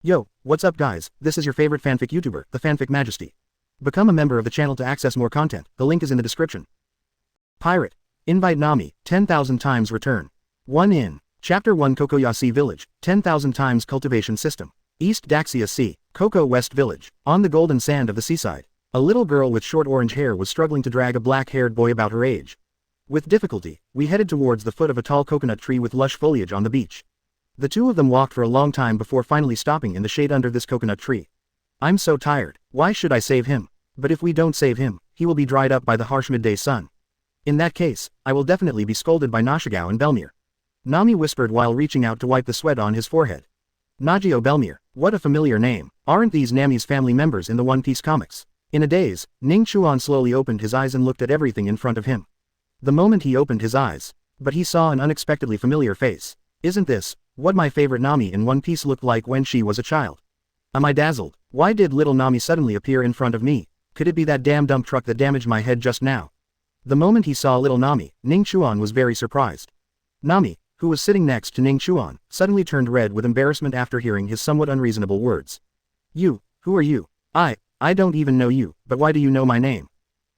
Yo, what's up guys, this is your favorite fanfic YouTuber, the Fanfic Majesty. Become a member of the channel to access more content, the link is in the description. Pirate. Invite Nami, 10,000 times return. 1 in. Chapter 1 Kokoyasi Village, 10,000 times cultivation system. East Daxia Sea, Koko West Village, on the golden sand of the seaside. A little girl with short orange hair was struggling to drag a black-haired boy about her age. With difficulty, we headed towards the foot of a tall coconut tree with lush foliage on the beach. The two of them walked for a long time before finally stopping in the shade under this coconut tree. I'm so tired, why should I save him? But if we don't save him, he will be dried up by the harsh midday sun. In that case, I will definitely be scolded by Nashigao and Bellemere. Nami whispered while reaching out to wipe the sweat on his forehead. Najio Bellemere, what a familiar name, aren't these Nami's family members in the One Piece comics? In a daze, Ning Chuan slowly opened his eyes and looked at everything in front of him. The moment he opened his eyes, but he saw an unexpectedly familiar face. Isn't this what my favorite Nami in One Piece looked like when she was a child? Am I dazzled? Why did little Nami suddenly appear in front of me? Could it be that damn dump truck that damaged my head just now? The moment he saw little Nami, Ning Chuan was very surprised. Nami, who was sitting next to Ning Chuan, suddenly turned red with embarrassment after hearing his somewhat unreasonable words. You, who are you? I don't even know you, but why do you know my name?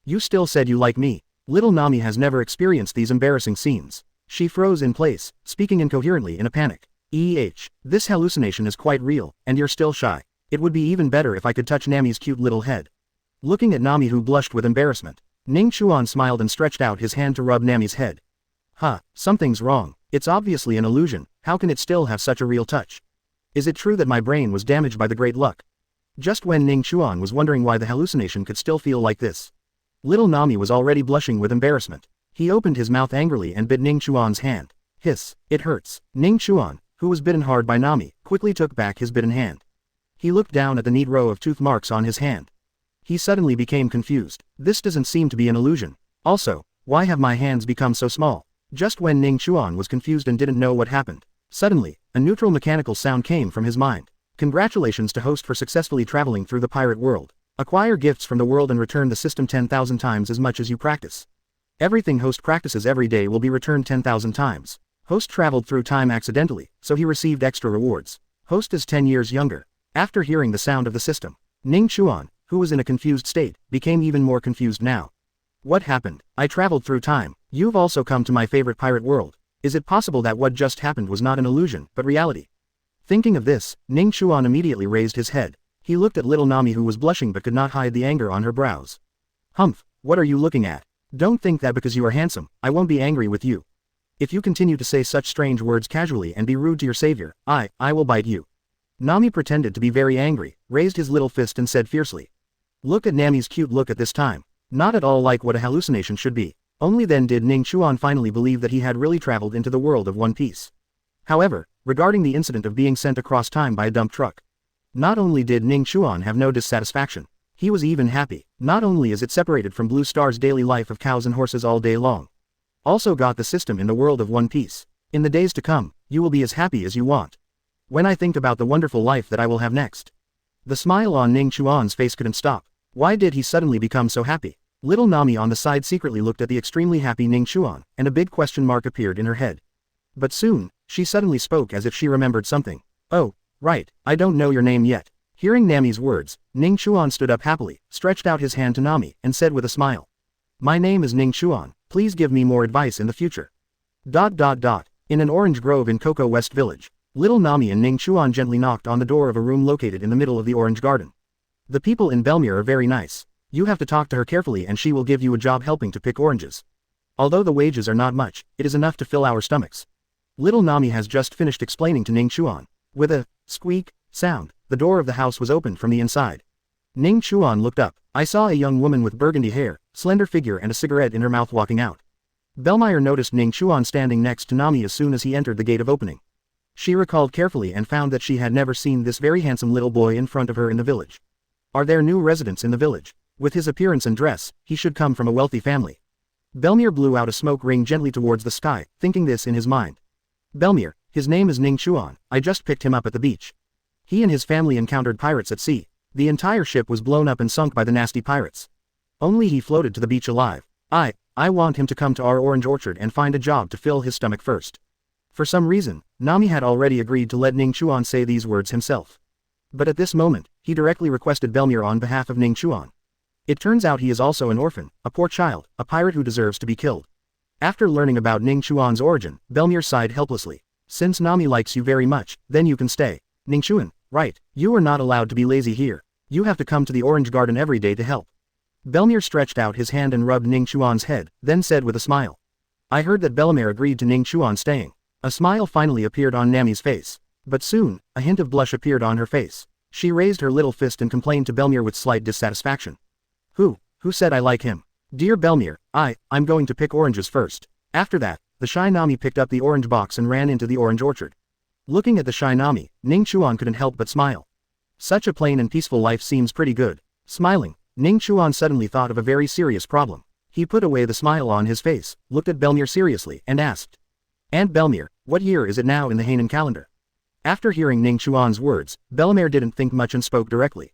You still said you like me. Little Nami has never experienced these embarrassing scenes. She froze in place, speaking incoherently in a panic. This hallucination is quite real, and you're still shy. It would be even better if I could touch Nami's cute little head. Looking at Nami who blushed with embarrassment, Ning Chuan smiled and stretched out his hand to rub Nami's head. Something's wrong. It's obviously an illusion, how can it still have such a real touch? Is it true that my brain was damaged by the great luck? Just when Ning Chuan was wondering why the hallucination could still feel like this, little Nami was already blushing with embarrassment. He opened his mouth angrily and bit Ning Chuan's hand. Hiss, it hurts. Ning Chuan, who was bitten hard by Nami, quickly took back his bitten hand. He looked down at the neat row of tooth marks on his hand. He suddenly became confused. This doesn't seem to be an illusion. Also, why have my hands become so small? Just when Ning Chuan was confused and didn't know what happened, suddenly, a neutral mechanical sound came from his mind. Congratulations to host for successfully traveling through the pirate world. Acquire gifts from the world and return the system 10,000 times as much as you practice. Everything host practices every day will be returned 10,000 times. Host traveled through time accidentally, so he received extra rewards. Host is 10 years younger. After hearing the sound of the system, Ning Chuan, who was in a confused state, became even more confused now. What happened? I traveled through time. You've also come to my favorite pirate world. Is it possible that what just happened was not an illusion, but reality? Thinking of this, Ning Chuan immediately raised his head. He looked at little Nami who was blushing but could not hide the anger on her brows. Humph, what are you looking at? Don't think that because you are handsome, I won't be angry with you. If you continue to say such strange words casually and be rude to your savior, I will bite you. Nami pretended to be very angry, raised his little fist and said fiercely. Look at Nami's cute look at this time. Not at all like what a hallucination should be. Only then did Ning Chuan finally believe that he had really traveled into the world of One Piece. However, regarding the incident of being sent across time by a dump truck, not only did Ning Chuan have no dissatisfaction, he was even happy. Not only is it separated from Blue Star's daily life of cows and horses all day long, also got the system in the world of One Piece. In the days to come, you will be as happy as you want. When I think about the wonderful life that I will have next. The smile on Ning Chuan's face couldn't stop. Why did he suddenly become so happy? Little Nami on the side secretly looked at the extremely happy Ning Chuan, and a big question mark appeared in her head. But soon, she suddenly spoke as if she remembered something. Oh, right, I don't know your name yet. Hearing Nami's words, Ning Chuan stood up happily, stretched out his hand to Nami, and said with a smile. My name is Ning Chuan, please give me more advice in the future. In an orange grove in Koko West Village, little Nami and Ning Chuan gently knocked on the door of a room located in the middle of the orange garden. The people in Bellemere are very nice. You have to talk to her carefully and she will give you a job helping to pick oranges. Although the wages are not much, it is enough to fill our stomachs. Little Nami has just finished explaining to Ning Chuan. With a squeak sound, the door of the house was opened from the inside. Ning Chuan looked up. I saw a young woman with burgundy hair, slender figure and a cigarette in her mouth walking out. Bellemere noticed Ning Chuan standing next to Nami as soon as he entered the gate of opening. She recalled carefully and found that she had never seen this very handsome little boy in front of her in the village. Are there new residents in the village? With his appearance and dress, he should come from a wealthy family. Bellemere blew out a smoke ring gently towards the sky, thinking this in his mind. Bellemere, his name is Ning Chuan, I just picked him up at the beach. He and his family encountered pirates at sea. The entire ship was blown up and sunk by the nasty pirates. Only he floated to the beach alive. I want him to come to our orange orchard and find a job to fill his stomach first. For some reason, Nami had already agreed to let Ning Chuan say these words himself. But at this moment, he directly requested Bellemere on behalf of Ning Chuan. It turns out he is also an orphan, a poor child, a pirate who deserves to be killed. After learning about Ning Chuan's origin, Bellemere sighed helplessly. Since Nami likes you very much, then you can stay. Ning Chuan, right, you are not allowed to be lazy here. You have to come to the Orange Garden every day to help. Bellemere stretched out his hand and rubbed Ning Chuan's head, then said with a smile. I heard that Bellemere agreed to Ning Chuan staying. A smile finally appeared on Nami's face. But soon, a hint of blush appeared on her face. She raised her little fist and complained to Bellemere with slight dissatisfaction. Who said I like him? Dear Bellemere, I'm going to pick oranges first. After that, the shy Nami picked up the orange box and ran into the orange orchard. Looking at the shy Nami, Ning Chuan couldn't help but smile. Such a plain and peaceful life seems pretty good. Smiling, Ning Chuan suddenly thought of a very serious problem. He put away the smile on his face, looked at Bellemere seriously, and asked. Aunt Bellemere, what year is it now in the Hainan calendar? After hearing Ning Chuan's words, Bellemere didn't think much and spoke directly.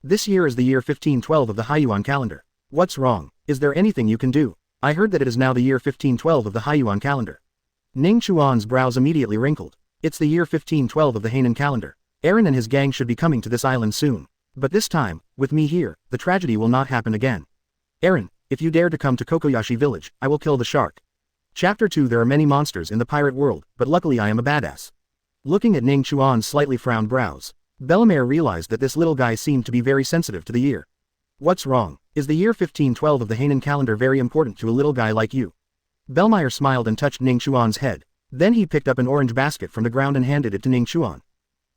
This year is the year 1512 of the Haiyuan calendar. What's wrong? Is there anything you can do? I heard that it is now the year 1512 of the Haiyuan calendar. Ning Chuan's brows immediately wrinkled. It's the year 1512 of the Hainan calendar. Aaron and his gang should be coming to this island soon. But this time, with me here, the tragedy will not happen again. Aaron, if you dare to come to Kokoyashi village, I will kill the shark. Chapter 2. There are many monsters in the pirate world, but luckily I am a badass. Looking at Ning Chuan's slightly frowned brows, Bellemere realized that this little guy seemed to be very sensitive to the year. What's wrong? Is the year 1512 of the Hainan calendar very important to a little guy like you? Bellemere smiled and touched Ning Chuan's head. Then he picked up an orange basket from the ground and handed it to Ning Chuan.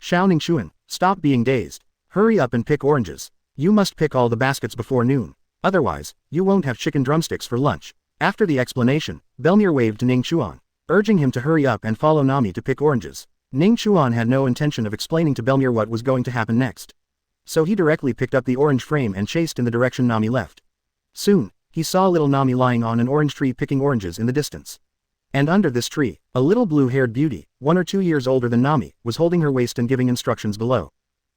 Xiao Ning Chuan, stop being dazed. Hurry up and pick oranges. You must pick all the baskets before noon. Otherwise, you won't have chicken drumsticks for lunch. After the explanation, Bellemere waved to Ning Chuan, urging him to hurry up and follow Nami to pick oranges. Ning Chuan had no intention of explaining to Bellemere what was going to happen next. So he directly picked up the orange frame and chased in the direction Nami left. Soon, he saw little Nami lying on an orange tree picking oranges in the distance. And under this tree, a little blue-haired beauty, 1 or 2 years older than Nami, was holding her waist and giving instructions below.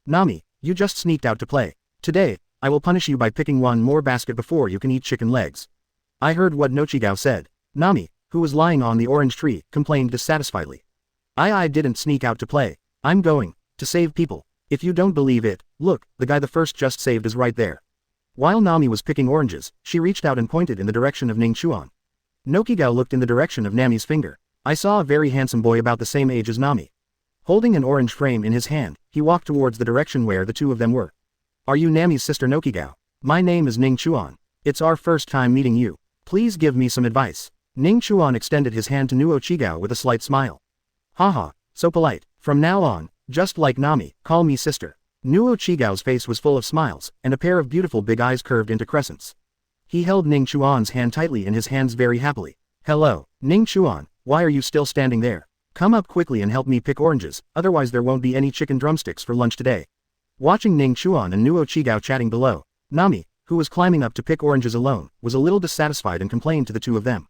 Nami, you just sneaked out to play. Today, I will punish you by picking one more basket before you can eat chicken legs. I heard what Nochigao said. Nami, who was lying on the orange tree, complained dissatisfiedly. I didn't sneak out to play. I'm going to save people. If you don't believe it, look, the guy the first just saved is right there. While Nami was picking oranges, she reached out and pointed in the direction of Ning Chuan. Nochigao looked in the direction of Nami's finger. I saw a very handsome boy about the same age as Nami. Holding an orange frame in his hand, he walked towards the direction where the two of them were. Are you Nami's sister Nochigao? My name is Ning Chuan. It's our first time meeting you. Please give me some advice. Ning Chuan extended his hand to Nuo with a slight smile. Haha, so polite. From now on, just like Nami, call me sister. Nuo face was full of smiles, and a pair of beautiful big eyes curved into crescents. He held Ning Chuan's hand tightly in his hands very happily. Hello, Ning Chuan, why are you still standing there? Come up quickly and help me pick oranges, otherwise there won't be any chicken drumsticks for lunch today. Watching Ning Chuan and Nuo chatting below, Nami, who was climbing up to pick oranges alone, was a little dissatisfied and complained to the two of them.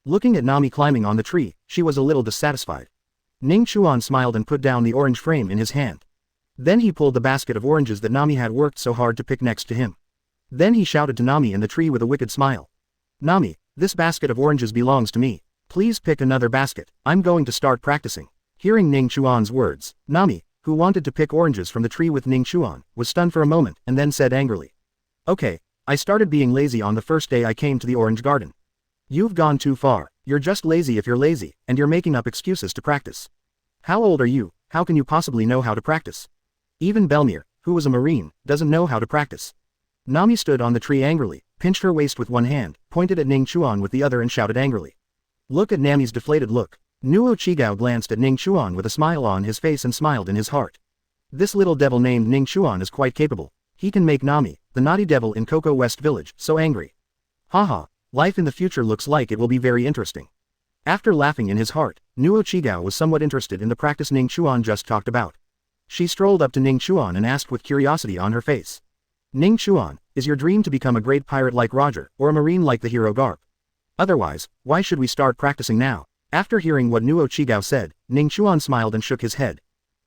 Looking at Nami climbing on the tree, she was a little dissatisfied. Ning Chuan smiled and put down the orange frame in his hand. Then he pulled the basket of oranges that Nami had worked so hard to pick next to him. Then he shouted to Nami in the tree with a wicked smile. Nami, this basket of oranges belongs to me. Please pick another basket. I'm going to start practicing. Hearing Ning Chuan's words, Nami, who wanted to pick oranges from the tree with Ning Chuan, was stunned for a moment and then said angrily. Okay, I started being lazy on the first day I came to the orange garden. You've gone too far. You're just lazy if you're lazy, and you're making up excuses to practice. How old are you? How can you possibly know how to practice? Even Bellemere, who was a marine, doesn't know how to practice. Nami stood on the tree angrily, pinched her waist with one hand, pointed at Ning Chuan with the other and shouted angrily. Look at Nami's deflated look. Nuo glanced at Ning Chuan with a smile on his face and smiled in his heart. This little devil named Ning Chuan is quite capable. He can make Nami, the naughty devil in Coco West Village, so angry. Haha, life in the future looks like it will be very interesting. After laughing in his heart, Nuo was somewhat interested in the practice Ning Chuan just talked about. She strolled up to Ning Chuan and asked with curiosity on her face. Ning Chuan, is your dream to become a great pirate like Roger, or a marine like the hero Garp? Otherwise, why should we start practicing now? After hearing what Nuo said, Ning Chuan smiled and shook his head.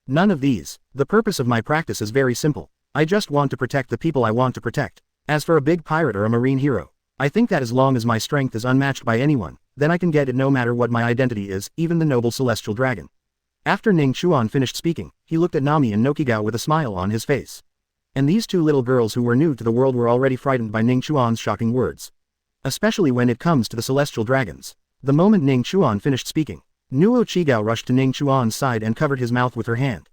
None of these. The purpose of my practice is very simple. I just want to protect the people I want to protect. As for a big pirate or a marine hero, I think that as long as my strength is unmatched by anyone, then I can get it no matter what my identity is, even the noble celestial dragon. After Ning Chuan finished speaking, he looked at Nami and Nokigao with a smile on his face. And these two little girls who were new to the world were already frightened by Ning Chuan's shocking words. Especially when it comes to the celestial dragons. The moment Ning Chuan finished speaking, Nuo Chigao rushed to Ning Chuan's side and covered his mouth with her hand.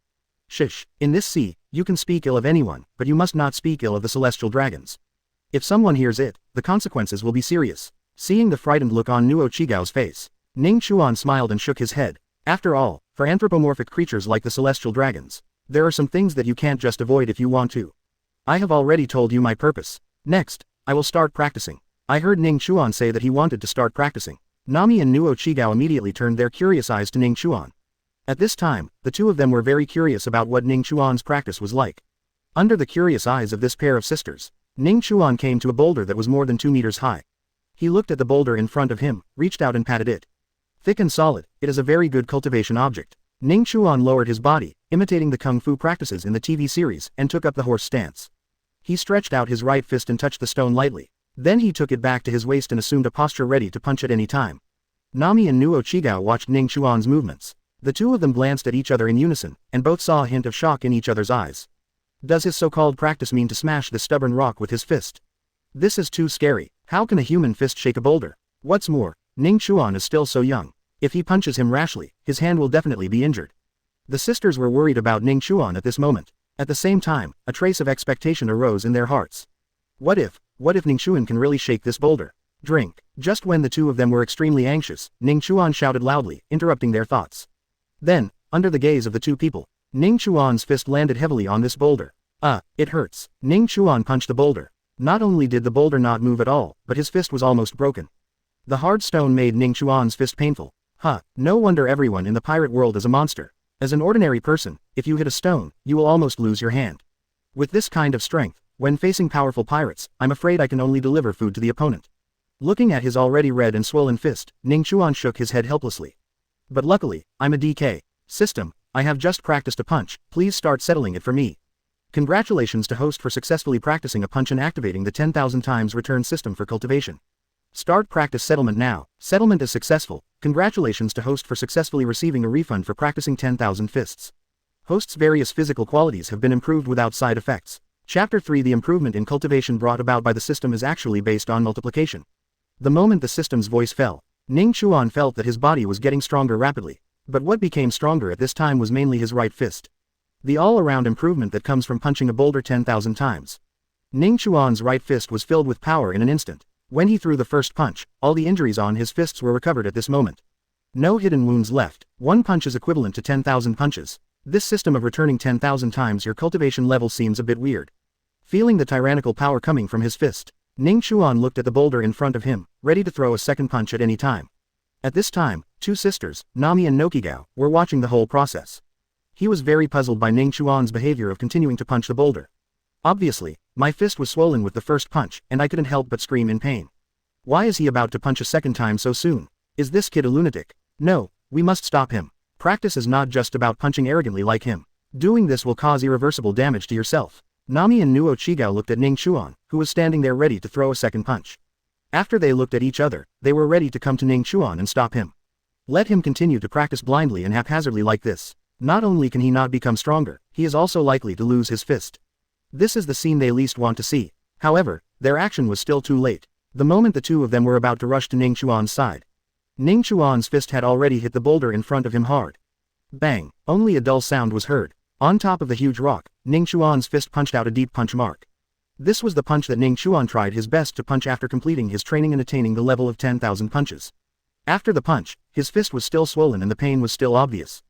Shish, in this sea, you can speak ill of anyone, but you must not speak ill of the celestial dragons. If someone hears it, the consequences will be serious. Seeing the frightened look on Nuo Chigao's face, Ning Chuan smiled and shook his head. After all, for anthropomorphic creatures like the celestial dragons, there are some things that you can't just avoid if you want to. I have already told you my purpose. Next, I will start practicing. I heard Ning Chuan say that he wanted to start practicing. Nami and Nuo Chigao immediately turned their curious eyes to Ning Chuan. At this time, the two of them were very curious about what Ning Chuan's practice was like. Under the curious eyes of this pair of sisters, Ning Chuan came to a boulder that was more than 2 meters high. He looked at the boulder in front of him, reached out and patted it. Thick and solid, it is a very good cultivation object. Ning Chuan lowered his body, imitating the kung fu practices in the TV series, and took up the horse stance. He stretched out his right fist and touched the stone lightly. Then he took it back to his waist and assumed a posture ready to punch at any time. Nami and Nuo Chigao watched Ning Chuan's movements. The two of them glanced at each other in unison, and both saw a hint of shock in each other's eyes. Does his so-called practice mean to smash this stubborn rock with his fist? This is too scary. How can a human fist shake a boulder? What's more, Ning Chuan is still so young. If he punches him rashly, his hand will definitely be injured. The sisters were worried about Ning Chuan at this moment. At the same time, a trace of expectation arose in their hearts. What if Ning Chuan can really shake this boulder? Drink. Just when the two of them were extremely anxious, Ning Chuan shouted loudly, interrupting their thoughts. Then, under the gaze of the two people, Ning Chuan's fist landed heavily on this boulder. It hurts. Ning Chuan punched the boulder. Not only did the boulder not move at all, but his fist was almost broken. The hard stone made Ning Chuan's fist painful. No wonder everyone in the pirate world is a monster. As an ordinary person, if you hit a stone, you will almost lose your hand. With this kind of strength, when facing powerful pirates, I'm afraid I can only deliver food to the opponent. Looking at his already red and swollen fist, Ning Chuan shook his head helplessly. But luckily, I'm a DK. System, I have just practiced a punch, please start settling it for me. Congratulations to host for successfully practicing a punch and activating the 10,000 times return system for cultivation. Start practice settlement now. Settlement is successful. Congratulations to host for successfully receiving a refund for practicing 10,000 fists. Host's various physical qualities have been improved without side effects. Chapter 3 The improvement in cultivation brought about by the system is actually based on multiplication. The moment the system's voice fell, Ning Chuan felt that his body was getting stronger rapidly. But what became stronger at this time was mainly his right fist. The all-around improvement that comes from punching a boulder 10,000 times. Ning Chuan's right fist was filled with power in an instant. When he threw the first punch, all the injuries on his fists were recovered at this moment. No hidden wounds left. One punch is equivalent to 10,000 punches. This system of returning 10,000 times your cultivation level seems a bit weird. Feeling the tyrannical power coming from his fist, Ning Chuan looked at the boulder in front of him, ready to throw a second punch at any time. At this time, two sisters, Nami and Nokigao, were watching the whole process. He was very puzzled by Ning Chuan's behavior of continuing to punch the boulder. Obviously, my fist was swollen with the first punch, and I couldn't help but scream in pain. Why is he about to punch a second time so soon? Is this kid a lunatic? No, we must stop him. Practice is not just about punching arrogantly like him. Doing this will cause irreversible damage to yourself. Nami and Nuo Chigao looked at Ning Chuan, who was standing there ready to throw a second punch. After they looked at each other, they were ready to come to Ning Chuan and stop him. Let him continue to practice blindly and haphazardly like this. Not only can he not become stronger, he is also likely to lose his fist. This is the scene they least want to see. However, their action was still too late. The moment the two of them were about to rush to Ning Chuan's side, Ning Chuan's fist had already hit the boulder in front of him hard. Bang! Only a dull sound was heard. On top of the huge rock, Ning Chuan's fist punched out a deep punch mark. This was the punch that Ning Chuan tried his best to punch after completing his training and attaining the level of 10,000 punches. After the punch, his fist was still swollen and the pain was still obvious.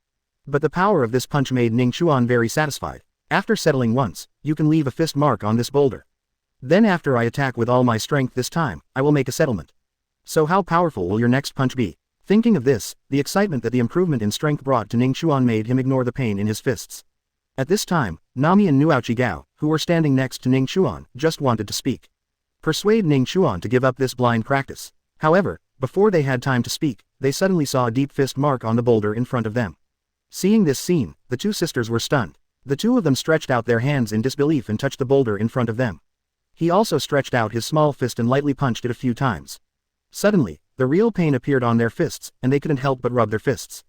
But the power of this punch made Ning Chuan very satisfied. After settling once, you can leave a fist mark on this boulder. Then after I attack with all my strength this time, I will make a settlement. So how powerful will your next punch be? Thinking of this, the excitement that the improvement in strength brought to Ning Chuan made him ignore the pain in his fists. At this time, Nami and Nuo Chigao, who were standing next to Ning Chuan, just wanted to speak. Persuade Ning Chuan to give up this blind practice. However, before they had time to speak, they suddenly saw a deep fist mark on the boulder in front of them. Seeing this scene, the two sisters were stunned. The two of them stretched out their hands in disbelief and touched the boulder in front of them. He also stretched out his small fist and lightly punched it a few times. Suddenly, the real pain appeared on their fists, and they couldn't help but rub their fists.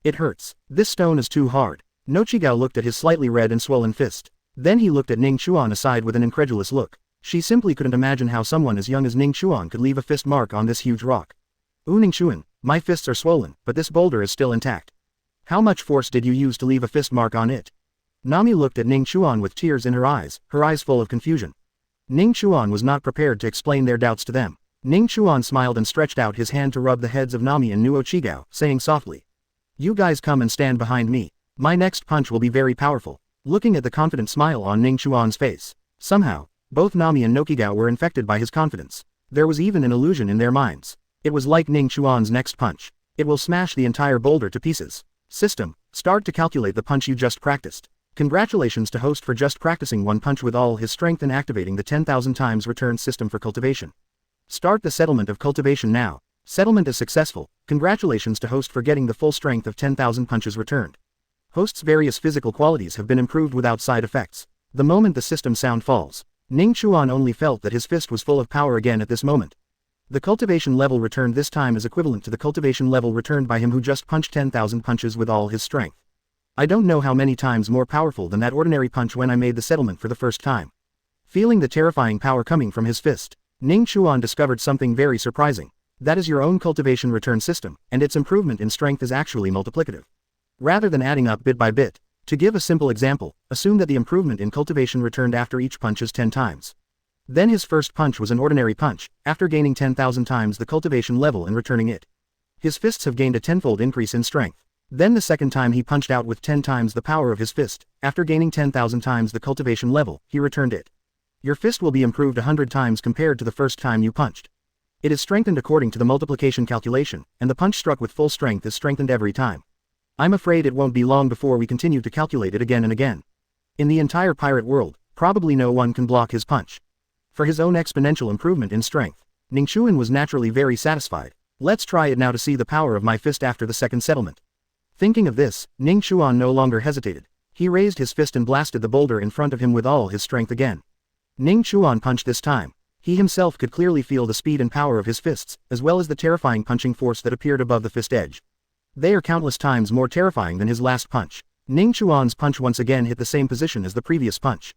It hurts. This stone is too hard. Nochigao looked at his slightly red and swollen fist. Then he looked at Ning Chuan aside with an incredulous look. She simply couldn't imagine how someone as young as Ning Chuan could leave a fist mark on this huge rock. Ning Chuan, my fists are swollen, but this boulder is still intact. How much force did you use to leave a fist mark on it? Nami looked at Ning Chuan with tears in her eyes full of confusion. Ning Chuan was not prepared to explain their doubts to them. Ning Chuan smiled and stretched out his hand to rub the heads of Nami and Nuochigao, saying softly. You guys come and stand behind me. My next punch will be very powerful. Looking at the confident smile on Ning Chuan's face. Somehow, both Nami and Nokigao were infected by his confidence. There was even an illusion in their minds. It was like Ning Chuan's next punch. It will smash the entire boulder to pieces. System, start to calculate the punch you just practiced. Congratulations to host for just practicing one punch with all his strength and activating the 10,000 times return system for cultivation. Start the settlement of cultivation now. Settlement is successful. Congratulations to host for getting the full strength of 10,000 punches returned. Host's various physical qualities have been improved without side effects. The moment the system sound falls, Ning Chuan only felt that his fist was full of power again at this moment. The cultivation level returned this time is equivalent to the cultivation level returned by him who just punched 10,000 punches with all his strength. I don't know how many times more powerful than that ordinary punch when I made the settlement for the first time. Feeling the terrifying power coming from his fist, Ning Chuan discovered something very surprising. That is your own cultivation return system, and its improvement in strength is actually multiplicative. Rather than adding up bit by bit, to give a simple example, assume that the improvement in cultivation returned after each punch is 10 times. Then his first punch was an ordinary punch, after gaining 10,000 times the cultivation level and returning it. His fists have gained a tenfold increase in strength. Then the second time he punched out with 10 times the power of his fist, after gaining 10,000 times the cultivation level, he returned it. Your fist will be improved 100 times compared to the first time you punched. It is strengthened according to the multiplication calculation, and the punch struck with full strength is strengthened every time. I'm afraid it won't be long before we continue to calculate it again and again. In the entire pirate world, probably no one can block his punch. For his own exponential improvement in strength, Ning Chuan was naturally very satisfied. Let's try it now to see the power of my fist after the second settlement. Thinking of this, Ning Chuan no longer hesitated. He raised his fist and blasted the boulder in front of him with all his strength again. Ning Chuan punched this time. He himself could clearly feel the speed and power of his fists, as well as the terrifying punching force that appeared above the fist edge. They are countless times more terrifying than his last punch. Ning Chuan's punch once again hit the same position as the previous punch.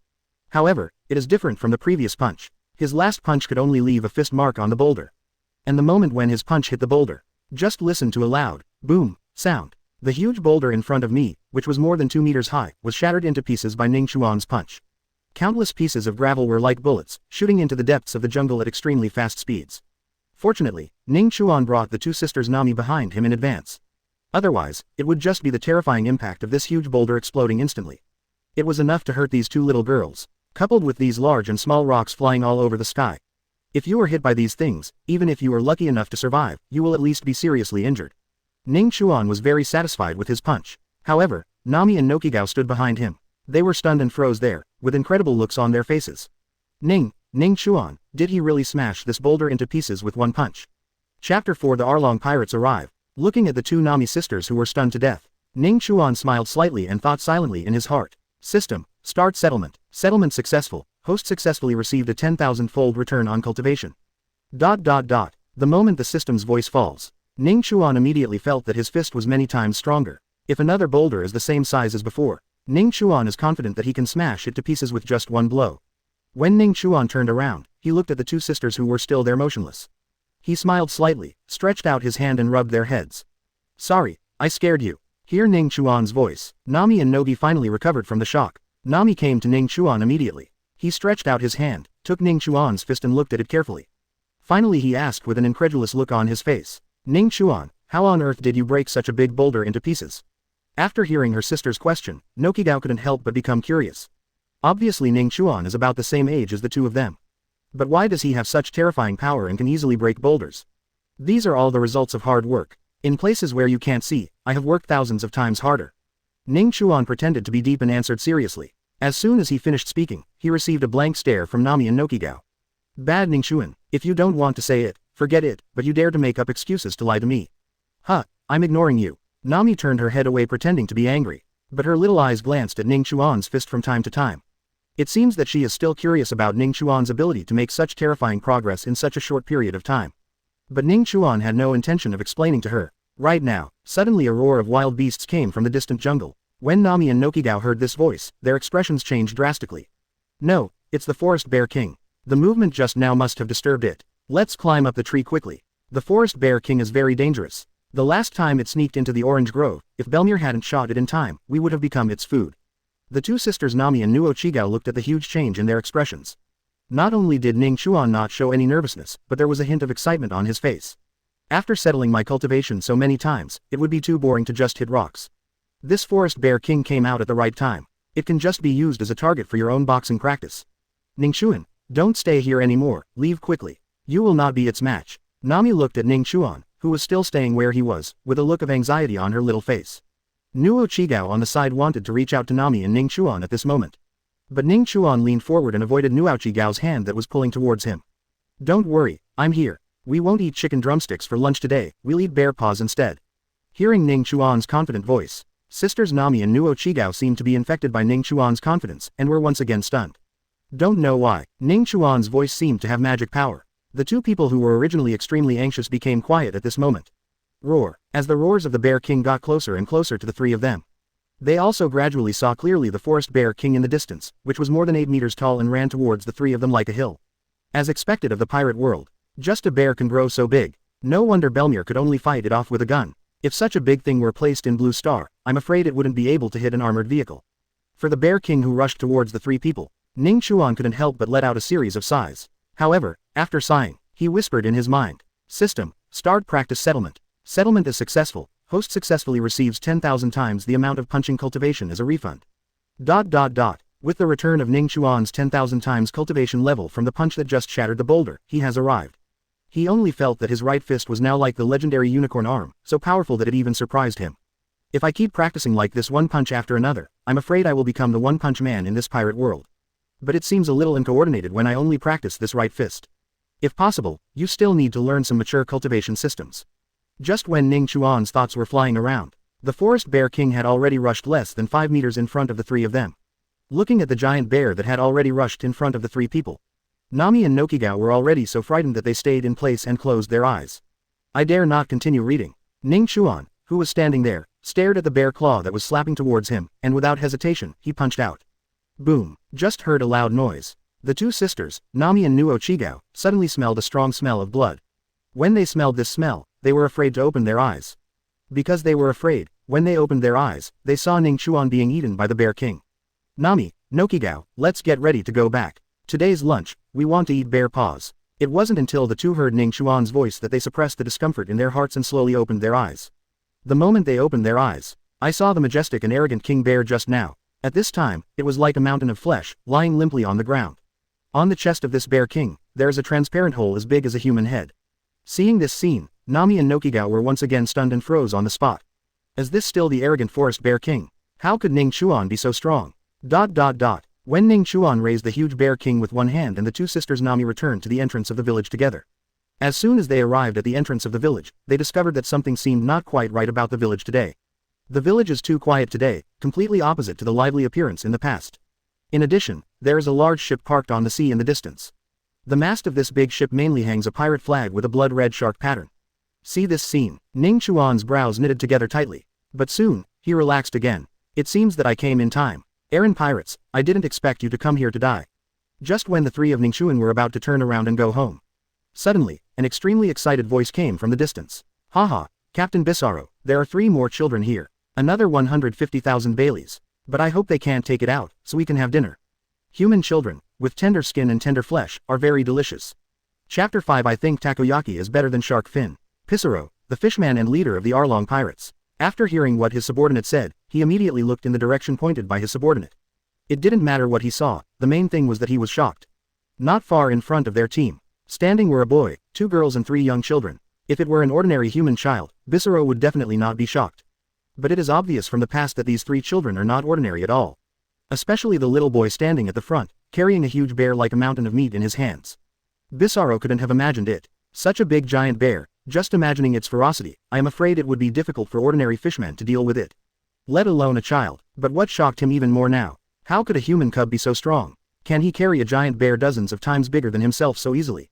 However, it is different from the previous punch. His last punch could only leave a fist mark on the boulder. And the moment when his punch hit the boulder, just listen to a loud, boom, sound. The huge boulder in front of me, which was more than 2 meters high, was shattered into pieces by Ning Chuan's punch. Countless pieces of gravel were like bullets, shooting into the depths of the jungle at extremely fast speeds. Fortunately, Ning Chuan brought the two sisters Nami behind him in advance. Otherwise, it would just be the terrifying impact of this huge boulder exploding instantly. It was enough to hurt these two little girls, coupled with these large and small rocks flying all over the sky. If you are hit by these things, even if you are lucky enough to survive, you will at least be seriously injured. Ning Chuan was very satisfied with his punch. However, Nami and Nokigao stood behind him. They were stunned and froze there, with incredible looks on their faces. Ning Chuan, did he really smash this boulder into pieces with one punch? Chapter 4 The Arlong pirates arrive. Looking at the two Nami sisters who were stunned to death, Ning Chuan smiled slightly and thought silently in his heart. System, start settlement. Settlement successful. Host successfully received a 10,000-fold return on cultivation. ... The moment the system's voice falls, Ning Chuan immediately felt that his fist was many times stronger. If another boulder is the same size as before, Ning Chuan is confident that he can smash it to pieces with just one blow. When Ning Chuan turned around, he looked at the two sisters who were still there motionless. He smiled slightly, stretched out his hand and rubbed their heads. Sorry, I scared you. Hear Ning Chuan's voice. Nami and Nogi finally recovered from the shock. Nami came to Ning Chuan immediately. He stretched out his hand, took Ning Chuan's fist and looked at it carefully. Finally he asked with an incredulous look on his face. Ning Chuan, how on earth did you break such a big boulder into pieces? After hearing her sister's question, Nokigao couldn't help but become curious. Obviously Ning Chuan is about the same age as the two of them. But why does he have such terrifying power and can easily break boulders? These are all the results of hard work. In places where you can't see, I have worked thousands of times harder. Ning Chuan pretended to be deep and answered seriously. As soon as he finished speaking, he received a blank stare from Nami and Nokigao. Bad Ning Chuan, if you don't want to say it, forget it, but you dare to make up excuses to lie to me. Huh, I'm ignoring you. Nami turned her head away pretending to be angry, but her little eyes glanced at Ning Chuan's fist from time to time. It seems that she is still curious about Ning Chuan's ability to make such terrifying progress in such a short period of time. But Ning Chuan had no intention of explaining to her. Right now, suddenly a roar of wild beasts came from the distant jungle. When Nami and Nokigao heard this voice, their expressions changed drastically. No, it's the Forest Bear King. The movement just now must have disturbed it. Let's climb up the tree quickly. The Forest Bear King is very dangerous. The last time it sneaked into the orange grove, if Bellemere hadn't shot it in time, we would have become its food. The two sisters Nami and Nuo Chigao looked at the huge change in their expressions. Not only did Ning Chuan not show any nervousness, but there was a hint of excitement on his face. After settling my cultivation so many times, it would be too boring to just hit rocks. This Forest Bear King came out at the right time. It can just be used as a target for your own boxing practice. Ning Chuan, don't stay here anymore, leave quickly. You will not be its match. Nami looked at Ning Chuan, who was still staying where he was, with a look of anxiety on her little face. Nuo Chigao on the side wanted to reach out to Nami and Ning Chuan at this moment. But Ning Chuan leaned forward and avoided Nuo Chigao's hand that was pulling towards him. Don't worry, I'm here. We won't eat chicken drumsticks for lunch today, we'll eat bear paws instead. Hearing Ning Chuan's confident voice, sisters Nami and Nuo Chigao seemed to be infected by Ning Chuan's confidence and were once again stunned. Don't know why, Ning Chuan's voice seemed to have magic power. The two people who were originally extremely anxious became quiet at this moment. Roar, as the roars of the Bear King got closer and closer to the three of them. They also gradually saw clearly the Forest Bear King in the distance, which was more than 8 meters tall and ran towards the three of them like a hill. As expected of the pirate world, just a bear can grow so big. No wonder Bellemere could only fight it off with a gun. If such a big thing were placed in Blue Star, I'm afraid it wouldn't be able to hit an armored vehicle. For the Bear King who rushed towards the three people, Ning Chuan couldn't help but let out a series of sighs. However, after sighing, he whispered in his mind. System, start practice settlement. Settlement is successful. Host successfully receives 10,000 times the amount of punching cultivation as a refund. With the return of Ning Chuan's 10,000 times cultivation level from the punch that just shattered the boulder, he has arrived. He only felt that his right fist was now like the legendary unicorn arm, so powerful that it even surprised him. If I keep practicing like this one punch after another, I'm afraid I will become the one-punch man in this pirate world. But it seems a little uncoordinated when I only practice this right fist. If possible, you still need to learn some mature cultivation systems. Just when Ning Chuan's thoughts were flying around, the Forest Bear King had already rushed less than 5 meters in front of the three of them. Looking at the giant bear that had already rushed in front of the three people, Nami and Nokigao were already so frightened that they stayed in place and closed their eyes. I dare not continue reading. Ning Chuan, who was standing there, stared at the bear claw that was slapping towards him, and without hesitation, he punched out. Boom, just heard a loud noise. The two sisters, Nami and Nuo Chigao, suddenly smelled a strong smell of blood. When they smelled this smell, they were afraid to open their eyes. Because they were afraid, when they opened their eyes, they saw Ning Chuan being eaten by the Bear King. Nami, Nokigao, let's get ready to go back. Today's lunch, we want to eat bear paws. It wasn't until the two heard Ning Chuan's voice that they suppressed the discomfort in their hearts and slowly opened their eyes. The moment they opened their eyes, I saw the majestic and arrogant King Bear just now. At this time, it was like a mountain of flesh, lying limply on the ground. On the chest of this Bear King, there is a transparent hole as big as a human head. Seeing this scene, Nami and Nokigao were once again stunned and froze on the spot. Is this still the arrogant Forest Bear King? How could Ning Chuan be so strong? When Ning Chuan raised the huge Bear King with one hand and the two sisters Nami returned to the entrance of the village together. As soon as they arrived at the entrance of the village, they discovered that something seemed not quite right about the village today. The village is too quiet today, completely opposite to the lively appearance in the past. In addition, there is a large ship parked on the sea in the distance. The mast of this big ship mainly hangs a pirate flag with a blood-red shark pattern. See this scene. Ning Chuan's brows knitted together tightly. But soon, he relaxed again. It seems that I came in time. Errand pirates, I didn't expect you to come here to die. Just when the three of Ning Chuan were about to turn around and go home. Suddenly, an extremely excited voice came from the distance. Haha, Captain Bissaro, there are 3 more children here. Another 150,000 Baileys. But I hope they can't take it out, so we can have dinner. Human children, with tender skin and tender flesh, are very delicious. Chapter 5 I think takoyaki is better than shark fin. Pissarro, the fishman and leader of the Arlong pirates. After hearing what his subordinate said, he immediately looked in the direction pointed by his subordinate. It didn't matter what he saw, the main thing was that he was shocked. Not far in front of their team, standing were a boy, 2 girls and 3 young children. If it were an ordinary human child, Bissaro would definitely not be shocked. But it is obvious from the past that these 3 children are not ordinary at all. Especially the little boy standing at the front, carrying a huge bear like a mountain of meat in his hands. Bissaro couldn't have imagined it. Such a big giant bear, just imagining its ferocity, I am afraid it would be difficult for ordinary fishmen to deal with it. Let alone a child. But what shocked him even more now? How could a human cub be so strong? Can he carry a giant bear dozens of times bigger than himself so easily?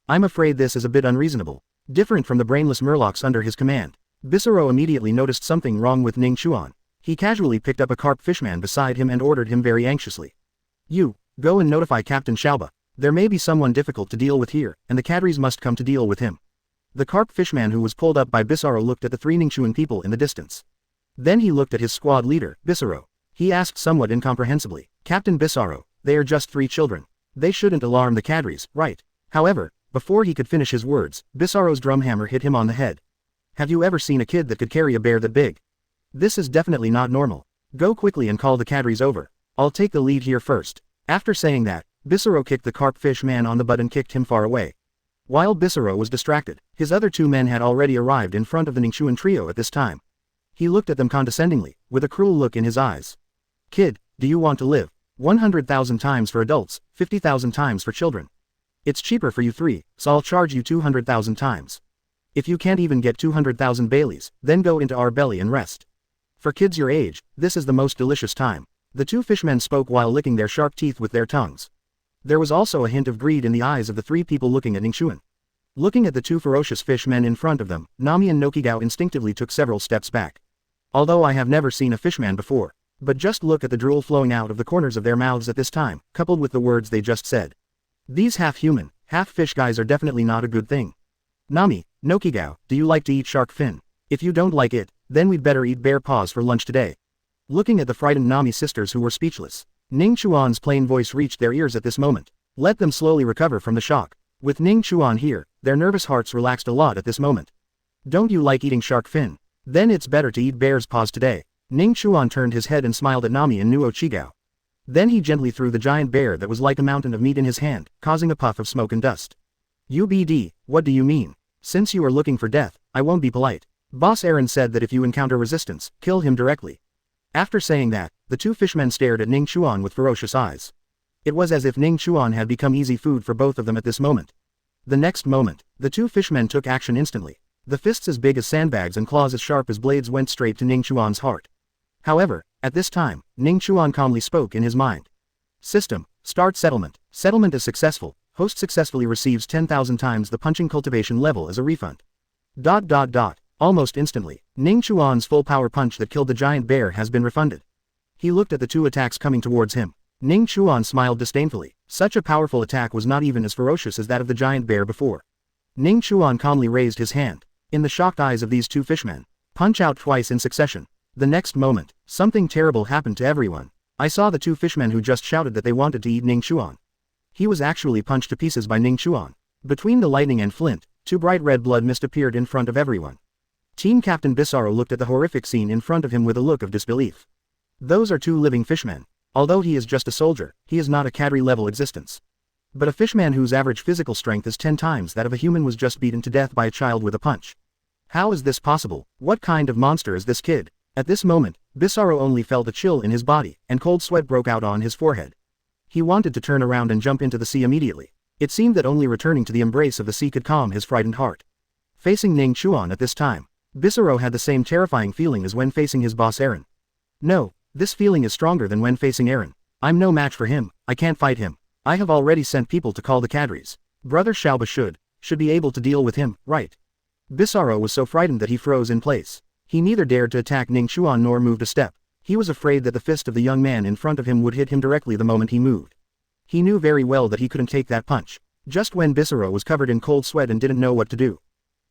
I'm afraid this is a bit unreasonable. Different from the brainless murlocs under his command. Bisaro immediately noticed something wrong with Ning Chuan. He casually picked up a carp fishman beside him and ordered him very anxiously. You, go and notify Captain Xiaoba. There may be someone difficult to deal with here, and the cadres must come to deal with him. The carp fishman who was pulled up by Bisaro looked at the three Ning Chuan people in the distance. Then he looked at his squad leader, Bisaro. He asked somewhat incomprehensibly, Captain Bisaro, they are just 3 children. They shouldn't alarm the cadres, right? However, before he could finish his words, Bisaro's drumhammer hit him on the head. Have you ever seen a kid that could carry a bear that big? This is definitely not normal. Go quickly and call the cadres over. I'll take the lead here first. After saying that, Bisaro kicked the carp fish man on the butt and kicked him far away. While Bisaro was distracted, his other 2 men had already arrived in front of the Ning Chuan trio at this time. He looked at them condescendingly, with a cruel look in his eyes. Kid, do you want to live? 100,000 times for adults, 50,000 times for children. It's cheaper for you 3, so I'll charge you 200,000 times. If you can't even get 200,000 Baileys, then go into our belly and rest. For kids your age, this is the most delicious time. The 2 fishmen spoke while licking their sharp teeth with their tongues. There was also a hint of greed in the eyes of the 3 people looking at Ning Chuan. Looking at the 2 ferocious fish men in front of them, Nami and Nokigao instinctively took several steps back. Although I have never seen a fishman before. But just look at the drool flowing out of the corners of their mouths at this time, coupled with the words they just said. These half-human, half-fish guys are definitely not a good thing. Nami, Nokigao, do you like to eat shark fin? If you don't like it, then we'd better eat bear paws for lunch today. Looking at the frightened Nami sisters who were speechless, Ning Chuan's plain voice reached their ears at this moment. Let them slowly recover from the shock. With Ning Chuan here, their nervous hearts relaxed a lot at this moment. Don't you like eating shark fin? Then it's better to eat bear's paws today. Ning Chuan turned his head and smiled at Nami and Nuo Chigao. Then he gently threw the giant bear that was like a mountain of meat in his hand, causing a puff of smoke and dust. UBD, what do you mean? Since you are looking for death, I won't be polite. Boss Aaron said that if you encounter resistance, kill him directly. After saying that, the 2 fishmen stared at Ning Chuan with ferocious eyes. It was as if Ning Chuan had become easy food for both of them at this moment. The next moment, the 2 fishmen took action instantly. The fists as big as sandbags and claws as sharp as blades went straight to Ning Chuan's heart. However, at this time, Ning Chuan calmly spoke in his mind. System, start settlement. Settlement is successful. Host successfully receives 10,000 times the punching cultivation level as a refund. ... Almost instantly, Ning Chuan's full power punch that killed the giant bear has been refunded. He looked at the 2 attacks coming towards him. Ning Chuan smiled disdainfully. Such a powerful attack was not even as ferocious as that of the giant bear before. Ning Chuan calmly raised his hand. In the shocked eyes of these 2 fishmen, punch out twice in succession. The next moment, something terrible happened to everyone. I saw the 2 fishmen who just shouted that they wanted to eat Ning Chuan. He was actually punched to pieces by Ning Chuan. Between the lightning and flint, 2 bright red blood mist appeared in front of everyone. Team Captain Bisaro looked at the horrific scene in front of him with a look of disbelief. Those are 2 living fishmen. Although he is just a soldier, he is not a cadre-level existence. But a fishman whose average physical strength is 10 times that of a human was just beaten to death by a child with a punch. How is this possible? What kind of monster is this kid? At this moment, Bisaro only felt a chill in his body, and cold sweat broke out on his forehead. He wanted to turn around and jump into the sea immediately. It seemed that only returning to the embrace of the sea could calm his frightened heart. Facing Ning Chuan at this time, Bisaro had the same terrifying feeling as when facing his boss Aaron. No, this feeling is stronger than when facing Aaron. I'm no match for him, I can't fight him. I have already sent people to call the cadres. Brother Xiaoba should be able to deal with him, right? Bisaro was so frightened that he froze in place. He neither dared to attack Ning Chuan nor moved a step. He was afraid that the fist of the young man in front of him would hit him directly the moment he moved. He knew very well that he couldn't take that punch. Just when Bisaro was covered in cold sweat and didn't know what to do.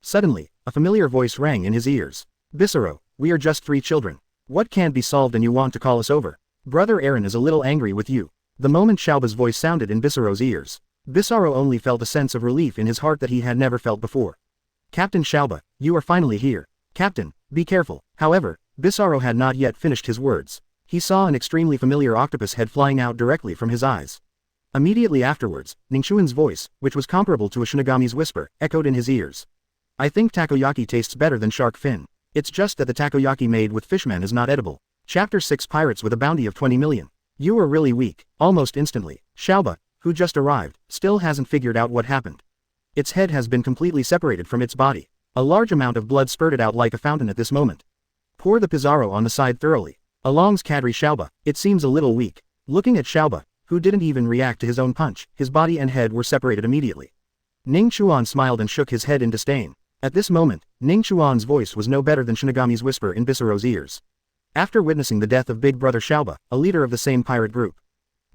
Suddenly, a familiar voice rang in his ears. Bisaro, we are just 3 children. What can't be solved and you want to call us over? Brother Aaron is a little angry with you. The moment Xiaoba's voice sounded in Bisaro's ears, Bisaro only felt a sense of relief in his heart that he had never felt before. Captain Xiaoba, you are finally here. Captain, be careful. However, Bisaro had not yet finished his words. He saw an extremely familiar octopus head flying out directly from his eyes. Immediately afterwards, Ning Chuan's voice, which was comparable to a Shinigami's whisper, echoed in his ears. I think takoyaki tastes better than shark fin. It's just that the takoyaki made with fishmen is not edible. Chapter 6 Pirates with a bounty of 20 million. You are really weak. Almost instantly, Xiaoba, who just arrived, still hasn't figured out what happened. Its head has been completely separated from its body. A large amount of blood spurted out like a fountain at this moment. Pour the Pizarro on the side thoroughly. Along's cadre Xiaoba, it seems a little weak. Looking at Xiaoba, who didn't even react to his own punch, his body and head were separated immediately. Ning Chuan smiled and shook his head in disdain. At this moment, Ning Chuan's voice was no better than Shinigami's whisper in Bisaro's ears. After witnessing the death of Big Brother Xiaoba, a leader of the same pirate group,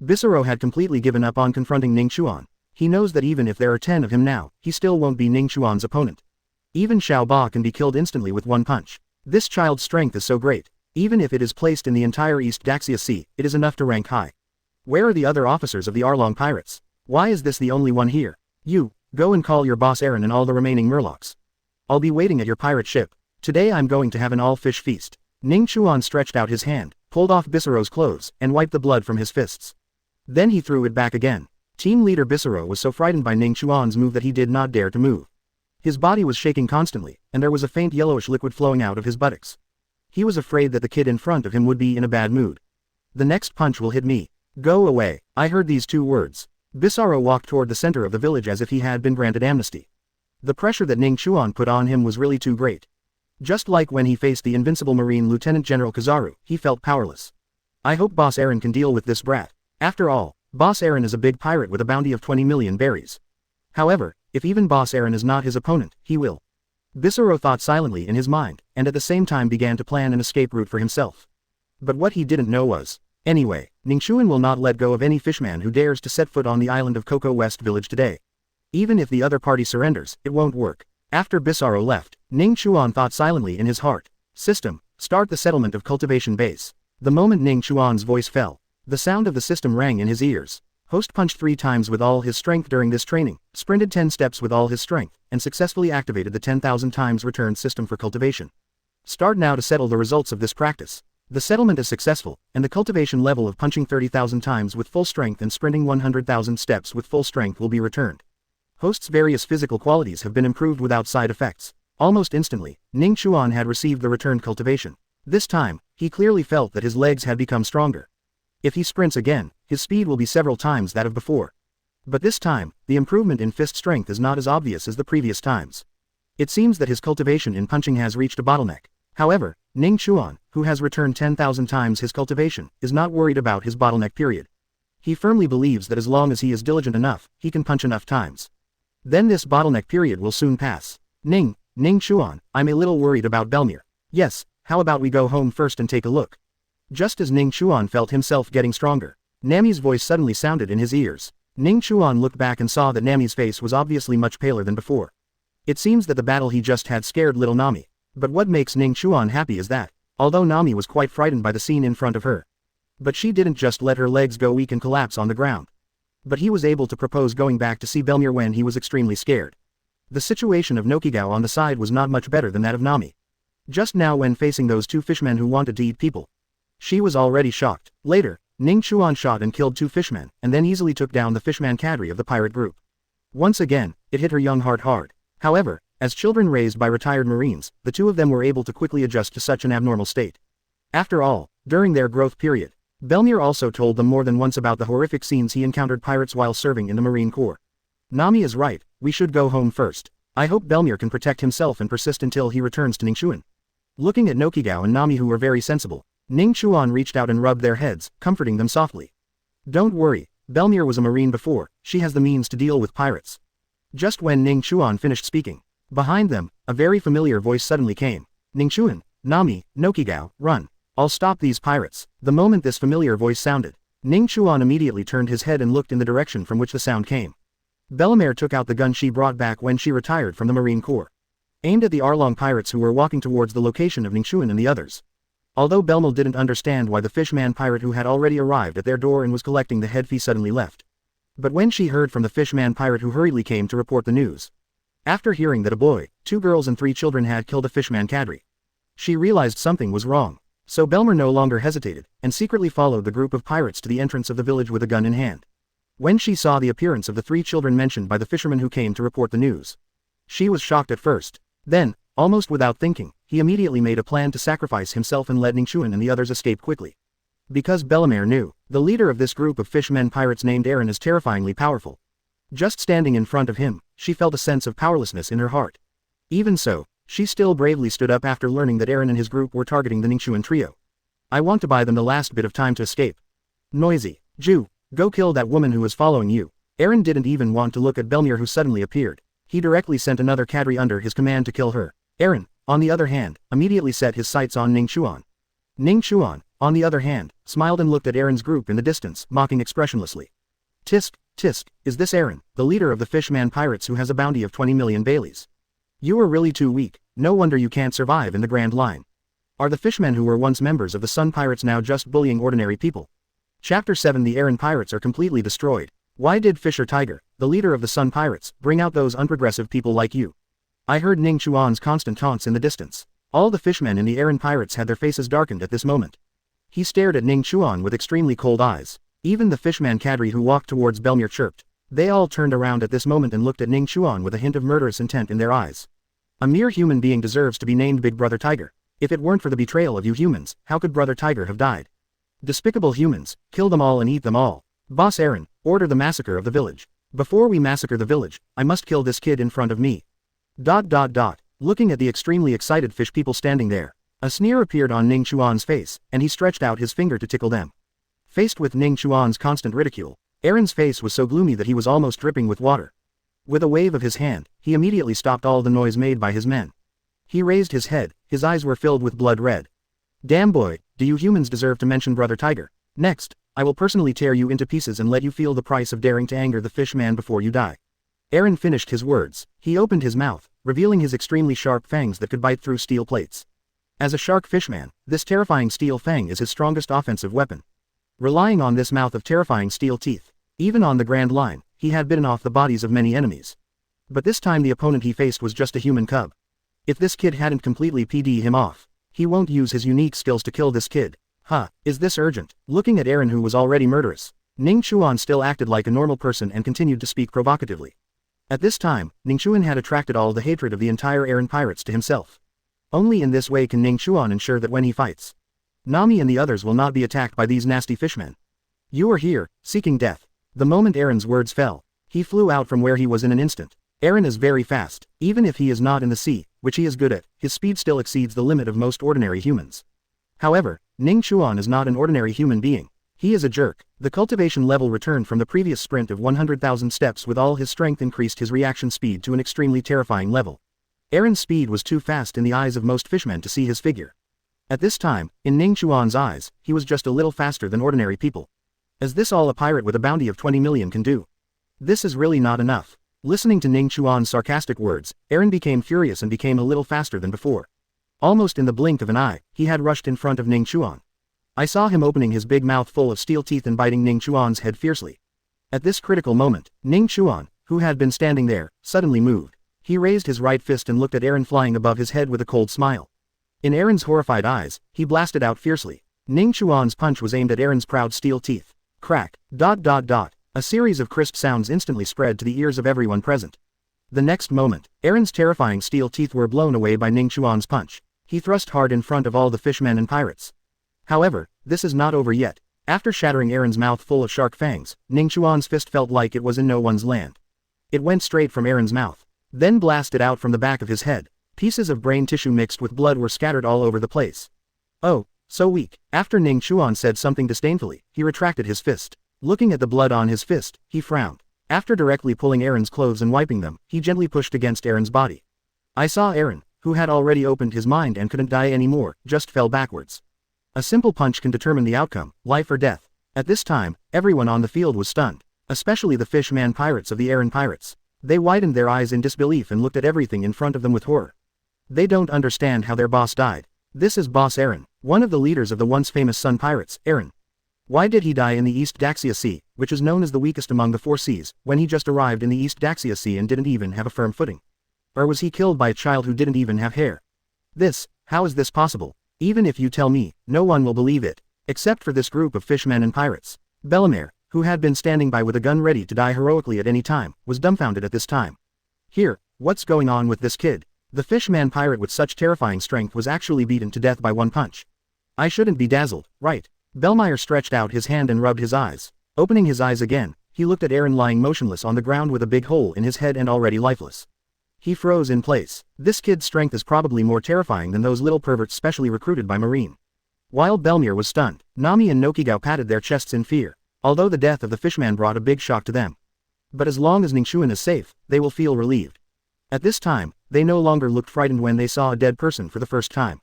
Bisaro had completely given up on confronting Ning Chuan. He knows that even if there are 10 of him now, he still won't be Ning Chuan's opponent. Even Xiaoba can be killed instantly with one punch. This child's strength is so great. Even if it is placed in the entire East Daxia Sea, it is enough to rank high. Where are the other officers of the Arlong pirates? Why is this the only one here? You, go and call your boss Aaron and all the remaining Murlocs. I'll be waiting at your pirate ship. Today I'm going to have an all-fish feast. Ning Chuan stretched out his hand, pulled off Bisaro's clothes, and wiped the blood from his fists. Then he threw it back again. Team leader Bisaro was so frightened by Ning Chuan's move that he did not dare to move. His body was shaking constantly, and there was a faint yellowish liquid flowing out of his buttocks. He was afraid that the kid in front of him would be in a bad mood. The next punch will hit me. Go away. I heard these 2 words. Bisaro walked toward the center of the village as if he had been granted amnesty. The pressure that Ning Chuan put on him was really too great. Just like when he faced the invincible Marine Lieutenant General Kizaru, he felt powerless. I hope Boss Aaron can deal with this brat. After all, Boss Aaron is a big pirate with a bounty of 20 million berries. However, if even Boss Aaron is not his opponent, he will. Bisaro thought silently in his mind, and at the same time began to plan an escape route for himself. But what he didn't know was, anyway, Ning Chuan will not let go of any fishman who dares to set foot on the island of Cocoa West Village today. Even if the other party surrenders, it won't work. After Bisaro left, Ning Chuan thought silently in his heart. System, start the settlement of cultivation base. The moment Ning Chuan's voice fell, the sound of the system rang in his ears. Host punched 3 times with all his strength during this training, sprinted 10 steps with all his strength, and successfully activated the 10,000 times returned system for cultivation. Start now to settle the results of this practice. The settlement is successful, and the cultivation level of punching 30,000 times with full strength and sprinting 100,000 steps with full strength will be returned. Host's various physical qualities have been improved without side effects. Almost instantly, Ning Chuan had received the returned cultivation. This time, he clearly felt that his legs had become stronger. If he sprints again, his speed will be several times that of before. But this time, the improvement in fist strength is not as obvious as the previous times. It seems that his cultivation in punching has reached a bottleneck. However, Ning Chuan, who has returned 10,000 times his cultivation, is not worried about his bottleneck period. He firmly believes that as long as he is diligent enough, he can punch enough times. Then this bottleneck period will soon pass. Ning Chuan, I'm a little worried about Bellemere. Yes, how about we go home first and take a look? Just as Ning Chuan felt himself getting stronger, Nami's voice suddenly sounded in his ears. Ning Chuan looked back and saw that Nami's face was obviously much paler than before. It seems that the battle he just had scared little Nami. But what makes Ning Chuan happy is that, although Nami was quite frightened by the scene in front of her, but she didn't just let her legs go weak and collapse on the ground. But he was able to propose going back to see Bellemere when he was extremely scared. The situation of Nokigao on the side was not much better than that of Nami. Just now when facing those 2 fishmen who wanted to eat people, she was already shocked. Later, Ning Chuan shot and killed 2 fishmen, and then easily took down the fishman cadre of the pirate group. Once again, it hit her young heart hard. However, as children raised by retired Marines, the 2 of them were able to quickly adjust to such an abnormal state. After all, during their growth period, Bellemere also told them more than once about the horrific scenes he encountered pirates while serving in the Marine Corps. Nami is right, we should go home first. I hope Bellemere can protect himself and persist until he returns to Ning Chuan. Looking at Nokigao and Nami who were very sensible, Ning Chuan reached out and rubbed their heads, comforting them softly. Don't worry, Bellemere was a Marine before, she has the means to deal with pirates. Just when Ning Chuan finished speaking, behind them, a very familiar voice suddenly came. Ning Chuan, Nami, Nokigao, run. I'll stop these pirates. The moment this familiar voice sounded, Ning Chuan immediately turned his head and looked in the direction from which the sound came. Bellemere took out the gun she brought back when she retired from the Marine Corps, aimed at the Arlong pirates who were walking towards the location of Ning Chuan and the others. Although Bellemere didn't understand why the fishman pirate who had already arrived at their door and was collecting the head fee suddenly left. But when she heard from the fishman pirate who hurriedly came to report the news, after hearing that a boy, 2 girls and 3 children had killed a fishman cadre, she realized something was wrong. So Bellemere no longer hesitated, and secretly followed the group of pirates to the entrance of the village with a gun in hand. When she saw the appearance of the 3 children mentioned by the fisherman who came to report the news, she was shocked at first. Then, almost without thinking, he immediately made a plan to sacrifice himself and let Ning Chuan and the others escape quickly. Because Bellemere knew, the leader of this group of fishmen pirates named Aaron is terrifyingly powerful. Just standing in front of him, she felt a sense of powerlessness in her heart. Even so, she still bravely stood up after learning that Aaron and his group were targeting the Ning Chuan trio. I want to buy them the last bit of time to escape. Noisy. Ju, go kill that woman who is following you. Aaron didn't even want to look at Bellemere who suddenly appeared. He directly sent another cadre under his command to kill her. Aaron, on the other hand, immediately set his sights on Ning Chuan. Ning Chuan, on the other hand, smiled and looked at Aaron's group in the distance, mocking expressionlessly. Tisk, tisk, is this Aaron, the leader of the Fishman pirates who has a bounty of 20 million Baileys? You are really too weak, no wonder you can't survive in the Grand Line. Are the fishmen who were once members of the Sun Pirates now just bullying ordinary people? Chapter 7 The Aaron Pirates are completely destroyed. Why did Fisher Tiger, the leader of the Sun Pirates, bring out those unprogressive people like you? I heard Ning Chuan's constant taunts in the distance. All the fishmen in the Aaron Pirates had their faces darkened at this moment. He stared at Ning Chuan with extremely cold eyes. Even the fishman cadre who walked towards Bellemere chirped. They all turned around at this moment and looked at Ning Chuan with a hint of murderous intent in their eyes. A mere human being deserves to be named Big Brother Tiger. If it weren't for the betrayal of you humans, how could Brother Tiger have died? Despicable humans, kill them all and eat them all. Boss Aaron, order the massacre of the village. Before we massacre the village, I must kill this kid in front of me. ... Looking at the extremely excited fish people standing there, a sneer appeared on Ning Chuan's face, and he stretched out his finger to tickle them. Faced with Ning Chuan's constant ridicule, Aaron's face was so gloomy that he was almost dripping with water. With a wave of his hand, he immediately stopped all the noise made by his men. He raised his head, his eyes were filled with blood red. Damn boy, do you humans deserve to mention Brother Tiger? Next, I will personally tear you into pieces and let you feel the price of daring to anger the fish man before you die. Aaron finished his words. He opened his mouth, revealing his extremely sharp fangs that could bite through steel plates. As a shark fishman, this terrifying steel fang is his strongest offensive weapon. Relying on this mouth of terrifying steel teeth, even on the Grand Line, he had bitten off the bodies of many enemies. But this time the opponent he faced was just a human cub. If this kid hadn't completely PD'd him off, he won't use his unique skills to kill this kid. Is this urgent? Looking at Aaron who was already murderous, Ning Chuan still acted like a normal person and continued to speak provocatively. At this time, Ning Chuan had attracted all the hatred of the entire Aaron Pirates to himself. Only in this way can Ning Chuan ensure that when he fights, Nami and the others will not be attacked by these nasty fishmen. You are here, seeking death. The moment Aaron's words fell, he flew out from where he was in an instant. Aaron is very fast. Even if he is not in the sea, which he is good at, his speed still exceeds the limit of most ordinary humans. However, Ning Chuan is not an ordinary human being. He is a jerk. The cultivation level returned from the previous sprint of 100,000 steps with all his strength increased his reaction speed to an extremely terrifying level. Aaron's speed was too fast in the eyes of most fishmen to see his figure. At this time, in Ning Chuan's eyes, he was just a little faster than ordinary people. Is this all a pirate with a bounty of 20 million can do? This is really not enough. Listening to Ning Chuan's sarcastic words, Aaron became furious and became a little faster than before. Almost in the blink of an eye, he had rushed in front of Ning Chuan. I saw him opening his big mouth full of steel teeth and biting Ning Chuan's head fiercely. At this critical moment, Ning Chuan, who had been standing there, suddenly moved. He raised his right fist and looked at Aaron flying above his head with a cold smile. In Aaron's horrified eyes, he blasted out fiercely. Ning Chuan's punch was aimed at Aaron's proud steel teeth. Crack. ... A series of crisp sounds instantly spread to the ears of everyone present. The next moment, Aaron's terrifying steel teeth were blown away by Ning Chuan's punch. He thrust hard in front of all the fishmen and pirates. However, this is not over yet. After shattering Aaron's mouth full of shark fangs, Ning Chuan's fist felt like it was in no one's land. It went straight from Aaron's mouth, then blasted out from the back of his head. Pieces of brain tissue mixed with blood were scattered all over the place. Oh, so weak. After Ning Chuan said something disdainfully, he retracted his fist. Looking at the blood on his fist, he frowned. After directly pulling Aaron's clothes and wiping them, he gently pushed against Aaron's body. I saw Aaron, who had already opened his mind and couldn't die anymore, just fell backwards. A simple punch can determine the outcome, life or death. At this time, everyone on the field was stunned, especially the fish-man pirates of the Aaron Pirates. They widened their eyes in disbelief and looked at everything in front of them with horror. They don't understand how their boss died. This is Boss Aaron, one of the leaders of the once famous Sun Pirates, Aaron. Why did he die in the East Daxia Sea, which is known as the weakest among the four seas, when he just arrived in the East Daxia Sea and didn't even have a firm footing? Or was he killed by a child who didn't even have hair? How is this possible? Even if you tell me, no one will believe it, except for this group of fishmen and pirates. Bellemere, who had been standing by with a gun ready to die heroically at any time, was dumbfounded at this time. Here, what's going on with this kid? The fishman pirate with such terrifying strength was actually beaten to death by one punch. I shouldn't be dazzled, right? Bellemere stretched out his hand and rubbed his eyes. Opening his eyes again, he looked at Aaron lying motionless on the ground with a big hole in his head and already lifeless. He froze in place. This kid's strength is probably more terrifying than those little perverts specially recruited by Marine. While Bellemere was stunned, Nami and Nokigao patted their chests in fear, although the death of the fishman brought a big shock to them. But as long as Ning Chuan is safe, they will feel relieved. At this time, they no longer looked frightened when they saw a dead person for the first time.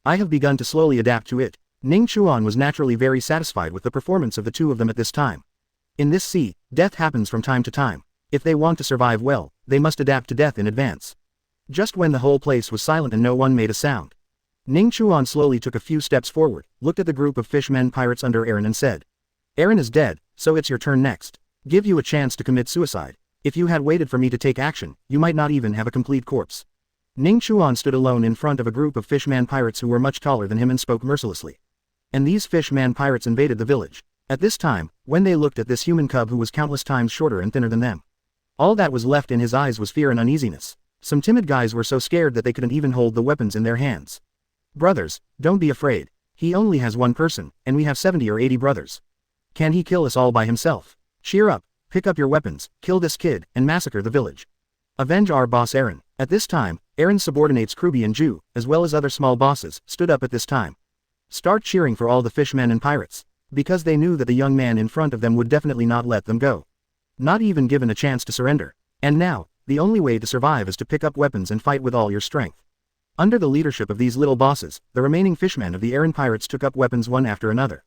I have begun to slowly adapt to it. Ning Chuan was naturally very satisfied with the performance of the two of them at this time. In this sea, death happens from time to time. If they want to survive well, they must adapt to death in advance. Just when the whole place was silent and no one made a sound, Ning Chuan slowly took a few steps forward, looked at the group of fishmen pirates under Aaron and said, "Aaron is dead, so it's your turn next. Give you a chance to commit suicide. If you had waited for me to take action, you might not even have a complete corpse." Ning Chuan stood alone in front of a group of fishman pirates who were much taller than him and spoke mercilessly. And these fishman pirates invaded the village. At this time, when they looked at this human cub who was countless times shorter and thinner than them, all that was left in his eyes was fear and uneasiness. Some timid guys were so scared that they couldn't even hold the weapons in their hands. "Brothers, don't be afraid. He only has one person, and we have 70 or 80 brothers. Can he kill us all by himself? Cheer up, pick up your weapons, kill this kid, and massacre the village. Avenge our boss Aaron." At this time, Aaron's subordinates Kruby and Ju, as well as other small bosses, stood up at this time. Start cheering for all the fishmen and pirates, because they knew that the young man in front of them would definitely not let them go. Not even given a chance to surrender. And now, the only way to survive is to pick up weapons and fight with all your strength. Under the leadership of these little bosses, the remaining fishmen of the Aaron pirates took up weapons one after another.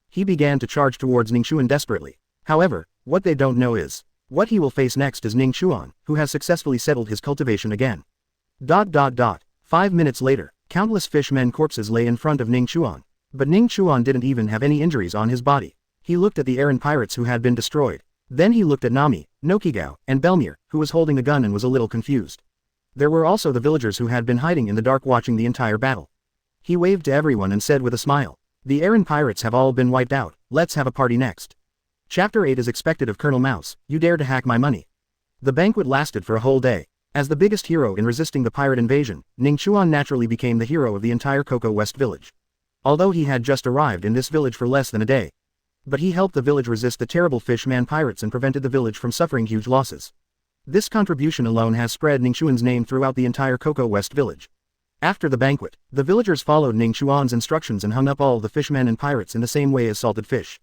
He began to charge towards Ning Chuan desperately. However, what they don't know is, what he will face next is Ning Chuan, who has successfully settled his cultivation again. 5 minutes later, countless fishmen corpses lay in front of Ning Chuan. But Ning Chuan didn't even have any injuries on his body. He looked at the Aaron pirates who had been destroyed. Then he looked at Nami, Nokigao, and Bellemere, who was holding a gun and was a little confused. There were also the villagers who had been hiding in the dark watching the entire battle. He waved to everyone and said with a smile, "The Aaron pirates have all been wiped out, let's have a party next." Chapter 8 is expected of Colonel Mouse, "You dare to hack my money." The banquet lasted for a whole day. As the biggest hero in resisting the pirate invasion, Ning Chuan naturally became the hero of the entire Cocoa West village. Although he had just arrived in this village for less than a day. But he helped the village resist the terrible fishman pirates and prevented the village from suffering huge losses. This contribution alone has spread Ning Chuan's name throughout the entire Cocoa West village. After the banquet, the villagers followed Ning Chuan's instructions and hung up all the fishmen and pirates in the same way as salted fish,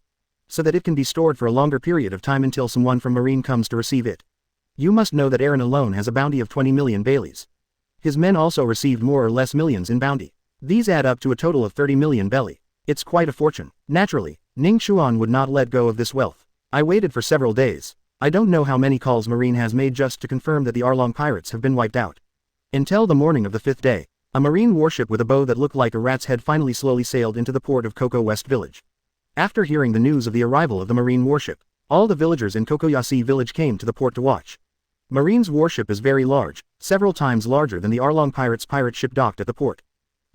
so that it can be stored for a longer period of time until someone from Marine comes to receive it. You must know that Aaron alone has a bounty of 20 million Baileys. His men also received more or less millions in bounty. These add up to a total of 30 million belly. It's quite a fortune. Naturally, Ning Chuan would not let go of this wealth. I waited for several days. I don't know how many calls Marine has made just to confirm that the Arlong pirates have been wiped out. Until the morning of the 5th day, a Marine warship with a bow that looked like a rat's head finally slowly sailed into the port of Cocoa West village. After hearing the news of the arrival of the Marine warship, all the villagers in Kokoyasi village came to the port to watch. Marine's warship is very large, several times larger than the Arlong pirates' pirate ship docked at the port.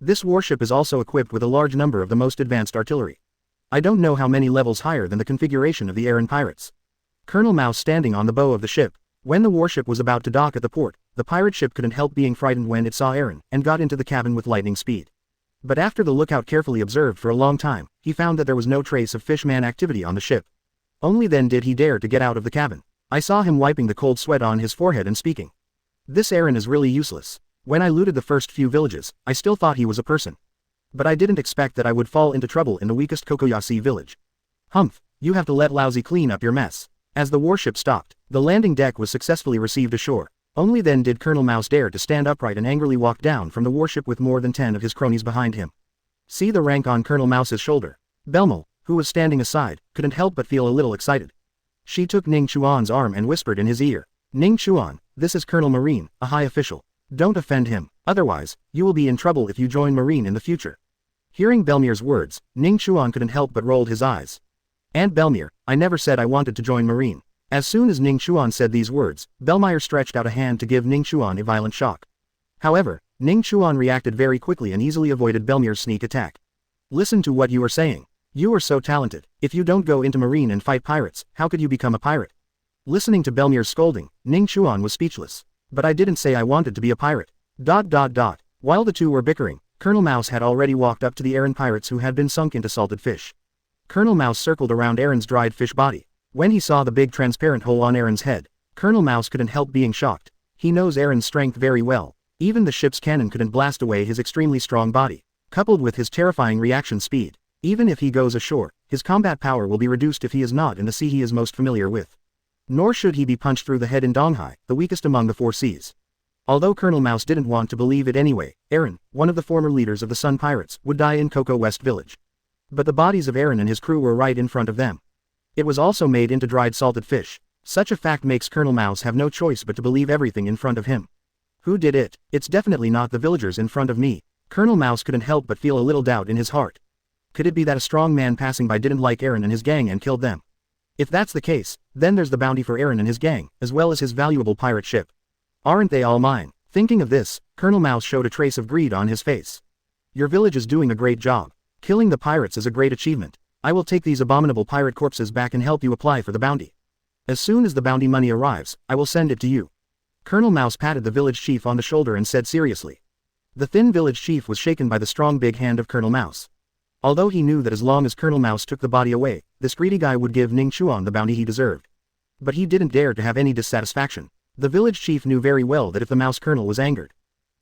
This warship is also equipped with a large number of the most advanced artillery. I don't know how many levels higher than the configuration of the Aaron pirates. Colonel Mouse standing on the bow of the ship. When the warship was about to dock at the port, the pirate ship couldn't help being frightened when it saw Aaron and got into the cabin with lightning speed. But after the lookout carefully observed for a long time, he found that there was no trace of fishman activity on the ship. Only then did he dare to get out of the cabin. I saw him wiping the cold sweat on his forehead and speaking. "This Aaron is really useless. When I looted the first few villages, I still thought he was a person. But I didn't expect that I would fall into trouble in the weakest Kokoyasi village. Humph, you have to let Lousy clean up your mess." As the warship stopped, the landing deck was successfully received ashore. Only then did Colonel Mouse dare to stand upright and angrily walk down from the warship with more than 10 of his cronies behind him. See the rank on Colonel Mouse's shoulder. Bellemere, who was standing aside, couldn't help but feel a little excited. She took Ning Chuan's arm and whispered in his ear, "Ning Chuan, this is Colonel Marine, a high official. Don't offend him, otherwise, you will be in trouble if you join Marine in the future." Hearing Bellemere's words, Ning Chuan couldn't help but rolled his eyes. "And Bellemere, I never said I wanted to join Marine." As soon as Ning Chuan said these words, Bellemere stretched out a hand to give Ning Chuan a violent shock. However, Ning Chuan reacted very quickly and easily avoided Bellemere's sneak attack. "Listen to what you are saying. You are so talented. If you don't go into Marine and fight pirates, how could you become a pirate?" Listening to Bellemere's scolding, Ning Chuan was speechless. "But I didn't say I wanted to be a pirate." While the two were bickering, Colonel Mouse had already walked up to the Aaron pirates who had been sunk into salted fish. Colonel Mouse circled around Aaron's dried fish body. When he saw the big transparent hole on Aaron's head, Colonel Mouse couldn't help being shocked. He knows Aaron's strength very well. Even the ship's cannon couldn't blast away his extremely strong body. Coupled with his terrifying reaction speed, even if he goes ashore, his combat power will be reduced if he is not in the sea he is most familiar with. Nor should he be punched through the head in Donghai, the weakest among the 4 seas. Although Colonel Mouse didn't want to believe it anyway, Aaron, one of the former leaders of the Sun Pirates, would die in Cocoa West Village. But the bodies of Aaron and his crew were right in front of them. It was also made into dried salted fish. Such a fact makes Colonel Mouse have no choice but to believe everything in front of him. Who did it? It's definitely not the villagers in front of me. Colonel Mouse couldn't help but feel a little doubt in his heart. Could it be that a strong man passing by didn't like Aaron and his gang and killed them? If that's the case, then there's the bounty for Aaron and his gang, as well as his valuable pirate ship. Aren't they all mine? Thinking of this, Colonel Mouse showed a trace of greed on his face. Your village is doing a great job. Killing the pirates is a great achievement. I will take these abominable pirate corpses back and help you apply for the bounty. As soon as the bounty money arrives, I will send it to you. Colonel Mouse patted the village chief on the shoulder and said seriously. The thin village chief was shaken by the strong big hand of Colonel Mouse. Although he knew that as long as Colonel Mouse took the body away, this greedy guy would give Ning Chuan the bounty he deserved. But he didn't dare to have any dissatisfaction. The village chief knew very well that if the Mouse Colonel was angered,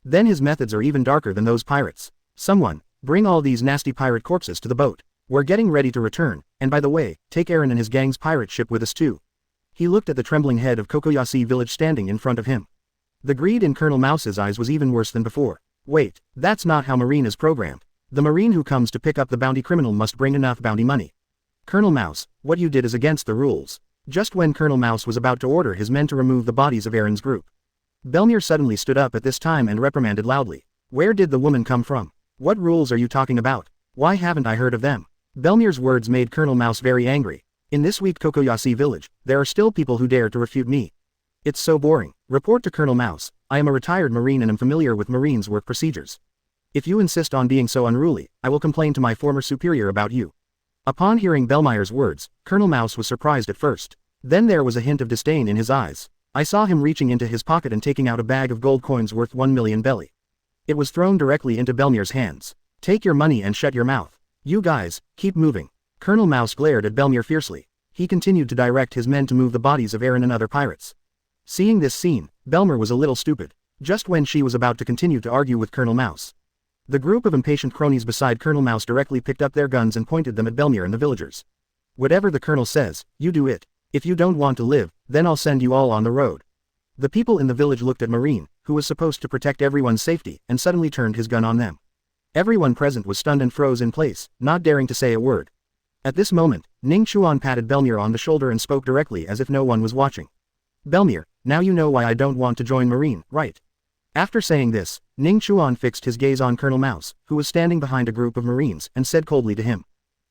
then his methods are even darker than those pirates. Someone, bring all these nasty pirate corpses to the boat. We're getting ready to return, and by the way, take Aaron and his gang's pirate ship with us too. He looked at the trembling head of Kokoyasi village standing in front of him. The greed in Colonel Mouse's eyes was even worse than before. Wait, that's not how Marine is programmed. The Marine who comes to pick up the bounty criminal must bring enough bounty money. Colonel Mouse, what you did is against the rules. Just when Colonel Mouse was about to order his men to remove the bodies of Aaron's group, Bellemere suddenly stood up at this time and reprimanded loudly. Where did the woman come from? What rules are you talking about? Why haven't I heard of them? Bellemere's words made Colonel Mouse very angry. In this weak Kokoyasi village, there are still people who dare to refute me. It's so boring. Report to Colonel Mouse. I am a retired Marine and am familiar with Marines' work procedures. If you insist on being so unruly, I will complain to my former superior about you. Upon hearing Bellemere's words, Colonel Mouse was surprised at first. Then there was a hint of disdain in his eyes. I saw him reaching into his pocket and taking out a bag of gold coins worth 1 million belly. It was thrown directly into Bellemere's hands. Take your money and shut your mouth. You guys, keep moving. Colonel Mouse glared at Bellemere fiercely. He continued to direct his men to move the bodies of Aaron and other pirates. Seeing this scene, Bellemere was a little stupid. Just when she was about to continue to argue with Colonel Mouse, the group of impatient cronies beside Colonel Mouse directly picked up their guns and pointed them at Bellemere and the villagers. Whatever the colonel says, you do it. If you don't want to live, then I'll send you all on the road. The people in the village looked at Marine, who was supposed to protect everyone's safety, and suddenly turned his gun on them. Everyone present was stunned and froze in place, not daring to say a word. At this moment, Ning Chuan patted Bellemere on the shoulder and spoke directly as if no one was watching. Bellemere, now you know why I don't want to join Marine, right? After saying this, Ning Chuan fixed his gaze on Colonel Mouse, who was standing behind a group of Marines, and said coldly to him.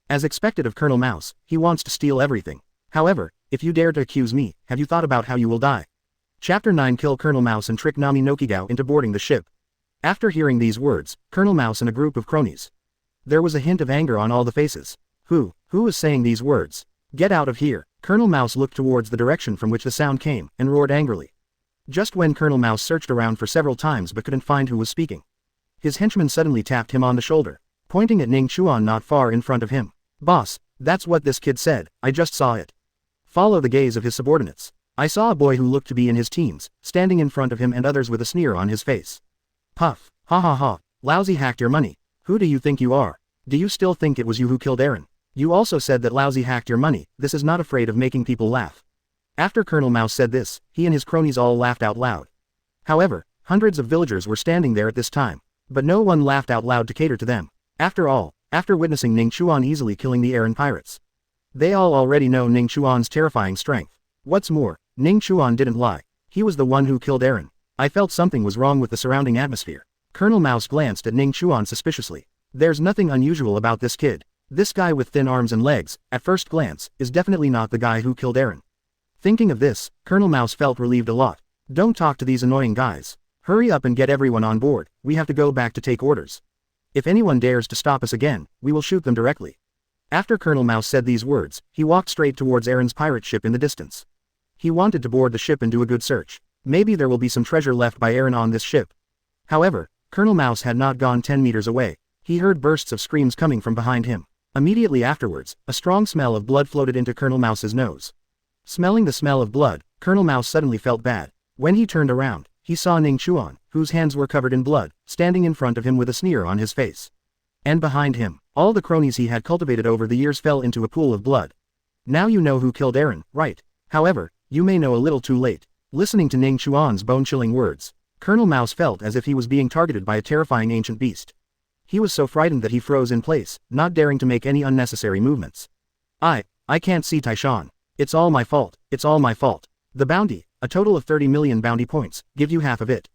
As expected of Colonel Mouse, he wants to steal everything. However, if you dare to accuse me, have you thought about how you will die? Chapter 9 Kill Colonel Mouse and trick Nami Nokigao into boarding the ship. After hearing these words, Colonel Mouse and a group of cronies. There was a hint of anger on all the faces. Who is saying these words? Get out of here. Colonel Mouse looked towards the direction from which the sound came, and roared angrily. Just when Colonel Mouse searched around for several times but couldn't find who was speaking, his henchman suddenly tapped him on the shoulder, pointing at Ning Chuan not far in front of him. Boss, that's what this kid said, I just saw it. Follow the gaze of his subordinates. I saw a boy who looked to be in his teens, standing in front of him and others with a sneer on his face. Puff, ha ha ha, Lousy hacked your money. Who do you think you are? Do you still think it was you who killed Aaron? You also said that Lousy hacked your money. This is not afraid of making people laugh. After Colonel Mouse said this, he and his cronies all laughed out loud. However, hundreds of villagers were standing there at this time, but no one laughed out loud to cater to them. After all, after witnessing Ning Chuan easily killing the Aaron pirates, they all already know Ning Chuan's terrifying strength. What's more, Ning Chuan didn't lie. He was the one who killed Aaron. I felt something was wrong with the surrounding atmosphere. Colonel Mouse glanced at Ning Chuan suspiciously. There's nothing unusual about this kid. This guy with thin arms and legs, at first glance, is definitely not the guy who killed Aaron. Thinking of this, Colonel Mouse felt relieved a lot. Don't talk to these annoying guys. Hurry up and get everyone on board, we have to go back to take orders. If anyone dares to stop us again, we will shoot them directly. After Colonel Mouse said these words, he walked straight towards Aaron's pirate ship in the distance. He wanted to board the ship and do a good search. Maybe there will be some treasure left by Aaron on this ship. However, Colonel Mouse had not gone 10 meters away. He heard bursts of screams coming from behind him. Immediately afterwards, a strong smell of blood floated into Colonel Mouse's nose. Smelling the smell of blood, Colonel Mouse suddenly felt bad. When he turned around, he saw Ning Chuan, whose hands were covered in blood, standing in front of him with a sneer on his face. And behind him, all the cronies he had cultivated over the years fell into a pool of blood. Now you know who killed Aaron, right? However, you may know a little too late. Listening to Ning Chuan's bone-chilling words, Colonel Mouse felt as if he was being targeted by a terrifying ancient beast. He was so frightened that he froze in place, not daring to make any unnecessary movements. I can't see Taishan. It's all my fault, it's all my fault. The bounty, a total of 30 million bounty points, give you half of it.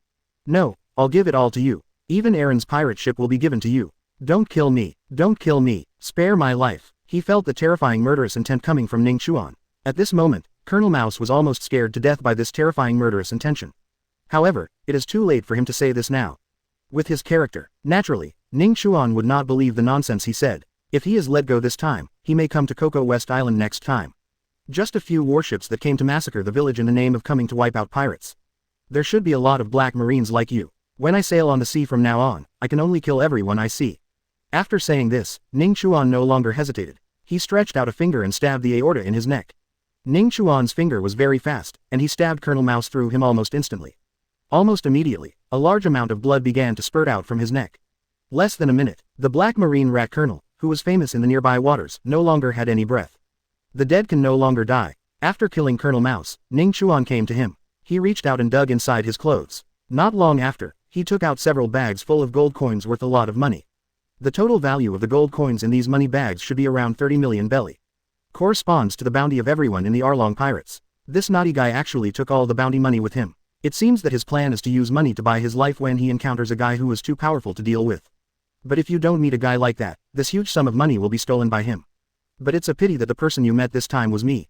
No, I'll give it all to you. Even Aaron's pirate ship will be given to you. Don't kill me, don't kill me, spare my life. He felt the terrifying murderous intent coming from Ning Chuan. At this moment, Colonel Mouse was almost scared to death by this terrifying murderous intention. However, it is too late for him to say this now. With his character, naturally, Ning Chuan would not believe the nonsense he said. If he is let go this time, he may come to Coco West Island next time. Just a few warships that came to massacre the village in the name of coming to wipe out pirates. There should be a lot of black marines like you. When I sail on the sea from now on, I can only kill everyone I see. After saying this, Ning Chuan no longer hesitated. He stretched out a finger and stabbed the aorta in his neck. Ning Chuan's finger was very fast, and he stabbed Colonel Mouse through him almost instantly. Almost immediately, a large amount of blood began to spurt out from his neck. Less than a minute, the black marine rat colonel, who was famous in the nearby waters, no longer had any breath. The dead can no longer die. After killing Colonel Mouse, Ning Chuan came to him. He reached out and dug inside his clothes. Not long after, he took out several bags full of gold coins worth a lot of money. The total value of the gold coins in these money bags should be around 30 million belly. Corresponds to the bounty of everyone in the Arlong pirates. This naughty guy actually took all the bounty money with him. It seems that his plan is to use money to buy his life when he encounters a guy who is too powerful to deal with. But if you don't meet a guy like that, this huge sum of money will be stolen by him. But it's a pity that the person you met this time was me.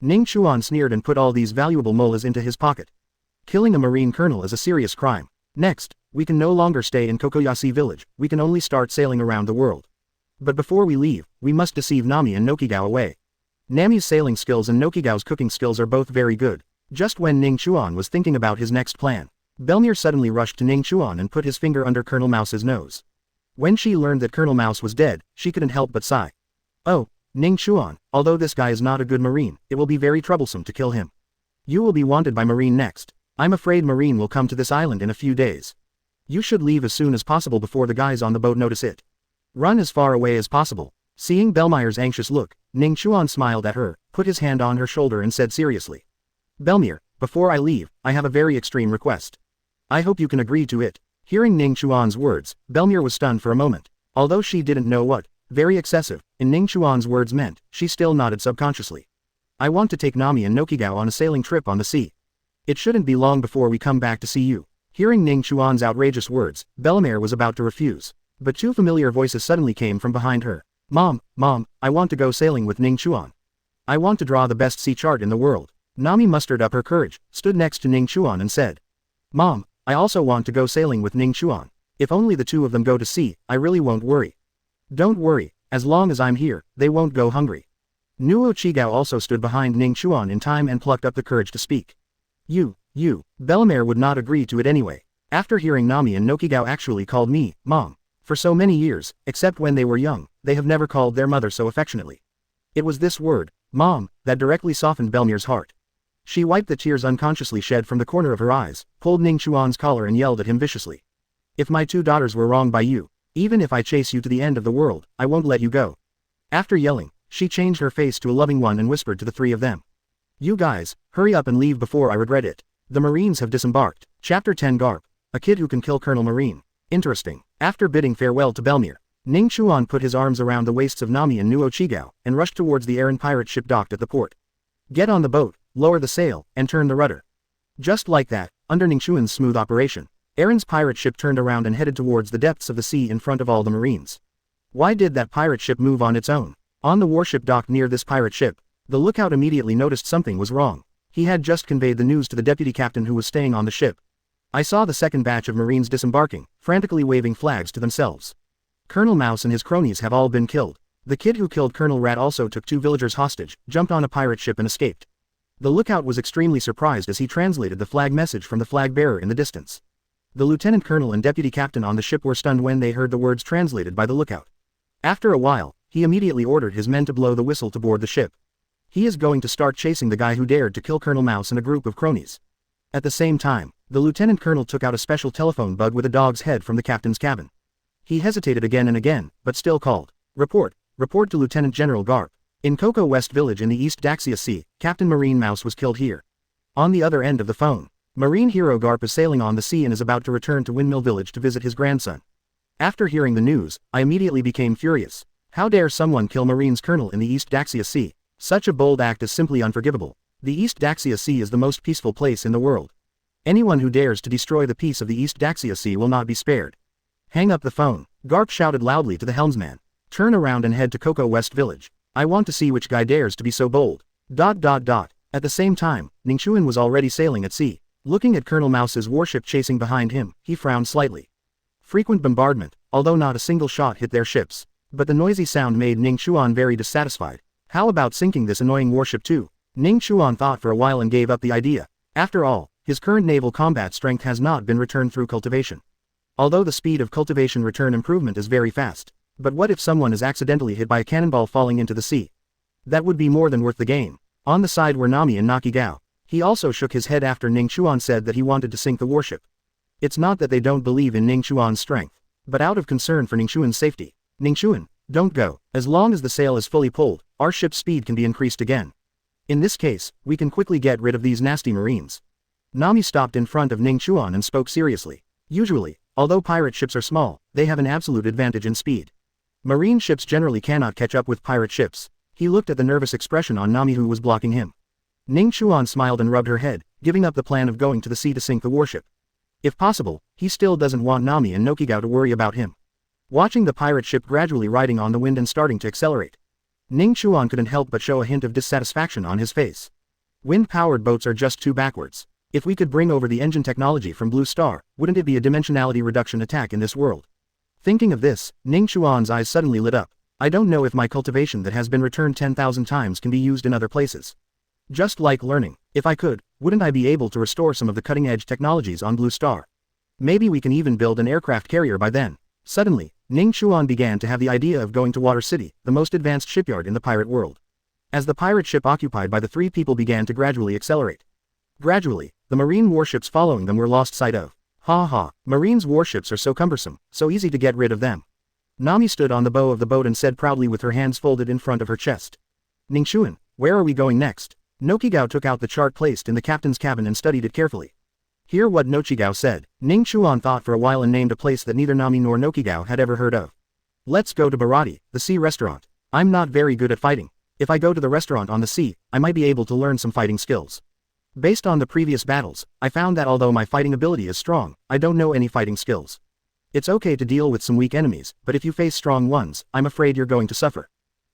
Ning Chuan sneered and put all these valuable molas into his pocket. Killing a marine colonel is a serious crime. Next, we can no longer stay in Kokoyasi village, we can only start sailing around the world. But before we leave, we must deceive Nami and Nokigao away. Nami's sailing skills and Nokigao's cooking skills are both very good. Just when Ning Chuan was thinking about his next plan, Bellemere suddenly rushed to Ning Chuan and put his finger under Colonel Mouse's nose. When she learned that Colonel Mouse was dead, she couldn't help but sigh. Oh, Ning Chuan, although this guy is not a good marine, it will be very troublesome to kill him. You will be wanted by Marine next. I'm afraid Marine will come to this island in a few days. You should leave as soon as possible before the guys on the boat notice it. Run as far away as possible. Seeing Bellemere's anxious look, Ning Chuan smiled at her, put his hand on her shoulder and said seriously. Bellemere, before I leave, I have a very extreme request. I hope you can agree to it. Hearing Ning Chuan's words, Bellemere was stunned for a moment. Although she didn't know what very excessive in Ning Chuan's words meant, she still nodded subconsciously. I want to take Nami and Nokigao on a sailing trip on the sea. It shouldn't be long before we come back to see you. Hearing Ning Chuan's outrageous words, Bellemere was about to refuse. But two familiar voices suddenly came from behind her. Mom, I want to go sailing with Ning Chuan. I want to draw the best sea chart in the world. Nami mustered up her courage, stood next to Ning Chuan and said. Mom, I also want to go sailing with Ning Chuan. If only the two of them go to sea, I really won't worry. Don't worry, as long as I'm here, they won't go hungry. Nuo Chigao also stood behind Ning Chuan in time and plucked up the courage to speak. Bellemere would not agree to it anyway. After hearing Nami and Nokigao actually called me, Mom. For so many years, except when they were young, they have never called their mother so affectionately. It was this word, Mom, that directly softened Bellemere's heart. She wiped the tears unconsciously shed from the corner of her eyes, pulled Ning Chuan's collar and yelled at him viciously. If my two daughters were wronged by you, even if I chase you to the end of the world, I won't let you go. After yelling, she changed her face to a loving one and whispered to the three of them. You guys, hurry up and leave before I regret it. The Marines have disembarked. Chapter 10 Garp. A kid who can kill Colonel Marine. Interesting. After bidding farewell to Bellemere, Ning Chuan put his arms around the waists of Nami and Nuo Chigao, and rushed towards the Aaron pirate ship docked at the port. Get on the boat, lower the sail, and turn the rudder. Just like that, under Ning Chuan's smooth operation, Aaron's pirate ship turned around and headed towards the depths of the sea in front of all the Marines. Why did that pirate ship move on its own? On the warship docked near this pirate ship, the lookout immediately noticed something was wrong. He had just conveyed the news to the deputy captain who was staying on the ship. I saw the second batch of Marines disembarking, frantically waving flags to themselves. Colonel Mouse and his cronies have all been killed. The kid who killed Colonel Rat also took 2 villagers hostage, jumped on a pirate ship and escaped. The lookout was extremely surprised as he translated the flag message from the flag bearer in the distance. The lieutenant colonel and deputy captain on the ship were stunned when they heard the words translated by the lookout. After a while, he immediately ordered his men to blow the whistle to board the ship. He is going to start chasing the guy who dared to kill Colonel Mouse and a group of cronies. At the same time, the lieutenant colonel took out a special telephone bug with a dog's head from the captain's cabin. He hesitated again and again, but still called. Report to Lieutenant General Garp. In Coco West Village in the East Daxia Sea, Captain Marine Mouse was killed here. On the other end of the phone, Marine hero Garp is sailing on the sea and is about to return to Windmill Village to visit his grandson. After hearing the news, I immediately became furious. How dare someone kill Marine's colonel in the East Daxia Sea? Such a bold act is simply unforgivable. The East Daxia Sea is the most peaceful place in the world. Anyone who dares to destroy the peace of the East Daxia Sea will not be spared. Hang up the phone. Garp shouted loudly to the helmsman. Turn around and head to Cocoa West Village. I want to see which guy dares to be so bold. ... At the same time, Ning Chuan was already sailing at sea. Looking at Colonel Mouse's warship chasing behind him, he frowned slightly. Frequent bombardment, although not a single shot hit their ships. But the noisy sound made Ning Chuan very dissatisfied. How about sinking this annoying warship too? Ning Chuan thought for a while and gave up the idea. After all, his current naval combat strength has not been returned through cultivation. Although the speed of cultivation return improvement is very fast. But what if someone is accidentally hit by a cannonball falling into the sea? That would be more than worth the gain. On the side were Nami and Nakigao. He also shook his head after Ning Chuan said that he wanted to sink the warship. It's not that they don't believe in Ning Chuan's strength, but out of concern for Ning Chuan's safety. Ning Chuan, don't go. As long as the sail is fully pulled, our ship's speed can be increased again. In this case, we can quickly get rid of these nasty marines. Nami stopped in front of Ning Chuan and spoke seriously. Usually, although pirate ships are small, they have an absolute advantage in speed. Marine ships generally cannot catch up with pirate ships. He looked at the nervous expression on Nami who was blocking him. Ning Chuan smiled and rubbed her head, giving up the plan of going to the sea to sink the warship. If possible, he still doesn't want Nami and Nokigao to worry about him. Watching the pirate ship gradually riding on the wind and starting to accelerate, Ning Chuan couldn't help but show a hint of dissatisfaction on his face. Wind-powered boats are just too backwards. If we could bring over the engine technology from Blue Star, wouldn't it be a dimensionality reduction attack in this world? Thinking of this, Ning Chuan's eyes suddenly lit up. I don't know if my cultivation that has been returned 10,000 times can be used in other places. Just like learning, if I could, wouldn't I be able to restore some of the cutting-edge technologies on Blue Star? Maybe we can even build an aircraft carrier by then. Suddenly, Ning Chuan began to have the idea of going to Water City, the most advanced shipyard in the pirate world. As the pirate ship occupied by the three people began to gradually accelerate. Gradually, the marine warships following them were lost sight of. Marine's warships are so cumbersome, so easy to get rid of them. Nami stood on the bow of the boat and said proudly with her hands folded in front of her chest. Ning Chuan, where are we going next? Nokigao took out the chart placed in the captain's cabin and studied it carefully. Hear what Nokigao said. Ning Chuan thought for a while and named a place that neither Nami nor Nokigao had ever heard of. Let's go to Barati, the sea restaurant. I'm not very good at fighting. If I go to the restaurant on the sea, I might be able to learn some fighting skills. Based on the previous battles, I found that although my fighting ability is strong, I don't know any fighting skills. It's okay to deal with some weak enemies, but if you face strong ones, I'm afraid you're going to suffer.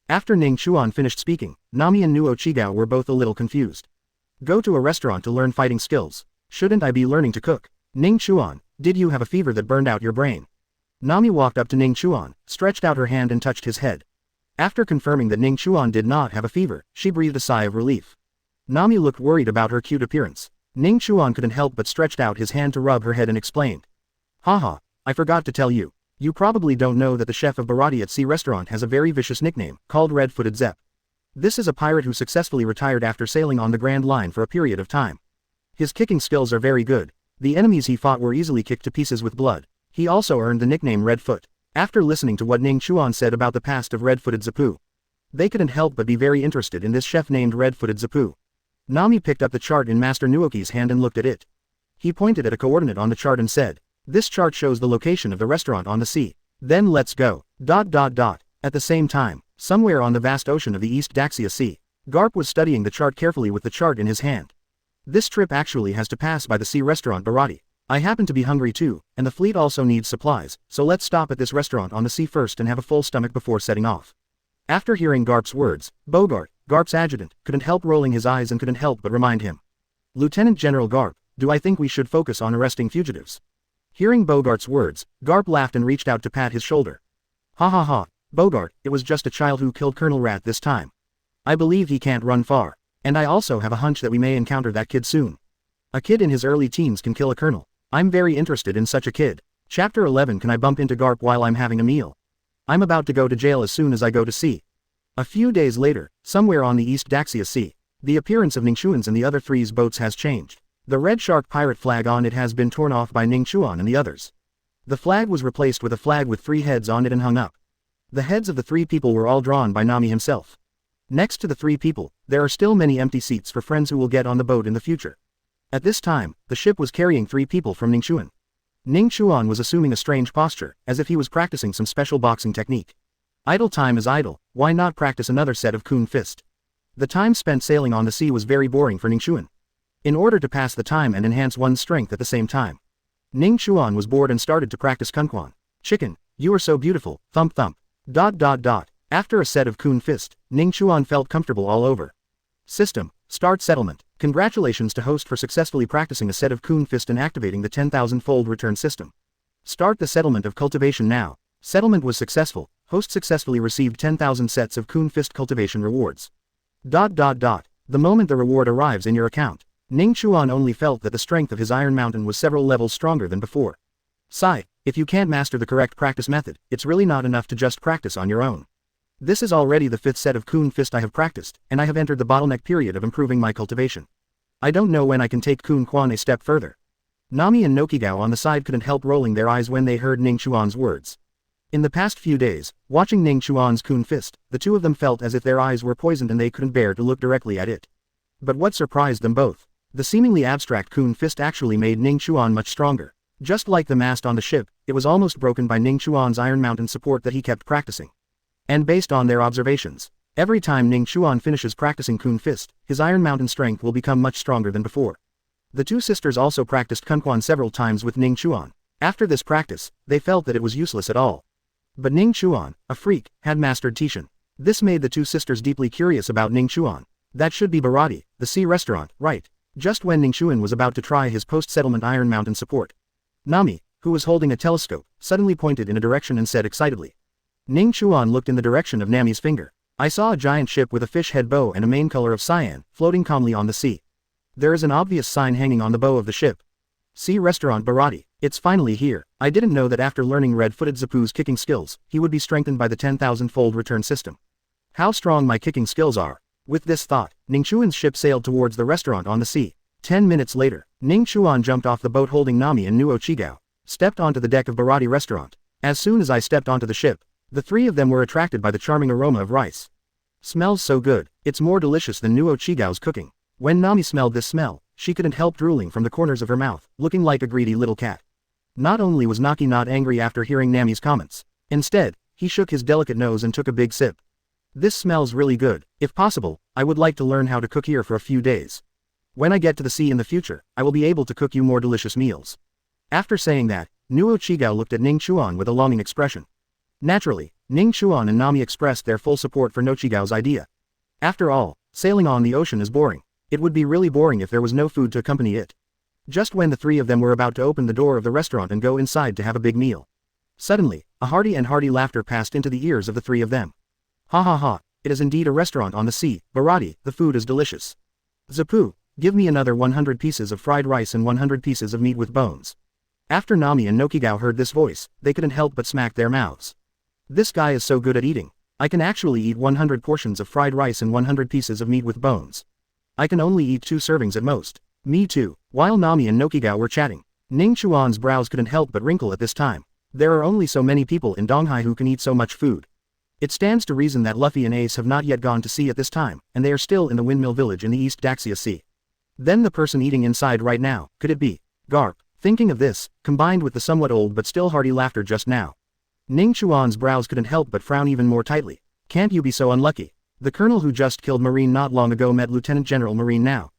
After Ning Chuan finished speaking, Nami and Nuo Chigao were both a little confused. Go to a restaurant to learn fighting skills. Shouldn't I be learning to cook? Ning Chuan, did you have a fever that burned out your brain? Nami walked up to Ning Chuan, stretched out her hand and touched his head. After confirming that Ning Chuan did not have a fever, she breathed a sigh of relief. Nami looked worried about her cute appearance. Ning Chuan couldn't help but stretched out his hand to rub her head and explained. I forgot to tell you. You probably don't know that the chef of Barati at Sea Restaurant has a very vicious nickname, called Red-Footed Zepp. This is a pirate who successfully retired after sailing on the Grand Line for a period of time. His kicking skills are very good. The enemies he fought were easily kicked to pieces with blood. He also earned the nickname Redfoot. After listening to what Ning Chuan said about the past of Red-Footed Zeppu, they couldn't help but be very interested in this chef named Red-Footed Zeppu. Nami picked up the chart in Master Nuoki's hand and looked at it. He pointed at a coordinate on the chart and said, "This chart shows the location of the restaurant on the sea. Then let's go. ... At the same time, somewhere on the vast ocean of the East Daxia Sea, Garp was studying the chart carefully with the chart in his hand. This trip actually has to pass by the sea restaurant Barati. I happen to be hungry too, and the fleet also needs supplies, so let's stop at this restaurant on the sea first and have a full stomach before setting off." After hearing Garp's words, Bogart, Garp's adjutant, couldn't help rolling his eyes and couldn't help but remind him. "Lieutenant General Garp, do I think we should focus on arresting fugitives?" Hearing Bogart's words, Garp laughed and reached out to pat his shoulder. Bogart, it was just a child who killed Colonel Rat this time. I believe he can't run far. And I also have a hunch that we may encounter that kid soon. A kid in his early teens can kill a colonel. I'm very interested in such a kid. Chapter 11. Can I bump into Garp while I'm having a meal? I'm about to go to jail as soon as I go to sea. A few days later, somewhere on the East Daxia Sea, the appearance of Ning Chuan's and the other three's boats has changed. The red shark pirate flag on it has been torn off by Ning Chuan and the others. The flag was replaced with a flag with 3 heads on it and hung up. The heads of the 3 people were all drawn by Nami himself. Next to the 3 people, there are still many empty seats for friends who will get on the boat in the future. At this time, the ship was carrying 3 people from Ning Chuan. Ning Chuan was assuming a strange posture, as if he was practicing some special boxing technique. Idle time is idle, why not practice another set of Kun fist? The time spent sailing on the sea was very boring for Ning Chuan. In order to pass the time and enhance one's strength at the same time, Ning Chuan was bored and started to practice Kunquan. Chicken, you are so beautiful, thump thump. ... After a set of Kun fist, Ning Chuan felt comfortable all over. System, start settlement. Congratulations to host for successfully practicing a set of Kun fist and activating the 10,000-fold return system. Start the settlement of cultivation now. Settlement was successful, host successfully received 10,000 sets of Kun fist cultivation rewards. ... The moment the reward arrives in your account, Ning Chuan only felt that the strength of his Iron Mountain was several levels stronger than before. Sigh, if you can't master the correct practice method, it's really not enough to just practice on your own. This is already the 5th set of Kun fist I have practiced, and I have entered the bottleneck period of improving my cultivation. I don't know when I can take Kunquan a step further. Nami and Nokigao on the side couldn't help rolling their eyes when they heard Ning Chuan's words. In the past few days, watching Ning Chuan's Kun fist, the two of them felt as if their eyes were poisoned and they couldn't bear to look directly at it. But what surprised them both? The seemingly abstract Kun fist actually made Ning Chuan much stronger. Just like the mast on the ship, it was almost broken by Ning Chuan's Iron Mountain support that he kept practicing. And based on their observations, every time Ning Chuan finishes practicing Kun fist, his Iron Mountain strength will become much stronger than before. The two sisters also practiced Kunquan several times with Ning Chuan. After this practice, they felt that it was useless at all. But Ning Chuan, a freak, had mastered Tishan. This made the two sisters deeply curious about Ning Chuan. That should be Barati, the sea restaurant, right? Just when Ning Chuan was about to try his post-settlement Iron Mountain support, Nami, who was holding a telescope, suddenly pointed in a direction and said excitedly. Ning Chuan looked in the direction of Nami's finger. I saw a giant ship with a fish head bow and a main color of cyan, floating calmly on the sea. There is an obvious sign hanging on the bow of the ship. Sea Restaurant Barati. It's finally here. I didn't know that after learning red-footed Zapu's kicking skills, he would be strengthened by the 10,000-fold return system. How strong my kicking skills are. With this thought, Ning Chuan's ship sailed towards the restaurant on the sea. 10 minutes later, Ning Chuan jumped off the boat holding Nami and Nuo Chigao, stepped onto the deck of Barati restaurant. As soon as I stepped onto the ship, the three of them were attracted by the charming aroma of rice. Smells so good, it's more delicious than Nuo Chigao's cooking. When Nami smelled this smell, she couldn't help drooling from the corners of her mouth, looking like a greedy little cat. Not only was Naki not angry after hearing Nami's comments, instead, he shook his delicate nose and took a big sip. This smells really good. If possible, I would like to learn how to cook here for a few days. When I get to the sea in the future, I will be able to cook you more delicious meals. After saying that, Nuo Chigao looked at Ning Chuan with a longing expression. Naturally, Ning Chuan and Nami expressed their full support for Nochigao's idea. After all, sailing on the ocean is boring. It would be really boring if there was no food to accompany it. Just when the three of them were about to open the door of the restaurant and go inside to have a big meal, suddenly, a hearty laughter passed into the ears of the three of them. Ha ha ha, it is indeed a restaurant on the sea, Barati, the food is delicious. Zapu, give me another 100 pieces of fried rice and 100 pieces of meat with bones. After Nami and Nokigao heard this voice, they couldn't help but smack their mouths. This guy is so good at eating. I can actually eat 100 portions of fried rice and 100 pieces of meat with bones. I can only eat 2 servings at most. Me too. While Nami and Nokigao were chatting, Ning Chuan's brows couldn't help but wrinkle at this time. There are only so many people in Donghai who can eat so much food. It stands to reason that Luffy and Ace have not yet gone to sea at this time, and they are still in the Windmill Village in the East Daxia Sea. Then the person eating inside right now, could it be Garp? Thinking of this, combined with the somewhat old but still hearty laughter just now, Ning Chuan's brows couldn't help but frown even more tightly. Can't you be so unlucky? The colonel who just killed Marine not long ago met Lieutenant General Marine now.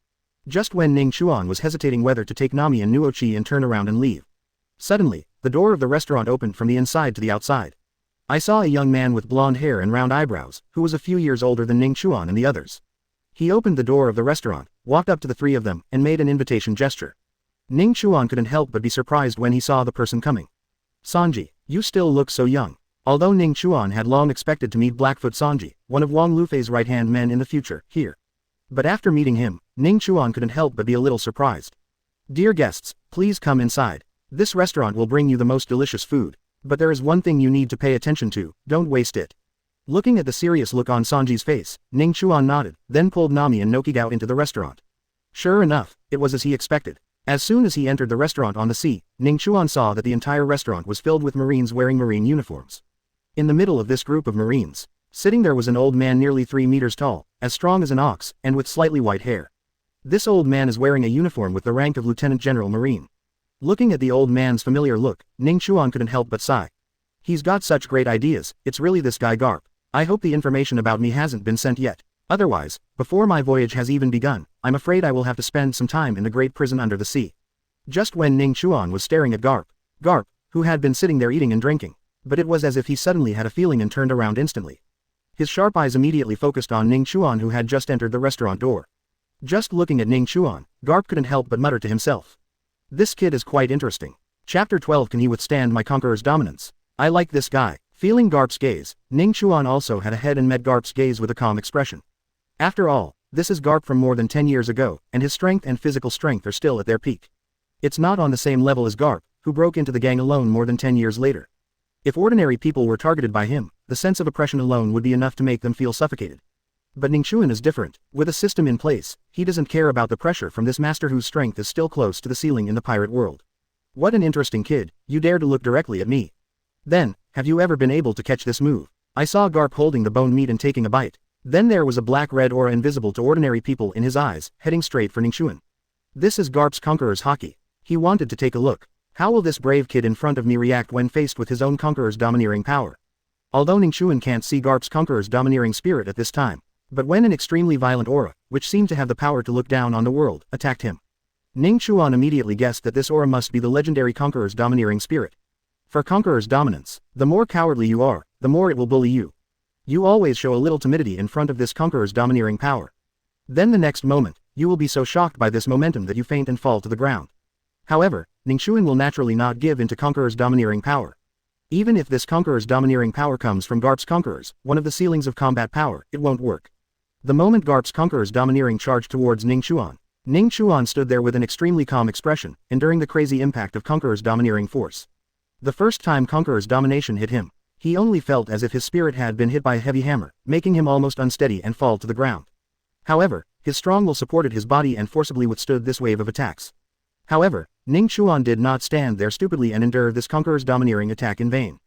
Just when Ning Chuan was hesitating whether to take Nami and Nuochi and turn around and leave, suddenly, the door of the restaurant opened from the inside to the outside. I saw a young man with blonde hair and round eyebrows, who was a few years older than Ning Chuan and the others. He opened the door of the restaurant, walked up to the three of them, and made an invitation gesture. Ning Chuan couldn't help but be surprised when he saw the person coming. Sanji, you still look so young. Although Ning Chuan had long expected to meet Blackfoot Sanji, one of Wang Lufei's right-hand men in the future, here. But after meeting him, Ning Chuan couldn't help but be a little surprised. Dear guests, please come inside. This restaurant will bring you the most delicious food. But there is one thing you need to pay attention to, don't waste it. Looking at the serious look on Sanji's face, Ning Chuan nodded, then pulled Nami and Nokigao into the restaurant. Sure enough, it was as he expected. As soon as he entered the restaurant on the sea, Ning Chuan saw that the entire restaurant was filled with Marines wearing Marine uniforms. In the middle of this group of Marines, sitting there was an old man nearly 3 meters tall, as strong as an ox, and with slightly white hair. This old man is wearing a uniform with the rank of Lieutenant General Marine. Looking at the old man's familiar look, Ning Chuan couldn't help but sigh. He's got such great ideas, it's really this guy Garp. I hope the information about me hasn't been sent yet. Otherwise, before my voyage has even begun, I'm afraid I will have to spend some time in the great prison under the sea. Just when Ning Chuan was staring at Garp, who had been sitting there eating and drinking, but it was as if he suddenly had a feeling and turned around instantly. His sharp eyes immediately focused on Ning Chuan, who had just entered the restaurant door. Just looking at Ning Chuan, Garp couldn't help but mutter to himself. This kid is quite interesting. Chapter 12. Can he withstand my conqueror's dominance? I like this guy. Feeling Garp's gaze, Ning Chuan also had a head and met Garp's gaze with a calm expression. After all, this is Garp from more than 10 years ago, and his strength and physical strength are still at their peak. It's not on the same level as Garp, who broke into the gang alone more than 10 years later. If ordinary people were targeted by him, the sense of oppression alone would be enough to make them feel suffocated. But Ning Chuan is different. With a system in place, he doesn't care about the pressure from this master whose strength is still close to the ceiling in the pirate world. What an interesting kid, you dare to look directly at me. Then, have you ever been able to catch this move? I saw Garp holding the bone meat and taking a bite. Then there was a black-red aura invisible to ordinary people in his eyes, heading straight for Ning Chuan. This is Garp's conqueror's Haki. He wanted to take a look. How will this brave kid in front of me react when faced with his own conqueror's domineering power? Although Ning Chuan can't see Garp's conqueror's domineering spirit at this time, but when an extremely violent aura, which seemed to have the power to look down on the world, attacked him, Ning Chuan immediately guessed that this aura must be the legendary conqueror's domineering spirit. For conqueror's dominance, the more cowardly you are, the more it will bully you. You always show a little timidity in front of this conqueror's domineering power. Then the next moment, you will be so shocked by this momentum that you faint and fall to the ground. However, Ning Chuan will naturally not give in to conqueror's domineering power. Even if this conqueror's domineering power comes from Garp's conquerors, one of the ceilings of combat power, it won't work. The moment Garp's conqueror's domineering charged towards Ning Chuan stood there with an extremely calm expression, enduring the crazy impact of conqueror's domineering force. The first time conqueror's domination hit him, he only felt as if his spirit had been hit by a heavy hammer, making him almost unsteady and fall to the ground. However, his strong will supported his body and forcibly withstood this wave of attacks. However, Ning Chuan did not stand there stupidly and endure this conqueror's domineering attack in vain.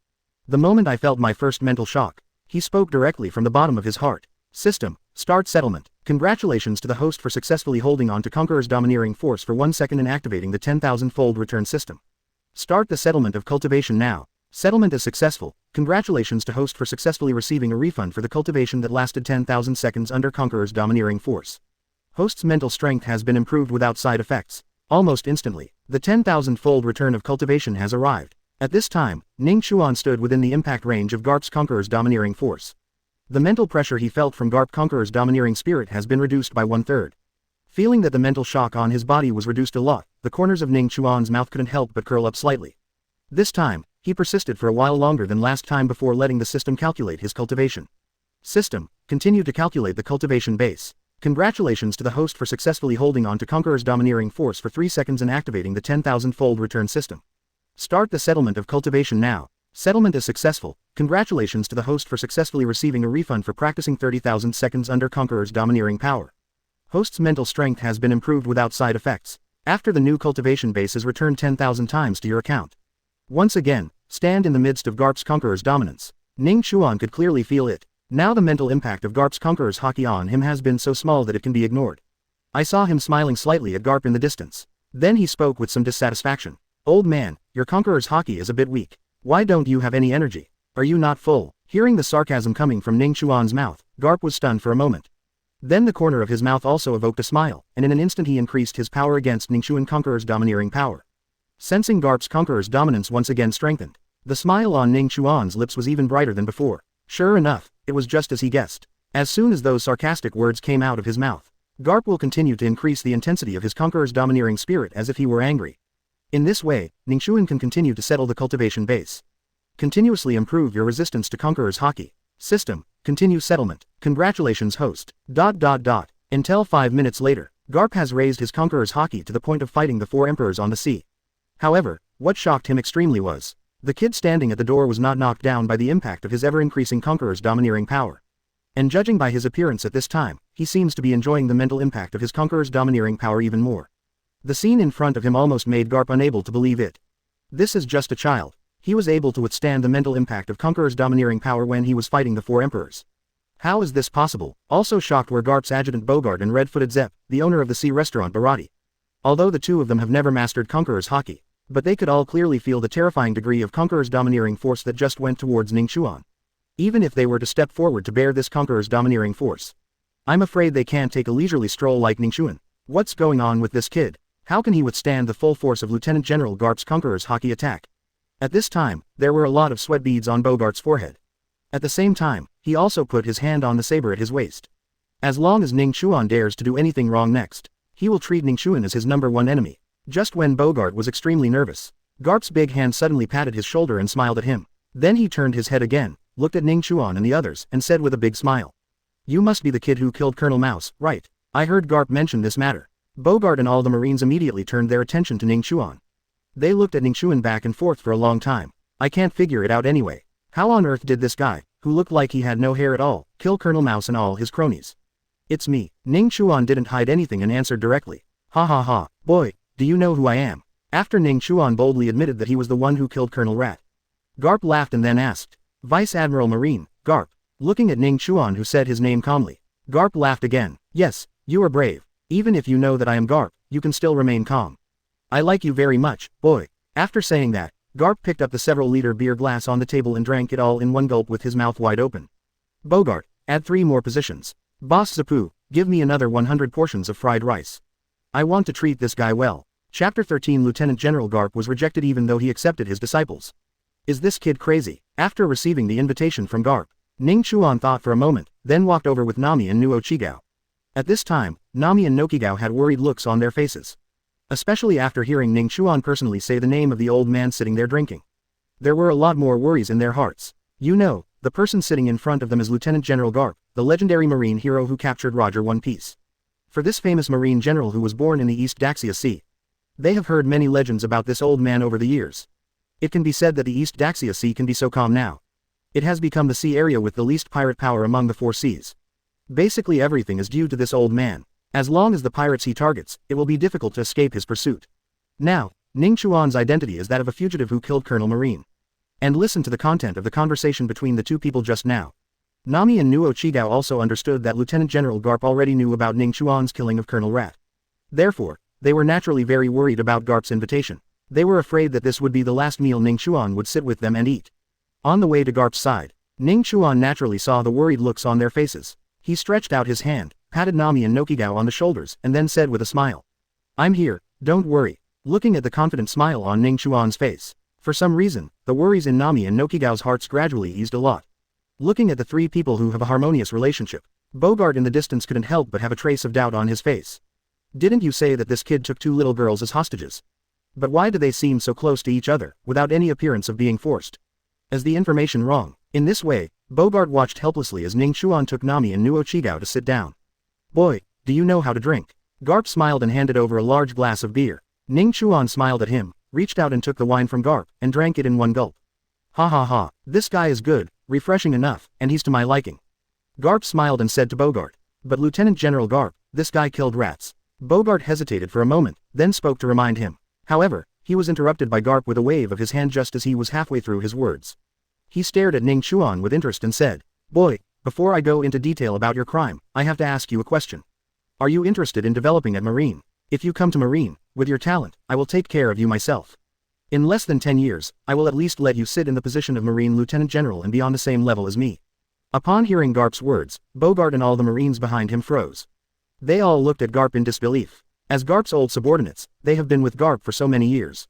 The moment I felt my first mental shock, he spoke directly from the bottom of his heart. System, start settlement. Congratulations to the host for successfully holding on to conqueror's domineering force for 1 second and activating the 10,000-fold return system. Start the settlement of cultivation now. Settlement is successful. Congratulations to host for successfully receiving a refund for the cultivation that lasted 10,000 seconds under conqueror's domineering force. Host's mental strength has been improved without side effects. Almost instantly, the 10,000-fold return of cultivation has arrived. At this time, Ning Chuan stood within the impact range of Garp's conqueror's domineering force. The mental pressure he felt from Garp conqueror's domineering spirit has been reduced by 1/3. Feeling that the mental shock on his body was reduced a lot, the corners of Ning Chuan's mouth couldn't help but curl up slightly. This time, he persisted for a while longer than last time before letting the system calculate his cultivation. System, continue to calculate the cultivation base. Congratulations to the host for successfully holding on to conqueror's domineering force for 3 seconds and activating the 10,000-fold return system. Start the settlement of cultivation now. Settlement is successful. Congratulations to the host for successfully receiving a refund for practicing 30,000 seconds under conqueror's domineering power. Host's mental strength has been improved without side effects. After the new cultivation base is returned 10,000 times to your account. Once again, stand in the midst of Garp's conqueror's dominance. Ning Chuan could clearly feel it. Now the mental impact of Garp's conqueror's Haki on him has been so small that it can be ignored. I saw him smiling slightly at Garp in the distance. Then he spoke with some dissatisfaction. Old man, your conqueror's Haki is a bit weak. Why don't you have any energy? Are you not full? Hearing the sarcasm coming from Ning Chuan's mouth, Garp was stunned for a moment. Then the corner of his mouth also evoked a smile, and in an instant he increased his power against Ning Chuan conqueror's domineering power. Sensing Garp's conqueror's dominance once again strengthened, the smile on Ning Chuan's lips was even brighter than before. Sure enough, it was just as he guessed. As soon as those sarcastic words came out of his mouth, Garp will continue to increase the intensity of his conqueror's domineering spirit as if he were angry. In this way, Ning Chuan can continue to settle the cultivation base. Continuously improve your resistance to conqueror's Haki. System, continue settlement. Congratulations host. Until 5 minutes later, Garp has raised his conqueror's Haki to the point of fighting the 4 emperors on the sea. However, what shocked him extremely was, the kid standing at the door was not knocked down by the impact of his ever-increasing conqueror's domineering power. And judging by his appearance at this time, he seems to be enjoying the mental impact of his conqueror's domineering power even more. The scene in front of him almost made Garp unable to believe it. This is just a child. He was able to withstand the mental impact of conqueror's domineering power when he was fighting the 4 emperors. How is this possible? Also shocked were Garp's adjutant Bogart and red-footed Zepp, the owner of the sea restaurant Barati. Although the two of them have never mastered Conqueror's Haki, but they could all clearly feel the terrifying degree of Conqueror's domineering force that just went towards Ning Chuan. Even if they were to step forward to bear this Conqueror's domineering force, I'm afraid they can't take a leisurely stroll like Ning Chuan. What's going on with this kid? How can he withstand the full force of Lieutenant General Garp's Conqueror's Haki attack? At this time, there were a lot of sweat beads on Bogart's forehead. At the same time, he also put his hand on the saber at his waist. As long as Ning Chuan dares to do anything wrong next, he will treat Ning Chuan as his #1 enemy. Just when Bogart was extremely nervous, Garp's big hand suddenly patted his shoulder and smiled at him. Then he turned his head again, looked at Ning Chuan and the others, and said with a big smile, "You must be the kid who killed Colonel Mouse, right? I heard Garp mention this matter." Bogart and all the Marines immediately turned their attention to Ning Chuan. They looked at Ning Chuan back and forth for a long time. I can't figure it out anyway. How on earth did this guy, who looked like he had no hair at all, kill Colonel Mouse and all his cronies? It's me. Ning Chuan didn't hide anything and answered directly. Ha ha ha, boy, do you know who I am? After Ning Chuan boldly admitted that he was the one who killed Colonel Rat, Garp laughed and then asked, "Vice Admiral Marine, Garp." Looking at Ning Chuan who said his name calmly, Garp laughed again. "Yes, you are brave. Even if you know that I am Garp, you can still remain calm. I like you very much, boy." After saying that, Garp picked up the several-liter beer glass on the table and drank it all in one gulp with his mouth wide open. "Bogart, add 3 more positions. Boss Zapu, give me another 100 portions of fried rice. I want to treat this guy well." Chapter 13 Lieutenant General Garp was rejected even though he accepted his disciples. Is this kid crazy? After receiving the invitation from Garp, Ning Chuan thought for a moment, then walked over with Nami and Nuo Chigao. At this time, Nami and Nokigao had worried looks on their faces. Especially after hearing Ning Chuan personally say the name of the old man sitting there drinking. There were a lot more worries in their hearts. You know, the person sitting in front of them is Lieutenant General Garp, the legendary Marine hero who captured Roger One Piece. For this famous Marine general who was born in the East Daxia Sea. They have heard many legends about this old man over the years. It can be said that the East Daxia Sea can be so calm now. It has become the sea area with the least pirate power among the 4 seas. Basically everything is due to this old man. As long as the pirates he targets, it will be difficult to escape his pursuit. Now, Ning Chuan's identity is that of a fugitive who killed Colonel Marine. And listen to the content of the conversation between the two people just now. Nami and Nuo Chigao also understood that Lieutenant General Garp already knew about Ning Chuan's killing of Colonel Rat. Therefore, they were naturally very worried about Garp's invitation. They were afraid that this would be the last meal Ning Chuan would sit with them and eat. On the way to Garp's side, Ning Chuan naturally saw the worried looks on their faces. He stretched out his hand, patted Nami and Nokigao on the shoulders, and then said with a smile, "I'm here, don't worry." Looking at the confident smile on Ning Chuan's face, for some reason, the worries in Nami and Nokigao's hearts gradually eased a lot. Looking at the 3 people who have a harmonious relationship, Bogart in the distance couldn't help but have a trace of doubt on his face. Didn't you say that this kid took 2 little girls as hostages? But why do they seem so close to each other, without any appearance of being forced? Is the information wrong? In this way, Bogart watched helplessly as Ning Chuan took Nami and Nuo Chigao to sit down. "Boy, do you know how to drink?" Garp smiled and handed over a large glass of beer. Ning Chuan smiled at him, reached out and took the wine from Garp, and drank it in one gulp. "Ha ha ha, this guy is good, refreshing enough, and he's to my liking." Garp smiled and said to Bogart, "But Lieutenant General Garp, this guy killed rats." Bogart hesitated for a moment, then spoke to remind him. However, he was interrupted by Garp with a wave of his hand just as he was halfway through his words. He stared at Ning Chuan with interest and said, "Boy, before I go into detail about your crime, I have to ask you a question. Are you interested in developing at Marine? If you come to Marine, with your talent, I will take care of you myself. In less than 10 years, I will at least let you sit in the position of Marine Lieutenant General and be on the same level as me." Upon hearing Garp's words, Bogart and all the Marines behind him froze. They all looked at Garp in disbelief. As Garp's old subordinates, they have been with Garp for so many years.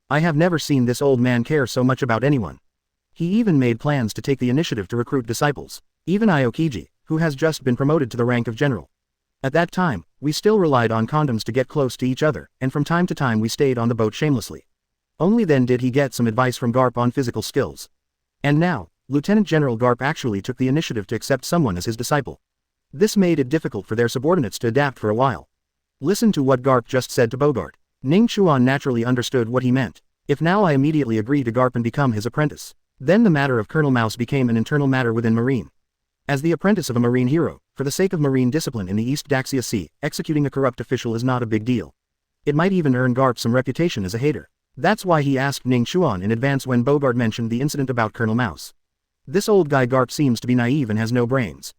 I have never seen this old man care so much about anyone. He even made plans to take the initiative to recruit disciples, even Aokiji, who has just been promoted to the rank of general. At that time, we still relied on condoms to get close to each other, and from time to time we stayed on the boat shamelessly. Only then did he get some advice from Garp on physical skills. And now, Lieutenant General Garp actually took the initiative to accept someone as his disciple. This made it difficult for their subordinates to adapt for a while. Listen to what Garp just said to Bogart. Ning Chuan naturally understood what he meant. If now I immediately agree to Garp and become his apprentice, then the matter of Colonel Mouse became an internal matter within Marine. As the apprentice of a Marine hero, for the sake of Marine discipline in the East Daxia Sea, executing a corrupt official is not a big deal. It might even earn Garp some reputation as a hater. That's why he asked Ning Chuan in advance when Bogart mentioned the incident about Colonel Mouse. This old guy Garp seems to be naive and has no brains.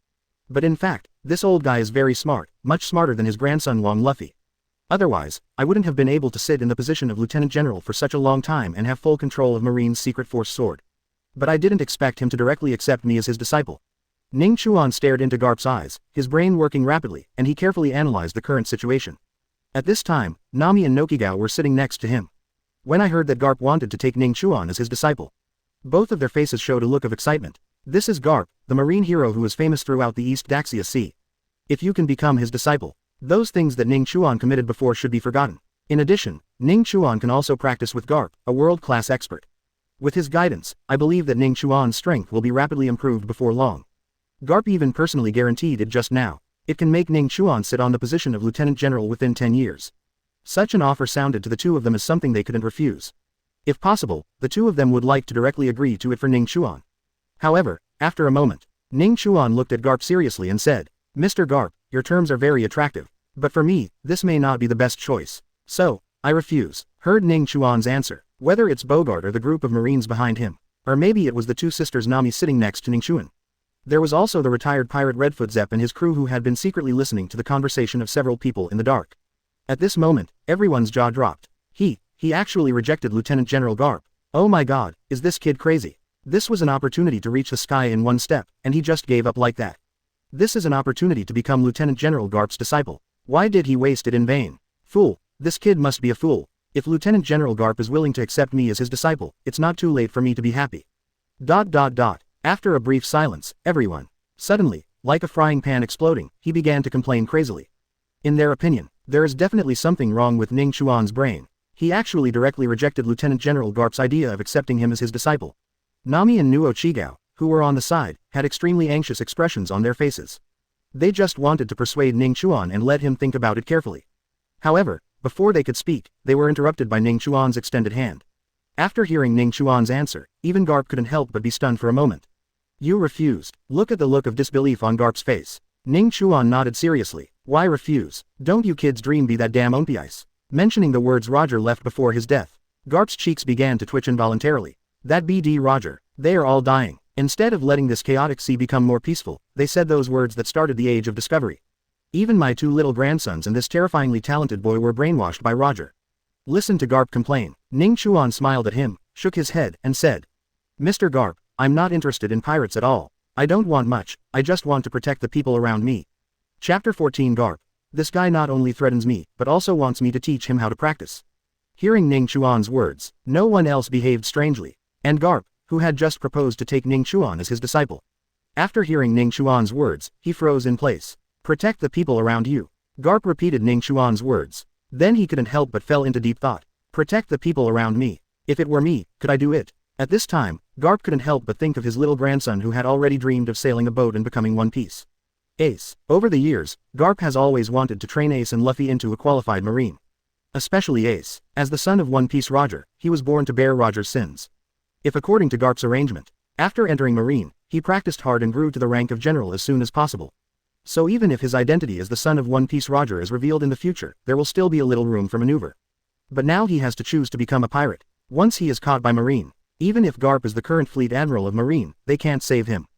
But in fact, this old guy is very smart, much smarter than his grandson Long Luffy. Otherwise, I wouldn't have been able to sit in the position of Lieutenant General for such a long time and have full control of Marine's Secret Force sword. But I didn't expect him to directly accept me as his disciple. Ning Chuan stared into Garp's eyes, his brain working rapidly, and he carefully analyzed the current situation. At this time, Nami and Nokigao were sitting next to him. When I heard that Garp wanted to take Ning Chuan as his disciple, both of their faces showed a look of excitement. This is Garp, the marine hero who is famous throughout the East Daxia Sea. If you can become his disciple, those things that Ning Chuan committed before should be forgotten. In addition, Ning Chuan can also practice with Garp, a world-class expert. With his guidance, I believe that Ning Chuan's strength will be rapidly improved before long. Garp even personally guaranteed it just now. It can make Ning Chuan sit on the position of Lieutenant General within 10 years. Such an offer sounded to the two of them as something they couldn't refuse. If possible, the two of them would like to directly agree to it for Ning Chuan. However, after a moment, Ning Chuan looked at Garp seriously and said, "Mr. Garp, your terms are very attractive, but for me, this may not be the best choice. So, I refuse." Heard Ning Chuan's answer, whether it's Bogart or the group of Marines behind him, or maybe it was the two sisters Nami sitting next to Ning Chuan. There was also the retired pirate Redfoot Zepp and his crew who had been secretly listening to the conversation of several people in the dark. At this moment, everyone's jaw dropped. He actually rejected Lieutenant General Garp. Oh my god, is this kid crazy? This was an opportunity to reach the sky in one step, and he just gave up like that. This is an opportunity to become Lieutenant General Garp's disciple. Why did he waste it in vain? Fool, this kid must be a fool. If Lieutenant General Garp is willing to accept me as his disciple, it's not too late for me to be happy. ... After a brief silence, everyone, suddenly, like a frying pan exploding, he began to complain crazily. In their opinion, there is definitely something wrong with Ning Chuan's brain. He actually directly rejected Lieutenant General Garp's idea of accepting him as his disciple. Nami and Nuo Chigao, who were on the side, had extremely anxious expressions on their faces. They just wanted to persuade Ning Chuan and let him think about it carefully. However, before they could speak, they were interrupted by Ning Chuan's extended hand. After hearing Ning Chuan's answer, even Garp couldn't help but be stunned for a moment. "You refused." Look at the look of disbelief on Garp's face. Ning Chuan nodded seriously. "Why refuse? Don't you kids dream be that damn onpiece?" Mentioning the words Roger left before his death, Garp's cheeks began to twitch involuntarily. That BD Roger, they are all dying. Instead of letting this chaotic sea become more peaceful, they said those words that started the age of discovery. Even my two little grandsons and this terrifyingly talented boy were brainwashed by Roger. Listen to Garp complain. Ning Chuan smiled at him, shook his head, and said, "Mr. Garp, I'm not interested in pirates at all. I don't want much, I just want to protect the people around me." Chapter 14 Garp. This guy not only threatens me, but also wants me to teach him how to practice. Hearing Ning Chuan's words, no one else behaved strangely. And Garp, who had just proposed to take Ning Chuan as his disciple. After hearing Ning Chuan's words, he froze in place. "Protect the people around you." Garp repeated Ning Chuan's words. Then he couldn't help but fell into deep thought. Protect the people around me. If it were me, could I do it? At this time, Garp couldn't help but think of his little grandson who had already dreamed of sailing a boat and becoming One Piece. Ace. Over the years, Garp has always wanted to train Ace and Luffy into a qualified marine. Especially Ace. As the son of One Piece Roger, he was born to bear Roger's sins. If according to Garp's arrangement, after entering Marine, he practiced hard and grew to the rank of general as soon as possible. So even if his identity as the son of One Piece Roger is revealed in the future, there will still be a little room for maneuver. But now he has to choose to become a pirate. Once he is caught by Marine, even if Garp is the current fleet admiral of Marine, they can't save him.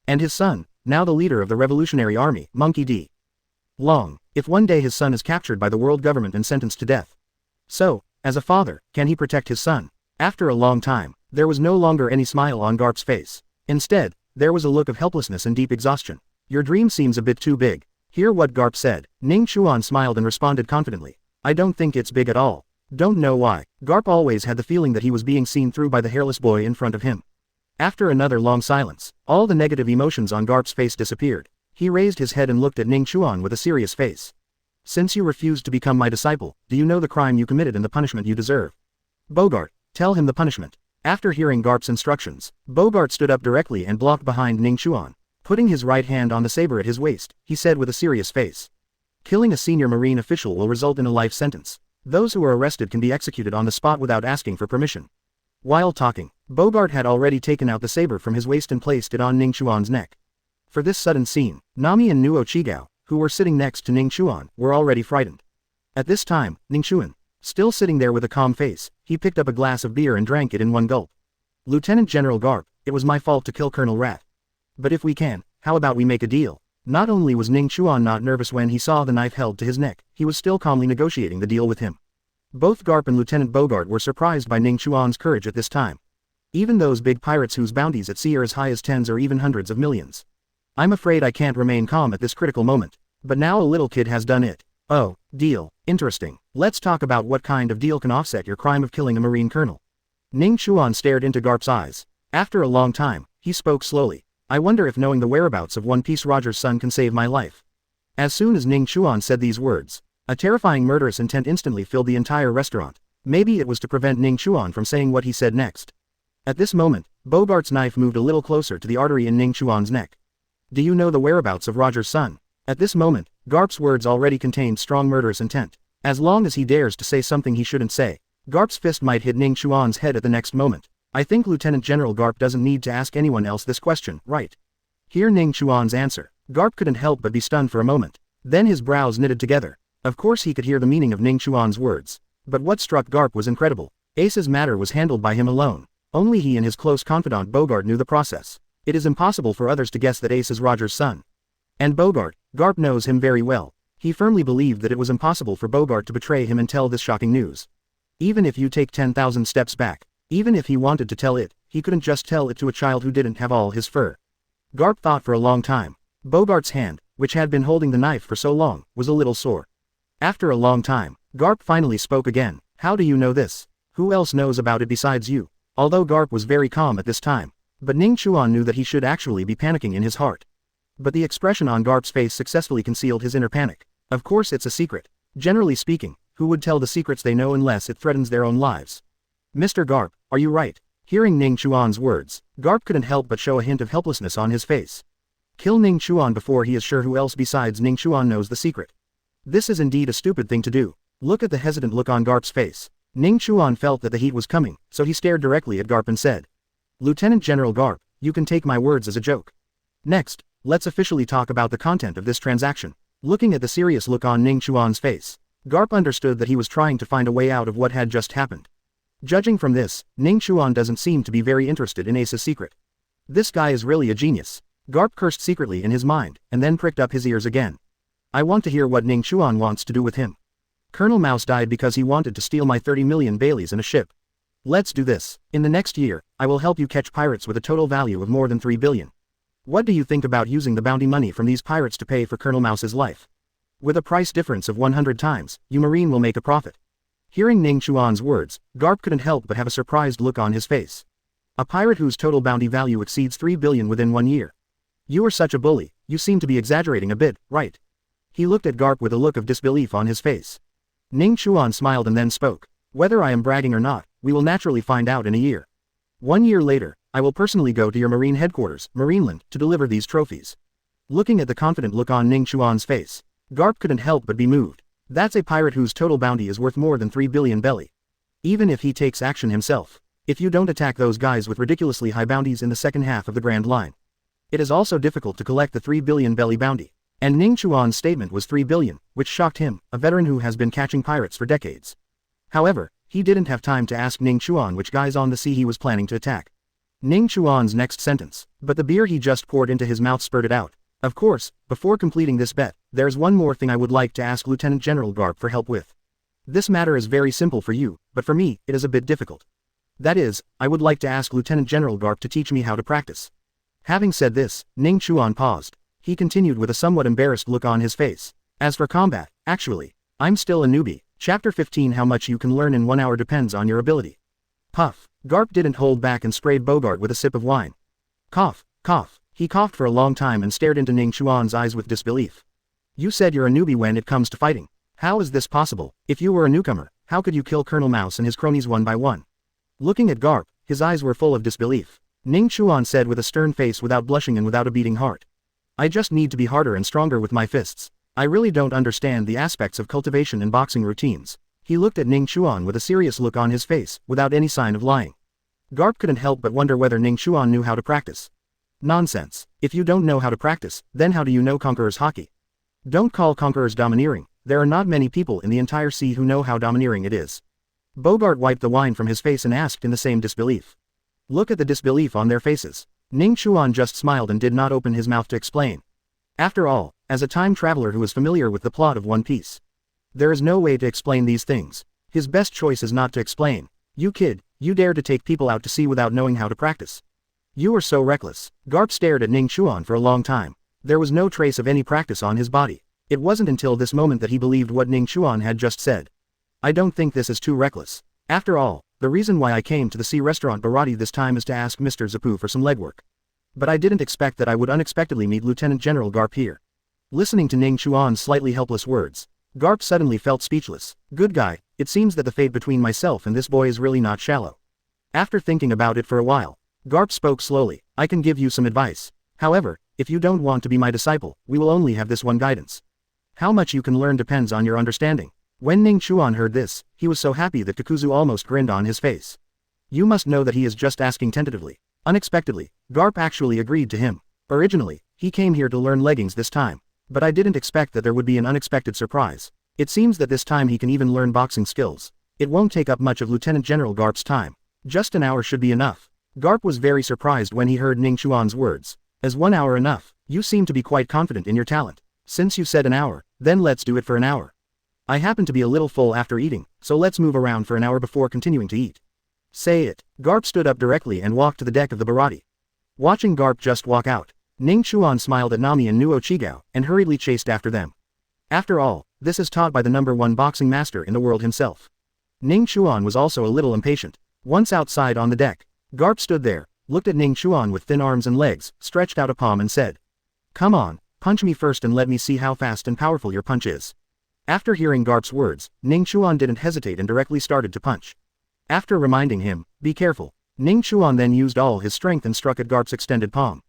And his son, now the leader of the Revolutionary Army, Monkey D. Long, if one day his son is captured by the world government and sentenced to death. So, as a father, can he protect his son? After a long time, there was no longer any smile on Garp's face. Instead, there was a look of helplessness and deep exhaustion. "Your dream seems a bit too big." Hear what Garp said. Ning Chuan smiled and responded confidently. "I don't think it's big at all. Don't know why." Garp always had the feeling that he was being seen through by the hairless boy in front of him. After another long silence, all the negative emotions on Garp's face disappeared. He raised his head and looked at Ning Chuan with a serious face. "Since you refused to become my disciple, do you know the crime you committed and the punishment you deserve?" "Bogart, tell him the punishment." After hearing Garp's instructions, Bogart stood up directly and blocked behind Ning Chuan. Putting his right hand on the saber at his waist, he said with a serious face, "Killing a senior Marine official will result in a life sentence. Those who are arrested can be executed on the spot without asking for permission." While talking, Bogart had already taken out the saber from his waist and placed it on Ning Chuan's neck. For this sudden scene, Nami and Nuo Chigao, who were sitting next to Ning Chuan, were already frightened. At this time, Ning Chuan, still sitting there with a calm face, he picked up a glass of beer and drank it in one gulp. "Lieutenant General Garp, it was my fault to kill Colonel Rat. But if we can, how about we make a deal? Not only was Ning Chuan not nervous when he saw the knife held to his neck, he was still calmly negotiating the deal with him. Both Garp and Lieutenant Bogart were surprised by Ning Chuan's courage at this time. Even those big pirates whose bounties at sea are as high as tens or even hundreds of millions. I'm afraid I can't remain calm at this critical moment. But now a little kid has done it. Oh, deal. Interesting. Let's talk about what kind of deal can offset your crime of killing a Marine colonel. Ning Chuan stared into Garp's eyes. After a long time, he spoke slowly. I wonder if knowing the whereabouts of One Piece Roger's son can save my life. As soon as Ning Chuan said these words, a terrifying murderous intent instantly filled the entire restaurant. Maybe it was to prevent Ning Chuan from saying what he said next. At this moment, Bogart's knife moved a little closer to the artery in Ning Chuan's neck. Do you know the whereabouts of Roger's son? At this moment, Garp's words already contained strong murderous intent. As long as he dares to say something he shouldn't say, Garp's fist might hit Ning Chuan's head at the next moment. I think Lieutenant General Garp doesn't need to ask anyone else this question, right? Hear Ning Chuan's answer. Garp couldn't help but be stunned for a moment. Then his brows knitted together. Of course he could hear the meaning of Ning Chuan's words. But what struck Garp was incredible. Ace's matter was handled by him alone. Only he and his close confidant Bogart knew the process. It is impossible for others to guess that Ace is Roger's son. And Bogart, Garp knows him very well. He firmly believed that it was impossible for Bogart to betray him and tell this shocking news. Even if you take 10,000 steps back, even if he wanted to tell it, he couldn't just tell it to a child who didn't have all his fur. Garp thought for a long time. Bogart's hand, which had been holding the knife for so long, was a little sore. After a long time, Garp finally spoke again. How do you know this? Who else knows about it besides you? Although Garp was very calm at this time, but Ning Chuan knew that he should actually be panicking in his heart. But the expression on Garp's face successfully concealed his inner panic. Of course it's a secret. Generally speaking, who would tell the secrets they know unless it threatens their own lives? Mr. Garp, are you right? Hearing Ning Chuan's words, Garp couldn't help but show a hint of helplessness on his face. Kill Ning Chuan before he is sure who else besides Ning Chuan knows the secret. This is indeed a stupid thing to do. Look at the hesitant look on Garp's face. Ning Chuan felt that the heat was coming, so he stared directly at Garp and said, Lieutenant General Garp, you can take my words as a joke. Next, let's officially talk about the content of this transaction. Looking at the serious look on Ning Chuan's face, Garp understood that he was trying to find a way out of what had just happened. Judging from this, Ning Chuan doesn't seem to be very interested in Ace's secret. This guy is really a genius. Garp cursed secretly in his mind, and then pricked up his ears again. I want to hear what Ning Chuan wants to do with him. Colonel Mouse died because he wanted to steal my 30 million Baileys in a ship. Let's do this. In the next year, I will help you catch pirates with a total value of more than 3 billion. What do you think about using the bounty money from these pirates to pay for Colonel Mouse's life? With a price difference of 100 times, you Marine will make a profit. Hearing Ning Chuan's words, Garp couldn't help but have a surprised look on his face. A pirate whose total bounty value exceeds 3 billion within 1 year. You are such a bully, you seem to be exaggerating a bit, right? He looked at Garp with a look of disbelief on his face. Ning Chuan smiled and then spoke. Whether I am bragging or not, we will naturally find out in a year. 1 year later, I will personally go to your Marine headquarters, Marineland, to deliver these trophies. Looking at the confident look on Ning Chuan's face, Garp couldn't help but be moved. That's a pirate whose total bounty is worth more than 3 billion belly. Even if he takes action himself. If you don't attack those guys with ridiculously high bounties in the second half of the Grand Line. It is also difficult to collect the 3 billion belly bounty. And Ning Chuan's statement was 3 billion, which shocked him, a veteran who has been catching pirates for decades. However, he didn't have time to ask Ning Chuan which guys on the sea he was planning to attack. Ning Chuan's next sentence, but the beer he just poured into his mouth spurted out. Of course, before completing this bet, there's one more thing I would like to ask Lieutenant General Garp for help with. This matter is very simple for you, but for me, it is a bit difficult. That is, I would like to ask Lieutenant General Garp to teach me how to practice. Having said this, Ning Chuan paused. He continued with a somewhat embarrassed look on his face. As for combat, actually, I'm still a newbie. Chapter 15 How much you can learn in 1 hour depends on your ability. Puff. Garp didn't hold back and sprayed Bogart with a sip of wine. Cough, cough. He coughed for a long time and stared into Ning Chuan's eyes with disbelief. You said you're a newbie when it comes to fighting. How is this possible? If you were a newcomer, how could you kill Colonel Mouse and his cronies one by one? Looking at Garp, his eyes were full of disbelief. Ning Chuan said with a stern face without blushing and without a beating heart. I just need to be harder and stronger with my fists. I really don't understand the aspects of cultivation and boxing routines. He looked at Ning Chuan with a serious look on his face, without any sign of lying. Garp couldn't help but wonder whether Ning Chuan knew how to practice. Nonsense. If you don't know how to practice, then how do you know Conqueror's Haki? Don't call Conqueror's domineering. There are not many people in the entire sea who know how domineering it is. Bogart wiped the wine from his face and asked in the same disbelief. Look at the disbelief on their faces. Ning Chuan just smiled and did not open his mouth to explain. After all, as a time traveler who is familiar with the plot of One Piece, there is no way to explain these things. His best choice is not to explain. You kid, you dare to take people out to sea without knowing how to practice. You are so reckless. Garp stared at Ning Chuan for a long time. There was no trace of any practice on his body. It wasn't until this moment that he believed what Ning Chuan had just said. I don't think this is too reckless. After all, the reason why I came to the sea restaurant Barati this time is to ask Mr. Zapu for some legwork. But I didn't expect that I would unexpectedly meet Lieutenant General Garp here. Listening to Ning Chuan's slightly helpless words, Garp suddenly felt speechless. Good guy, it seems that the fate between myself and this boy is really not shallow. After thinking about it for a while, Garp spoke slowly. I can give you some advice. However, if you don't want to be my disciple, we will only have this one guidance. How much you can learn depends on your understanding. When Ning Chuan heard this, he was so happy that Kakuzu almost grinned on his face. You must know that he is just asking tentatively. Unexpectedly, Garp actually agreed to him. Originally, he came here to learn leggings this time. But I didn't expect that there would be an unexpected surprise. It seems that this time he can even learn boxing skills. It won't take up much of Lieutenant General Garp's time. Just an hour should be enough. Garp was very surprised when he heard Ning Chuan's words. Is 1 hour enough? You seem to be quite confident in your talent. Since you said an hour, then let's do it for an hour. I happen to be a little full after eating, so let's move around for an hour before continuing to eat. Say it. Garp stood up directly and walked to the deck of the Barati. Watching Garp just walk out, Ning Chuan smiled at Nami and Nuo Chigao, and hurriedly chased after them. After all, this is taught by the #1 boxing master in the world himself. Ning Chuan was also a little impatient. Once outside on the deck, Garp stood there, looked at Ning Chuan with thin arms and legs, stretched out a palm and said, "Come on, punch me first and let me see how fast and powerful your punch is." After hearing Garp's words, Ning Chuan didn't hesitate and directly started to punch. After reminding him, "Be careful," Ning Chuan then used all his strength and struck at Garp's extended palm.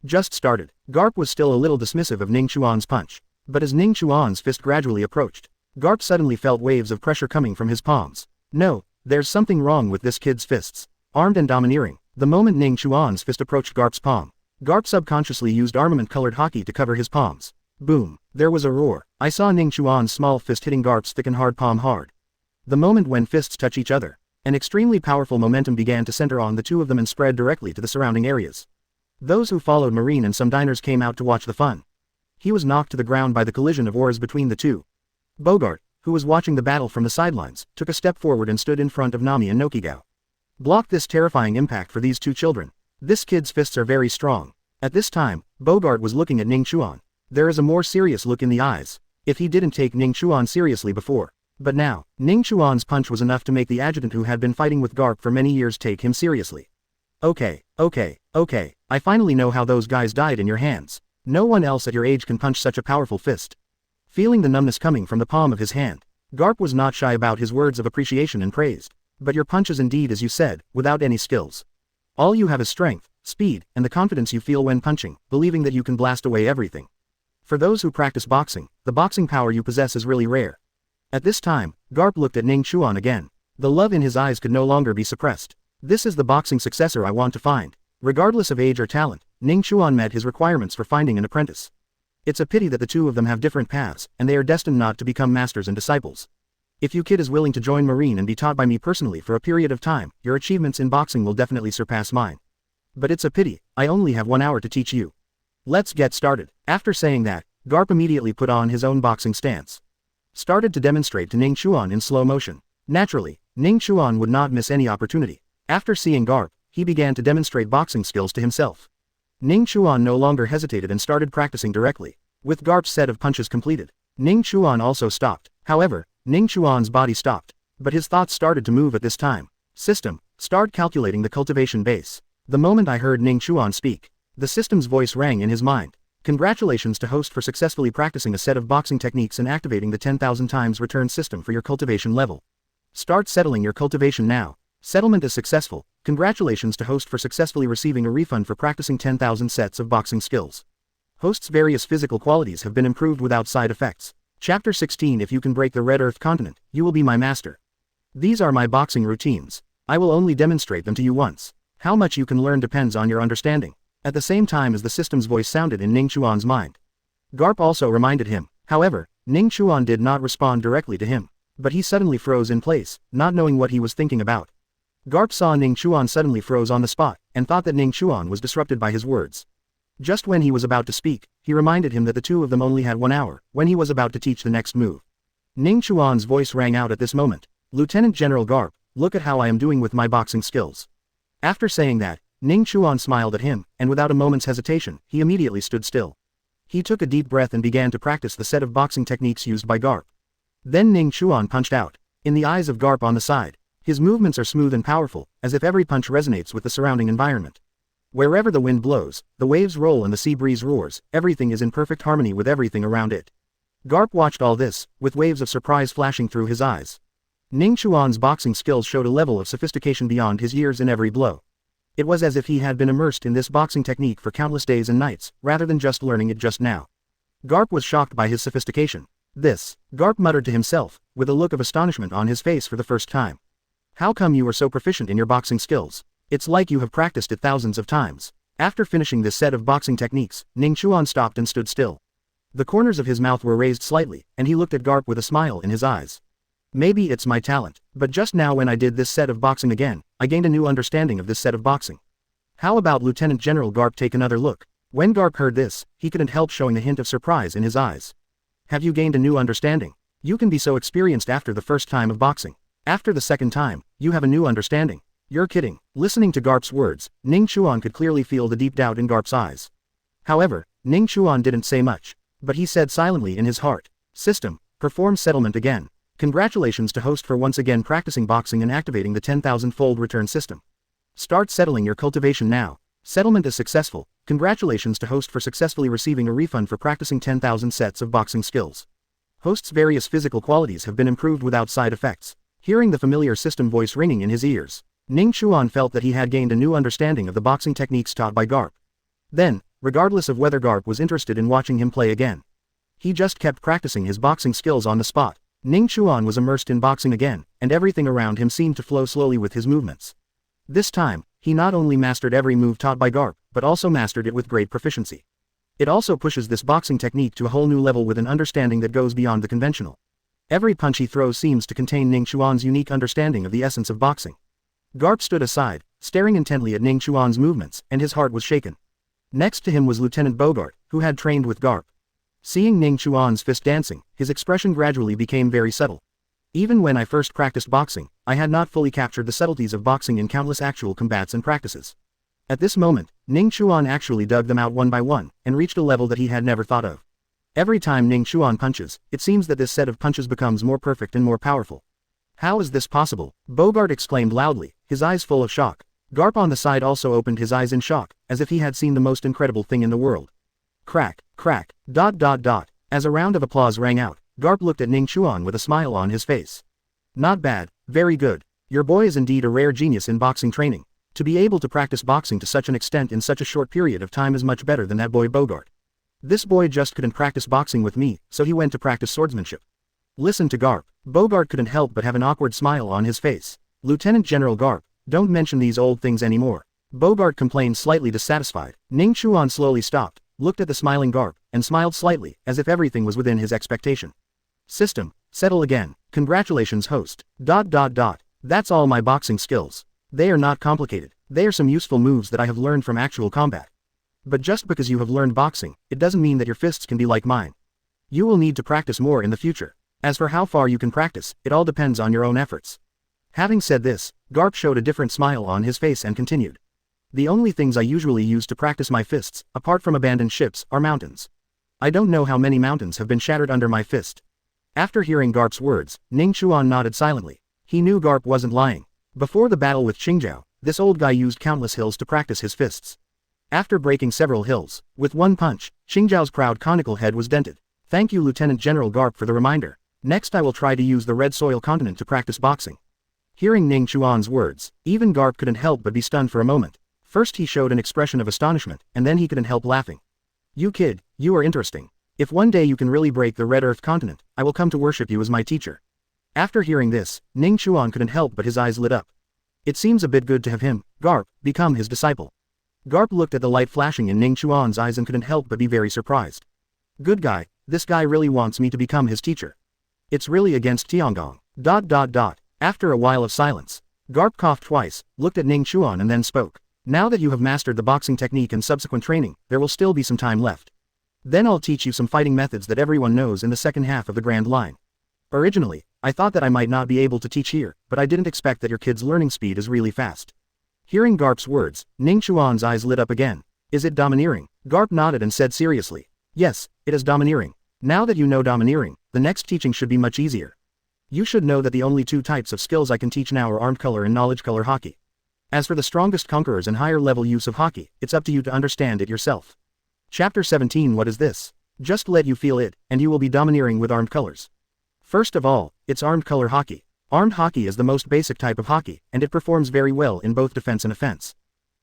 Just started, Garp was still a little dismissive of Ning Chuan's punch. But as Ning Chuan's fist gradually approached, Garp suddenly felt waves of pressure coming from his palms. No, there's something wrong with this kid's fists. Armed and domineering, the moment Ning Chuan's fist approached Garp's palm, Garp subconsciously used armament-colored Haki to cover his palms. Boom, there was a roar. I saw Ning Chuan's small fist hitting Garp's thick and hard palm hard. The moment when fists touch each other, an extremely powerful momentum began to center on the two of them and spread directly to the surrounding areas. Those who followed Marine and some diners came out to watch the fun. He was knocked to the ground by the collision of oars between the two. Bogart, who was watching the battle from the sidelines, took a step forward and stood in front of Nami and Nokigao. Blocked this terrifying impact for these two children. This kid's fists are very strong. At this time, Bogart was looking at Ning Chuan. There is a more serious look in the eyes. If he didn't take Ning Chuan seriously before. But now, Ning Chuan's punch was enough to make the adjutant who had been fighting with Garp for many years take him seriously. Okay, I finally know how those guys died in your hands. No one else at your age can punch such a powerful fist. Feeling the numbness coming from the palm of his hand, Garp was not shy about his words of appreciation and praise. But your punch is indeed as you said, without any skills. All you have is strength, speed, and the confidence you feel when punching, believing that you can blast away everything. For those who practice boxing, the boxing power you possess is really rare. At this time, Garp looked at Ning Chuan again. The love in his eyes could no longer be suppressed. This is the boxing successor I want to find. Regardless of age or talent, Ning Chuan met his requirements for finding an apprentice. It's a pity that the two of them have different paths, and they are destined not to become masters and disciples. If you kid is willing to join Marine and be taught by me personally for a period of time, your achievements in boxing will definitely surpass mine. But it's a pity, I only have 1 hour to teach you. Let's get started. After saying that, Garp immediately put on his own boxing stance. Started to demonstrate to Ning Chuan in slow motion. Naturally, Ning Chuan would not miss any opportunity. After seeing Garp, he began to demonstrate boxing skills to himself. Ning Chuan no longer hesitated and started practicing directly. With Garp's set of punches completed, Ning Chuan also stopped. However, Ning Chuan's body stopped. But his thoughts started to move at this time. System, start calculating the cultivation base. The moment I heard Ning Chuan speak, the system's voice rang in his mind. Congratulations to host for successfully practicing a set of boxing techniques and activating the 10,000 times return system for your cultivation level. Start settling your cultivation now. Settlement is successful. Congratulations to host for successfully receiving a refund for practicing 10,000 sets of boxing skills. Host's various physical qualities have been improved without side effects. Chapter 16 If you can break the Red Earth continent, you will be my master. These are my boxing routines. I will only demonstrate them to you once. How much you can learn depends on your understanding. At the same time as the system's voice sounded in Ning Chuan's mind, Garp also reminded him. However, Ning Chuan did not respond directly to him. But he suddenly froze in place, not knowing what he was thinking about. Garp saw Ning Chuan suddenly froze on the spot, and thought that Ning Chuan was disrupted by his words. Just when he was about to speak, he reminded him that the two of them only had 1 hour, when he was about to teach the next move. Ning Chuan's voice rang out at this moment. Lieutenant General Garp, look at how I am doing with my boxing skills. After saying that, Ning Chuan smiled at him, and without a moment's hesitation, he immediately stood still. He took a deep breath and began to practice the set of boxing techniques used by Garp. Then Ning Chuan punched out. In the eyes of Garp on the side, his movements are smooth and powerful, as if every punch resonates with the surrounding environment. Wherever the wind blows, the waves roll and the sea breeze roars, everything is in perfect harmony with everything around it. Garp watched all this, with waves of surprise flashing through his eyes. Ning Chuan's boxing skills showed a level of sophistication beyond his years in every blow. It was as if he had been immersed in this boxing technique for countless days and nights, rather than just learning it just now. Garp was shocked by his sophistication. Garp muttered to himself, with a look of astonishment on his face for the first time. How come you are so proficient in your boxing skills? It's like you have practiced it thousands of times. After finishing this set of boxing techniques, Ning Chuan stopped and stood still. The corners of his mouth were raised slightly, and he looked at Garp with a smile in his eyes. Maybe it's my talent, but just now when I did this set of boxing again, I gained a new understanding of this set of boxing. How about Lieutenant General Garp take another look? When Garp heard this, he couldn't help showing a hint of surprise in his eyes. Have you gained a new understanding? You can be so experienced after the first time of boxing. After the second time, you have a new understanding. You're kidding. Listening to Garp's words, Ning Chuan could clearly feel the deep doubt in Garp's eyes. However, Ning Chuan didn't say much, but he said silently in his heart, "System, perform settlement again. Congratulations to host for once again practicing boxing and activating the 10,000-fold return system. Start settling your cultivation now. Settlement is successful. Congratulations to host for successfully receiving a refund for practicing 10,000 sets of boxing skills. Host's various physical qualities have been improved without side effects." Hearing the familiar system voice ringing in his ears, Ning Chuan felt that he had gained a new understanding of the boxing techniques taught by Garp. Then, regardless of whether Garp was interested in watching him play again, he just kept practicing his boxing skills on the spot. Ning Chuan was immersed in boxing again, and everything around him seemed to flow slowly with his movements. This time, he not only mastered every move taught by Garp, but also mastered it with great proficiency. It also pushes this boxing technique to a whole new level with an understanding that goes beyond the conventional. Every punch he throws seems to contain Ning Chuan's unique understanding of the essence of boxing. Garp stood aside, staring intently at Ning Chuan's movements, and his heart was shaken. Next to him was Lieutenant Bogart, who had trained with Garp. Seeing Ning Chuan's fist dancing, his expression gradually became very subtle. Even when I first practiced boxing, I had not fully captured the subtleties of boxing in countless actual combats and practices. At this moment, Ning Chuan actually dug them out one by one, and reached a level that he had never thought of. Every time Ning Chuan punches, it seems that this set of punches becomes more perfect and more powerful. How is this possible? Bogart exclaimed loudly, his eyes full of shock. Garp on the side also opened his eyes in shock, as if he had seen the most incredible thing in the world. Crack, crack, ... As a round of applause rang out, Garp looked at Ning Chuan with a smile on his face. Not bad, very good. Your boy is indeed a rare genius in boxing training. To be able to practice boxing to such an extent in such a short period of time is much better than that boy Bogart. This boy just couldn't practice boxing with me, so he went to practice swordsmanship. Listen to Garp. Bogart couldn't help but have an awkward smile on his face. Lieutenant General Garp, don't mention these old things anymore. Bogart complained slightly dissatisfied. Ning Chuan slowly stopped, looked at the smiling Garp, and smiled slightly, as if everything was within his expectation. System, settle again. Congratulations host. ... That's all my boxing skills. They are not complicated. They are some useful moves that I have learned from actual combat. But just because you have learned boxing, it doesn't mean that your fists can be like mine. You will need to practice more in the future. As for how far you can practice, it all depends on your own efforts. Having said this, Garp showed a different smile on his face and continued. The only things I usually use to practice my fists, apart from abandoned ships, are mountains. I don't know how many mountains have been shattered under my fist. After hearing Garp's words, Ning Chuan nodded silently. He knew Garp wasn't lying. Before the battle with Qingzhou, this old guy used countless hills to practice his fists. After breaking several hills, with one punch, Qingzhou's proud conical head was dented. Thank you Lieutenant General Garp for the reminder. Next I will try to use the Red Soil continent to practice boxing. Hearing Ning Chuan's words, even Garp couldn't help but be stunned for a moment. First he showed an expression of astonishment, and then he couldn't help laughing. You kid, you are interesting. If one day you can really break the Red Earth continent, I will come to worship you as my teacher. After hearing this, Ning Chuan couldn't help but his eyes lit up. It seems a bit good to have him, Garp, become his disciple. Garp looked at the light flashing in Ning Chuan's eyes and couldn't help but be very surprised. Good guy, this guy really wants me to become his teacher. It's really against Tiangong. ... After a while of silence, Garp coughed twice, looked at Ning Chuan and then spoke. Now that you have mastered the boxing technique and subsequent training, there will still be some time left. Then I'll teach you some fighting methods that everyone knows in the second half of the Grand Line. Originally, I thought that I might not be able to teach here, but I didn't expect that your kid's learning speed is really fast. Hearing Garp's words, Ning Chuan's eyes lit up again. Is it domineering? Garp nodded and said seriously. Yes, it is domineering. Now that you know domineering, the next teaching should be much easier. You should know that the only two types of skills I can teach now are armed color and knowledge color Haki. As for the strongest conquerors and higher level use of Haki, it's up to you to understand it yourself. Chapter 17. What is this? Just let you feel it, and you will be domineering with armed colors. First of all, it's armed color Haki. Armed Haki is the most basic type of Haki, and it performs very well in both defense and offense.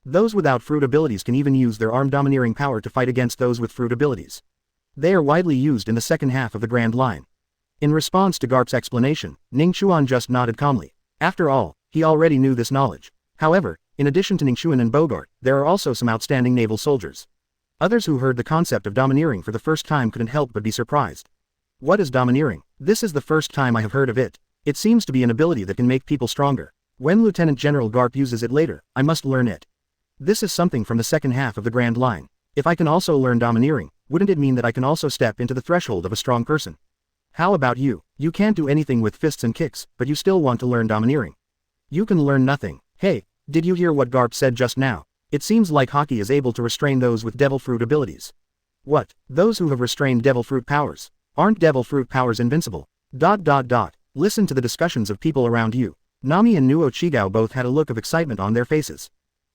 Those without fruit abilities can even use their armed domineering power to fight against those with fruit abilities. They are widely used in the second half of the Grand Line. In response to Garp's explanation, Ning Chuan just nodded calmly. After all, he already knew this knowledge. However, in addition to Ning Chuan and Bogart, there are also some outstanding naval soldiers. Others who heard the concept of domineering for the first time couldn't help but be surprised. What is domineering? This is the first time I have heard of it. It seems to be an ability that can make people stronger. When Lieutenant General Garp uses it later, I must learn it. This is something from the second half of the Grand Line. If I can also learn domineering, wouldn't it mean that I can also step into the threshold of a strong person? How about you? You can't do anything with fists and kicks, but you still want to learn domineering. You can learn nothing. Hey, did you hear what Garp said just now? It seems like Haki is able to restrain those with devil fruit abilities. What? Those who have restrained devil fruit powers? Aren't devil fruit powers invincible? Listen to the discussions of people around you. Nami and Nuo Chigao both had a look of excitement on their faces.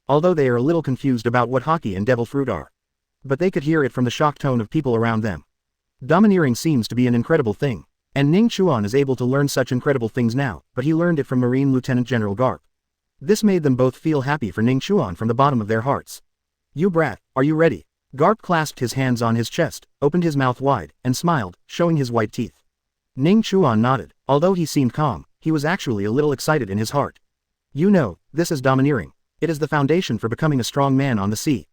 Although they are a little confused about what Haki and devil fruit are. But they could hear it from the shocked tone of people around them. Domineering seems to be an incredible thing. And Ning Chuan is able to learn such incredible things now, but he learned it from Marine Lieutenant General Garp. This made them both feel happy for Ning Chuan from the bottom of their hearts. You brat, are you ready? Garp clasped his hands on his chest, opened his mouth wide, and smiled, showing his white teeth. Ning Chuan nodded. Although he seemed calm, he was actually a little excited in his heart. You know, this is domineering. It is the foundation for becoming a strong man on the sea.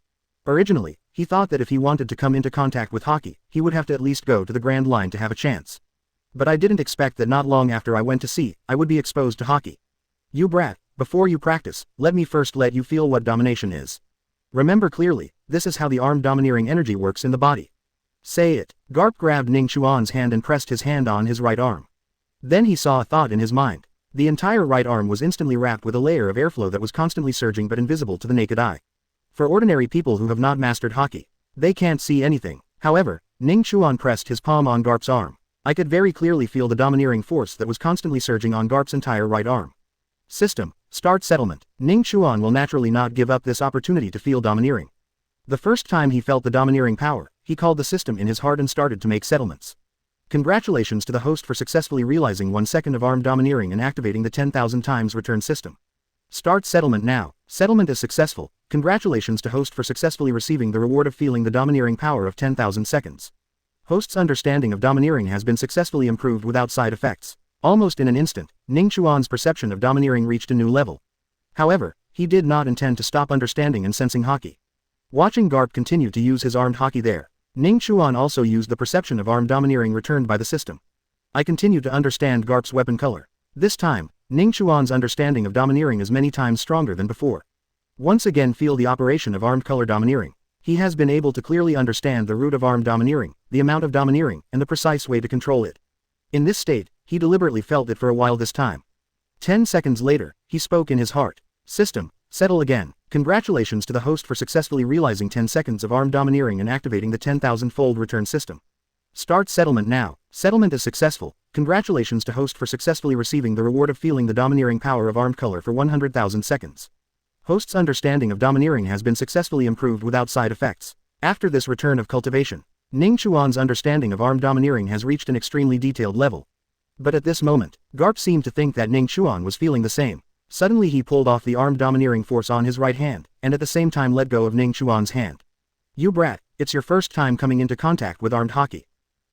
Originally, he thought that if he wanted to come into contact with Haki, he would have to at least go to the Grand Line to have a chance. But I didn't expect that not long after I went to sea, I would be exposed to Haki. You brat, before you practice, let me first let you feel what domination is. Remember clearly, this is how the armed domineering energy works in the body. Say it. Garp grabbed Ning Chuan's hand and pressed his hand on his right arm. Then he saw a thought in his mind. The entire right arm was instantly wrapped with a layer of airflow that was constantly surging but invisible to the naked eye. For ordinary people who have not mastered Haki, they can't see anything. However, Ning Chuan pressed his palm on Garp's arm. I could very clearly feel the domineering force that was constantly surging on Garp's entire right arm. System. Start settlement. Ning Chuan will naturally not give up this opportunity to feel domineering. The first time he felt the domineering power, he called the system in his heart and started to make settlements. Congratulations to the host for successfully realizing 1 second of armed domineering and activating the 10,000 times return system. Start settlement now. Settlement is successful. Congratulations to host for successfully receiving the reward of feeling the domineering power of 10,000 seconds. Host's understanding of domineering has been successfully improved without side effects. Almost in an instant, Ning Chuan's perception of domineering reached a new level. However, he did not intend to stop understanding and sensing Haki. Watching Garp continue to use his armed Haki there, Ning Chuan also used the perception of armed domineering returned by the system. I continue to understand Garp's weapon color. This time, Ning Chuan's understanding of domineering is many times stronger than before. Once again feel the operation of armed color domineering. He has been able to clearly understand the root of armed domineering, the amount of domineering, and the precise way to control it. In this state, he deliberately felt it for a while this time. 10 seconds later, he spoke in his heart. System, settle again. Congratulations to the host for successfully realizing 10 seconds of armed domineering and activating the 10,000-fold return system. Start settlement now. Settlement is successful. Congratulations to host for successfully receiving the reward of feeling the domineering power of armed color for 100,000 seconds. Host's understanding of domineering has been successfully improved without side effects. After this return of cultivation, Ning Chuan's understanding of armed domineering has reached an extremely detailed level. But at this moment, Garp seemed to think that Ning Chuan was feeling the same. Suddenly he pulled off the armed domineering force on his right hand, and at the same time let go of Ning Chuan's hand. You brat, it's your first time coming into contact with armed Haki.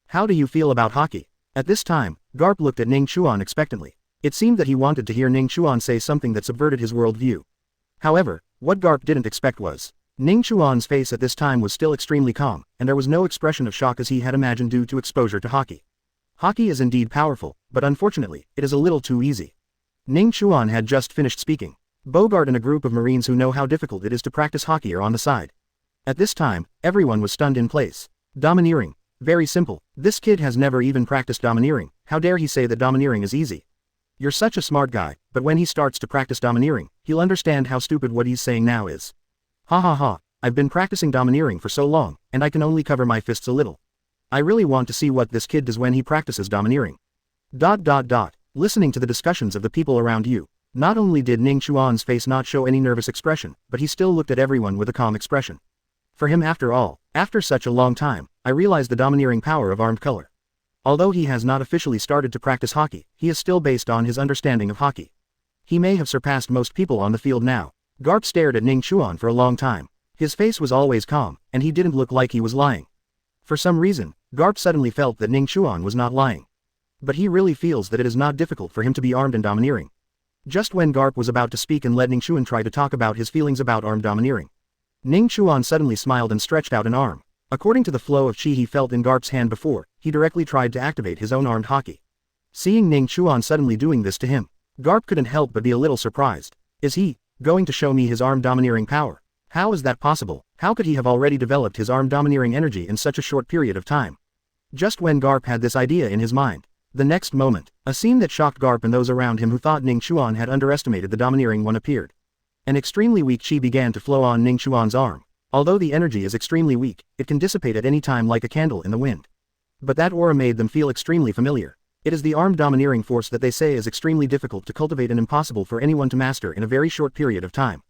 How do you feel about Haki? At this time, Garp looked at Ning Chuan expectantly. It seemed that he wanted to hear Ning Chuan say something that subverted his worldview. However, what Garp didn't expect was, Ning Chuan's face at this time was still extremely calm, and there was no expression of shock as he had imagined due to exposure to Haki. Haki is indeed powerful, but unfortunately, it is a little too easy. Ning Chuan had just finished speaking. Bogart and a group of Marines who know how difficult it is to practice Haki are on the side. At this time, everyone was stunned in place. Domineering. Very simple. This kid has never even practiced domineering. How dare he say that domineering is easy? You're such a smart guy, but when he starts to practice domineering, he'll understand how stupid what he's saying now is. Ha ha ha, I've been practicing domineering for so long, and I can only cover my fists a little. I really want to see what this kid does when he practices domineering. ... Listening to the discussions of the people around you, not only did Ning Chuan's face not show any nervous expression, but he still looked at everyone with a calm expression. For him after all, after such a long time, I realized the domineering power of armed color. Although he has not officially started to practice Haki, he is still based on his understanding of Haki. He may have surpassed most people on the field now. Garp stared at Ning Chuan for a long time. His face was always calm, and he didn't look like he was lying. For some reason, Garp suddenly felt that Ning Chuan was not lying. But he really feels that it is not difficult for him to be armed and domineering. Just when Garp was about to speak and let Ning Chuan try to talk about his feelings about armed domineering, Ning Chuan suddenly smiled and stretched out an arm. According to the flow of chi he felt in Garp's hand before, he directly tried to activate his own armed Haki. Seeing Ning Chuan suddenly doing this to him, Garp couldn't help but be a little surprised. Is he going to show me his armed domineering power? How is that possible? How could he have already developed his armed domineering energy in such a short period of time? Just when Garp had this idea in his mind, the next moment, a scene that shocked Garp and those around him who thought Ning Chuan had underestimated the domineering one appeared. An extremely weak chi began to flow on Ning Chuan's arm. Although the energy is extremely weak, it can dissipate at any time like a candle in the wind. But that aura made them feel extremely familiar. It is the armed domineering force that they say is extremely difficult to cultivate and impossible for anyone to master in a very short period of time.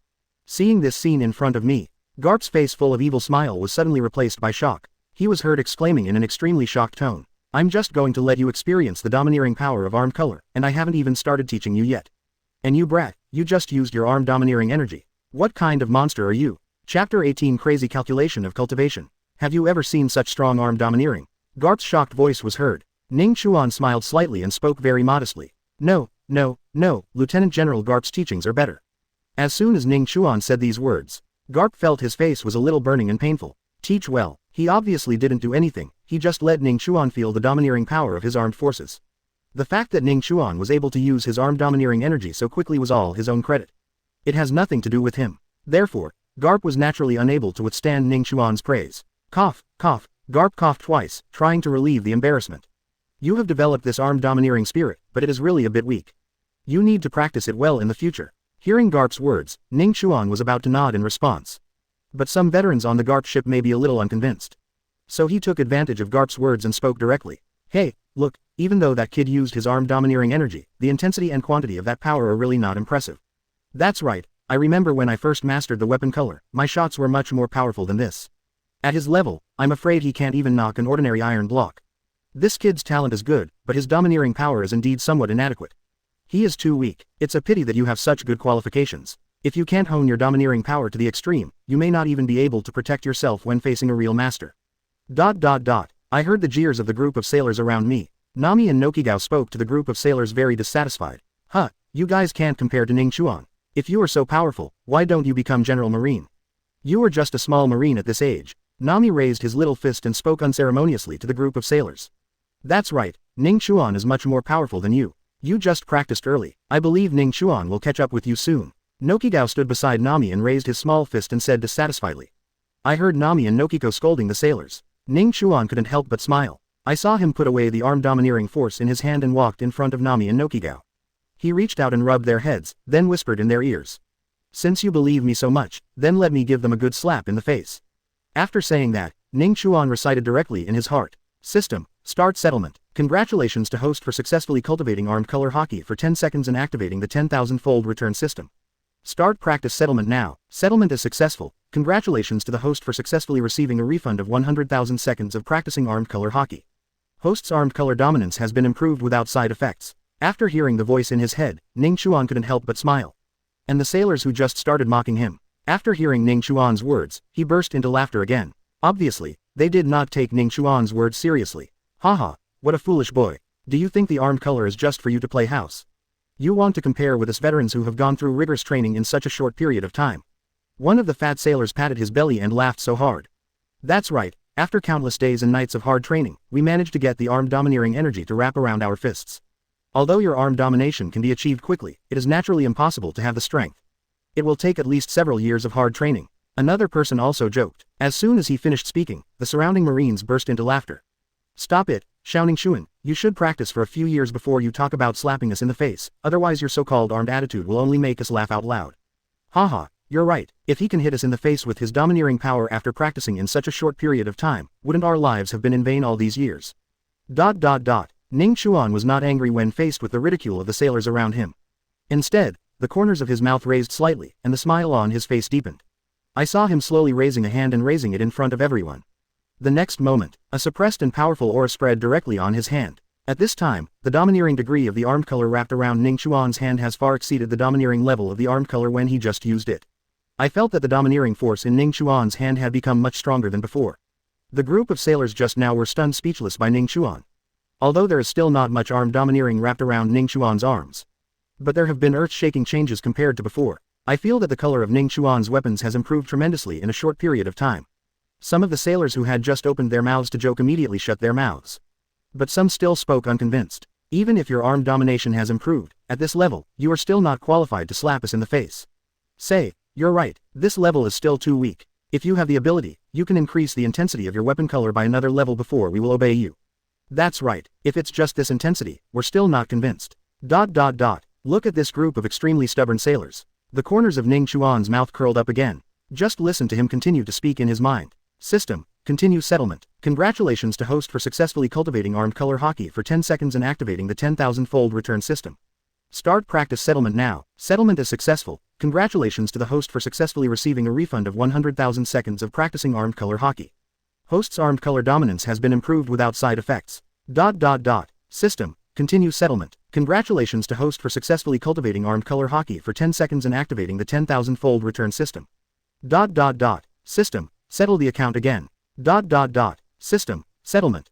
Seeing this scene in front of me, Garp's face full of evil smile was suddenly replaced by shock. He was heard exclaiming in an extremely shocked tone, "I'm just going to let you experience the domineering power of armed color, and I haven't even started teaching you yet. And you brat, you just used your armed domineering energy. What kind of monster are you?" Chapter 18 Crazy Calculation of Cultivation. Have you ever seen such strong armed domineering? Garp's shocked voice was heard. Ning Chuan smiled slightly and spoke very modestly. No, Lieutenant General Garp's teachings are better. As soon as Ning Chuan said these words, Garp felt his face was a little burning and painful. Teach well. He obviously didn't do anything, he just let Ning Chuan feel the domineering power of his armed forces. The fact that Ning Chuan was able to use his armed domineering energy so quickly was all his own credit. It has nothing to do with him. Therefore, Garp was naturally unable to withstand Ning Chuan's praise. Cough. Garp coughed twice, trying to relieve the embarrassment. You have developed this armed domineering spirit, but it is really a bit weak. You need to practice it well in the future. Hearing Garp's words, Ning Chuan was about to nod in response. But some veterans on the Garp ship may be a little unconvinced. So he took advantage of Garp's words and spoke directly. Hey, look, even though that kid used his armed domineering energy, the intensity and quantity of that power are really not impressive. That's right, I remember when I first mastered the weapon color, my shots were much more powerful than this. At his level, I'm afraid he can't even knock an ordinary iron block. This kid's talent is good, but his domineering power is indeed somewhat inadequate. He is too weak. It's a pity that you have such good qualifications. If you can't hone your domineering power to the extreme, you may not even be able to protect yourself when facing a real master. ... I heard the jeers of the group of sailors around me. Nami and Nokigao spoke to the group of sailors very dissatisfied. You guys can't compare to Ning Chuan. If you are so powerful, why don't you become General Marine? You are just a small marine at this age. Nami raised his little fist and spoke unceremoniously to the group of sailors. That's right, Ning Chuan is much more powerful than you. You just practiced early. I believe Ning Chuan will catch up with you soon. Nokigao stood beside Nami and raised his small fist and said dissatisfiedly. I heard Nami and Nokiko scolding the sailors. Ning Chuan couldn't help but smile. I saw him put away the armed domineering force in his hand and walked in front of Nami and Nokigao. He reached out and rubbed their heads, then whispered in their ears. Since you believe me so much, then let me give them a good slap in the face. After saying that, Ning Chuan recited directly in his heart. System, start settlement. Congratulations to host for successfully cultivating armed color Haki for 10 seconds and activating the 10,000-fold return system. Start practice settlement now. Settlement is successful. Congratulations to the host for successfully receiving a refund of 100,000 seconds of practicing armed color Haki. Host's armed color dominance has been improved without side effects. After hearing the voice in his head, Ning Chuan couldn't help but smile. And the sailors who just started mocking him. After hearing Ning Chuan's words, he burst into laughter again. Obviously, they did not take Ning Chuan's words seriously. Haha, what a foolish boy. Do you think the armed color is just for you to play house? You want to compare with us veterans who have gone through rigorous training in such a short period of time. One of the fat sailors patted his belly and laughed so hard. That's right, after countless days and nights of hard training, we managed to get the armed domineering energy to wrap around our fists. Although your armed domination can be achieved quickly, it is naturally impossible to have the strength. It will take at least several years of hard training. Another person also joked. As soon as he finished speaking, the surrounding Marines burst into laughter. Stop it, Ning Chuan, you should practice for a few years before you talk about slapping us in the face, otherwise your so-called armed attitude will only make us laugh out loud. Haha, you're right, if he can hit us in the face with his domineering power after practicing in such a short period of time, wouldn't our lives have been in vain all these years? Ning Chuan was not angry when faced with the ridicule of the sailors around him. Instead, the corners of his mouth raised slightly, and the smile on his face deepened. I saw him slowly raising a hand and raising it in front of everyone. The next moment, a suppressed and powerful aura spread directly on his hand. At this time, the domineering degree of the armed color wrapped around Ning Chuan's hand has far exceeded the domineering level of the armed color when he just used it. I felt that the domineering force in Ning Chuan's hand had become much stronger than before. The group of sailors just now were stunned speechless by Ning Chuan. Although there is still not much armed domineering wrapped around Ning Chuan's arms. But there have been earth-shaking changes compared to before. I feel that the color of Ning Chuan's weapons has improved tremendously in a short period of time. Some of the sailors who had just opened their mouths to joke immediately shut their mouths. But some still spoke unconvinced. Even if your armed domination has improved, at this level, you are still not qualified to slap us in the face. Say, you're right, this level is still too weak. If you have the ability, you can increase the intensity of your weapon color by another level before we will obey you. That's right, if it's just this intensity, we're still not convinced. Look at this group of extremely stubborn sailors. The corners of Ning Chuan's mouth curled up again. Just listen to him continue to speak in his mind. System, continue settlement. Congratulations to host for successfully cultivating armed color Haki for 10 seconds and activating the 10,000-fold return system. Start practice settlement now. Settlement is successful. Congratulations to the host for successfully receiving a refund of 100,000 seconds of practicing armed color Haki. Host's armed color dominance has been improved without side effects. System, continue settlement. Congratulations to host for successfully cultivating armed color Haki for 10 seconds and activating the 10,000-fold return system. System, settle the account again. System, settlement.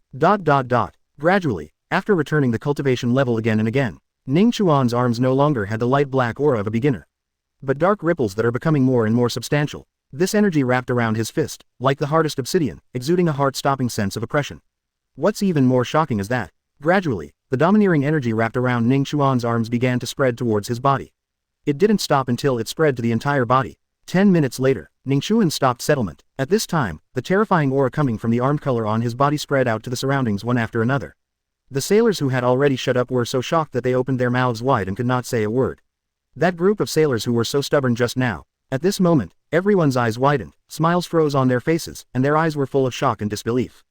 Gradually, after returning the cultivation level again and again, Ning Chuan's arms no longer had the light black aura of a beginner, but dark ripples that are becoming more and more substantial. This energy wrapped around his fist, like the hardest obsidian, exuding a heart-stopping sense of oppression. What's even more shocking is that, gradually, the domineering energy wrapped around Ning Chuan's arms began to spread towards his body. It didn't stop until it spread to the entire body. 10 minutes later, Ning Chuan stopped settlement. At this time, the terrifying aura coming from the armed color on his body spread out to the surroundings one after another. The sailors who had already shut up were so shocked that they opened their mouths wide and could not say a word. That group of sailors who were so stubborn just now. At this moment, everyone's eyes widened, smiles froze on their faces, and their eyes were full of shock and disbelief.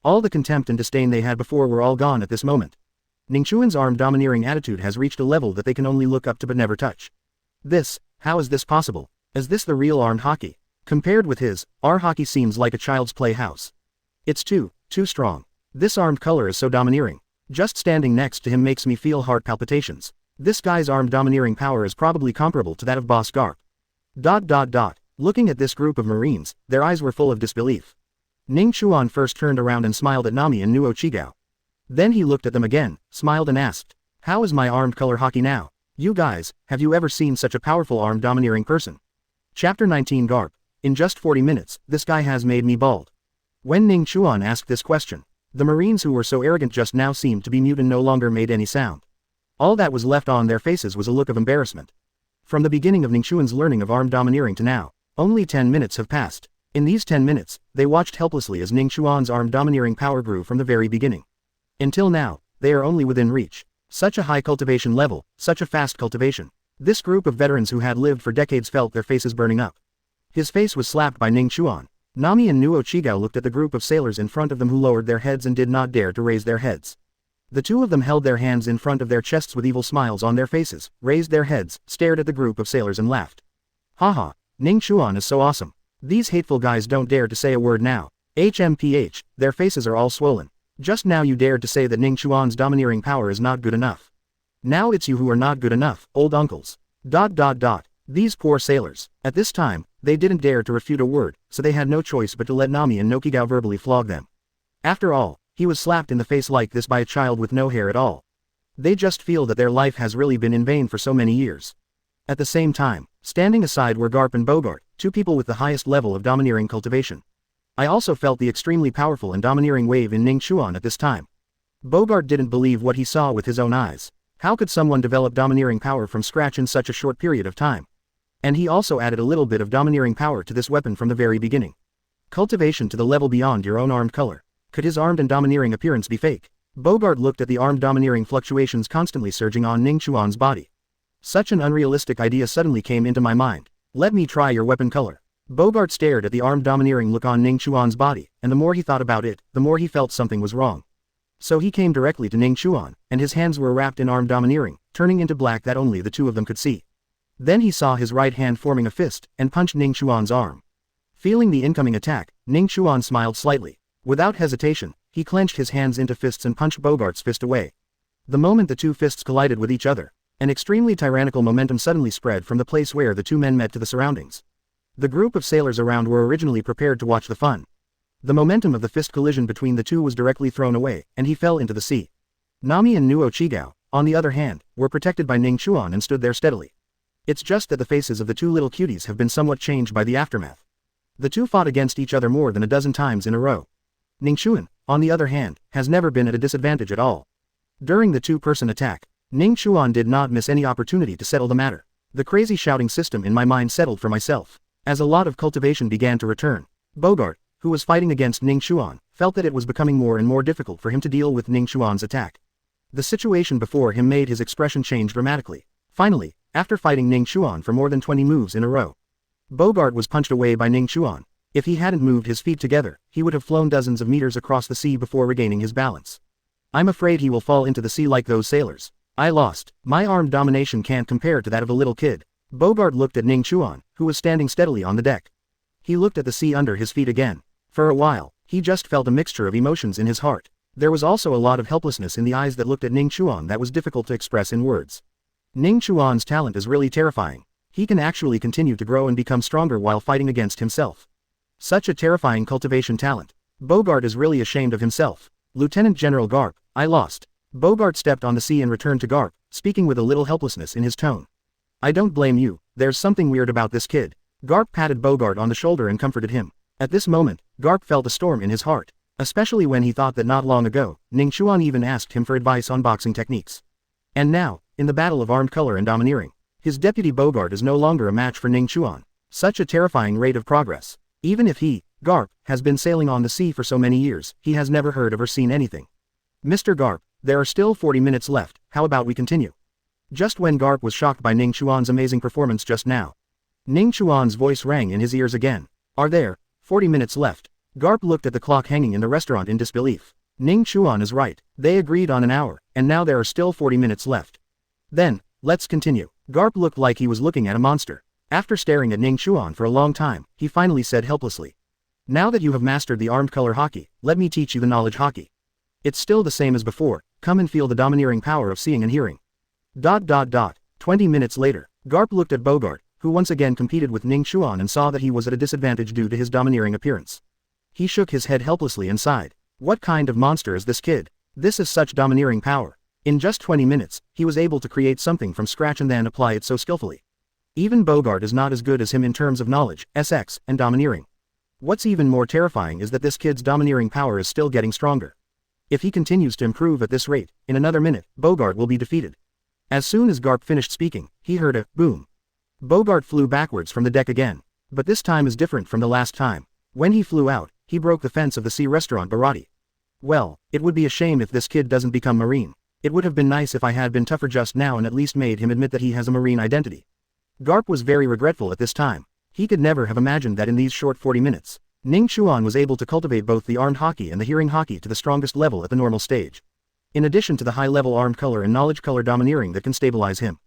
All the contempt and disdain they had before were all gone at this moment. Ning Chuan's armed domineering attitude has reached a level that they can only look up to but never touch. How is this possible? Is this the real armed Haki? Compared with his, our Haki seems like a child's playhouse. It's too strong. This armed color is so domineering. Just standing next to him makes me feel heart palpitations. This guy's armed domineering power is probably comparable to that of Boss Garp. Looking at this group of Marines, their eyes were full of disbelief. Ning Chuan first turned around and smiled at Nami and Nuo Chigao. Then he looked at them again, smiled and asked, "How is my armed color Haki now? You guys, have you ever seen such a powerful armed domineering person?" Chapter 19 Garp. In just 40 minutes, this guy has made me bald. When Ning Chuan asked this question, the Marines who were so arrogant just now seemed to be mute and no longer made any sound. All that was left on their faces was a look of embarrassment. From the beginning of Ning Chuan's learning of armed domineering to now, only 10 minutes have passed. In these 10 minutes, they watched helplessly as Ning Chuan's armed domineering power grew from the very beginning. Until now, they are only within reach. Such a high cultivation level, such a fast cultivation. This group of veterans who had lived for decades felt their faces burning up. His face was slapped by Ning Chuan. Nami and Nuo Chigao looked at the group of sailors in front of them who lowered their heads and did not dare to raise their heads. The two of them held their hands in front of their chests with evil smiles on their faces, raised their heads, stared at the group of sailors and laughed. Haha, Ning Chuan is so awesome. These hateful guys don't dare to say a word now. HMPH, their faces are all swollen. Just now you dared to say that Ning Chuan's domineering power is not good enough. Now it's you who are not good enough, old uncles. These poor sailors. At this time, they didn't dare to refute a word, so they had no choice but to let Nami and Nokigao verbally flog them. After all, he was slapped in the face like this by a child with no hair at all. They just feel that their life has really been in vain for so many years. At the same time, standing aside were Garp and Bogart, two people with the highest level of domineering cultivation. I also felt the extremely powerful and domineering wave in Ning Chuan at this time. Bogart didn't believe what he saw with his own eyes. How could someone develop domineering power from scratch in such a short period of time? And he also added a little bit of domineering power to this weapon from the very beginning. Cultivation to the level beyond your own armed color. Could his armed and domineering appearance be fake? Bogart looked at the armed domineering fluctuations constantly surging on Ning Chuan's body. Such an unrealistic idea suddenly came into my mind. Let me try your weapon color. Bogart stared at the armed domineering look on Ning Chuan's body, and the more he thought about it, the more he felt something was wrong. So he came directly to Ning Chuan, and his hands were wrapped in armed domineering, turning into black that only the two of them could see. Then he saw his right hand forming a fist, and punched Ning Chuan's arm. Feeling the incoming attack, Ning Chuan smiled slightly. Without hesitation, he clenched his hands into fists and punched Bogart's fist away. The moment the two fists collided with each other, an extremely tyrannical momentum suddenly spread from the place where the two men met to the surroundings. The group of sailors around were originally prepared to watch the fun. The momentum of the fist collision between the two was directly thrown away, and he fell into the sea. Nami and Nuo Chigao, on the other hand, were protected by Ning Chuan and stood there steadily. It's just that the faces of the two little cuties have been somewhat changed by the aftermath. The two fought against each other more than a dozen times in a row. Ning Chuan, on the other hand, has never been at a disadvantage at all. During the two-person attack, Ning Chuan did not miss any opportunity to settle the matter. The crazy shouting system in my mind settled for myself. As a lot of cultivation began to return, Bogart, who was fighting against Ning Chuan, felt that it was becoming more and more difficult for him to deal with Ning Chuan's attack. The situation before him made his expression change dramatically. Finally, after fighting Ning Chuan for more than 20 moves in a row, Bogart was punched away by Ning Chuan. If he hadn't moved his feet together, he would have flown dozens of meters across the sea before regaining his balance. I'm afraid he will fall into the sea like those sailors. I lost. My armed domination can't compare to that of a little kid. Bogart looked at Ning Chuan, who was standing steadily on the deck. He looked at the sea under his feet again. For a while, he just felt a mixture of emotions in his heart. There was also a lot of helplessness in the eyes that looked at Ning Chuan that was difficult to express in words. Ning Chuan's talent is really terrifying. He can actually continue to grow and become stronger while fighting against himself. Such a terrifying cultivation talent. Bogart is really ashamed of himself. Lieutenant General Garp, I lost. Bogart stepped on the sea and returned to Garp, speaking with a little helplessness in his tone. I don't blame you, there's something weird about this kid. Garp patted Bogart on the shoulder and comforted him. At this moment, Garp felt a storm in his heart, especially when he thought that not long ago, Ning Chuan even asked him for advice on boxing techniques. And now, in the battle of armed color and domineering, his deputy Bogart is no longer a match for Ning Chuan. Such a terrifying rate of progress. Even if he, Garp, has been sailing on the sea for so many years, he has never heard of or seen anything. Mr. Garp, there are still 40 minutes left, how about we continue? Just when Garp was shocked by Ning Chuan's amazing performance just now, Ning Chuan's voice rang in his ears again. Are there 40 minutes left? Garp looked at the clock hanging in the restaurant in disbelief. Ning Chuan is right. They agreed on an hour, and now there are still 40 minutes left. Then, let's continue. Garp looked like he was looking at a monster. After staring at Ning Chuan for a long time, he finally said helplessly. Now that you have mastered the armed color Haki, let me teach you the knowledge Haki. It's still the same as before, come and feel the domineering power of seeing and hearing. 20 minutes later, Garp looked at Bogart, who once again competed with Ning Chuan and saw that he was at a disadvantage due to his domineering appearance. He shook his head helplessly and sighed. What kind of monster is this kid? This is such domineering power. In just 20 minutes, he was able to create something from scratch and then apply it so skillfully. Even Bogart is not as good as him in terms of knowledge, SX, and domineering. What's even more terrifying is that this kid's domineering power is still getting stronger. If he continues to improve at this rate, in another minute, Bogart will be defeated. As soon as Garp finished speaking, he heard a boom. Bogart flew backwards from the deck again. But this time is different from the last time. When he flew out, he broke the fence of the sea restaurant Barati. Well, it would be a shame if this kid doesn't become Marine. It would have been nice if I had been tougher just now and at least made him admit that he has a Marine identity. Garp was very regretful at this time. He could never have imagined that in these short 40 minutes, Ning Chuan was able to cultivate both the armed Haki and the hearing Haki to the strongest level at the normal stage. In addition to the high-level armed color and knowledge color domineering that can stabilize him.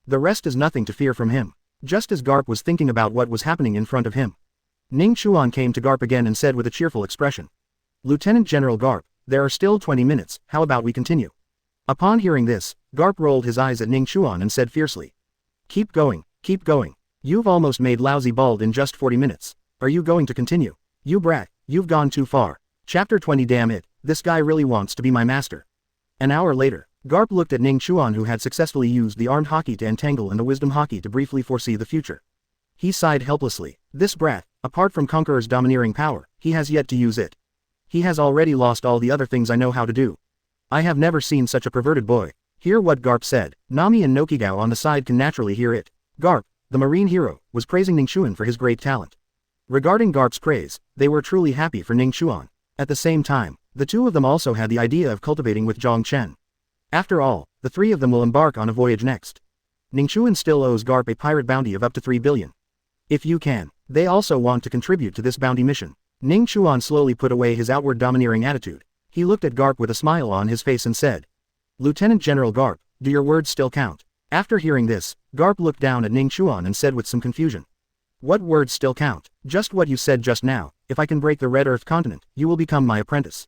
The rest is nothing to fear from him. Just as Garp was thinking about what was happening in front of him, Ning Chuan came to Garp again and said with a cheerful expression. Lieutenant General Garp, there are still 20 minutes, how about we continue? Upon hearing this, Garp rolled his eyes at Ning Chuan and said fiercely. Keep going, keep going. You've almost made Lousy bald in just 40 minutes. Are you going to continue? You brat, you've gone too far. Chapter 20 Damn it, this guy really wants to be my master. An hour later, Garp looked at Ning Chuan who had successfully used the armed Haki to entangle and the wisdom Haki to briefly foresee the future. He sighed helplessly. This brat, apart from Conqueror's domineering power, he has yet to use it. He has already lost all the other things I know how to do. I have never seen such a perverted boy. Hear what Garp said. Nami and Nokigao on the side can naturally hear it. Garp, the marine hero, was praising Ning Chuan for his great talent. Regarding Garp's praise, they were truly happy for Ning Chuan. At the same time, the two of them also had the idea of cultivating with Zhang Chen. After all, the three of them will embark on a voyage next. Ning Chuan still owes Garp a pirate bounty of up to 3 billion. If you can, they also want to contribute to this bounty mission. Ning Chuan slowly put away his outward domineering attitude. He looked at Garp with a smile on his face and said, "Lieutenant General Garp, do your words still count?" After hearing this, Garp looked down at Ning Chuan and said with some confusion, "What words still count?" "Just what you said just now, if I can break the Red Earth continent, you will become my apprentice."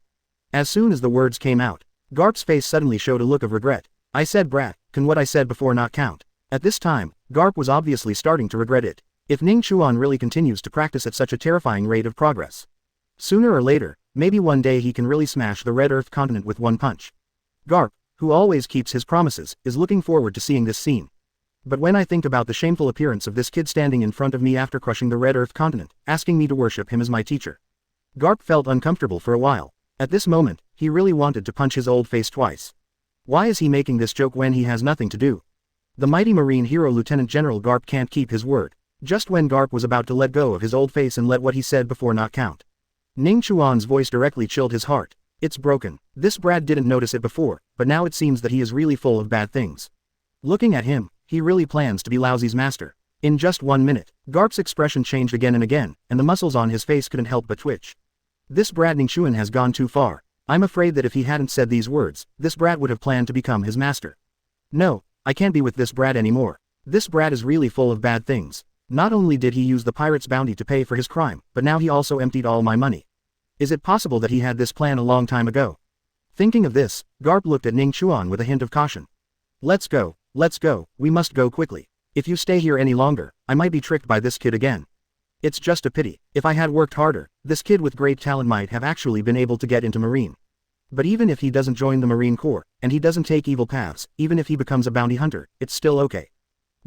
As soon as the words came out, Garp's face suddenly showed a look of regret. "I said brat, can what I said before not count?" At this time, Garp was obviously starting to regret it. If Ning Chuan really continues to practice at such a terrifying rate of progress, sooner or later, maybe one day he can really smash the Red Earth continent with one punch. Garp, who always keeps his promises, is looking forward to seeing this scene. But when I think about the shameful appearance of this kid standing in front of me after crushing the Red Earth continent, asking me to worship him as my teacher, Garp felt uncomfortable for a while. At this moment, he really wanted to punch his old face twice. Why is he making this joke when he has nothing to do? The mighty marine hero Lieutenant General Garp can't keep his word. Just when Garp was about to let go of his old face and let what he said before not count, Ning Chuan's voice directly chilled his heart. "It's broken." This Brad didn't notice it before, but now it seems that he is really full of bad things. Looking at him, he really plans to be Laozi's master. In just 1 minute, Garp's expression changed again and again, and the muscles on his face couldn't help but twitch. This Brad Ning Chuan has gone too far. I'm afraid that if he hadn't said these words, this Brad would have planned to become his master. No, I can't be with this Brad anymore. This Brad is really full of bad things. Not only did he use the pirate's bounty to pay for his crime, but now he also emptied all my money. Is it possible that he had this plan a long time ago? Thinking of this, Garp looked at Ning Chuan with a hint of caution. Let's go, we must go quickly. If you stay here any longer, I might be tricked by this kid again. It's just a pity. If I had worked harder, this kid with great talent might have actually been able to get into Marine. But even if he doesn't join the Marine Corps, and he doesn't take evil paths, even if he becomes a bounty hunter, it's still okay.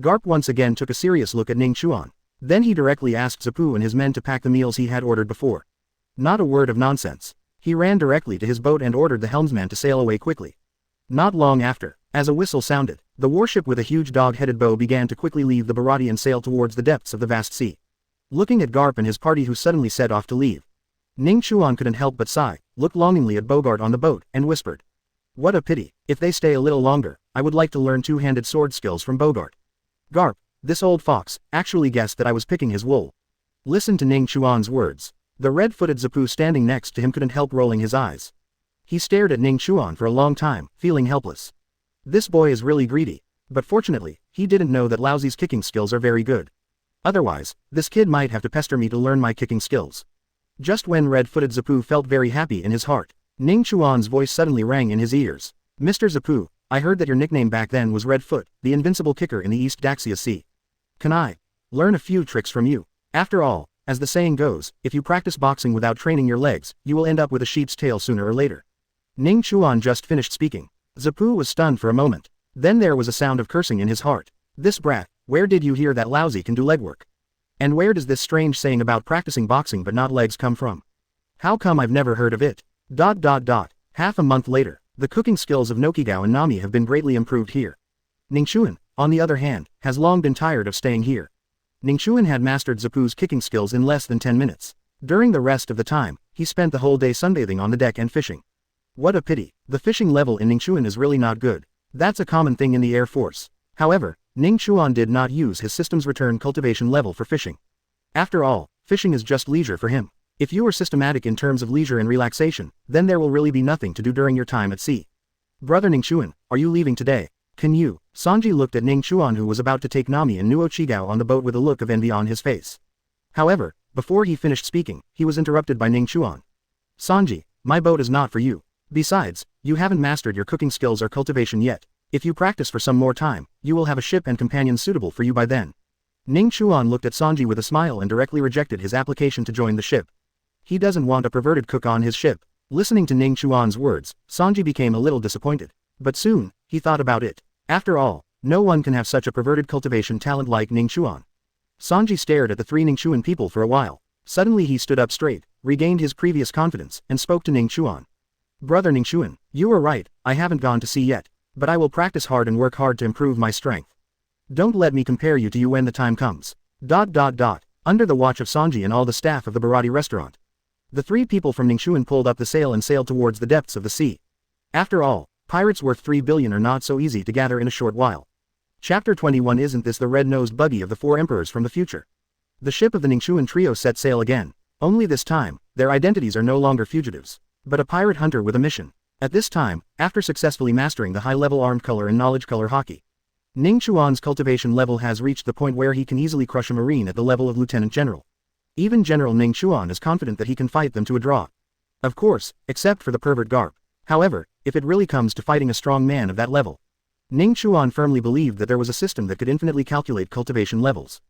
Garp once again took a serious look at Ning Chuan. Then he directly asked Zapu and his men to pack the meals he had ordered before. Not a word of nonsense. He ran directly to his boat and ordered the helmsman to sail away quickly. Not long after, as a whistle sounded, the warship with a huge dog-headed bow began to quickly leave the Bharati and sail towards the depths of the vast sea. Looking at Garp and his party who suddenly set off to leave, Ning Chuan couldn't help but sigh, looked longingly at Bogart on the boat, and whispered, "What a pity. If they stay a little longer, I would like to learn two-handed sword skills from Bogart." Garp, this old fox, actually guessed that I was picking his wool. Listen to Ning Chuan's words. The red-footed Zapu standing next to him couldn't help rolling his eyes. He stared at Ning Chuan for a long time, feeling helpless. This boy is really greedy. But fortunately, he didn't know that Laozi's kicking skills are very good. Otherwise, this kid might have to pester me to learn my kicking skills. Just when red-footed Zapu felt very happy in his heart, Ning Chuan's voice suddenly rang in his ears. "Mr. Zapu, I heard that your nickname back then was Redfoot, the invincible kicker in the East Daxia Sea. Can I learn a few tricks from you? After all, as the saying goes, if you practice boxing without training your legs, you will end up with a sheep's tail sooner or later." Ning Chuan just finished speaking. Zapu was stunned for a moment. Then there was a sound of cursing in his heart. "This brat, where did you hear that Laozi can do legwork? And where does this strange saying about practicing boxing but not legs come from? How come I've never heard of it?" Half a month later, the cooking skills of Nokigao and Nami have been greatly improved here. Ning Chuan, on the other hand, has long been tired of staying here. Ning Chuan had mastered Zapu's kicking skills in less than 10 minutes. During the rest of the time, he spent the whole day sunbathing on the deck and fishing. What a pity, the fishing level in Ning Chuan is really not good. That's a common thing in the Air Force. However, Ning Chuan did not use his system's return cultivation level for fishing. After all, fishing is just leisure for him. If you are systematic in terms of leisure and relaxation, then there will really be nothing to do during your time at sea. "Brother Ning Chuan, are you leaving today? Can you?" Sanji looked at Ning Chuan who was about to take Nami and Nuo Chigao on the boat with a look of envy on his face. However, before he finished speaking, he was interrupted by Ning Chuan. "Sanji, my boat is not for you. Besides, you haven't mastered your cooking skills or cultivation yet. If you practice for some more time, you will have a ship and companions suitable for you by then." Ning Chuan looked at Sanji with a smile and directly rejected his application to join the ship. He doesn't want a perverted cook on his ship. Listening to Ning Chuan's words, Sanji became a little disappointed. But soon, he thought about it. After all, no one can have such a perverted cultivation talent like Ning Chuan. Sanji stared at the three Ning Chuan people for a while. Suddenly he stood up straight, regained his previous confidence, and spoke to Ning Chuan. "Brother Ning Chuan, you are right, I haven't gone to sea yet. But I will practice hard and work hard to improve my strength. Don't let me compare you to you when the time comes. Under the watch of Sanji and all the staff of the Bharati restaurant, the 3 people from Ning Chuan pulled up the sail and sailed towards the depths of the sea. After all, pirates worth 3 billion are not so easy to gather in a short while. Chapter 21. Isn't this the red-nosed buggy of the 4 emperors from the future? The ship of the Ning Chuan trio set sail again. Only this time, their identities are no longer fugitives, but a pirate hunter with a mission. At this time, after successfully mastering the high-level armed color and knowledge color Haki, Ning Chuan's cultivation level has reached the point where he can easily crush a marine at the level of lieutenant general. Even General Ning Chuan is confident that he can fight them to a draw. Of course, except for the pervert Garp. However, if it really comes to fighting a strong man of that level, Ning Chuan firmly believed that there was a system that could infinitely calculate cultivation levels.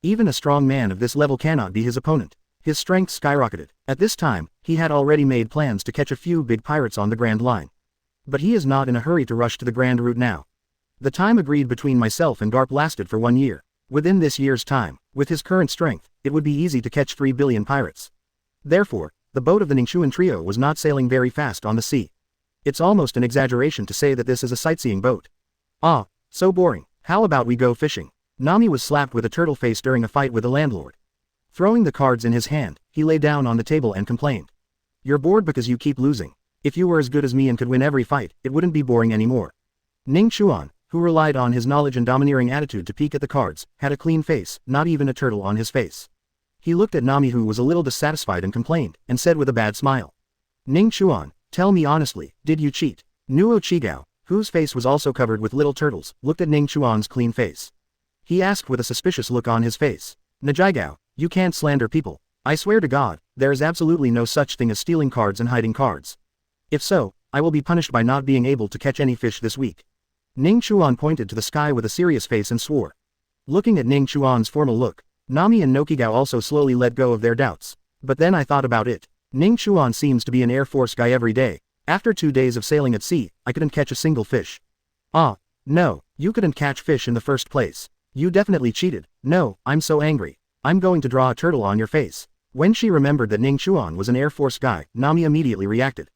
Even a strong man of this level cannot be his opponent. His strength skyrocketed. At this time, he had already made plans to catch a few big pirates on the Grand Line. But he is not in a hurry to rush to the Grand Route now. The time agreed between myself and Garp lasted for 1 year. Within this year's time, with his current strength, it would be easy to catch 3 billion pirates. Therefore, the boat of the Ning Chuan trio was not sailing very fast on the sea. It's almost an exaggeration to say that this is a sightseeing boat. Ah, so boring. How about we go fishing? Nami was slapped with a turtle face during a fight with the landlord. Throwing the cards in his hand, he lay down on the table and complained. You're bored because you keep losing. If you were as good as me and could win every fight, it wouldn't be boring anymore. Ning Chuan, who relied on his knowledge and domineering attitude to peek at the cards, had a clean face, not even a turtle on his face. He looked at Nami, who was a little dissatisfied and complained, and said with a bad smile. Ning Chuan, tell me honestly, did you cheat? Nuo Chigao, whose face was also covered with little turtles, looked at Ning Chuan's clean face. He asked with a suspicious look on his face. Najigao, you can't slander people. I swear to God, there is absolutely no such thing as stealing cards and hiding cards. If so, I will be punished by not being able to catch any fish this week. Ning Chuan pointed to the sky with a serious face and swore. Looking at Ning Chuan's formal look, Nami and Nokigao also slowly let go of their doubts. But then I thought about it. Ning Chuan seems to be an Air Force guy every day. After 2 days of sailing at sea, I couldn't catch a single fish. Ah, no, you couldn't catch fish in the first place. You definitely cheated. No, I'm so angry. I'm going to draw a turtle on your face. When she remembered that Ning Chuan was an Air Force guy, Nami immediately reacted.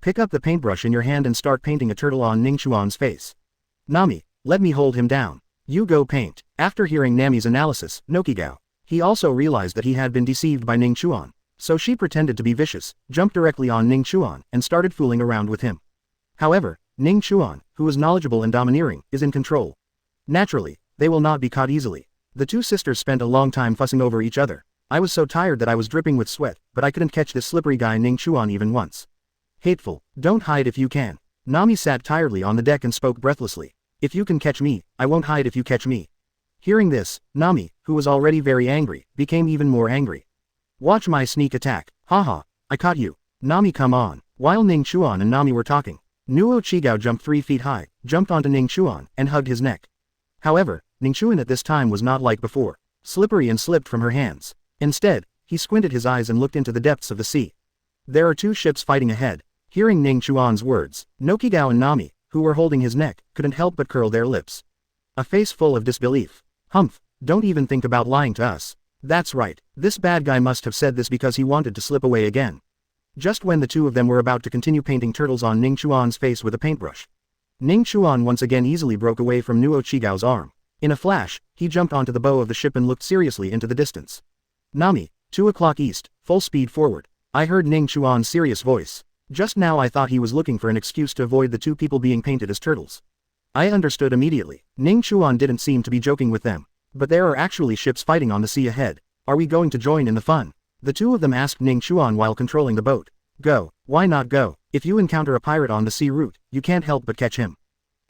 Pick up the paintbrush in your hand and start painting a turtle on Ning Chuan's face. Nami, let me hold him down. You go paint. After hearing Nami's analysis, Nokigao, he also realized that he had been deceived by Ning Chuan, so she pretended to be vicious, jumped directly on Ning Chuan, and started fooling around with him. However, Ning Chuan, who is knowledgeable and domineering, is in control. Naturally, they will not be caught easily. The 2 sisters spent a long time fussing over each other. I was so tired that I was dripping with sweat, but I couldn't catch this slippery guy Ning Chuan even once. Hateful, don't hide if you can. Nami sat tiredly on the deck and spoke breathlessly. If you can catch me, I won't hide if you catch me. Hearing this, Nami, who was already very angry, became even more angry. Watch my sneak attack. Haha, I caught you. Nami, come on. While Ning Chuan and Nami were talking, Nuo Chigao jumped 3 feet high, jumped onto Ning Chuan, and hugged his neck. However, Ning Chuan at this time was not like before, slippery and slipped from her hands. Instead, he squinted his eyes and looked into the depths of the sea. There are 2 ships fighting ahead. Hearing Ning Chuan's words, Nokigao and Nami, who were holding his neck, couldn't help but curl their lips. A face full of disbelief. Humph, don't even think about lying to us. That's right, this bad guy must have said this because he wanted to slip away again. Just when the 2 of them were about to continue painting turtles on Ning Chuan's face with a paintbrush, Ning Chuan once again easily broke away from Nuo Chigao's arm. In a flash, he jumped onto the bow of the ship and looked seriously into the distance. Nami, 2 o'clock east, full speed forward. I heard Ning Chuan's serious voice. Just now I thought he was looking for an excuse to avoid the 2 people being painted as turtles. I understood immediately. Ning Chuan didn't seem to be joking with them. But there are actually ships fighting on the sea ahead. Are we going to join in the fun? The 2 of them asked Ning Chuan while controlling the boat. Go. Why not go? If you encounter a pirate on the sea route, you can't help but catch him.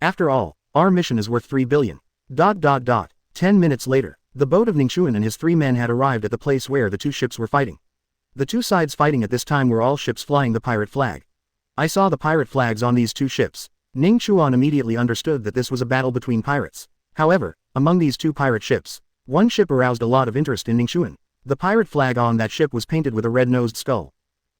After all, our mission is worth 3 billion. 10 minutes later, the boat of Ning Chuan and his 3 men had arrived at the place where the 2 ships were fighting. The 2 sides fighting at this time were all ships flying the pirate flag. I saw the pirate flags on these 2 ships. Ning Chuan immediately understood that this was a battle between pirates. However, among these 2 pirate ships, one ship aroused a lot of interest in Ning Chuan. The pirate flag on that ship was painted with a red-nosed skull.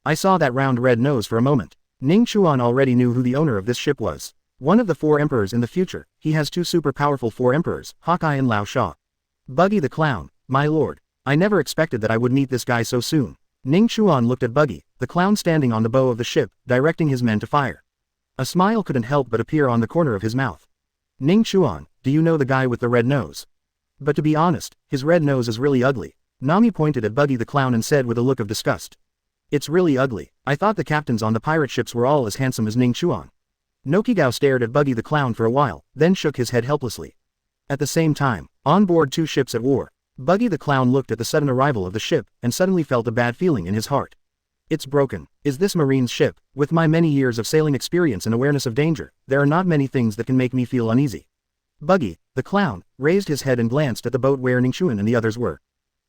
I saw that round red nose for a moment. Ning Chuan already knew who the owner of this ship was. One of the 4 emperors in the future. He has 2 super powerful 4 emperors, Hawkeye and Lao Sha. Buggy the clown, my lord. I never expected that I would meet this guy so soon. Ning Chuan looked at Buggy, the clown standing on the bow of the ship, directing his men to fire. A smile couldn't help but appear on the corner of his mouth. Ning Chuan, do you know the guy with the red nose? But to be honest, his red nose is really ugly. Nami pointed at Buggy the clown and said with a look of disgust. It's really ugly. I thought the captains on the pirate ships were all as handsome as Ning Chuan. Nokigao stared at Buggy the clown for a while, then shook his head helplessly. At the same time, on board two ships at war, Buggy the clown looked at the sudden arrival of the ship and suddenly felt a bad feeling in his heart. It's broken. Is this Marine's ship? With my many years of sailing experience and awareness of danger, there are not many things that can make me feel uneasy. Buggy, the clown, raised his head and glanced at the boat where Ning Chuan and the others were.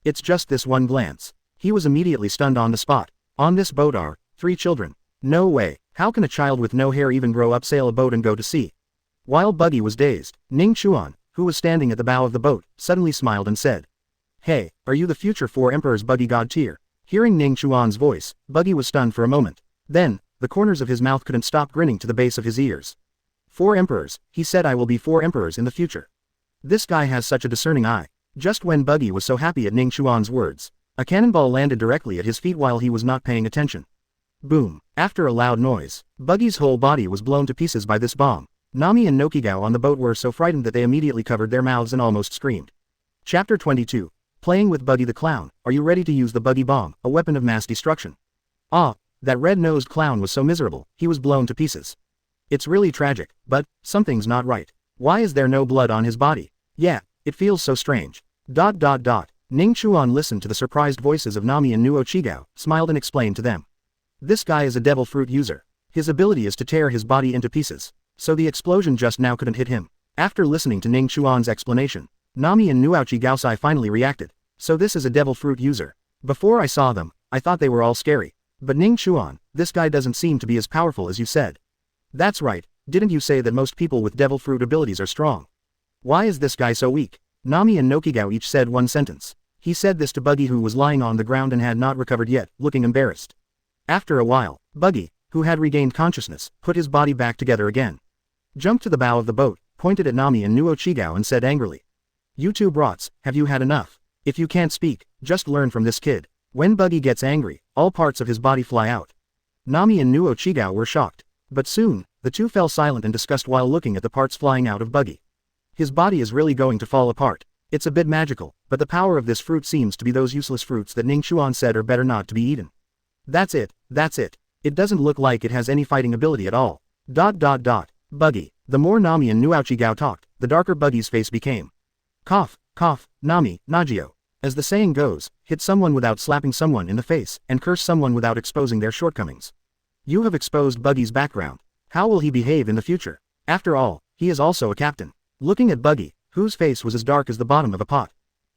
It's just this one glance. He was immediately stunned on the spot. On this boat are 3 children. No way. How can a child with no hair even grow up, sail a boat and go to sea? While Buggy was dazed, Ning Chuan, who was standing at the bow of the boat, suddenly smiled and said, "Hey, are you the future 4 emperors?" Buggy god tier. Hearing Ning Chuan's voice, Buggy was stunned for a moment. Then, the corners of his mouth couldn't stop grinning to the base of his ears. 4 emperors, he said. I will be 4 emperors in the future. This guy has such a discerning eye. Just when Buggy was so happy at Ning Chuan's words, a cannonball landed directly at his feet while he was not paying attention. Boom. After a loud noise, Buggy's whole body was blown to pieces by this bomb. Nami and Nokigao on the boat were so frightened that they immediately covered their mouths and almost screamed. Chapter 22. Playing with Buggy the clown. Are you ready to use the Buggy bomb, a weapon of mass destruction? Ah, that red-nosed clown was so miserable, he was blown to pieces. It's really tragic, but something's not right. Why is there no blood on his body? Yeah, it feels so strange. Ning Chuan listened to the surprised voices of Nami and Nuo Chigao, smiled and explained to them. This guy is a devil fruit user. His ability is to tear his body into pieces, so the explosion just now couldn't hit him. After listening to Ning Chuan's explanation, Nami and Nuo Chigaosai finally reacted. So this is a devil fruit user. Before I saw them, I thought they were all scary. But Ning Chuan, this guy doesn't seem to be as powerful as you said. That's right, didn't you say that most people with devil fruit abilities are strong? Why is this guy so weak? Nami and Nokigao each said one sentence. He said this to Buggy, who was lying on the ground and had not recovered yet, looking embarrassed. After a while, Buggy, who had regained consciousness, put his body back together again. Jumped to the bow of the boat, pointed at Nami and Nuo Chigao and said angrily. You two brats, have you had enough? If you can't speak, just learn from this kid. When Buggy gets angry, all parts of his body fly out. Nami and Nuo Chigao were shocked. But soon, the two fell silent in disgust while looking at the parts flying out of Buggy. His body is really going to fall apart. It's a bit magical, but the power of this fruit seems to be those useless fruits that Ning Chuan said are better not to be eaten. That's it. It doesn't look like it has any fighting ability at all. Buggy. The more Nami and Nuo Chigao talked, the darker Buggy's face became. Cough, Nami, Nagio. As the saying goes, hit someone without slapping someone in the face, and curse someone without exposing their shortcomings. You have exposed Buggy's background. How will he behave in the future? After all, he is also a captain. Looking at Buggy, whose face was as dark as the bottom of a pot.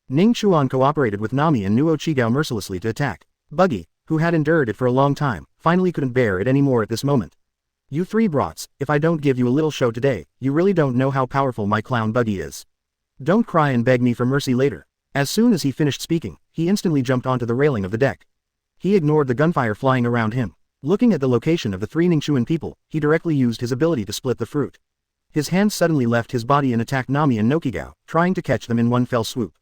Ning Chuan cooperated with Nami and Nuo Chigao mercilessly to attack. Buggy, who had endured it for a long time, finally couldn't bear it anymore at this moment. You 3 brats, if I don't give you a little show today, you really don't know how powerful my clown Buggy is. Don't cry and beg me for mercy later. As soon as he finished speaking, he instantly jumped onto the railing of the deck. He ignored the gunfire flying around him. Looking at the location of the 3 Ning Chuan people, he directly used his ability to split the fruit. His hands suddenly left his body and attacked Nami and Nokigao, trying to catch them in one fell swoop.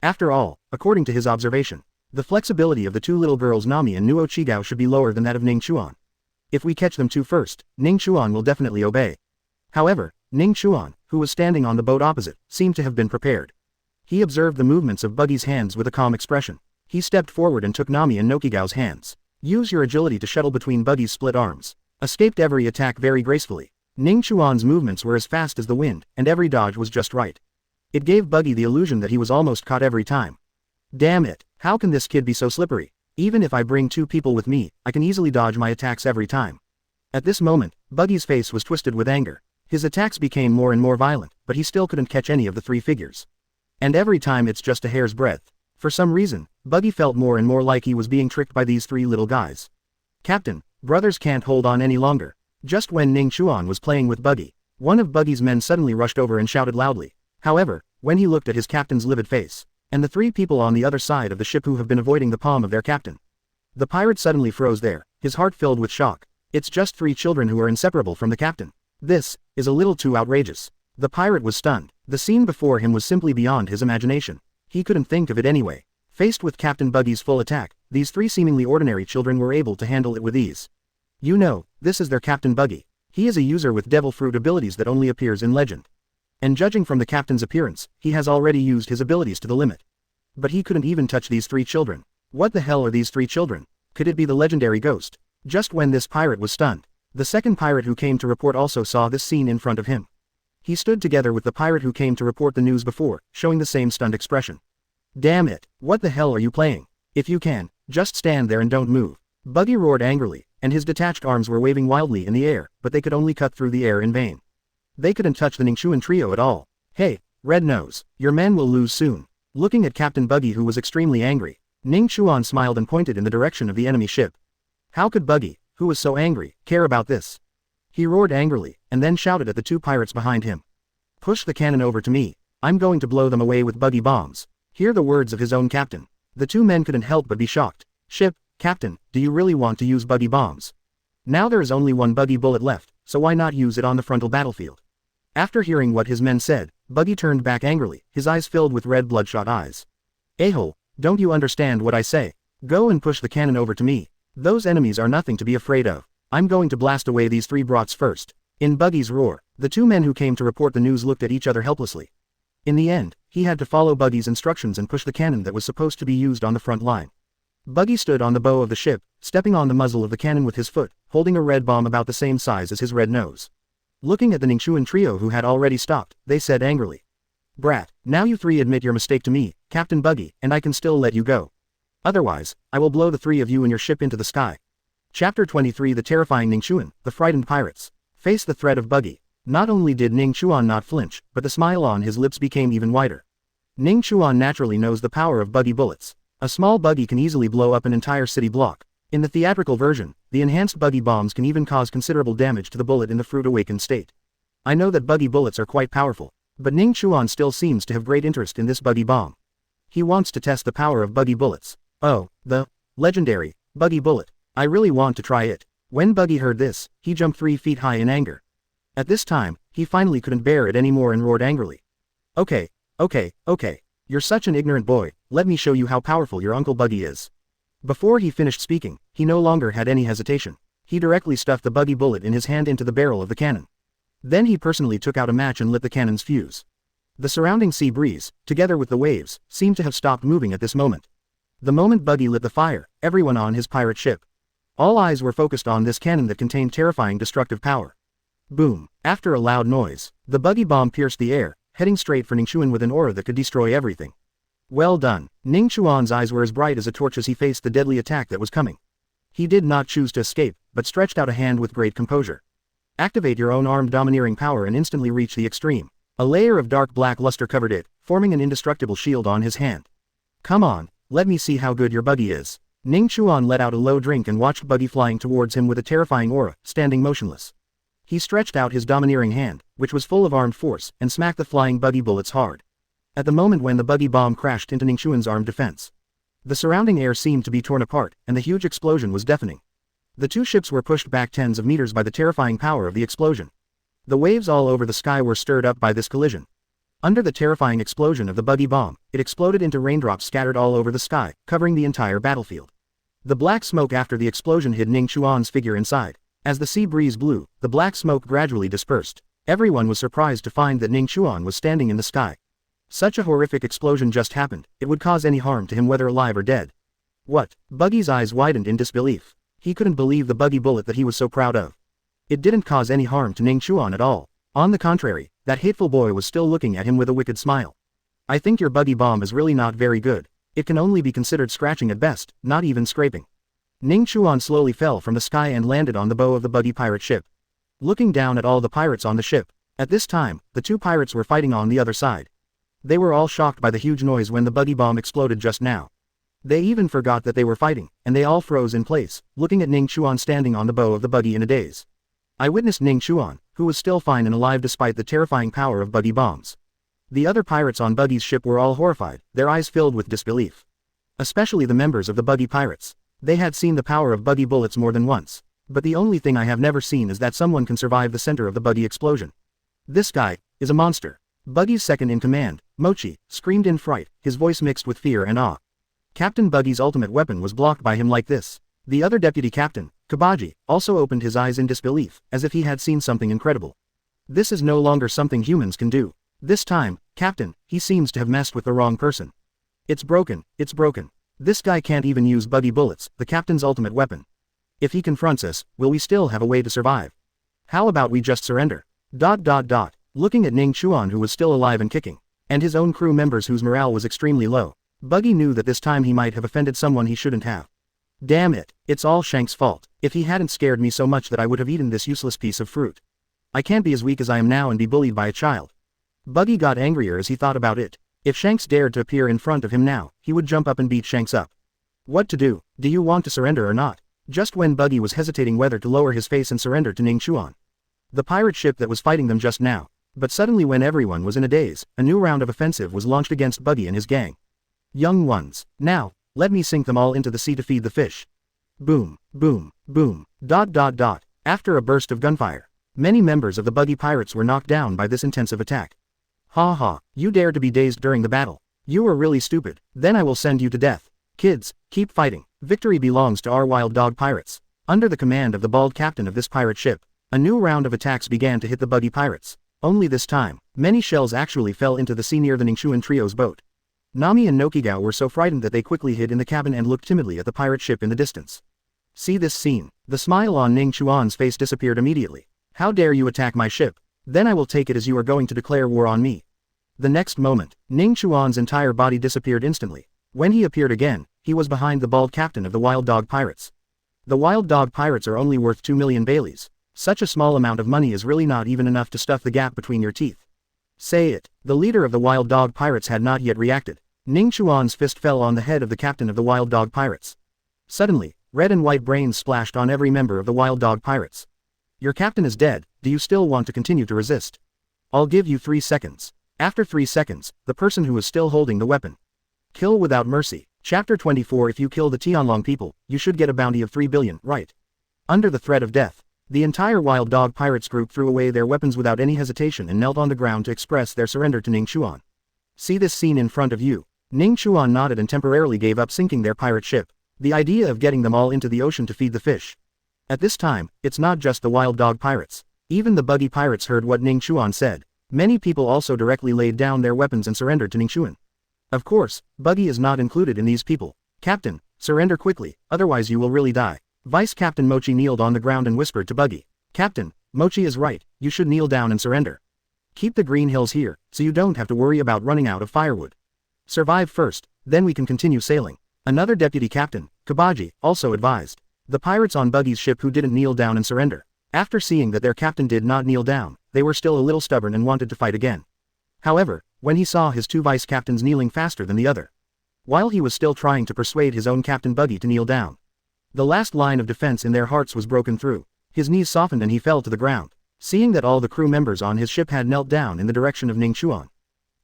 After all, according to his observation, the flexibility of the 2 little girls Nami and Nuo Chigao should be lower than that of Ning Chuan. If we catch them 2 first, Ning Chuan will definitely obey. However, Ning Chuan, who was standing on the boat opposite, seemed to have been prepared. He observed the movements of Buggy's hands with a calm expression. He stepped forward and took Nami and Nokigao's hands. Use your agility to shuttle between Buggy's split arms. Escaped every attack very gracefully. Ning Chuan's movements were as fast as the wind, and every dodge was just right. It gave Buggy the illusion that he was almost caught every time. Damn it, how can this kid be so slippery? Even if I bring 2 people with me, I can easily dodge my attacks every time. At this moment, Buggy's face was twisted with anger. His attacks became more and more violent, but he still couldn't catch any of the 3 figures. And every time it's just a hair's breadth. For some reason, Buggy felt more and more like he was being tricked by these 3 little guys. Captain, brothers can't hold on any longer. Just when Ning Chuan was playing with Buggy, one of Buggy's men suddenly rushed over and shouted loudly. However, when he looked at his captain's livid face, and the 3 people on the other side of the ship who have been avoiding the palm of their captain, the pirate suddenly froze there, his heart filled with shock. It's just 3 children who are inseparable from the captain. This is a little too outrageous. The pirate was stunned. The scene before him was simply beyond his imagination. He couldn't think of it anyway. Faced with Captain Buggy's full attack, these 3 seemingly ordinary children were able to handle it with ease. You know, this is their Captain Buggy. He is a user with devil fruit abilities that only appears in legend. And judging from the captain's appearance, he has already used his abilities to the limit. But he couldn't even touch these 3 children. What the hell are these 3 children? Could it be the legendary ghost? Just when this pirate was stunned, the second pirate who came to report also saw this scene in front of him. He stood together with the pirate who came to report the news before, showing the same stunned expression. Damn it, what the hell are you playing? If you can, just stand there and don't move. Buggy roared angrily, and his detached arms were waving wildly in the air, but they could only cut through the air in vain. They couldn't touch the Ning Chuan trio at all. Hey, Red Nose, your men will lose soon. Looking at Captain Buggy, who was extremely angry, Ning Chuan smiled and pointed in the direction of the enemy ship. How could Buggy, who was so angry, care about this? He roared angrily, and then shouted at the 2 pirates behind him. Push the cannon over to me. I'm going to blow them away with buggy bombs. Hear the words of his own captain. The 2 men couldn't help but be shocked. Ship, Captain, do you really want to use buggy bombs? Now there is only 1 buggy bullet left, so why not use it on the frontal battlefield? After hearing what his men said, Buggy turned back angrily, his eyes filled with red bloodshot eyes. A-hole, don't you understand what I say? Go and push the cannon over to me. Those enemies are nothing to be afraid of. I'm going to blast away these 3 brats first. In Buggy's roar, the 2 men who came to report the news looked at each other helplessly. In the end, he had to follow Buggy's instructions and push the cannon that was supposed to be used on the front line. Buggy stood on the bow of the ship, stepping on the muzzle of the cannon with his foot, holding a red bomb about the same size as his red nose. Looking at the Ning Chuan trio who had already stopped, they said angrily. Brat, now you 3 admit your mistake to me, Captain Buggy, and I can still let you go. Otherwise, I will blow the 3 of you and your ship into the sky. Chapter 23. The terrifying Ning Chuan, the frightened pirates, faced the threat of Buggy. Not only did Ning Chuan not flinch, but the smile on his lips became even wider. Ning Chuan naturally knows the power of buggy bullets. A small buggy can easily blow up an entire city block. In the theatrical version, the enhanced buggy bombs can even cause considerable damage to the bullet in the fruit-awakened state. I know that buggy bullets are quite powerful, but Ning Chuan still seems to have great interest in this buggy bomb. He wants to test the power of buggy bullets. Oh, the legendary buggy bullet. I really want to try it. When Buggy heard this, he jumped 3 feet high in anger. At this time, he finally couldn't bear it anymore and roared angrily. Okay. You're such an ignorant boy, let me show you how powerful your Uncle Buggy is. Before he finished speaking, he no longer had any hesitation. He directly stuffed the buggy bullet in his hand into the barrel of the cannon. Then he personally took out a match and lit the cannon's fuse. The surrounding sea breeze, together with the waves, seemed to have stopped moving at this moment. The moment Buggy lit the fire, everyone on his pirate ship. All eyes were focused on this cannon that contained terrifying destructive power. Boom. After a loud noise, the buggy bomb pierced the air, heading straight for Ning Chuan with an aura that could destroy everything. Well done. Ning Chuan's eyes were as bright as a torch as he faced the deadly attack that was coming. He did not choose to escape, but stretched out a hand with great composure. Activate your own armed domineering power and instantly reach the extreme. A layer of dark black luster covered it, forming an indestructible shield on his hand. Come on, let me see how good your buggy is. Ning Chuan let out a low drink and watched Buggy flying towards him with a terrifying aura, standing motionless. He stretched out his domineering hand, which was full of armed force, and smacked the flying buggy bullets hard. At the moment when the buggy bomb crashed into Ning Chuan's armed defense, the surrounding air seemed to be torn apart, and the huge explosion was deafening. The 2 ships were pushed back tens of meters by the terrifying power of the explosion. The waves all over the sky were stirred up by this collision. Under the terrifying explosion of the buggy bomb, it exploded into raindrops scattered all over the sky, covering the entire battlefield. The black smoke after the explosion hid Ning Chuan's figure inside. As the sea breeze blew, the black smoke gradually dispersed. Everyone was surprised to find that Ning Chuan was standing in the sky. Such a horrific explosion just happened, it would cause any harm to him whether alive or dead. What? Buggy's eyes widened in disbelief. He couldn't believe the buggy bullet that he was so proud of. It didn't cause any harm to Ning Chuan at all. On the contrary, that hateful boy was still looking at him with a wicked smile. I think your buggy bomb is really not very good. It can only be considered scratching at best, not even scraping. Ning Chuan slowly fell from the sky and landed on the bow of the buggy pirate ship. Looking down at all the pirates on the ship, at this time, the 2 pirates were fighting on the other side. They were all shocked by the huge noise when the buggy bomb exploded just now. They even forgot that they were fighting, and they all froze in place, looking at Ning Chuan standing on the bow of the buggy in a daze. I witnessed Ning Chuan, who was still fine and alive despite the terrifying power of buggy bombs. The other pirates on Buggy's ship were all horrified, their eyes filled with disbelief. Especially the members of the buggy pirates. They had seen the power of buggy bullets more than once. But the only thing I have never seen is that someone can survive the center of the buggy explosion. This guy is a monster. Buggy's second in command, Mochi, screamed in fright, his voice mixed with fear and awe. Captain Buggy's ultimate weapon was blocked by him like this. The other deputy captain, Kabaji, also opened his eyes in disbelief, as if he had seen something incredible. This is no longer something humans can do. This time, Captain, he seems to have messed with the wrong person. It's broken, it's broken. This guy can't even use Buggy bullets, the captain's ultimate weapon. If he confronts us, will we still have a way to survive? How about we just surrender? ... Looking at Ning Chuan, who was still alive and kicking, and his own crew members whose morale was extremely low, Buggy knew that this time he might have offended someone he shouldn't have. Damn it, it's all Shank's fault. If he hadn't scared me so much that I would have eaten this useless piece of fruit. I can't be as weak as I am now and be bullied by a child. Buggy got angrier as he thought about it. If Shanks dared to appear in front of him now, he would jump up and beat Shanks up. What to do? Do you want to surrender or not? Just when Buggy was hesitating whether to lower his face and surrender to Ning Chuan, the pirate ship that was fighting them just now. But suddenly, when everyone was in a daze, a new round of offensive was launched against Buggy and his gang. Young ones, now, let me sink them all into the sea to feed the fish. Boom, boom, boom, ... After a burst of gunfire, many members of the Buggy pirates were knocked down by this intensive attack. Ha ha, you dare to be dazed during the battle. You were really stupid, then I will send you to death. Kids, keep fighting. Victory belongs to our wild dog pirates. Under the command of the bald captain of this pirate ship, a new round of attacks began to hit the Buggy pirates. Only this time, many shells actually fell into the sea near the Ning Chuan trio's boat. Nami and Nokigao were so frightened that they quickly hid in the cabin and looked timidly at the pirate ship in the distance. See this scene. The smile on Ning Chuan's face disappeared immediately. How dare you attack my ship? Then I will take it as you are going to declare war on me. The next moment, Ning Chuan's entire body disappeared instantly. When he appeared again, he was behind the bald captain of the wild dog pirates. The wild dog pirates are only worth 2 million Baileys. Such a small amount of money is really not even enough to stuff the gap between your teeth. Say it. The leader of the wild dog pirates had not yet reacted. Ning Chuan's fist fell on the head of the captain of the wild dog pirates. Suddenly, red and white brains splashed on every member of the wild dog pirates. Your captain is dead. Do you still want to continue to resist? I'll give you 3 seconds. After 3 seconds, the person who is still holding the weapon. Kill without mercy. Chapter 24. If you kill the Tianlong people, you should get a bounty of 3 billion, right? Under the threat of death, the entire wild dog pirates group threw away their weapons without any hesitation and knelt on the ground to express their surrender to Ning Chuan. See this scene in front of you. Ning Chuan nodded and temporarily gave up sinking their pirate ship. The idea of getting them all into the ocean to feed the fish. At this time, it's not just the wild dog pirates. Even the Buggy pirates heard what Ning Chuan said. Many people also directly laid down their weapons and surrendered to Ning Chuan. Of course, Buggy is not included in these people. Captain, surrender quickly, otherwise you will really die. Vice Captain Mochi kneeled on the ground and whispered to Buggy. Captain, Mochi is right, you should kneel down and surrender. Keep the green hills here, so you don't have to worry about running out of firewood. Survive first, then we can continue sailing. Another deputy captain, Kabaji, also advised. The pirates on Buggy's ship who didn't kneel down and surrender. After seeing that their captain did not kneel down, they were still a little stubborn and wanted to fight again. However, when he saw his 2 vice captains kneeling faster than the other, while he was still trying to persuade his own captain Buggy to kneel down, the last line of defense in their hearts was broken through. His knees softened and he fell to the ground. Seeing that all the crew members on his ship had knelt down in the direction of Ning Chuan,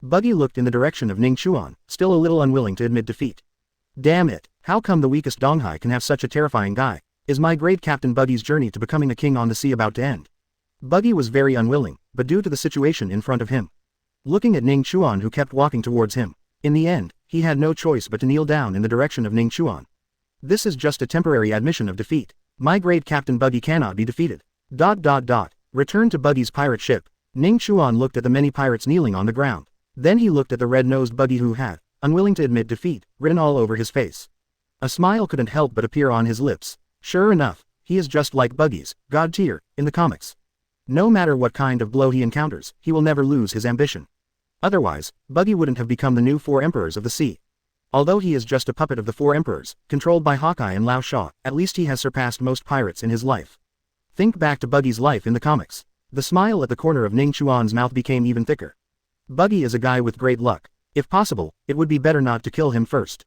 Buggy looked in the direction of Ning Chuan, still a little unwilling to admit defeat. Damn it, how come the weakest Donghai can have such a terrifying guy? Is my great Captain Buggy's journey to becoming a king on the sea about to end? Buggy was very unwilling, but due to the situation in front of him. Looking at Ning Chuan who kept walking towards him. In the end, he had no choice but to kneel down in the direction of Ning Chuan. This is just a temporary admission of defeat. My great Captain Buggy cannot be defeated. ... Returned to Buggy's pirate ship, Ning Chuan looked at the many pirates kneeling on the ground. Then he looked at the red-nosed Buggy who had, unwilling to admit defeat, written all over his face. A smile couldn't help but appear on his lips. Sure enough, he is just like Buggy's god tier in the comics. No matter what kind of blow he encounters, he will never lose his ambition. Otherwise, Buggy wouldn't have become the new 4 emperors of the sea. Although he is just a puppet of the 4 emperors, controlled by Hawkeye and Lao Sha, at least he has surpassed most pirates in his life. Think back to Buggy's life in the comics. The smile at the corner of Ning Chuan's mouth became even thicker. Buggy is a guy with great luck. If possible, it would be better not to kill him first.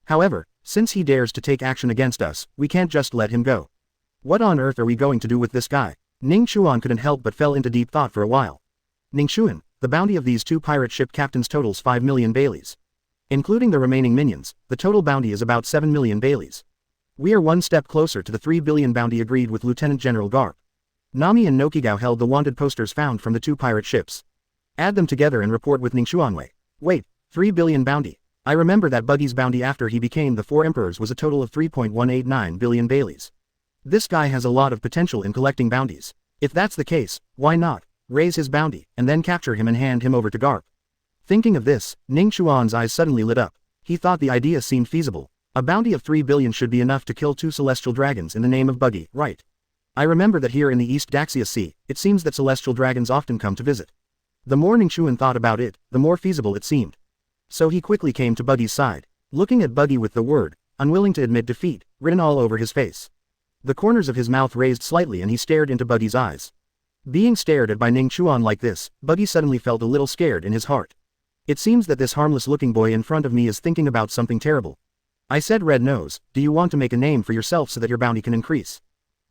However, since he dares to take action against us, we can't just let him go. What on earth are we going to do with this guy? Ning Chuan couldn't help but fell into deep thought for a while. Ning Chuan, the bounty of these 2 pirate ship captains totals 5 million Baileys. Including the remaining minions, the total bounty is about 7 million Baileys. We are one step closer to the 3 billion bounty agreed with Lieutenant General Garp. Nami and Nokigao held the wanted posters found from the 2 pirate ships. Add them together and report with Ning Chuan. Wait, 3 billion bounty. I remember that Buggy's bounty after he became the 4 emperors was a total of 3.189 billion Baileys. This guy has a lot of potential in collecting bounties. If that's the case, why not? raise his bounty, and then capture him and hand him over to Garp. Thinking of this, Ning Chuan's eyes suddenly lit up. He thought the idea seemed feasible. A bounty of 3 billion should be enough to kill 2 celestial dragons in the name of Buggy, right? I remember that here in the East Daxia Sea, it seems that celestial dragons often come to visit. The more Ning Chuan thought about it, the more feasible it seemed. So he quickly came to Buggy's side, looking at Buggy with the word, unwilling to admit defeat, written all over his face. The corners of his mouth raised slightly and he stared into Buggy's eyes. Being stared at by Ning Chuan like this, Buggy suddenly felt a little scared in his heart. It seems that this harmless-looking boy in front of me is thinking about something terrible. I said, Red Nose, do you want to make a name for yourself so that your bounty can increase?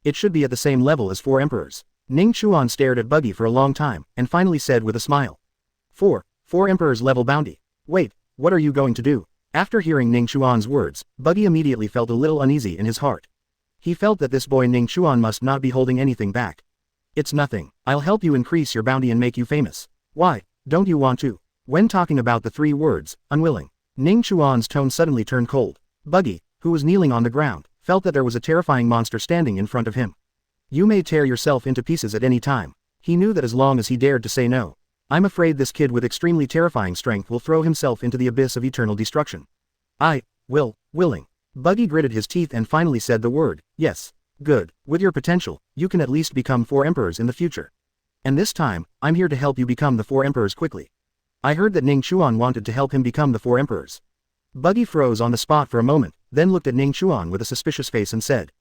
It should be at the same level as 4 emperors. Ning Chuan stared at Buggy for a long time, and finally said with a smile. 4 emperors level bounty. Wait, what are you going to do? After hearing Ning Chuan's words, Buggy immediately felt a little uneasy in his heart. He felt that this boy Ning Chuan must not be holding anything back. It's nothing. I'll help you increase your bounty and make you famous. Why, don't you want to? When talking about the 3 words, unwilling, Ning Chuan's tone suddenly turned cold. Buggy, who was kneeling on the ground, felt that there was a terrifying monster standing in front of him. You may tear yourself into pieces at any time. He knew that as long as he dared to say no. I'm afraid this kid with extremely terrifying strength will throw himself into the abyss of eternal destruction. Willing. Buggy gritted his teeth and finally said the word, yes. Good. With your potential, you can at least become 4 emperors in the future. And this time, I'm here to help you become the 4 emperors quickly. I heard that Ning Chuan wanted to help him become the 4 emperors. Buggy froze on the spot for a moment, then looked at Ning Chuan with a suspicious face and said,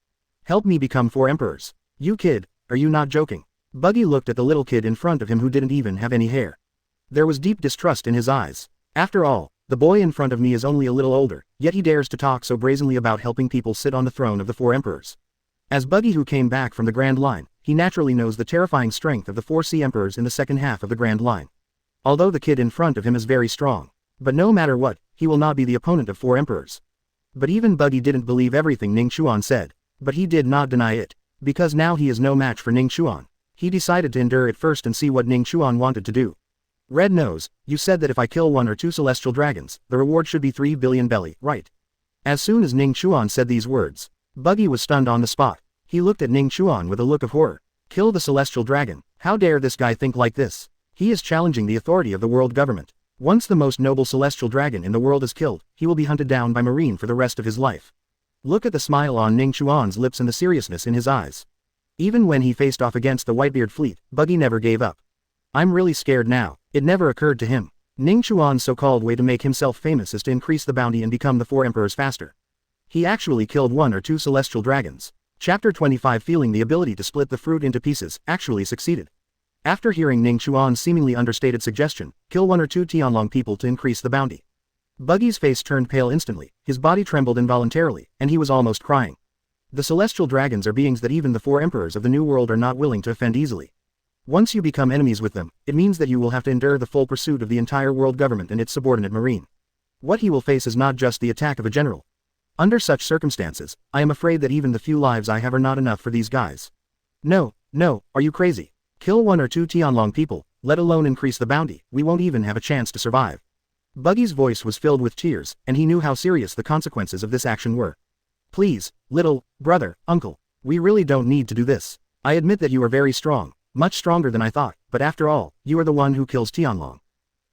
help me become 4 emperors. You kid, are you not joking? Buggy looked at the little kid in front of him who didn't even have any hair. There was deep distrust in his eyes. After all, the boy in front of me is only a little older, yet he dares to talk so brazenly about helping people sit on the throne of the 4 emperors. As Buggy, who came back from the Grand Line, he naturally knows the terrifying strength of the 4 sea emperors in the second half of the Grand Line. Although the kid in front of him is very strong. But no matter what, he will not be the opponent of 4 emperors. But even Buggy didn't believe everything Ning Chuan said. But he did not deny it. Because now he is no match for Ning Chuan. He decided to endure it first and see what Ning Chuan wanted to do. Red Nose, you said that if I kill 1 or 2 celestial dragons, the reward should be 3 billion belly, right? As soon as Ning Chuan said these words, Buggy was stunned on the spot. He looked at Ning Chuan with a look of horror. Kill the celestial dragon? How dare this guy think like this? He is challenging the authority of the world government. Once the most noble celestial dragon in the world is killed, he will be hunted down by Marine for the rest of his life. Look at the smile on Ning Chuan's lips and the seriousness in his eyes. Even when he faced off against the Whitebeard fleet, Buggy never gave up. I'm really scared now. It never occurred to him. Ning Chuan's so-called way to make himself famous is to increase the bounty and become the 4 emperors faster. He actually killed 1 or 2 celestial dragons. Chapter 25, feeling the ability to split the fruit into pieces, actually succeeded. After hearing Ning Chuan's seemingly understated suggestion, kill 1 or 2 Tianlong people to increase the bounty. Buggy's face turned pale instantly, his body trembled involuntarily, and he was almost crying. The celestial dragons are beings that even the 4 emperors of the New World are not willing to offend easily. Once you become enemies with them, it means that you will have to endure the full pursuit of the entire world government and its subordinate Marine. What he will face is not just the attack of a general. Under such circumstances, I am afraid that even the few lives I have are not enough for these guys. No, are you crazy? Kill 1 or 2 Tianlong people, let alone increase the bounty, we won't even have a chance to survive. Buggy's voice was filled with tears, and he knew how serious the consequences of this action were. Please, little brother, uncle, we really don't need to do this. I admit that you are very strong, much stronger than I thought, but after all, you are the one who kills Tianlong.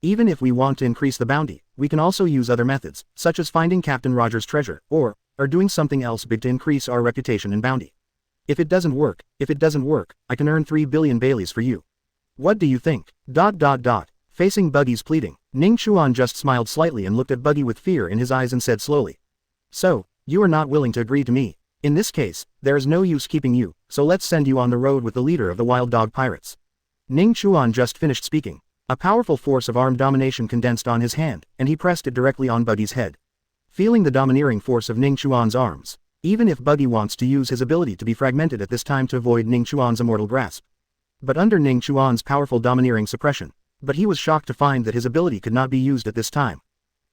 Even if we want to increase the bounty, we can also use other methods, such as finding Captain Roger's treasure, or doing something else big to increase our reputation and bounty. If it doesn't work, I can earn 3 billion Baileys for you. What do you think? Facing Buggy's pleading, Ning Chuan just smiled slightly and looked at Buggy with fear in his eyes and said slowly. So, you are not willing to agree to me. In this case, there is no use keeping you, so let's send you on the road with the leader of the Wild Dog Pirates. Ning Chuan just finished speaking. A powerful force of armed domination condensed on his hand, and he pressed it directly on Buggy's head. Feeling the domineering force of Ning Chuan's arms, even if Buggy wants to use his ability to be fragmented at this time to avoid Ning Chuan's immortal grasp. But under Ning Chuan's powerful domineering suppression, but he was shocked to find that his ability could not be used at this time.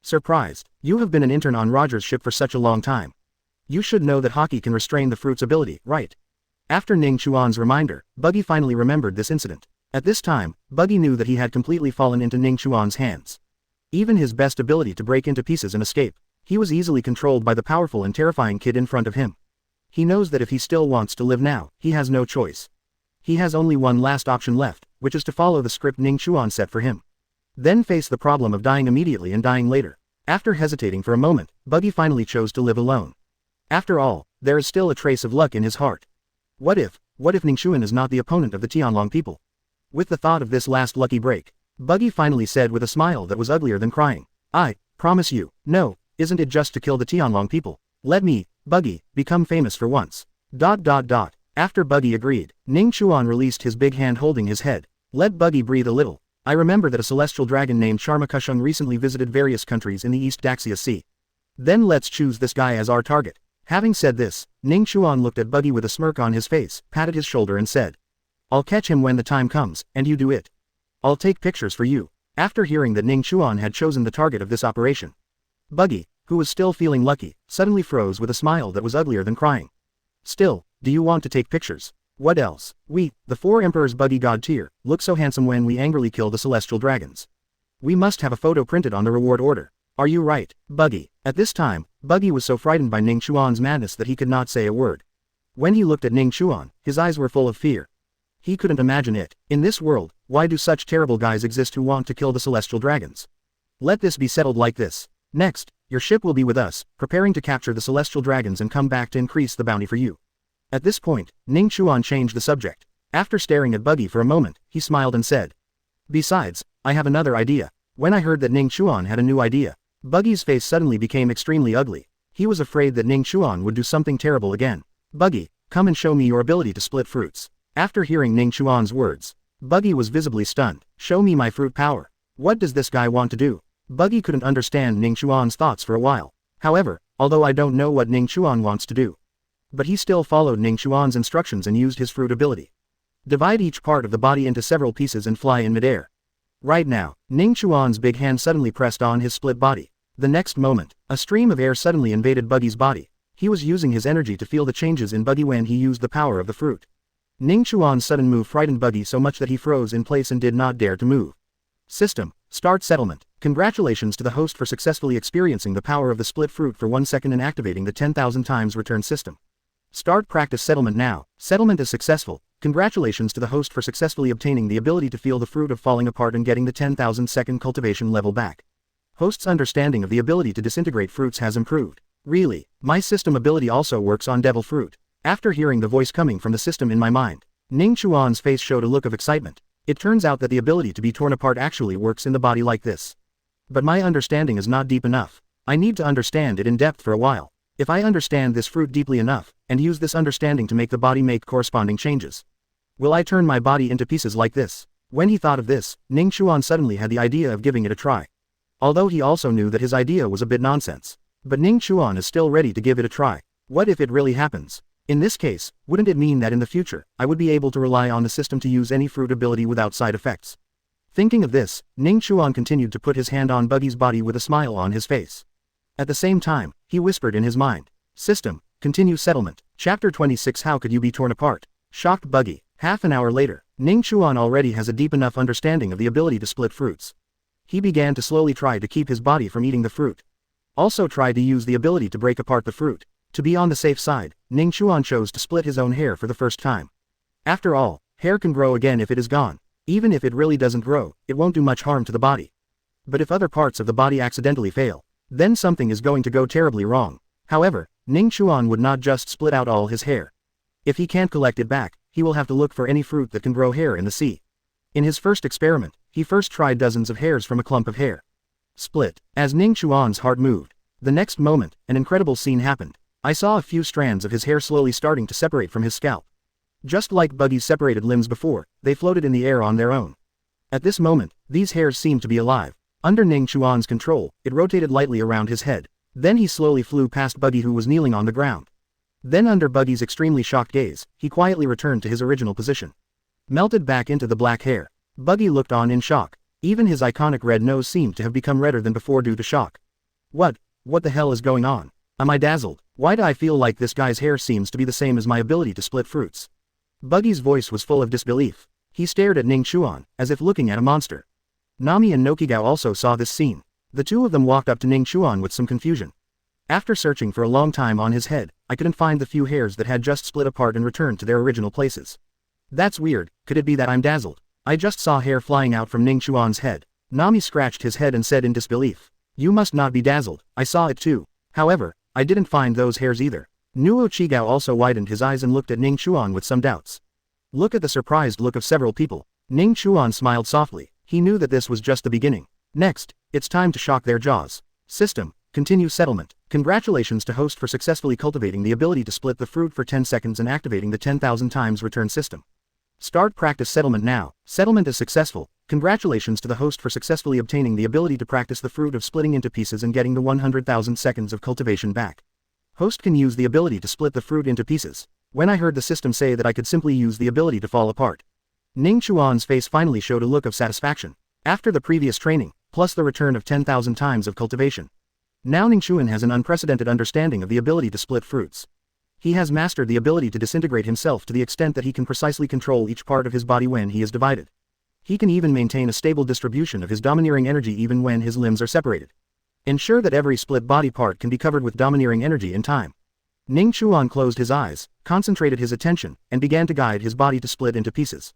Surprised, you have been an intern on Roger's ship for such a long time. You should know that Haki can restrain the fruit's ability, right? After Ning Chuan's reminder, Buggy finally remembered this incident. At this time, Buggy knew that he had completely fallen into Ning Chuan's hands. Even his best ability to break into pieces and escape, he was easily controlled by the powerful and terrifying kid in front of him. He knows that if he still wants to live now, he has no choice. He has only one last option left, which is to follow the script Ning Chuan set for him. Then face the problem of dying immediately and dying later. After hesitating for a moment, Buggy finally chose to live alone. After all, there is still a trace of luck in his heart. What if Ning Chuan is not the opponent of the Tianlong people? With the thought of this last lucky break, Buggy finally said with a smile that was uglier than crying, "I promise you, no, isn't it just to kill the Tianlong people? Let me, Buggy, become famous for once." After Buggy agreed, Ning Chuan released his big hand holding his head. Let Buggy breathe a little. I remember that a celestial dragon named Charmakushung recently visited various countries in the East Daxia Sea. Then let's choose this guy as our target. Having said this, Ning Chuan looked at Buggy with a smirk on his face, patted his shoulder and said, "I'll catch him when the time comes, and you do it. I'll take pictures for you." After hearing that Ning Chuan had chosen the target of this operation, Buggy, who was still feeling lucky, suddenly froze with a smile that was uglier than crying. "Still, do you want to take pictures? What else? We, the 4 emperors Buggy God tier, look so handsome when we angrily kill the celestial dragons. We must have a photo printed on the reward order. Are you right, Buggy?" At this time, Buggy was so frightened by Ning Chuan's madness that he could not say a word. When he looked at Ning Chuan, his eyes were full of fear. He couldn't imagine it. In this world, why do such terrible guys exist who want to kill the celestial dragons? Let this be settled like this. Next, your ship will be with us, preparing to capture the celestial dragons and come back to increase the bounty for you. At this point, Ning Chuan changed the subject. After staring at Buggy for a moment, he smiled and said, "Besides, I have another idea." When I heard that Ning Chuan had a new idea, Buggy's face suddenly became extremely ugly. He was afraid that Ning Chuan would do something terrible again. "Buggy, come and show me your ability to split fruits." After hearing Ning Chuan's words, Buggy was visibly stunned. "Show me my fruit power. What does this guy want to do?" Buggy couldn't understand Ning Chuan's thoughts for a while. However, although I don't know what Ning Chuan wants to do, but he still followed Ning Chuan's instructions and used his fruit ability. Divide each part of the body into several pieces and fly in midair. Right now, Ning Chuan's big hand suddenly pressed on his split body. The next moment, a stream of air suddenly invaded Buggy's body. He was using his energy to feel the changes in Buggy when he used the power of the fruit. Ning Chuan's sudden move frightened Buggy so much that he froze in place and did not dare to move. System, start settlement. Congratulations to the host for successfully experiencing the power of the split fruit for 1 second and activating the 10,000 times return system. Start practice settlement now. Settlement is successful. Congratulations to the host for successfully obtaining the ability to feel the fruit of falling apart and getting the 10,000 second cultivation level back. Host's understanding of the ability to disintegrate fruits has improved. Really, my system ability also works on devil fruit. After hearing the voice coming from the system in my mind, Ning Chuan's face showed a look of excitement. It turns out that the ability to be torn apart actually works in the body like this. But my understanding is not deep enough. I need to understand it in depth for a while. If I understand this fruit deeply enough, and use this understanding to make the body make corresponding changes, will I turn my body into pieces like this? When he thought of this, Ning Chuan suddenly had the idea of giving it a try. Although he also knew that his idea was a bit nonsense. But Ning Chuan is still ready to give it a try. What if it really happens? In this case, wouldn't it mean that in the future, I would be able to rely on the system to use any fruit ability without side effects? Thinking of this, Ning Chuan continued to put his hand on Buggy's body with a smile on his face. At the same time, he whispered in his mind, "System, continue settlement." Chapter 26 How could you be torn apart? Shocked Buggy. Half an hour later, Ning Chuan already has a deep enough understanding of the ability to split fruits. He began to slowly try to keep his body from eating the fruit. Also tried to use the ability to break apart the fruit. To be on the safe side, Ning Chuan chose to split his own hair for the first time. After all, hair can grow again if it is gone. Even if it really doesn't grow, it won't do much harm to the body. But if other parts of the body accidentally fail, then something is going to go terribly wrong. However, Ning Chuan would not just split out all his hair. If he can't collect it back, he will have to look for any fruit that can grow hair in the sea. In his first experiment, he first tried dozens of hairs from a clump of hair. Split. As Ning Chuan's heart moved, the next moment, an incredible scene happened. I saw a few strands of his hair slowly starting to separate from his scalp. Just like Buggy's separated limbs before, they floated in the air on their own. At this moment, these hairs seemed to be alive. Under Ning Chuan's control, it rotated lightly around his head. Then he slowly flew past Buggy who was kneeling on the ground. Then under Buggy's extremely shocked gaze, he quietly returned to his original position. Melted back into the black hair. Buggy looked on in shock. Even his iconic red nose seemed to have become redder than before due to shock. What the hell is going on? Am I dazzled? Why do I feel like this guy's hair seems to be the same as my ability to split fruits? Buggy's voice was full of disbelief. He stared at Ning Chuan, as if looking at a monster. Nami and Nokigao also saw this scene. The two of them walked up to Ning Chuan with some confusion. After searching for a long time on his head, I couldn't find the few hairs that had just split apart and returned to their original places. That's weird. Could it be that I'm dazzled? I just saw hair flying out from Ning Chuan's head. Nami scratched his head and said in disbelief. You must not be dazzled, I saw it too. However, I didn't find those hairs either. Nuo Chigao also widened his eyes and looked at Ning Chuan with some doubts. Look at the surprised look of several people. Ning Chuan smiled softly. He knew that this was just the beginning. Next, it's time to shock their jaws. System, continue settlement. Congratulations to host for successfully cultivating the ability to split the fruit for 10 seconds and activating the 10,000 times return system. Start practice settlement now. Settlement is successful. Congratulations to the host for successfully obtaining the ability to practice the fruit of splitting into pieces and getting the 100,000 seconds of cultivation back. Host can use the ability to split the fruit into pieces. When I heard the system say that I could simply use the ability to fall apart. Ning Chuan's face finally showed a look of satisfaction. After the previous training, plus the return of 10,000 times of cultivation. Now Ning Chuan has an unprecedented understanding of the ability to split fruits. He has mastered the ability to disintegrate himself to the extent that he can precisely control each part of his body when he is divided. He can even maintain a stable distribution of his domineering energy even when his limbs are separated. Ensure that every split body part can be covered with domineering energy in time. Ning Chuan closed his eyes, concentrated his attention, and began to guide his body to split into pieces.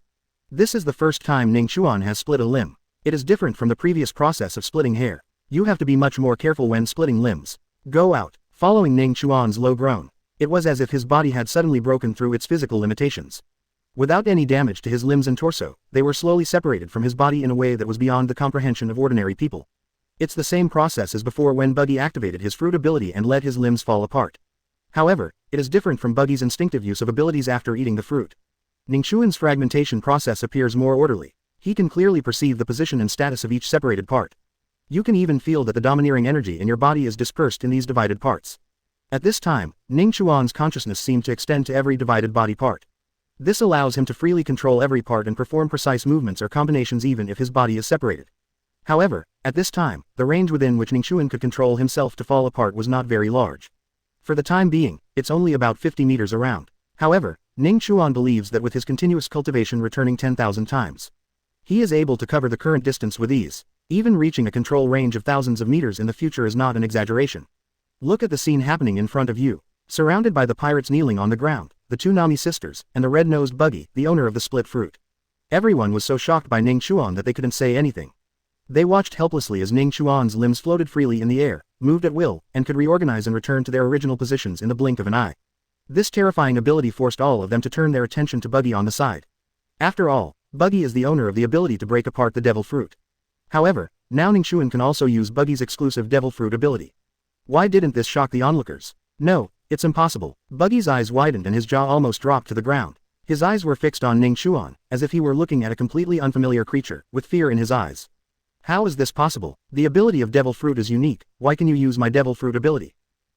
This is the first time Ning Chuan has split a limb. It is different from the previous process of splitting hair. You have to be much more careful when splitting limbs. Go out. Following Ning Chuan's low groan, it was as if his body had suddenly broken through its physical limitations. Without any damage to his limbs and torso, they were slowly separated from his body in a way that was beyond the comprehension of ordinary people. It's the same process as before when Buggy activated his fruit ability and let his limbs fall apart. However, it is different from Buggy's instinctive use of abilities after eating the fruit. Ning Chuan's fragmentation process appears more orderly. He can clearly perceive the position and status of each separated part. You can even feel that the domineering energy in your body is dispersed in these divided parts. At this time, Ning Chuan's consciousness seemed to extend to every divided body part. This allows him to freely control every part and perform precise movements or combinations even if his body is separated. However, at this time, the range within which Ning Chuan could control himself to fall apart was not very large. For the time being, it's only about 50 meters around. However, Ning Chuan believes that with his continuous cultivation returning 10,000 times, he is able to cover the current distance with ease. Even reaching a control range of thousands of meters in the future is not an exaggeration. Look at the scene happening in front of you. Surrounded by the pirates kneeling on the ground, the two Nami sisters, and the red-nosed Buggy, the owner of the split fruit. Everyone was so shocked by Ning Chuan that they couldn't say anything. They watched helplessly as Ning Chuan's limbs floated freely in the air, moved at will, and could reorganize and return to their original positions in the blink of an eye. This terrifying ability forced all of them to turn their attention to Buggy on the side. After all, Buggy is the owner of the ability to break apart the devil fruit. However, now Ning Chuan can also use Buggy's exclusive devil fruit ability. Why didn't this shock the onlookers? No, it's impossible. Buggy's eyes widened and his jaw almost dropped to the ground. His eyes were fixed on Ning Chuan, as if he were looking at a completely unfamiliar creature, with fear in his eyes. How is this possible? The ability of devil fruit is unique. Why can you use my devil fruit ability?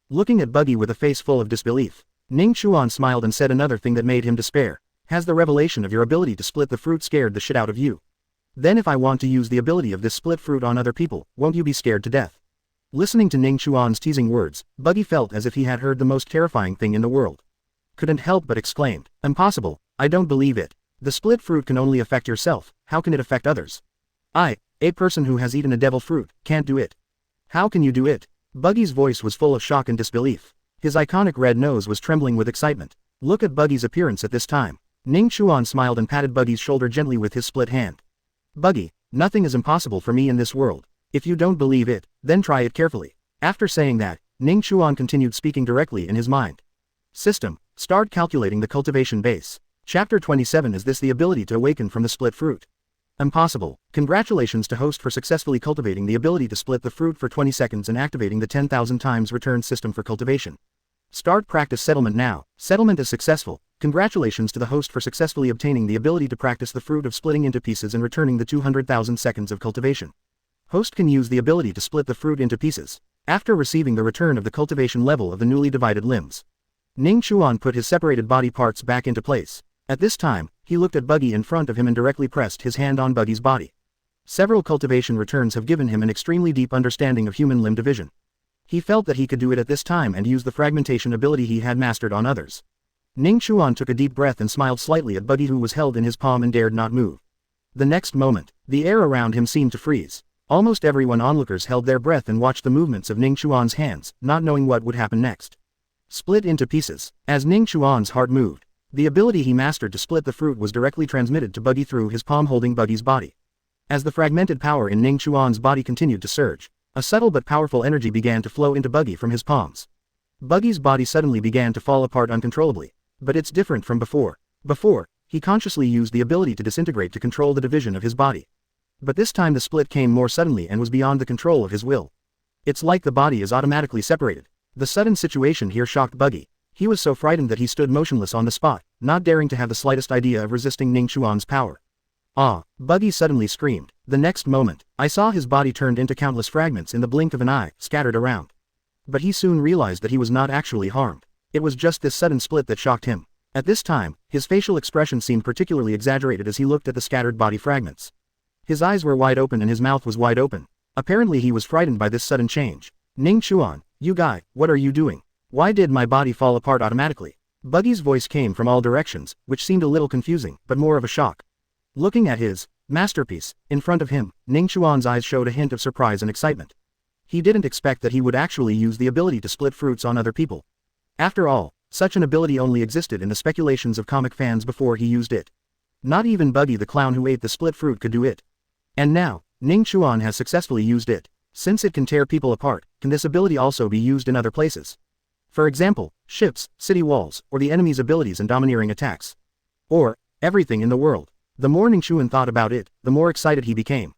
Looking at Buggy with a face full of disbelief, Ning Chuan smiled and said another thing that made him despair. Has the revelation of your ability to split the fruit scared the shit out of you? Then if I want to use the ability of this split fruit on other people, won't you be scared to death? Listening to Ning Chuan's teasing words, Buggy felt as if he had heard the most terrifying thing in the world. Couldn't help but exclaimed, impossible, I don't believe it. The split fruit can only affect yourself, how can it affect others? A person who has eaten a devil fruit, can't do it. How can you do it? Buggy's voice was full of shock and disbelief. His iconic red nose was trembling with excitement. Look at Buggy's appearance at this time. Ning Chuan smiled and patted Buggy's shoulder gently with his split hand. Buggy, nothing is impossible for me in this world. If you don't believe it, then try it carefully. After saying that, Ning Chuan continued speaking directly in his mind. System, start calculating the cultivation base. Chapter 27. Is this the ability to awaken from the split fruit? Impossible. Congratulations to host for successfully cultivating the ability to split the fruit for 20 seconds and activating the 10,000 times return system for cultivation. Start practice settlement now. Settlement is successful. Congratulations to the host for successfully obtaining the ability to practice the fruit of splitting into pieces and returning the 200,000 seconds of cultivation. Host can use the ability to split the fruit into pieces. After receiving the return of the cultivation level of the newly divided limbs, Ning Chuan put his separated body parts back into place. At this time, he looked at Buggy in front of him and directly pressed his hand on Buggy's body. Several cultivation returns have given him an extremely deep understanding of human limb division. He felt that he could do it at this time and use the fragmentation ability he had mastered on others. Ning Chuan took a deep breath and smiled slightly at Buggy, who was held in his palm and dared not move. The next moment, the air around him seemed to freeze. Almost everyone onlookers held their breath and watched the movements of Ning Chuan's hands, not knowing what would happen next. Split into pieces. As Ning Chuan's heart moved, The ability he mastered to split the fruit was directly transmitted to Buggy through his palm holding Buggy's body. As the fragmented power in Ning Chuan's body continued to surge, a subtle but powerful energy began to flow into Buggy from his palms. Buggy's body suddenly began to fall apart uncontrollably. But it's different from before. Before, he consciously used the ability to disintegrate to control the division of his body. But this time the split came more suddenly and was beyond the control of his will. It's like the body is automatically separated. The sudden situation here shocked Buggy. He was so frightened that he stood motionless on the spot, not daring to have the slightest idea of resisting Ning Chuan's power. Ah! Buggy suddenly screamed. The next moment, I saw his body turned into countless fragments in the blink of an eye, scattered around. But he soon realized that he was not actually harmed. It was just this sudden split that shocked him. At this time, his facial expression seemed particularly exaggerated as he looked at the scattered body fragments. His eyes were wide open and his mouth was wide open. Apparently he was frightened by this sudden change. Ning Chuan, you guy, what are you doing? Why did my body fall apart automatically? Buggy's voice came from all directions, which seemed a little confusing, but more of a shock. Looking at his masterpiece in front of him, Ning Chuan's eyes showed a hint of surprise and excitement. He didn't expect that he would actually use the ability to split fruits on other people. After all, such an ability only existed in the speculations of comic fans before he used it. Not even Buggy the clown who ate the split fruit could do it. And now, Ning Chuan has successfully used it. Since it can tear people apart, can this ability also be used in other places? For example, ships, city walls, or the enemy's abilities and domineering attacks. Or, everything in the world. The more Ning Chuan thought about it, the more excited he became.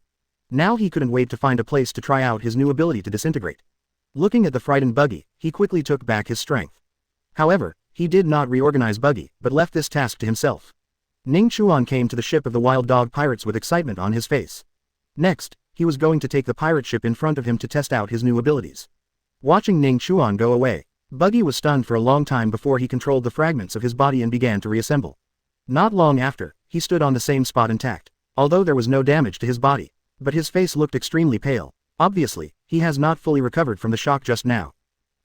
Now he couldn't wait to find a place to try out his new ability to disintegrate. Looking at the frightened Buggy, he quickly took back his strength. However, he did not reorganize Buggy, but left this task to himself. Ning Chuan came to the ship of the wild dog pirates with excitement on his face. Next, he was going to take the pirate ship in front of him to test out his new abilities. Watching Ning Chuan go away, Buggy was stunned for a long time before he controlled the fragments of his body and began to reassemble. Not long after, he stood on the same spot intact, although there was no damage to his body. But his face looked extremely pale. Obviously, he has not fully recovered from the shock just now.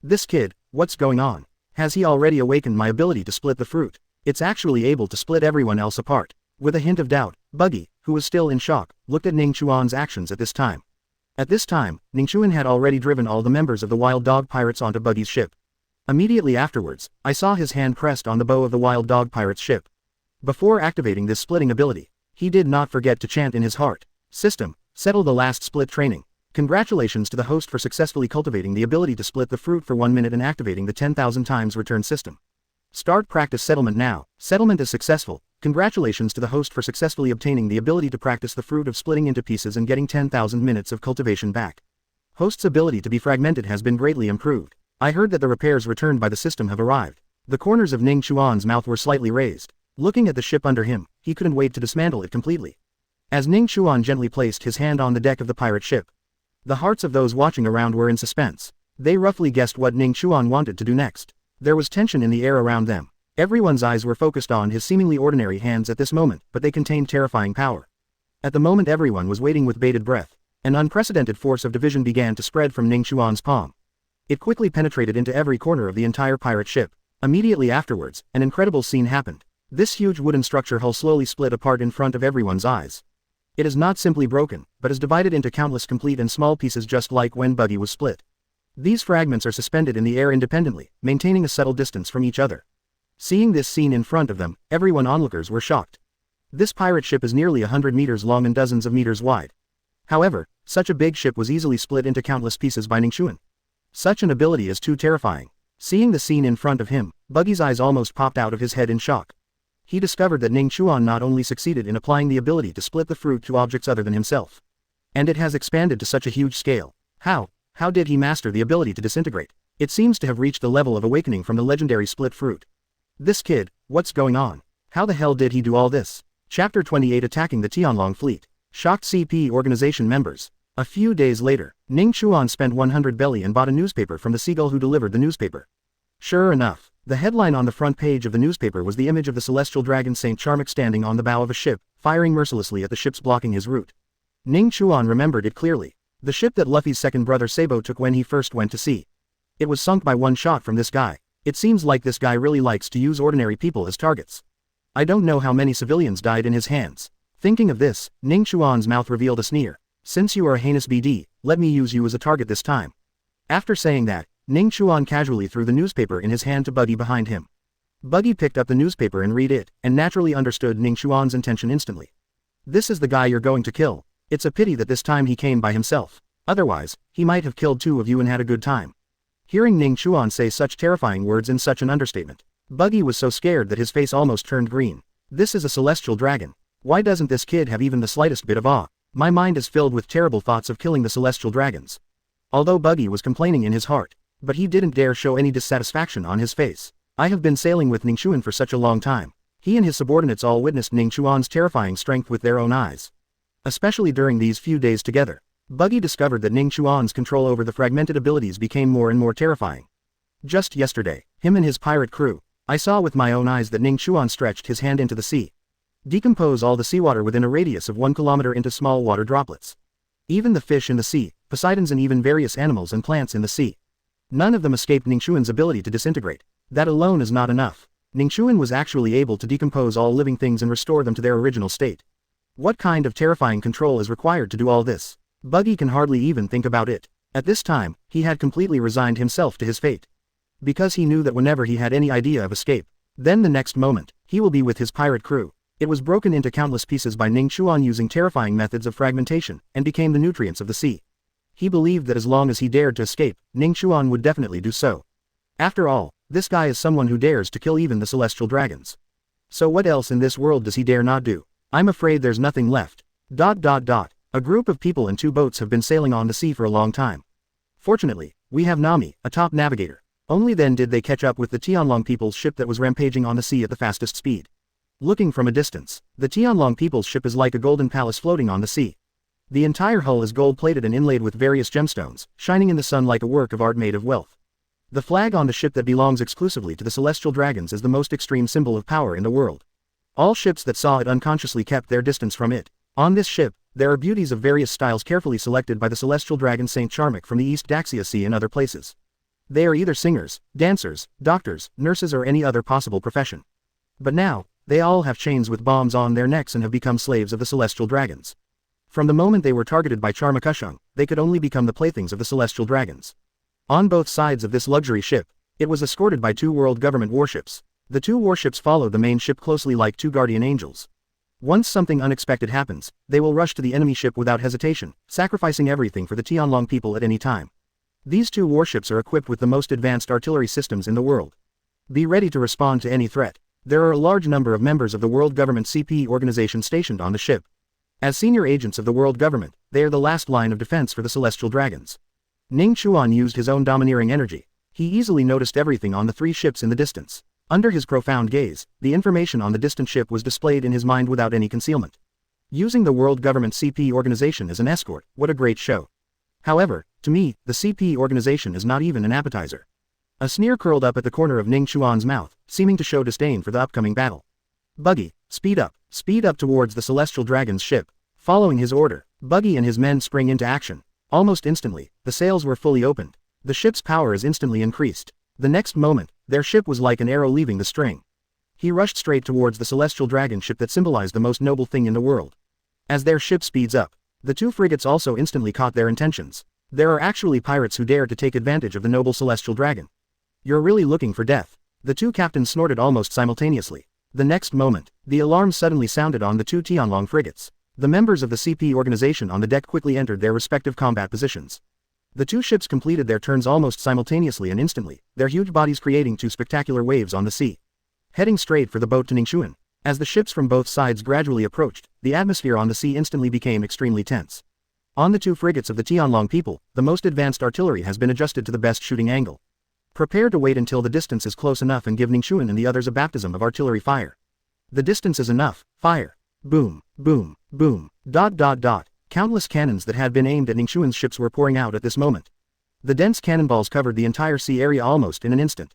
This kid, what's going on? Has he already awakened my ability to split the fruit? It's actually able to split everyone else apart. With a hint of doubt, Buggy, who was still in shock, looked at Ning Chuan's actions at this time. At this time, Ning Chuan had already driven all the members of the wild dog pirates onto Buggy's ship. Immediately afterwards, I saw his hand pressed on the bow of the wild dog pirate's ship. Before activating this splitting ability, he did not forget to chant in his heart, "System, settle the last split training. Congratulations to the host for successfully cultivating the ability to split the fruit for 1 minute and activating the 10,000 times return system. Start practice settlement now. Settlement is successful. Congratulations to the host for successfully obtaining the ability to practice the fruit of splitting into pieces and getting 10,000 minutes of cultivation back. Host's ability to be fragmented has been greatly improved. I heard that the repairs returned by the system have arrived." The corners of Ning Chuan's mouth were slightly raised. Looking at the ship under him, he couldn't wait to dismantle it completely. As Ning Chuan gently placed his hand on the deck of the pirate ship, the hearts of those watching around were in suspense. They roughly guessed what Ning Chuan wanted to do next. There was tension in the air around them. Everyone's eyes were focused on his seemingly ordinary hands at this moment, but they contained terrifying power. At the moment everyone was waiting with bated breath. An unprecedented force of division began to spread from Ning Chuan's palm. It quickly penetrated into every corner of the entire pirate ship. Immediately afterwards, an incredible scene happened. This huge wooden structure hull slowly split apart in front of everyone's eyes. It is not simply broken, but is divided into countless complete and small pieces just like when Buggy was split. These fragments are suspended in the air independently, maintaining a subtle distance from each other. Seeing this scene in front of them, everyone onlookers were shocked. This pirate ship is nearly 100 meters long and dozens of meters wide. However, such a big ship was easily split into countless pieces by Ning Chuan. Such an ability is too terrifying. Seeing the scene in front of him, Buggy's eyes almost popped out of his head in shock. He discovered that Ning Chuan not only succeeded in applying the ability to split the fruit to objects other than himself, and it has expanded to such a huge scale. How did he master the ability to disintegrate? It seems to have reached the level of awakening from the legendary split fruit. This kid, what's going on? How the hell did he do all this? Chapter 28 Attacking the Tianlong Fleet. Shocked CP organization members. A few days later, Ning Chuan spent 100 belly and bought a newspaper from the seagull who delivered the newspaper. Sure enough, the headline on the front page of the newspaper was the image of the celestial dragon Saint Charmik standing on the bow of a ship, firing mercilessly at the ships blocking his route. Ning Chuan remembered it clearly. The ship that Luffy's second brother Sabo took when he first went to sea. It was sunk by one shot from this guy. It seems like this guy really likes to use ordinary people as targets. I don't know how many civilians died in his hands. Thinking of this, Ning Chuan's mouth revealed a sneer. Since you are a heinous BD, let me use you as a target this time. After saying that, Ning Chuan casually threw the newspaper in his hand to Buggy behind him. Buggy picked up the newspaper and read it, and naturally understood Ning Chuan's intention instantly. This is the guy you're going to kill. It's a pity that this time he came by himself. Otherwise, he might have killed two of you and had a good time. Hearing Ning Chuan say such terrifying words in such an understatement, Buggy was so scared that his face almost turned green. This is a celestial dragon. Why doesn't this kid have even the slightest bit of awe? My mind is filled with terrible thoughts of killing the celestial dragons. Although Buggy was complaining in his heart, but he didn't dare show any dissatisfaction on his face. I have been sailing with Ning Chuan for such a long time. He and his subordinates all witnessed Ning Chuan's terrifying strength with their own eyes. Especially during these few days together, Buggy discovered that Ning Chuan's control over the fragmented abilities became more and more terrifying. Just yesterday, him and his pirate crew, I saw with my own eyes that Ning Chuan stretched his hand into the sea. Decompose all the seawater within a radius of 1 kilometer into small water droplets. Even the fish in the sea, Poseidons and even various animals and plants in the sea. None of them escaped Ning Chuan's ability to disintegrate. That alone is not enough. Ning Chuan was actually able to decompose all living things and restore them to their original state. What kind of terrifying control is required to do all this? Buggy can hardly even think about it. At this time, he had completely resigned himself to his fate. Because he knew that whenever he had any idea of escape, then the next moment, he will be with his pirate crew. It was broken into countless pieces by Ning Chuan using terrifying methods of fragmentation, and became the nutrients of the sea. He believed that as long as he dared to escape, Ning Chuan would definitely do so. After all, this guy is someone who dares to kill even the celestial dragons. So what else in this world does he dare not do? I'm afraid there's nothing left. A group of people in 2 boats have been sailing on the sea for a long time. Fortunately, we have Nami, a top navigator. Only then did they catch up with the Tianlong people's ship that was rampaging on the sea at the fastest speed. Looking from a distance, the Tianlong people's ship is like a golden palace floating on the sea. The entire hull is gold-plated and inlaid with various gemstones, shining in the sun like a work of art made of wealth. The flag on the ship that belongs exclusively to the celestial dragons is the most extreme symbol of power in the world. All ships that saw it unconsciously kept their distance from it. On this ship, there are beauties of various styles carefully selected by the celestial dragon Saint Charmic from the East Daxia Sea and other places. They are either singers, dancers, doctors, nurses or any other possible profession. But now, they all have chains with bombs on their necks and have become slaves of the celestial dragons. From the moment they were targeted by Charmakushung, they could only become the playthings of the celestial dragons. On both sides of this luxury ship, it was escorted by 2 world government warships. The 2 warships followed the main ship closely like 2 guardian angels. Once something unexpected happens, they will rush to the enemy ship without hesitation, sacrificing everything for the Tianlong people at any time. These 2 warships are equipped with the most advanced artillery systems in the world. Be ready to respond to any threat. There are a large number of members of the world government CP organization stationed on the ship. As senior agents of the world government, they are the last line of defense for the celestial dragons. Ning Chuan used his own domineering energy. He easily noticed everything on the 3 ships in the distance. Under his profound gaze, the information on the distant ship was displayed in his mind without any concealment. Using the world government CP organization as an escort, what a great show. However, to me, the CP organization is not even an appetizer. A sneer curled up at the corner of Ning Chuan's mouth, seeming to show disdain for the upcoming battle. Buggy, speed up towards the celestial dragon's ship. Following his order, Buggy and his men spring into action. Almost instantly, the sails were fully opened. The ship's power is instantly increased. The next moment, their ship was like an arrow leaving the string. He rushed straight towards the celestial dragon ship that symbolized the most noble thing in the world. As their ship speeds up, the 2 frigates also instantly caught their intentions. There are actually pirates who dare to take advantage of the noble celestial dragon. You're really looking for death. The 2 captains snorted almost simultaneously. The next moment, the alarm suddenly sounded on the 2 Tianlong frigates. The members of the CP organization on the deck quickly entered their respective combat positions. The 2 ships completed their turns almost simultaneously and instantly, their huge bodies creating 2 spectacular waves on the sea. Heading straight for the boat to Ning Chuan. As the ships from both sides gradually approached, the atmosphere on the sea instantly became extremely tense. On the 2 frigates of the Tianlong people, the most advanced artillery has been adjusted to the best shooting angle. Prepare to wait until the distance is close enough and give Ning Chuan and the others a baptism of artillery fire. The distance is enough, fire. Boom, boom, boom, ... Countless cannons that had been aimed at Ning Chuan's ships were pouring out at this moment. The dense cannonballs covered the entire sea area almost in an instant.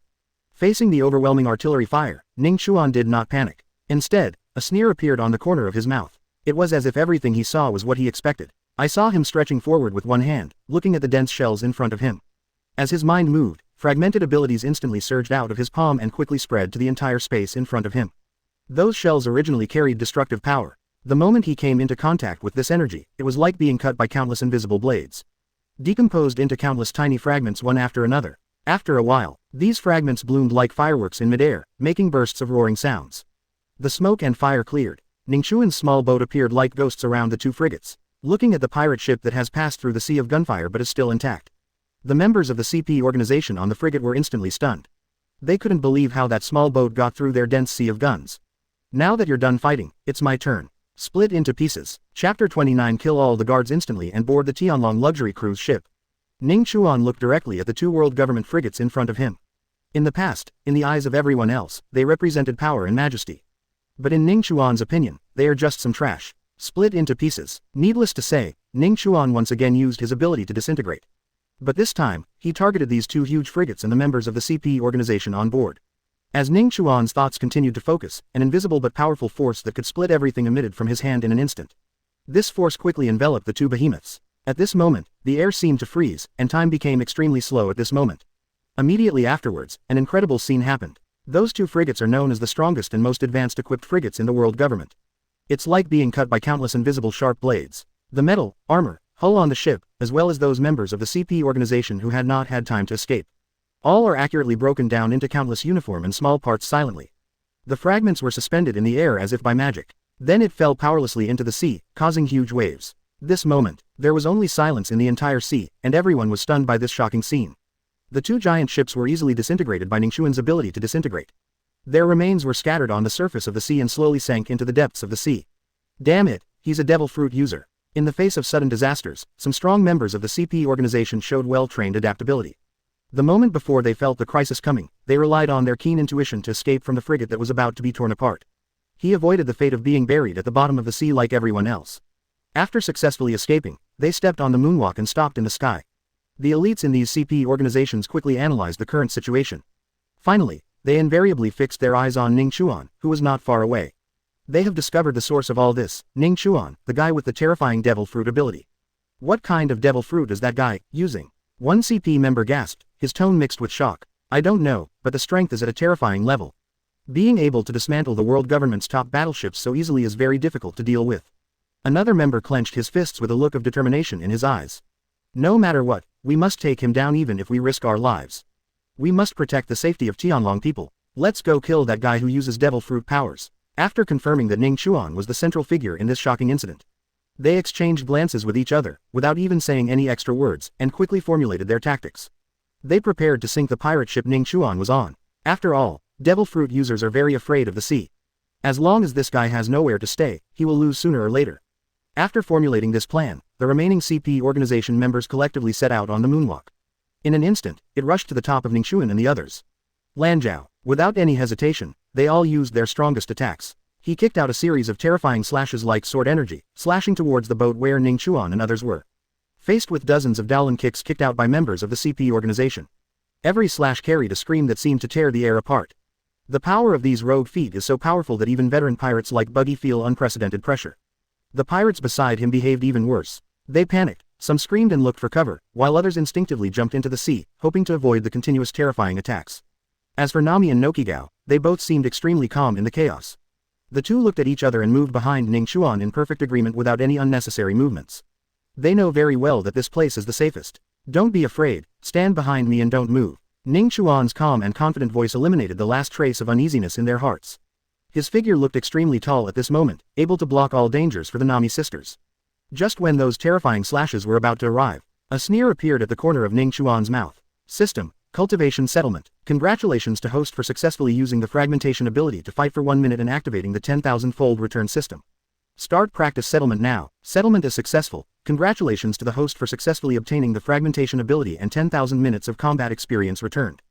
Facing the overwhelming artillery fire, Ning Chuan did not panic. Instead, a sneer appeared on the corner of his mouth. It was as if everything he saw was what he expected. I saw him stretching forward with one hand, looking at the dense shells in front of him. As his mind moved, fragmented abilities instantly surged out of his palm and quickly spread to the entire space in front of him. Those shells originally carried destructive power. The moment he came into contact with this energy, it was like being cut by countless invisible blades. Decomposed into countless tiny fragments one after another, After a while, these fragments bloomed like fireworks in midair, making bursts of roaring sounds. The smoke and fire cleared. Ning Chuan's small boat appeared like ghosts around the two frigates, looking at the pirate ship that has passed through the sea of gunfire but is still intact. The members of the CP organization on the frigate were instantly stunned. They couldn't believe how that small boat got through their dense sea of guns. Now that you're done fighting, it's my turn. Split into pieces. Chapter 29. Kill all the guards instantly and board the Tianlong luxury cruise ship. Ning Chuan looked directly at the two world government frigates in front of him. In the past, in the eyes of everyone else, they represented power and majesty. But in Ning Chuan's opinion, they are just some trash. Split into pieces. Needless to say, Ning Chuan once again used his ability to disintegrate. But this time, he targeted these two huge frigates and the members of the CP organization on board. As Ning Chuan's thoughts continued to focus, an invisible but powerful force that could split everything emitted from his hand in an instant. This force quickly enveloped the two behemoths. At this moment, the air seemed to freeze, and time became extremely slow at this moment. Immediately afterwards, an incredible scene happened. Those two frigates are known as the strongest and most advanced equipped frigates in the world government. It's like being cut by countless invisible sharp blades. The metal, armor, hull on the ship, as well as those members of the CP organization who had not had time to escape. All are accurately broken down into countless uniform and small parts silently. The fragments were suspended in the air as if by magic. Then it fell powerlessly into the sea, causing huge waves. This moment, there was only silence in the entire sea, and everyone was stunned by this shocking scene. The two giant ships were easily disintegrated by Ning Chuan's ability to disintegrate. Their remains were scattered on the surface of the sea and slowly sank into the depths of the sea. Damn it, he's a devil fruit user. In the face of sudden disasters, some strong members of the CP organization showed well-trained adaptability. The moment before they felt the crisis coming, they relied on their keen intuition to escape from the frigate that was about to be torn apart. He avoided the fate of being buried at the bottom of the sea like everyone else. After successfully escaping, they stepped on the moonwalk and stopped in the sky. The elites in these CP organizations quickly analyzed the current situation. Finally, they invariably fixed their eyes on Ning Chuan, who was not far away. They have discovered the source of all this, Ning Chuan, the guy with the terrifying devil fruit ability. What kind of devil fruit is that guy using? One CP member gasped, his tone mixed with shock. I don't know, but the strength is at a terrifying level. Being able to dismantle the world government's top battleships so easily is very difficult to deal with. Another member clenched his fists with a look of determination in his eyes. No matter what, we must take him down even if we risk our lives. We must protect the safety of Tianlong people. Let's go kill that guy who uses devil fruit powers. After confirming that Ning Chuan was the central figure in this shocking incident, they exchanged glances with each other, without even saying any extra words, and quickly formulated their tactics. They prepared to sink the pirate ship Ning Chuan was on. After all, devil fruit users are very afraid of the sea. As long as this guy has nowhere to stay, he will lose sooner or later. After formulating this plan, the remaining CP organization members collectively set out on the moonwalk. In an instant, it rushed to the top of Ning Chuan and the others. Lanzhou. Without any hesitation, they all used their strongest attacks. He kicked out a series of terrifying slashes like sword energy, slashing towards the boat where Ning Chuan and others were. Faced with dozens of Dowlin kicks kicked out by members of the CP organization. Every slash carried a scream that seemed to tear the air apart. The power of these rogue feet is so powerful that even veteran pirates like Buggy feel unprecedented pressure. The pirates beside him behaved even worse. They panicked, some screamed and looked for cover, while others instinctively jumped into the sea, hoping to avoid the continuous terrifying attacks. As for Nami and Nokigao, they both seemed extremely calm in the chaos. The two looked at each other and moved behind Ning Chuan in perfect agreement without any unnecessary movements. They know very well that this place is the safest. Don't be afraid, stand behind me and don't move. Ning Chuan's calm and confident voice eliminated the last trace of uneasiness in their hearts. His figure looked extremely tall at this moment, able to block all dangers for the Nami sisters. Just when those terrifying slashes were about to arrive, a sneer appeared at the corner of Ning Chuan's mouth. System, cultivation settlement. Congratulations to host for successfully using the fragmentation ability to fight for 1 minute and activating the 10,000-fold return system. Start practice settlement now. Settlement is successful. Congratulations to the host for successfully obtaining the fragmentation ability and 10,000 minutes of combat experience returned.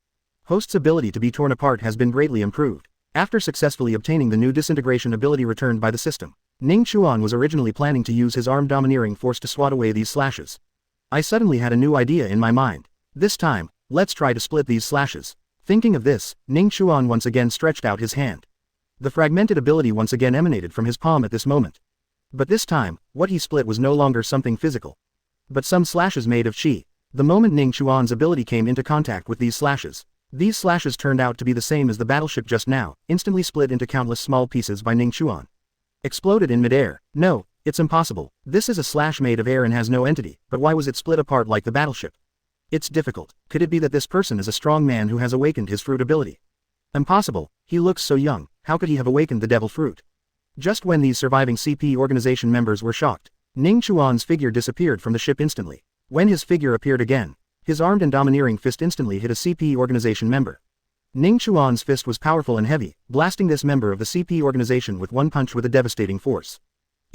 Host's ability to be torn apart has been greatly improved. After successfully obtaining the new disintegration ability returned by the system, Ning Chuan was originally planning to use his arm domineering force to swat away these slashes. I suddenly had a new idea in my mind. This time, let's try to split these slashes. Thinking of this, Ning Chuan once again stretched out his hand. The fragmented ability once again emanated from his palm at this moment. But this time, what he split was no longer something physical, but some slashes made of chi. The moment Ning Chuan's ability came into contact with these slashes turned out to be the same as the battleship just now, instantly split into countless small pieces by Ning Chuan. Exploded in midair. No, it's impossible. This is a slash made of air and has no entity, but why was it split apart like the battleship? It's difficult. Could it be that this person is a strong man who has awakened his fruit ability? Impossible, he looks so young, how could he have awakened the devil fruit? Just when these surviving CP organization members were shocked, Ning Chuan's figure disappeared from the ship instantly. When his figure appeared again, his armed and domineering fist instantly hit a CP organization member. Ning Chuan's fist was powerful and heavy, blasting this member of the CP organization with one punch with a devastating force.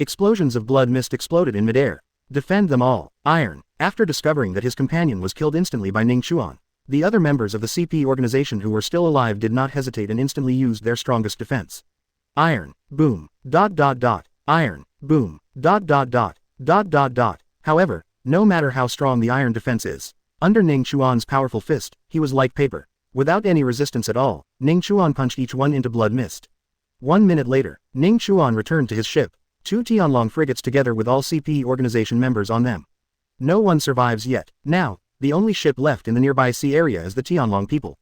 Explosions of blood mist exploded in midair. Defend them all, Iron. After discovering that his companion was killed instantly by Ning Chuan, the other members of the CP organization who were still alive did not hesitate and instantly used their strongest defense. Iron, boom, iron, boom, However, no matter how strong the iron defense is, under Ning Chuan's powerful fist, he was like paper. Without any resistance at all, Ning Chuan punched each one into blood mist. 1 minute later, Ning Chuan returned to his ship, 2 Tianlong frigates together with all CP organization members on them. No one survives yet. Now, the only ship left in the nearby sea area is the Tianlong people.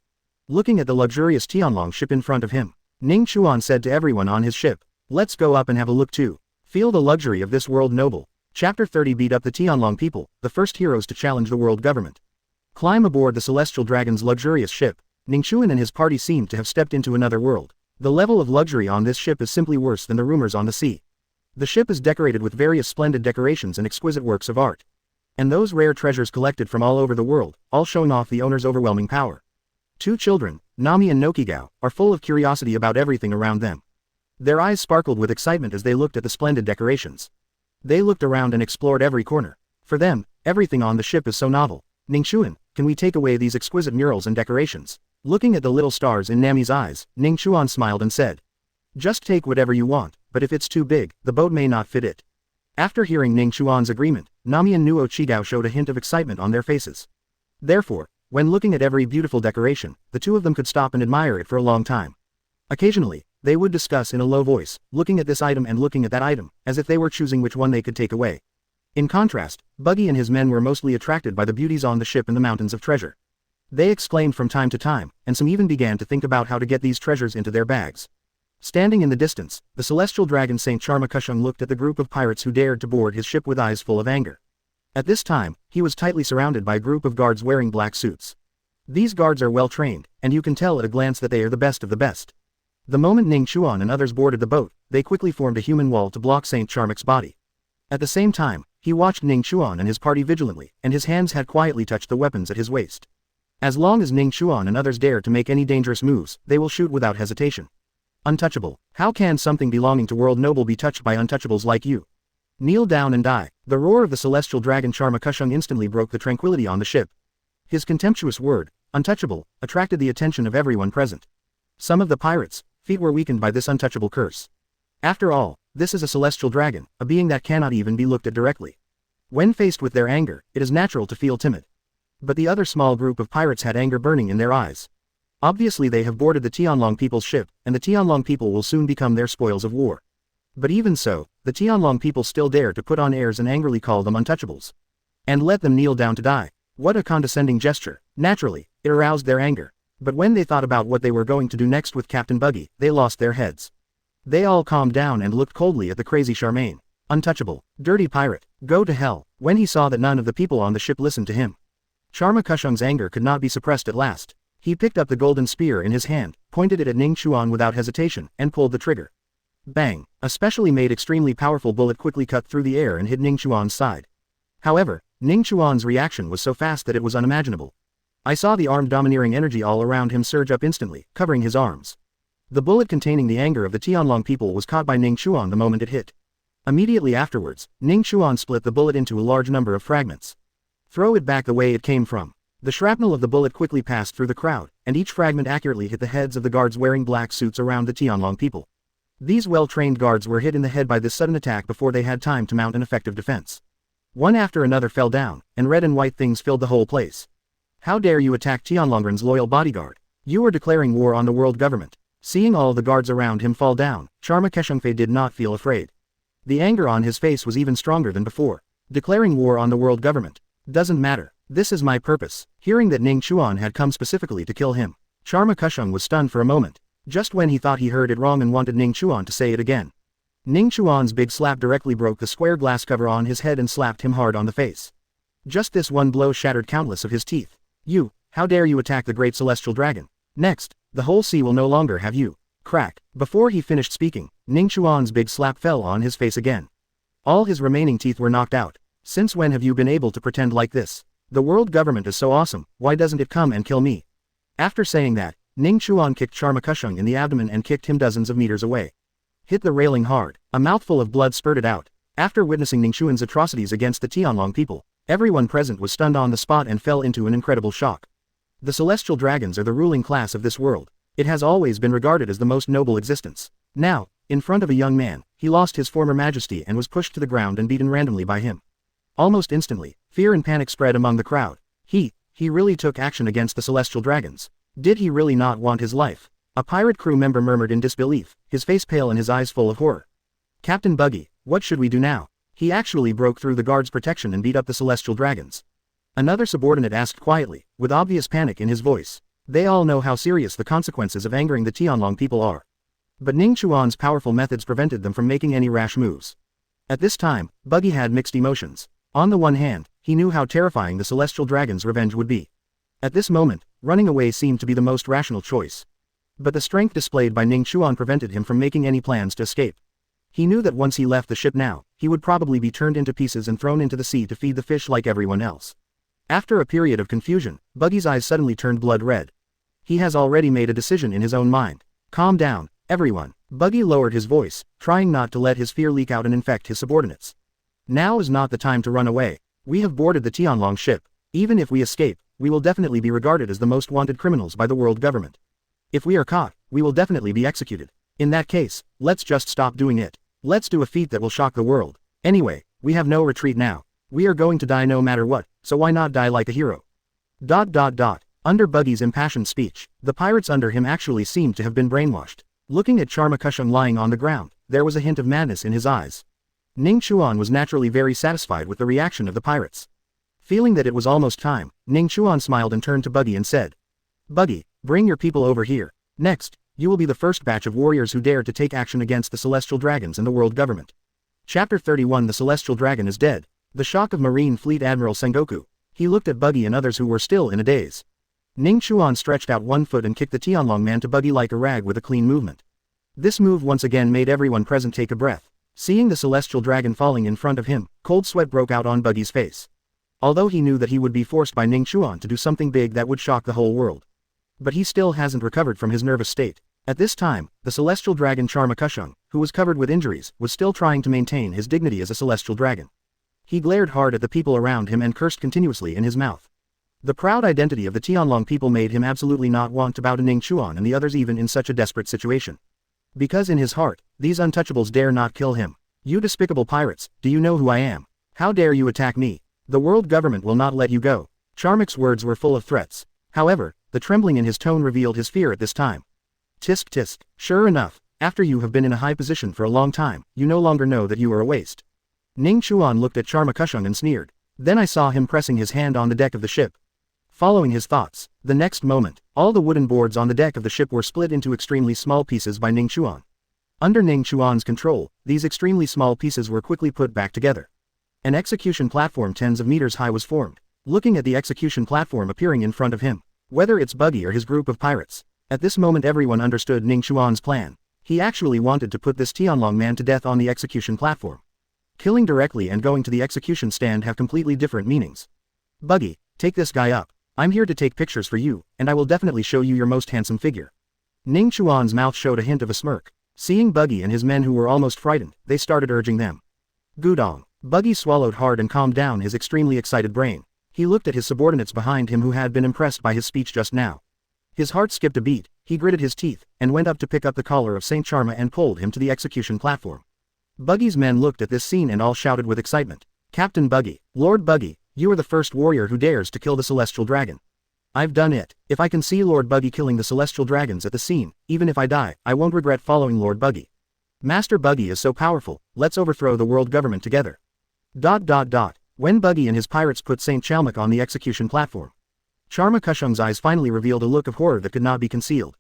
Looking at the luxurious Tianlong ship in front of him, Ning Chuan said to everyone on his ship, "Let's go up and have a look too. Feel the luxury of this world noble." Chapter 30 Beat up the Tianlong people, the first heroes to challenge the world government. Climb aboard the Celestial Dragon's luxurious ship. Ning Chuan and his party seemed to have stepped into another world. The level of luxury on this ship is simply worse than the rumors on the sea. The ship is decorated with various splendid decorations and exquisite works of art. And those rare treasures collected from all over the world, all showing off the owner's overwhelming power. 2 children, Nami and Nokigao, are full of curiosity about everything around them. Their eyes sparkled with excitement as they looked at the splendid decorations. They looked around and explored every corner. For them, everything on the ship is so novel. Ning Chuan, can we take away these exquisite murals and decorations? Looking at the little stars in Nami's eyes, Ning Chuan smiled and said, "Just take whatever you want, but if it's too big, the boat may not fit it." After hearing Ning Chuan's agreement, Nami and Nuo Chigao showed a hint of excitement on their faces. Therefore, when looking at every beautiful decoration, the two of them could stop and admire it for a long time. Occasionally, they would discuss in a low voice, looking at this item and looking at that item, as if they were choosing which one they could take away. In contrast, Buggy and his men were mostly attracted by the beauties on the ship and the mountains of treasure. They exclaimed from time to time, and some even began to think about how to get these treasures into their bags. Standing in the distance, the celestial dragon Saint Charmakushung looked at the group of pirates who dared to board his ship with eyes full of anger. At this time, he was tightly surrounded by a group of guards wearing black suits. These guards are well trained, and you can tell at a glance that they are the best of the best. The moment Ning Chuan and others boarded the boat, they quickly formed a human wall to block Saint Charmak's body. At the same time, he watched Ning Chuan and his party vigilantly, and his hands had quietly touched the weapons at his waist. As long as Ning Chuan and others dare to make any dangerous moves, they will shoot without hesitation. Untouchable. How can something belonging to world noble be touched by untouchables like you? Kneel down and die. The roar of the celestial dragon Charmakushung instantly broke the tranquility on the ship. His contemptuous word, untouchable, attracted the attention of everyone present. Some of the pirates' feet were weakened by this untouchable curse. After all, this is a celestial dragon, a being that cannot even be looked at directly. When faced with their anger, it is natural to feel timid. But the other small group of pirates had anger burning in their eyes. Obviously they have boarded the Tianlong people's ship, and the Tianlong people will soon become their spoils of war. But even so, the Tianlong people still dare to put on airs and angrily call them untouchables. And let them kneel down to die. What a condescending gesture. Naturally, it aroused their anger. But when they thought about what they were going to do next with Captain Buggy, they lost their heads. They all calmed down and looked coldly at the crazy Charmaine. Untouchable, dirty pirate, go to hell. When he saw that none of the people on the ship listened to him, Charmakushung's anger could not be suppressed at last. He picked up the golden spear in his hand, pointed it at Ning Chuan without hesitation, and pulled the trigger. Bang! A specially made extremely powerful bullet quickly cut through the air and hit Ning Chuan's side. However, Ning Chuan's reaction was so fast that it was unimaginable. I saw the armed domineering energy all around him surge up instantly, covering his arms. The bullet containing the anger of the Tianlong people was caught by Ning Chuan the moment it hit. Immediately afterwards, Ning Chuan split the bullet into a large number of fragments. Throw it back the way it came from. The shrapnel of the bullet quickly passed through the crowd, and each fragment accurately hit the heads of the guards wearing black suits around the Tianlong people. These well-trained guards were hit in the head by this sudden attack before they had time to mount an effective defense. One after another fell down, and red and white things filled the whole place. How dare you attack Tianlongren's loyal bodyguard? You are declaring war on the world government. Seeing all the guards around him fall down, Charmakeshungfei did not feel afraid. The anger on his face was even stronger than before. Declaring war on the world government. Doesn't matter. This is my purpose. Hearing that Ning Chuan had come specifically to kill him, Charmakushung was stunned for a moment. Just when he thought he heard it wrong and wanted Ning Chuan to say it again, Ning Chuan's big slap directly broke the square glass cover on his head and slapped him hard on the face. Just this one blow shattered countless of his teeth. You, how dare you attack the great celestial dragon? Next, the whole sea will no longer have you. Crack. Before he finished speaking, Ning Chuan's big slap fell on his face again. All his remaining teeth were knocked out. Since when have you been able to pretend like this? The world government is so awesome, why doesn't it come and kill me? After saying that, Ning Chuan kicked Charmakushung in the abdomen and kicked him dozens of meters away. Hit the railing hard. A mouthful of blood spurted out. After witnessing Ning Chuan's atrocities against the Tianlong people, everyone present was stunned on the spot and fell into an incredible shock. The celestial dragons are the ruling class of this world. It has always been regarded as the most noble existence. Now, in front of a young man, he lost his former majesty and was pushed to the ground and beaten randomly by him. Almost instantly, fear and panic spread among the crowd. He really took action against the celestial dragons. Did he really not want his life? A pirate crew member murmured in disbelief, his face pale and his eyes full of horror. Captain Buggy, what should we do now? He actually broke through the guard's protection and beat up the celestial dragons. Another subordinate asked quietly, with obvious panic in his voice. They all know how serious the consequences of angering the Tianlong people are. But Ning Chuan's powerful methods prevented them from making any rash moves. At this time, Buggy had mixed emotions. On the one hand, he knew how terrifying the celestial dragon's revenge would be. At this moment, running away seemed to be the most rational choice. But the strength displayed by Ning Chuan prevented him from making any plans to escape. He knew that once he left the ship now, he would probably be turned into pieces and thrown into the sea to feed the fish like everyone else. After a period of confusion, Buggy's eyes suddenly turned blood red. He has already made a decision in his own mind. Calm down, everyone. Buggy lowered his voice, trying not to let his fear leak out and infect his subordinates. Now is not the time to run away. We have boarded the Tianlong ship. Even if we escape, we will definitely be regarded as the most wanted criminals by the world government. If we are caught, we will definitely be executed. In that case, let's just stop doing it. Let's do a feat that will shock the world. Anyway, we have no retreat now. We are going to die no matter what, so why not die like a hero? ... Under Buggy's impassioned speech, the pirates under him actually seemed to have been brainwashed. Looking at Charmakushung lying on the ground, there was a hint of madness in his eyes. Ning Chuan was naturally very satisfied with the reaction of the pirates. Feeling that it was almost time, Ning Chuan smiled and turned to Buggy and said, Buggy, bring your people over here. Next, you will be the first batch of warriors who dare to take action against the celestial dragons and the world government. Chapter 31 The celestial dragon is dead. The shock of Marine Fleet Admiral Sengoku. He looked at Buggy and others who were still in a daze. Ning Chuan stretched out one foot and kicked the Tianlong man to Buggy like a rag with a clean movement. This move once again made everyone present take a breath. Seeing the celestial dragon falling in front of him, cold sweat broke out on Buggy's face. Although he knew that he would be forced by Ning Chuan to do something big that would shock the whole world. But he still hasn't recovered from his nervous state. At this time, the celestial dragon Charmakushung, who was covered with injuries, was still trying to maintain his dignity as a celestial dragon. He glared hard at the people around him and cursed continuously in his mouth. The proud identity of the Tianlong people made him absolutely not want to bow to Ning Chuan and the others even in such a desperate situation. Because in his heart, these untouchables dare not kill him. You despicable pirates, do you know who I am? How dare you attack me? The world government will not let you go. Charmak's words were full of threats. However, the trembling in his tone revealed his fear at this time. Tisk tisk. Sure enough, after you have been in a high position for a long time, you no longer know that you are a waste. Ning Chuan looked at Charmakushung and sneered. Then I saw him pressing his hand on the deck of the ship. Following his thoughts, the next moment, all the wooden boards on the deck of the ship were split into extremely small pieces by Ning Chuan. Under Ning Chuan's control, these extremely small pieces were quickly put back together. An execution platform tens of meters high was formed. Looking at the execution platform appearing in front of him, whether it's Buggy or his group of pirates, at this moment everyone understood Ning Chuan's plan. He actually wanted to put this Tianlong man to death on the execution platform. Killing directly and going to the execution stand have completely different meanings. Buggy, take this guy up. I'm here to take pictures for you, and I will definitely show you your most handsome figure. Ning Chuan's mouth showed a hint of a smirk. Seeing Buggy and his men who were almost frightened, they started urging them. Gudong. Buggy swallowed hard and calmed down his extremely excited brain. He looked at his subordinates behind him who had been impressed by his speech just now. His heart skipped a beat, he gritted his teeth, and went up to pick up the collar of Saint Charma and pulled him to the execution platform. Buggy's men looked at this scene and all shouted with excitement. Captain Buggy, Lord Buggy, you are the first warrior who dares to kill the celestial dragon. I've done it. If I can see Lord Buggy killing the celestial dragons at the scene, even if I die, I won't regret following Lord Buggy. Master Buggy is so powerful, let's overthrow the world government together. ... When Buggy and his pirates put Saint Chalmuk on the execution platform, Charmakushung's eyes finally revealed a look of horror that could not be concealed.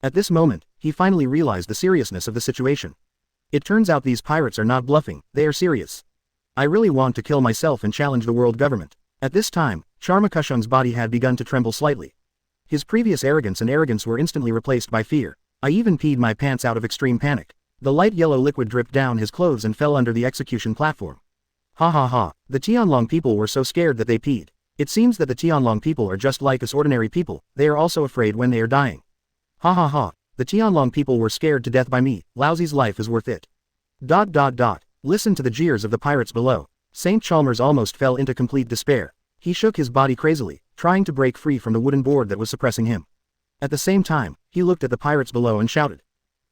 At this moment, he finally realized the seriousness of the situation. It turns out these pirates are not bluffing, they are serious. I really want to kill myself and challenge the world government. At this time, Charma Kushung's body had begun to tremble slightly. His previous arrogance were instantly replaced by fear. I even peed my pants out of extreme panic. The light yellow liquid dripped down his clothes and fell under the execution platform. Ha ha ha, the Tianlong people were so scared that they peed. It seems that the Tianlong people are just like us ordinary people, they are also afraid when they are dying. Ha ha ha, the Tianlong people were scared to death by me, Lousy's life is worth it. ... Listen to the jeers of the pirates below. St. Chalmers almost fell into complete despair. He shook his body crazily, trying to break free from the wooden board that was suppressing him. At the same time, he looked at the pirates below and shouted.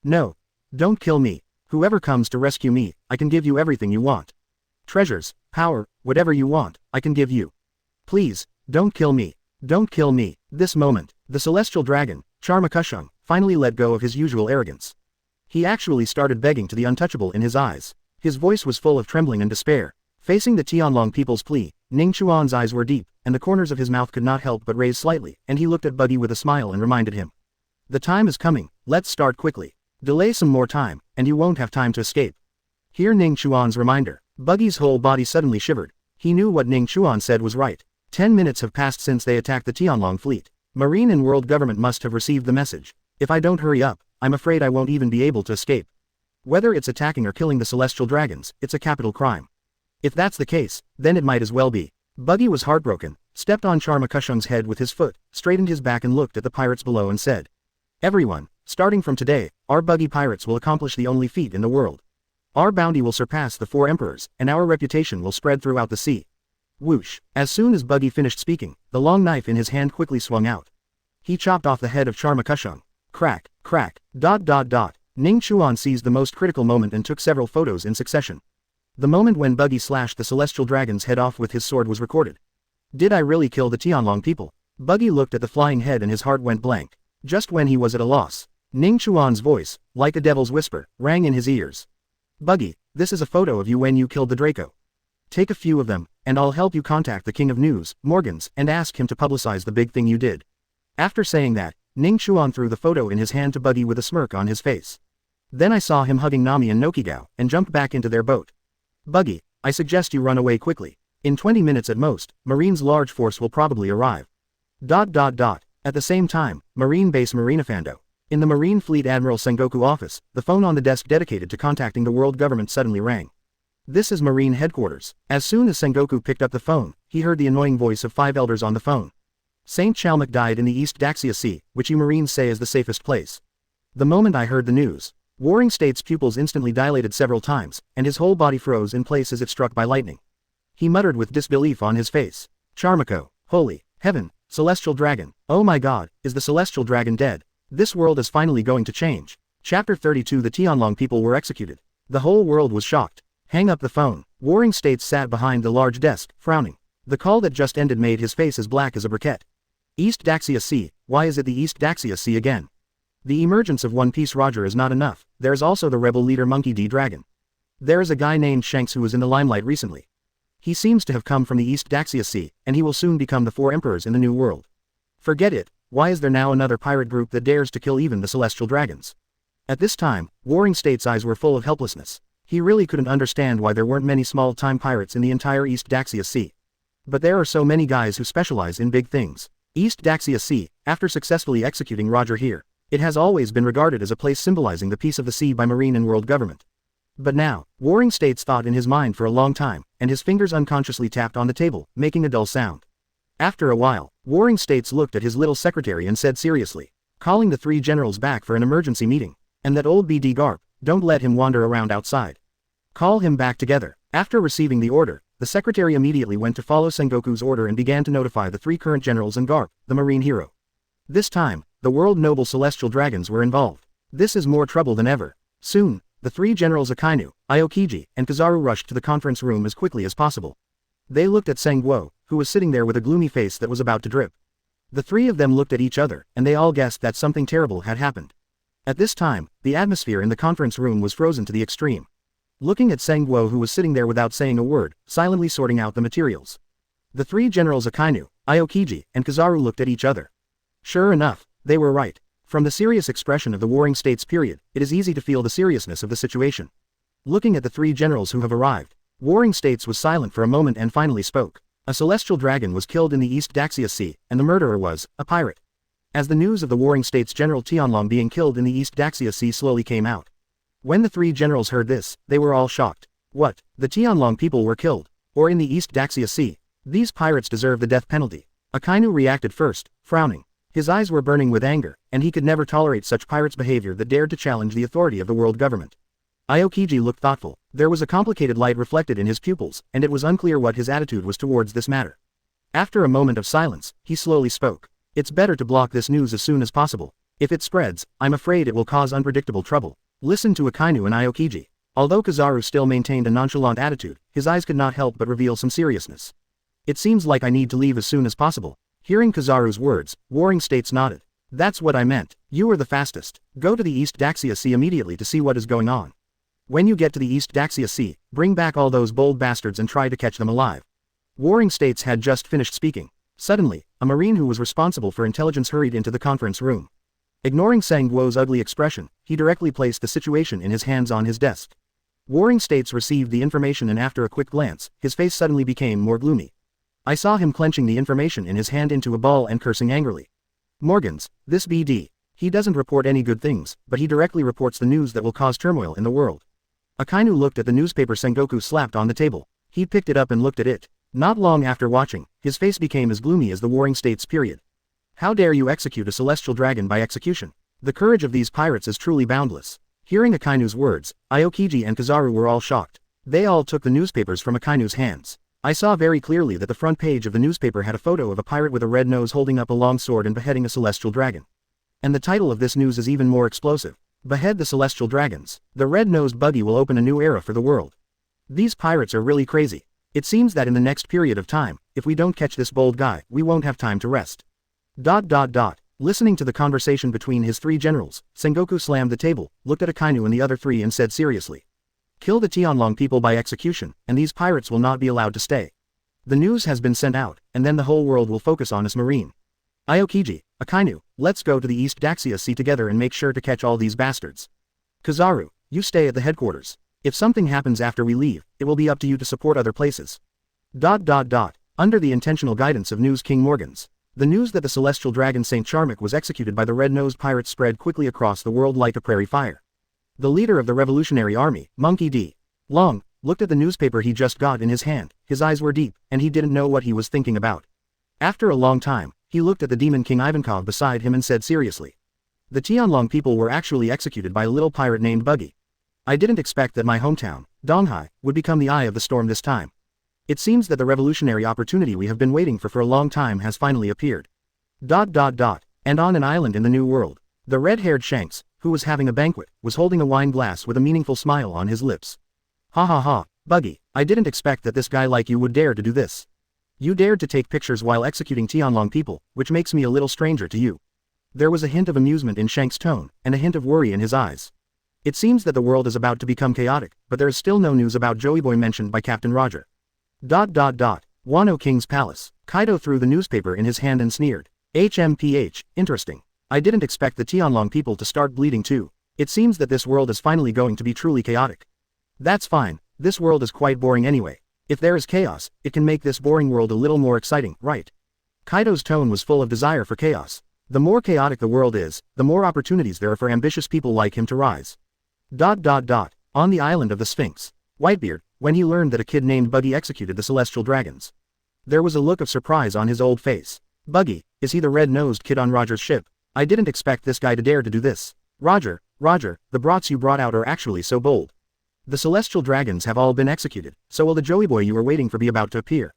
No. Don't kill me. Whoever comes to rescue me, I can give you everything you want. Treasures, power, whatever you want, I can give you. Please, don't kill me. Don't kill me. This moment, the celestial dragon, Charma Kushung, finally let go of his usual arrogance. He actually started begging to the untouchable in his eyes. His voice was full of trembling and despair. Facing the Tianlong people's plea, Ning Chuan's eyes were deep, and the corners of his mouth could not help but raise slightly, and he looked at Buggy with a smile and reminded him. The time is coming, let's start quickly. Delay some more time, and you won't have time to escape. Hear Ning Chuan's reminder. Buggy's whole body suddenly shivered. He knew what Ning Chuan said was right. 10 minutes have passed since they attacked the Tianlong fleet. Marine and world government must have received the message. If I don't hurry up, I'm afraid I won't even be able to escape. Whether it's attacking or killing the celestial dragons, it's a capital crime. If that's the case, then it might as well be. Buggy was heartbroken, stepped on Charma Kushung's head with his foot, straightened his back and looked at the pirates below and said. Everyone, starting from today, our Buggy pirates will accomplish the only feat in the world. Our bounty will surpass the 4 emperors, and our reputation will spread throughout the sea. Whoosh. As soon as Buggy finished speaking, the long knife in his hand quickly swung out. He chopped off the head of Charma Kushung. Crack, crack, ... Ning Chuan seized the most critical moment and took several photos in succession. The moment when Buggy slashed the celestial dragon's head off with his sword was recorded. Did I really kill the Tianlong people? Buggy looked at the flying head and his heart went blank. Just when he was at a loss, Ning Chuan's voice, like a devil's whisper, rang in his ears. Buggy, this is a photo of you when you killed the Draco. Take a few of them, and I'll help you contact the King of News, Morgans, and ask him to publicize the big thing you did. After saying that, Ning Chuan threw the photo in his hand to Buggy with a smirk on his face. Then I saw him hugging Nami and Nokigao, and jumped back into their boat. Buggy, I suggest you run away quickly. In 20 minutes at most, Marine's large force will probably arrive. ... At the same time, Marine Base Marinefando. In the Marine Fleet Admiral Sengoku office, the phone on the desk dedicated to contacting the world government suddenly rang. This is Marine headquarters. As soon as Sengoku picked up the phone, he heard the annoying voice of 5 elders on the phone. Saint Chalmuk died in the East Daxia Sea, which you Marines say is the safest place. The moment I heard the news, Warring State's pupils instantly dilated several times, and his whole body froze in place as if struck by lightning. He muttered with disbelief on his face. Charmako, holy heaven, celestial dragon, oh my god, is the celestial dragon dead? This world is finally going to change. Chapter 32. The Tianlong people were executed. The whole world was shocked. Hang up the phone. Warring States sat behind the large desk, frowning. The call that just ended made his face as black as a briquette. East Daxia Sea, why is it the East Daxia Sea again? The emergence of One Piece Roger is not enough, there's also the rebel leader Monkey D. Dragon. There is a guy named Shanks who was in the limelight recently. He seems to have come from the East Daxia Sea, and he will soon become the 4 emperors in the new world. Forget it, why is there now another pirate group that dares to kill even the celestial dragons? At this time, Warring State's eyes were full of helplessness. He really couldn't understand why there weren't many small-time pirates in the entire East Daxia Sea. But there are so many guys who specialize in big things. East Daxia Sea, after successfully executing Roger here, it has always been regarded as a place symbolizing the peace of the sea by Marine and world government. But now, Warring States thought in his mind for a long time, and his fingers unconsciously tapped on the table, making a dull sound. After a while, Warring States looked at his little secretary and said seriously, calling the 3 generals back for an emergency meeting, and that old BD Garp, don't let him wander around outside. Call him back together. After receiving the order, the secretary immediately went to follow Sengoku's order and began to notify the 3 current generals and Garp, the marine hero. This time, the world noble celestial dragons were involved. This is more trouble than ever. Soon, the 3 generals Akainu, Aokiji, and Kizaru rushed to the conference room as quickly as possible. They looked at Sengguo, who was sitting there with a gloomy face that was about to drip. The 3 of them looked at each other, and they all guessed that something terrible had happened. At this time, the atmosphere in the conference room was frozen to the extreme. Looking at Sengguo, who was sitting there without saying a word, silently sorting out the materials. The 3 generals Akainu, Aokiji, and Kizaru looked at each other. Sure enough, they were right. From the serious expression of the Warring States period, it is easy to feel the seriousness of the situation. Looking at the 3 generals who have arrived, Warring States was silent for a moment and finally spoke. A celestial dragon was killed in the East Daxia Sea, and the murderer was a pirate. As the news of the warring states General Tianlong being killed in the East Daxia Sea slowly came out. When the three generals heard this, they were all shocked. What? The Tianlong people were killed? Or in the East Daxia Sea? These pirates deserve the death penalty. Akainu reacted first, frowning. His eyes were burning with anger, and he could never tolerate such pirates' behavior that dared to challenge the authority of the world government. Aokiji looked thoughtful. There was a complicated light reflected in his pupils, and it was unclear what his attitude was towards this matter. After a moment of silence, he slowly spoke. It's better to block this news as soon as possible. If it spreads, I'm afraid it will cause unpredictable trouble. Listen to Akainu and Aokiji. Although Kizaru still maintained a nonchalant attitude, his eyes could not help but reveal some seriousness. It seems like I need to leave as soon as possible. Hearing Kizaru's words, warring states nodded. That's what I meant. You are the fastest. Go to the East Daxia Sea immediately to see what is going on. When you get to the East Daxia Sea, bring back all those bold bastards and try to catch them alive. Warring states had just finished speaking. Suddenly, a marine who was responsible for intelligence hurried into the conference room. Ignoring Sang Guo's ugly expression, he directly placed the situation in his hands on his desk. Warring states received the information, and after a quick glance, his face suddenly became more gloomy. I saw him clenching the information in his hand into a ball and cursing angrily. Morgans, this BD. He doesn't report any good things, but he directly reports the news that will cause turmoil in the world. Akainu looked at the newspaper Sengoku slapped on the table. He picked it up and looked at it. Not long after watching, his face became as gloomy as the warring states period. How dare you execute a celestial dragon by execution? The courage of these pirates is truly boundless. Hearing Akainu's words, Aokiji and Kizaru were all shocked. They all took the newspapers from Akainu's hands. I saw very clearly that the front page of the newspaper had a photo of a pirate with a red nose holding up a long sword and beheading a celestial dragon. And the title of this news is even more explosive. Behead the celestial dragons. The red-nosed Buggy will open a new era for the world. These pirates are really crazy. It seems that in the next period of time, if we don't catch this bold guy, we won't have time to rest. ... Listening to the conversation between his three generals, Sengoku slammed the table, looked at Akainu and the other three and said seriously. Kill the Tianlong people by execution, and these pirates will not be allowed to stay. The news has been sent out, and then the whole world will focus on us marine. Aokiji, Akainu, let's go to the East Daxia Sea together and make sure to catch all these bastards. Kizaru, you stay at the headquarters. If something happens after we leave, it will be up to you to support other places. ... Under the intentional guidance of News King Morgans, the news that the celestial dragon Saint Charmic was executed by the red-nosed pirates spread quickly across the world like a prairie fire. The leader of the Revolutionary Army, Monkey D. Long, looked at the newspaper he just got in his hand. His eyes were deep, and he didn't know what he was thinking about. After a long time, he looked at the Demon King Ivankov beside him and said seriously. The Tianlong people were actually executed by a little pirate named Buggy. I didn't expect that my hometown, Donghai, would become the eye of the storm this time. It seems that the revolutionary opportunity we have been waiting for a long time has finally appeared. ... And on an island in the New World, the red-haired Shanks, who was having a banquet, was holding a wine glass with a meaningful smile on his lips. Ha ha ha, Buggy, I didn't expect that this guy like you would dare to do this. You dared to take pictures while executing Tianlong people, which makes me a little stranger to you. There was a hint of amusement in Shank's tone, and a hint of worry in his eyes. It seems that the world is about to become chaotic, but there is still no news about Joey Boy mentioned by Captain Roger. ... Wano King's Palace. Kaido threw the newspaper in his hand and sneered. HMPH, interesting. I didn't expect the Tianlong people to start bleeding too. It seems that this world is finally going to be truly chaotic. That's fine, this world is quite boring anyway. If there is chaos, it can make this boring world a little more exciting, right? Kaido's tone was full of desire for chaos. The more chaotic the world is, the more opportunities there are for ambitious people like him to rise. ... On the island of the Sphinx, Whitebeard, when he learned that a kid named Buggy executed the celestial dragons. There was a look of surprise on his old face. Buggy, is he the red-nosed kid on Roger's ship? I didn't expect this guy to dare to do this. Roger, the brats you brought out are actually so bold. The celestial dragons have all been executed, so will the Joey Boy you were waiting for be about to appear. ...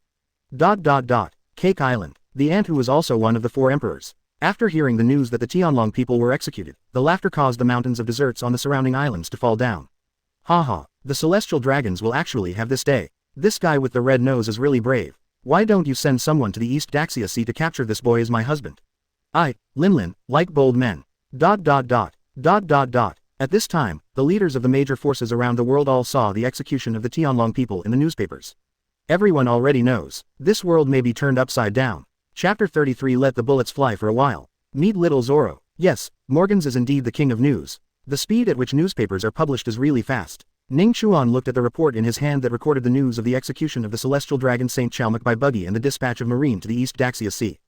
Cake Island, the ant who was also one of the four emperors. After hearing the news that the Tianlong people were executed, the laughter caused the mountains of deserts on the surrounding islands to fall down. Haha, the celestial dragons will actually have this day. This guy with the red nose is really brave. Why don't you send someone to the East Daxia Sea to capture this boy as my husband? Lin, like bold men. ... At this time, the leaders of the major forces around the world all saw the execution of the Tianlong people in the newspapers. Everyone already knows, this world may be turned upside down. Chapter 33. Let the bullets fly for a while. Meet little Zoro. Yes, Morgans is indeed the king of news. The speed at which newspapers are published is really fast. Ning Chuan looked at the report in his hand that recorded the news of the execution of the celestial dragon Saint Chalmuk by Buggy and the dispatch of Marine to the East Daxia Sea.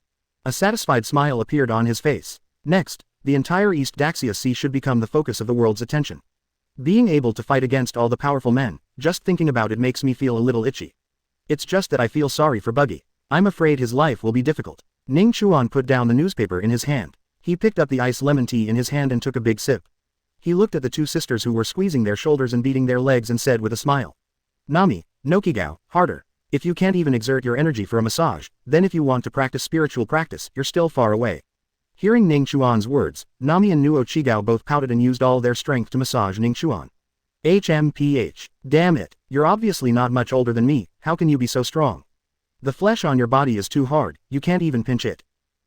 A satisfied smile appeared on his face. Next, the entire East Daxia Sea should become the focus of the world's attention. Being able to fight against all the powerful men, just thinking about it makes me feel a little itchy. It's just that I feel sorry for Buggy. I'm afraid his life will be difficult. Ning Chuan put down the newspaper in his hand. He picked up the iced lemon tea in his hand and took a big sip. He looked at the two sisters who were squeezing their shoulders and beating their legs and said with a smile. Nami, Nokigao, harder. If you can't even exert your energy for a massage, then if you want to practice spiritual practice, you're still far away. Hearing Ning Chuan's words, Nami and Nuo Chigao both pouted and used all their strength to massage Ning Chuan. HMPH. Damn it, you're obviously not much older than me, how can you be so strong? The flesh on your body is too hard, you can't even pinch it.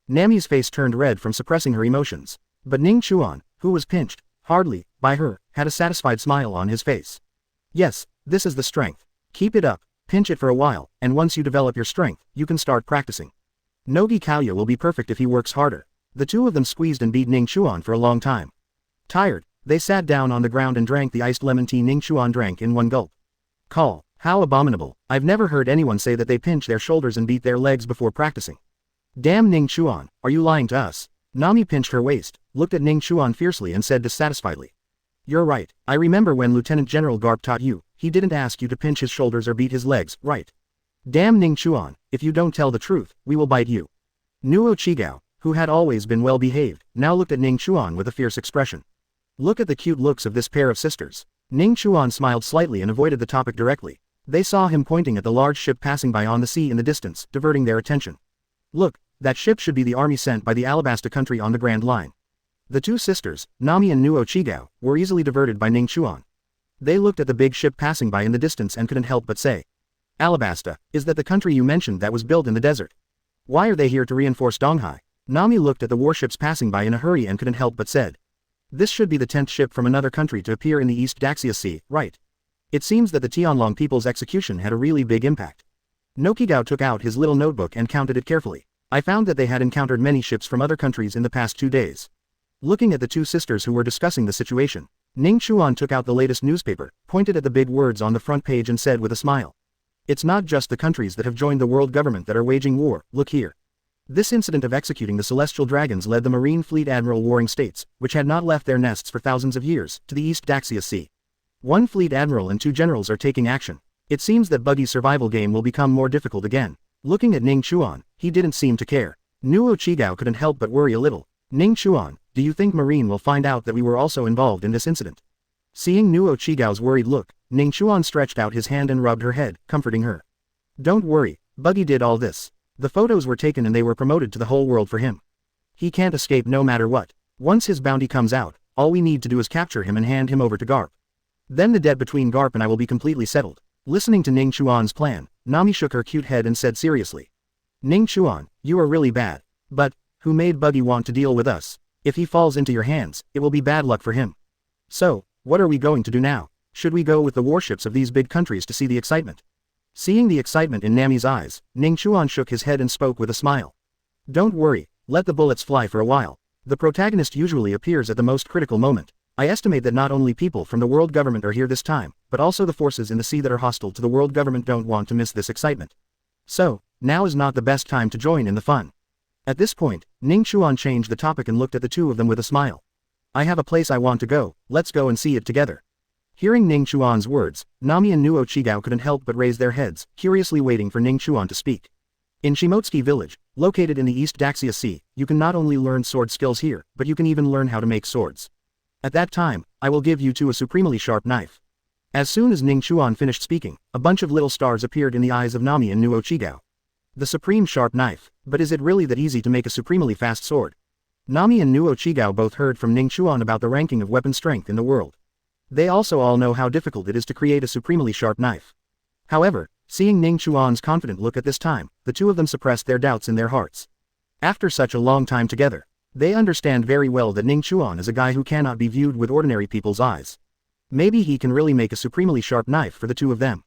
Nami's face turned red from suppressing her emotions. But Ning Chuan, who was pinched, hardly, by her, had a satisfied smile on his face. Yes, this is the strength. Keep it up, pinch it for a while, and once you develop your strength, you can start practicing. Nogi Kauya will be perfect if he works harder. The two of them squeezed and beat Ning Chuan for a long time. Tired, they sat down on the ground and drank the iced lemon tea Ning Chuan drank in one gulp. Call, how abominable, I've never heard anyone say that they pinch their shoulders and beat their legs before practicing. Damn Ning Chuan, are you lying to us? Nami pinched her waist, looked at Ning Chuan fiercely and said dissatisfiedly. You're right, I remember when Lieutenant General Garp taught you, he didn't ask you to pinch his shoulders or beat his legs, right? Damn Ning Chuan, if you don't tell the truth, we will bite you. Nuo Chigao, who had always been well behaved, now looked at Ning Chuan with a fierce expression. Look at the cute looks of this pair of sisters. Ning Chuan smiled slightly and avoided the topic directly. They saw him pointing at the large ship passing by on the sea in the distance, diverting their attention. Look, that ship should be the army sent by the Alabasta country on the Grand Line. The two sisters, Nami and Nuo Chigao, were easily diverted by Ning Chuan. They looked at the big ship passing by in the distance and couldn't help but say. Alabasta, is that the country you mentioned that was built in the desert? Why are they here to reinforce Donghai? Nami looked at the warships passing by in a hurry and couldn't help but said. This should be the 10th ship from another country to appear in the East Daxia Sea, right? It seems that the Tianlong people's execution had a really big impact. Nokigao took out his little notebook and counted it carefully. I found that they had encountered many ships from other countries in the past 2 days. Looking at the two sisters who were discussing the situation, Ning Chuan took out the latest newspaper, pointed at the big words on the front page and said with a smile. It's not just the countries that have joined the world government that are waging war, look here. This incident of executing the celestial dragons led the Marine Fleet Admiral warring states, which had not left their nests for thousands of years, to the East Daxia Sea. 1 fleet admiral and 2 generals are taking action. It seems that Buggy's survival game will become more difficult again. Looking at Ning Chuan, he didn't seem to care. Nuo Chigao couldn't help but worry a little. Ning Chuan, do you think Marine will find out that we were also involved in this incident? Seeing Nuo Chigao's worried look, Ning Chuan stretched out his hand and rubbed her head, comforting her. Don't worry, Buggy did all this. The photos were taken and they were promoted to the whole world for him. He can't escape no matter what. Once his bounty comes out, all we need to do is capture him and hand him over to Garp. Then the debt between Garp and I will be completely settled. Listening to Ning Chuan's plan, Nami shook her cute head and said seriously. Ning Chuan, you are really bad. But, who made Buggy want to deal with us? If he falls into your hands, it will be bad luck for him. So, what are we going to do now? Should we go with the warships of these big countries to see the excitement? Seeing the excitement in Nami's eyes, Ning Chuan shook his head and spoke with a smile. Don't worry, let the bullets fly for a while. The protagonist usually appears at the most critical moment. I estimate that not only people from the world government are here this time, but also the forces in the sea that are hostile to the world government don't want to miss this excitement. So, now is not the best time to join in the fun. At this point, Ning Chuan changed the topic and looked at the two of them with a smile. I have a place I want to go, let's go and see it together. Hearing Ning Chuan's words, Nami and Nuo Chigao couldn't help but raise their heads, curiously waiting for Ning Chuan to speak. In Shimotsky village, located in the East Daxia Sea, you can not only learn sword skills here, but you can even learn how to make swords. At that time, I will give you two a supremely sharp knife. As soon as Ning Chuan finished speaking, a bunch of little stars appeared in the eyes of Nami and Nuo Chigao. The supreme sharp knife, but is it really that easy to make a supremely fast sword? Nami and Nuo Chigao both heard from Ning Chuan about the ranking of weapon strength in the world. They also all know how difficult it is to create a supremely sharp knife. However, seeing Ning Chuan's confident look at this time, the two of them suppressed their doubts in their hearts. After such a long time together, they understand very well that Ning Chuan is a guy who cannot be viewed with ordinary people's eyes. Maybe he can really make a supremely sharp knife for the two of them.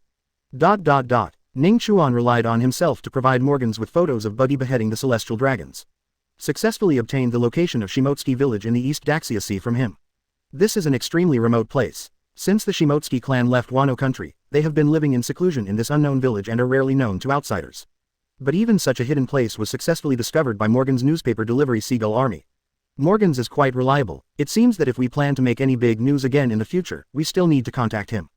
Ning Chuan relied on himself to provide Morgans with photos of Buggy beheading the celestial dragons. Successfully obtained the location of Shimotsky village in the East Daxia Sea from him. This is an extremely remote place. Since the Shimotsuki clan left Wano country, they have been living in seclusion in this unknown village and are rarely known to outsiders. But even such a hidden place was successfully discovered by Morgan's newspaper delivery Seagull Army. Morgan's is quite reliable. It seems that if we plan to make any big news again in the future, we still need to contact him.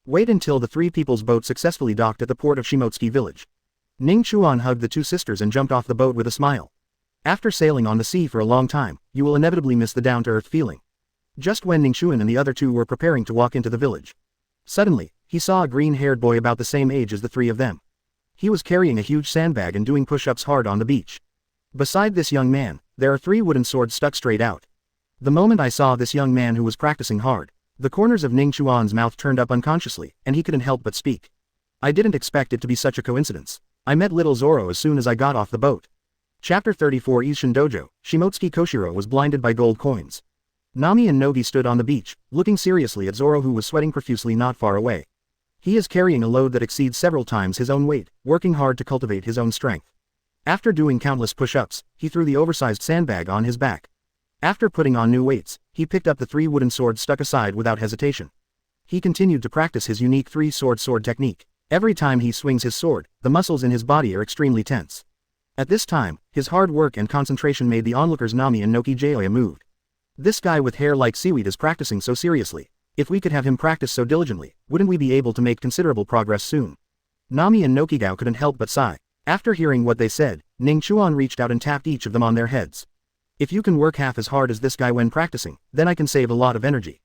Wait until the three people's boat successfully docked at the port of Shimotsuki village. Ning Chuan hugged the two sisters and jumped off the boat with a smile. After sailing on the sea for a long time, you will inevitably miss the down-to-earth feeling. Just when Ning Chuan and the other two were preparing to walk into the village, suddenly, he saw a green-haired boy about the same age as the three of them. He was carrying a huge sandbag and doing push-ups hard on the beach. Beside this young man, there are 3 wooden swords stuck straight out. The moment I saw this young man who was practicing hard, the corners of Ning Chuan's mouth turned up unconsciously, and he couldn't help but speak. I didn't expect it to be such a coincidence. I met little Zoro as soon as I got off the boat. Chapter 34 Isshin Dojo, Shimotsuki Koshiro was blinded by gold coins. Nami and Nogi stood on the beach, looking seriously at Zoro who was sweating profusely not far away. He is carrying a load that exceeds several times his own weight, working hard to cultivate his own strength. After doing countless push-ups, he threw the oversized sandbag on his back. After putting on new weights, he picked up the 3 wooden swords stuck aside without hesitation. He continued to practice his unique 3-sword technique. Every time he swings his sword, the muscles in his body are extremely tense. At this time, his hard work and concentration made the onlookers Nami and Noki Joya moved. This guy with hair like seaweed is practicing so seriously. If we could have him practice so diligently, wouldn't we be able to make considerable progress soon? Nami and Nokigao couldn't help but sigh. After hearing what they said, Ning Chuan reached out and tapped each of them on their heads. If you can work half as hard as this guy when practicing, then I can save a lot of energy.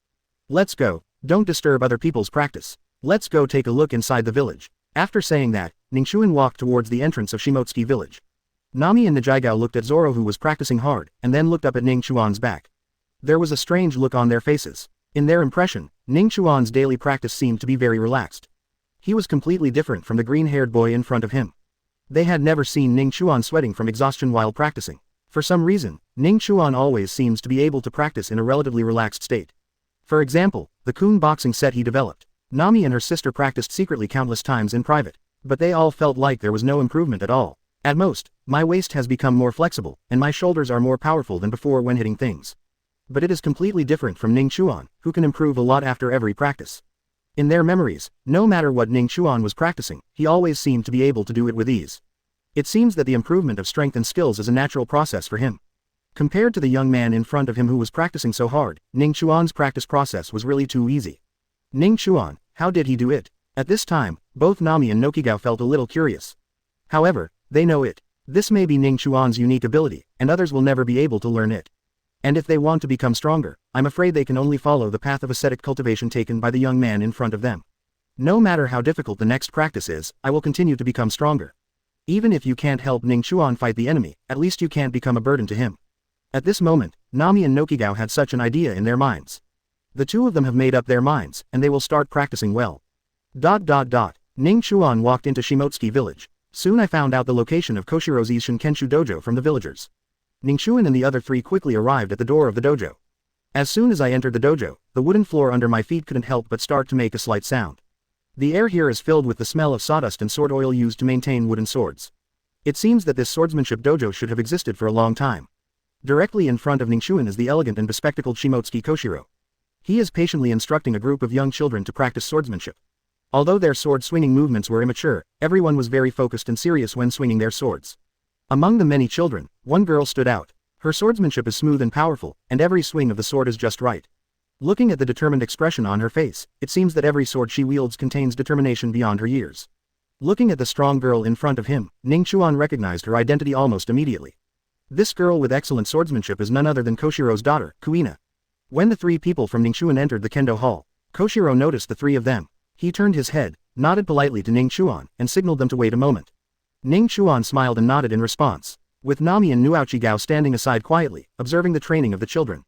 Let's go. Don't disturb other people's practice. Let's go take a look inside the village. After saying that, Ning Chuan walked towards the entrance of Shimotsuki village. Nami and Nijigao looked at Zoro who was practicing hard, and then looked up at Ning Chuan's back. There was a strange look on their faces. In their impression, Ning Chuan's daily practice seemed to be very relaxed. He was completely different from the green-haired boy in front of him. They had never seen Ning Chuan sweating from exhaustion while practicing. For some reason, Ning Chuan always seems to be able to practice in a relatively relaxed state. For example, the Kun boxing set he developed. Nami and her sister practiced secretly countless times in private, but they all felt like there was no improvement at all. At most, my waist has become more flexible, and my shoulders are more powerful than before when hitting things. But it is completely different from Ning Chuan, who can improve a lot after every practice. In their memories, no matter what Ning Chuan was practicing, he always seemed to be able to do it with ease. It seems that the improvement of strength and skills is a natural process for him. Compared to the young man in front of him who was practicing so hard, Ning Chuan's practice process was really too easy. Ning Chuan, how did he do it? At this time, both Nami and Nokigao felt a little curious. However, they know it. This may be Ning Chuan's unique ability, and others will never be able to learn it. And if they want to become stronger, I'm afraid they can only follow the path of ascetic cultivation taken by the young man in front of them. No matter how difficult the next practice is, I will continue to become stronger. Even if you can't help Ning Chuan fight the enemy, at least you can't become a burden to him. At this moment, Nami and Nokigao had such an idea in their minds. The two of them have made up their minds, and they will start practicing well. Ning Chuan walked into Shimotsuki village. Soon I found out the location of Koshiro's Isshin Kenshu dojo from the villagers. Ning Chuan and the other 3 quickly arrived at the door of the dojo. As soon as I entered the dojo, the wooden floor under my feet couldn't help but start to make a slight sound. The air here is filled with the smell of sawdust and sword oil used to maintain wooden swords. It seems that this swordsmanship dojo should have existed for a long time. Directly in front of Ning Chuan is the elegant and bespectacled Shimotsuki Koshiro. He is patiently instructing a group of young children to practice swordsmanship. Although their sword-swinging movements were immature, everyone was very focused and serious when swinging their swords. Among the many children, one girl stood out. Her swordsmanship is smooth and powerful, and every swing of the sword is just right. Looking at the determined expression on her face, it seems that every sword she wields contains determination beyond her years. Looking at the strong girl in front of him, Ning Chuan recognized her identity almost immediately. This girl with excellent swordsmanship is none other than Koshiro's daughter, Kuina. When the 3 people from Ning Chuan entered the kendo hall, Koshiro noticed the 3 of them. He turned his head, nodded politely to Ning Chuan, and signaled them to wait a moment. Ning Chuan smiled and nodded in response, with Nami and Nuauchigao standing aside quietly, observing the training of the children.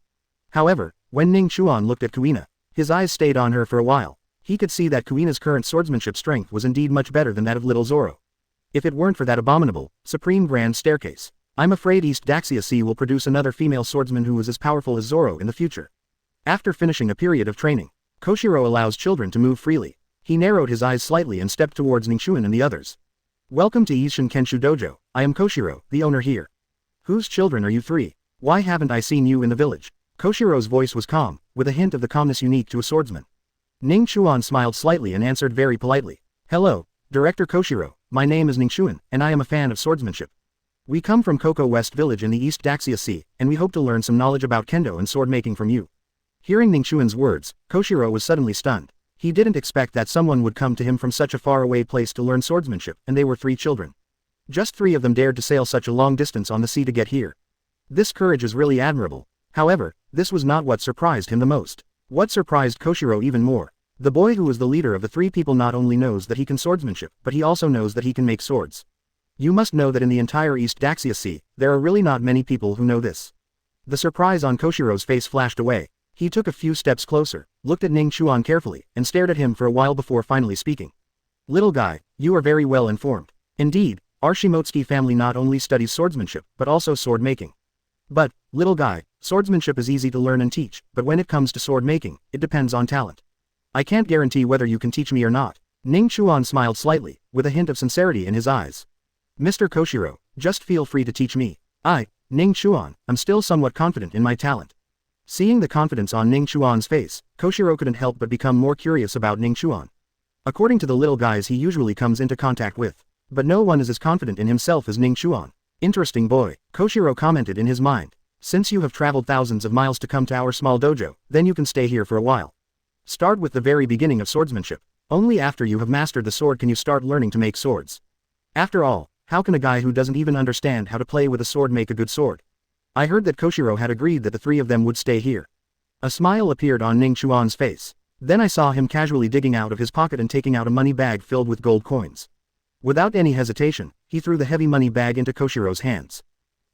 However, when Ning Chuan looked at Kuina, his eyes stayed on her for a while. He could see that Kuina's current swordsmanship strength was indeed much better than that of little Zoro. If it weren't for that abominable, supreme grand staircase, I'm afraid East Daxia Sea will produce another female swordsman who is as powerful as Zoro in the future. After finishing a period of training, Koshiro allows children to move freely. He narrowed his eyes slightly and stepped towards Ning Chuan and the others. Welcome to Isshin Kenshu Dojo. I am Koshiro, the owner here. Whose children are you 3? Why haven't I seen you in the village? Koshiro's voice was calm, with a hint of the calmness unique to a swordsman. Ning Chuan smiled slightly and answered very politely. Hello, Director Koshiro, my name is Ning Chuan, and I am a fan of swordsmanship. We come from Koko West Village in the East Daxia Sea, and we hope to learn some knowledge about kendo and sword making from you. Hearing Ning Chuan's words, Koshiro was suddenly stunned. He didn't expect that someone would come to him from such a faraway place to learn swordsmanship, and they were 3 children. Just 3 of them dared to sail such a long distance on the sea to get here. This courage is really admirable. However, this was not what surprised him the most. What surprised Koshiro even more? The boy who was the leader of the 3 people not only knows that he can swordsmanship, but he also knows that he can make swords. You must know that in the entire East Daxia Sea, there are really not many people who know this. The surprise on Koshiro's face flashed away. He took a few steps closer, looked at Ning Chuan carefully, and stared at him for a while before finally speaking. Little guy, you are very well informed. Indeed, our Shimotsuki family not only studies swordsmanship, but also sword making. But, little guy, swordsmanship is easy to learn and teach, but when it comes to sword making, it depends on talent. I can't guarantee whether you can teach me or not. Ning Chuan smiled slightly, with a hint of sincerity in his eyes. Mr. Koshiro, just feel free to teach me. I, Ning Chuan, am still somewhat confident in my talent. Seeing the confidence on Ning Chuan's face, Koshiro couldn't help but become more curious about Ning Chuan. According to the little guys he usually comes into contact with. But no one is as confident in himself as Ning Chuan. Interesting boy, Koshiro commented in his mind. Since you have traveled thousands of miles to come to our small dojo, then you can stay here for a while. Start with the very beginning of swordsmanship. Only after you have mastered the sword can you start learning to make swords. After all, how can a guy who doesn't even understand how to play with a sword make a good sword? I heard that Koshiro had agreed that the 3 of them would stay here. A smile appeared on Ning Chuan's face. Then I saw him casually digging out of his pocket and taking out a money bag filled with gold coins. Without any hesitation, he threw the heavy money bag into Koshiro's hands.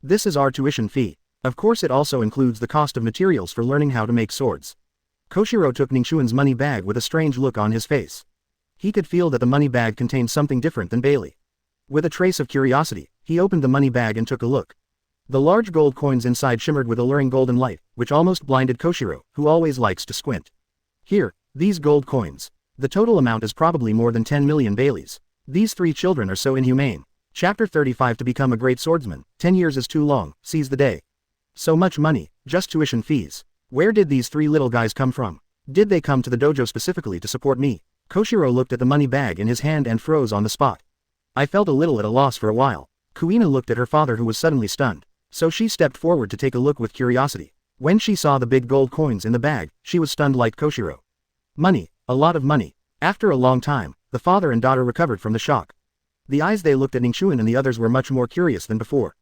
This is our tuition fee. Of course it also includes the cost of materials for learning how to make swords. Koshiro took Ning Chuan's money bag with a strange look on his face. He could feel that the money bag contained something different than Bailey. With a trace of curiosity, he opened the money bag and took a look. The large gold coins inside shimmered with alluring golden light, which almost blinded Koshiro, who always likes to squint. Here, these gold coins. The total amount is probably more than 10 million Baileys. These 3 children are so inhumane. Chapter 35 To become a great swordsman, 10 years is too long, seize the day. So much money, just tuition fees. Where did these 3 little guys come from? Did they come to the dojo specifically to support me? Koshiro looked at the money bag in his hand and froze on the spot. I felt a little at a loss for a while. Kuina looked at her father who was suddenly stunned. So she stepped forward to take a look with curiosity. When she saw the big gold coins in the bag, she was stunned like Koshiro. Money, a lot of money. After a long time, the father and daughter recovered from the shock. The eyes they looked at Ning Chuan and the others were much more curious than before.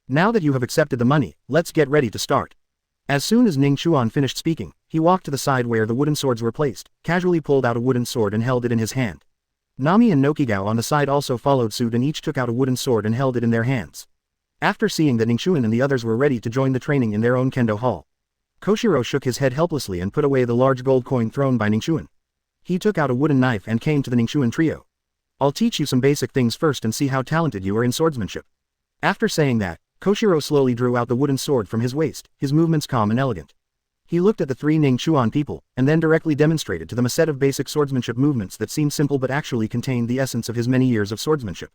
Now that you have accepted the money, let's get ready to start. As soon as Ning Chuan finished speaking, he walked to the side where the wooden swords were placed, casually pulled out a wooden sword and held it in his hand. Nami and Nokigao on the side also followed suit and each took out a wooden sword and held it in their hands. After seeing that Ning Chuan and the others were ready to join the training in their own kendo hall, Koshiro shook his head helplessly and put away the large gold coin thrown by Ning Chuan. He took out a wooden knife and came to the Ning Chuan trio. I'll teach you some basic things first and see how talented you are in swordsmanship. After saying that, Koshiro slowly drew out the wooden sword from his waist, his movements calm and elegant. He looked at the 3 Ning Chuan people, and then directly demonstrated to them a set of basic swordsmanship movements that seemed simple but actually contained the essence of his many years of swordsmanship.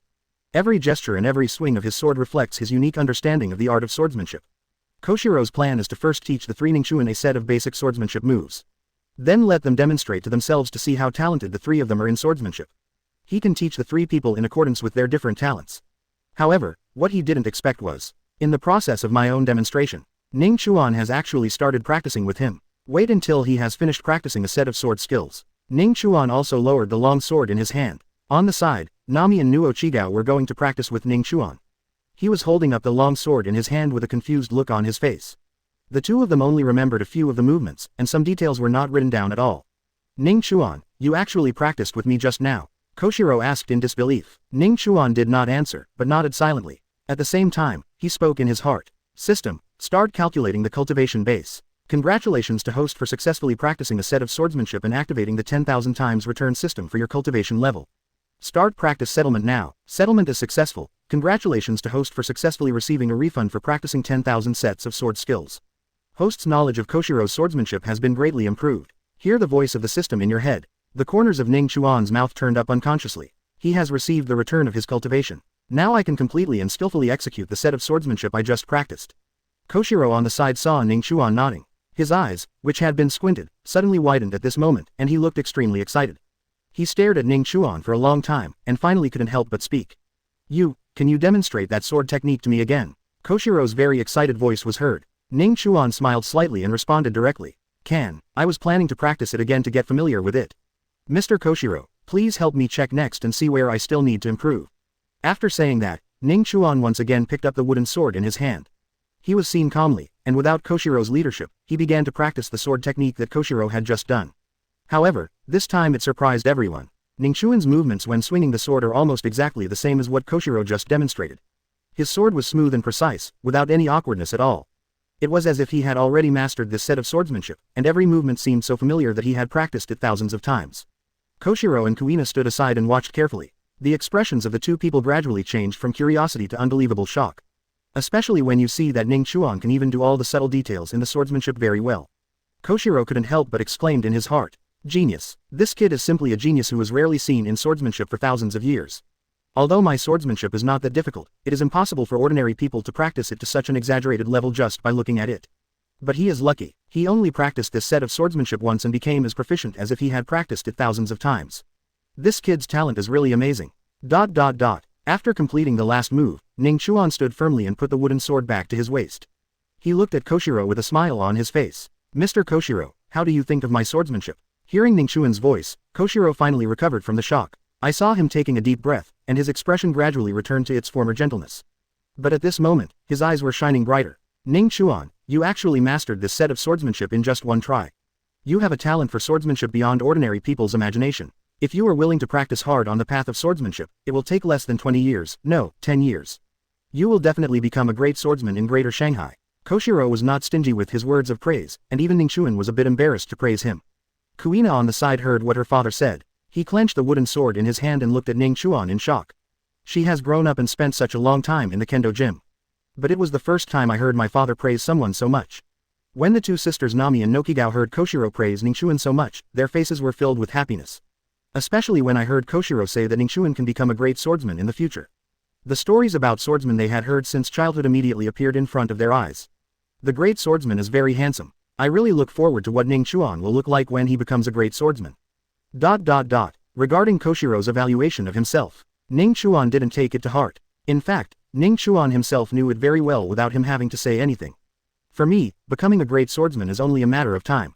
Every gesture and every swing of his sword reflects his unique understanding of the art of swordsmanship. Koshiro's plan is to first teach the 3 Ning Chuan a set of basic swordsmanship moves. Then let them demonstrate to themselves to see how talented the 3 of them are in swordsmanship. He can teach the 3 people in accordance with their different talents. However, what he didn't expect was, in the process of my own demonstration, Ning Chuan has actually started practicing with him. Wait until he has finished practicing a set of sword skills. Ning Chuan also lowered the long sword in his hand. On the side, Nami and Nuo Chigao were going to practice with Ning Chuan. He was holding up the long sword in his hand with a confused look on his face. The 2 of them only remembered a few of the movements, and some details were not written down at all. Ning Chuan, you actually practiced with me just now? Koshiro asked in disbelief. Ning Chuan did not answer, but nodded silently. At the same time, he spoke in his heart. System, start calculating the cultivation base. Congratulations to host for successfully practicing a set of swordsmanship and activating the 10,000 times return system for your cultivation level. Start practice settlement now. Settlement is successful. Congratulations to host for successfully receiving a refund for practicing 10,000 sets of sword skills. Host's knowledge of Koshiro's swordsmanship has been greatly improved. Hear the voice of the system in your head. The corners of Ning Chuan's mouth turned up unconsciously. He has received the return of his cultivation. Now I can completely and skillfully execute the set of swordsmanship I just practiced. Koshiro on the side saw Ning Chuan nodding. His eyes, which had been squinted, suddenly widened at this moment, and he looked extremely excited. He stared at Ning Chuan for a long time, and finally couldn't help but speak. Can you demonstrate that sword technique to me again? Koshiro's very excited voice was heard. Ning Chuan smiled slightly and responded directly. I was planning to practice it again to get familiar with it. Mr. Koshiro, please help me check next and see where I still need to improve. After saying that, Ning Chuan once again picked up the wooden sword in his hand. He was seen calmly, and without Koshiro's leadership, he began to practice the sword technique that Koshiro had just done. However, this time it surprised everyone. Ning Chuan's movements when swinging the sword are almost exactly the same as what Koshiro just demonstrated. His sword was smooth and precise, without any awkwardness at all. It was as if he had already mastered this set of swordsmanship, and every movement seemed so familiar that he had practiced it thousands of times. Koshiro and Kuina stood aside and watched carefully. The expressions of the two people gradually changed from curiosity to unbelievable shock. Especially when you see that Ning Chuan can even do all the subtle details in the swordsmanship very well. Koshiro couldn't help but exclaimed in his heart, "Genius. This kid is simply a genius who is rarely seen in swordsmanship for thousands of years. Although my swordsmanship is not that difficult, it is impossible for ordinary people to practice it to such an exaggerated level just by looking at it. But he is lucky. He only practiced this set of swordsmanship once and became as proficient as if he had practiced it thousands of times. This kid's talent is really amazing." After completing the last move, Ning Chuan stood firmly and put the wooden sword back to his waist. He looked at Koshiro with a smile on his face. "Mr. Koshiro, how do you think of my swordsmanship?" Hearing Ning Chuan's voice, Koshiro finally recovered from the shock. I saw him taking a deep breath, and his expression gradually returned to its former gentleness. But at this moment, his eyes were shining brighter. "Ning Chuan, you actually mastered this set of swordsmanship in just one try. You have a talent for swordsmanship beyond ordinary people's imagination. If you are willing to practice hard on the path of swordsmanship, it will take less than 20 years, no, 10 years. You will definitely become a great swordsman in Greater Shanghai." Koshiro was not stingy with his words of praise, and even Ning Chuan was a bit embarrassed to praise him. Kuina on the side heard what her father said. He clenched the wooden sword in his hand and looked at Ning Chuan in shock. "She has grown up and spent such a long time in the kendo gym. But it was the first time I heard my father praise someone so much." When the two sisters Nami and Nokigao heard Koshiro praise Ning Chuan so much, their faces were filled with happiness. Especially when I heard Koshiro say that Ning Chuan can become a great swordsman in the future. The stories about swordsmen they had heard since childhood immediately appeared in front of their eyes. The great swordsman is very handsome. I really look forward to what Ning Chuan will look like when he becomes a great swordsman. Regarding Koshiro's evaluation of himself, Ning Chuan didn't take it to heart. In fact, Ning Chuan himself knew it very well without him having to say anything. For me, becoming a great swordsman is only a matter of time.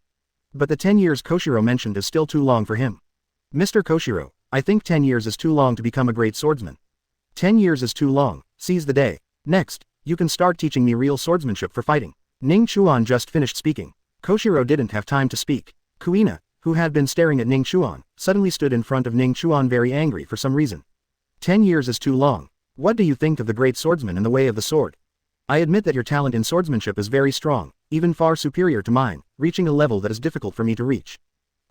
But the 10 years Koshiro mentioned is still too long for him. Mr. Koshiro, I think 10 years is too long to become a great swordsman. 10 years is too long, seize the day. Next, you can start teaching me real swordsmanship for fighting. Ning Chuan just finished speaking. Koshiro didn't have time to speak. Kuina, who had been staring at Ning Chuan, suddenly stood in front of Ning Chuan very angry for some reason. 10 years is too long. What do you think of the great swordsman in the way of the sword? I admit that your talent in swordsmanship is very strong, even far superior to mine, reaching a level that is difficult for me to reach.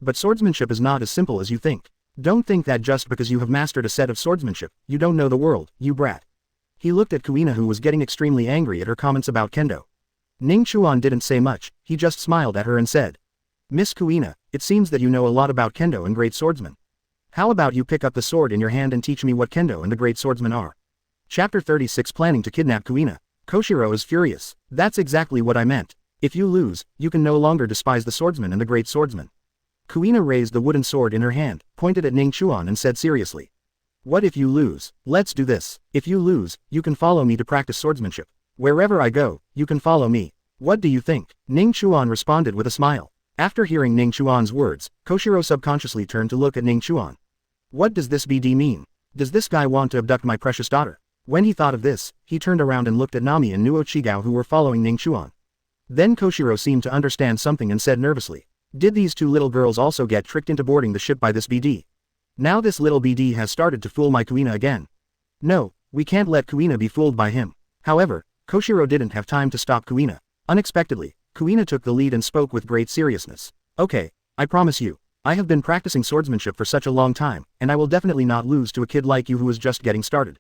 But swordsmanship is not as simple as you think. Don't think that just because you have mastered a set of swordsmanship, you don't know the world, you brat." He looked at Kuina who was getting extremely angry at her comments about kendo. Ning Chuan didn't say much, he just smiled at her and said, "Miss Kuina, it seems that you know a lot about kendo and great swordsmen. How about you pick up the sword in your hand and teach me what kendo and the great swordsmen are?" Chapter 36 Planning to kidnap Kuina. Koshiro is furious. "That's exactly what I meant. If you lose, you can no longer despise the swordsman and the great swordsman." Kuina raised the wooden sword in her hand, pointed at Ning Chuan and said seriously, "What if you lose? Let's do this. If you lose, you can follow me to practice swordsmanship. Wherever I go, you can follow me. What do you think?" Ning Chuan responded with a smile. After hearing Ning Chuan's words, Koshiro subconsciously turned to look at Ning Chuan. What does this BD mean? Does this guy want to abduct my precious daughter? When he thought of this, he turned around and looked at Nami and Nuo Chigao who were following Ning Chuan. Then Koshiro seemed to understand something and said nervously, "Did these two little girls also get tricked into boarding the ship by this BD? Now this little BD has started to fool my Kuina again. No, we can't let Kuina be fooled by him." However, Koshiro didn't have time to stop Kuina. Unexpectedly, Kuina took the lead and spoke with great seriousness. "Okay, I promise you. I have been practicing swordsmanship for such a long time, and I will definitely not lose to a kid like you who is just getting started."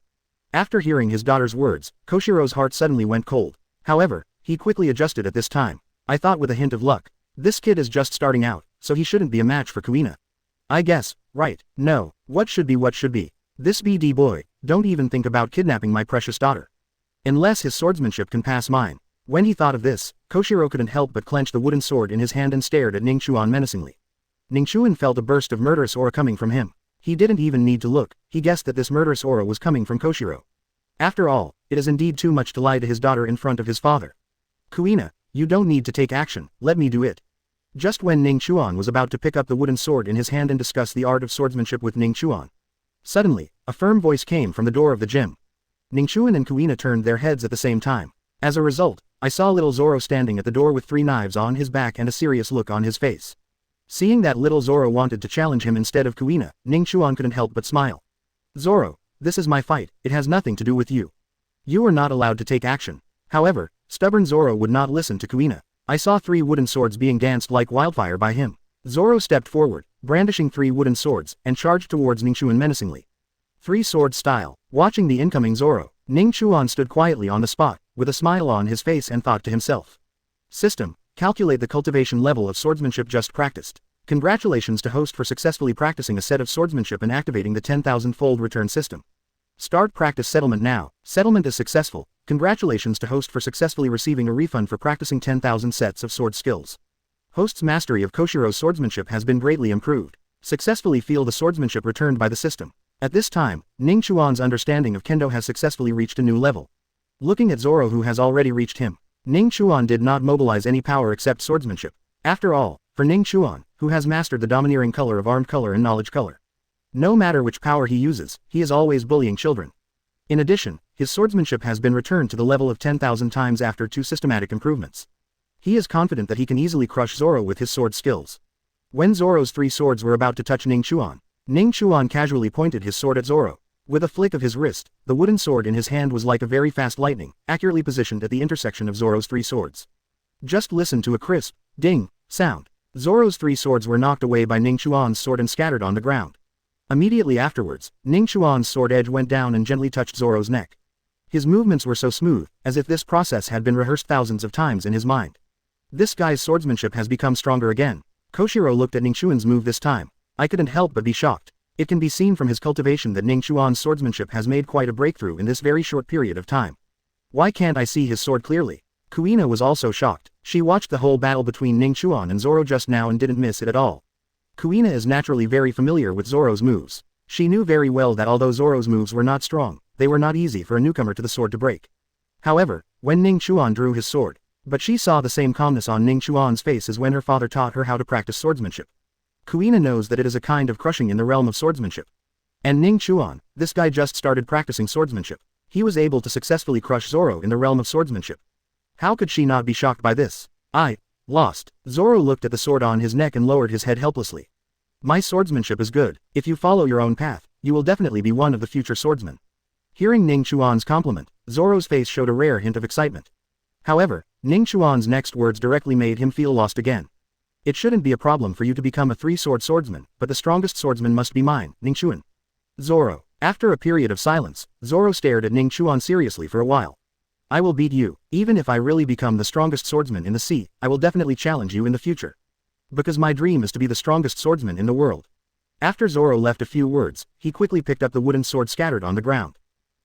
After hearing his daughter's words, Koshiro's heart suddenly went cold. However, he quickly adjusted at this time. "I thought with a hint of luck. This kid is just starting out, so he shouldn't be a match for Kuina. I guess, right, no, what should be. This BD boy, don't even think about kidnapping my precious daughter. Unless his swordsmanship can pass mine." When he thought of this, Koshiro couldn't help but clench the wooden sword in his hand and stared at Ning Chuan menacingly. Ning Chuan felt a burst of murderous aura coming from him. He didn't even need to look, he guessed that this murderous aura was coming from Koshiro. After all, it is indeed too much to lie to his daughter in front of his father. Kuina, you don't need to take action, let me do it. Just when Ning Chuan was about to pick up the wooden sword in his hand and discuss the art of swordsmanship with Ning Chuan. Suddenly, a firm voice came from the door of the gym. Ning Chuan and Kuina turned their heads at the same time. As a result, I saw little Zoro standing at the door with 3 knives on his back and a serious look on his face. Seeing that little Zoro wanted to challenge him instead of Kuina, Ning Chuan couldn't help but smile. Zoro, this is my fight, it has nothing to do with you. You are not allowed to take action. However, stubborn Zoro would not listen to Kuina. I saw 3 wooden swords being danced like wildfire by him. Zoro stepped forward, brandishing 3 wooden swords, and charged towards Ning Chuan menacingly. 3-sword style. Watching the incoming Zoro, Ning Chuan stood quietly on the spot, with a smile on his face and thought to himself. System, calculate the cultivation level of swordsmanship just practiced. Congratulations to host for successfully practicing a set of swordsmanship and activating the 10,000-fold return system. Start practice settlement now. Settlement is successful. Congratulations to host for successfully receiving a refund for practicing 10,000 sets of sword skills. Host's mastery of Koshiro's swordsmanship has been greatly improved. Successfully feel the swordsmanship returned by the system. At this time, Ning Chuan's understanding of kendo has successfully reached a new level. Looking at Zoro who has already reached him, Ning Chuan did not mobilize any power except swordsmanship. After all, for Ning Chuan, who has mastered the domineering color of armed color and knowledge color. No matter which power he uses, he is always bullying children. In addition, his swordsmanship has been returned to the level of 10,000 times after 2 systematic improvements. He is confident that he can easily crush Zoro with his sword skills. When Zoro's 3 swords were about to touch Ning Chuan casually pointed his sword at Zoro. With a flick of his wrist, the wooden sword in his hand was like a very fast lightning, accurately positioned at the intersection of Zoro's 3 swords. Just listen to a crisp, ding, sound. Zoro's 3 swords were knocked away by Ning Chuan's sword and scattered on the ground. Immediately afterwards, Ning Chuan's sword edge went down and gently touched Zoro's neck. His movements were so smooth, as if this process had been rehearsed thousands of times in his mind. This guy's swordsmanship has become stronger again. Koshiro looked at Ning Chuan's move this time. I couldn't help but be shocked. It can be seen from his cultivation that Ning Chuan's swordsmanship has made quite a breakthrough in this very short period of time. Why can't I see his sword clearly? Kuina was also shocked. She watched the whole battle between Ning Chuan and Zoro just now and didn't miss it at all. Kuina is naturally very familiar with Zoro's moves. She knew very well that although Zoro's moves were not strong, they were not easy for a newcomer to the sword to break. However, when Ning Chuan drew his sword, but she saw the same calmness on Ning Chuan's face as when her father taught her how to practice swordsmanship. Kuina knows that it is a kind of crushing in the realm of swordsmanship. And Ning Chuan, this guy just started practicing swordsmanship. He was able to successfully crush Zoro in the realm of swordsmanship. How could she not be shocked by this? Lost. Zoro looked at the sword on his neck and lowered his head helplessly. My swordsmanship is good. If you follow your own path, you will definitely be one of the future swordsmen. Hearing Ning Chuan's compliment, Zoro's face showed a rare hint of excitement. However, Ning Chuan's next words directly made him feel lost again. It shouldn't be a problem for you to become a 3-sword swordsman, but the strongest swordsman must be mine, Ning Chuan. Zoro. After a period of silence, Zoro stared at Ning Chuan seriously for a while. I will beat you. Even if I really become the strongest swordsman in the sea, I will definitely challenge you in the future. Because my dream is to be the strongest swordsman in the world. After Zoro left a few words, he quickly picked up the wooden sword scattered on the ground.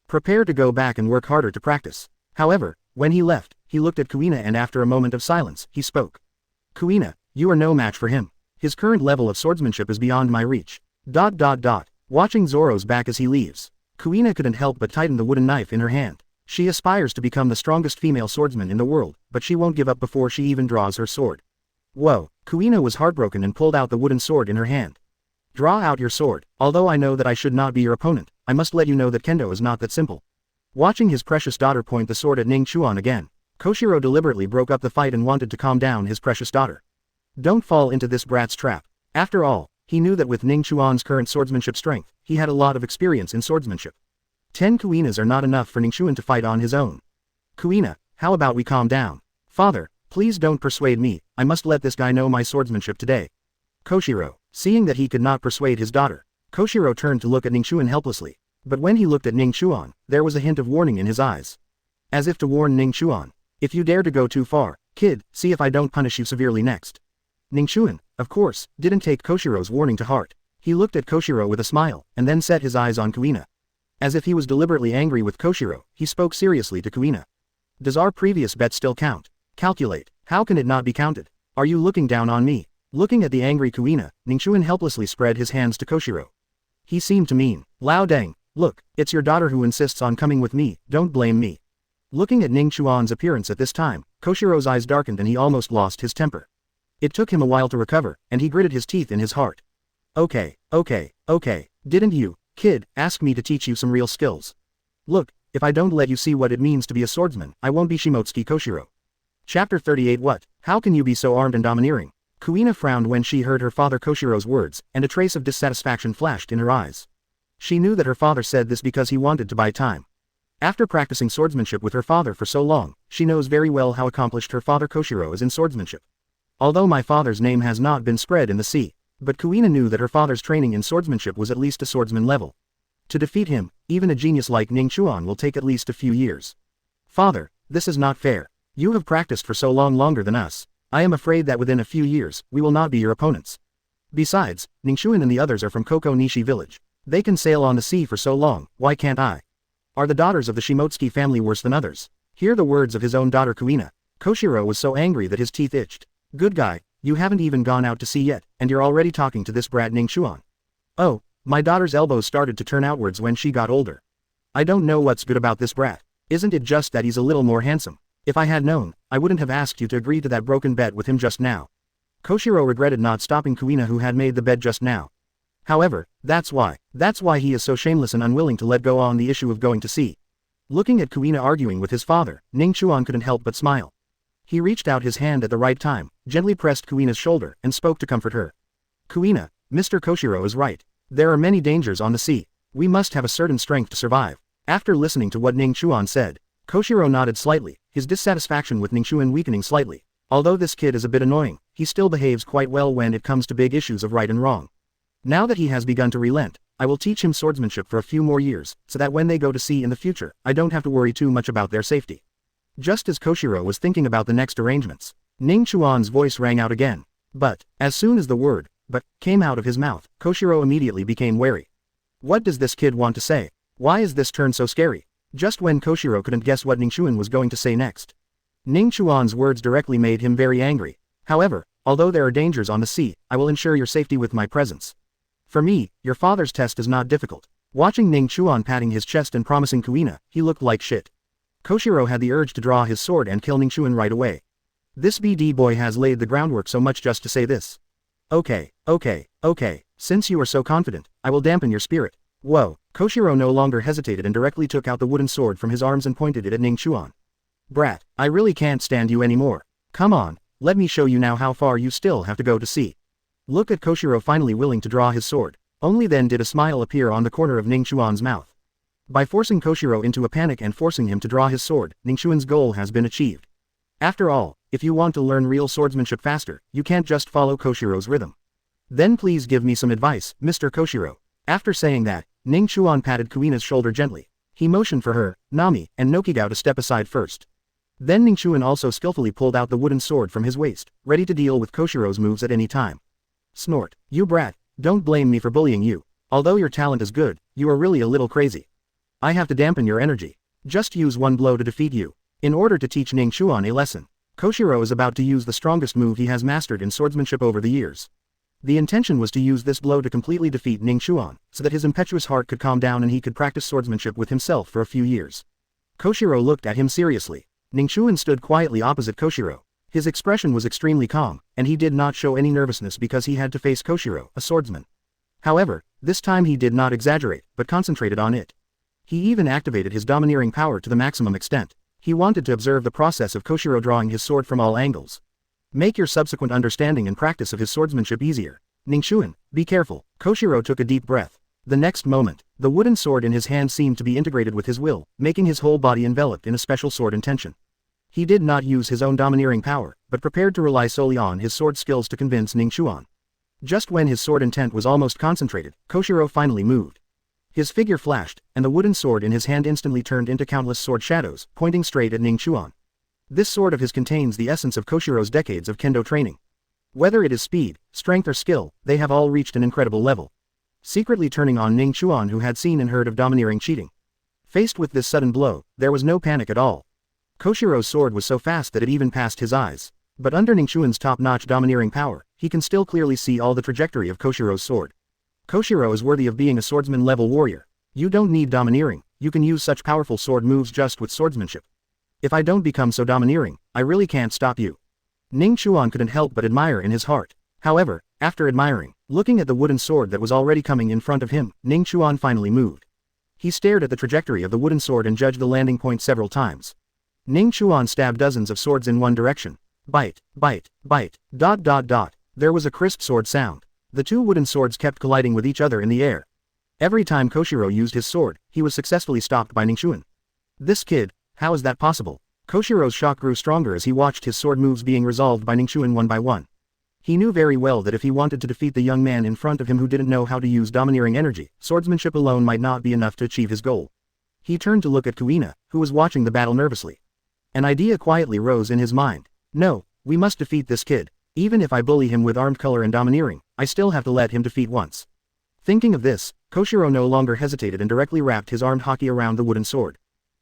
Prepare to go back and work harder to practice. However, when he left, he looked at Kuina and after a moment of silence, he spoke. Kuina, you are no match for him. His current level of swordsmanship is beyond my reach. Watching Zoro's back as he leaves, Kuina couldn't help but tighten the wooden knife in her hand. She aspires to become the strongest female swordsman in the world, but she won't give up before she even draws her sword. Whoa, Kuina was heartbroken and pulled out the wooden sword in her hand. Draw out your sword. Although I know that I should not be your opponent, I must let you know that kendo is not that simple. Watching his precious daughter point the sword at Ning Chuan again, Koshiro deliberately broke up the fight and wanted to calm down his precious daughter. Don't fall into this brat's trap. After all, he knew that with Ning Chuan's current swordsmanship strength, he had a lot of experience in swordsmanship. 10 Kuinas are not enough for Ning Chuan to fight on his own. Kuina, how about we calm down? Father, please don't persuade me, I must let this guy know my swordsmanship today. Koshiro, seeing that he could not persuade his daughter, Koshiro turned to look at Ning Chuan helplessly. But when he looked at Ning Chuan, there was a hint of warning in his eyes. As if to warn Ning Chuan, if you dare to go too far, kid, see if I don't punish you severely next. Ning Chuan, of course, didn't take Koshiro's warning to heart. He looked at Koshiro with a smile, and then set his eyes on Kuina. As if he was deliberately angry with Koshiro, he spoke seriously to Kuina. Does our previous bet still count? Calculate. How can it not be counted? Are you looking down on me? Looking at the angry Kuina, Ning Chuan helplessly spread his hands to Koshiro. He seemed to mean, Lao Deng, look, it's your daughter who insists on coming with me, don't blame me. Looking at Ning Chuan's appearance at this time, Koshiro's eyes darkened and he almost lost his temper. It took him a while to recover, and he gritted his teeth in his heart. Okay, didn't you, kid, ask me to teach you some real skills? Look, if I don't let you see what it means to be a swordsman, I won't be Shimotsuki Koshiro. Chapter 38 What? How can you be so armed and domineering? Kuina frowned when she heard her father Koshiro's words, and a trace of dissatisfaction flashed in her eyes. She knew that her father said this because he wanted to buy time. After practicing swordsmanship with her father for so long, she knows very well how accomplished her father Koshiro is in swordsmanship. Although my father's name has not been spread in the sea, but Kuina knew that her father's training in swordsmanship was at least a swordsman level. To defeat him, even a genius like Ning Chuan will take at least a few years. Father, this is not fair. You have practiced for so long longer than us. I am afraid that within a few years, we will not be your opponents. Besides, Ning Chuan and the others are from Koko Nishi village. They can sail on the sea for so long, why can't I? Are the daughters of the Shimotsuki family worse than others? Hear the words of his own daughter Kuina. Koshiro was so angry that his teeth itched. Good guy, you haven't even gone out to sea yet, and you're already talking to this brat Ning Chuan. Oh, my daughter's elbows started to turn outwards when she got older. I don't know what's good about this brat. Isn't it just that he's a little more handsome? If I had known, I wouldn't have asked you to agree to that broken bet with him just now. Koshiro regretted not stopping Kuina who had made the bet just now. However, that's why he is so shameless and unwilling to let go on the issue of going to sea. Looking at Kuina arguing with his father, Ning Chuan couldn't help but smile. He reached out his hand at the right time, gently pressed Kuina's shoulder, and spoke to comfort her. Kuina, Mr. Koshiro is right. There are many dangers on the sea. We must have a certain strength to survive. After listening to what Ning Chuan said, Koshiro nodded slightly, his dissatisfaction with Ning Chuan weakening slightly. Although this kid is a bit annoying, he still behaves quite well when it comes to big issues of right and wrong. Now that he has begun to relent, I will teach him swordsmanship for a few more years, so that when they go to sea in the future, I don't have to worry too much about their safety. Just as Koshiro was thinking about the next arrangements, Ning Chuan's voice rang out again. But, as soon as the word, but, came out of his mouth, Koshiro immediately became wary. What does this kid want to say? Why is this turn so scary? Just when Koshiro couldn't guess what Ning Chuan was going to say next. Ning Chuan's words directly made him very angry. However, although there are dangers on the sea, I will ensure your safety with my presence. For me, your father's test is not difficult. Watching Ning Chuan patting his chest and promising Kuina, he looked like shit. Koshiro had the urge to draw his sword and kill Ning Chuan right away. This BD boy has laid the groundwork so much just to say this. Okay, since you are so confident, I will dampen your spirit. Whoa, Koshiro no longer hesitated and directly took out the wooden sword from his arms and pointed it at Ning Chuan. Brat, I really can't stand you anymore. Come on, let me show you now how far you still have to go to sea. Look at Koshiro finally willing to draw his sword. Only then did a smile appear on the corner of Ning Chuan's mouth. By forcing Koshiro into a panic and forcing him to draw his sword, Ning Chuan's goal has been achieved. After all, if you want to learn real swordsmanship faster, you can't just follow Koshiro's rhythm. Then please give me some advice, Mr. Koshiro. After saying that, Ning Chuan patted Kuina's shoulder gently. He motioned for her, Nami, and Nokigao to step aside first. Then Ning Chuan also skillfully pulled out the wooden sword from his waist, ready to deal with Koshiro's moves at any time. Snort. You brat, don't blame me for bullying you. Although your talent is good, you are really a little crazy. I have to dampen your energy. Just use one blow to defeat you. In order to teach Ning Chuan a lesson, Koshiro is about to use the strongest move he has mastered in swordsmanship over the years. The intention was to use this blow to completely defeat Ning Chuan, so that his impetuous heart could calm down and he could practice swordsmanship with himself for a few years. Koshiro looked at him seriously. Ning Chuan stood quietly opposite Koshiro. His expression was extremely calm, and he did not show any nervousness because he had to face Koshiro, a swordsman. However, this time he did not exaggerate, but concentrated on it. He even activated his domineering power to the maximum extent. He wanted to observe the process of Koshiro drawing his sword from all angles. Make your subsequent understanding and practice of his swordsmanship easier. Ning Chuan, be careful. Koshiro took a deep breath. The next moment, the wooden sword in his hand seemed to be integrated with his will, making his whole body enveloped in a special sword intention. He did not use his own domineering power, but prepared to rely solely on his sword skills to convince Ning Chuan. Just when his sword intent was almost concentrated, Koshiro finally moved. His figure flashed, and the wooden sword in his hand instantly turned into countless sword shadows, pointing straight at Ning Chuan. This sword of his contains the essence of Koshiro's decades of kendo training. Whether it is speed, strength or skill, they have all reached an incredible level. Secretly turning on Ning Chuan, who had seen and heard of domineering cheating. Faced with this sudden blow, there was no panic at all. Koshiro's sword was so fast that it even passed his eyes. But under Ning Chuan's top-notch domineering power, he can still clearly see all the trajectory of Koshiro's sword. Koshiro is worthy of being a swordsman-level warrior. You don't need domineering, you can use such powerful sword moves just with swordsmanship. If I don't become so domineering, I really can't stop you. Ning Chuan couldn't help but admire in his heart. However, after admiring, looking at the wooden sword that was already coming in front of him, Ning Chuan finally moved. He stared at the trajectory of the wooden sword and judged the landing point several times. Ning Chuan stabbed dozens of swords in one direction. Bite, bite, bite, ... There was a crisp sword sound. The two wooden swords kept colliding with each other in the air. Every time Koshiro used his sword, he was successfully stopped by Ning Chuan. This kid, how is that possible? Koshiro's shock grew stronger as he watched his sword moves being resolved by Ning Chuan one by one. He knew very well that if he wanted to defeat the young man in front of him who didn't know how to use domineering energy, swordsmanship alone might not be enough to achieve his goal. He turned to look at Kuina, who was watching the battle nervously. An idea quietly rose in his mind. No, we must defeat this kid. Even if I bully him with armed color and domineering, I still have to let him defeat once. Thinking of this, Koshiro no longer hesitated and directly wrapped his armed Haki around the wooden sword.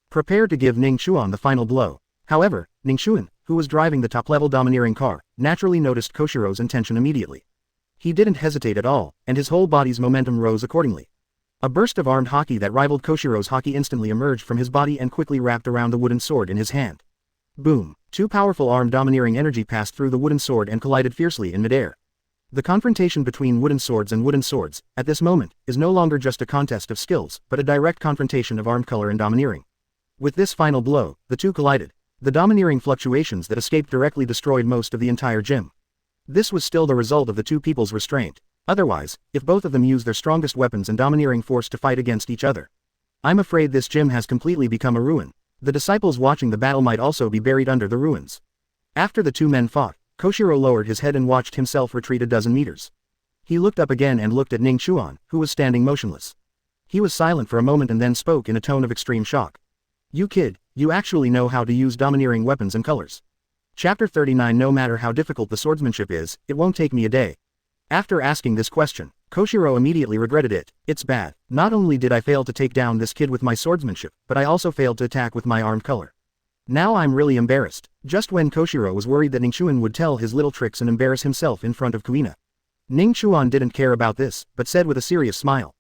Prepared to give Ning Chuan the final blow. However, Ning Chuan, who was driving the top-level domineering car, naturally noticed Koshiro's intention immediately. He didn't hesitate at all, and his whole body's momentum rose accordingly. A burst of armed Haki that rivaled Koshiro's Haki instantly emerged from his body and quickly wrapped around the wooden sword in his hand. Boom! Two powerful armed domineering energy passed through the wooden sword and collided fiercely in midair. The confrontation between wooden swords and wooden swords, at this moment, is no longer just a contest of skills, but a direct confrontation of armed color and domineering. With this final blow, the two collided. The domineering fluctuations that escaped directly destroyed most of the entire gym. This was still the result of the two people's restraint. Otherwise, if both of them used their strongest weapons and domineering force to fight against each other, I'm afraid this gym has completely become a ruin. The disciples watching the battle might also be buried under the ruins. After the two men fought, Koshiro lowered his head and watched himself retreat a dozen meters. He looked up again and looked at Ning Chuan, who was standing motionless. He was silent for a moment and then spoke in a tone of extreme shock. You kid, you actually know how to use domineering weapons and colors. Chapter 39. No matter how difficult the swordsmanship is, it won't take me a day. After asking this question, Koshiro immediately regretted it. It's bad. Not only did I fail to take down this kid with my swordsmanship, but I also failed to attack with my armed color. Now I'm really embarrassed. Just when Koshiro was worried that Ning Chuan would tell his little tricks and embarrass himself in front of Kuina. Ning Chuan didn't care about this, but said with a serious smile.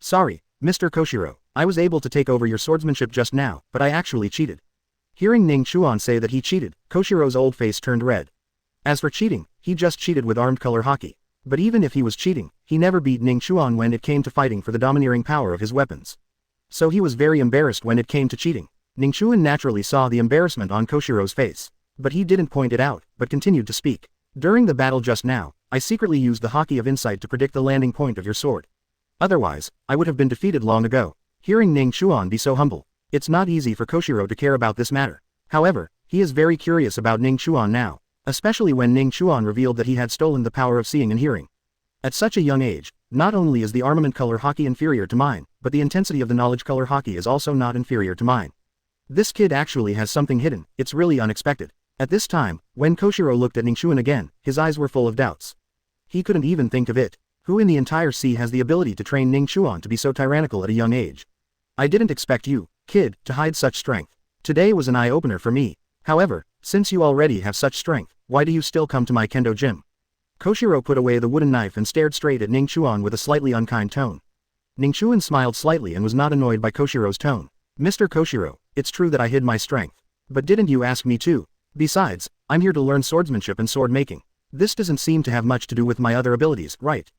Sorry, Mr. Koshiro, I was able to take over your swordsmanship just now, but I actually cheated. Hearing Ning Chuan say that he cheated, Koshiro's old face turned red. As for cheating, he just cheated with armed color Haki. But even if he was cheating, he never beat Ning Chuan when it came to fighting for the domineering power of his weapons. So he was very embarrassed when it came to cheating. Ning Chuan naturally saw the embarrassment on Koshiro's face. But he didn't point it out, but continued to speak. During the battle just now, I secretly used the Haki of insight to predict the landing point of your sword. Otherwise, I would have been defeated long ago. Hearing Ning Chuan be so humble, it's not easy for Koshiro to care about this matter. However, he is very curious about Ning Chuan now. Especially when Ning Chuan revealed that he had stolen the power of seeing and hearing. At such a young age, not only is the armament color Haki inferior to mine, but the intensity of the knowledge color Haki is also not inferior to mine. This kid actually has something hidden, it's really unexpected. At this time, when Koshiro looked at Ning Chuan again, his eyes were full of doubts. He couldn't even think of it. Who in the entire sea has the ability to train Ning Chuan to be so tyrannical at a young age? I didn't expect you, kid, to hide such strength. Today was an eye-opener for me. However, since you already have such strength, why do you still come to my kendo gym? Koshiro put away the wooden knife and stared straight at Ning Chuan with a slightly unkind tone. Ning Chuan smiled slightly and was not annoyed by Koshiro's tone. Mr. Koshiro, it's true that I hid my strength. But didn't you ask me to? Besides, I'm here to learn swordsmanship and sword making. This doesn't seem to have much to do with my other abilities, right?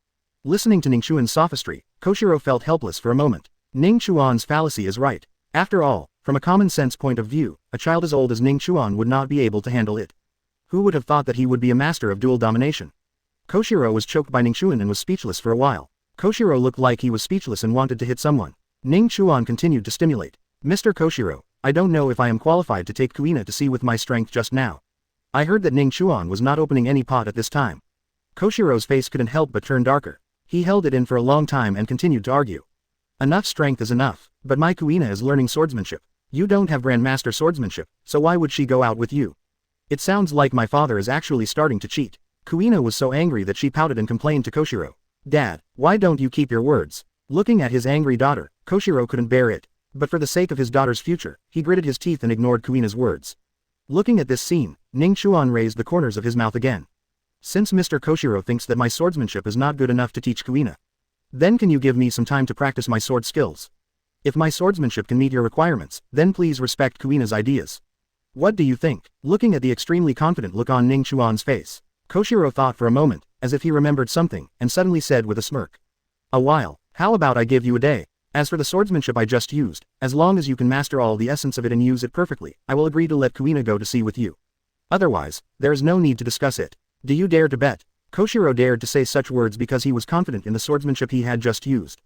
Listening to Ning Chuan's sophistry, Koshiro felt helpless for a moment. Ning Chuan's fallacy is right. After all, from a common-sense point of view, a child as old as Ning Chuan would not be able to handle it. Who would have thought that he would be a master of dual domination? Koshiro was choked by Ning Chuan and was speechless for a while. Koshiro looked like he was speechless and wanted to hit someone. Ning Chuan continued to stimulate. Mr. Koshiro, I don't know if I am qualified to take Kuina to see with my strength just now. I heard that Ning Chuan was not opening any pot at this time. Koshiro's face couldn't help but turn darker. He held it in for a long time and continued to argue. Enough strength is enough, but my Kuina is learning swordsmanship. You don't have Grandmaster swordsmanship, so why would she go out with you? It sounds like my father is actually starting to cheat. Kuina was so angry that she pouted and complained to Koshiro. Dad, why don't you keep your words? Looking at his angry daughter, Koshiro couldn't bear it. But for the sake of his daughter's future, he gritted his teeth and ignored Kuina's words. Looking at this scene, Ning Chuan raised the corners of his mouth again. Since Mr. Koshiro thinks that my swordsmanship is not good enough to teach Kuina, then can you give me some time to practice my sword skills? If my swordsmanship can meet your requirements, then please respect Kuina's ideas. What do you think? Looking at the extremely confident look on Ning Chuan's face, Koshiro thought for a moment, as if he remembered something, and suddenly said with a smirk. A while, how about I give you a day? As for the swordsmanship I just used, as long as you can master all the essence of it and use it perfectly, I will agree to let Kuina go to sea with you. Otherwise, there is no need to discuss it. Do you dare to bet? Koshiro dared to say such words because he was confident in the swordsmanship he had just used.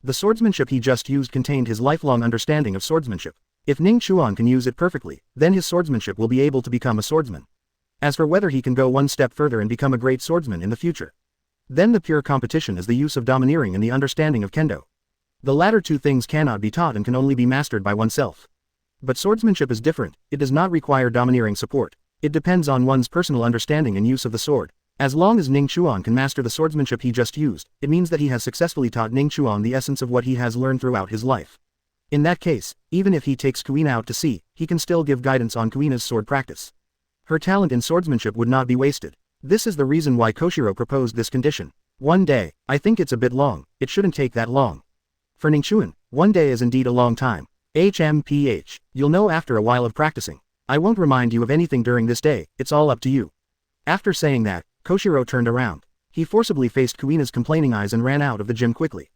The swordsmanship he just used contained his lifelong understanding of swordsmanship. If Ning Chuan can use it perfectly, then his swordsmanship will be able to become a swordsman. As for whether he can go one step further and become a great swordsman in the future, then the pure competition is the use of domineering and the understanding of kendo. The latter two things cannot be taught and can only be mastered by oneself. But swordsmanship is different, it does not require domineering support. It depends on one's personal understanding and use of the sword. As long as Ning Chuan can master the swordsmanship he just used, it means that he has successfully taught Ning Chuan the essence of what he has learned throughout his life. In that case, even if he takes Kuina out to sea, he can still give guidance on Kuina's sword practice. Her talent in swordsmanship would not be wasted. This is the reason why Koshiro proposed this condition. One day, I think it's a bit long, it shouldn't take that long. For Ning Chuan, one day is indeed a long time. HMPH, you'll know after a while of practicing. I won't remind you of anything during this day, it's all up to you. After saying that, Koshiro turned around. He forcibly faced Kuina's complaining eyes and ran out of the gym quickly.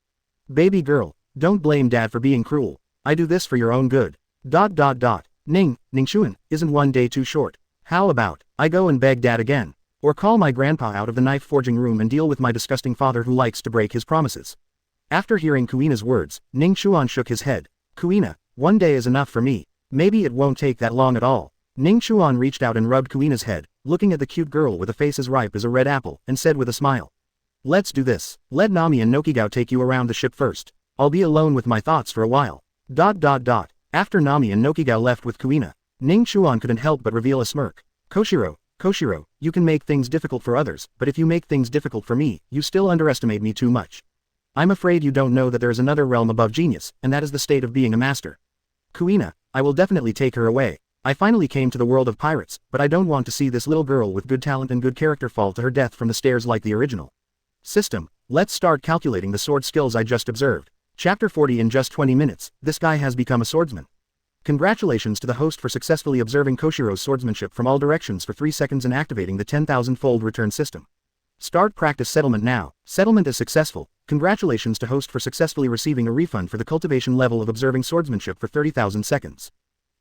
Baby girl, don't blame dad for being cruel. I do this for your own good. Ning Chuan, isn't one day too short? How about, I go and beg dad again? Or call my grandpa out of the knife forging room and deal with my disgusting father who likes to break his promises. After hearing Kuina's words, Ning Chuan shook his head. Kuina, one day is enough for me. Maybe it won't take that long at all. Ning Chuan reached out and rubbed Kuina's head, looking at the cute girl with a face as ripe as a red apple, and said with a smile. Let's do this. Let Nami and Nokigao take you around the ship first. I'll be alone with my thoughts for a while. After Nami and Nokigao left with Kuina, Ning Chuan couldn't help but reveal a smirk. Koshiro, you can make things difficult for others, but if you make things difficult for me, you still underestimate me too much. I'm afraid you don't know that there is another realm above genius, and that is the state of being a master. Kuina, I will definitely take her away. I finally came to the world of pirates, but I don't want to see this little girl with good talent and good character fall to her death from the stairs like the original. System, let's start calculating the sword skills I just observed. Chapter 40. In just 20 minutes, this guy has become a swordsman. Congratulations to the host for successfully observing Koshiro's swordsmanship from all directions for 3 seconds and activating the 10,000-fold return system. Start practice settlement now. Settlement is successful. Congratulations to host for successfully receiving a refund for the cultivation level of observing swordsmanship for 30,000 seconds.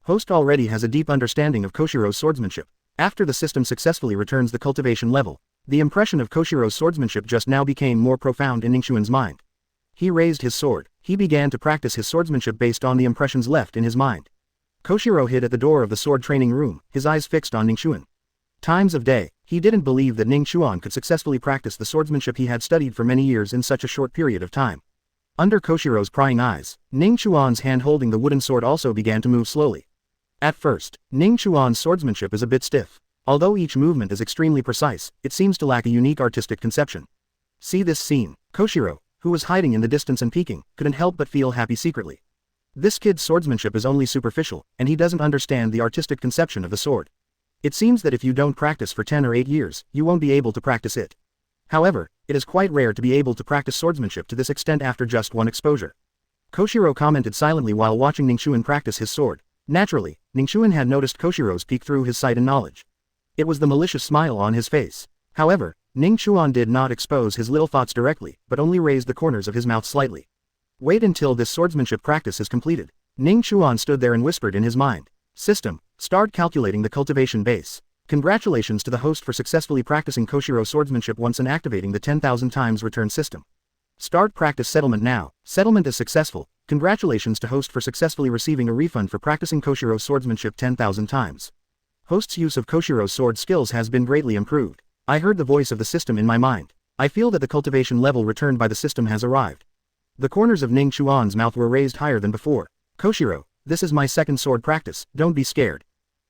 Host already has a deep understanding of Koshiro's swordsmanship. After the system successfully returns the cultivation level, the impression of Koshiro's swordsmanship just now became more profound in Ning Chuan's mind. He raised his sword. He began to practice his swordsmanship based on the impressions left in his mind. Koshiro hid at the door of the sword training room, his eyes fixed on Ning Chuan. Times of day, he didn't believe that Ning Chuan could successfully practice the swordsmanship he had studied for many years in such a short period of time. Under Koshiro's prying eyes, Ning Chuan's hand holding the wooden sword also began to move slowly. At first, Ning Chuan's swordsmanship is a bit stiff. Although each movement is extremely precise, it seems to lack a unique artistic conception. See this scene. Koshiro, who was hiding in the distance and peeking, couldn't help but feel happy secretly. This kid's swordsmanship is only superficial, and he doesn't understand the artistic conception of the sword. It seems that if you don't practice for 10 or 8 years, you won't be able to practice it. However, it is quite rare to be able to practice swordsmanship to this extent after just one exposure. Koshiro commented silently while watching Ning Chuan practice his sword. Naturally, Ning Chuan had noticed Koshiro's peek through his sight and knowledge. It was the malicious smile on his face. However, Ning Chuan did not expose his little thoughts directly, but only raised the corners of his mouth slightly. Wait until this swordsmanship practice is completed. Ning Chuan stood there and whispered in his mind. System, start calculating the cultivation base. Congratulations to the host for successfully practicing Koshiro's swordsmanship once and activating the 10,000 times return system. Start practice settlement now. Settlement is successful. Congratulations to host for successfully receiving a refund for practicing Koshiro's swordsmanship 10,000 times. Host's use of Koshiro's sword skills has been greatly improved. I heard the voice of the system in my mind. I feel that the cultivation level returned by the system has arrived. The corners of Ning Chuan's mouth were raised higher than before. Koshiro, this is my second sword practice, don't be scared.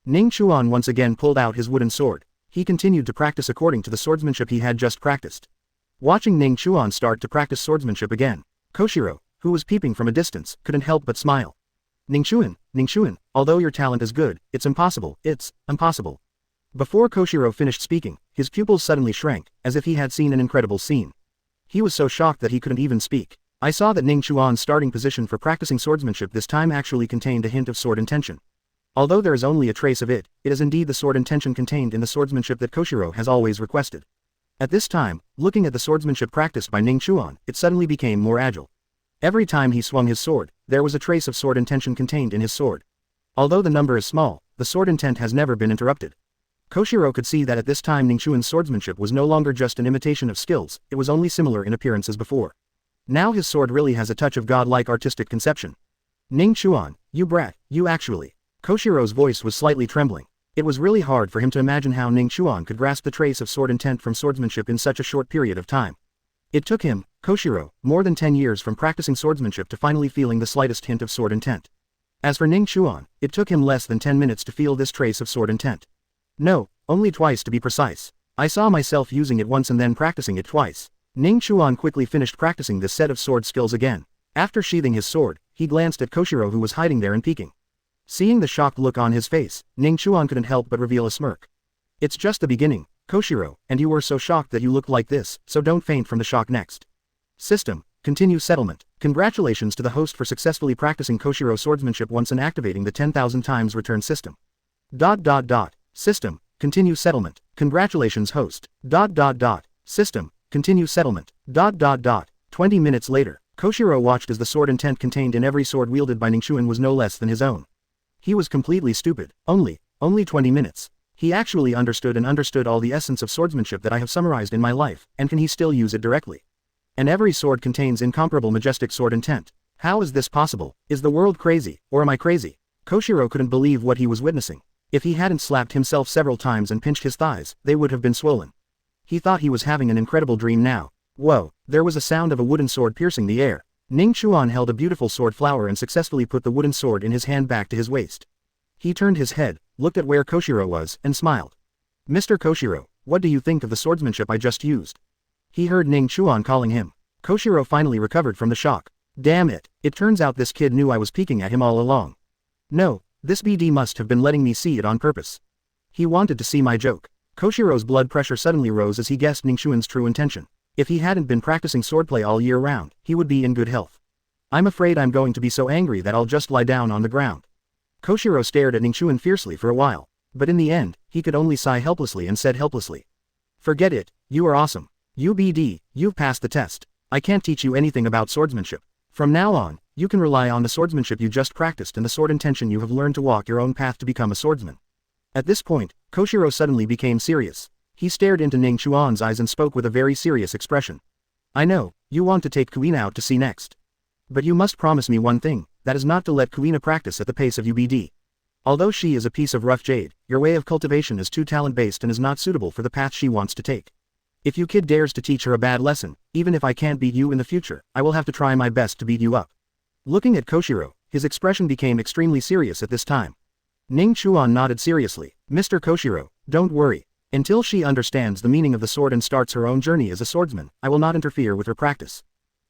Ning Chuan once again pulled out his wooden sword. He continued to practice according to the swordsmanship he had just practiced. Watching Ning Chuan start to practice swordsmanship again, Koshiro, who was peeping from a distance, couldn't help but smile. Ning Chuan, although your talent is good, it's impossible. Before Koshiro finished speaking, his pupils suddenly shrank, as if he had seen an incredible scene. He was so shocked that he couldn't even speak. I saw that Ning Chuan's starting position for practicing swordsmanship this time actually contained a hint of sword intention. Although there is only a trace of it, it is indeed the sword intention contained in the swordsmanship that Koshiro has always requested. At this time, looking at the swordsmanship practiced by Ning Chuan, it suddenly became more agile. Every time he swung his sword, there was a trace of sword intention contained in his sword. Although the number is small, the sword intent has never been interrupted. Koshiro could see that at this time Ning Chuan's swordsmanship was no longer just an imitation of skills, it was only similar in appearance as before. Now his sword really has a touch of godlike artistic conception. Ning Chuan, you brat, you actually. Koshiro's voice was slightly trembling. It was really hard for him to imagine how Ning Chuan could grasp the trace of sword intent from swordsmanship in such a short period of time. It took him, Koshiro, more than 10 years from practicing swordsmanship to finally feeling the slightest hint of sword intent. As for Ning Chuan, it took him less than 10 minutes to feel this trace of sword intent. No, only twice to be precise. I saw myself using it once and then practicing it twice. Ning Chuan quickly finished practicing this set of sword skills again. After sheathing his sword, he glanced at Koshiro who was hiding there and peeking. Seeing the shocked look on his face, Ning Chuan couldn't help but reveal a smirk. It's just the beginning, Koshiro, and you were so shocked that you looked like this, so don't faint from the shock next. System, continue settlement. Congratulations to the host for successfully practicing Koshiro swordsmanship once and activating the 10,000 times return system. System, continue settlement. Congratulations host. System, continue settlement. 20 minutes later, Koshiro watched as the sword intent contained in every sword wielded by Ning Chuan was no less than his own. He was completely stupid. Only 20 minutes. He actually understood all the essence of swordsmanship that I have summarized in my life, and can he still use it directly? And every sword contains incomparable majestic sword intent. How is this possible? Is the world crazy, or am I crazy? Koshiro couldn't believe what he was witnessing. If he hadn't slapped himself several times and pinched his thighs, they would have been swollen. He thought he was having an incredible dream now. Whoa, there was a sound of a wooden sword piercing the air. Ning Chuan held a beautiful sword flower and successfully put the wooden sword in his hand back to his waist. He turned his head, looked at where Koshiro was, and smiled. Mr. Koshiro, what do you think of the swordsmanship I just used? He heard Ning Chuan calling him. Koshiro finally recovered from the shock. Damn it, it turns out this kid knew I was peeking at him all along. No, this BD must have been letting me see it on purpose. He wanted to see my joke. Koshiro's blood pressure suddenly rose as he guessed Ning Chuan's true intention. If he hadn't been practicing swordplay all year round, he would be in good health. I'm afraid I'm going to be so angry that I'll just lie down on the ground. Koshiro stared at Ning Chuan fiercely for a while, but in the end, he could only sigh helplessly and said helplessly. Forget it, you are awesome. UBD, you've passed the test. I can't teach you anything about swordsmanship. From now on, you can rely on the swordsmanship you just practiced and the sword intention you have learned to walk your own path to become a swordsman. At this point, Koshiro suddenly became serious. He stared into Ning Chuan's eyes and spoke with a very serious expression. I know, you want to take Kuina out to sea next. But you must promise me one thing, that is not to let Kuina practice at the pace of UBD. Although she is a piece of rough jade, your way of cultivation is too talent-based and is not suitable for the path she wants to take. If you kid dares to teach her a bad lesson, even if I can't beat you in the future, I will have to try my best to beat you up. Looking at Koshiro, his expression became extremely serious at this time. Ning Chuan nodded seriously. Mr. Koshiro, don't worry. Until she understands the meaning of the sword and starts her own journey as a swordsman, I will not interfere with her practice.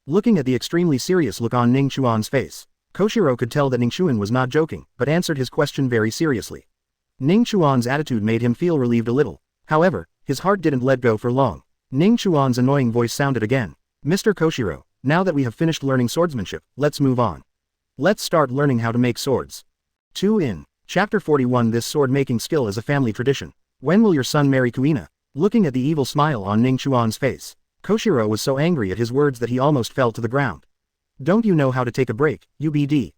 Looking at the extremely serious look on Ning Chuan's face, Koshiro could tell that Ning Chuan was not joking, but answered his question very seriously. Ning Chuan's attitude made him feel relieved a little. However, his heart didn't let go for long. Ning Chuan's annoying voice sounded again. Mr. Koshiro, now that we have finished learning swordsmanship, let's move on. Let's start learning how to make swords. 2 in Chapter 41. This sword-making skill is a family tradition. When will your son marry Kuina? Looking at the evil smile on Ning Chuan's face, Koshiro was so angry at his words that he almost fell to the ground. Don't you know how to take a break, UBD?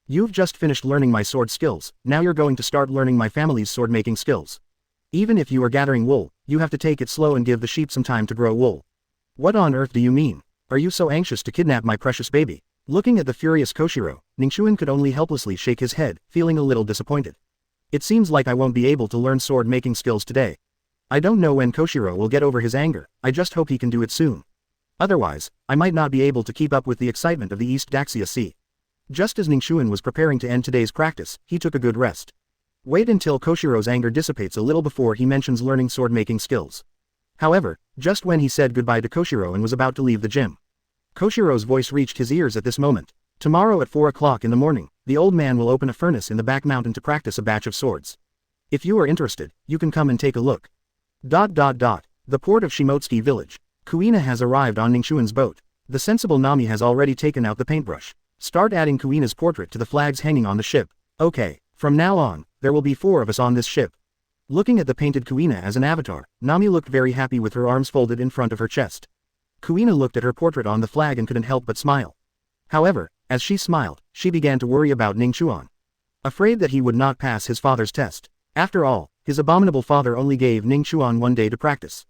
You've just finished learning my sword skills, now you're going to start learning my family's sword-making skills. Even if you are gathering wool, you have to take it slow and give the sheep some time to grow wool. What on earth do you mean? Are you so anxious to kidnap my precious baby? Looking at the furious Koshiro, Ning Chuan could only helplessly shake his head, feeling a little disappointed. It seems like I won't be able to learn sword-making skills today. I don't know when Koshiro will get over his anger, I just hope he can do it soon. Otherwise, I might not be able to keep up with the excitement of the East Daxia Sea. Just as Ning Chuan was preparing to end today's practice, he took a good rest. Wait until Koshiro's anger dissipates a little before he mentions learning sword-making skills. However, just when he said goodbye to Koshiro and was about to leave the gym, Koshiro's voice reached his ears at this moment. Tomorrow at 4 o'clock in the morning, the old man will open a furnace in the back mountain to practice a batch of swords. If you are interested, you can come and take a look. The port of Shimotsuki village. Kuina has arrived on Ning Chuan's boat. The sensible Nami has already taken out the paintbrush. Start adding Kuina's portrait to the flags hanging on the ship. Okay, from now on, there will be 4 of us on this ship. Looking at the painted Kuina as an avatar, Nami looked very happy with her arms folded in front of her chest. Kuina looked at her portrait on the flag and couldn't help but smile. However, as she smiled, she began to worry about Ning Chuan. Afraid that he would not pass his father's test. After all, his abominable father only gave Ning Chuan 1 day to practice.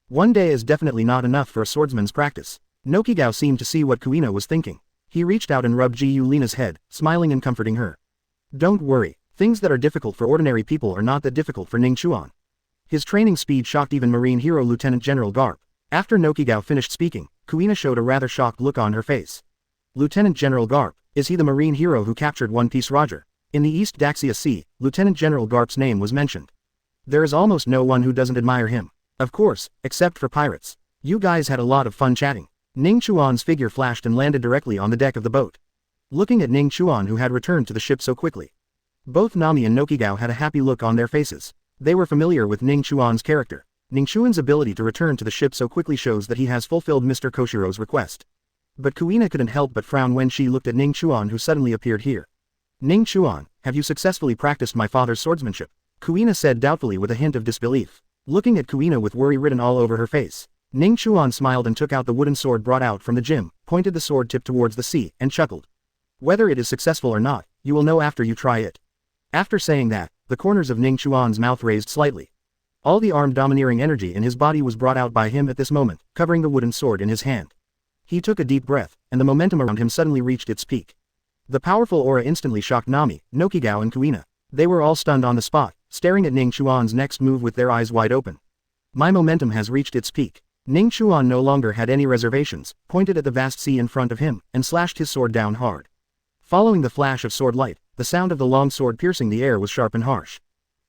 1 day is definitely not enough for a swordsman's practice. Nokigao seemed to see what Kuina was thinking. He reached out and rubbed Lina's head, smiling and comforting her. Don't worry, things that are difficult for ordinary people are not that difficult for Ning Chuan. His training speed shocked even Marine Hero Lieutenant General Garp. After Nokigao finished speaking, Kuina showed a rather shocked look on her face. Lieutenant General Garp, is he the Marine hero who captured One Piece Roger? In the East Daxia Sea, Lieutenant General Garp's name was mentioned. There is almost no one who doesn't admire him. Of course, except for pirates. You guys had a lot of fun chatting. Ning Chuan's figure flashed and landed directly on the deck of the boat. Looking at Ning Chuan who had returned to the ship so quickly. Both Nami and Nokigao had a happy look on their faces. They were familiar with Ning Chuan's character. Ning Chuan's ability to return to the ship so quickly shows that he has fulfilled Mr. Koshiro's request. But Kuina couldn't help but frown when she looked at Ning Chuan who suddenly appeared here. Ning Chuan, have you successfully practiced my father's swordsmanship? Kuina said doubtfully with a hint of disbelief. Looking at Kuina with worry written all over her face. Ning Chuan smiled and took out the wooden sword brought out from the gym, pointed the sword tip towards the sea, and chuckled. Whether it is successful or not, you will know after you try it. After saying that, the corners of Ning Chuan's mouth raised slightly. All the armed domineering energy in his body was brought out by him at this moment, covering the wooden sword in his hand. He took a deep breath, and the momentum around him suddenly reached its peak. The powerful aura instantly shocked Nami, Nokigao and Kuina. They were all stunned on the spot, staring at Ning Chuan's next move with their eyes wide open. My momentum has reached its peak. Ning Chuan no longer had any reservations, pointed at the vast sea in front of him, and slashed his sword down hard. Following the flash of sword light, the sound of the long sword piercing the air was sharp and harsh.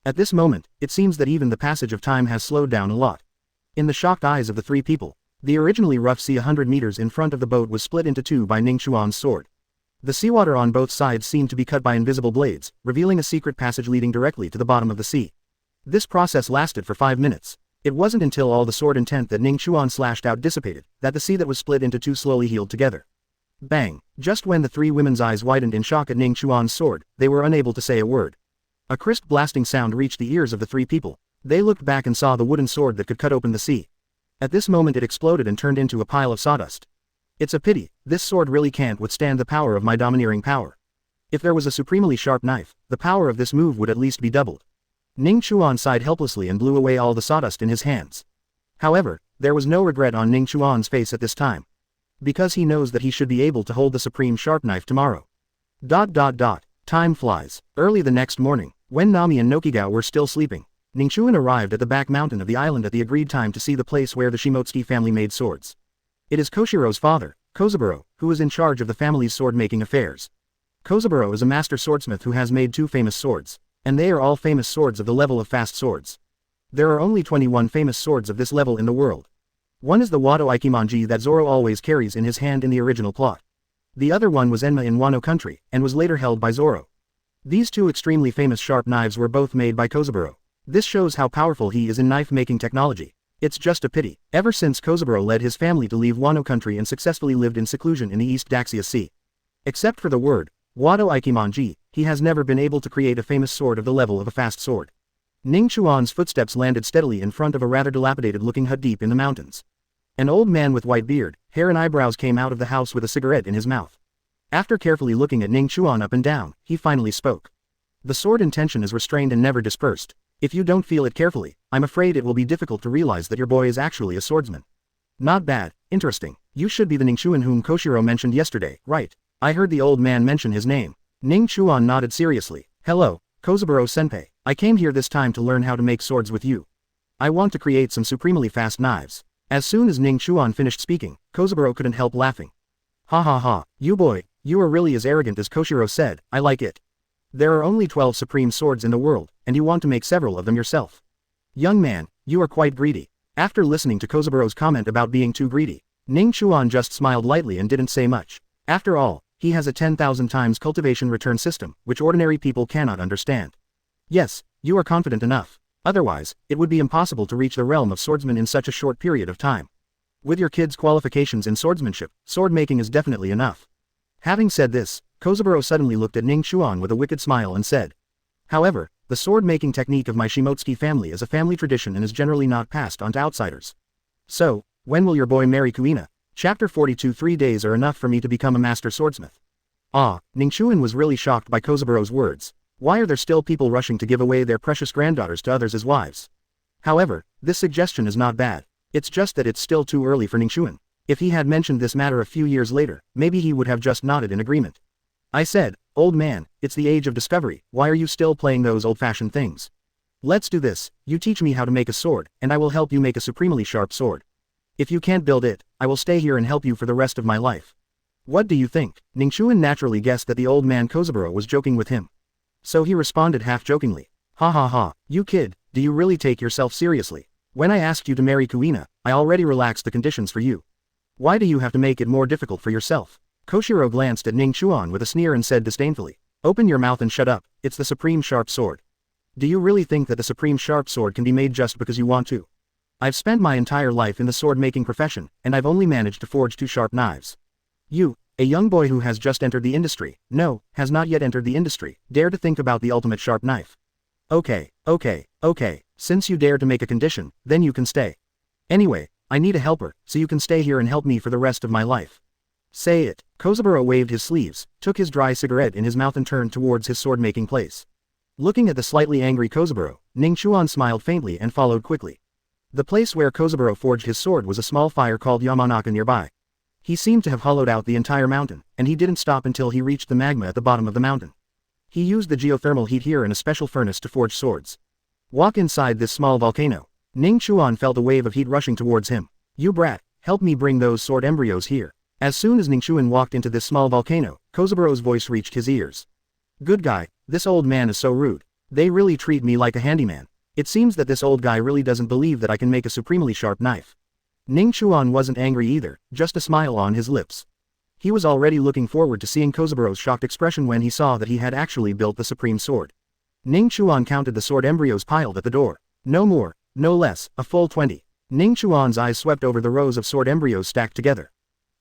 At this moment, it seems that even the passage of time has slowed down a lot. In the shocked eyes of the 3 people, the originally rough sea 100 meters in front of the boat was split into 2 by Ning Chuan's sword. The seawater on both sides seemed to be cut by invisible blades, revealing a secret passage leading directly to the bottom of the sea. This process lasted for 5 minutes. It wasn't until all the sword intent that Ning Chuan slashed out dissipated, that the sea that was split into 2 slowly healed together. Bang! Just when the 3 women's eyes widened in shock at Ning Chuan's sword, they were unable to say a word. A crisp blasting sound reached the ears of the 3 people. They looked back and saw the wooden sword that could cut open the sea. At this moment it exploded and turned into a pile of sawdust. It's a pity, this sword really can't withstand the power of my domineering power. If there was a supremely sharp knife, the power of this move would at least be doubled. Ning Chuan sighed helplessly and blew away all the sawdust in his hands. However, there was no regret on Ning Chuan's face at this time. Because he knows that he should be able to hold the supreme sharp knife tomorrow. Time flies. Early the next morning, when Nami and Nokigao were still sleeping, Ning Chuan arrived at the back mountain of the island at the agreed time to see the place where the Shimotsuki family made swords. It is Koshiro's father, Kozaburo, who is in charge of the family's sword-making affairs. Kozaburo is a master swordsmith who has made 2 famous swords, and they are all famous swords of the level of fast swords. There are only 21 famous swords of this level in the world. One is the Wado Ikimonji that Zoro always carries in his hand in the original plot. The other one was Enma in Wano country, and was later held by Zoro. These 2 extremely famous sharp knives were both made by Kozaburo. This shows how powerful he is in knife-making technology. It's just a pity, ever since Kozaburo led his family to leave Wano country and successfully lived in seclusion in the East Daxia Sea. Except for the word, Wado Ikimonji, he has never been able to create a famous sword of the level of a fast sword. Ning Chuan's footsteps landed steadily in front of a rather dilapidated-looking hut deep in the mountains. An old man with white beard, hair and eyebrows came out of the house with a cigarette in his mouth. After carefully looking at Ning Chuan up and down, he finally spoke. The sword intention is restrained and never dispersed. If you don't feel it carefully, I'm afraid it will be difficult to realize that your boy is actually a swordsman. Not bad, interesting. You should be the Ning Chuan whom Koshiro mentioned yesterday, right? I heard the old man mention his name. Ning Chuan nodded seriously. Hello, Kozaburo-senpai. I came here this time to learn how to make swords with you. I want to create some supremely fast knives. As soon as Ning Chuan finished speaking, Kozaburo couldn't help laughing. Ha ha ha, you boy, you are really as arrogant as Koshiro said, I like it. There are only 12 supreme swords in the world, and you want to make several of them yourself. Young man, you are quite greedy. After listening to Kozaburo's comment about being too greedy, Ning Chuan just smiled lightly and didn't say much. After all, He has a 10,000 times cultivation return system, which ordinary people cannot understand. Yes, you are confident enough. Otherwise, it would be impossible to reach the realm of swordsman in such a short period of time. With your kid's qualifications in swordsmanship, sword making is definitely enough. Having said this, Kozaburo suddenly looked at Ning Chuan with a wicked smile and said, "However, the sword-making technique of my Shimotsuki family is a family tradition and is generally not passed on to outsiders. So, when will your boy marry Kuina?" Chapter 42. 3 days are enough for me to become a master swordsmith. Ah, Ning Chuan was really shocked by Kozaburo's words. Why are there still people rushing to give away their precious granddaughters to others as wives? However, this suggestion is not bad. It's just that it's still too early for Ning Chuan. If he had mentioned this matter a few years later, maybe he would have just nodded in agreement. I said, "Old man, it's the age of discovery, why are you still playing those old-fashioned things? Let's do this, you teach me how to make a sword, and I will help you make a supremely sharp sword. If you can't build it, I will stay here and help you for the rest of my life." What do you think? Ning Chuan naturally guessed that the old man Kozaburo was joking with him. So he responded half-jokingly, "Ha ha ha, you kid, do you really take yourself seriously? When I asked you to marry Kuina, I already relaxed the conditions for you. Why do you have to make it more difficult for yourself?" Koshiro glanced at Ning Chuan with a sneer and said disdainfully, "Open your mouth and shut up, it's the supreme sharp sword. Do you really think that the supreme sharp sword can be made just because you want to? I've spent my entire life in the sword-making profession, and I've only managed to forge 2 sharp knives. You, a young boy who has just entered the industry, no, has not yet entered the industry, dare to think about the ultimate sharp knife. Okay, since you dare to make a condition, then you can stay. Anyway, I need a helper, so you can stay here and help me for the rest of my life. Say it." Kozaburo waved his sleeves, took his dry cigarette in his mouth and turned towards his sword-making place. Looking at the slightly angry Kozaburo, Ning Chuan smiled faintly and followed quickly. The place where Kozaburo forged his sword was a small fire called Yamanaka nearby. He seemed to have hollowed out the entire mountain, and he didn't stop until he reached the magma at the bottom of the mountain. He used the geothermal heat here in a special furnace to forge swords. Walk inside this small volcano. Ning Chuan felt a wave of heat rushing towards him. "You brat, help me bring those sword embryos here." As soon as Ning Chuan walked into this small volcano, Kozaburo's voice reached his ears. "Good guy, this old man is so rude. They really treat me like a handyman. It seems that this old guy really doesn't believe that I can make a supremely sharp knife." Ning Chuan wasn't angry either, just a smile on his lips. He was already looking forward to seeing Kozaburo's shocked expression when he saw that he had actually built the supreme sword. Ning Chuan counted the sword embryos piled at the door. No more, no less, a full 20. Ning Chuan's eyes swept over the rows of sword embryos stacked together.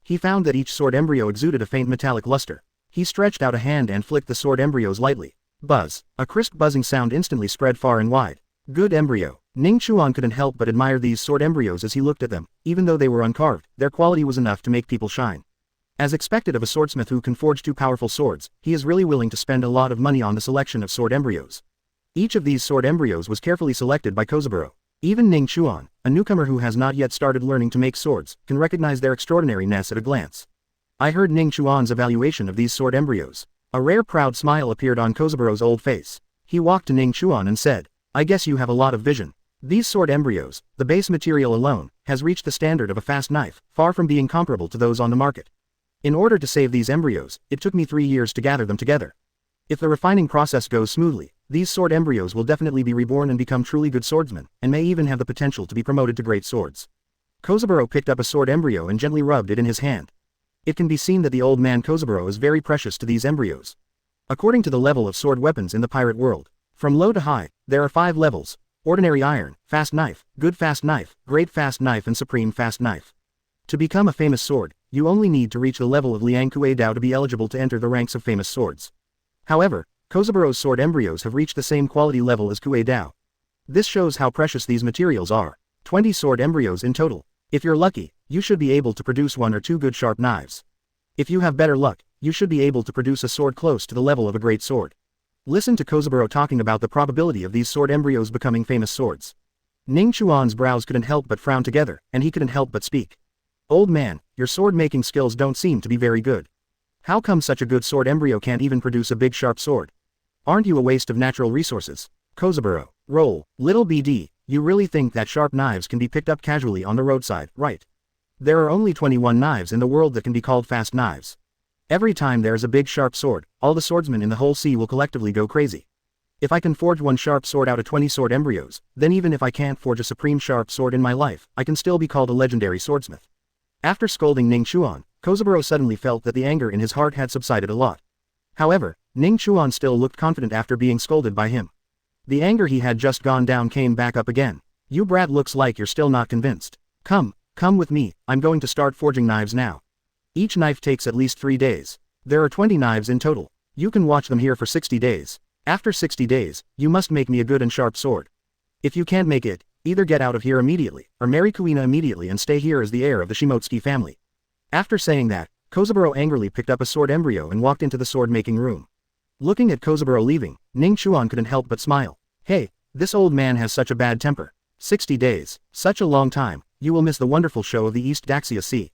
He found that each sword embryo exuded a faint metallic luster. He stretched out a hand and flicked the sword embryos lightly. Buzz. A crisp buzzing sound instantly spread far and wide. Good embryo. Ning Chuan couldn't help but admire these sword embryos as he looked at them. Even though they were uncarved, their quality was enough to make people shine. As expected of a swordsmith who can forge 2 powerful swords, he is really willing to spend a lot of money on the selection of sword embryos. Each of these sword embryos was carefully selected by Kozaburo. Even Ning Chuan, a newcomer who has not yet started learning to make swords, can recognize their extraordinariness at a glance. I heard Ning Chuan's evaluation of these sword embryos. A rare proud smile appeared on Kozaburo's old face. He walked to Ning Chuan and said, "I guess you have a lot of vision. These sword embryos, the base material alone, has reached the standard of a fast knife, far from being comparable to those on the market. In order to save these embryos, it took me 3 years to gather them together. If the refining process goes smoothly, these sword embryos will definitely be reborn and become truly good swordsmen, and may even have the potential to be promoted to great swords." Kozaburo picked up a sword embryo and gently rubbed it in his hand. It can be seen that the old man Kozaburo is very precious to these embryos. According to the level of sword weapons in the pirate world, from low to high, there are 5 levels: ordinary iron, fast knife, good fast knife, great fast knife and supreme fast knife. To become a famous sword, you only need to reach the level of Liang Kuei Dao to be eligible to enter the ranks of famous swords. However, Kozaburo's sword embryos have reached the same quality level as Kuei Dao. This shows how precious these materials are. 20 sword embryos in total. If you're lucky, you should be able to produce 1 or 2 good sharp knives. If you have better luck, you should be able to produce a sword close to the level of a great sword. Listen to Kozaburo talking about the probability of these sword embryos becoming famous swords. Ning Chuan's brows couldn't help but frown together, and he couldn't help but speak. "Old man, your sword-making skills don't seem to be very good. How come such a good sword embryo can't even produce a big sharp sword? Aren't you a waste of natural resources?" Kozaburo, roll, little BD, you really think that sharp knives can be picked up casually on the roadside, right? There are only 21 knives in the world that can be called fast knives. Every time there is a big sharp sword, all the swordsmen in the whole sea will collectively go crazy. If I can forge 1 sharp sword out of 20 sword embryos, then even if I can't forge a supreme sharp sword in my life, I can still be called a legendary swordsmith. After scolding Ning Chuan, Kozuburo suddenly felt that the anger in his heart had subsided a lot. However, Ning Chuan still looked confident after being scolded by him. The anger he had just gone down came back up again. You brat, looks like you're still not convinced. Come with me, I'm going to start forging knives now. Each knife takes at least 3 days. There are 20 knives in total. You can watch them here for 60 days. After 60 days, you must make me a good and sharp sword. If you can't make it, either get out of here immediately, or marry Kuina immediately and stay here as the heir of the Shimotsuki family. After saying that, Kozuburo angrily picked up a sword embryo and walked into the sword-making room. Looking at Kozuburo leaving, Ning Chuan couldn't help but smile. Hey, this old man has such a bad temper. 60 days, such a long time, you will miss the wonderful show of the East Daxia Sea.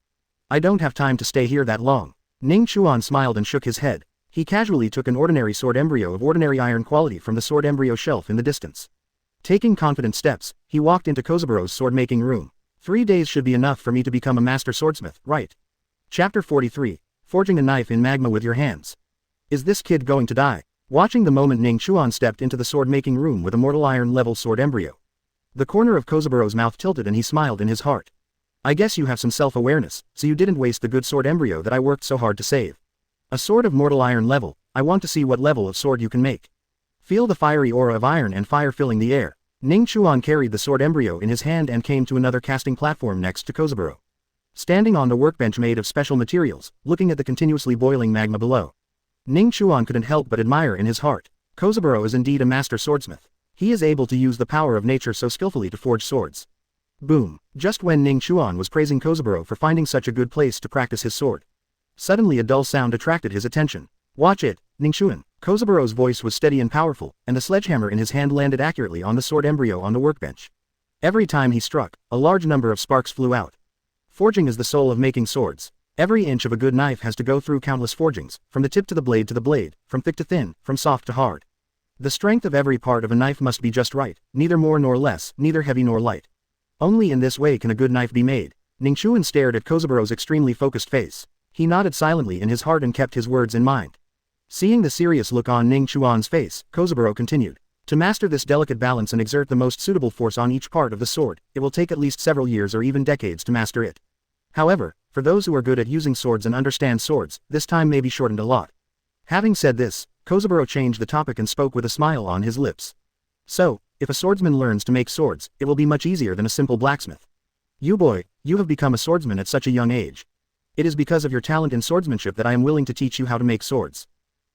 I don't have time to stay here that long. Ning Chuan smiled and shook his head. He casually took an ordinary sword embryo of ordinary iron quality from the sword embryo shelf in the distance. Taking confident steps, he walked into Kozuburo's sword-making room. 3 days should be enough for me to become a master swordsmith, right? Chapter 43, Forging a Knife in Magma with Your Hands. Is this kid going to die? Watching the moment Ning Chuan stepped into the sword-making room with a mortal iron-level sword embryo. The corner of Kozuburo's mouth tilted and he smiled in his heart. I guess you have some self-awareness, so you didn't waste the good sword embryo that I worked so hard to save. A sword of mortal iron level, I want to see what level of sword you can make. Feel the fiery aura of iron and fire filling the air. Ning Chuan carried the sword embryo in his hand and came to another casting platform next to Kozuburo. Standing on the workbench made of special materials, looking at the continuously boiling magma below. Ning Chuan couldn't help but admire in his heart. Kozuburo is indeed a master swordsmith. He is able to use the power of nature so skillfully to forge swords. Boom! Just when Ning Chuan was praising Kozuburo for finding such a good place to practice his sword. Suddenly a dull sound attracted his attention. Watch it, Ning Chuan. Kozuburo's voice was steady and powerful, and the sledgehammer in his hand landed accurately on the sword embryo on the workbench. Every time he struck, a large number of sparks flew out. Forging is the soul of making swords. Every inch of a good knife has to go through countless forgings, from the tip to the blade, from thick to thin, from soft to hard. The strength of every part of a knife must be just right, neither more nor less, neither heavy nor light. Only in this way can a good knife be made. Ning Chuan stared at Kozuburo's extremely focused face. He nodded silently in his heart and kept his words in mind. Seeing the serious look on Ning Chuan's face, Kozuburo continued. To master this delicate balance and exert the most suitable force on each part of the sword, it will take at least several years or even decades to master it. However, for those who are good at using swords and understand swords, this time may be shortened a lot. Having said this, Kozuburo changed the topic and spoke with a smile on his lips. So, if a swordsman learns to make swords, it will be much easier than a simple blacksmith. You boy, you have become a swordsman at such a young age. It is because of your talent in swordsmanship that I am willing to teach you how to make swords.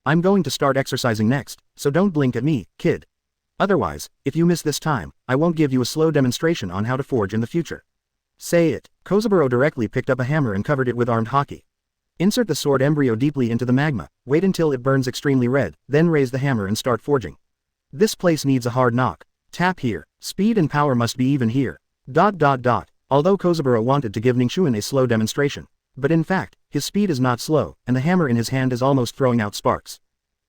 I'm going to start exercising next, so don't blink at me, kid. Otherwise, if you miss this time, I won't give you a slow demonstration on how to forge in the future. Say it. Kozuburo directly picked up a hammer and covered it with armed Haki. Insert the sword embryo deeply into the magma, wait until it burns extremely red, then raise the hammer and start forging. This place needs a hard knock. Tap here. Speed and power must be even here. ... Although Kozuburo wanted to give Ning Chuan a slow demonstration. But in fact, his speed is not slow, and the hammer in his hand is almost throwing out sparks.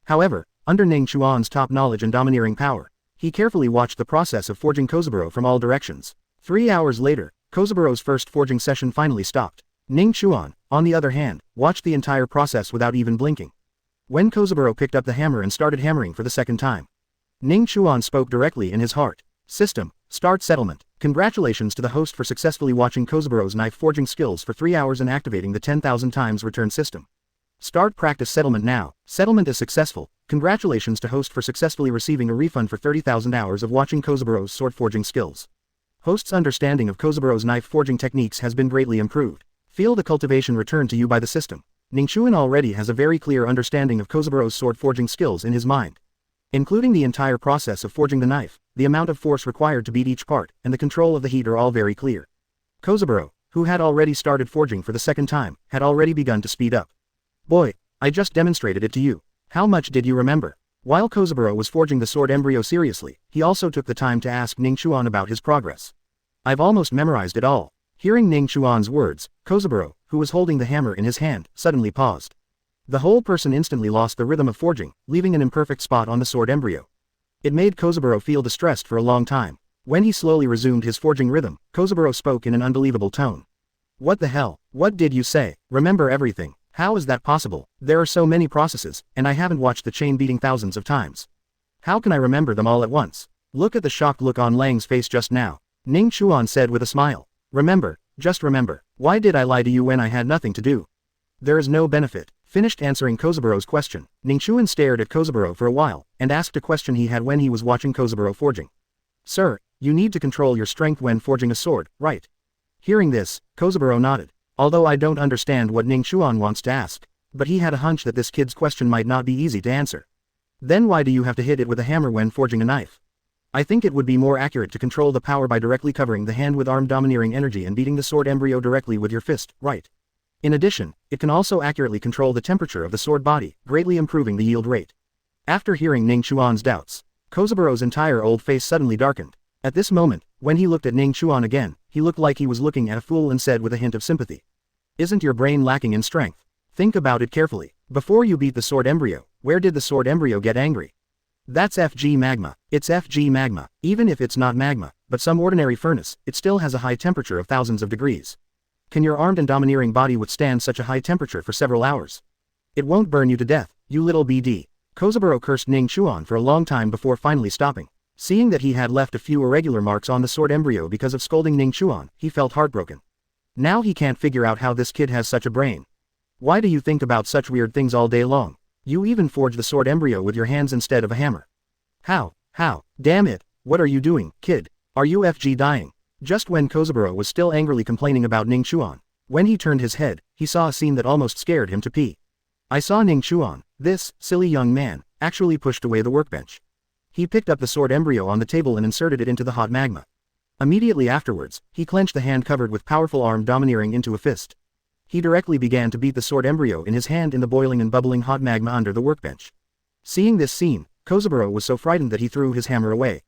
However, under Ning Chuan's top knowledge and domineering power, he carefully watched the process of forging Kozuburo from all directions. 3 hours later, Kozuburo's first forging session finally stopped. Ning Chuan, on the other hand, watched the entire process without even blinking. When Kozuburo picked up the hammer and started hammering for the second time, Ning Chuan spoke directly in his heart. System, start settlement. Congratulations to the host for successfully watching Kozuburo's knife forging skills for 3 hours and activating the 10,000 times return system. Start practice settlement now. Settlement is successful. Congratulations to host for successfully receiving a refund for 30,000 hours of watching Kozuburo's sword forging skills. Host's understanding of Kozuburo's knife forging techniques has been greatly improved. Feel the cultivation returned to you by the system. Ning Chuan already has a very clear understanding of Kozuburo's sword forging skills in his mind. Including the entire process of forging the knife, the amount of force required to beat each part, and the control of the heat are all very clear. Kozuburo, who had already started forging for the second time, had already begun to speed up. Boy, I just demonstrated it to you. How much did you remember? While Kozuburo was forging the sword embryo seriously, he also took the time to ask Ning Chuan about his progress. I've almost memorized it all. Hearing Ning Chuan's words, Kozuburo, who was holding the hammer in his hand, suddenly paused. The whole person instantly lost the rhythm of forging, leaving an imperfect spot on the sword embryo. It made Kozuburo feel distressed for a long time. When he slowly resumed his forging rhythm, Kozuburo spoke in an unbelievable tone. What the hell? What did you say? Remember everything? How is that possible? There are so many processes, and I haven't watched the chain beating thousands of times. How can I remember them all at once? Look at the shocked look on Lang's face just now. Ning Chuan said with a smile. Remember, just remember. Why did I lie to you when I had nothing to do? There is no benefit. Finished answering Kozuburo's question, Ning Chuan stared at Kozuburo for a while, and asked a question he had when he was watching Kozuburo forging. Sir, you need to control your strength when forging a sword, right? Hearing this, Kozuburo nodded. Although I don't understand what Ning Chuan wants to ask, but he had a hunch that this kid's question might not be easy to answer. Then why do you have to hit it with a hammer when forging a knife? I think it would be more accurate to control the power by directly covering the hand with arm domineering energy and beating the sword embryo directly with your fist, right? In addition, it can also accurately control the temperature of the sword body, greatly improving the yield rate. After hearing Ning Chuan's doubts, Kozuburo's entire old face suddenly darkened. At this moment, when he looked at Ning Chuan again, he looked like he was looking at a fool and said with a hint of sympathy. Isn't your brain lacking in strength? Think about it carefully. Before you beat the sword embryo, where did the sword embryo get angry? That's FG magma. It's FG magma. Even if it's not magma, but some ordinary furnace, it still has a high temperature of thousands of degrees. Can your armed and domineering body withstand such a high temperature for several hours? It won't burn you to death, you little BD. Kozuburo cursed Ning Chuan for a long time before finally stopping. Seeing that he had left a few irregular marks on the sword embryo because of scolding Ning Chuan, he felt heartbroken. Now he can't figure out how this kid has such a brain. Why do you think about such weird things all day long? You even forge the sword embryo with your hands instead of a hammer. How? Damn it, what are you doing, kid? Are you FG dying? Just when Kozuburo was still angrily complaining about Ning Chuan, when he turned his head, he saw a scene that almost scared him to pee. I saw Ning Chuan, this silly young man, actually pushed away the workbench. He picked up the sword embryo on the table and inserted it into the hot magma. Immediately afterwards, he clenched the hand covered with powerful arm domineering into a fist. He directly began to beat the sword embryo in his hand in the boiling and bubbling hot magma under the workbench. Seeing this scene, Kozuburo was so frightened that he threw his hammer away.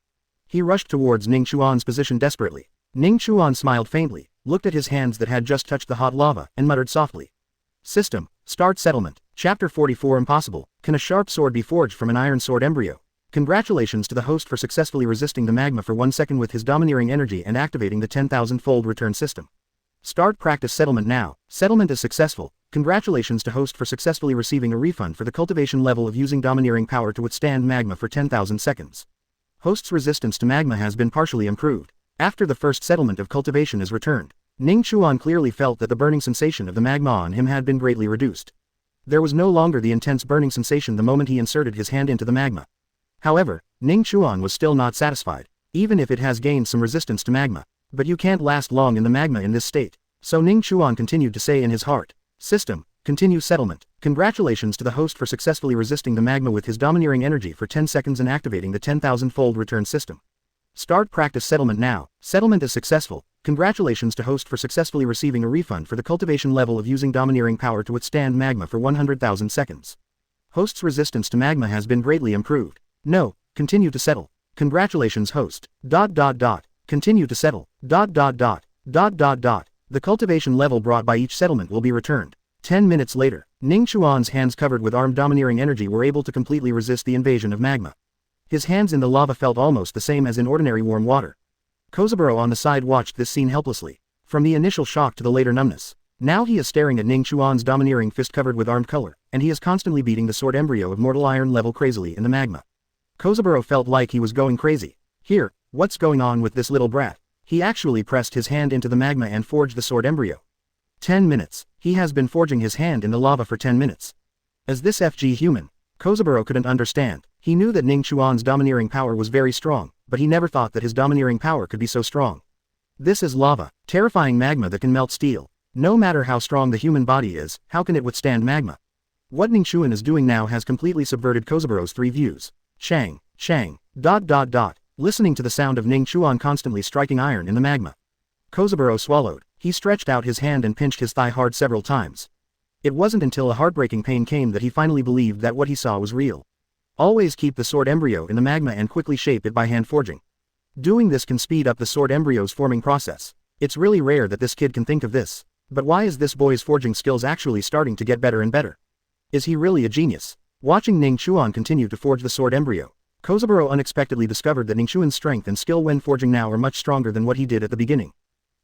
He rushed towards Ning Chuan's position desperately. Ning Chuan smiled faintly, looked at his hands that had just touched the hot lava, and muttered softly. System, start settlement. Chapter 44 Impossible. Can a sharp sword be forged from an iron sword embryo? Congratulations to the host for successfully resisting the magma for 1 second with his domineering energy and activating the 10,000-fold return system. Start practice settlement now. Settlement is successful. Congratulations to host for successfully receiving a refund for the cultivation level of using domineering power to withstand magma for 10,000 seconds. Host's resistance to magma has been partially improved. After the first settlement of cultivation is returned, Ning Chuan clearly felt that the burning sensation of the magma on him had been greatly reduced. There was no longer the intense burning sensation the moment he inserted his hand into the magma. However, Ning Chuan was still not satisfied, even if it has gained some resistance to magma. But you can't last long in the magma in this state. So Ning Chuan continued to say in his heart, System, continue settlement. Congratulations to the host for successfully resisting the magma with his domineering energy for 10 seconds and activating the 10,000-fold return system. Start practice settlement now. Settlement is successful. Congratulations to host for successfully receiving a refund for the cultivation level of using domineering power to withstand magma for 100,000 seconds. Host's resistance to magma has been greatly improved. No, continue to settle. Congratulations host. Continue to settle. The cultivation level brought by each settlement will be returned. 10 minutes later, Ning Chuan's hands covered with arm domineering energy were able to completely resist the invasion of magma. His hands in the lava felt almost the same as in ordinary warm water. Kozuburo on the side watched this scene helplessly. From the initial shock to the later numbness, now he is staring at Ning Chuan's domineering fist covered with armed color, and he is constantly beating the sword embryo of mortal iron level crazily in the magma. Kozuburo felt like he was going crazy. Here, what's going on with this little brat? He actually pressed his hand into the magma and forged the sword embryo. 10 minutes. He has been forging his hand in the lava for 10 minutes. As this FG human, Kozuburo couldn't understand. He knew that Ning Chuan's domineering power was very strong, but he never thought that his domineering power could be so strong. This is lava, terrifying magma that can melt steel. No matter how strong the human body is, how can it withstand magma? What Ning Chuan is doing now has completely subverted Kozuburo's three views. Shang. Listening to the sound of Ning Chuan constantly striking iron in the magma, Kozuburo swallowed. He stretched out his hand and pinched his thigh hard several times. It wasn't until a heartbreaking pain came that he finally believed that what he saw was real. Always keep the sword embryo in the magma and quickly shape it by hand forging. Doing this can speed up the sword embryo's forming process. It's really rare that this kid can think of this. But why is this boy's forging skills actually starting to get better and better? Is he really a genius? Watching Ning Chuan continue to forge the sword embryo, Kozuburo unexpectedly discovered that Ning Chuan's strength and skill when forging now are much stronger than what he did at the beginning.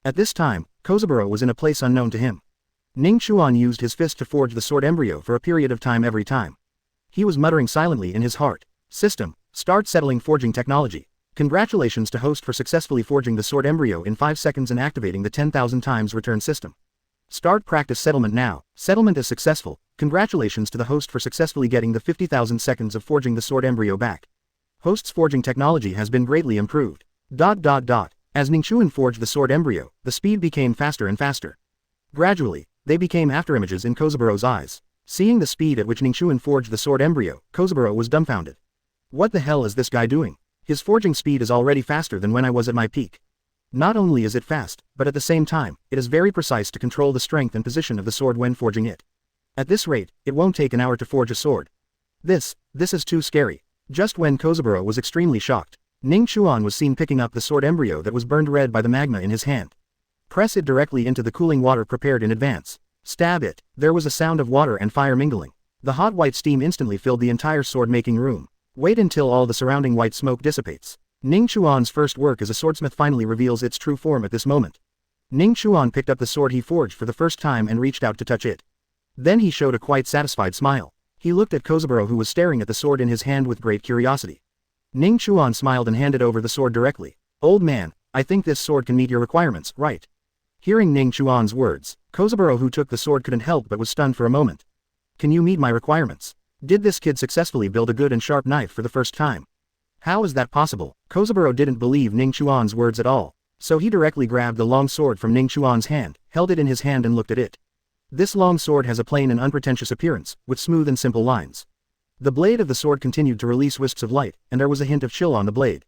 At this time, Kozuburo was in a place unknown to him. Ning Chuan used his fist to forge the sword embryo for a period of time every time. He was muttering silently in his heart. System, start settling forging technology. Congratulations to host for successfully forging the sword embryo in 5 seconds and activating the 10,000 times return system. Start practice settlement now. Settlement is successful. Congratulations to the host for successfully getting the 50,000 seconds of forging the sword embryo back. Host's forging technology has been greatly improved. As Ning Chuan forged the sword embryo, the speed became faster and faster. Gradually, they became afterimages in Kozuburo's eyes. Seeing the speed at which Ning Chuan forged the sword embryo, Kozuburo was dumbfounded. What the hell is this guy doing? His forging speed is already faster than when I was at my peak. Not only is it fast, but at the same time, it is very precise to control the strength and position of the sword when forging it. At this rate, it won't take an hour to forge a sword. This is too scary. Just when Kozuburo was extremely shocked, Ning Chuan was seen picking up the sword embryo that was burned red by the magma in his hand. Press it directly into the cooling water prepared in advance. Stab it. There was a sound of water and fire mingling. The hot white steam instantly filled the entire sword-making room. Wait until all the surrounding white smoke dissipates. Ning Chuan's first work as a swordsmith finally reveals its true form at this moment. Ning Chuan picked up the sword he forged for the first time and reached out to touch it. Then he showed a quite satisfied smile. He looked at Kozuburo, who was staring at the sword in his hand with great curiosity. Ning Chuan smiled and handed over the sword directly. Old man, I think this sword can meet your requirements, right? Hearing Ning Chuan's words, Kozuburo, who took the sword, couldn't help but was stunned for a moment. Can you meet my requirements? Did this kid successfully build a good and sharp knife for the first time? How is that possible? Kozuburo didn't believe Ning Chuan's words at all, so he directly grabbed the long sword from Ning Chuan's hand, held it in his hand and looked at it. This long sword has a plain and unpretentious appearance, with smooth and simple lines. The blade of the sword continued to release wisps of light, and there was a hint of chill on the blade.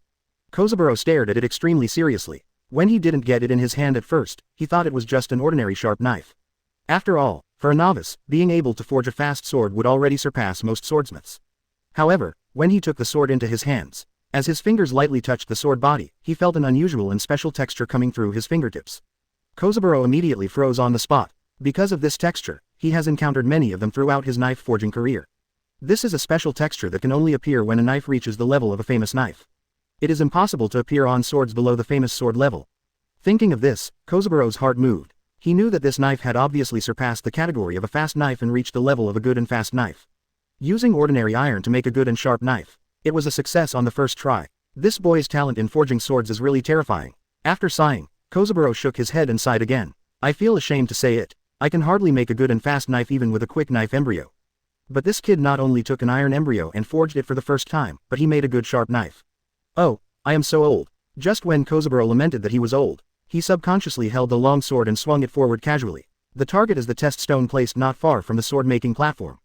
Kozuburo stared at it extremely seriously. When he didn't get it in his hand at first, he thought it was just an ordinary sharp knife. After all, for a novice, being able to forge a fast sword would already surpass most swordsmiths. However, when he took the sword into his hands, as his fingers lightly touched the sword body, he felt an unusual and special texture coming through his fingertips. Kozuburo immediately froze on the spot. Because of this texture, he has encountered many of them throughout his knife forging career. This is a special texture that can only appear when a knife reaches the level of a famous knife. It is impossible to appear on swords below the famous sword level. Thinking of this, Kozuburo's heart moved. He knew that this knife had obviously surpassed the category of a fast knife and reached the level of a good and fast knife. Using ordinary iron to make a good and sharp knife, it was a success on the first try. This boy's talent in forging swords is really terrifying. After sighing, Kozuburo shook his head and sighed again. I feel ashamed to say it. I can hardly make a good and fast knife even with a quick knife embryo. But this kid not only took an iron embryo and forged it for the first time, but he made a good sharp knife. Oh, I am so old. Just when Kozuburo lamented that he was old, he subconsciously held the long sword and swung it forward casually. The target is the test stone placed not far from the sword-making platform.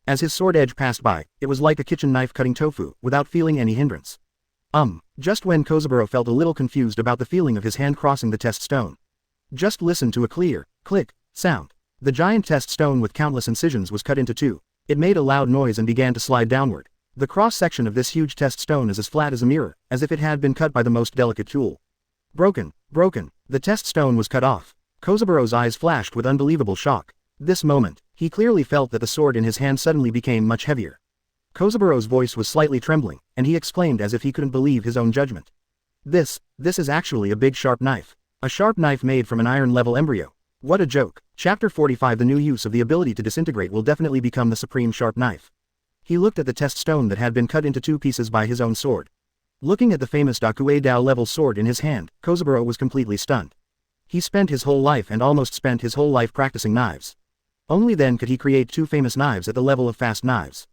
As his sword edge passed by, it was like a kitchen knife cutting tofu, without feeling any hindrance. Just when Kozuburo felt a little confused about the feeling of his hand crossing the test stone. Just listen to a clear, click, sound. The giant test stone with countless incisions was cut into two. It made a loud noise and began to slide downward. The cross-section of this huge test stone is as flat as a mirror, as if it had been cut by the most delicate tool. Broken. The test stone was cut off. Kozuburo's eyes flashed with unbelievable shock. This moment, he clearly felt that the sword in his hand suddenly became much heavier. Kozuburo's voice was slightly trembling, and he exclaimed as if he couldn't believe his own judgment. This is actually a big sharp knife. A sharp knife made from an iron-level embryo. What a joke. Chapter 45. The new use of the ability to disintegrate will definitely become the supreme sharp knife. He looked at the test stone that had been cut into two pieces by his own sword. Looking at the famous Dakue Dao level sword in his hand, Kozuburo was completely stunned. He spent his whole life and almost spent his whole life practicing knives. Only then could he create two famous knives at the level of fast knives.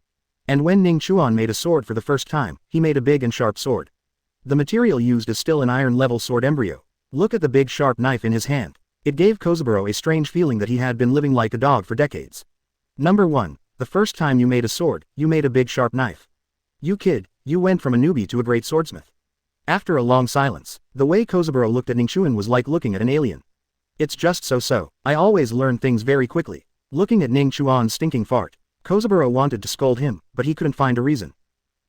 And when Ning Chuan made a sword for the first time, he made a big and sharp sword. The material used is still an iron-level sword embryo. Look at the big sharp knife in his hand. It gave Kozuburo a strange feeling that he had been living like a dog for decades. Number 1. The first time you made a sword, you made a big sharp knife. You kid, you went from a newbie to a great swordsmith. After a long silence, the way Kozuburo looked at Ning Chuan was like looking at an alien. It's just so. I always learn things very quickly. Looking at Ning Chuan's stinking fart, Kozuburo wanted to scold him, but he couldn't find a reason.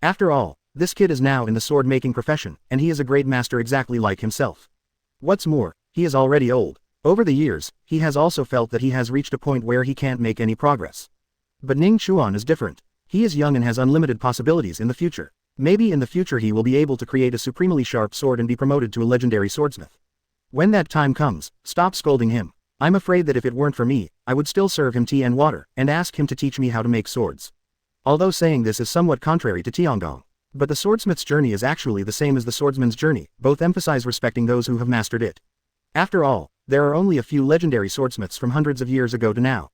After all, this kid is now in the sword-making profession, and he is a great master exactly like himself. What's more, he is already old. Over the years, he has also felt that he has reached a point where he can't make any progress. But Ning Chuan is different. He is young and has unlimited possibilities in the future. Maybe in the future he will be able to create a supremely sharp sword and be promoted to a legendary swordsmith. When that time comes, stop scolding him. I'm afraid that if it weren't for me, I would still serve him tea and water, and ask him to teach me how to make swords. Although saying this is somewhat contrary to Tiangong. But the swordsmith's journey is actually the same as the swordsman's journey, both emphasize respecting those who have mastered it. After all, There are only a few legendary swordsmiths from hundreds of years ago to now.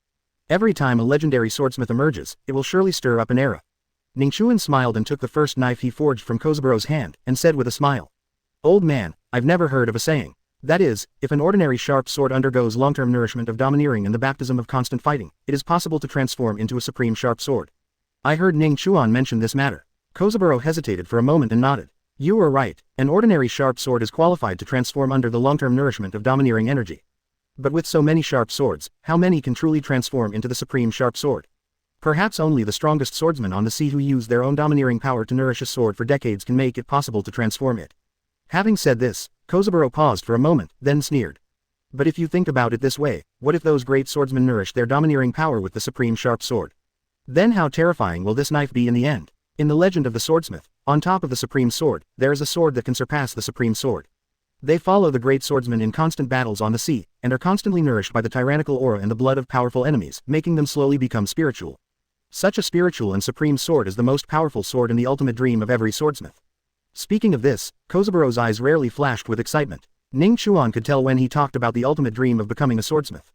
Every time a legendary swordsmith emerges, it will surely stir up an era. Ning Chuan smiled and took the first knife he forged from Kozuburo's hand, and said with a smile. Old man, I've never heard of a saying. That is, if an ordinary sharp sword undergoes long-term nourishment of domineering and the baptism of constant fighting, it is possible to transform into a supreme sharp sword. I heard Ning Chuan mention this matter. Kozuburo hesitated for a moment and nodded. You are right, an ordinary sharp sword is qualified to transform under the long-term nourishment of domineering energy. But with so many sharp swords, how many can truly transform into the supreme sharp sword? Perhaps only the strongest swordsmen on the sea who use their own domineering power to nourish a sword for decades can make it possible to transform it. Having said this, Kozuburo paused for a moment, then sneered. But if you think about it this way, what if those great swordsmen nourish their domineering power with the supreme sharp sword? Then how terrifying will this knife be in the end? In the legend of the swordsmith, on top of the supreme sword, there is a sword that can surpass the supreme sword. They follow the great swordsmen in constant battles on the sea, and are constantly nourished by the tyrannical aura and the blood of powerful enemies, making them slowly become spiritual. Such a spiritual and supreme sword is the most powerful sword and the ultimate dream of every swordsmith. Speaking of this, Kozuburo's eyes rarely flashed with excitement. Ning Chuan could tell when he talked about the ultimate dream of becoming a swordsmith.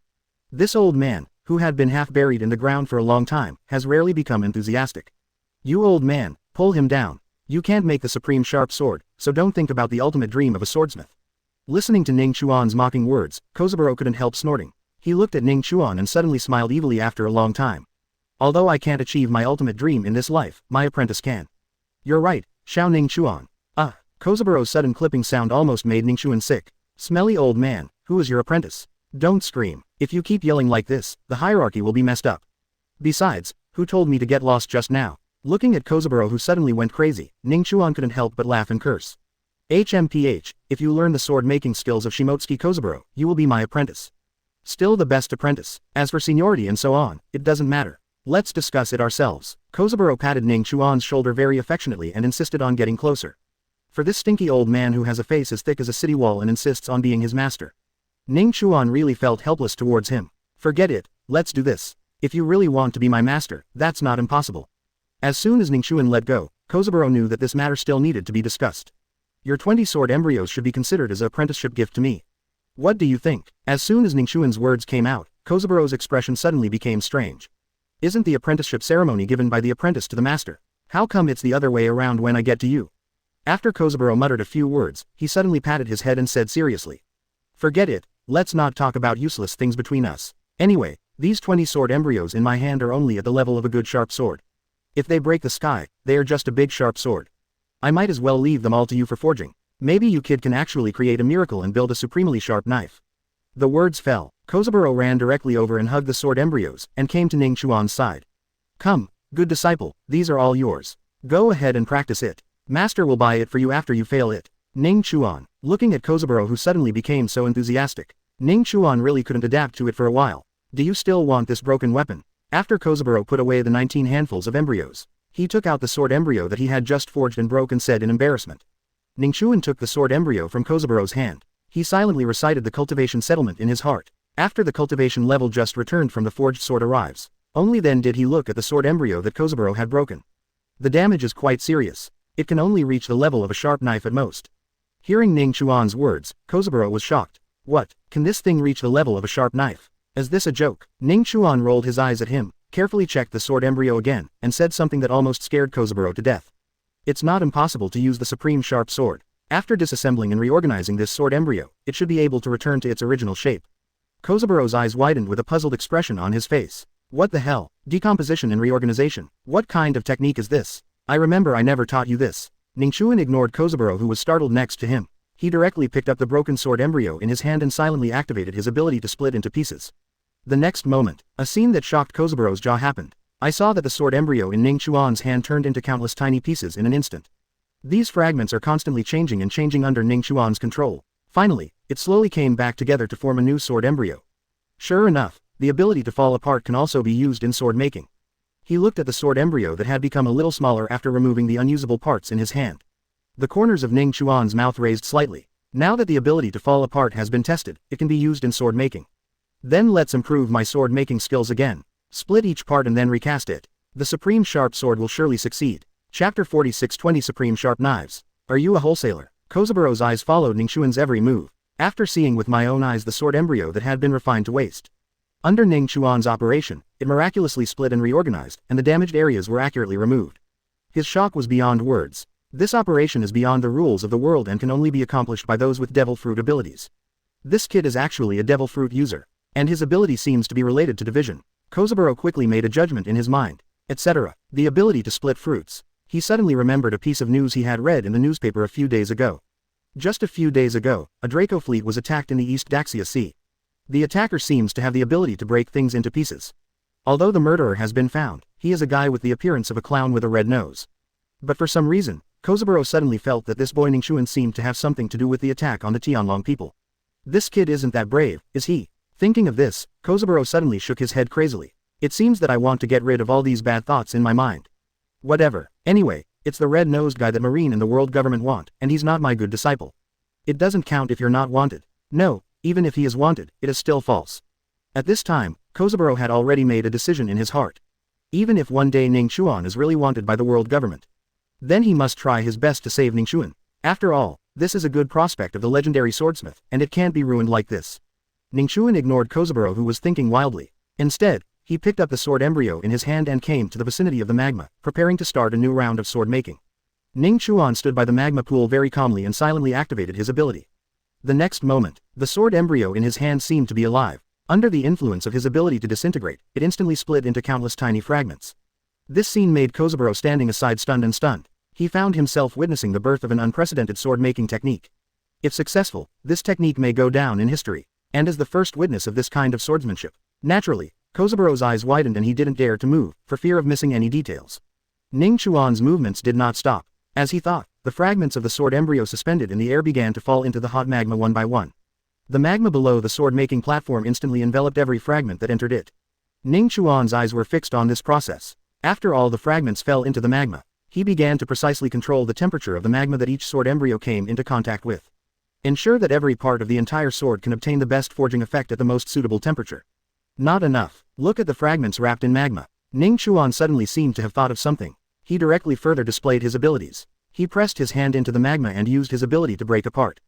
This old man, who had been half buried in the ground for a long time, has rarely become enthusiastic. You old man, pull him down. You can't make the supreme sharp sword, so don't think about the ultimate dream of a swordsmith. Listening to Ning Chuan's mocking words, Kozuburo couldn't help snorting. He looked at Ning Chuan and suddenly smiled evilly after a long time. Although I can't achieve my ultimate dream in this life, my apprentice can. You're right, Xiao Ning Chuan. Kozuburo's sudden clipping sound almost made Ning Chuan sick. Smelly old man, who is your apprentice? Don't scream. If you keep yelling like this, the hierarchy will be messed up. Besides, who told me to get lost just now? Looking at Kozuburo who suddenly went crazy, Ning Chuan couldn't help but laugh and curse. HMPH, if you learn the sword-making skills of Shimotsuki Kozuburo, you will be my apprentice. Still the best apprentice. As for seniority and so on, it doesn't matter. Let's discuss it ourselves. Kozuburo patted Ning Chuan's shoulder very affectionately and insisted on getting closer. For this stinky old man who has a face as thick as a city wall and insists on being his master. Ning Chuan really felt helpless towards him. Forget it, let's do this. If you really want to be my master, that's not impossible. As soon as Ning Chuan let go, Kozuburo knew that this matter still needed to be discussed. Your 20 sword embryos should be considered as an apprenticeship gift to me. What do you think? As soon as Ning Chuan's words came out, Kozuburo's expression suddenly became strange. Isn't the apprenticeship ceremony given by the apprentice to the master? How come it's the other way around when I get to you? After Kozuburo muttered a few words, he suddenly patted his head and said seriously. Forget it, let's not talk about useless things between us. Anyway, these 20 sword embryos in my hand are only at the level of a good sharp sword. If they break the sky, they are just a big sharp sword. I might as well leave them all to you for forging. Maybe you kid can actually create a miracle and build a supremely sharp knife. The words fell. Kozuburo ran directly over and hugged the sword embryos, and came to Ning Chuan's side. Come, good disciple, these are all yours. Go ahead and practice it. Master will buy it for you after you fail it. Ning Chuan, looking at Kozuburo who suddenly became so enthusiastic. Ning Chuan really couldn't adapt to it for a while. Do you still want this broken weapon? After Kozuburo put away the 19 handfuls of embryos, he took out the sword embryo that he had just forged and broke and said in embarrassment. Ning Chuan took the sword embryo from Kozuburo's hand. He silently recited the cultivation settlement in his heart. After the cultivation level just returned from the forged sword arrives, only then did he look at the sword embryo that Kozuburo had broken. The damage is quite serious. It can only reach the level of a sharp knife at most. Hearing Ning Chuan's words, Kozuburo was shocked. What, can this thing reach the level of a sharp knife? Is this a joke? Ning Chuan rolled his eyes at him, carefully checked the sword embryo again, and said something that almost scared Kozuburo to death. It's not impossible to use the supreme sharp sword. After disassembling and reorganizing this sword embryo, it should be able to return to its original shape. Kozuburo's eyes widened with a puzzled expression on his face. What the hell? Decomposition and reorganization. What kind of technique is this? I remember I never taught you this. Ning Chuan ignored Kozuburo who was startled next to him. He directly picked up the broken sword embryo in his hand and silently activated his ability to split into pieces. The next moment, a scene that shocked Kozuburo's jaw happened. I saw that the sword embryo in Ning Chuan's hand turned into countless tiny pieces in an instant. These fragments are constantly changing and changing under Ning Chuan's control. Finally, it slowly came back together to form a new sword embryo. Sure enough, the ability to fall apart can also be used in sword making. He looked at the sword embryo that had become a little smaller after removing the unusable parts in his hand. The corners of Ning Chuan's mouth raised slightly. Now that the ability to fall apart has been tested, it can be used in sword making. Then let's improve my sword making skills again. Split each part and then recast it. The supreme sharp sword will surely succeed. Chapter 46 20 Supreme Sharp Knives. Are you a wholesaler? Kozuburo's eyes followed Ning Chuan's every move. After seeing with my own eyes the sword embryo that had been refined to waste. Under Ning Chuan's operation, it miraculously split and reorganized, and the damaged areas were accurately removed. His shock was beyond words. This operation is beyond the rules of the world and can only be accomplished by those with devil fruit abilities. This kid is actually a devil fruit user, and his ability seems to be related to division. Kozaburo quickly made a judgment in his mind, etc. The ability to split fruits. He suddenly remembered a piece of news he had read in the newspaper a few days ago. Just a few days ago, a Draco fleet was attacked in the East Daxia Sea. The attacker seems to have the ability to break things into pieces. Although the murderer has been found, he is a guy with the appearance of a clown with a red nose. But for some reason, Kozaburo suddenly felt that this boy Ning Chuan seemed to have something to do with the attack on the Tianlong people. This kid isn't that brave, is he? Thinking of this, Kozaburo suddenly shook his head crazily. It seems that I want to get rid of all these bad thoughts in my mind. Whatever. Anyway, it's the red-nosed guy that Marine and the world government want, and he's not my good disciple. It doesn't count if you're not wanted. No, even if he is wanted, it is still false. At this time, Kozaburo had already made a decision in his heart. Even if one day Ning Chuan is really wanted by the world government, then he must try his best to save Ning Chuan. After all, this is a good prospect of the legendary swordsmith, and it can't be ruined like this. Ning Chuan ignored Kozaburo, who was thinking wildly. Instead, he picked up the sword embryo in his hand and came to the vicinity of the magma, preparing to start a new round of sword making. Ning Chuan stood by the magma pool very calmly and silently activated his ability. The next moment, the sword embryo in his hand seemed to be alive. Under the influence of his ability to disintegrate, it instantly split into countless tiny fragments. This scene made Kozaburo standing aside stunned. He found himself witnessing the birth of an unprecedented sword-making technique. If successful, this technique may go down in history, and as the first witness of this kind of swordsmanship. Naturally, Kozaburo's eyes widened and he didn't dare to move, for fear of missing any details. Ning Chuan's movements did not stop. As he thought, the fragments of the sword embryo suspended in the air began to fall into the hot magma one by one. The magma below the sword-making platform instantly enveloped every fragment that entered it. Ning Chuan's eyes were fixed on this process. After all the fragments fell into the magma, he began to precisely control the temperature of the magma that each sword embryo came into contact with. Ensure that every part of the entire sword can obtain the best forging effect at the most suitable temperature. Not enough. Look at the fragments wrapped in magma. Ning Chuan suddenly seemed to have thought of something. He directly further displayed his abilities. He pressed his hand into the magma and used his ability to break apart.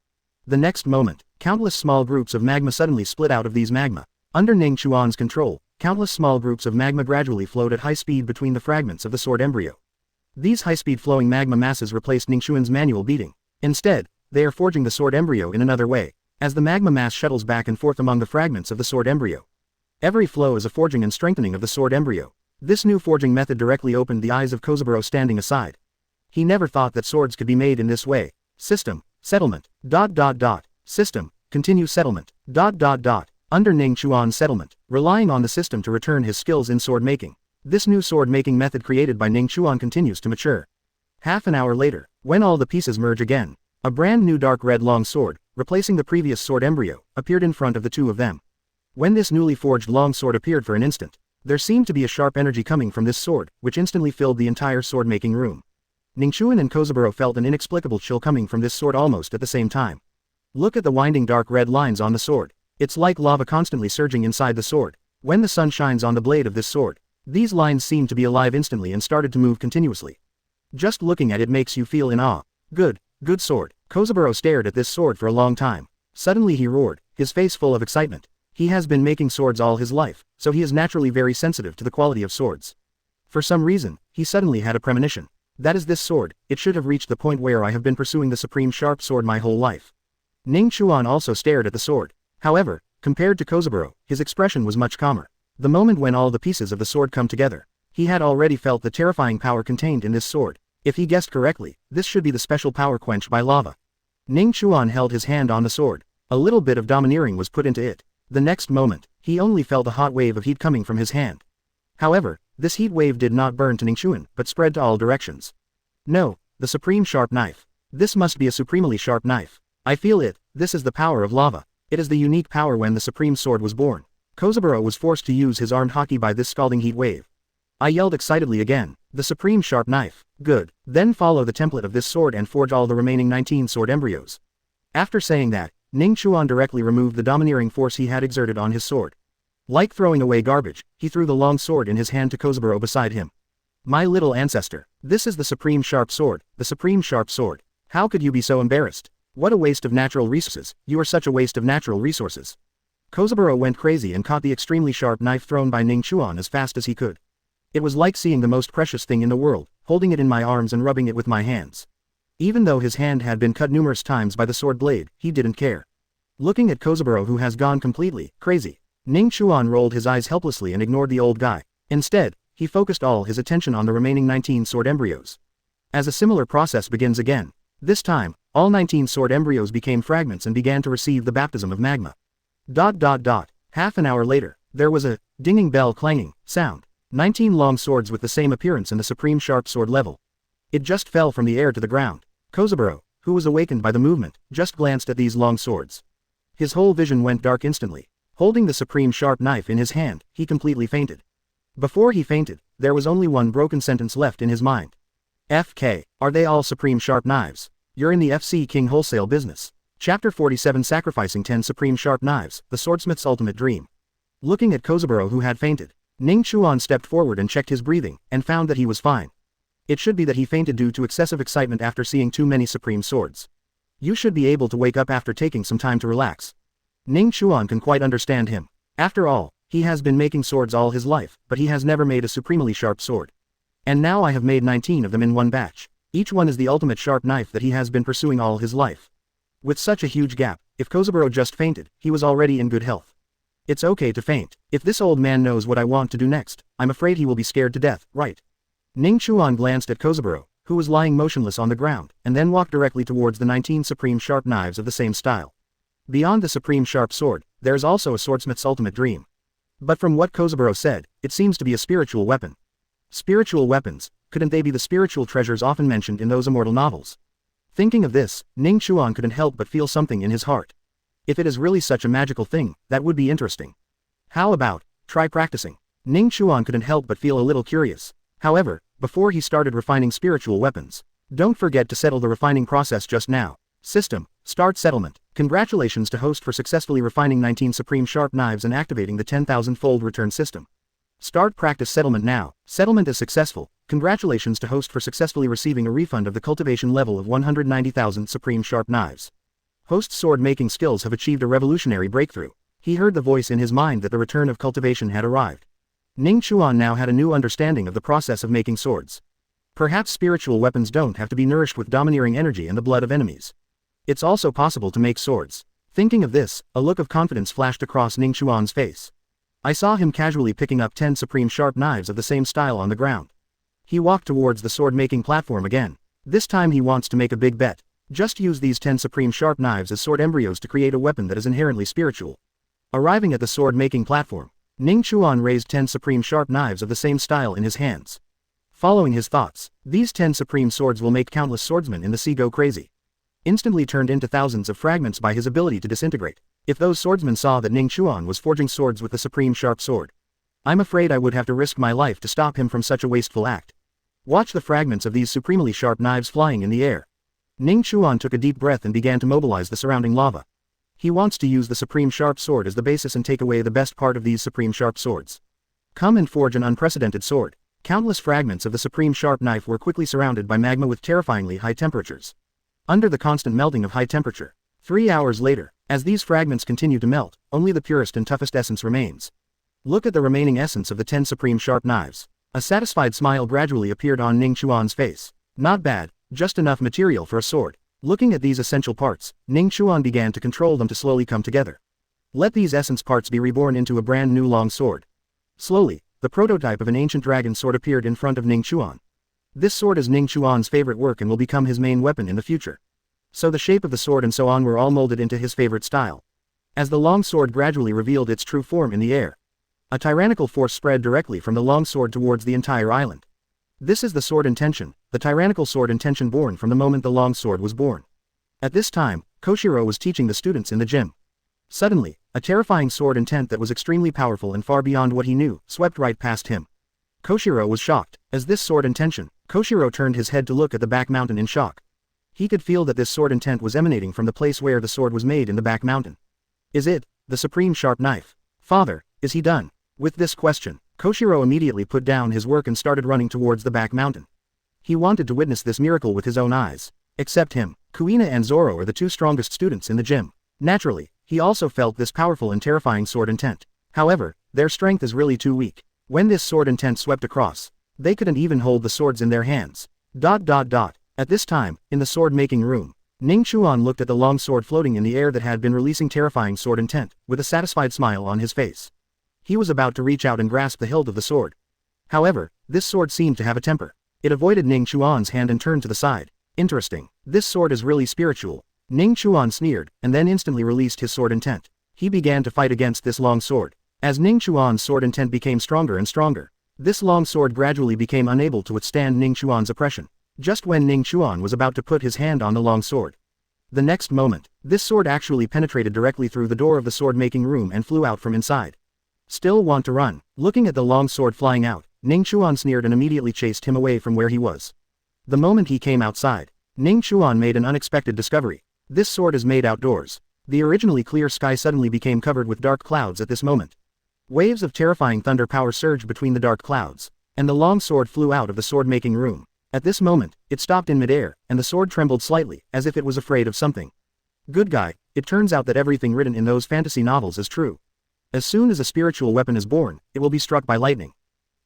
The next moment, countless small groups of magma suddenly split out of these magma. Under Ning Chuan's control, countless small groups of magma gradually flowed at high speed between the fragments of the sword embryo. These high-speed flowing magma masses replaced Ning Chuan's manual beating. Instead, they are forging the sword embryo in another way, as the magma mass shuttles back and forth among the fragments of the sword embryo. Every flow is a forging and strengthening of the sword embryo. This new forging method directly opened the eyes of Kozaburo standing aside. He never thought that swords could be made in this way. System, settlement, ... System, continue settlement, ... Under Ning Chuan's settlement, relying on the system to return his skills in sword making. This new sword making method created by Ning Chuan continues to mature. Half an hour later, when all the pieces merge again, a brand new dark red long sword, replacing the previous sword embryo, appeared in front of the two of them. When this newly forged long sword appeared for an instant, there seemed to be a sharp energy coming from this sword, which instantly filled the entire sword-making room. Ning Chuan and Kozaburo felt an inexplicable chill coming from this sword almost at the same time. Look at the winding dark red lines on the sword. It's like lava constantly surging inside the sword. When the sun shines on the blade of this sword, these lines seem to be alive instantly and started to move continuously. Just looking at it makes you feel in awe. Good sword. Kozaburo stared at this sword for a long time. Suddenly he roared, his face full of excitement. He has been making swords all his life, so he is naturally very sensitive to the quality of swords. For some reason, he suddenly had a premonition. That is this sword, it should have reached the point where I have been pursuing the supreme sharp sword my whole life. Ning Chuan also stared at the sword. However, compared to Kozaburo, his expression was much calmer. The moment when all the pieces of the sword come together, he had already felt the terrifying power contained in this sword. If he guessed correctly, this should be the special power quenched by lava. Ning Chuan held his hand on the sword. A little bit of domineering was put into it. The next moment, he only felt a hot wave of heat coming from his hand. However, this heat wave did not burn to Ning Chuan, but spread to all directions. No, the supreme sharp knife. This must be a supremely sharp knife. I feel it, this is the power of lava. It is the unique power when the supreme sword was born. Kozaburo was forced to use his armed Haki by this scalding heat wave. I yelled excitedly again, the supreme sharp knife. Good. Then follow the template of this sword and forge all the remaining 19 sword embryos. After saying that, Ning Chuan directly removed the domineering force he had exerted on his sword. Like throwing away garbage, he threw the long sword in his hand to Kozaburo beside him. My little ancestor, this is the supreme sharp sword, the supreme sharp sword. How could you be so embarrassed? What a waste of natural resources, you are such a waste of natural resources. Kozaburo went crazy and caught the extremely sharp knife thrown by Ning Chuan as fast as he could. It was like seeing the most precious thing in the world, holding it in my arms and rubbing it with my hands. Even though his hand had been cut numerous times by the sword blade, he didn't care. Looking at Kozaburo, who has gone completely crazy, Ning Chuan rolled his eyes helplessly and ignored the old guy. Instead, he focused all his attention on the remaining 19 sword embryos. As a similar process begins again, this time, all 19 sword embryos became fragments and began to receive the baptism of magma. Half an hour later, there was a dinging bell clanging sound. 19 long swords with the same appearance and the supreme sharp sword level. It just fell from the air to the ground. Kozaburo, who was awakened by the movement, just glanced at these long swords. His whole vision went dark instantly. Holding the supreme sharp knife in his hand, he completely fainted. Before he fainted, there was only one broken sentence left in his mind. FK, are they all supreme sharp knives? You're in the FC King wholesale business. Chapter 47, Sacrificing 10 Supreme Sharp Knives, the Swordsmith's Ultimate Dream. Looking at Kozaburo, who had fainted, Ning Chuan stepped forward and checked his breathing, and found that he was fine. It should be that he fainted due to excessive excitement after seeing too many supreme swords. You should be able to wake up after taking some time to relax. Ning Chuan can quite understand him. After all, he has been making swords all his life, but he has never made a supremely sharp sword. And now I have made 19 of them in one batch. Each one is the ultimate sharp knife that he has been pursuing all his life. With such a huge gap, if Kozaburo just fainted, he was already in good health. It's okay to faint. If this old man knows what I want to do next, I'm afraid he will be scared to death, right? Ning Chuan glanced at Kozaburo, who was lying motionless on the ground, and then walked directly towards the 19 supreme sharp knives of the same style. Beyond the supreme sharp sword, there is also a swordsmith's ultimate dream. But from what Kozaburo said, it seems to be a spiritual weapon. Spiritual weapons, couldn't they be the spiritual treasures often mentioned in those immortal novels? Thinking of this, Ning Chuan couldn't help but feel something in his heart. If it is really such a magical thing, that would be interesting. How about, try practicing? Ning Chuan couldn't help but feel a little curious. However, before he started refining spiritual weapons, don't forget to settle the refining process just now. System, start settlement. Congratulations to host for successfully refining 19 supreme sharp knives and activating the 10,000-fold return system. Start practice settlement now. Settlement is successful. Congratulations to host for successfully receiving a refund of the cultivation level of 190,000 supreme sharp knives. Host's sword making skills have achieved a revolutionary breakthrough. He heard the voice in his mind that the return of cultivation had arrived. Ning Chuan now had a new understanding of the process of making swords. Perhaps spiritual weapons don't have to be nourished with domineering energy and the blood of enemies. It's also possible to make swords. Thinking of this, a look of confidence flashed across Ning Chuan's face. I saw him casually picking up 10 supreme sharp knives of the same style on the ground. He walked towards the sword-making platform again. This time he wants to make a big bet. Just use these 10 supreme sharp knives as sword embryos to create a weapon that is inherently spiritual. Arriving at the sword-making platform, Ning Chuan raised 10 supreme sharp knives of the same style in his hands. Following his thoughts, these 10 supreme swords will make countless swordsmen in the sea go crazy. Instantly turned into thousands of fragments by his ability to disintegrate. If those swordsmen saw that Ning Chuan was forging swords with the supreme sharp sword, I'm afraid I would have to risk my life to stop him from such a wasteful act. Watch the fragments of these supremely sharp knives flying in the air. Ning Chuan took a deep breath and began to mobilize the surrounding lava. He wants to use the supreme sharp sword as the basis and take away the best part of these supreme sharp swords. Come and forge an unprecedented sword. Countless fragments of the supreme sharp knife were quickly surrounded by magma with terrifyingly high temperatures. Under the constant melting of high temperature, 3 hours later, as these fragments continue to melt, only the purest and toughest essence remains. Look at the remaining essence of the 10 supreme sharp knives. A satisfied smile gradually appeared on Ning Chuan's face. Not bad, just enough material for a sword. Looking at these essential parts, Ning Chuan began to control them to slowly come together. Let these essence parts be reborn into a brand new long sword. Slowly, the prototype of an ancient dragon sword appeared in front of Ning Chuan. This sword is Ning Chuan's favorite work and will become his main weapon in the future. So the shape of the sword and so on were all molded into his favorite style. As the long sword gradually revealed its true form in the air, a tyrannical force spread directly from the long sword towards the entire island. This is the sword intention, the tyrannical sword intention born from the moment the long sword was born. At this time, Koshiro was teaching the students in the gym. Suddenly, a terrifying sword intent that was extremely powerful and far beyond what he knew, swept right past him. Koshiro was shocked. As this sword intention, Koshiro turned his head to look at the back mountain in shock. He could feel that this sword intent was emanating from the place where the sword was made in the back mountain. Is it, the supreme sharp knife? Father, is he done? With this question, Koshiro immediately put down his work and started running towards the back mountain. He wanted to witness this miracle with his own eyes. Except him, Kuina and Zoro are the two strongest students in the gym. Naturally, he also felt this powerful and terrifying sword intent. However, their strength is really too weak. When this sword intent swept across, they couldn't even hold the swords in their hands. At this time, in the sword-making room, Ning Chuan looked at the long sword floating in the air that had been releasing terrifying sword intent, with a satisfied smile on his face. He was about to reach out and grasp the hilt of the sword. However, this sword seemed to have a temper. It avoided Ning Chuan's hand and turned to the side. Interesting. This sword is really spiritual. Ning Chuan sneered, and then instantly released his sword intent. He began to fight against this long sword. As Ning Chuan's sword intent became stronger and stronger, this long sword gradually became unable to withstand Ning Chuan's oppression. Just when Ning Chuan was about to put his hand on the long sword, the next moment, this sword actually penetrated directly through the door of the sword-making room and flew out from inside. Still want to run? Looking at the long sword flying out, Ning Chuan sneered and immediately chased him away from where he was. The moment he came outside, Ning Chuan made an unexpected discovery. This sword is made outdoors. The originally clear sky suddenly became covered with dark clouds at this moment. Waves of terrifying thunder power surged between the dark clouds, and the long sword flew out of the sword-making room. At this moment, it stopped in midair, and the sword trembled slightly, as if it was afraid of something. Good guy, it turns out that everything written in those fantasy novels is true. As soon as a spiritual weapon is born, it will be struck by lightning.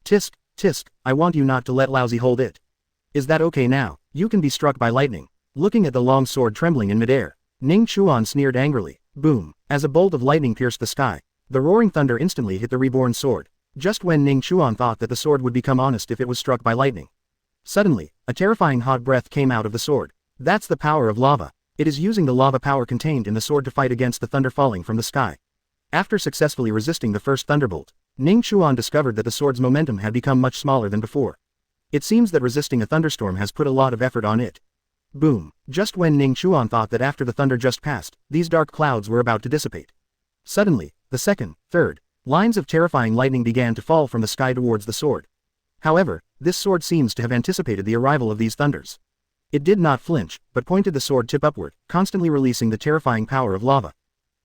Tisk, tisk, I want you not to let Lousy hold it. Is that okay now? You can be struck by lightning. Looking at the long sword trembling in midair, Ning Chuan sneered angrily. Boom! As a bolt of lightning pierced the sky, the roaring thunder instantly hit the reborn sword. Just when Ning Chuan thought that the sword would become honest if it was struck by lightning, suddenly, a terrifying hot breath came out of the sword. That's the power of lava. It is using the lava power contained in the sword to fight against the thunder falling from the sky. After successfully resisting the first thunderbolt, Ning Chuan discovered that the sword's momentum had become much smaller than before. It seems that resisting a thunderstorm has put a lot of effort on it. Boom! Just when Ning Chuan thought that after the thunder just passed, these dark clouds were about to dissipate. Suddenly, the second, third, lines of terrifying lightning began to fall from the sky towards the sword. However, this sword seems to have anticipated the arrival of these thunders. It did not flinch, but pointed the sword tip upward, constantly releasing the terrifying power of lava.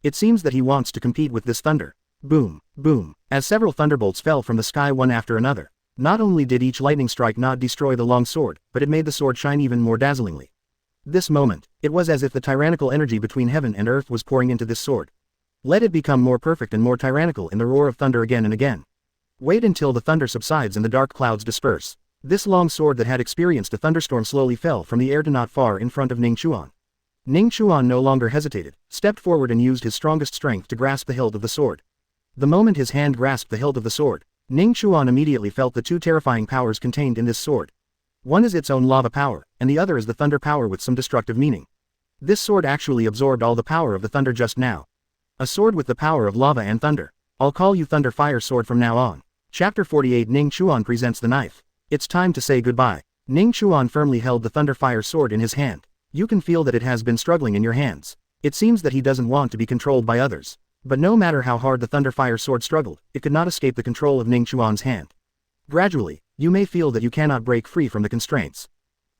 It seems that he wants to compete with this thunder. Boom, boom, as several thunderbolts fell from the sky one after another. Not only did each lightning strike not destroy the long sword, but it made the sword shine even more dazzlingly. This moment, it was as if the tyrannical energy between heaven and earth was pouring into this sword. Let it become more perfect and more tyrannical in the roar of thunder again and again. Wait until the thunder subsides and the dark clouds disperse. This long sword that had experienced a thunderstorm slowly fell from the air to not far in front of Ning Chuan. Ning Chuan no longer hesitated, stepped forward and used his strongest strength to grasp the hilt of the sword. The moment his hand grasped the hilt of the sword, Ning Chuan immediately felt the two terrifying powers contained in this sword. One is its own lava power, and the other is the thunder power with some destructive meaning. This sword actually absorbed all the power of the thunder just now. A sword with the power of lava and thunder. I'll call you Thunder Fire Sword from now on. Chapter 48 Ning Chuan presents the knife. It's time to say goodbye. Ning Chuan firmly held the Thunder Fire Sword in his hand. You can feel that it has been struggling in your hands. It seems that he doesn't want to be controlled by others. But no matter how hard the Thunder Fire Sword struggled, it could not escape the control of Ning Chuan's hand. Gradually, you may feel that you cannot break free from the constraints.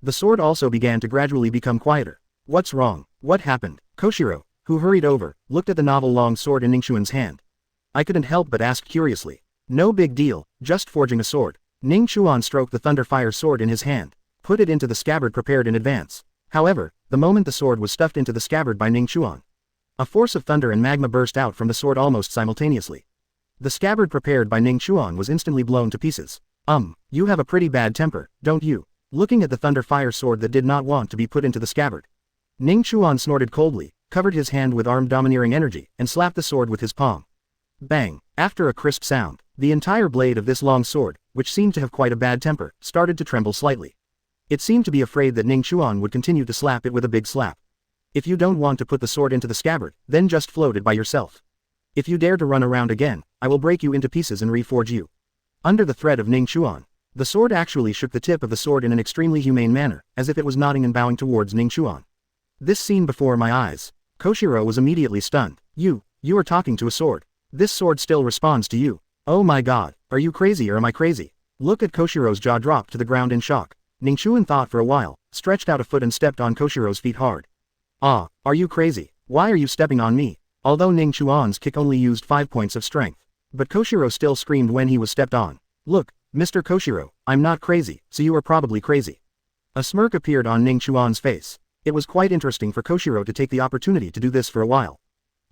The sword also began to gradually become quieter. What's wrong? What happened? Koshiro, who hurried over, looked at the novel long sword in Ning Chuan's hand. I couldn't help but ask curiously. No big deal, just forging a sword. Ning Chuan stroked the Thunder Fire Sword in his hand, put it into the scabbard prepared in advance. However, the moment the sword was stuffed into the scabbard by Ning Chuan, a force of thunder and magma burst out from the sword almost simultaneously. The scabbard prepared by Ning Chuan was instantly blown to pieces. You have a pretty bad temper, don't you? Looking at the Thunder Fire Sword that did not want to be put into the scabbard, Ning Chuan snorted coldly, covered his hand with armed domineering energy, and slapped the sword with his palm. Bang! After a crisp sound, the entire blade of this long sword, which seemed to have quite a bad temper, started to tremble slightly. It seemed to be afraid that Ning Chuan would continue to slap it with a big slap. If you don't want to put the sword into the scabbard, then just float it by yourself. If you dare to run around again, I will break you into pieces and reforge you. Under the threat of Ning Chuan, the sword actually shook the tip of the sword in an extremely humane manner, as if it was nodding and bowing towards Ning Chuan. This scene before my eyes. Koshiro was immediately stunned. You are talking to a sword. This sword still responds to you. Oh my god, are you crazy or am I crazy? Look at Koshiro's jaw dropped to the ground in shock. Ning Chuan thought for a while, stretched out a foot and stepped on Koshiro's feet hard. Ah, are you crazy? Why are you stepping on me? Although Ning Chuan's kick only used 5 points of strength, but Koshiro still screamed when he was stepped on. Look, Mr. Koshiro, I'm not crazy, so you are probably crazy. A smirk appeared on Ning Chuan's face. It was quite interesting for Koshiro to take the opportunity to do this for a while.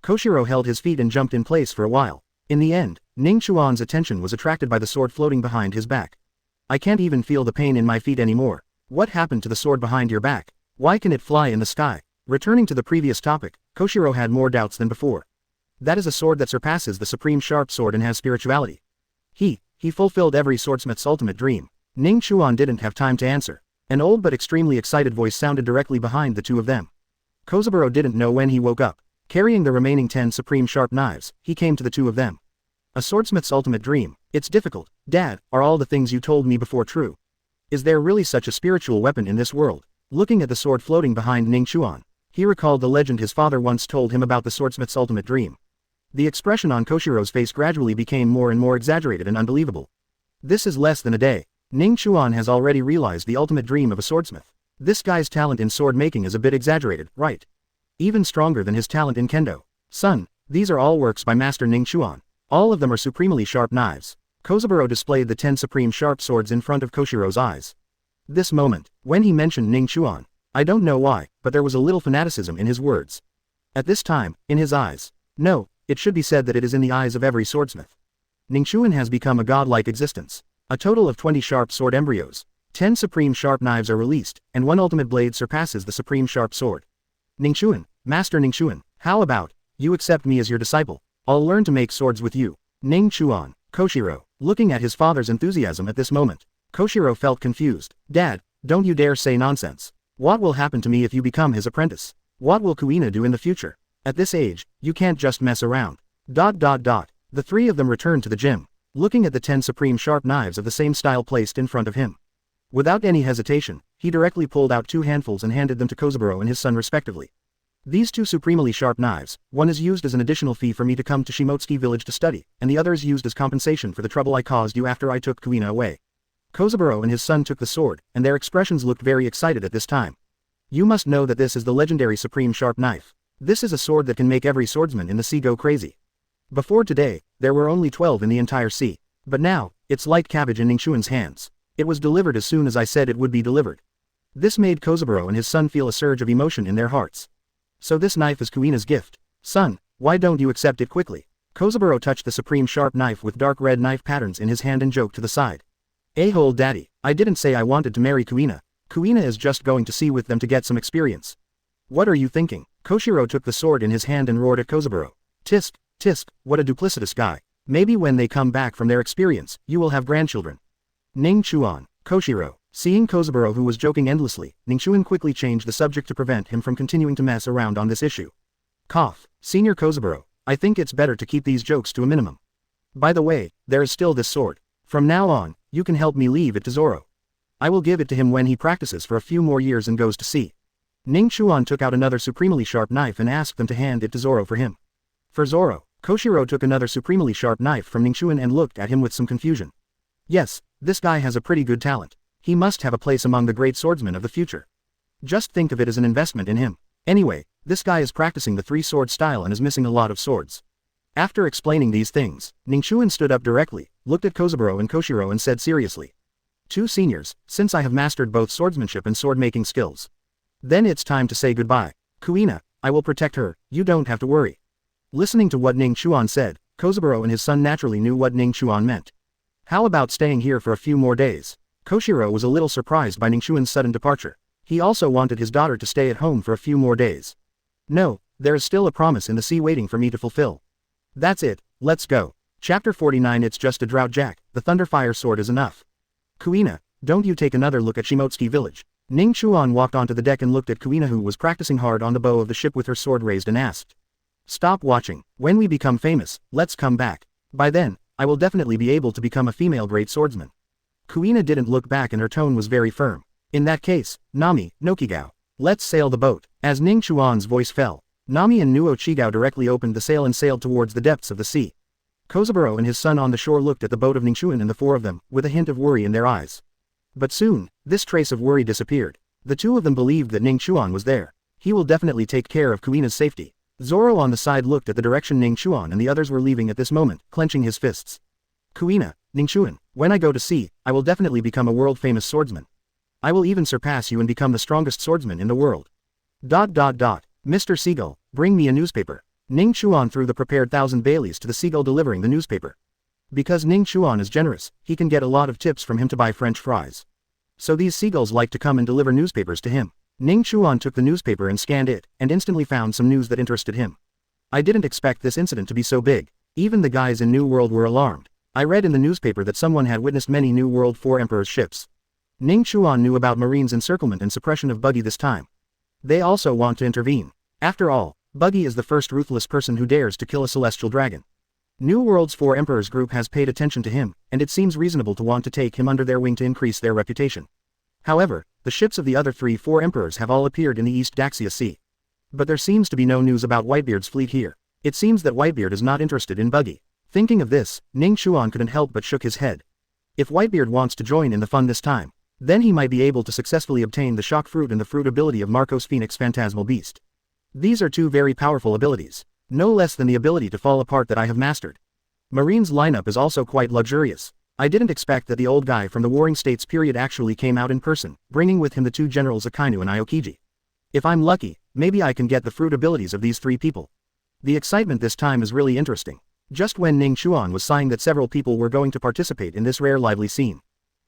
Koshiro held his feet and jumped in place for a while. In the end, Ning Chuan's attention was attracted by the sword floating behind his back. I can't even feel the pain in my feet anymore. What happened to the sword behind your back? Why can it fly in the sky? Returning to the previous topic, Koshiro had more doubts than before. That is a sword that surpasses the supreme sharp sword and has spirituality. He fulfilled every swordsmith's ultimate dream. Ning Chuan didn't have time to answer. An old but extremely excited voice sounded directly behind the two of them. Kozaburo didn't know when he woke up. Carrying the remaining 10 supreme sharp knives, he came to the two of them. A swordsmith's ultimate dream. It's difficult. Dad, are all the things you told me before true? Is there really such a spiritual weapon in this world? Looking at the sword floating behind Ning Chuan, he recalled the legend his father once told him about the swordsmith's ultimate dream. The expression on Koshiro's face gradually became more and more exaggerated and unbelievable. This is less than a day. Ning Chuan has already realized the ultimate dream of a swordsmith. This guy's talent in sword making is a bit exaggerated, right? Even stronger than his talent in kendo. Son, these are all works by Master Ning Chuan. All of them are supremely sharp knives. Kozaburo displayed the 10 supreme sharp swords in front of Koshiro's eyes. This moment, when he mentioned Ning Chuan, I don't know why, but there was a little fanaticism in his words. At this time, in his eyes. No, it should be said that it is in the eyes of every swordsmith. Ning Chuan has become a godlike existence. A total of 20 sharp sword embryos. 10 supreme sharp knives are released, and one ultimate blade surpasses the supreme sharp sword. Ning Chuan, Master Ning Chuan, how about, you accept me as your disciple? I'll learn to make swords with you. Ning Chuan, Koshiro, looking at his father's enthusiasm at this moment. Koshiro felt confused. Dad, don't you dare say nonsense. What will happen to me if you become his apprentice? What will Kuina do in the future? At this age, you can't just mess around. ... The three of them returned to the gym, looking at the 10 supreme sharp knives of the same style placed in front of him. Without any hesitation, he directly pulled out 2 handfuls and handed them to Kozaburo and his son respectively. These 2 supremely sharp knives, one is used as an additional fee for me to come to Shimotsuki village to study, and the other is used as compensation for the trouble I caused you after I took Kuina away. Kozaburo and his son took the sword, and their expressions looked very excited at this time. You must know that this is the legendary supreme sharp knife. This is a sword that can make every swordsman in the sea go crazy. Before today, there were only 12 in the entire sea. But now, it's like cabbage in Ning Chuan's hands. It was delivered as soon as I said it would be delivered. This made Kozaburo and his son feel a surge of emotion in their hearts. So this knife is Kuina's gift. Son, why don't you accept it quickly? Kozaburo touched the supreme sharp knife with dark red knife patterns in his hand and joked to the side. A-hole daddy, I didn't say I wanted to marry Kuina. Kuina is just going to sea with them to get some experience. What are you thinking? Koshiro took the sword in his hand and roared at Kozaburo. Tisk, tisk, what a duplicitous guy. Maybe when they come back from their experience, you will have grandchildren. Ning Chuan, Koshiro. Seeing Kozaburo who was joking endlessly, Ning Chuan quickly changed the subject to prevent him from continuing to mess around on this issue. Cough. Senior Kozaburo, I think it's better to keep these jokes to a minimum. By the way, there is still this sword. From now on, you can help me leave it to Zoro. I will give it to him when he practices for a few more years and goes to sea. Ning Chuan took out another supremely sharp knife and asked them to hand it to Zoro for him. For Zoro, Koshiro took another supremely sharp knife from Ning Chuan and looked at him with some confusion. Yes, this guy has a pretty good talent. He must have a place among the great swordsmen of the future. Just think of it as an investment in him. Anyway, this guy is practicing the 3-sword style and is missing a lot of swords. After explaining these things, Ning Chuan stood up directly, looked at Kozaburo and Koshiro and said seriously. 2 seniors, since I have mastered both swordsmanship and sword-making skills. Then it's time to say goodbye. Kuina, I will protect her, you don't have to worry. Listening to what Ning Chuan said, Kozaburo and his son naturally knew what Ning Chuan meant. How about staying here for a few more days? Koshiro was a little surprised by Ning Chuan's sudden departure. He also wanted his daughter to stay at home for a few more days. No, there is still a promise in the sea waiting for me to fulfill. That's it, let's go. Chapter 49. It's just a drought, Jack, the Thunderfire sword is enough. Kuina, don't you take another look at Shimotsuki village. Ning Chuan walked onto the deck and looked at Kuina who was practicing hard on the bow of the ship with her sword raised and asked. Stop watching. When we become famous, let's come back. By then, I will definitely be able to become a female great swordsman. Kuina didn't look back and her tone was very firm. In that case, Nami, Nokigao. Let's sail the boat. As Ning Chuan's voice fell, Nami and Nuo Chigao directly opened the sail and sailed towards the depths of the sea. Kozaburo and his son on the shore looked at the boat of Ning Chuan and the 4 of them, with a hint of worry in their eyes. But soon, this trace of worry disappeared. The 2 of them believed that Ning Chuan was there. He will definitely take care of Kuina's safety. Zoro on the side looked at the direction Ning Chuan and the others were leaving at this moment, clenching his fists. Kuina, Ning Chuan, when I go to sea, I will definitely become a world-famous swordsman. I will even surpass you and become the strongest swordsman in the world. Mr. Seagull, bring me a newspaper. Ning Chuan threw the prepared 1,000 Baileys to the seagull delivering the newspaper. Because Ning Chuan is generous, he can get a lot of tips from him to buy French fries. So these seagulls like to come and deliver newspapers to him. Ning Chuan took the newspaper and scanned it, and instantly found some news that interested him. I didn't expect this incident to be so big. Even the guys in New World were alarmed. I read in the newspaper that someone had witnessed many New World 4 Emperor's ships. Ning Chuan knew about Marine's encirclement and suppression of Buggy this time. They also want to intervene. After all, Buggy is the first ruthless person who dares to kill a celestial dragon. New World's 4 Emperors group has paid attention to him, and it seems reasonable to want to take him under their wing to increase their reputation. However, the ships of the other 4 Emperors have all appeared in the East Daxia Sea. But there seems to be no news about Whitebeard's fleet here. It seems that Whitebeard is not interested in Buggy. Thinking of this, Ning Chuan couldn't help but shook his head. If Whitebeard wants to join in the fun this time, then he might be able to successfully obtain the shock fruit and the fruit ability of Marcos Phoenix Phantasmal Beast. These are two very powerful abilities, no less than the ability to fall apart that I have mastered. Marine's lineup is also quite luxurious. I didn't expect that the old guy from the Warring States period actually came out in person, bringing with him the 2 generals Akainu and Aokiji. If I'm lucky, maybe I can get the fruit abilities of these 3 people. The excitement this time is really interesting. Just when Ning Chuan was sighing that several people were going to participate in this rare lively scene,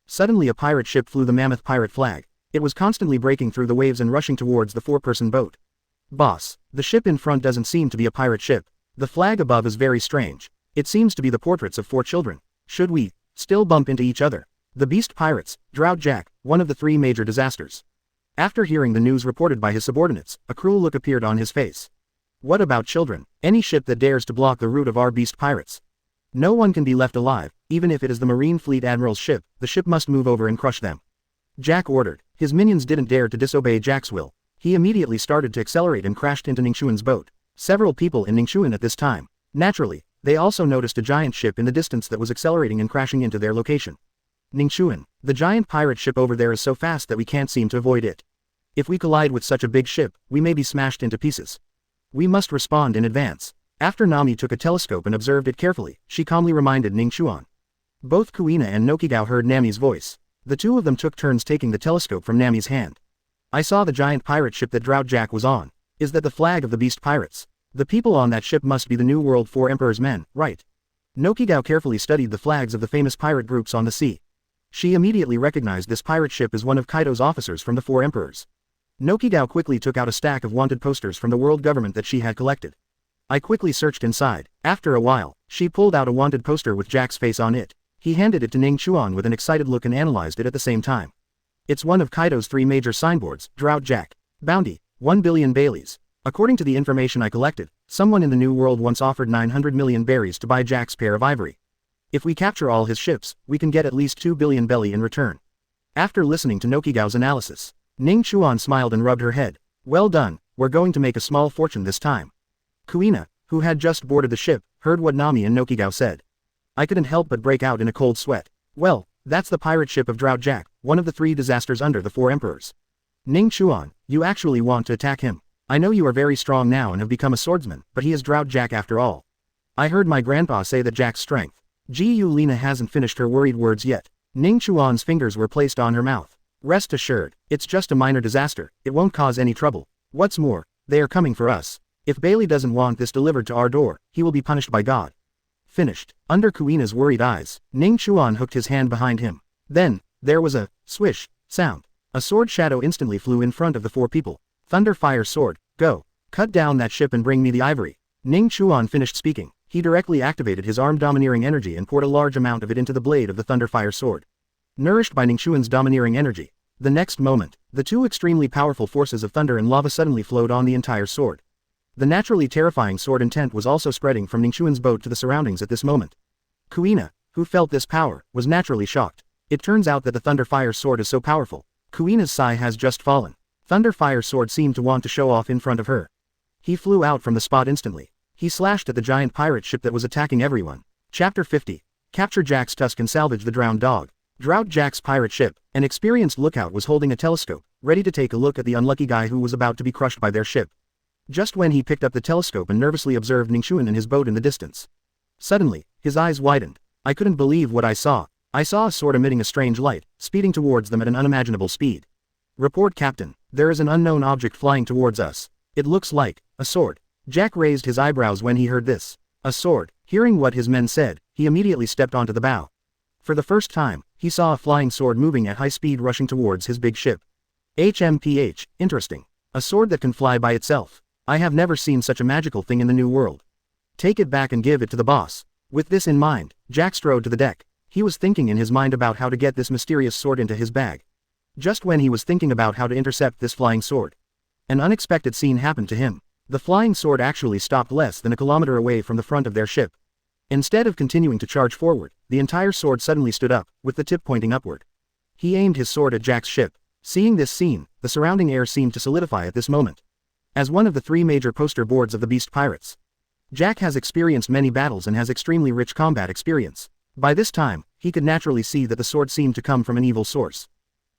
suddenly a pirate ship flew the mammoth pirate flag. It was constantly breaking through the waves and rushing towards the 4-person boat. Boss, the ship in front doesn't seem to be a pirate ship. The flag above is very strange. It seems to be the portraits of 4 children. Should we still bump into each other? The Beast Pirates, Drought Jack, one of the 3 major disasters. After hearing the news reported by his subordinates, a cruel look appeared on his face. What about children? Any ship that dares to block the route of our Beast Pirates? No one can be left alive, even if it is the Marine Fleet Admiral's ship, the ship must move over and crush them. Jack ordered. His minions didn't dare to disobey Jack's will. He immediately started to accelerate and crashed into Ning Chuan's boat. Several people in Ning Chuan at this time. Naturally, they also noticed a giant ship in the distance that was accelerating and crashing into their location. Ning Chuan, the giant pirate ship over there is so fast that we can't seem to avoid it. If we collide with such a big ship, we may be smashed into pieces. We must respond in advance. After Nami took a telescope and observed it carefully, she calmly reminded Ning Chuan. Both Kuina and Nokigao heard Nami's voice. The 2 of them took turns taking the telescope from Nami's hand. I saw the giant pirate ship that Drought Jack was on. Is that the flag of the Beast Pirates? The people on that ship must be the New World 4 Emperor's men, right? Nokigao carefully studied the flags of the famous pirate groups on the sea. She immediately recognized this pirate ship as one of Kaido's officers from the 4 Emperors. Nokigao quickly took out a stack of wanted posters from the world government that she had collected. I quickly searched inside. After a while, she pulled out a wanted poster with Jack's face on it. He handed it to Ning Chuan with an excited look and analyzed it at the same time. It's one of Kaido's 3 major signboards, Drought Jack. Bounty, 1 billion Baileys. According to the information I collected, someone in the New World once offered 900 million berries to buy Jack's pair of ivory. If we capture all his ships, we can get at least 2 billion belly in return. After listening to Nokigao's analysis, Ning Chuan smiled and rubbed her head. Well done, we're going to make a small fortune this time. Kuina, who had just boarded the ship, heard what Nami and Nokigao said. I couldn't help but break out in a cold sweat. Well, that's the pirate ship of Drought Jack, one of the 3 disasters under the 4 Emperors. Ning Chuan, you actually want to attack him. I know you are very strong now and have become a swordsman, but he is Drought Jack after all. I heard my grandpa say that Jack's strength. Lena hasn't finished her worried words yet. Ning Chuan's fingers were placed on her mouth. Rest assured, it's just a minor disaster, it won't cause any trouble. What's more, they are coming for us. If Bailey doesn't want this delivered to our door, he will be punished by God. Finished. Under Kuina's worried eyes, Ning Chuan hooked his hand behind him. Then, there was a swish sound. A sword shadow instantly flew in front of the 4 people. Thunder Fire Sword, go. Cut down that ship and bring me the ivory. Ning Chuan finished speaking. He directly activated his arm domineering energy and poured a large amount of it into the blade of the Thunder Fire Sword. Nourished by Ning Chuan's domineering energy. The next moment, the 2 extremely powerful forces of thunder and lava suddenly flowed on the entire sword. The naturally terrifying sword intent was also spreading from Ning Chuan's boat to the surroundings at this moment. Kuina, who felt this power, was naturally shocked. It turns out that the Thunder Fire Sword is so powerful. Kuina's sigh has just fallen. Thunder Fire Sword seemed to want to show off in front of her. He flew out from the spot instantly. He slashed at the giant pirate ship that was attacking everyone. Chapter 50. Capture Jack's tusk and salvage the drowned dog. Drought Jack's pirate ship. An experienced lookout was holding a telescope, ready to take a look at the unlucky guy who was about to be crushed by their ship. Just when he picked up the telescope and nervously observed Ning Chuan and his boat in the distance. Suddenly, his eyes widened. I couldn't believe what I saw. I saw a sword emitting a strange light, speeding towards them at an unimaginable speed. Report, Captain. There is an unknown object flying towards us. It looks like a sword. Jack raised his eyebrows when he heard this. A sword. Hearing what his men said, he immediately stepped onto the bow. For the first time, he saw a flying sword moving at high speed rushing towards his big ship. HMPH, interesting. A sword that can fly by itself. I have never seen such a magical thing in the new world. Take it back and give it to the boss. With this in mind, Jack strode to the deck. He was thinking in his mind about how to get this mysterious sword into his bag. Just when he was thinking about how to intercept this flying sword, an unexpected scene happened to him. The flying sword actually stopped less than a kilometer away from the front of their ship. Instead of continuing to charge forward, the entire sword suddenly stood up, with the tip pointing upward. He aimed his sword at Jack's ship. Seeing this scene, the surrounding air seemed to solidify at this moment. As one of the 3 major poster boards of the Beast Pirates, Jack has experienced many battles and has extremely rich combat experience. By this time, he could naturally see that the sword seemed to come from an evil source.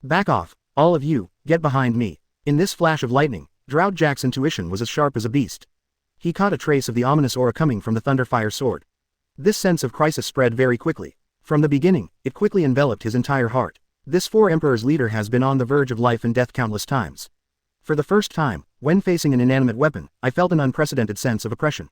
Back off, all of you, get behind me. In this flash of lightning, Drought, Jack's intuition was as sharp as a beast. He caught a trace of the ominous aura coming from the Thunderfire sword. This sense of crisis spread very quickly. From the beginning, it quickly enveloped his entire heart. This 4 Emperors leader has been on the verge of life and death countless times. For the first time, when facing an inanimate weapon, I felt an unprecedented sense of oppression.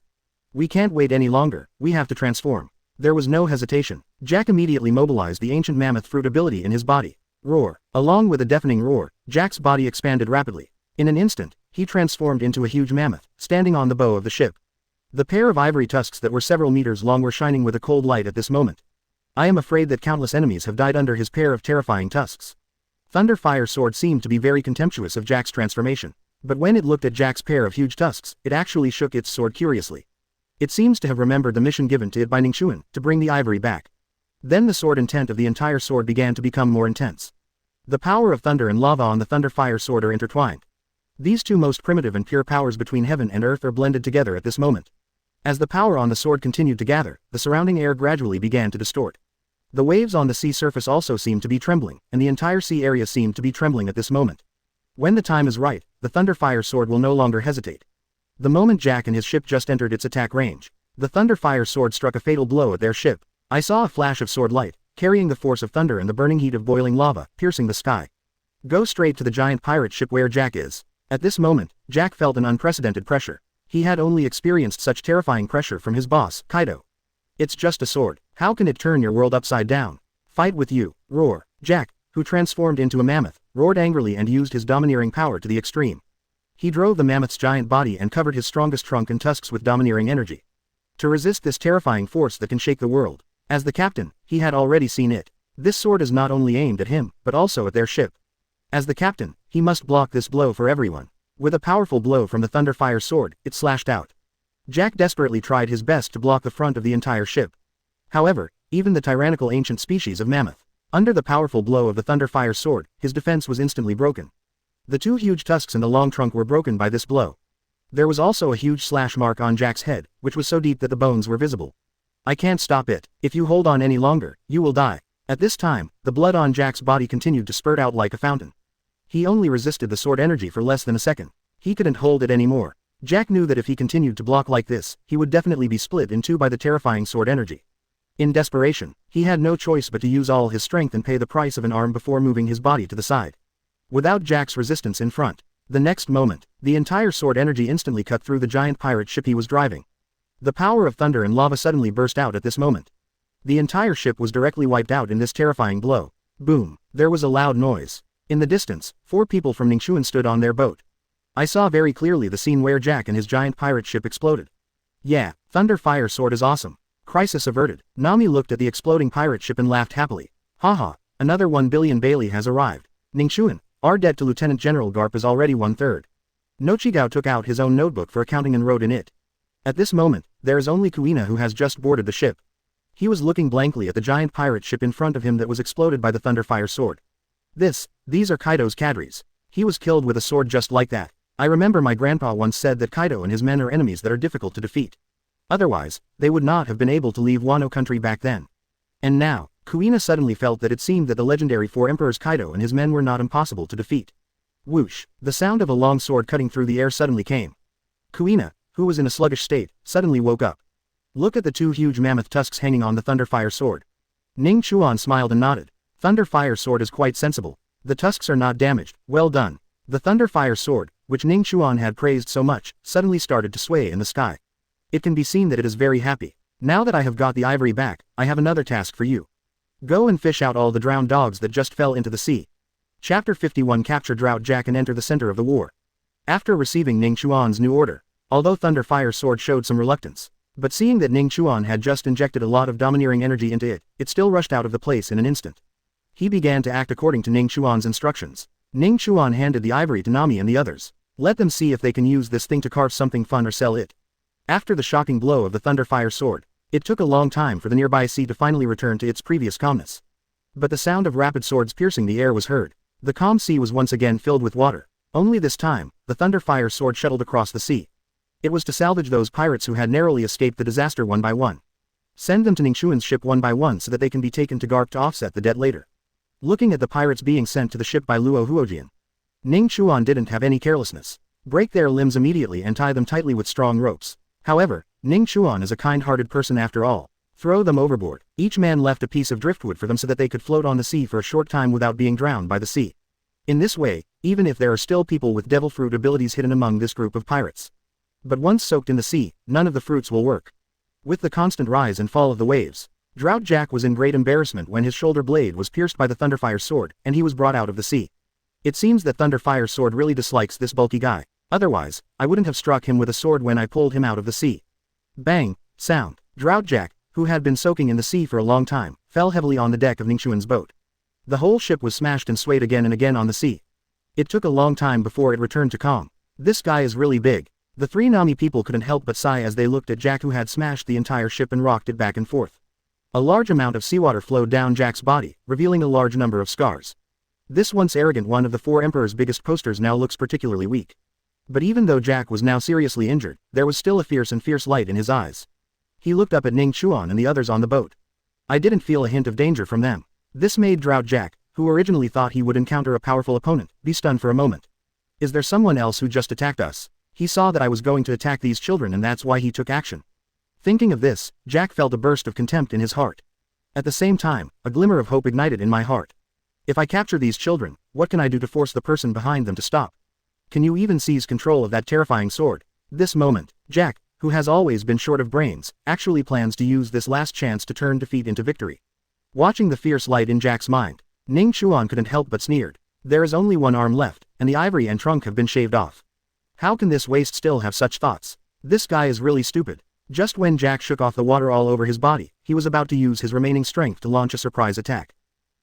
We can't wait any longer, we have to transform. There was no hesitation. Jack immediately mobilized the ancient mammoth fruit ability in his body. Roar. Along with a deafening roar, Jack's body expanded rapidly. In an instant, he transformed into a huge mammoth, standing on the bow of the ship. The pair of ivory tusks that were several meters long were shining with a cold light at this moment. I am afraid that countless enemies have died under his pair of terrifying tusks. Thunderfire sword seemed to be very contemptuous of Jack's transformation. But when it looked at Jack's pair of huge tusks, it actually shook its sword curiously. It seems to have remembered the mission given to it by Ning Chuan, to bring the ivory back. Then the sword intent of the entire sword began to become more intense. The power of thunder and lava on the Thunderfire sword are intertwined. These 2 most primitive and pure powers between heaven and earth are blended together at this moment. As the power on the sword continued to gather, the surrounding air gradually began to distort. The waves on the sea surface also seemed to be trembling, and the entire sea area seemed to be trembling at this moment. When the time is right, the Thunderfire sword will no longer hesitate. The moment Jack and his ship just entered its attack range, the Thunderfire sword struck a fatal blow at their ship. I saw a flash of sword light, carrying the force of thunder and the burning heat of boiling lava, piercing the sky. Go straight to the giant pirate ship where Jack is. At this moment, Jack felt an unprecedented pressure. He had only experienced such terrifying pressure from his boss, Kaido. It's just a sword. How can it turn your world upside down? Fight with you. Roar. Jack, who transformed into a mammoth, roared angrily and used his domineering power to the extreme. He drove the mammoth's giant body and covered his strongest trunk and tusks with domineering energy. To resist this terrifying force that can shake the world. As the captain, he had already seen it. This sword is not only aimed at him, but also at their ship. As the captain, he must block this blow for everyone. With a powerful blow from the Thunderfire sword, it slashed out. Jack desperately tried his best to block the front of the entire ship. However, even the tyrannical ancient species of mammoth, under the powerful blow of the Thunderfire sword, his defense was instantly broken. The 2 huge tusks and the long trunk were broken by this blow. There was also a huge slash mark on Jack's head, which was so deep that the bones were visible. I can't stop it. If you hold on any longer, you will die. At this time, the blood on Jack's body continued to spurt out like a fountain. He only resisted the sword energy for less than a second. He couldn't hold it anymore. Jack knew that if he continued to block like this, he would definitely be split in 2 by the terrifying sword energy. In desperation, he had no choice but to use all his strength and pay the price of an arm before moving his body to the side. Without Jack's resistance in front, the next moment, the entire sword energy instantly cut through the giant pirate ship he was driving. The power of thunder and lava suddenly burst out at this moment. The entire ship was directly wiped out in this terrifying blow. Boom! There was a loud noise. In the distance, 4 people from Ning Chuan stood on their boat. I saw very clearly the scene where Jack and his giant pirate ship exploded. Yeah, Thunderfire sword is awesome. Crisis averted. Nami looked at the exploding pirate ship and laughed happily. Haha, another 1 billion Bailey has arrived. Ning Chuan, our debt to Lieutenant General Garp is already 1/3. Nochigao took out his own notebook for accounting and wrote in it. At this moment, there is only Kuina who has just boarded the ship. He was looking blankly at the giant pirate ship in front of him that was exploded by the Thunderfire sword. These are Kaido's cadres. He was killed with a sword just like that. I remember my grandpa once said that Kaido and his men are enemies that are difficult to defeat. Otherwise, they would not have been able to leave Wano country back then. And now, Kuina suddenly felt that it seemed that the legendary 4 Emperors Kaido and his men were not impossible to defeat. Whoosh! The sound of a long sword cutting through the air suddenly came. Kuina, who was in a sluggish state, suddenly woke up. Look at the 2 huge mammoth tusks hanging on the Thunderfire sword. Ning Chuan smiled and nodded. Thunderfire sword is quite sensible. The tusks are not damaged, well done. The Thunderfire sword, which Ning Chuan had praised so much, suddenly started to sway in the sky. It can be seen that it is very happy. Now that I have got the ivory back, I have another task for you. Go and fish out all the drowned dogs that just fell into the sea. Chapter 51 Capture Drought Jack and enter the center of the war. After receiving Ning Chuan's new order, although Thunderfire sword showed some reluctance, but seeing that Ning Chuan had just injected a lot of domineering energy into it, it still rushed out of the place in an instant. He began to act according to Ning Chuan's instructions. Ning Chuan handed the ivory to Nami and the others. Let them see if they can use this thing to carve something fun or sell it. After the shocking blow of the Thunderfire sword, it took a long time for the nearby sea to finally return to its previous calmness. But the sound of rapid swords piercing the air was heard. The calm sea was once again filled with water. Only this time, the Thunderfire sword shuttled across the sea. It was to salvage those pirates who had narrowly escaped the disaster one by one. Send them to Ning Chuan's ship one by one so that they can be taken to Garp to offset the debt later. Looking at the pirates being sent to the ship by Luo Huojian, Ning Chuan didn't have any carelessness. Break their limbs immediately and tie them tightly with strong ropes. However, Ning Chuan is a kind-hearted person after all. Throw them overboard. Each man left a piece of driftwood for them so that they could float on the sea for a short time without being drowned by the sea. In this way, even if there are still people with devil fruit abilities hidden among this group of pirates. But once soaked in the sea, none of the fruits will work. With the constant rise and fall of the waves, Drought Jack was in great embarrassment when his shoulder blade was pierced by the Thunderfire sword, and he was brought out of the sea. It seems that Thunderfire sword really dislikes this bulky guy. Otherwise, I wouldn't have struck him with a sword when I pulled him out of the sea. Bang! Sound. Drought Jack, who had been soaking in the sea for a long time, fell heavily on the deck of Ning Chuan's boat. The whole ship was smashed and swayed again and again on the sea. It took a long time before it returned to calm. This guy is really big. The three Nami people couldn't help but sigh as they looked at Jack, who had smashed the entire ship and rocked it back and forth. A large amount of seawater flowed down Jack's body, revealing a large number of scars. This once arrogant one of the four emperor's biggest posters now looks particularly weak. But even though Jack was now seriously injured, there was still a fierce light in his eyes. He looked up at Ning Chuan and the others on the boat. I didn't feel a hint of danger from them. This made Drought Jack, who originally thought he would encounter a powerful opponent, be stunned for a moment. Is there someone else who just attacked us? He saw that I was going to attack these children and that's why he took action. Thinking of this, Jack felt a burst of contempt in his heart. At the same time, a glimmer of hope ignited in my heart. If I capture these children, what can I do to force the person behind them to stop? Can you even seize control of that terrifying sword? This moment, Jack, who has always been short of brains, actually plans to use this last chance to turn defeat into victory. Watching the fierce light in Jack's mind, Ning Chuan couldn't help but sneered. There is only one arm left, and the ivory and trunk have been shaved off. How can this waste still have such thoughts? This guy is really stupid. Just when Jack shook off the water all over his body, he was about to use his remaining strength to launch a surprise attack.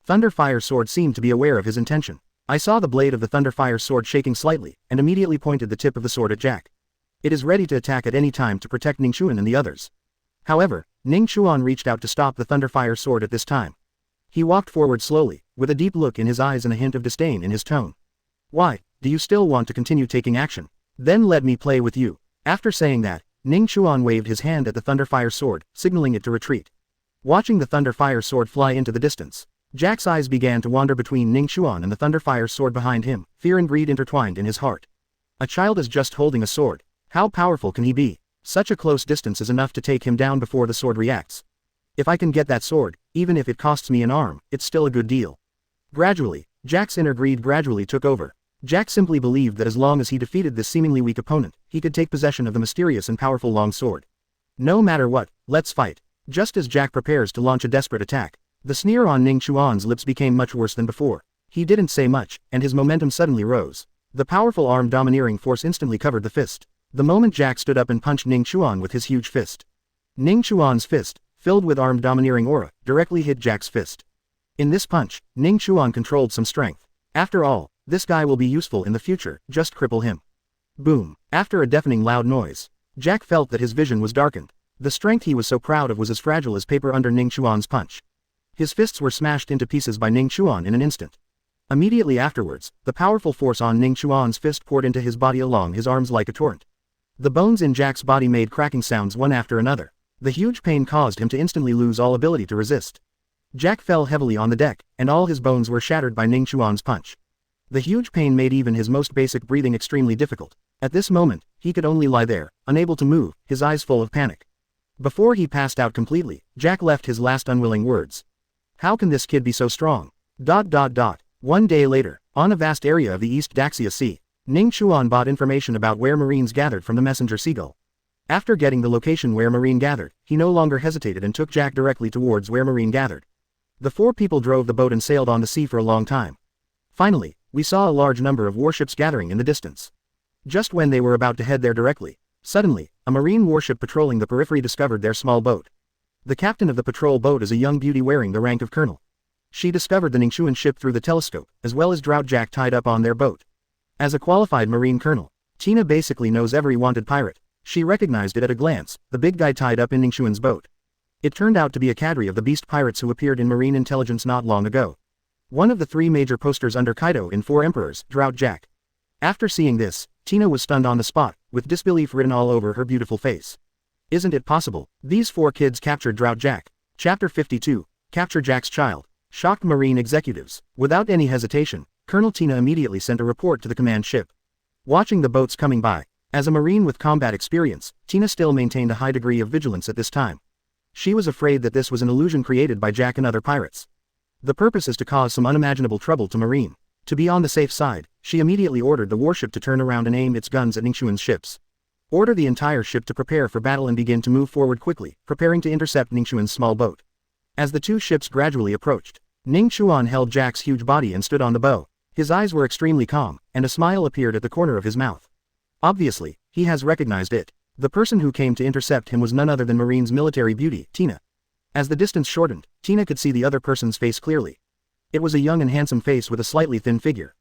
Thunderfire sword seemed to be aware of his intention. I saw the blade of the Thunderfire sword shaking slightly, and immediately pointed the tip of the sword at Jack. It is ready to attack at any time to protect Ning Chuan and the others. However, Ning Chuan reached out to stop the Thunderfire sword at this time. He walked forward slowly, with a deep look in his eyes and a hint of disdain in his tone. Why, do you still want to continue taking action? Then let me play with you. After saying that, Ning Chuan waved his hand at the Thunderfire sword, signaling it to retreat. Watching the Thunderfire sword fly into the distance, Jack's eyes began to wander between Ning Chuan and the Thunderfire sword behind him, fear and greed intertwined in his heart. A child is just holding a sword. How powerful can he be? Such a close distance is enough to take him down before the sword reacts. If I can get that sword, even if it costs me an arm, it's still a good deal. Gradually, Jack's inner greed gradually took over. Jack simply believed that as long as he defeated this seemingly weak opponent, he could take possession of the mysterious and powerful long sword. No matter what, let's fight. Just as Jack prepares to launch a desperate attack, the sneer on Ning Chuan's lips became much worse than before. He didn't say much, and his momentum suddenly rose. The powerful arm domineering force instantly covered the fist. The moment Jack stood up and punched Ning Chuan with his huge fist. Ning Chuan's fist, filled with armed domineering aura, directly hit Jack's fist. In this punch, Ning Chuan controlled some strength. After all, this guy will be useful in the future, just cripple him. Boom. After a deafening loud noise, Jack felt that his vision was darkened. The strength he was so proud of was as fragile as paper under Ning Chuan's punch. His fists were smashed into pieces by Ning Chuan in an instant. Immediately afterwards, the powerful force on Ning Chuan's fist poured into his body along his arms like a torrent. The bones in Jack's body made cracking sounds one after another. The huge pain caused him to instantly lose all ability to resist. Jack fell heavily on the deck, and all his bones were shattered by Ning Chuan's punch. The huge pain made even his most basic breathing extremely difficult. At this moment, he could only lie there, unable to move, his eyes full of panic. Before he passed out completely, Jack left his last unwilling words. How can this kid be so strong? One day later, on a vast area of the East Daxia Sea, Ning Chuan bought information about where Marines gathered from the messenger seagull. After getting the location where Marine gathered, he no longer hesitated and took Jack directly towards where Marine gathered. The four people drove the boat and sailed on the sea for a long time. Finally, we saw a large number of warships gathering in the distance. Just when they were about to head there directly, suddenly, a Marine warship patrolling the periphery discovered their small boat. The captain of the patrol boat is a young beauty wearing the rank of colonel. She discovered the Ning Chuan ship through the telescope, as well as Drought Jack tied up on their boat. As a qualified Marine colonel, Tina basically knows every wanted pirate. She recognized it at a glance, the big guy tied up in Ning Chuan's boat. It turned out to be a cadre of the beast pirates who appeared in Marine intelligence not long ago. One of the three major posters under Kaido in Four Emperors, Drought Jack. After seeing this, Tina was stunned on the spot, with disbelief written all over her beautiful face. Isn't it possible? These four kids captured Drought Jack. Chapter 52, Capture Jack's Child. Shocked Marine executives. Without any hesitation, Colonel Tina immediately sent a report to the command ship. Watching the boats coming by, as a Marine with combat experience, Tina still maintained a high degree of vigilance at this time. She was afraid that this was an illusion created by Jack and other pirates. The purpose is to cause some unimaginable trouble to Marine. To be on the safe side, she immediately ordered the warship to turn around and aim its guns at Ning Chuan's ships. Order the entire ship to prepare for battle and begin to move forward quickly, preparing to intercept Ning Chuan's small boat. As the two ships gradually approached, Ning Chuan held Jack's huge body and stood on the bow. His eyes were extremely calm, and a smile appeared at the corner of his mouth. Obviously, he has recognized it. The person who came to intercept him was none other than Marine's military beauty, Tina. As the distance shortened, Tina could see the other person's face clearly. It was a young and handsome face with a slightly thin figure.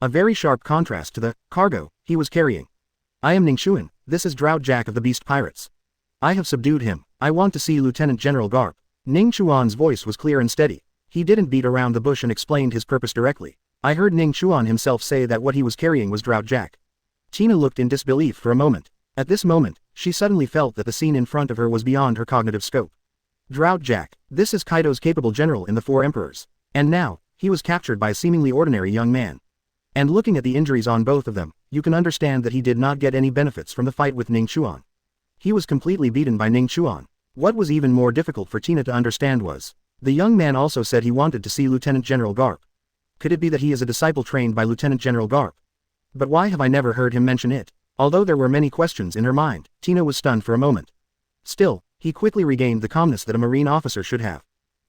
A very sharp contrast to the cargo he was carrying. I am Ning Chuan, this is Drought Jack of the Beast Pirates. I have subdued him. I want to see Lieutenant General Garp. Ning Chuan's voice was clear and steady. He didn't beat around the bush and explained his purpose directly. I heard Ning Chuan himself say that what he was carrying was Drought Jack. Tina looked in disbelief for a moment. At this moment, she suddenly felt that the scene in front of her was beyond her cognitive scope. Drought Jack, this is Kaido's capable general in the Four Emperors. And now, he was captured by a seemingly ordinary young man. And looking at the injuries on both of them, you can understand that he did not get any benefits from the fight with Ning Chuan. He was completely beaten by Ning Chuan. What was even more difficult for Tina to understand was, the young man also said he wanted to see Lieutenant General Garp. Could it be that he is a disciple trained by Lieutenant General Garp? But why have I never heard him mention it? Although there were many questions in her mind, Tina was stunned for a moment. Still, he quickly regained the calmness that a Marine officer should have.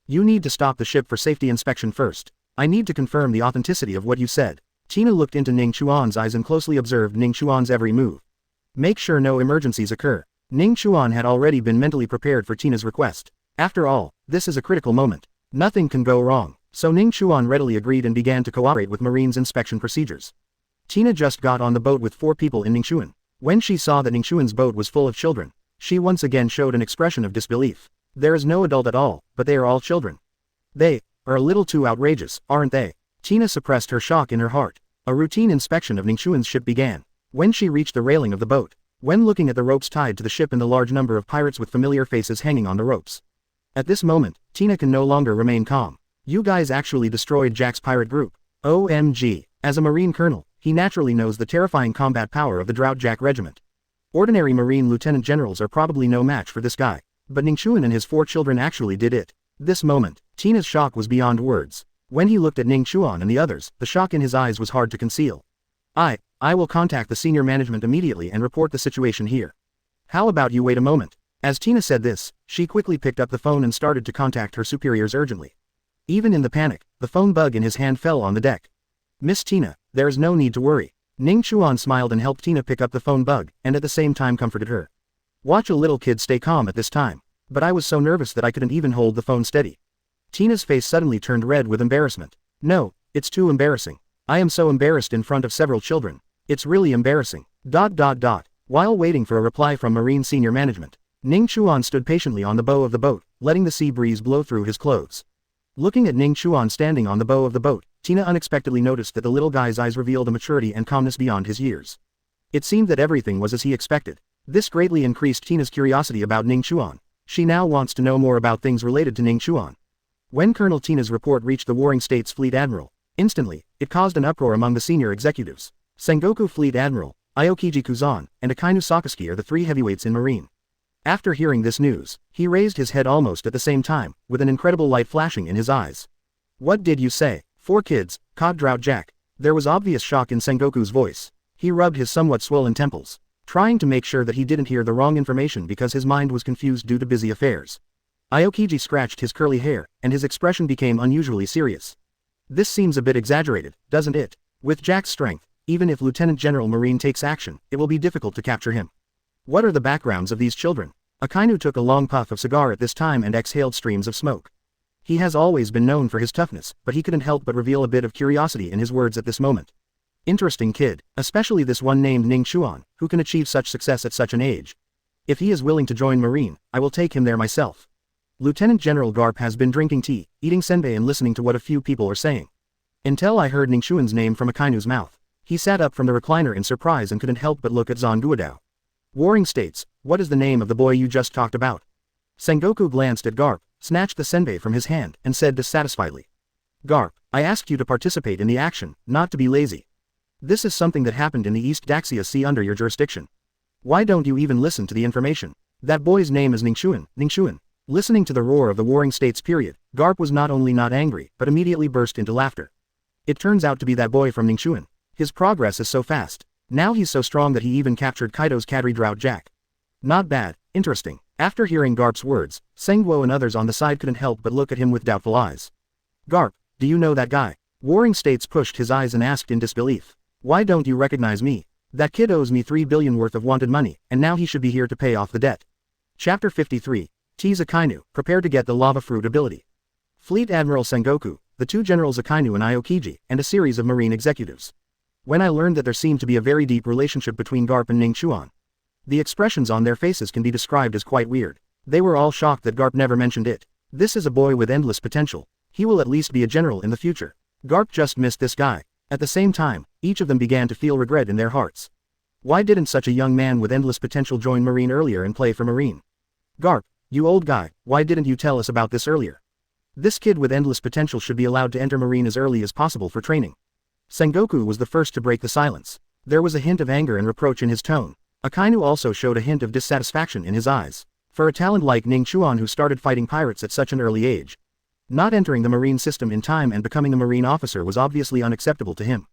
You need to stop the ship for safety inspection first. I need to confirm the authenticity of what you said. Tina looked into Ning Chuan's eyes and closely observed Ning Chuan's every move. Make sure no emergencies occur. Ning Chuan had already been mentally prepared for Tina's request. After all, this is a critical moment. Nothing can go wrong. So Ning Chuan readily agreed and began to cooperate with Marine's inspection procedures. Tina just got on the boat with four people in Ning Chuan. When she saw that Ning Chuan's boat was full of children, she once again showed an expression of disbelief. There is no adult at all, but they are all children. They are a little too outrageous, aren't they? Tina suppressed her shock in her heart. A routine inspection of Ning Chuan's ship began. When she reached the railing of the boat, when looking at the ropes tied to the ship and the large number of pirates with familiar faces hanging on the ropes. At this moment, Tina can no longer remain calm. You guys actually destroyed Jack's pirate group. OMG. As a Marine colonel, he naturally knows the terrifying combat power of the Drought Jack regiment. Ordinary Marine lieutenant generals are probably no match for this guy. But Ning Chuan and his four children actually did it. This moment, Tina's shock was beyond words. When he looked at Ning Chuan and the others, the shock in his eyes was hard to conceal. I will contact the senior management immediately and report the situation here. How about you wait a moment? As Tina said this, she quickly picked up the phone and started to contact her superiors urgently. Even in the panic, the phone bug in his hand fell on the deck. Miss Tina, there is no need to worry. Ning Chuan smiled and helped Tina pick up the phone bug, and at the same time comforted her. Watch a little kid stay calm at this time. But I was so nervous that I couldn't even hold the phone steady. Tina's face suddenly turned red with embarrassment. No, it's too embarrassing. I am so embarrassed in front of several children. It's really embarrassing. While waiting for a reply from Marine senior management, Ning Chuan stood patiently on the bow of the boat, letting the sea breeze blow through his clothes. Looking at Ning Chuan standing on the bow of the boat, Tina unexpectedly noticed that the little guy's eyes revealed a maturity and calmness beyond his years. It seemed that everything was as he expected. This greatly increased Tina's curiosity about Ning Chuan. She now wants to know more about things related to Ning Chuan. When Colonel Tina's report reached the Warring States Fleet Admiral, instantly, it caused an uproar among the senior executives. Sengoku Fleet Admiral, Aokiji Kuzan, and Akainu Sakaski are the three heavyweights in Marine. After hearing this news, he raised his head almost at the same time, with an incredible light flashing in his eyes. What did you say? 4 kids, caught Drought Jack. There was obvious shock in Sengoku's voice. He rubbed his somewhat swollen temples, trying to make sure that he didn't hear the wrong information because his mind was confused due to busy affairs. Aokiji scratched his curly hair, and his expression became unusually serious. This seems a bit exaggerated, doesn't it? With Jack's strength, even if Lieutenant General Marine takes action, it will be difficult to capture him. What are the backgrounds of these children? Akainu took a long puff of cigar at this time and exhaled streams of smoke. He has always been known for his toughness, but he couldn't help but reveal a bit of curiosity in his words at this moment. Interesting kid, especially this one named Ning Chuan, who can achieve such success at such an age. If he is willing to join Marine, I will take him there myself. Lieutenant General Garp has been drinking tea, eating senbei and listening to what a few people are saying. Until I heard Ning Chuan's name from Akainu's mouth. He sat up from the recliner in surprise and couldn't help but look at Zon Guodao. Warring States, what is the name of the boy you just talked about? Sengoku glanced at Garp, snatched the senbei from his hand, and said dissatisfiedly. Garp, I asked you to participate in the action, not to be lazy. This is something that happened in the East Daxia Sea under your jurisdiction. Why don't you even listen to the information? That boy's name is Ning Chuan, Ning Chuan. Listening to the roar of the Warring States period, Garp was not only not angry, but immediately burst into laughter. It turns out to be that boy from Ning Chuan. His progress is so fast. Now he's so strong that he even captured Kaido's cadre Drought Jack. Not bad, interesting. After hearing Garp's words, Sengguo and others on the side couldn't help but look at him with doubtful eyes. Garp, do you know that guy? Warring States pushed his eyes and asked in disbelief. Why don't you recognize me? That kid owes me 3 billion worth of wanted money, and now he should be here to pay off the debt. Chapter 53. Tease Akainu, prepare to get the lava fruit ability. Fleet Admiral Sengoku, the 2 generals Akainu and Aokiji, and a series of marine executives. When I learned that there seemed to be a very deep relationship between Garp and Ning Chuan, the expressions on their faces can be described as quite weird. They were all shocked that Garp never mentioned it. This is a boy with endless potential. He will at least be a general in the future. Garp just missed this guy. At the same time, each of them began to feel regret in their hearts. Why didn't such a young man with endless potential join Marine earlier and play for Marine? Garp, you old guy, why didn't you tell us about this earlier? This kid with endless potential should be allowed to enter Marine as early as possible for training. Sengoku was the first to break the silence. There was a hint of anger and reproach in his tone. Akainu also showed a hint of dissatisfaction in his eyes. For a talent like Ning Chuan who started fighting pirates at such an early age, not entering the Marine system in time and becoming a Marine officer was obviously unacceptable to him.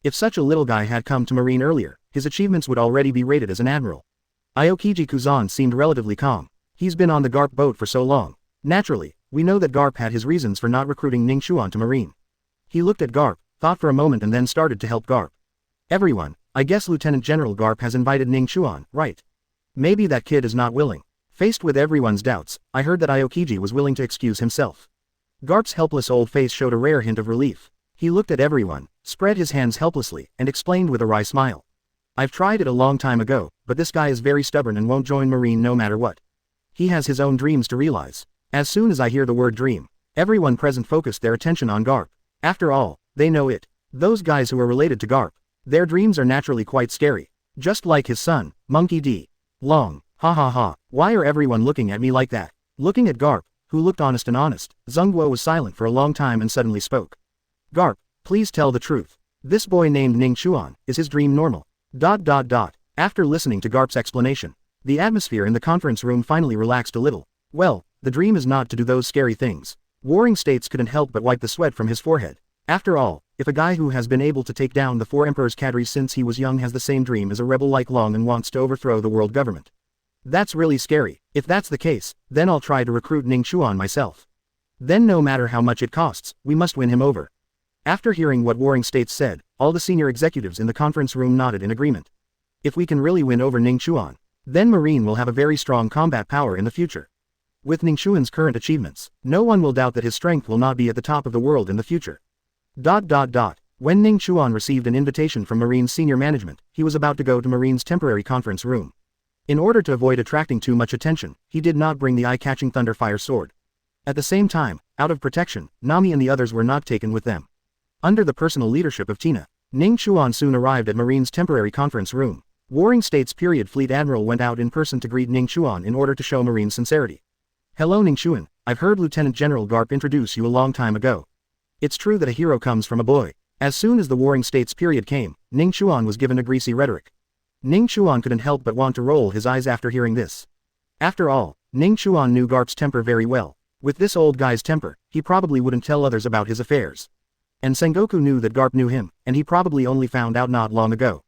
If such a little guy had come to Marine earlier, his achievements would already be rated as an admiral. Aokiji Kuzan seemed relatively calm. He's been on the Garp boat for so long. Naturally, we know that Garp had his reasons for not recruiting Ning Chuan to Marine. He looked at Garp, thought for a moment and then started to help Garp. Everyone, I guess Lieutenant General Garp has invited Ning Chuan, right? Maybe that kid is not willing. Faced with everyone's doubts, I heard that Aokiji was willing to excuse himself. Garp's helpless old face showed a rare hint of relief. He looked at everyone, spread his hands helplessly, and explained with a wry smile. I've tried it a long time ago, but this guy is very stubborn and won't join Marine no matter what. He has his own dreams to realize. As soon as I hear the word dream, everyone present focused their attention on Garp. After all, they know it. Those guys who are related to Garp, their dreams are naturally quite scary. Just like his son, Monkey D. Long. Ha ha ha. Why are everyone looking at me like that? Looking at Garp, who looked honest and honest, Zengguo was silent for a long time and suddenly spoke. Garp, please tell the truth. This boy named Ning Chuan, is his dream normal? ... After listening to Garp's explanation, the atmosphere in the conference room finally relaxed a little. Well, the dream is not to do those scary things. Warring States couldn't help but wipe the sweat from his forehead. After all, if a guy who has been able to take down the 4 emperors' cadres since he was young has the same dream as a rebel like Long and wants to overthrow the world government. That's really scary. If that's the case, then I'll try to recruit Ning Chuan myself. Then no matter how much it costs, we must win him over. After hearing what Warring States said, all the senior executives in the conference room nodded in agreement. If we can really win over Ning Chuan, then Marine will have a very strong combat power in the future. With Ning Chuan's current achievements, no one will doubt that his strength will not be at the top of the world in the future. ... When Ning Chuan received an invitation from Marine's senior management, he was about to go to Marine's temporary conference room. In order to avoid attracting too much attention, he did not bring the eye-catching Thunderfire sword. At the same time, out of protection, Nami and the others were not taken with them. Under the personal leadership of Tina, Ning Chuan soon arrived at Marine's temporary conference room. Warring States period Fleet Admiral went out in person to greet Ning Chuan in order to show Marine's sincerity. Hello Ning Chuan, I've heard Lieutenant General Garp introduce you a long time ago. It's true that a hero comes from a boy. As soon as the Warring States period came, Ning Chuan was given a greasy rhetoric. Ning Chuan couldn't help but want to roll his eyes after hearing this. After all, Ning Chuan knew Garp's temper very well. With this old guy's temper, he probably wouldn't tell others about his affairs. And Sengoku knew that Garp knew him, and he probably only found out not long ago.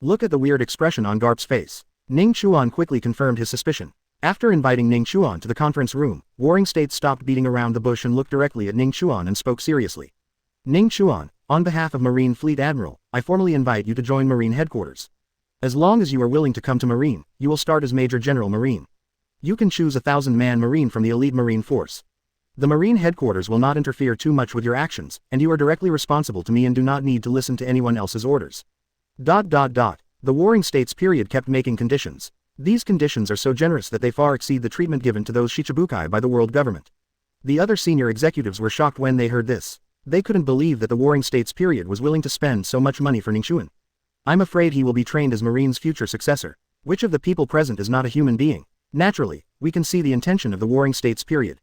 Look at the weird expression on Garp's face. Ning Chuan quickly confirmed his suspicion. After inviting Ning Chuan to the conference room, Warring States stopped beating around the bush and looked directly at Ning Chuan and spoke seriously. Ning Chuan, on behalf of Marine Fleet Admiral, I formally invite you to join Marine Headquarters. As long as you are willing to come to Marine, you will start as Major General Marine. You can choose a 1,000-man Marine from the elite Marine force. The Marine Headquarters will not interfere too much with your actions, and you are directly responsible to me and do not need to listen to anyone else's orders. The Warring States period kept making conditions. These conditions are so generous that they far exceed the treatment given to those Shichibukai by the world government. The other senior executives were shocked when they heard this. They couldn't believe that the Warring States period was willing to spend so much money for Ning Chuan. I'm afraid he will be trained as Marine's future successor. Which of the people present is not a human being? Naturally, we can see the intention of the Warring States period.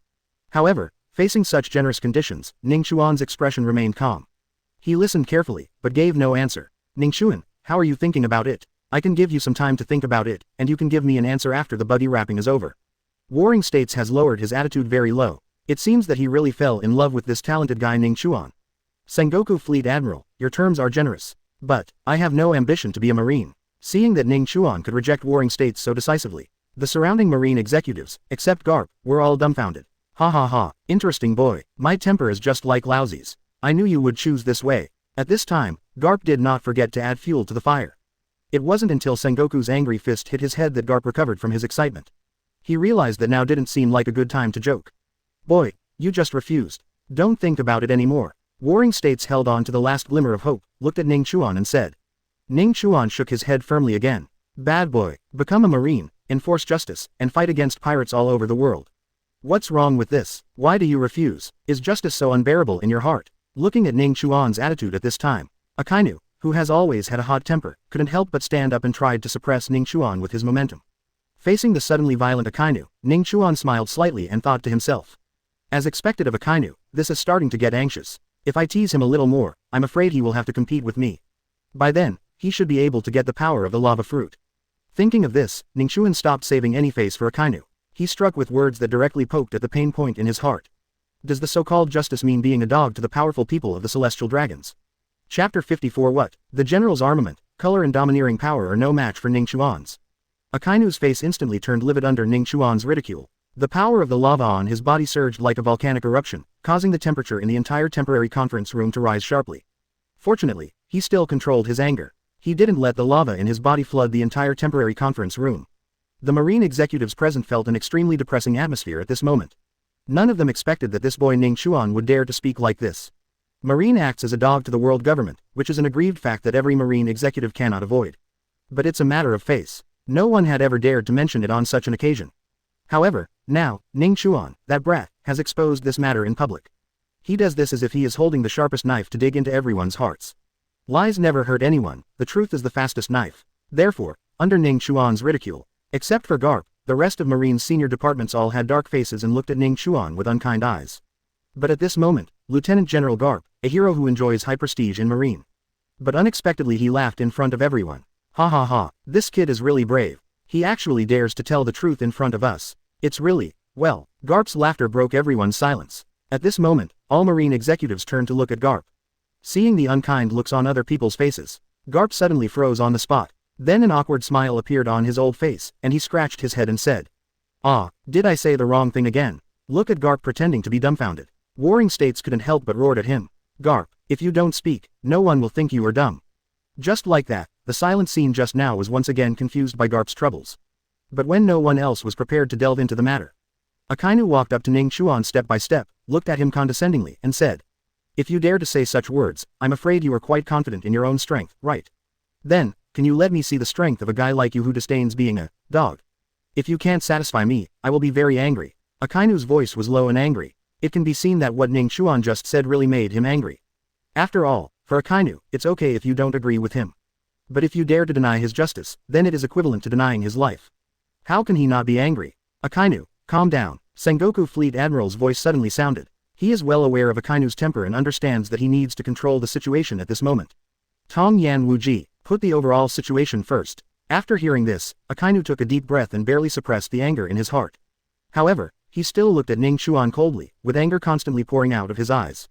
However, facing such generous conditions, Ning Chuan's expression remained calm. He listened carefully, but gave no answer. Ning Chuan, how are you thinking about it? I can give you some time to think about it, and you can give me an answer after the buggy wrapping is over. Warring States has lowered his attitude very low. It seems that he really fell in love with this talented guy Ning Chuan. Sengoku Fleet Admiral, your terms are generous. But, I have no ambition to be a Marine. Seeing that Ning Chuan could reject Warring States so decisively, the surrounding Marine executives, except Garp, were all dumbfounded. Ha ha ha, interesting boy, my temper is just like Lousy's. I knew you would choose this way. At this time, Garp did not forget to add fuel to the fire. It wasn't until Sengoku's angry fist hit his head that Garp recovered from his excitement. He realized that now didn't seem like a good time to joke. Boy, you just refused. Don't think about it anymore. Warring States held on to the last glimmer of hope, looked at Ning Chuan and said. Ning Chuan shook his head firmly again. Bad boy, become a Marine, enforce justice, and fight against pirates all over the world. What's wrong with this? Why do you refuse? Is justice so unbearable in your heart? Looking at Ning Chuan's attitude at this time, Akainu, who has always had a hot temper, couldn't help but stand up and tried to suppress Ning Chuan with his momentum. Facing the suddenly violent Akainu, Ning Chuan smiled slightly and thought to himself. As expected of Akainu, this is starting to get anxious. If I tease him a little more, I'm afraid he will have to compete with me. By then, he should be able to get the power of the lava fruit. Thinking of this, Ning Chuan stopped saving any face for Akainu. He struck with words that directly poked at the pain point in his heart. Does the so-called justice mean being a dog to the powerful people of the celestial dragons? Chapter 54 What? The general's armament, color and domineering power are no match for Ning Chuan's. Akainu's face instantly turned livid under Ning Chuan's ridicule. The power of the lava on his body surged like a volcanic eruption, causing the temperature in the entire temporary conference room to rise sharply. Fortunately, he still controlled his anger. He didn't let the lava in his body flood the entire temporary conference room. The Marine executives present felt an extremely depressing atmosphere at this moment. None of them expected that this boy Ning Chuan would dare to speak like this. Marine acts as a dog to the world government, which is an aggrieved fact that every Marine executive cannot avoid. But it's a matter of face. No one had ever dared to mention it on such an occasion. However, now, Ning Chuan, that brat, has exposed this matter in public. He does this as if he is holding the sharpest knife to dig into everyone's hearts. Lies never hurt anyone, the truth is the fastest knife. Therefore, under Ning Chuan's ridicule, except for Garp, the rest of Marine's senior departments all had dark faces and looked at Ning Chuan with unkind eyes. But at this moment, Lieutenant General Garp, a hero who enjoys high prestige in Marine. But unexpectedly he laughed in front of everyone. Ha ha ha, this kid is really brave. He actually dares to tell the truth in front of us. It's really, well, Garp's laughter broke everyone's silence. At this moment, all Marine executives turned to look at Garp. Seeing the unkind looks on other people's faces, Garp suddenly froze on the spot. Then an awkward smile appeared on his old face, and he scratched his head and said, "Ah, did I say the wrong thing again?" Look at Garp pretending to be dumbfounded. Warring States couldn't help but roared at him. "Garp, if you don't speak, no one will think you are dumb." Just like that, the silent scene just now was once again confused by Garp's troubles. But when no one else was prepared to delve into the matter, Akainu walked up to Ning Chuan step by step, looked at him condescendingly, and said, "If you dare to say such words, I'm afraid you are quite confident in your own strength, right? Then, can you let me see the strength of a guy like you who disdains being a dog? If you can't satisfy me, I will be very angry." Akainu's voice was low and angry. It can be seen that what Ning Chuan just said really made him angry. After all, for Akainu, it's okay if you don't agree with him. But if you dare to deny his justice, then it is equivalent to denying his life. How can he not be angry? Akainu, calm down. Sengoku Fleet Admiral's voice suddenly sounded. He is well aware of Akainu's temper and understands that he needs to control the situation at this moment. Tong Yan Wuji, put the overall situation first. After hearing this, Akainu took a deep breath and barely suppressed the anger in his heart. However, he still looked at Ning Chuan coldly, with anger constantly pouring out of his eyes.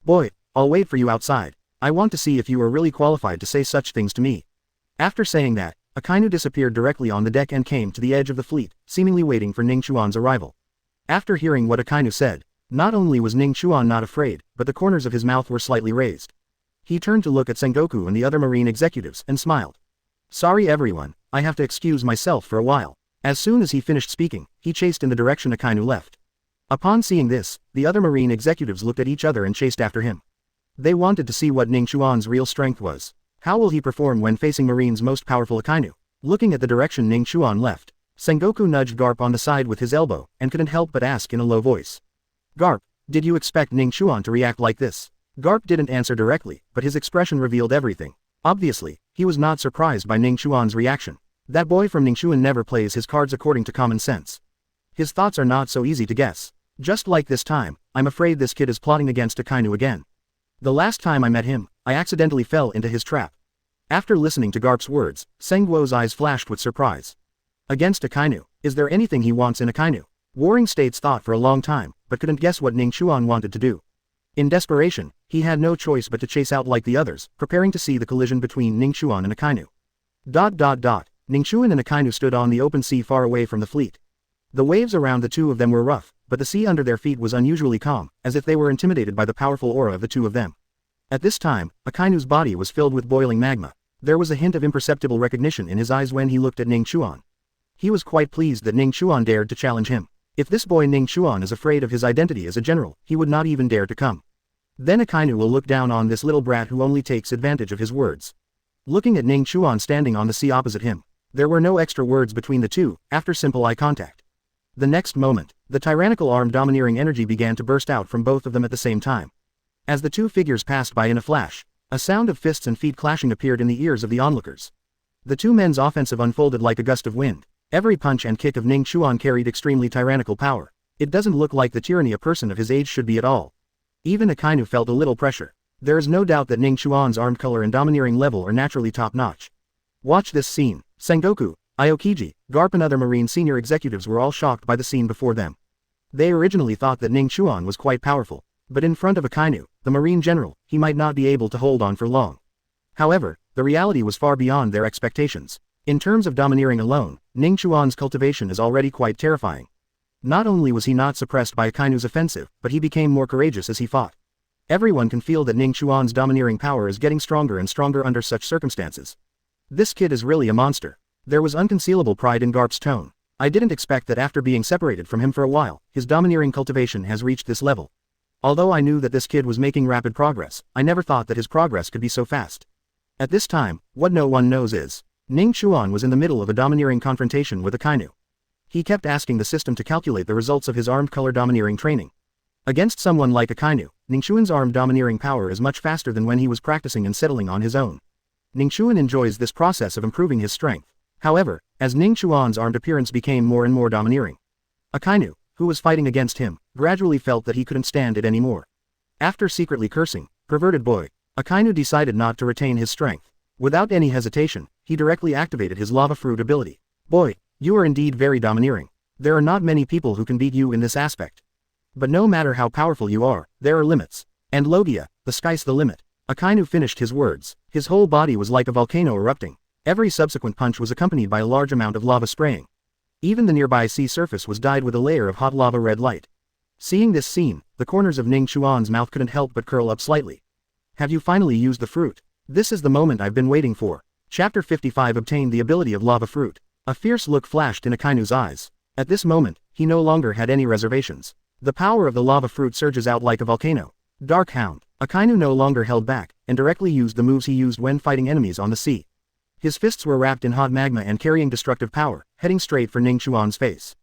"Boy, I'll wait for you outside. I want to see if you are really qualified to say such things to me." After saying that, Akainu disappeared directly on the deck and came to the edge of the fleet, seemingly waiting for Ning Chuan's arrival. After hearing what Akainu said, not only was Ning Chuan not afraid, but the corners of his mouth were slightly raised. He turned to look at Sengoku and the other marine executives and smiled. "Sorry everyone, I have to excuse myself for a while." As soon as he finished speaking, he chased in the direction Akainu left. Upon seeing this, the other marine executives looked at each other and chased after him. They wanted to see what Ning Chuan's real strength was. How will he perform when facing Marine's most powerful Akainu? Looking at the direction Ning Chuan left, Sengoku nudged Garp on the side with his elbow, and couldn't help but ask in a low voice. "Garp, did you expect Ning Chuan to react like this?" Garp didn't answer directly, but his expression revealed everything. Obviously, he was not surprised by Ning Chuan's reaction. That boy from Ning Chuan never plays his cards according to common sense. His thoughts are not so easy to guess. Just like this time, I'm afraid this kid is plotting against Akainu again. The last time I met him, I accidentally fell into his trap. After listening to Garp's words, Sengwo's eyes flashed with surprise. Against Akainu, is there anything he wants in Akainu? Warring States thought for a long time, but couldn't guess what Ning Chuan wanted to do. In desperation, he had no choice but to chase out like the others, preparing to see the collision between Ning Chuan and Akainu. Ning Chuan and Akainu stood on the open sea far away from the fleet. The waves around the two of them were rough, but the sea under their feet was unusually calm, as if they were intimidated by the powerful aura of the two of them. At this time, Akainu's body was filled with boiling magma. There was a hint of imperceptible recognition in his eyes when he looked at Ning Chuan. He was quite pleased that Ning Chuan dared to challenge him. If this boy Ning Chuan is afraid of his identity as a general, he would not even dare to come. Then Akainu will look down on this little brat who only takes advantage of his words. Looking at Ning Chuan standing on the sea opposite him, there were no extra words between the two, after simple eye contact. The next moment, the tyrannical arm domineering energy began to burst out from both of them at the same time. As the two figures passed by in a flash, a sound of fists and feet clashing appeared in the ears of the onlookers. The two men's offensive unfolded like a gust of wind. Every punch and kick of Ning Chuan carried extremely tyrannical power. It doesn't look like the tyranny a person of his age should be at all. Even Akainu felt a little pressure. There is no doubt that Ning Chuan's armed color and domineering level are naturally top-notch. Watch this scene. Sengoku, Aokiji, Garp and other marine senior executives were all shocked by the scene before them. They originally thought that Ning Chuan was quite powerful, but in front of Akainu, the marine general, he might not be able to hold on for long. However, the reality was far beyond their expectations. In terms of domineering alone, Ning Chuan's cultivation is already quite terrifying. Not only was he not suppressed by Akainu's offensive, but he became more courageous as he fought. Everyone can feel that Ning Chuan's domineering power is getting stronger and stronger under such circumstances. This kid is really a monster. There was unconcealable pride in Garp's tone. I didn't expect that after being separated from him for a while, his domineering cultivation has reached this level. Although I knew that this kid was making rapid progress, I never thought that his progress could be so fast. At this time, what no one knows is, Ning Chuan was in the middle of a domineering confrontation with Akainu. He kept asking the system to calculate the results of his armed color domineering training. Against someone like Akainu, Ning Chuan's armed domineering power is much faster than when he was practicing and settling on his own. Ning Chuan enjoys this process of improving his strength. However, as Ning Chuan's armed appearance became more and more domineering, Akainu, who was fighting against him, gradually felt that he couldn't stand it anymore. After secretly cursing, "Perverted boy," Akainu decided not to retain his strength. Without any hesitation, he directly activated his lava fruit ability. "Boy, you are indeed very domineering. There are not many people who can beat you in this aspect. But no matter how powerful you are, there are limits. And Logia, the sky's the limit." Akainu finished his words. His whole body was like a volcano erupting. Every subsequent punch was accompanied by a large amount of lava spraying. Even the nearby sea surface was dyed with a layer of hot lava red light. Seeing this scene, the corners of Ning Chuan's mouth couldn't help but curl up slightly. "Have you finally used the fruit? This is the moment I've been waiting for." Chapter 55 obtained the ability of lava fruit. A fierce look flashed in Akainu's eyes. At this moment, he no longer had any reservations. The power of the lava fruit surges out like a volcano. Dark Hound. Akainu no longer held back, and directly used the moves he used when fighting enemies on the sea. His fists were wrapped in hot magma and carrying destructive power, heading straight for Ning Chuan's face.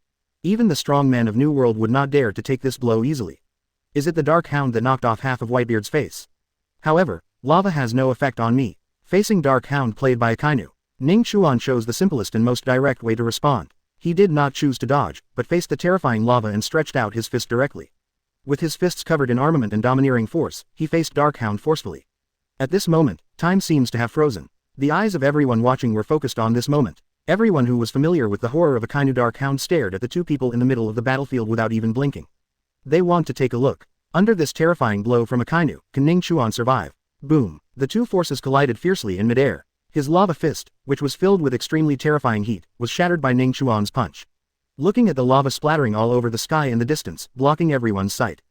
Even the strong men of New World would not dare to take this blow easily. Is it the Dark Hound that knocked off half of Whitebeard's face? However, lava has no effect on me. Facing Dark Hound played by Akainu, Ning Chuan chose the simplest and most direct way to respond. He did not choose to dodge, but faced the terrifying lava and stretched out his fist directly. With his fists covered in armament and domineering force, he faced Dark Hound forcefully. At this moment, time seems to have frozen. The eyes of everyone watching were focused on this moment. Everyone who was familiar with the horror of Akainu Dark Hound stared at the two people in the middle of the battlefield without even blinking. They want to take a look. Under this terrifying blow from Akainu, can Ning Chuan survive? Boom. The two forces collided fiercely in midair. His lava fist, which was filled with extremely terrifying heat, was shattered by Ning Chuan's punch. Looking at the lava splattering all over the sky in the distance, blocking everyone's sight.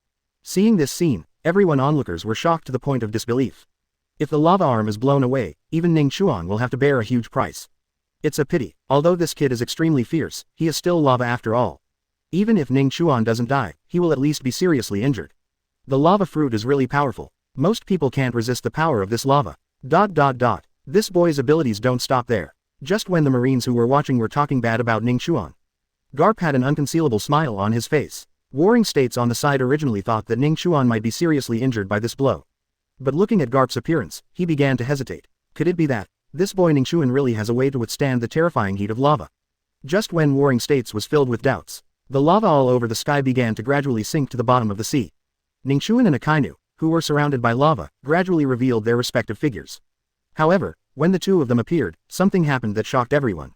Seeing this scene, everyone onlookers were shocked to the point of disbelief. If the lava arm is blown away, even Ning Chuan will have to bear a huge price. It's a pity, although this kid is extremely fierce, he is still lava after all. Even if Ning Chuan doesn't die, he will at least be seriously injured. The lava fruit is really powerful. Most people can't resist the power of this lava. This boy's abilities don't stop there. Just when the Marines who were watching were talking bad about Ning Chuan, Garp had an unconcealable smile on his face. Warring States on the side originally thought that Ning Chuan might be seriously injured by this blow. But looking at Garp's appearance, he began to hesitate. Could it be that this boy Ning Chuan really has a way to withstand the terrifying heat of lava? Just when Warring States was filled with doubts, the lava all over the sky began to gradually sink to the bottom of the sea. Ning Chuan and Akainu, who were surrounded by lava, gradually revealed their respective figures. However, when the two of them appeared, something happened that shocked everyone.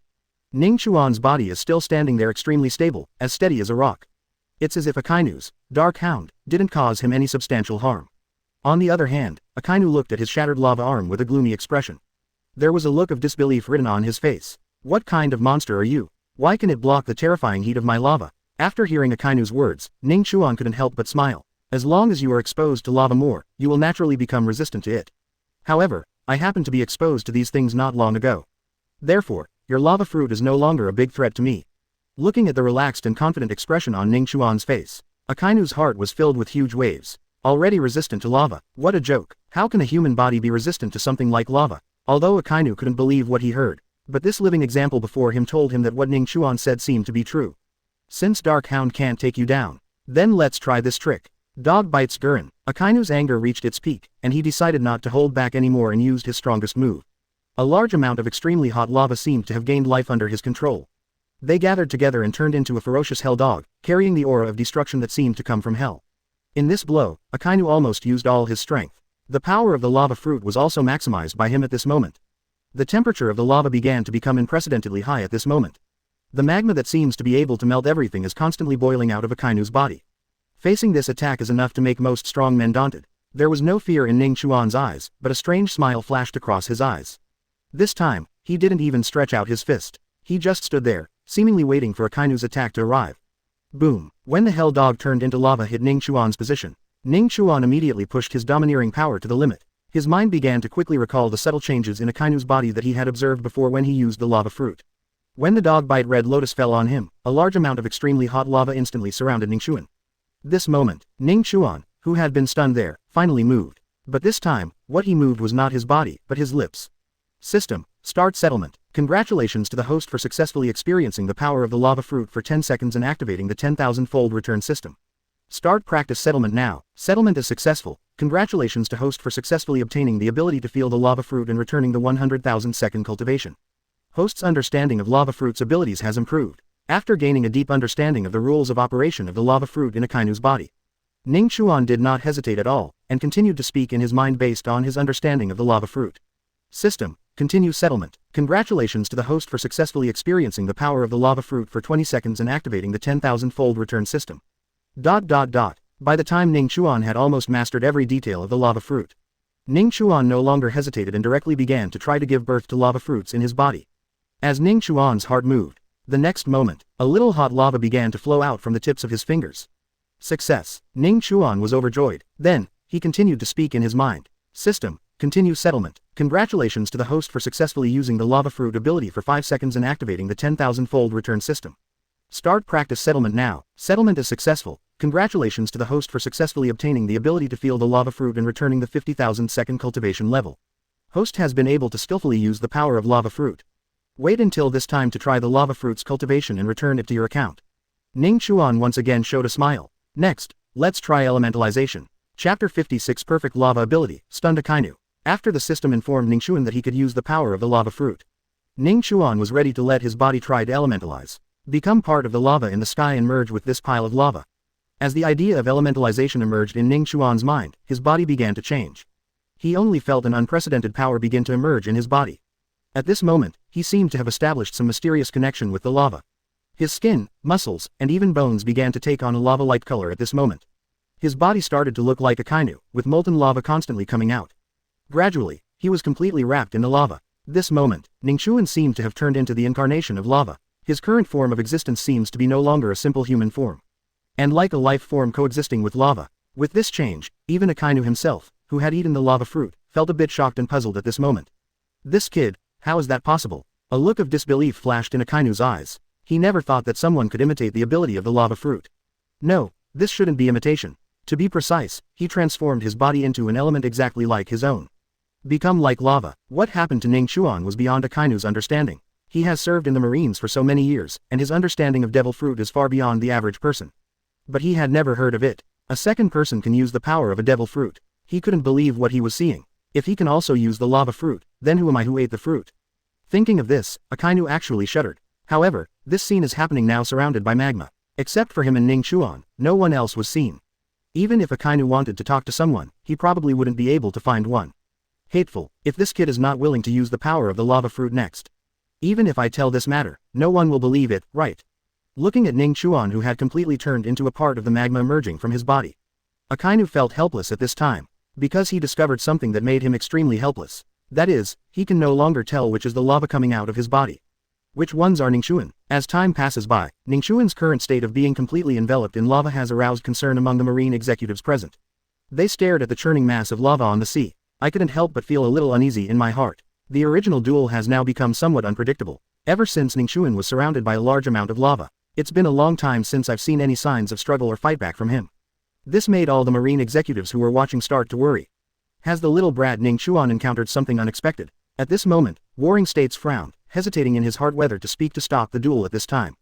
Ning Chuan's body is still standing there extremely stable, as steady as a rock. It's as if Akainu's dark hound didn't cause him any substantial harm. On the other hand, Akainu looked at his shattered lava arm with a gloomy expression. There was a look of disbelief written on his face. What kind of monster are you? Why can it block the terrifying heat of my lava? After hearing Akainu's words, Ning Chuan couldn't help but smile. As long as you are exposed to lava more, you will naturally become resistant to it. However, I happened to be exposed to these things not long ago. Therefore, your lava fruit is no longer a big threat to me. Looking at the relaxed and confident expression on Ning Chuan's face, Akainu's heart was filled with huge waves. Already resistant to lava. What a joke. How can a human body be resistant to something like lava? Although Akainu couldn't believe what he heard. But this living example before him told him that what Ning Chuan said seemed to be true. Since Dark Hound can't take you down, then let's try this trick. Dog bites Gurren. Akainu's anger reached its peak, and he decided not to hold back anymore and used his strongest move. A large amount of extremely hot lava seemed to have gained life under his control. They gathered together and turned into a ferocious hell dog, carrying the aura of destruction that seemed to come from hell. In this blow, Akainu almost used all his strength. The power of the lava fruit was also maximized by him at this moment. The temperature of the lava began to become unprecedentedly high at this moment. The magma that seems to be able to melt everything is constantly boiling out of Akainu's body. Facing this attack is enough to make most strong men daunted. There was no fear in Ning Chuan's eyes, but a strange smile flashed across his eyes. This time, he didn't even stretch out his fist. He just stood there, seemingly waiting for Akainu's attack to arrive. Boom. When the hell dog turned into lava hit Ning Chuan's position, Ning Chuan immediately pushed his domineering power to the limit. His mind began to quickly recall the subtle changes in Akainu's body that he had observed before when he used the lava fruit. When the dog bite red lotus fell on him, a large amount of extremely hot lava instantly surrounded Ning Chuan. This moment, Ning Chuan, who had been stunned there, finally moved. But this time, what he moved was not his body, but his lips. System. Start settlement. Congratulations to the host for successfully experiencing the power of the lava fruit for 10 seconds and activating the 10,000-fold return system. Start practice settlement now. Settlement is successful. Congratulations to host for successfully obtaining the ability to feel the lava fruit and returning the 100,000-second cultivation. Host's understanding of lava fruit's abilities has improved. After gaining a deep understanding of the rules of operation of the lava fruit in Akainu's body, Ning Chuan did not hesitate at all, and continued to speak in his mind based on his understanding of the lava fruit. System. Continue settlement. Congratulations to the host for successfully experiencing the power of the lava fruit for 20 seconds and activating the 10,000-fold return system. By the time Ning Chuan had almost mastered every detail of the lava fruit, Ning Chuan no longer hesitated and directly began to try to give birth to lava fruits in his body. As Ning Chuan's heart moved, the next moment, a little hot lava began to flow out from the tips of his fingers. Success. Ning Chuan was overjoyed. Then, he continued to speak in his mind. System. Continue settlement. Congratulations to the host for successfully using the lava fruit ability for 5 seconds and activating the 10,000-fold return system. Start practice settlement now. Settlement is successful. Congratulations to the host for successfully obtaining the ability to feel the lava fruit and returning the 50,000-second cultivation level. Host has been able to skillfully use the power of lava fruit. Wait until this time to try the lava fruit's cultivation and return it to your account. Ning Chuan once again showed a smile. Next, let's try elementalization. Chapter 56 Perfect Lava Ability, Stunned Akainu. After the system informed Ning Chuan that he could use the power of the lava fruit, Ning Chuan was ready to let his body try to elementalize, become part of the lava in the sky and merge with this pile of lava. As the idea of elementalization emerged in Ning Chuan's mind, his body began to change. He only felt an unprecedented power begin to emerge in his body. At this moment, he seemed to have established some mysterious connection with the lava. His skin, muscles, and even bones began to take on a lava-like color at this moment. His body started to look like Akainu, with molten lava constantly coming out. Gradually, he was completely wrapped in the lava. This moment, Ning Chuan seemed to have turned into the incarnation of lava. His current form of existence seems to be no longer a simple human form. And like a life form coexisting with lava. With this change, even Akainu himself, who had eaten the lava fruit, felt a bit shocked and puzzled at this moment. This kid, how is that possible? A look of disbelief flashed in Akainu's eyes. He never thought that someone could imitate the ability of the lava fruit. No, this shouldn't be imitation. To be precise, he transformed his body into an element exactly like his own. Become like lava. What happened to Ning Chuan was beyond Akainu's understanding. He has served in the Marines for so many years, and his understanding of devil fruit is far beyond the average person. But he had never heard of it. A second person can use the power of a devil fruit. He couldn't believe what he was seeing. If he can also use the lava fruit, then who am I who ate the fruit? Thinking of this, Akainu actually shuddered. However, this scene is happening now surrounded by magma. Except for him and Ning Chuan, no one else was seen. Even if Akainu wanted to talk to someone, he probably wouldn't be able to find one. Hateful, if this kid is not willing to use the power of the lava fruit next. Even if I tell this matter, no one will believe it, right? Looking at Ning Chuan, who had completely turned into a part of the magma emerging from his body. Akainu felt helpless at this time, because he discovered something that made him extremely helpless. That is, he can no longer tell which is the lava coming out of his body. Which ones are Ning Chuan? As time passes by, Ning Chuan's current state of being completely enveloped in lava has aroused concern among the Marine executives present. They stared at the churning mass of lava on the sea. I couldn't help but feel a little uneasy in my heart. The original duel has now become somewhat unpredictable. Ever since Ning Chuan was surrounded by a large amount of lava, it's been a long time since I've seen any signs of struggle or fight back from him. This made all the Marine executives who were watching start to worry. Has the little brat Ning Chuan encountered something unexpected? At this moment, Warring States frowned, hesitating in his heart whether to speak to stop the duel at this time.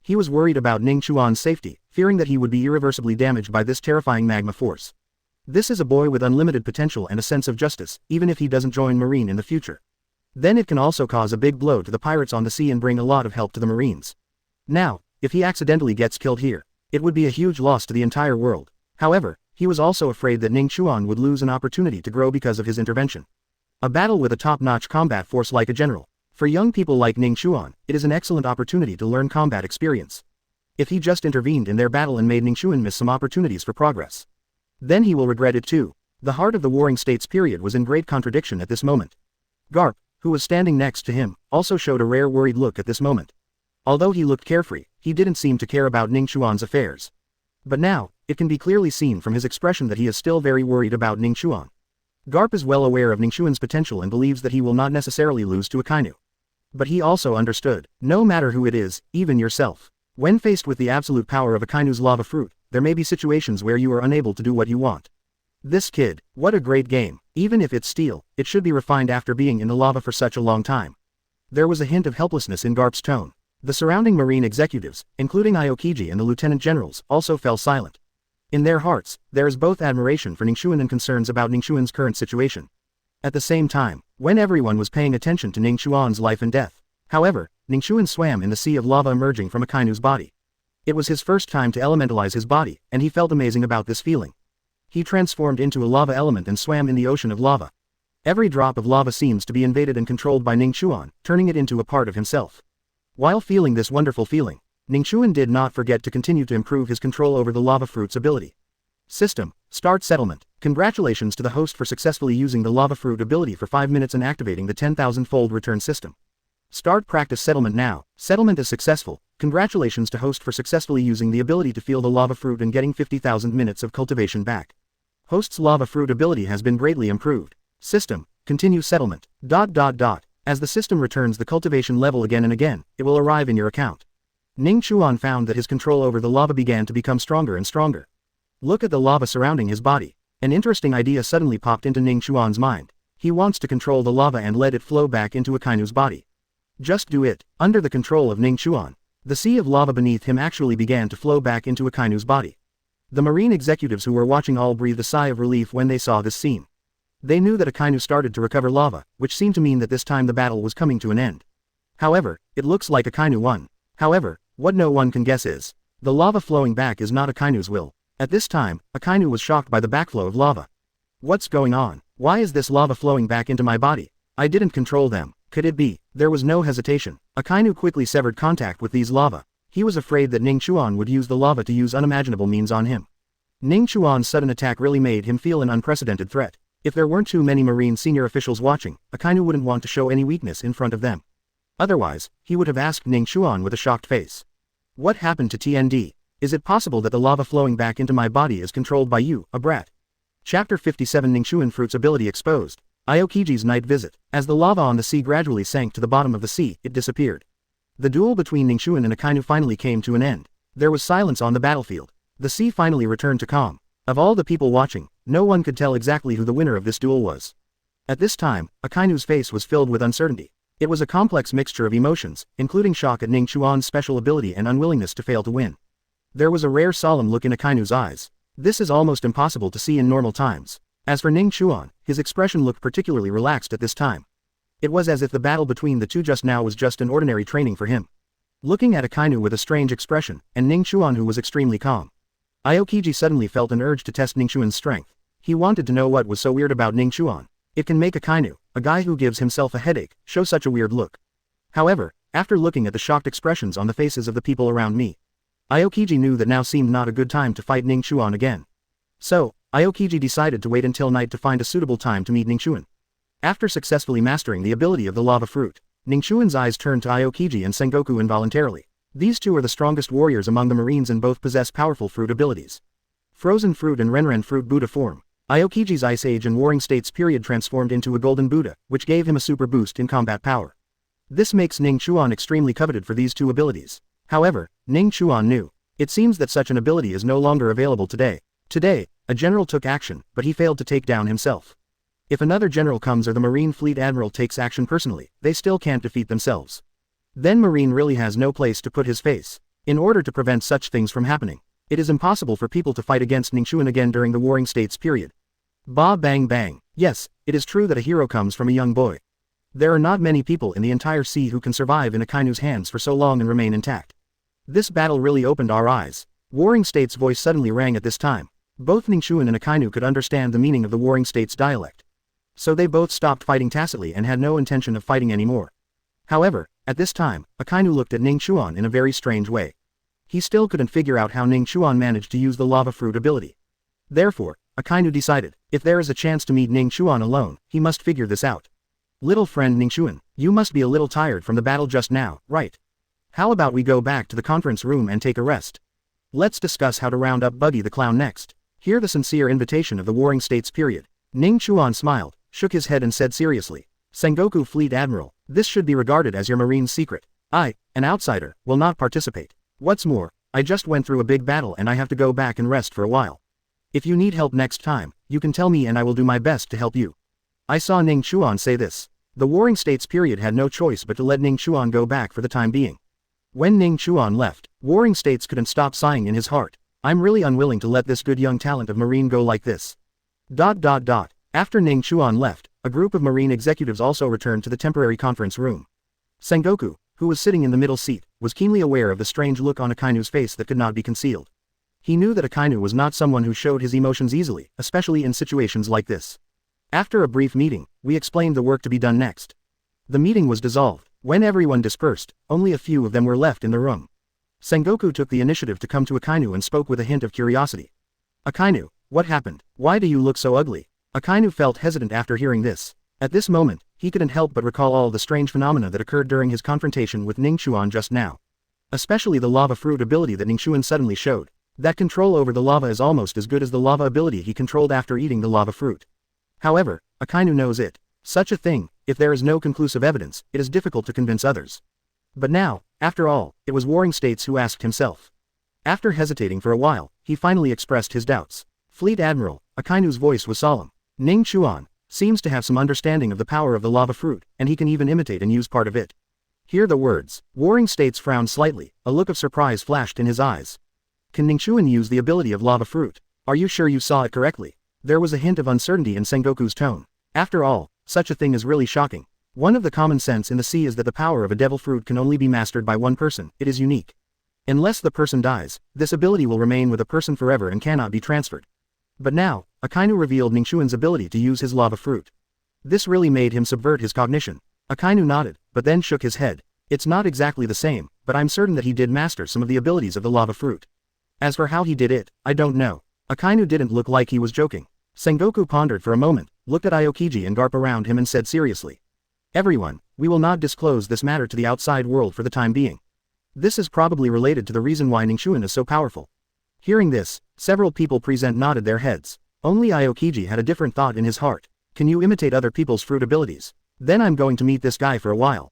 He was worried about Ning Chuan's safety, fearing that he would be irreversibly damaged by this terrifying magma force. This is a boy with unlimited potential and a sense of justice, even if he doesn't join Marine in the future. Then it can also cause a big blow to the pirates on the sea and bring a lot of help to the Marines. Now, if he accidentally gets killed here, it would be a huge loss to the entire world. However, he was also afraid that Ning Chuan would lose an opportunity to grow because of his intervention. A battle with a top-notch combat force like a general. For young people like Ning Chuan, it is an excellent opportunity to learn combat experience. If he just intervened in their battle and made Ning Chuan miss some opportunities for progress, then he will regret it too. The heart of the Warring States period was in great contradiction at this moment. Garp, who was standing next to him, also showed a rare worried look at this moment. Although he looked carefree, he didn't seem to care about Ning Chuan's affairs. But now, it can be clearly seen from his expression that he is still very worried about Ning Chuan. Garp is well aware of Ning Chuan's potential and believes that he will not necessarily lose to Akainu. But he also understood, no matter who it is, even yourself. When faced with the absolute power of Akainu's lava fruit, there may be situations where you are unable to do what you want. This kid, what a great game. Even if it's steel, it should be refined after being in the lava for such a long time. There was a hint of helplessness in Garp's tone. The surrounding Marine executives, including Aokiji and the lieutenant generals, also fell silent. In their hearts, there is both admiration for Ning Chuan and concerns about Ning Chuan's current situation. At the same time, when everyone was paying attention to Ning Chuan's life and death, however, Ning Chuan swam in the sea of lava emerging from Akainu's body. It was his first time to elementalize his body, and he felt amazing about this feeling. He transformed into a lava element and swam in the ocean of lava. Every drop of lava seems to be invaded and controlled by Ning Chuan, turning it into a part of himself. While feeling this wonderful feeling, Ning Chuan did not forget to continue to improve his control over the lava fruit's ability. System, start settlement. Congratulations to the host for successfully using the lava fruit ability for 5 minutes and activating the 10,000-fold return system. Start practice settlement now. Settlement is successful. Congratulations to host for successfully using the ability to feel the lava fruit and getting 50,000 minutes of cultivation back. Host's lava fruit ability has been greatly improved. System, continue settlement. As the system returns the cultivation level again and again, it will arrive in your account. Ning Chuan found that his control over the lava began to become stronger and stronger. Look at the lava surrounding his body. An interesting idea suddenly popped into Ning Chuan's mind. He wants to control the lava and let it flow back into Akainu's body. Just do it. Under the control of Ning Chuan, the sea of lava beneath him actually began to flow back into Akainu's body. The Marine executives who were watching all breathed a sigh of relief when they saw this scene. They knew that Akainu started to recover lava, which seemed to mean that this time the battle was coming to an end. However, it looks like Akainu won. However, what no one can guess is, the lava flowing back is not Akainu's will. At this time, Akainu was shocked by the backflow of lava. What's going on? Why is this lava flowing back into my body? I didn't control them. Could it be? There was no hesitation. Akainu quickly severed contact with these lava. He was afraid that Ning Chuan would use the lava to use unimaginable means on him. Ning Chuan's sudden attack really made him feel an unprecedented threat. If there weren't too many Marine senior officials watching, Akainu wouldn't want to show any weakness in front of them. Otherwise, he would have asked Ning Chuan with a shocked face. What happened to TND? Is it possible that the lava flowing back into my body is controlled by you, a brat? Chapter 57 Ning Chuan Fruit's ability exposed. Aokiji's night visit. As the lava on the sea gradually sank to the bottom of the sea, it disappeared. The duel between Ning Chuan and Akainu finally came to an end. There was silence on the battlefield. The sea finally returned to calm. Of all the people watching, no one could tell exactly who the winner of this duel was. At this time, Akainu's face was filled with uncertainty. It was a complex mixture of emotions, including shock at Ning Chuan's special ability and unwillingness to fail to win. There was a rare solemn look in Akainu's eyes. This is almost impossible to see in normal times. As for Ning Chuan, his expression looked particularly relaxed at this time. It was as if the battle between the two just now was just an ordinary training for him. Looking at Akainu with a strange expression, and Ning Chuan who was extremely calm, Aokiji suddenly felt an urge to test Ning Chuan's strength. He wanted to know what was so weird about Ning Chuan. It can make Akainu, a guy who gives himself a headache, show such a weird look. However, after looking at the shocked expressions on the faces of the people around me, Aokiji knew that now seemed not a good time to fight Ning Chuan again. So, Aokiji decided to wait until night to find a suitable time to meet Ning Chuan. After successfully mastering the ability of the lava fruit, Ning Chuan's eyes turned to Aokiji and Sengoku involuntarily. These two are the strongest warriors among the Marines and both possess powerful fruit abilities. Frozen fruit and Renren fruit Buddha form. Aokiji's Ice Age and Warring States period transformed into a golden Buddha, which gave him a super boost in combat power. This makes Ning Chuan extremely coveted for these two abilities. However, Ning Chuan knew. It seems that such an ability is no longer available today. Today, a general took action, but he failed to take down himself. If another general comes or the Marine Fleet Admiral takes action personally, they still can't defeat themselves. Then Marine really has no place to put his face. In order to prevent such things from happening, it is impossible for people to fight against Ning Chuan again during the Warring States period. Ba bang bang. Yes, it is true that a hero comes from a young boy. There are not many people in the entire sea who can survive in Akainu's hands for so long and remain intact. This battle really opened our eyes. Warring States' voice suddenly rang at this time. Both Ning Chuan and Akainu could understand the meaning of the Warring States dialect. So they both stopped fighting tacitly and had no intention of fighting anymore. However, at this time, Akainu looked at Ning Chuan in a very strange way. He still couldn't figure out how Ning Chuan managed to use the lava fruit ability. Therefore, Akainu decided, if there is a chance to meet Ning Chuan alone, he must figure this out. Little friend Ning Chuan, you must be a little tired from the battle just now, right? How about we go back to the conference room and take a rest? Let's discuss how to round up Buggy the Clown next. Hear the sincere invitation of the Warring States period. Ning Chuan smiled, shook his head and said seriously, Sengoku Fleet Admiral, this should be regarded as your Marine's secret. I, an outsider, will not participate. What's more, I just went through a big battle and I have to go back and rest for a while. If you need help next time, you can tell me and I will do my best to help you. I saw Ning Chuan say this. The Warring States period had no choice but to let Ning Chuan go back for the time being. When Ning Chuan left, Warring States couldn't stop sighing in his heart. I'm really unwilling to let this good young talent of Marine go like this. ... After Ning Chuan left, a group of Marine executives also returned to the temporary conference room. Sengoku, who was sitting in the middle seat, was keenly aware of the strange look on Akainu's face that could not be concealed. He knew that Akainu was not someone who showed his emotions easily, especially in situations like this. After a brief meeting, we explained the work to be done next. The meeting was dissolved. When everyone dispersed, only a few of them were left in the room. Sengoku took the initiative to come to Akainu and spoke with a hint of curiosity. Akainu, what happened? Why do you look so ugly? Akainu felt hesitant after hearing this. At this moment, he couldn't help but recall all the strange phenomena that occurred during his confrontation with Ning Chuan just now. Especially the lava fruit ability that Ning Chuan suddenly showed. That control over the lava is almost as good as the lava ability he controlled after eating the lava fruit. However, Akainu knows it. Such a thing, if there is no conclusive evidence, it is difficult to convince others. But now, after all, it was Warring States who asked himself. After hesitating for a while, he finally expressed his doubts. Fleet Admiral, Akainu's voice was solemn. Ning Chuan seems to have some understanding of the power of the lava fruit, and he can even imitate and use part of it. Hear the words. Warring States frowned slightly, a look of surprise flashed in his eyes. Can Ning Chuan use the ability of lava fruit? Are you sure you saw it correctly? There was a hint of uncertainty in Sengoku's tone. After all, such a thing is really shocking. One of the common sense in the sea is that the power of a devil fruit can only be mastered by one person. It is unique. Unless the person dies, this ability will remain with a person forever and cannot be transferred. But now, Akainu revealed Ning Chuan's ability to use his lava fruit. This really made him subvert his cognition. Akainu nodded, but then shook his head. It's not exactly the same, but I'm certain that he did master some of the abilities of the lava fruit. As for how he did it, I don't know. Akainu didn't look like he was joking. Sengoku pondered for a moment, looked at Aokiji and Garp around him and said seriously. Everyone, we will not disclose this matter to the outside world for the time being. This is probably related to the reason why Ning Chuan is so powerful. Hearing this, several people present nodded their heads. Only Aokiji had a different thought in his heart. Can you imitate other people's fruit abilities? Then I'm going to meet this guy for a while. ...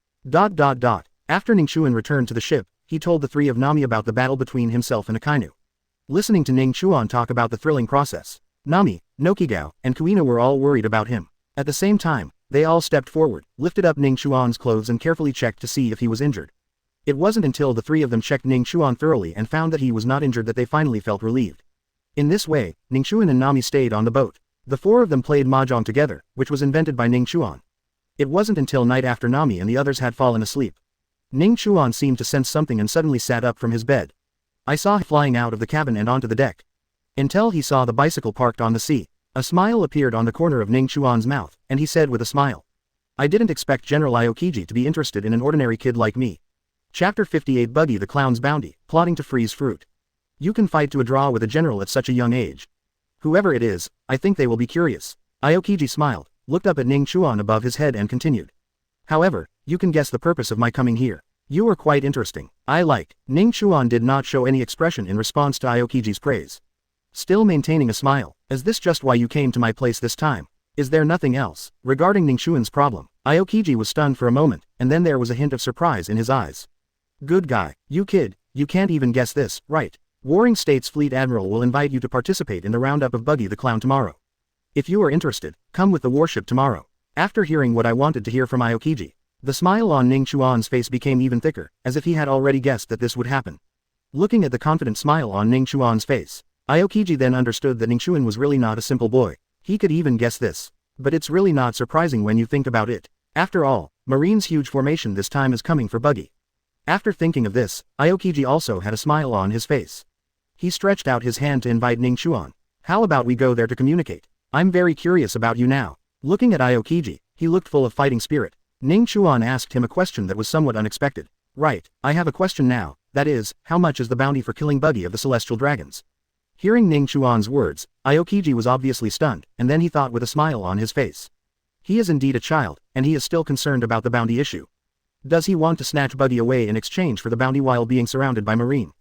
After Ning Chuan returned to the ship, he told the three of Nami about the battle between himself and Akainu. Listening to Ning Chuan talk about the thrilling process, Nami, Nokigao, and Kuina were all worried about him. At the same time, they all stepped forward, lifted up Ning Chuan's clothes and carefully checked to see if he was injured. It wasn't until the three of them checked Ning Chuan thoroughly and found that he was not injured that they finally felt relieved. In this way, Ning Chuan and Nami stayed on the boat. The four of them played mahjong together, which was invented by Ning Chuan. It wasn't until night after Nami and the others had fallen asleep. Ning Chuan seemed to sense something and suddenly sat up from his bed. I saw him flying out of the cabin and onto the deck. Until he saw the bicycle parked on the sea. A smile appeared on the corner of Ning Chuan's mouth, and he said with a smile. I didn't expect General Aokiji to be interested in an ordinary kid like me. Chapter 58 Buggy the Clown's Bounty, Plotting to Freeze Fruit. You can fight to a draw with a general at such a young age. Whoever it is, I think they will be curious. Aokiji smiled, looked up at Ning Chuan above his head and continued. However, you can guess the purpose of my coming here. You are quite interesting. I like. Ning Chuan did not show any expression in response to Aokiji's praise. Still maintaining a smile, is this just why you came to my place this time? Is there nothing else? Regarding Ning Chuan's problem, Aokiji was stunned for a moment, and then there was a hint of surprise in his eyes. Good guy, you kid, you can't even guess this, right? Warring States Fleet Admiral will invite you to participate in the roundup of Buggy the Clown tomorrow. If you are interested, come with the warship tomorrow. After hearing what I wanted to hear from Aokiji, the smile on Ning Chuan's face became even thicker, as if he had already guessed that this would happen. Looking at the confident smile on Ning Chuan's face, Aokiji then understood that Ning Chuan was really not a simple boy. He could even guess this. But it's really not surprising when you think about it. After all, Marine's huge formation this time is coming for Buggy. After thinking of this, Aokiji also had a smile on his face. He stretched out his hand to invite Ning Chuan. How about we go there to communicate? I'm very curious about you now. Looking at Aokiji, he looked full of fighting spirit. Ning Chuan asked him a question that was somewhat unexpected. Right, I have a question now, that is, how much is the bounty for killing Buggy of the Celestial Dragons? Hearing Ning Chuan's words, Aokiji was obviously stunned, and then he thought with a smile on his face. He is indeed a child, and he is still concerned about the bounty issue. Does he want to snatch Buggy away in exchange for the bounty while being surrounded by Marine?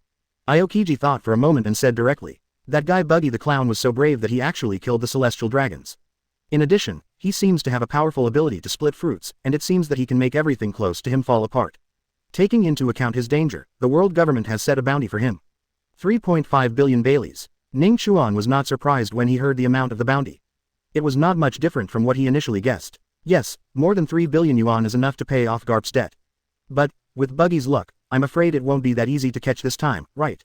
Aokiji thought for a moment and said directly. That guy Buggy the Clown was so brave that he actually killed the Celestial Dragons. In addition, he seems to have a powerful ability to split fruits, and it seems that he can make everything close to him fall apart. Taking into account his danger, the world government has set a bounty for him. 3.5 billion Baileys. Ning Chuan was not surprised when he heard the amount of the bounty. It was not much different from what he initially guessed. Yes, more than 3 billion yuan is enough to pay off Garp's debt. But, with Buggy's luck, I'm afraid it won't be that easy to catch this time, right?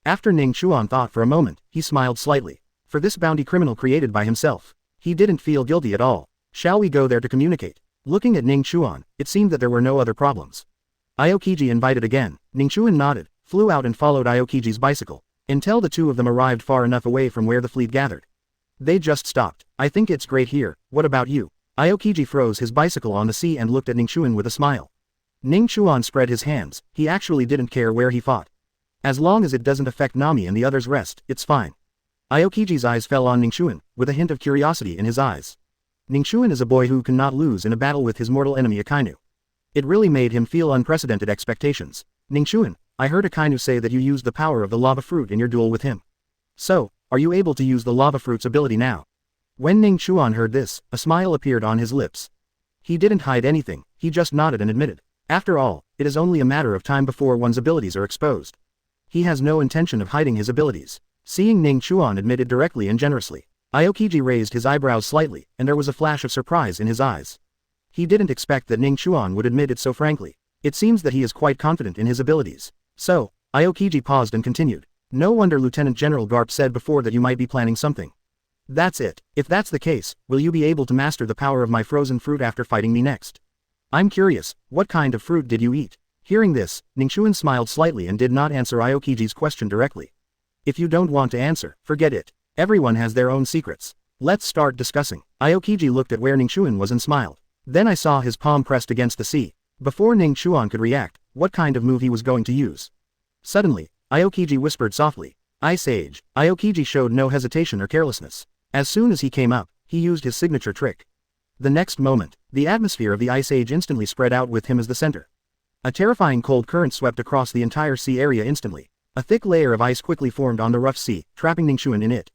After Ning Chuan thought for a moment, he smiled slightly. For this bounty criminal created by himself, he didn't feel guilty at all. Shall we go there to communicate? Looking at Ning Chuan, it seemed that there were no other problems. Aokiji invited again. Ning Chuan nodded, flew out and followed Aokiji's bicycle, until the two of them arrived far enough away from where the fleet gathered. They just stopped. I think it's great here, what about you? Aokiji froze his bicycle on the sea and looked at Ning Chuan with a smile. Ning Chuan spread his hands, he actually didn't care where he fought. As long as it doesn't affect Nami and the others' rest, it's fine. Aokiji's eyes fell on Ning Chuan, with a hint of curiosity in his eyes. Ning Chuan is a boy who cannot lose in a battle with his mortal enemy Akainu. It really made him feel unprecedented expectations. Ning Chuan, I heard Akainu say that you used the power of the lava fruit in your duel with him. So, are you able to use the lava fruit's ability now? When Ning Chuan heard this, a smile appeared on his lips. He didn't hide anything, he just nodded and admitted. After all, it is only a matter of time before one's abilities are exposed. He has no intention of hiding his abilities. Seeing Ning Chuan admitted directly and generously, Aokiji raised his eyebrows slightly, and there was a flash of surprise in his eyes. He didn't expect that Ning Chuan would admit it so frankly. It seems that he is quite confident in his abilities. So, Aokiji paused and continued. No wonder Lieutenant General Garp said before that you might be planning something. That's it. If that's the case, will you be able to master the power of my frozen fruit after fighting me next? I'm curious, what kind of fruit did you eat? Hearing this, Ning Chuan smiled slightly and did not answer Aokiji's question directly. If you don't want to answer, forget it. Everyone has their own secrets. Let's start discussing. Aokiji looked at where Ning Chuan was and smiled. Then I saw his palm pressed against the sea. Before Ning Chuan could react, what kind of move he was going to use. Suddenly, Aokiji whispered softly, Ice Age. Aokiji showed no hesitation or carelessness. As soon as he came up, he used his signature trick. The next moment, the atmosphere of the Ice Age instantly spread out with him as the center. A terrifying cold current swept across the entire sea area instantly. A thick layer of ice quickly formed on the rough sea, trapping Ning Chuan in it.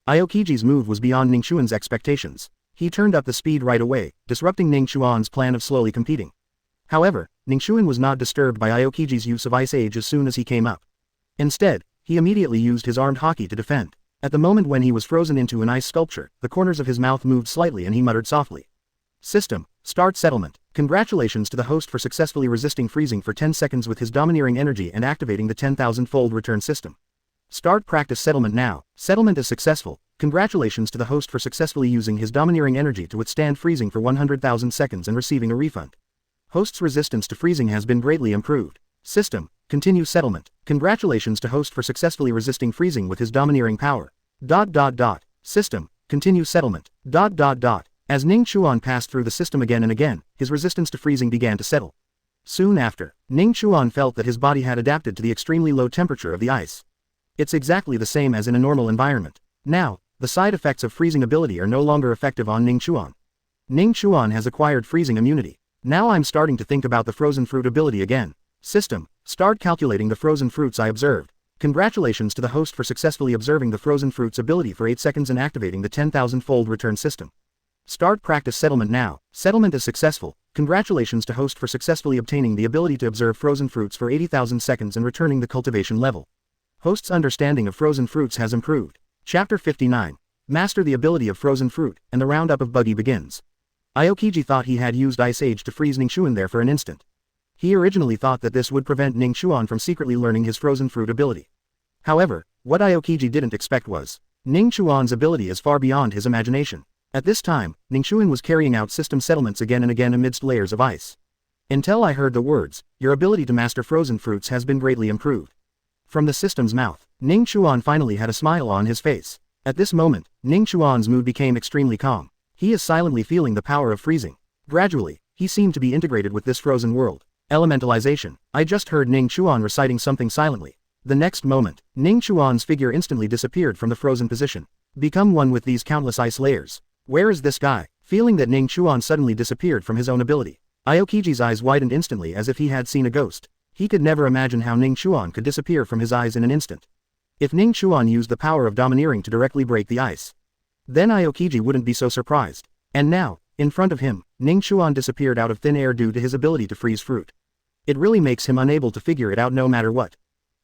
Aokiji's move was beyond Ning Chuan's expectations. He turned up the speed right away, disrupting Ning Chuan's plan of slowly competing. However, Ning Chuan was not disturbed by Aokiji's use of Ice Age as soon as he came up. Instead, he immediately used his armed Haki to defend. At the moment when he was frozen into an ice sculpture, the corners of his mouth moved slightly and he muttered softly. System, start settlement. Congratulations to the host for successfully resisting freezing for 10 seconds with his domineering energy and activating the 10,000-fold return system. Start practice settlement now. Settlement is successful. Congratulations to the host for successfully using his domineering energy to withstand freezing for 100,000 seconds and receiving a refund. Host's resistance to freezing has been greatly improved. System, continue settlement. Congratulations to host for successfully resisting freezing with his domineering power. System, continue settlement. As Ning Chuan passed through the system again and again, his resistance to freezing began to settle. Soon after, Ning Chuan felt that his body had adapted to the extremely low temperature of the ice. It's exactly the same as in a normal environment. Now, the side effects of freezing ability are no longer effective on Ning Chuan. Ning Chuan has acquired freezing immunity. Now I'm starting to think about the frozen fruit ability again. System, start calculating the frozen fruits I observed. Congratulations to the host for successfully observing the frozen fruits ability for 8 seconds and activating the 10,000-fold return system. Start practice settlement now. Settlement is successful. Congratulations to host for successfully obtaining the ability to observe frozen fruits for 80,000 seconds and returning the cultivation level. Host's understanding of frozen fruits has improved. Chapter 59. Master the ability of frozen fruit, and the roundup of Buggy begins. Aokiji thought he had used Ice Age to freeze Ning Chuan there for an instant. He originally thought that this would prevent Ning Chuan from secretly learning his frozen fruit ability. However, what Aokiji didn't expect was, Ning Chuan's ability is far beyond his imagination. At this time, Ning Chuan was carrying out system settlements again and again amidst layers of ice. Until I heard the words, your ability to master frozen fruits has been greatly improved. From the system's mouth, Ning Chuan finally had a smile on his face. At this moment, Ning Chuan's mood became extremely calm. He is silently feeling the power of freezing. Gradually, he seemed to be integrated with this frozen world. Elementalization. I just heard Ning Chuan reciting something silently. The next moment, Ning Chuan's figure instantly disappeared from the frozen position. Become one with these countless ice layers. Where is this guy? Feeling that Ning Chuan suddenly disappeared from his own ability, Aokiji's eyes widened instantly as if he had seen a ghost. He could never imagine how Ning Chuan could disappear from his eyes in an instant. If Ning Chuan used the power of domineering to directly break the ice, then Aokiji wouldn't be so surprised. And now, in front of him, Ning Chuan disappeared out of thin air due to his ability to freeze fruit. It really makes him unable to figure it out no matter what.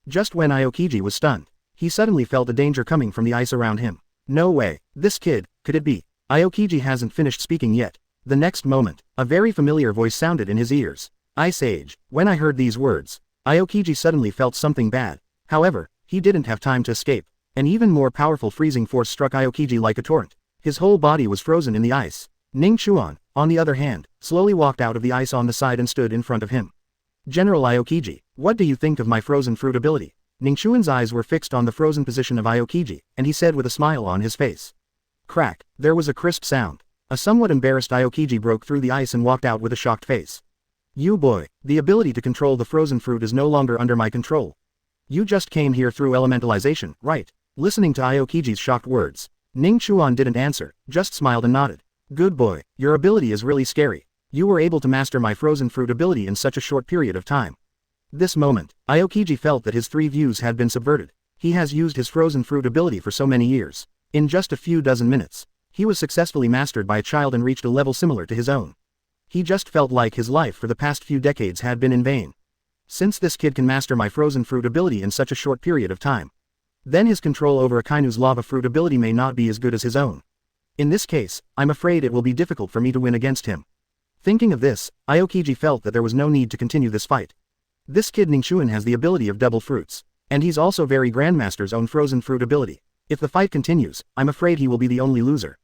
Just when Aokiji was stunned, he suddenly felt a danger coming from the ice around him. No way, this kid, could it be? Aokiji hasn't finished speaking yet. The next moment, a very familiar voice sounded in his ears. Ice Age. When I heard these words, Aokiji suddenly felt something bad. However, he didn't have time to escape. An even more powerful freezing force struck Aokiji like a torrent. His whole body was frozen in the ice. Ning Chuan, on the other hand, slowly walked out of the ice on the side and stood in front of him. General Aokiji, what do you think of my frozen fruit ability? Ning Chuan's eyes were fixed on the frozen position of Aokiji, and he said with a smile on his face. Crack, there was a crisp sound. A somewhat embarrassed Aokiji broke through the ice and walked out with a shocked face. You boy, the ability to control the frozen fruit is no longer under my control. You just came here through elementalization, right? Listening to Aokiji's shocked words, Ning Chuan didn't answer, just smiled and nodded. Good boy, your ability is really scary. You were able to master my frozen fruit ability in such a short period of time. This moment, Aokiji felt that his 3 views had been subverted. He has used his frozen fruit ability for so many years. In just a few dozen minutes, he was successfully mastered by a child and reached a level similar to his own. He just felt like his life for the past few decades had been in vain. Since this kid can master my frozen fruit ability in such a short period of time, then his control over Akainu's lava fruit ability may not be as good as his own. In this case, I'm afraid it will be difficult for me to win against him. Thinking of this, Aokiji felt that there was no need to continue this fight. This kid Ning Chuan has the ability of double fruits, and he's also very Grandmaster's own frozen fruit ability. If the fight continues, I'm afraid he will be the only loser.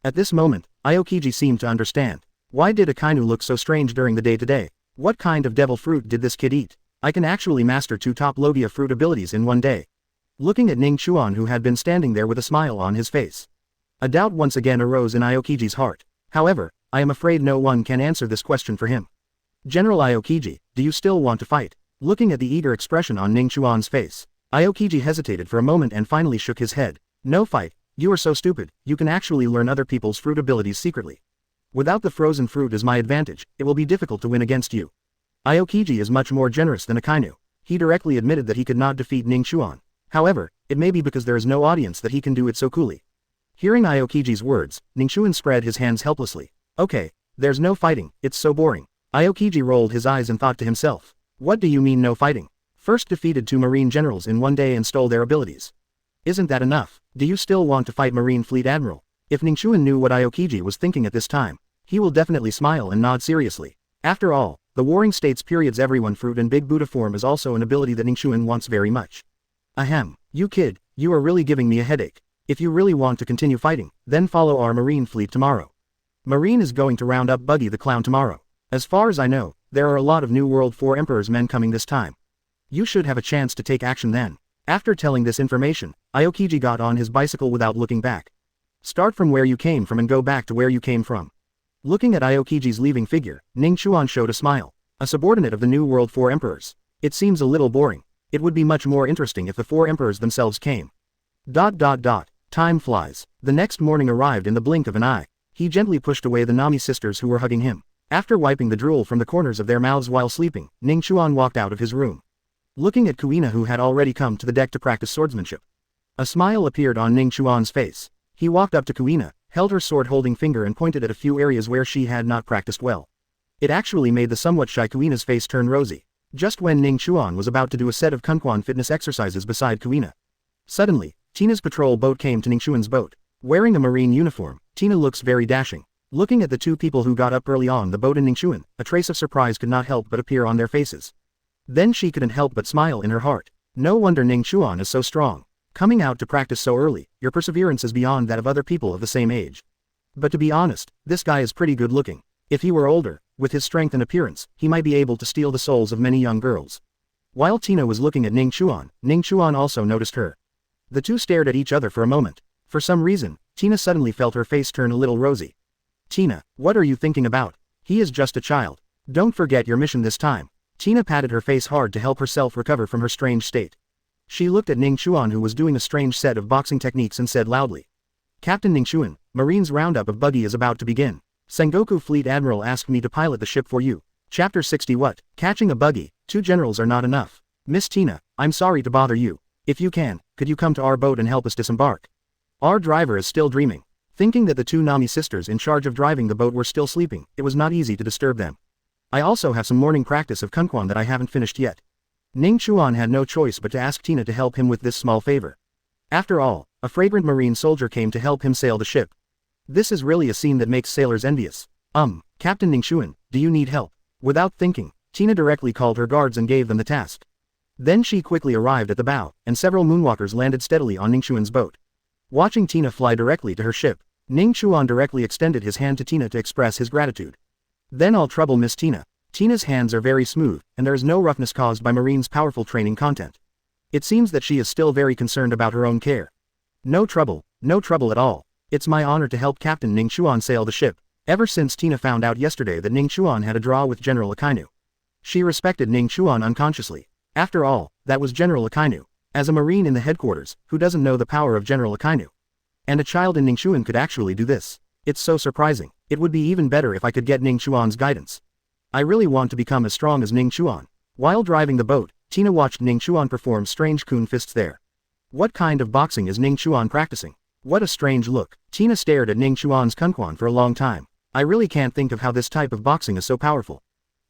At this moment, Aokiji seemed to understand. Why did Akainu look so strange during the day-to-day? What kind of devil fruit did this kid eat? I can actually master 2 top Logia fruit abilities in one day. Looking at Ning Chuan who had been standing there with a smile on his face, a doubt once again arose in Aokiji's heart. However, I am afraid no one can answer this question for him. General Aokiji, do you still want to fight? Looking at the eager expression on Ning Chuan's face, Aokiji hesitated for a moment and finally shook his head. No fight, you are so stupid, you can actually learn other people's fruit abilities secretly. Without the frozen fruit as my advantage, it will be difficult to win against you. Aokiji is much more generous than Akainu. He directly admitted that he could not defeat Ning Chuan. However, it may be because there is no audience that he can do it so coolly. Hearing Aokiji's words, Ning Chuan spread his hands helplessly. Okay, there's no fighting, it's so boring. Aokiji rolled his eyes and thought to himself. What do you mean no fighting? First defeated 2 marine generals in one day and stole their abilities. Isn't that enough? Do you still want to fight Marine Fleet Admiral? If Ning Chuan knew what Aokiji was thinking at this time, he will definitely smile and nod seriously. After all, the Warring States period's everyone fruit and Big Buddha form is also an ability that Ning Chuan wants very much. Ahem, you kid, you are really giving me a headache. If you really want to continue fighting, then follow our Marine Fleet tomorrow. Marine is going to round up Buggy the Clown tomorrow. As far as I know, there are a lot of New World 4 Emperor's men coming this time. You should have a chance to take action then. After telling this information, Aokiji got on his bicycle without looking back. Start from where you came from and go back to where you came from. Looking at Aokiji's leaving figure, Ning Chuan showed a smile. A subordinate of the New World 4 Emperors. It seems a little boring. It would be much more interesting if the 4 Emperors themselves came. ... Time flies. The next morning arrived in the blink of an eye. He gently pushed away the Nami sisters who were hugging him. After wiping the drool from the corners of their mouths while sleeping, Ning Chuan walked out of his room. Looking at Kuina who had already come to the deck to practice swordsmanship. A smile appeared on Ning Chuan's face. He walked up to Kuina, held her sword-holding finger and pointed at a few areas where she had not practiced well. It actually made the somewhat shy Kuina's face turn rosy. Just when Ning Chuan was about to do a set of Kunquan fitness exercises beside Kuina. Suddenly, Tina's patrol boat came to Ning Chuan's boat. Wearing a marine uniform, Tina looks very dashing. Looking at the 2 people who got up early on the boat and Ning Chuan, a trace of surprise could not help but appear on their faces. Then she couldn't help but smile in her heart. No wonder Ning Chuan is so strong. Coming out to practice so early, your perseverance is beyond that of other people of the same age. But to be honest, this guy is pretty good looking. If he were older, with his strength and appearance, he might be able to steal the souls of many young girls. While Tina was looking at Ning Chuan also noticed her. The 2 stared at each other for a moment. For some reason, Tina suddenly felt her face turn a little rosy. Tina, what are you thinking about? He is just a child. Don't forget your mission this time. Tina patted her face hard to help herself recover from her strange state. She looked at Ning Chuan who was doing a strange set of boxing techniques and said loudly. Captain Ning Chuan, Marine's roundup of Buggy is about to begin. Sengoku Fleet Admiral asked me to pilot the ship for you. Chapter 60 What? Catching a Buggy, 2 generals are not enough. Miss Tina, I'm sorry to bother you. If you can, could you come to our boat and help us disembark? Our driver is still dreaming. Thinking that the 2 Nami sisters in charge of driving the boat were still sleeping, it was not easy to disturb them. I also have some morning practice of Kunquan that I haven't finished yet. Ning Chuan had no choice but to ask Tina to help him with this small favor. After all, a fragrant marine soldier came to help him sail the ship. This is really a scene that makes sailors envious. Captain Ning Chuan, do you need help? Without thinking, Tina directly called her guards and gave them the task. Then she quickly arrived at the bow, and several moonwalkers landed steadily on Ning Chuan's boat. Watching Tina fly directly to her ship, Ning Chuan directly extended his hand to Tina to express his gratitude. Then all trouble Miss Tina. Tina's hands are very smooth, and there is no roughness caused by Marine's powerful training content. It seems that she is still very concerned about her own care. No trouble at all. It's my honor to help Captain Ning Chuan sail the ship. Ever since Tina found out yesterday that Ning Chuan had a draw with General Akainu, she respected Ning Chuan unconsciously. After all, that was General Akainu. As a marine in the headquarters, who doesn't know the power of General Akainu? And a child in Ning Chuan could actually do this. It's so surprising. It would be even better if I could get Ning Chuan's guidance. I really want to become as strong as Ning Chuan. While driving the boat, Tina watched Ning Chuan perform strange kun fists there. What kind of boxing is Ning Chuan practicing? What a strange look. Tina stared at Ning Chuan's Kunquan for a long time. I really can't think of how this type of boxing is so powerful.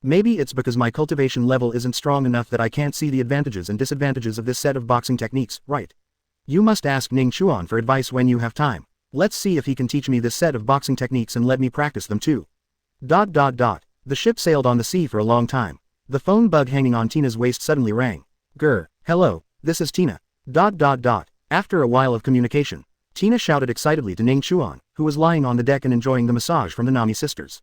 Maybe it's because my cultivation level isn't strong enough that I can't see the advantages and disadvantages of this set of boxing techniques, right? You must ask Ning Chuan for advice when you have time. Let's see if he can teach me this set of boxing techniques and let me practice them too. The ship sailed on the sea for a long time. The phone bug hanging on Tina's waist suddenly rang. Hello, this is Tina. After a while of communication, Tina shouted excitedly to Ning Chuan, who was lying on the deck and enjoying the massage from the Nami sisters.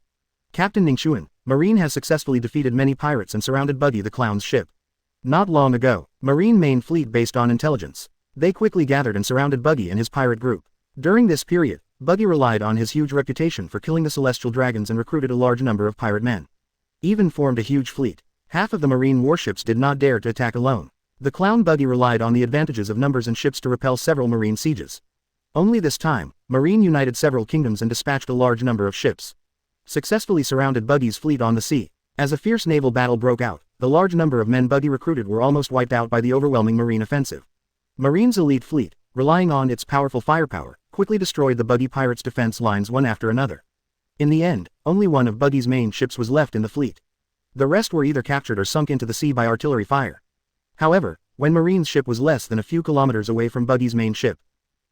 Captain Ning Chuan, Marine has successfully defeated many pirates and surrounded Buggy the Clown's ship. Not long ago, Marine main fleet based on intelligence. They quickly gathered and surrounded Buggy and his pirate group. During this period, Buggy relied on his huge reputation for killing the celestial dragons and recruited a large number of pirate men. Even formed a huge fleet. Half of the marine warships did not dare to attack alone. The clown Buggy relied on the advantages of numbers and ships to repel several marine sieges. Only this time, Marine united several kingdoms and dispatched a large number of ships. Successfully surrounded Buggy's fleet on the sea. As a fierce naval battle broke out, the large number of men Buggy recruited were almost wiped out by the overwhelming marine offensive. Marine's elite fleet, relying on its powerful firepower, quickly destroyed the Buggy pirates' defense lines one after another. In the end, only one of Buggy's main ships was left in the fleet. The rest were either captured or sunk into the sea by artillery fire. However, when Marine's ship was less than a few kilometers away from Buggy's main ship.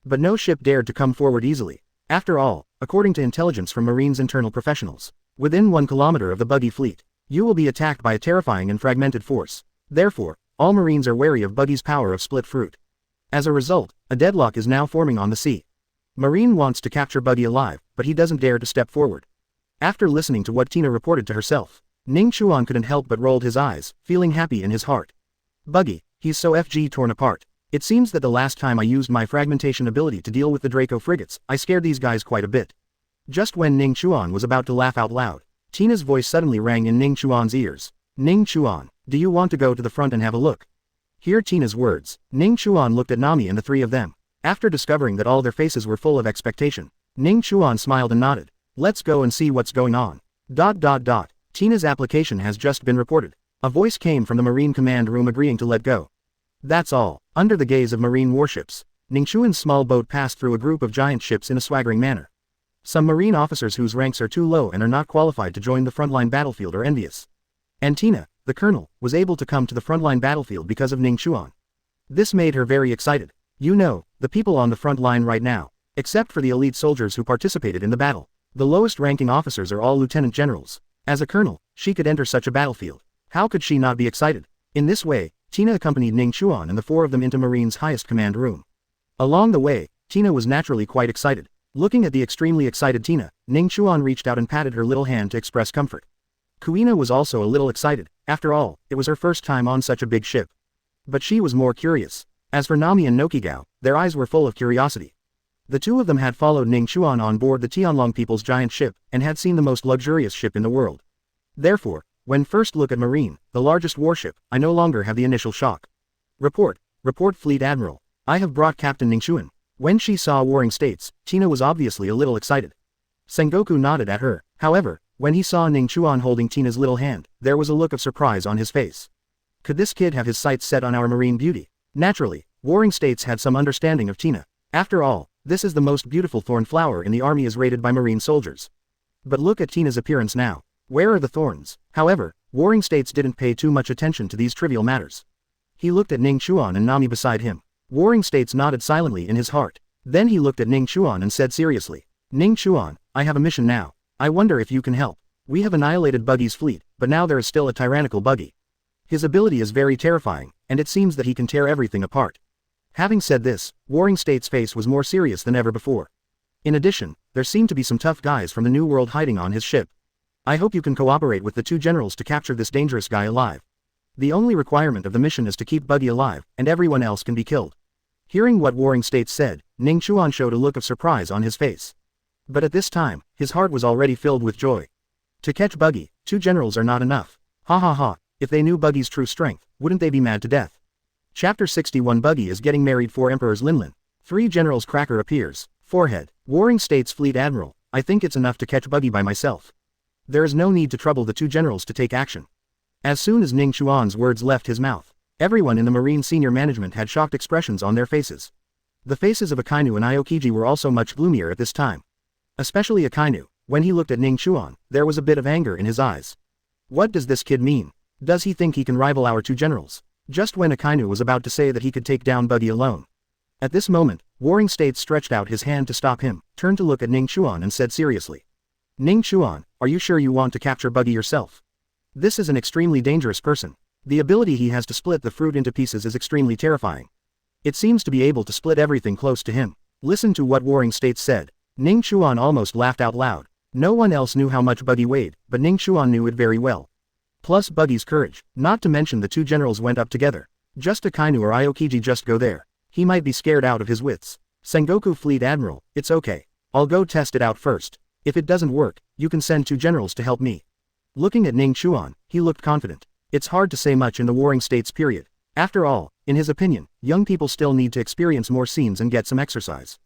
But no ship dared to come forward easily. After all, according to intelligence from Marine's internal professionals, within 1 kilometer of the Buggy fleet, you will be attacked by a terrifying and fragmented force. Therefore, all Marines are wary of Buggy's power of split fruit. As a result, a deadlock is now forming on the sea. Marine wants to capture Buggy alive, but he doesn't dare to step forward. After listening to what Tina reported to herself, Ning Chuan couldn't help but rolled his eyes, feeling happy in his heart. Buggy, he's so FG torn apart. It seems that the last time I used my fragmentation ability to deal with the Draco frigates, I scared these guys quite a bit. Just when Ning Chuan was about to laugh out loud, Tina's voice suddenly rang in Ning Chuan's ears. Ning Chuan, do you want to go to the front and have a look? Hear Tina's words, Ning Chuan looked at Nami and the three of them. After discovering that all their faces were full of expectation, Ning Chuan smiled and nodded. Let's go and see what's going on. Tina's application has just been reported. A voice came from the Marine command room agreeing to let go. That's all. Under the gaze of Marine warships, Ning Chuan's small boat passed through a group of giant ships in a swaggering manner. Some Marine officers whose ranks are too low and are not qualified to join the frontline battlefield are envious. And Tina, the colonel, was able to come to the frontline battlefield because of Ning Chuan. This made her very excited. You know, the people on the front line right now, except for the elite soldiers who participated in the battle, the lowest ranking officers are all lieutenant generals. As a colonel, she could enter such a battlefield. How could she not be excited? In this way, Tina accompanied Ning Chuan and the four of them into Marine's highest command room. Along the way, Tina was naturally quite excited. Looking at the extremely excited Tina, Ning Chuan reached out and patted her little hand to express comfort. Kuina was also a little excited. After all, it was her first time on such a big ship. But she was more curious. As for Nami and Nokigao, their eyes were full of curiosity. The two of them had followed Ning Chuan on board the Tianlong people's giant ship, and had seen the most luxurious ship in the world. Therefore, when first look at Marine, the largest warship, I no longer have the initial shock. Report Fleet Admiral. I have brought Captain Ning Chuan. When she saw Warring States, Tina was obviously a little excited. Sengoku nodded at her. However, when he saw Ning Chuan holding Tina's little hand, there was a look of surprise on his face. Could this kid have his sights set on our marine beauty? Naturally, Warring States had some understanding of Tina. After all, this is the most beautiful thorn flower in the army as rated by Marine soldiers. But look at Tina's appearance now. Where are the thorns? However, Warring States didn't pay too much attention to these trivial matters. He looked at Ning Chuan and Nami beside him. Warring States nodded silently in his heart. Then he looked at Ning Chuan and said seriously, Ning Chuan, I have a mission now. I wonder if you can help. We have annihilated Buggy's fleet, but now there is still a tyrannical Buggy. His ability is very terrifying, and it seems that he can tear everything apart. Having said this, Warring States' face was more serious than ever before. In addition, there seemed to be some tough guys from the New World hiding on his ship. I hope you can cooperate with the two generals to capture this dangerous guy alive. The only requirement of the mission is to keep Buggy alive, and everyone else can be killed. Hearing what Warring States said, Ning Chuan showed a look of surprise on his face. But at this time, his heart was already filled with joy. To catch Buggy, two generals are not enough. Ha ha ha, if they knew Buggy's true strength, wouldn't they be mad to death? Chapter 61 Buggy is getting married for Emperor's Linlin. Three generals cracker appears. Forehead. Warring States Fleet Admiral. I think it's enough to catch Buggy by myself. There is no need to trouble the two generals to take action. As soon as Ning Chuan's words left his mouth, everyone in the Marine senior management had shocked expressions on their faces. The faces of Akainu and Aokiji were also much gloomier at this time. Especially Akainu. When he looked at Ning Chuan, there was a bit of anger in his eyes. What does this kid mean? Does he think he can rival our two generals? Just when Akainu was about to say that he could take down Buggy alone. At this moment, Warring States stretched out his hand to stop him, turned to look at Ning Chuan and said seriously. Ning Chuan, are you sure you want to capture Buggy yourself? This is an extremely dangerous person. The ability he has to split the fruit into pieces is extremely terrifying. It seems to be able to split everything close to him. Listen to what Warring States said. Ning Chuan almost laughed out loud. No one else knew how much Buggy weighed, but Ning Chuan knew it very well. Plus Buggy's courage, not to mention the two generals went up together. Just Akainu or Aokiji just go there. He might be scared out of his wits. Sengoku Fleet Admiral, it's okay. I'll go test it out first. If it doesn't work, you can send two generals to help me. Looking at Ning Chuan, he looked confident. It's hard to say much in the Warring States period. After all, in his opinion, young people still need to experience more scenes and get some exercise.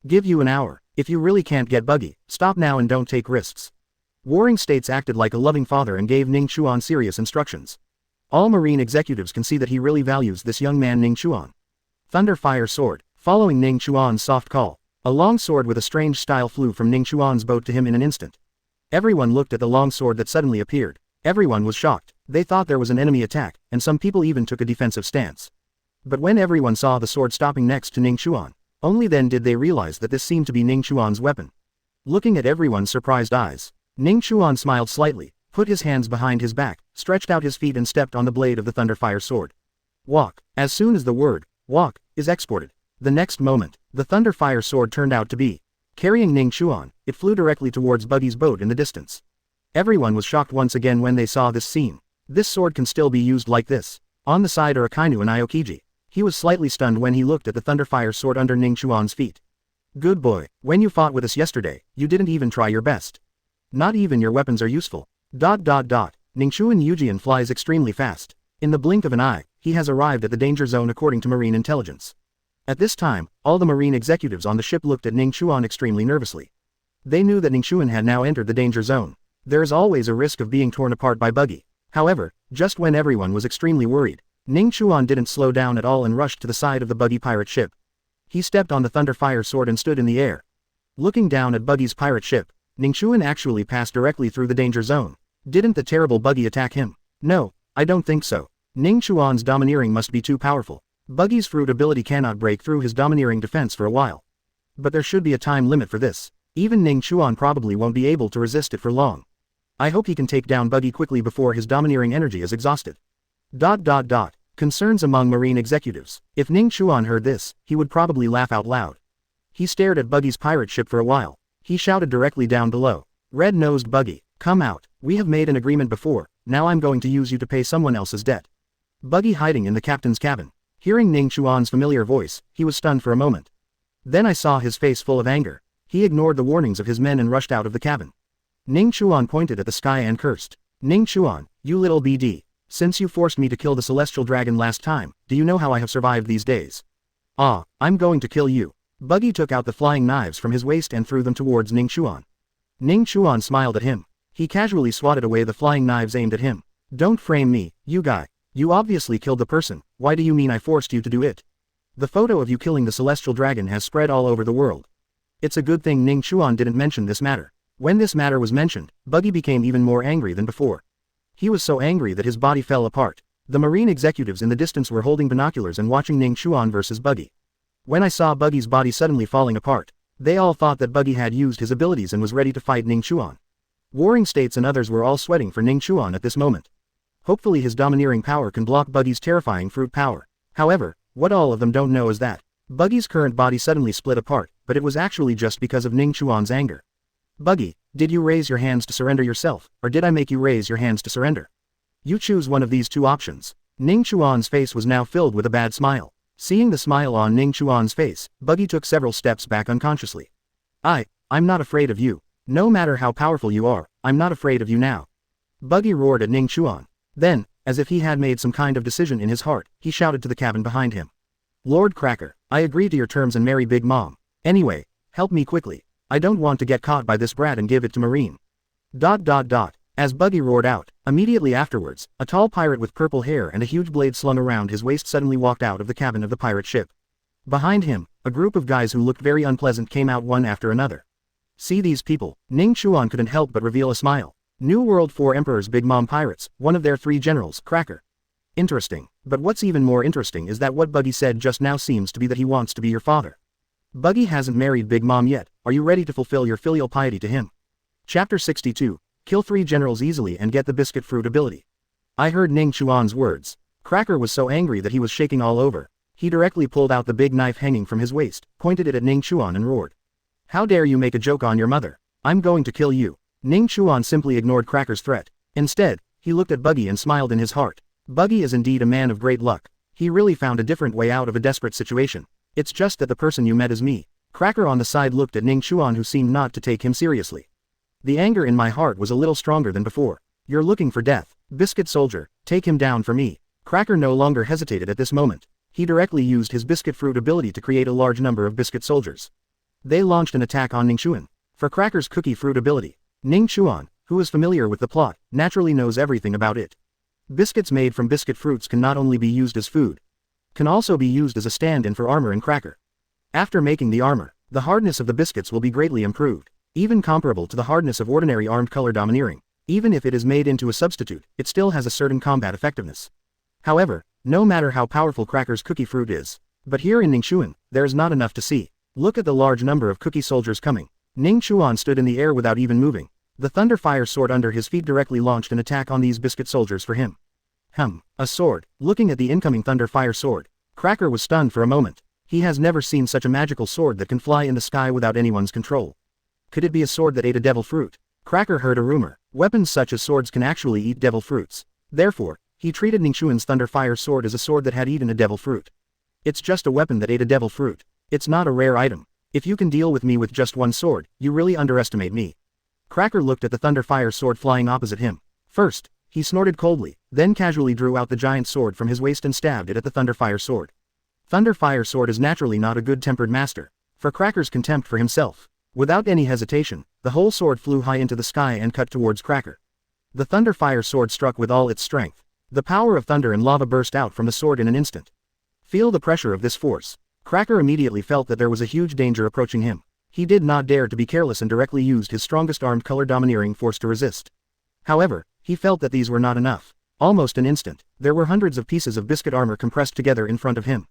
Give you an hour. If you really can't get Buggy, stop now and don't take risks. Warring States acted like a loving father and gave Ning Chuan serious instructions. All Marine executives can see that he really values this young man Ning Chuan. Thunder Fire Sword. Following Ning Chuan's soft call, a long sword with a strange style flew from Ning Chuan's boat to him in an instant. Everyone looked at the long sword that suddenly appeared. Everyone was shocked. They thought there was an enemy attack, and some people even took a defensive stance. But when everyone saw the sword stopping next to Ning Chuan, only then did they realize that this seemed to be Ning Chuan's weapon. Looking at everyone's surprised eyes, Ning Chuan smiled slightly, put his hands behind his back, stretched out his feet and stepped on the blade of the Thunderfire sword. Walk. As soon as the word, walk, is exported, the next moment, the Thunderfire sword turned out to be carrying Ning Chuan. It flew directly towards Buggy's boat in the distance. Everyone was shocked once again when they saw this scene. This sword can still be used like this. On the side are Akainu and Aokiji. He was slightly stunned when he looked at the Thunderfire sword under Ning Chuan's feet. Good boy, when you fought with us yesterday, you didn't even try your best. Not even your weapons are useful. Ning Chuan Yujian flies extremely fast. In the blink of an eye, he has arrived at the danger zone according to Marine intelligence. At this time, all the Marine executives on the ship looked at Ning Chuan extremely nervously. They knew that Ning Chuan had now entered the danger zone. There is always a risk of being torn apart by Buggy. However, just when everyone was extremely worried, Ning Chuan didn't slow down at all and rushed to the side of the Buggy pirate ship. He stepped on the Thunderfire sword and stood in the air. Looking down at Buggy's pirate ship, Ning Chuan actually passed directly through the danger zone. Didn't the terrible Buggy attack him? No, I don't think so. Ning Chuan's domineering must be too powerful. Buggy's fruit ability cannot break through his domineering defense for a while. But there should be a time limit for this. Even Ning Chuan probably won't be able to resist it for long. I hope he can take down Buggy quickly before his domineering energy is exhausted. Concerns among Marine executives. If Ning Chuan heard this, he would probably laugh out loud. He stared at Buggy's pirate ship for a while. He shouted directly down below. Red-nosed Buggy, come out. We have made an agreement before, now I'm going to use you to pay someone else's debt. Buggy hiding in the captain's cabin. Hearing Ning Chuan's familiar voice, he was stunned for a moment. Then I saw his face full of anger. He ignored the warnings of his men and rushed out of the cabin. Ning Chuan pointed at the sky and cursed. Ning Chuan, you little BD. Since you forced me to kill the celestial dragon last time, do you know how I have survived these days? I'm going to kill you. Buggy took out the flying knives from his waist and threw them towards Ning Chuan. Ning Chuan smiled at him. He casually swatted away the flying knives aimed at him. Don't frame me, you guy. You obviously killed the person, why do you mean I forced you to do it? The photo of you killing the celestial dragon has spread all over the world. It's a good thing Ning Chuan didn't mention this matter. When this matter was mentioned, Buggy became even more angry than before. He was so angry that his body fell apart. The Marine executives in the distance were holding binoculars and watching Ning Chuan versus Buggy. When I saw Buggy's body suddenly falling apart, they all thought that Buggy had used his abilities and was ready to fight Ning Chuan. Warring States and others were all sweating for Ning Chuan at this moment. Hopefully his domineering power can block Buggy's terrifying fruit power. However, what all of them don't know is that Buggy's current body suddenly split apart, but it was actually just because of Ning Chuan's anger. Buggy, did you raise your hands to surrender yourself, or did I make you raise your hands to surrender? You choose one of these two options. Ning Chuan's face was now filled with a bad smile. Seeing the smile on Ning Chuan's face, Buggy took several steps back unconsciously. I'm not afraid of you. No matter how powerful you are, I'm not afraid of you now. Buggy roared at Ning Chuan. Then, as if he had made some kind of decision in his heart, he shouted to the cabin behind him. Lord Cracker, I agree to your terms and marry Big Mom. Anyway, help me quickly. I don't want to get caught by this brat and give it to Marine. As Buggy roared out, immediately afterwards, a tall pirate with purple hair and a huge blade slung around his waist suddenly walked out of the cabin of the pirate ship. Behind him, a group of guys who looked very unpleasant came out one after another. See these people? Ning Chuan couldn't help but reveal a smile. New World 4 Emperor's Big Mom pirates, one of their 3 generals, Cracker. Interesting. But what's even more interesting is that what Buggy said just now seems to be that he wants to be your father. Buggy hasn't married Big Mom yet, are you ready to fulfill your filial piety to him? Chapter 62. Kill 3 generals easily and get the biscuit fruit ability. I heard Ning Chuan's words. Cracker was so angry that he was shaking all over. He directly pulled out the big knife hanging from his waist, pointed it at Ning Chuan and roared. How dare you make a joke on your mother? I'm going to kill you. Ning Chuan simply ignored Cracker's threat. Instead, he looked at Buggy and smiled in his heart. Buggy is indeed a man of great luck. He really found a different way out of a desperate situation. It's just that the person you met is me. Cracker on the side looked at Ning Chuan, who seemed not to take him seriously. The anger in my heart was a little stronger than before. You're looking for death. Biscuit soldier, take him down for me. Cracker no longer hesitated at this moment. He directly used his biscuit fruit ability to create a large number of biscuit soldiers. They launched an attack on Ning Chuan. For Cracker's cookie fruit ability, Ning Chuan, who is familiar with the plot, naturally knows everything about it. Biscuits made from biscuit fruits can not only be used as food, can also be used as a stand-in for armor in Cracker. After making the armor, the hardness of the biscuits will be greatly improved, even comparable to the hardness of ordinary armed color domineering. Even if it is made into a substitute, it still has a certain combat effectiveness. However, no matter how powerful Cracker's cookie fruit is, but here in Ning Chuan, there is not enough to see. Look at the large number of cookie soldiers coming. Ning Chuan stood in the air without even moving. The thunder fire sword under his feet directly launched an attack on these biscuit soldiers for him. A sword. Looking at the incoming thunder fire sword, Cracker was stunned for a moment. He has never seen such a magical sword that can fly in the sky without anyone's control. Could it be a sword that ate a devil fruit? Cracker heard a rumor. Weapons such as swords can actually eat devil fruits. Therefore, he treated Ning Chuan's thunder fire sword as a sword that had eaten a devil fruit. It's just a weapon that ate a devil fruit. It's not a rare item. If you can deal with me with just one sword, you really underestimate me. Cracker looked at the thunder fire sword flying opposite him. First, he snorted coldly, then casually drew out the giant sword from his waist and stabbed it at the thunder fire sword. Thunder fire sword is naturally not a good-tempered master. For Cracker's contempt for himself, without any hesitation, the whole sword flew high into the sky and cut towards Cracker. The thunder fire sword struck with all its strength. The power of thunder and lava burst out from the sword in an instant. Feel the pressure of this force. Cracker immediately felt that there was a huge danger approaching him. He did not dare to be careless and directly used his strongest armed color domineering force to resist. However, he felt that these were not enough. Almost an instant, there were hundreds of pieces of biscuit armor compressed together in front of him.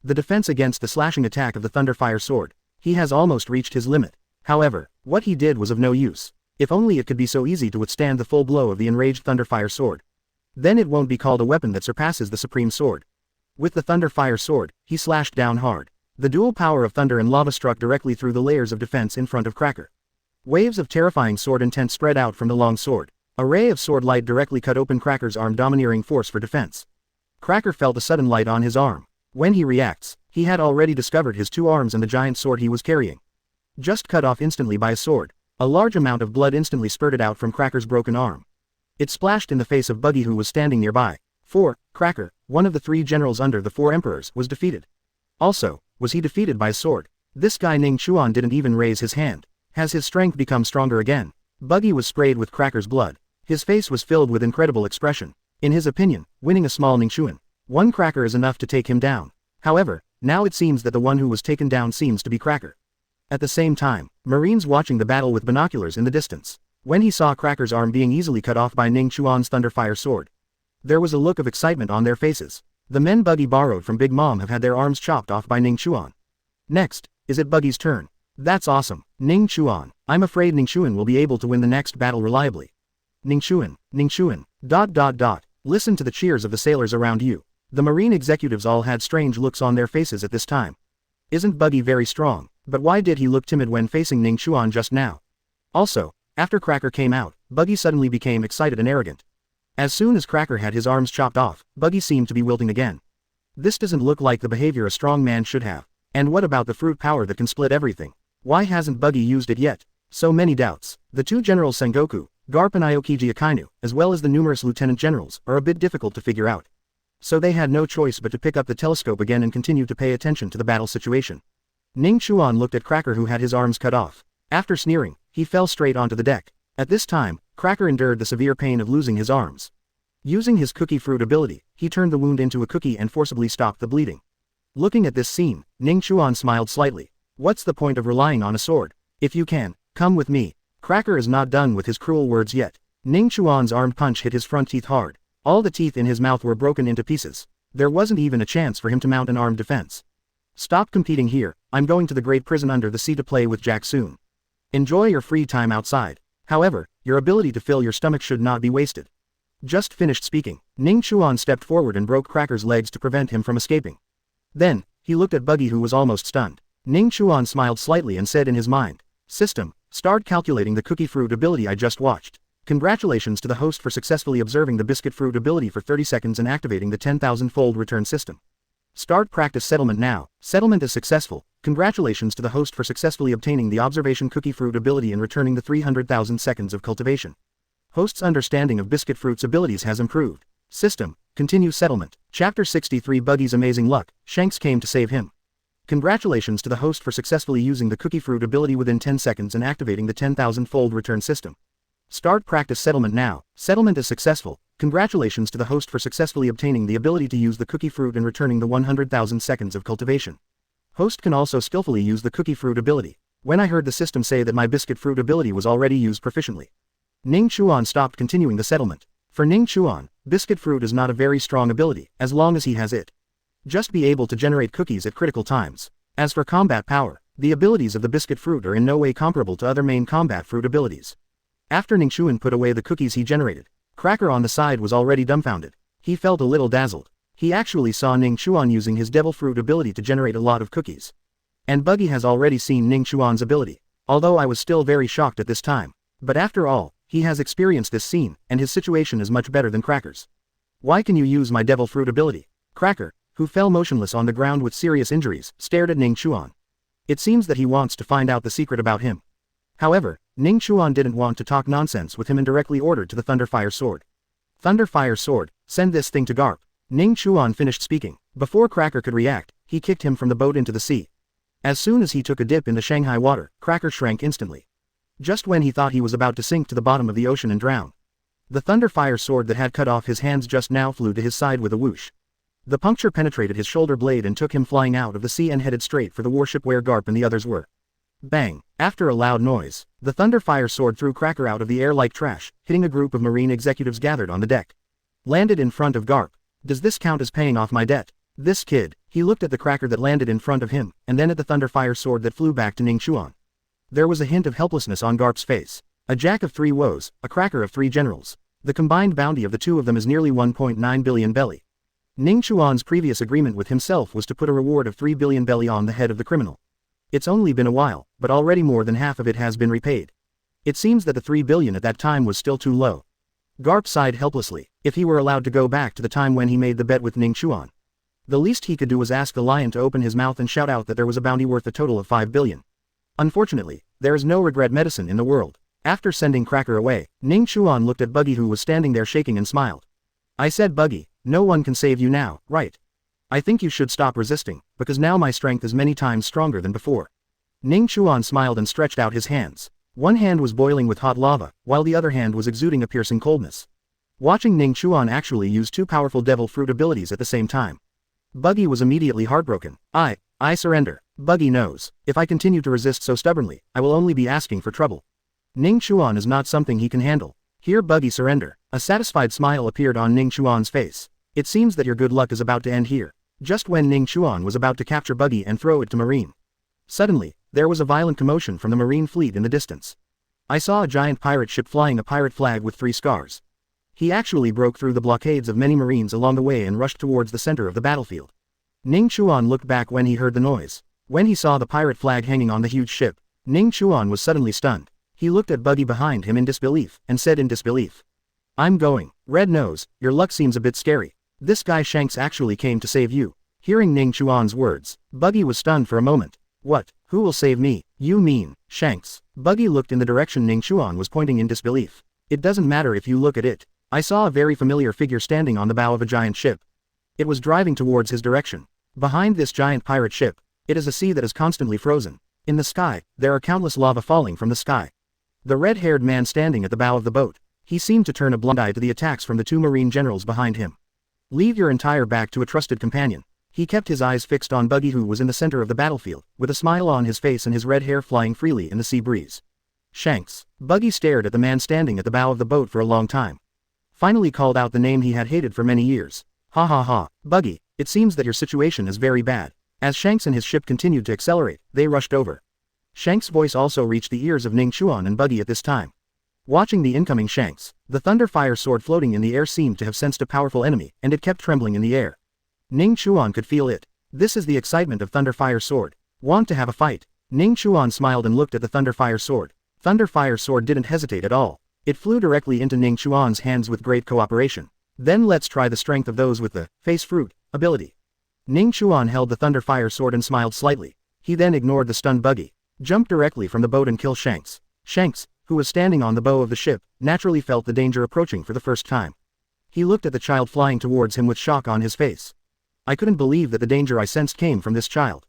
The defense against the slashing attack of the thunder fire sword. He has almost reached his limit. However, what he did was of no use. If only it could be so easy to withstand the full blow of the enraged thunder fire sword. Then it won't be called a weapon that surpasses the supreme sword. With the thunder fire sword, he slashed down hard. The dual power of thunder and lava struck directly through the layers of defense in front of Cracker. Waves of terrifying sword intent spread out from the long sword. A ray of sword light directly cut open Cracker's arm domineering force for defense. Cracker felt a sudden light on his arm. When he reacts, he had already discovered his two arms and the giant sword he was carrying. Just cut off instantly by a sword. A large amount of blood instantly spurted out from Cracker's broken arm. It splashed in the face of Buggy, who was standing nearby. Cracker, one of the 3 generals under the 4 emperors, was defeated. Also, was he defeated by a sword? This guy Ning Chuan didn't even raise his hand. Has his strength become stronger again? Buggy was sprayed with Cracker's blood. His face was filled with incredible expression. In his opinion, winning a small Ning Chuan, one Cracker is enough to take him down. However, now it seems that the one who was taken down seems to be Cracker. At the same time, Marines watching the battle with binoculars in the distance. When he saw Cracker's arm being easily cut off by Ning Chuan's thunderfire sword, there was a look of excitement on their faces. The men Buggy borrowed from Big Mom have had their arms chopped off by Ning Chuan. Next, is it Buggy's turn? That's awesome. Ning Chuan. I'm afraid Ning Chuan will be able to win the next battle reliably. Ning Chuan. Listen to the cheers of the sailors around you. The Marine executives all had strange looks on their faces at this time. Isn't Buggy very strong? But why did he look timid when facing Ning Chuan just now? Also, after Cracker came out, Buggy suddenly became excited and arrogant. As soon as Cracker had his arms chopped off, Buggy seemed to be wilting again. This doesn't look like the behavior a strong man should have. And what about the fruit power that can split everything? Why hasn't Buggy used it yet? So many doubts. The 2 generals Sengoku, Garp and Aokiji Akainu, as well as the numerous lieutenant generals, are a bit difficult to figure out. So they had no choice but to pick up the telescope again and continue to pay attention to the battle situation. Ning Chuan looked at Cracker, who had his arms cut off. After sneering, he fell straight onto the deck. At this time, Cracker endured the severe pain of losing his arms. Using his cookie fruit ability, he turned the wound into a cookie and forcibly stopped the bleeding. Looking at this scene, Ning Chuan smiled slightly. What's the point of relying on a sword? If you can, come with me. Cracker is not done with his cruel words yet. Ning Chuan's armed punch hit his front teeth hard. All the teeth in his mouth were broken into pieces. There wasn't even a chance for him to mount an armed defense. Stop competing here. I'm going to the great prison under the sea to play with Jack soon. Enjoy your free time outside. However, your ability to fill your stomach should not be wasted. Just finished speaking, Ning Chuan stepped forward and broke Cracker's legs to prevent him from escaping. Then, he looked at Buggy, who was almost stunned. Ning Chuan smiled slightly and said in his mind, "System, start calculating the cookie fruit ability I just watched. Congratulations to the host for successfully observing the biscuit fruit ability for 30 seconds and activating the 10,000-fold return system. Start practice settlement now. Settlement is successful. Congratulations to the host for successfully obtaining the observation cookie fruit ability and returning the 300,000 seconds of cultivation. Host's understanding of biscuit fruit's abilities has improved. System, Continue settlement. Chapter 63 Buggy's amazing luck. Shanks came to save him. Congratulations to the host for successfully using the cookie fruit ability within 10 seconds and activating the 10,000-fold return system. Start practice settlement now. Settlement is successful. Congratulations to the host for successfully obtaining the ability to use the cookie fruit and returning the 100,000 seconds of cultivation. Host can also skillfully use the cookie fruit ability. When I heard the system say that my biscuit fruit ability was already used proficiently, Ning Chuan stopped continuing the settlement. For Ning Chuan, biscuit fruit is not a very strong ability, as long as he has it. Just be able to generate cookies at critical times. As for combat power, the abilities of the biscuit fruit are in no way comparable to other main combat fruit abilities. After Ning Chuan put away the cookies he generated, Cracker on the side was already dumbfounded. He felt a little dazzled. He actually saw Ning Chuan using his devil fruit ability to generate a lot of cookies. And Buggy has already seen Ning Chuan's ability, although I was still very shocked at this time. But after all, he has experienced this scene, and his situation is much better than Cracker's. Why can you use my devil fruit ability? Cracker, who fell motionless on the ground with serious injuries, stared at Ning Chuan. It seems that he wants to find out the secret about him. However, Ning Chuan didn't want to talk nonsense with him and directly ordered to the Thunderfire Sword. Thunderfire Sword, send this thing to Garp. Ning Chuan finished speaking. Before Cracker could react, he kicked him from the boat into the sea. As soon as he took a dip in the Shanghai water, Cracker shrank instantly. Just when he thought he was about to sink to the bottom of the ocean and drown, the Thunderfire Sword that had cut off his hands just now flew to his side with a whoosh. The puncture penetrated his shoulder blade and took him flying out of the sea and headed straight for the warship where Garp and the others were. Bang! After a loud noise, the Thunderfire Sword threw Cracker out of the air like trash, hitting a group of marine executives gathered on the deck. Landed in front of Garp. Does this count as paying off my debt? This kid, he looked at the Cracker that landed in front of him, and then at the Thunderfire Sword that flew back to Ning Chuan. There was a hint of helplessness on Garp's face. A jack of 3 woes, a Cracker of 3 generals. The combined bounty of the two of them is nearly 1.9 billion belly. Ning Chuan's previous agreement with himself was to put a reward of 3 billion belly on the head of the criminal. It's only been a while, but already more than half of it has been repaid. It seems that the 3 billion at that time was still too low. Garp sighed helplessly. If he were allowed to go back to the time when he made the bet with Ning Chuan, the least he could do was ask the lion to open his mouth and shout out that there was a bounty worth a total of 5 billion. Unfortunately, there is no regret medicine in the world. After sending Cracker away, Ning Chuan looked at Buggy who was standing there shaking and smiled. I said, Buggy, no one can save you now, right? I think you should stop resisting, because now my strength is many times stronger than before. Ning Chuan smiled and stretched out his hands. One hand was boiling with hot lava, while the other hand was exuding a piercing coldness. Watching Ning Chuan actually use 2 powerful devil fruit abilities at the same time, Buggy was immediately heartbroken. I surrender. Buggy knows, if I continue to resist so stubbornly, I will only be asking for trouble. Ning Chuan is not something he can handle. Hear Buggy surrender. A satisfied smile appeared on Ning Chuan's face. It seems that your good luck is about to end here. Just when Ning Chuan was about to capture Buggy and throw it to Marine, suddenly, there was a violent commotion from the Marine fleet in the distance. I saw a giant pirate ship flying a pirate flag with 3 scars. He actually broke through the blockades of many Marines along the way and rushed towards the center of the battlefield. Ning Chuan looked back when he heard the noise. When he saw the pirate flag hanging on the huge ship, Ning Chuan was suddenly stunned. He looked at Buggy behind him in disbelief, and said in disbelief, I'm going. Red Nose, your luck seems a bit scary. This guy Shanks actually came to save you. Hearing Ning Chuan's words, Buggy was stunned for a moment. What? Who will save me? You mean, Shanks? Buggy looked in the direction Ning Chuan was pointing in disbelief. It doesn't matter if you look at it. I saw a very familiar figure standing on the bow of a giant ship. It was driving towards his direction. Behind this giant pirate ship, it is a sea that is constantly frozen. In the sky, there are countless lava falling from the sky. The red-haired man standing at the bow of the boat, he seemed to turn a blind eye to the attacks from the 2 Marine generals behind him. Leave your entire back to a trusted companion. He kept his eyes fixed on Buggy who was in the center of the battlefield, with a smile on his face and his red hair flying freely in the sea breeze. Shanks. Buggy stared at the man standing at the bow of the boat for a long time. Finally called out the name he had hated for many years. Ha ha ha, Buggy, it seems that your situation is very bad. As Shanks and his ship continued to accelerate, they rushed over. Shanks' voice also reached the ears of Ning Chuan and Buggy at this time. Watching the incoming Shanks, the Thunderfire Sword floating in the air seemed to have sensed a powerful enemy, and it kept trembling in the air. Ning Chuan could feel it. This is the excitement of Thunderfire Sword. Want to have a fight? Ning Chuan smiled and looked at the Thunderfire Sword. Thunderfire Sword didn't hesitate at all. It flew directly into Ning Chuan's hands with great cooperation. Then let's try the strength of those with the Face Fruit ability. Ning Chuan held the Thunderfire Sword and smiled slightly. He then ignored the stunned Buggy, jumped directly from the boat and killed Shanks. Shanks, who was standing on the bow of the ship, naturally felt the danger approaching for the first time. He looked at the child flying towards him with shock on his face. I couldn't believe that the danger I sensed came from this child.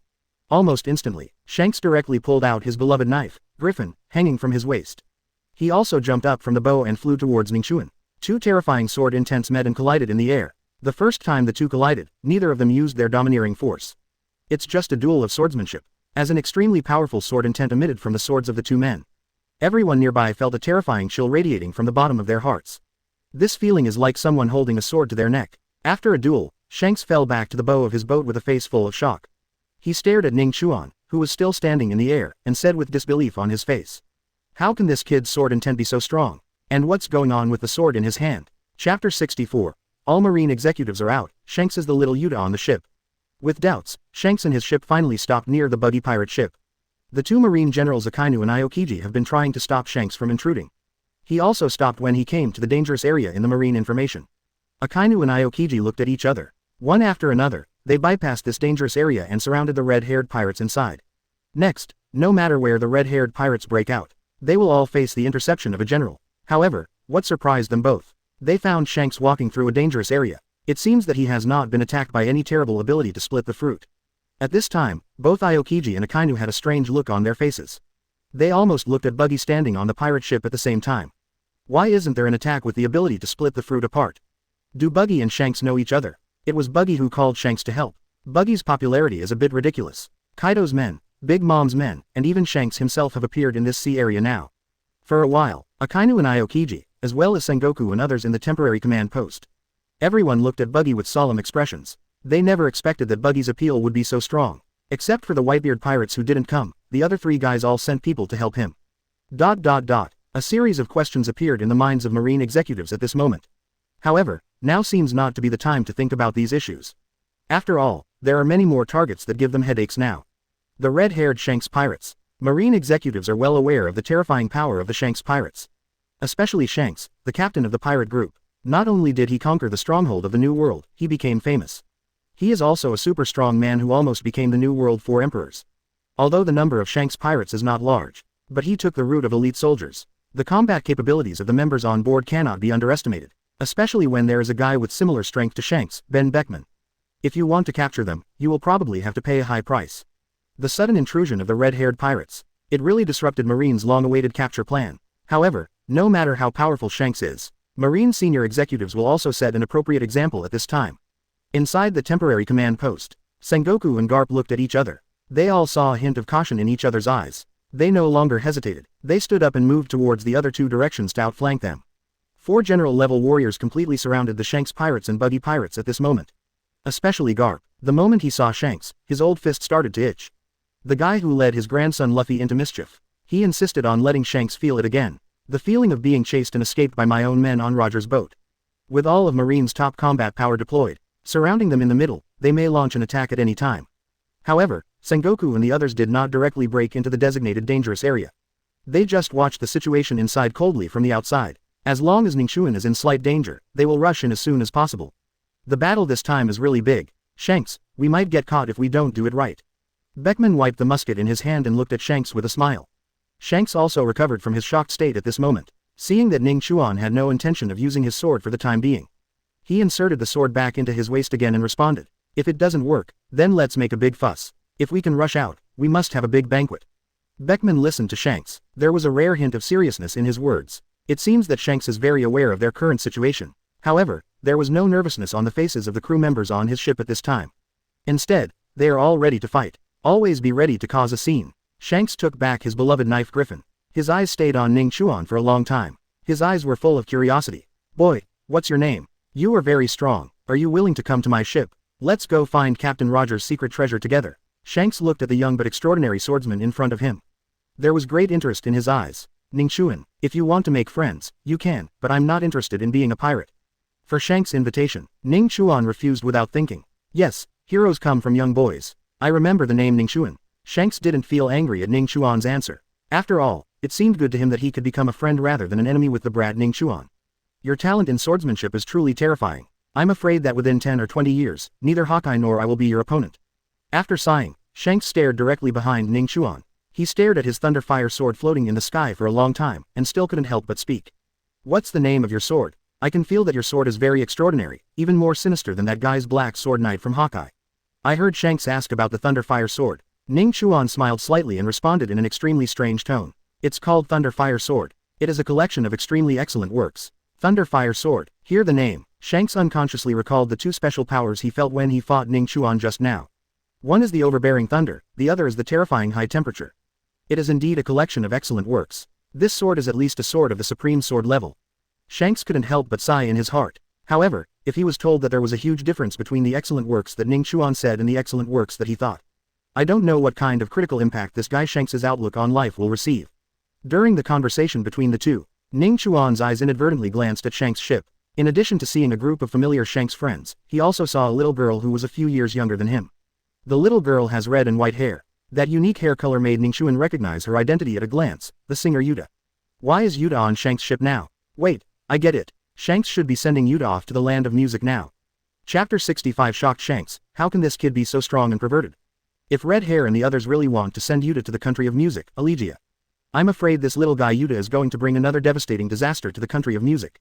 Almost instantly, Shanks directly pulled out his beloved knife, Griffin, hanging from his waist. He also jumped up from the bow and flew towards Ning Chuan. Two terrifying sword intents met and collided in the air. The first time the two collided, neither of them used their domineering force. It's just a duel of swordsmanship, as an extremely powerful sword intent emitted from the swords of the two men. Everyone nearby felt a terrifying chill radiating from the bottom of their hearts. This feeling is like someone holding a sword to their neck. After a duel, Shanks fell back to the bow of his boat with a face full of shock. He stared at Ning Chuan, who was still standing in the air, and said with disbelief on his face. How can this kid's sword intent be so strong? And what's going on with the sword in his hand? Chapter 64. All Marine executives are out. Shanks is the little Yuta on the ship. With doubts, Shanks and his ship finally stopped near the Buggy pirate ship. The two Marine generals Akainu and Aokiji have been trying to stop Shanks from intruding. He also stopped when he came to the dangerous area in the Marine information. Akainu and Aokiji looked at each other. One after another, they bypassed this dangerous area and surrounded the red-haired pirates inside. Next, no matter where the red-haired pirates break out, they will all face the interception of a general. However, what surprised them both? They found Shanks walking through a dangerous area. It seems that he has not been attacked by any terrible ability to split the fruit. At this time, both Aokiji and Akainu had a strange look on their faces. They almost looked at Buggy standing on the pirate ship at the same time. Why isn't there an attack with the ability to split the fruit apart? Do Buggy and Shanks know each other? It was Buggy who called Shanks to help. Buggy's popularity is a bit ridiculous. Kaido's men, Big Mom's men, and even Shanks himself have appeared in this sea area now. For a while, Akainu and Aokiji, as well as Sengoku and others in the temporary command post. Everyone looked at Buggy with solemn expressions. They never expected that Buggy's appeal would be so strong. Except for the Whitebeard pirates who didn't come, the other three guys all sent people to help him. A series of questions appeared in the minds of Marine executives at this moment. However, now seems not to be the time to think about these issues. After all, there are many more targets that give them headaches now. The red-haired Shanks pirates. Marine executives are well aware of the terrifying power of the Shanks pirates. Especially Shanks, the captain of the pirate group. Not only did he conquer the stronghold of the New World, he became famous. He is also a super strong man who almost became the New World 4 emperors. Although the number of Shanks pirates is not large, but he took the route of elite soldiers. The combat capabilities of the members on board cannot be underestimated, especially when there is a guy with similar strength to Shanks, Ben Beckman. If you want to capture them, you will probably have to pay a high price. The sudden intrusion of the red-haired pirates. It really disrupted Marine's long-awaited capture plan. However, no matter how powerful Shanks is, Marine senior executives will also set an appropriate example at this time. Inside the temporary command post, Sengoku and Garp looked at each other. They all saw a hint of caution in each other's eyes. They no longer hesitated. They stood up and moved towards the other two directions to outflank them. 4 general-level warriors completely surrounded the Shanks pirates and Buggy pirates at this moment. Especially Garp. The moment he saw Shanks, his old fist started to itch. The guy who led his grandson Luffy into mischief. He insisted on letting Shanks feel it again. The feeling of being chased and escaped by my own men on Roger's boat. With all of Marine's top combat power deployed, surrounding them in the middle, they may launch an attack at any time. However, Sengoku and the others did not directly break into the designated dangerous area. They just watched the situation inside coldly from the outside. As long as Ning Chuan is in slight danger, they will rush in as soon as possible. The battle this time is really big. Shanks, we might get caught if we don't do it right. Beckman wiped the musket in his hand and looked at Shanks with a smile. Shanks also recovered from his shocked state at this moment, seeing that Ning Chuan had no intention of using his sword for the time being. He inserted the sword back into his waist again and responded, "If it doesn't work, then let's make a big fuss. If we can rush out, we must have a big banquet." Beckman listened to Shanks. There was a rare hint of seriousness in his words. It seems that Shanks is very aware of their current situation. However, there was no nervousness on the faces of the crew members on his ship at this time. Instead, they are all ready to fight. Always be ready to cause a scene. Shanks took back his beloved knife Griffin. His eyes stayed on Ning Chuan for a long time. His eyes were full of curiosity. "Boy, what's your name? You are very strong. Are you willing to come to my ship? Let's go find Captain Roger's secret treasure together." Shanks looked at the young but extraordinary swordsman in front of him. There was great interest in his eyes. "Ning Chuan, if you want to make friends, you can, but I'm not interested in being a pirate." For Shanks' invitation, Ning Chuan refused without thinking. "Yes, heroes come from young boys. I remember the name Ning Chuan." Shanks didn't feel angry at Ning Chuan's answer. After all, it seemed good to him that he could become a friend rather than an enemy with the brat Ning Chuan. "Your talent in swordsmanship is truly terrifying. I'm afraid that within 10 or 20 years, neither Hawkeye nor I will be your opponent." After sighing, Shanks stared directly behind Ning Chuan. He stared at his thunderfire sword floating in the sky for a long time, and still couldn't help but speak. "What's the name of your sword?" I can feel that your sword is very extraordinary, even more sinister than that guy's black sword knight from Hawkeye. I heard Shanks ask about the Thunderfire sword. Ning Chuan smiled slightly and responded in an extremely strange tone. It's called Thunderfire sword. It is a collection of extremely excellent works. Thunderfire sword. Hear the name. Shanks unconsciously recalled the two special powers he felt when he fought Ning Chuan just now. One is the overbearing thunder, the other is the terrifying high temperature. It is indeed a collection of excellent works. This sword is at least a sword of the supreme sword level. Shanks couldn't help but sigh in his heart. However, if he was told that there was a huge difference between the excellent works that Ning Chuan said and the excellent works that he thought. I don't know what kind of critical impact this guy Shanks's outlook on life will receive. During the conversation between the two, Ning Chuan's eyes inadvertently glanced at Shanks' ship. In addition to seeing a group of familiar Shanks friends, he also saw a little girl who was a few years younger than him. The little girl has red and white hair. That unique hair color made Ning Chuan recognize her identity at a glance, the singer Yuta. Why is Yuta on Shanks' ship now? Wait, I get it. Shanks should be sending Yuta off to the land of music now. Chapter 65 shocked Shanks. How can this kid be so strong and perverted? If Red Hair and the others really want to send Yuta to the country of music, Elegia. I'm afraid this little guy Yuta is going to bring another devastating disaster to the country of music.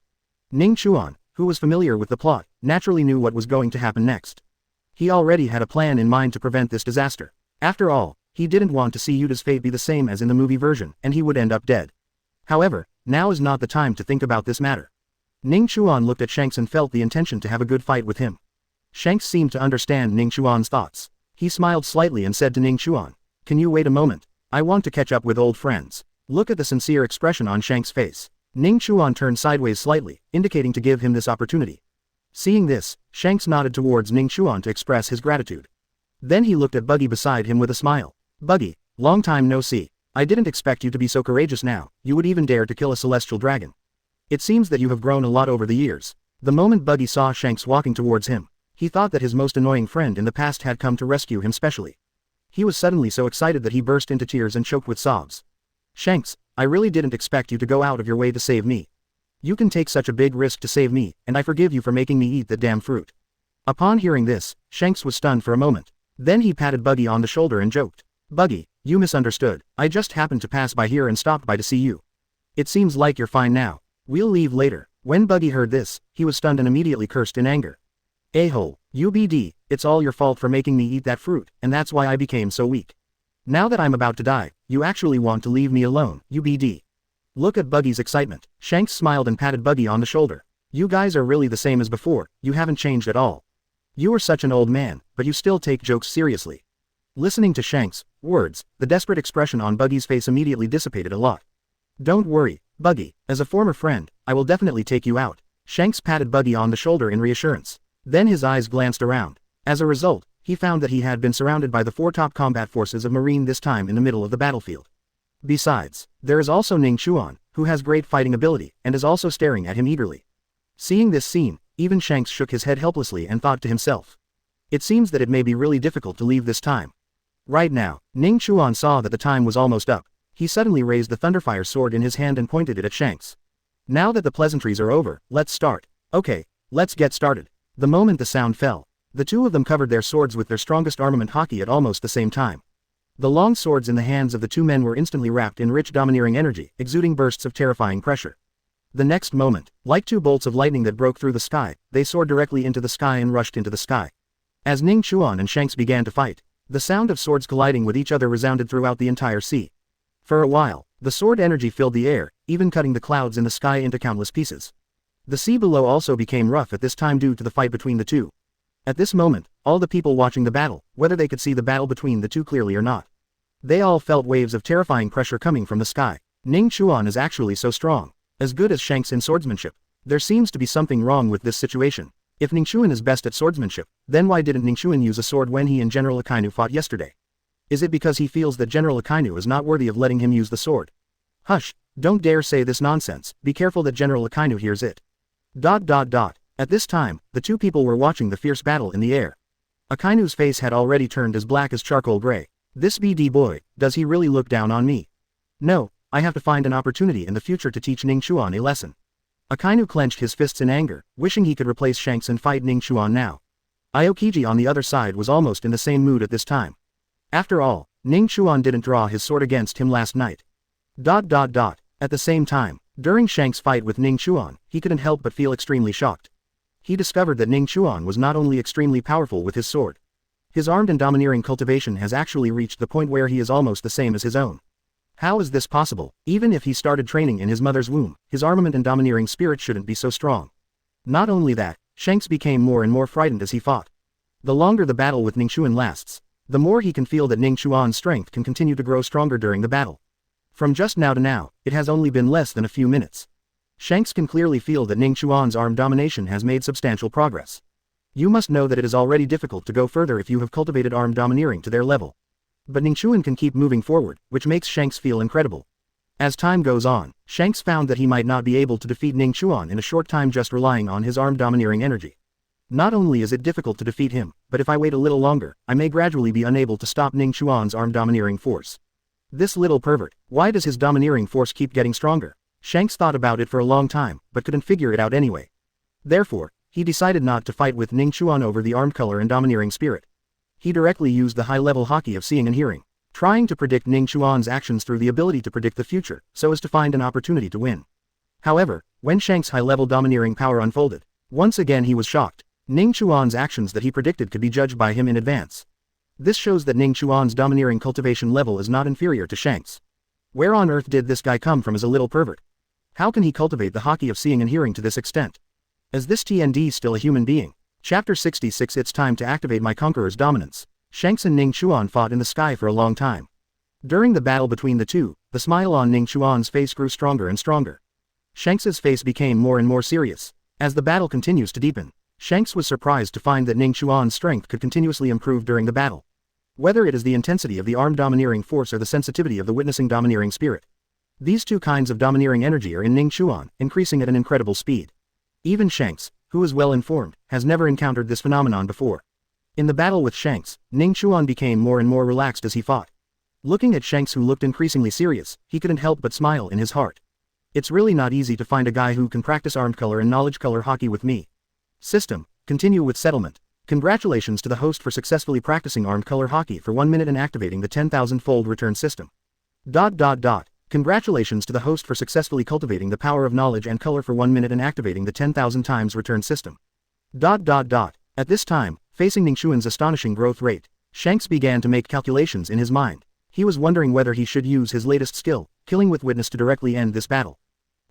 Ning Chuan, who was familiar with the plot, naturally knew what was going to happen next. He already had a plan in mind to prevent this disaster. After all, he didn't want to see Yuta's fate be the same as in the movie version, and he would end up dead. However, now is not the time to think about this matter. Ning Chuan looked at Shanks and felt the intention to have a good fight with him. Shanks seemed to understand Ning Chuan's thoughts. He smiled slightly and said to Ning Chuan, "Can you wait a moment? I want to catch up with old friends." Look at the sincere expression on Shanks' face. Ning Chuan turned sideways slightly, indicating to give him this opportunity. Seeing this, Shanks nodded towards Ning Chuan to express his gratitude. Then he looked at Buggy beside him with a smile. "Buggy, long time no see. I didn't expect you to be so courageous now, you would even dare to kill a celestial dragon. It seems that you have grown a lot over the years." The moment Buggy saw Shanks walking towards him, he thought that his most annoying friend in the past had come to rescue him specially. He was suddenly so excited that he burst into tears and choked with sobs. "Shanks, I really didn't expect you to go out of your way to save me. You can take such a big risk to save me, and I forgive you for making me eat that damn fruit." Upon hearing this, Shanks was stunned for a moment. Then he patted Buggy on the shoulder and joked. "Buggy, you misunderstood. I just happened to pass by here and stopped by to see you. It seems like you're fine now. We'll leave later." When Buggy heard this, he was stunned and immediately cursed in anger. "A-hole, UBD, it's all your fault for making me eat that fruit, and that's why I became so weak. Now that I'm about to die, you actually want to leave me alone, UBD." Look at Buggy's excitement. Shanks smiled and patted Buggy on the shoulder. "You guys are really the same as before, you haven't changed at all. You are such an old man, but you still take jokes seriously." Listening to Shanks' words, the desperate expression on Buggy's face immediately dissipated a lot. "Don't worry, Buggy, as a former friend, I will definitely take you out." Shanks patted Buggy on the shoulder in reassurance. Then his eyes glanced around. As a result, he found that he had been surrounded by the 4 top combat forces of Marine, this time in the middle of the battlefield. Besides, there is also Ning Chuan, who has great fighting ability, and is also staring at him eagerly. Seeing this scene, even Shanks shook his head helplessly and thought to himself. It seems that it may be really difficult to leave this time. Right now, Ning Chuan saw that the time was almost up. He suddenly raised the Thunderfire sword in his hand and pointed it at Shanks. "Now that the pleasantries are over, let's start." "Okay, let's get started." The moment the sound fell, the two of them covered their swords with their strongest armament Haki at almost the same time. The long swords in the hands of the two men were instantly wrapped in rich domineering energy, exuding bursts of terrifying pressure. The next moment, like two bolts of lightning that broke through the sky, they soared directly into the sky and rushed into the sky. As Ning Chuan and Shanks began to fight, the sound of swords colliding with each other resounded throughout the entire sea. For a while, the sword energy filled the air, even cutting the clouds in the sky into countless pieces. The sea below also became rough at this time due to the fight between the two. At this moment, all the people watching the battle, whether they could see the battle between the two clearly or not, they all felt waves of terrifying pressure coming from the sky. Ning Chuan is actually so strong, as good as Shanks in swordsmanship. There seems to be something wrong with this situation. If Ning Chuan is best at swordsmanship, then why didn't Ning Chuan use a sword when he and General Akainu fought yesterday? Is it because he feels that General Akainu is not worthy of letting him use the sword? Hush, don't dare say this nonsense, be careful that General Akainu hears it. ... At this time, the two people were watching the fierce battle in the air. Akainu's face had already turned as black as charcoal gray. This BD boy, does he really look down on me? No, I have to find an opportunity in the future to teach Ning Chuan a lesson. Akainu clenched his fists in anger, wishing he could replace Shanks and fight Ning Chuan now. Aokiji on the other side was almost in the same mood at this time. After all, Ning Chuan didn't draw his sword against him last night. At the same time, During Shanks' fight with Ning Chuan, he couldn't help but feel extremely shocked. He discovered that Ning Chuan was not only extremely powerful with his sword. His armed and domineering cultivation has actually reached the point where he is almost the same as his own. How is this possible? Even if he started training in his mother's womb, his armament and domineering spirit shouldn't be so strong. Not only that, Shanks became more and more frightened as he fought. The longer the battle with Ning Chuan lasts, the more he can feel that Ning Chuan's strength can continue to grow stronger during the battle. From just now to now, it has only been less than a few minutes. Shanks can clearly feel that Ning Chuan's armed domination has made substantial progress. You must know that it is already difficult to go further if you have cultivated armed domineering to their level. But Ning Chuan can keep moving forward, which makes Shanks feel incredible. As time goes on, Shanks found that he might not be able to defeat Ning Chuan in a short time just relying on his armed domineering energy. Not only is it difficult to defeat him, but if I wait a little longer, I may gradually be unable to stop Ning Chuan's armed domineering force. This little pervert, why does his domineering force keep getting stronger? Shanks thought about it for a long time, but couldn't figure it out anyway. Therefore, he decided not to fight with Ning Chuan over the armed color and domineering spirit. He directly used the high-level Haki of seeing and hearing, trying to predict Ning Chuan's actions through the ability to predict the future, so as to find an opportunity to win. However, when Shanks' high-level domineering power unfolded, once again he was shocked. Ning Chuan's actions that he predicted could be judged by him in advance. This shows that Ning Chuan's domineering cultivation level is not inferior to Shanks. Where on earth did this guy come from as a little pervert? How can he cultivate the Haki of seeing and hearing to this extent? Is this TND still a human being? Chapter 66. It's time to activate my conqueror's dominance. Shanks and Ning Chuan fought in the sky for a long time. During the battle between the two, the smile on Ning Chuan's face grew stronger and stronger. Shanks's face became more and more serious. As the battle continues to deepen, Shanks was surprised to find that Ning Chuan's strength could continuously improve during the battle. Whether it is the intensity of the armed domineering force or the sensitivity of the witnessing domineering spirit. These two kinds of domineering energy are in Ning Chuan, increasing at an incredible speed. Even Shanks, who is well informed, has never encountered this phenomenon before. In the battle with Shanks, Ning Chuan became more and more relaxed as he fought. Looking at Shanks, who looked increasingly serious, he couldn't help but smile in his heart. It's really not easy to find a guy who can practice armed color and knowledge color Haki with me. System, continue with settlement. Congratulations to the host for successfully practicing armed color Haki for 1 minute and activating the 10,000-fold return system. Congratulations to the host for successfully cultivating the power of knowledge and color for 1 minute and activating the 10,000 times return system. At this time, facing Ning Chuan's astonishing growth rate, Shanks began to make calculations in his mind. He was wondering whether he should use his latest skill, Killing with Witness, to directly end this battle.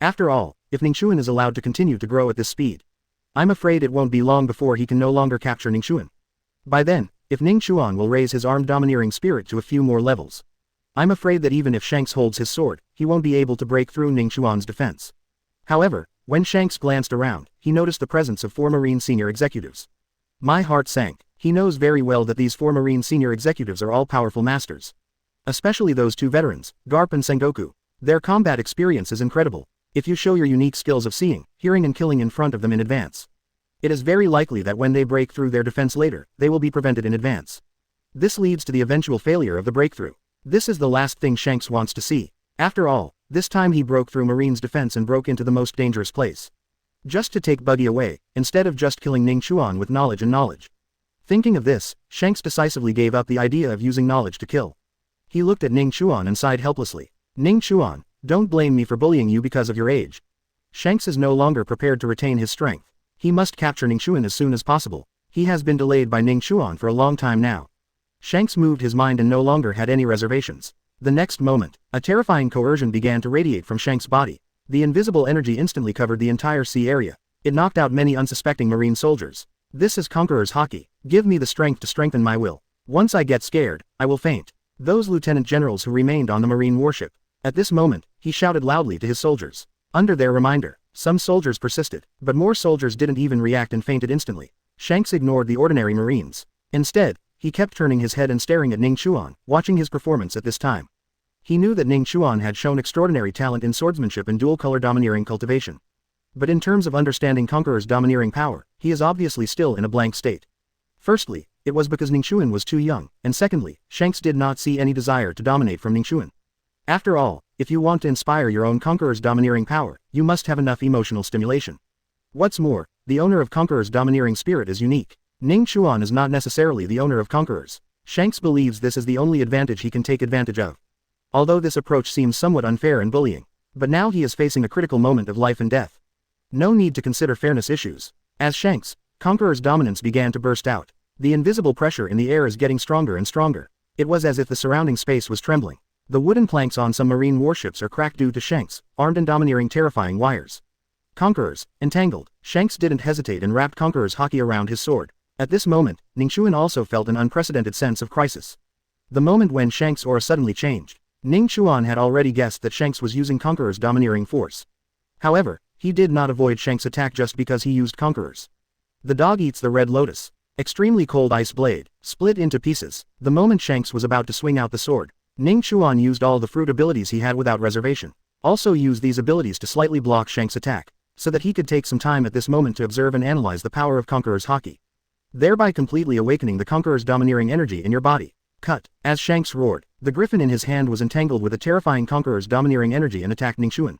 After all, if Ning Chuan is allowed to continue to grow at this speed, I'm afraid it won't be long before he can no longer capture Ning Chuan. By then, if Ning Chuan will raise his armed domineering spirit to a few more levels, I'm afraid that even if Shanks holds his sword, he won't be able to break through Ning Chuan's defense. However, when Shanks glanced around, he noticed the presence of 4 Marine senior executives. My heart sank. He knows very well that these 4 Marine senior executives are all powerful masters. Especially those 2 veterans, Garp and Sengoku. Their combat experience is incredible. If you show your unique skills of seeing, hearing and killing in front of them in advance, it is very likely that when they break through their defense later, they will be prevented in advance. This leads to the eventual failure of the breakthrough. This is the last thing Shanks wants to see. After all, this time he broke through Marine's defense and broke into the most dangerous place. Just to take Buggy away, instead of just killing Ning Chuan with knowledge and knowledge. Thinking of this, Shanks decisively gave up the idea of using knowledge to kill. He looked at Ning Chuan and sighed helplessly. Ning Chuan, don't blame me for bullying you because of your age. Shanks is no longer prepared to retain his strength. He must capture Ning Chuan as soon as possible. He has been delayed by Ning Chuan for a long time now. Shanks moved his mind and no longer had any reservations. The next moment, a terrifying coercion began to radiate from Shanks' body. The invisible energy instantly covered the entire sea area. It knocked out many unsuspecting Marine soldiers. This is Conqueror's Haki. Give me the strength to strengthen my will. Once I get scared, I will faint. Those lieutenant generals who remained on the Marine warship. At this moment, he shouted loudly to his soldiers. Under their reminder, some soldiers persisted, but more soldiers didn't even react and fainted instantly. Shanks ignored the ordinary Marines. Instead, he kept turning his head and staring at Ning Chuan, watching his performance at this time. He knew that Ning Chuan had shown extraordinary talent in swordsmanship and dual-color domineering cultivation. But in terms of understanding Conqueror's domineering power, he is obviously still in a blank state. Firstly, it was because Ning Chuan was too young, and secondly, Shanks did not see any desire to dominate from Ning Chuan. After all, if you want to inspire your own Conqueror's domineering power, you must have enough emotional stimulation. What's more, the owner of Conqueror's domineering spirit is unique. Ning Chuan is not necessarily the owner of Conqueror's. Shanks believes this is the only advantage he can take advantage of. Although this approach seems somewhat unfair and bullying, But now he is facing a critical moment of life and death. No need to consider fairness issues. As Shanks, Conqueror's dominance began to burst out. The invisible pressure in the air is getting stronger and stronger. It was as if the surrounding space was trembling. The wooden planks on some marine warships are cracked due to Shanks, armed and domineering terrifying wires. Conquerors, entangled. Shanks didn't hesitate and wrapped Conqueror's Haki around his sword. At this moment, Ning Chuan also felt an unprecedented sense of crisis. The moment when Shanks' aura suddenly changed. Ning Chuan had already guessed that Shanks was using Conqueror's domineering force. However, he did not avoid Shanks' attack just because he used Conqueror's. The dog eats the red lotus. Extremely cold ice blade, split into pieces. The moment Shanks was about to swing out the sword, Ning Chuan used all the fruit abilities he had without reservation. Also used these abilities to slightly block Shanks' attack, so that he could take some time at this moment to observe and analyze the power of Conqueror's Haki, thereby completely awakening the Conqueror's domineering energy in your body. Cut. As Shanks roared, the griffin in his hand was entangled with a terrifying Conqueror's domineering energy and attacked Ning Chuan.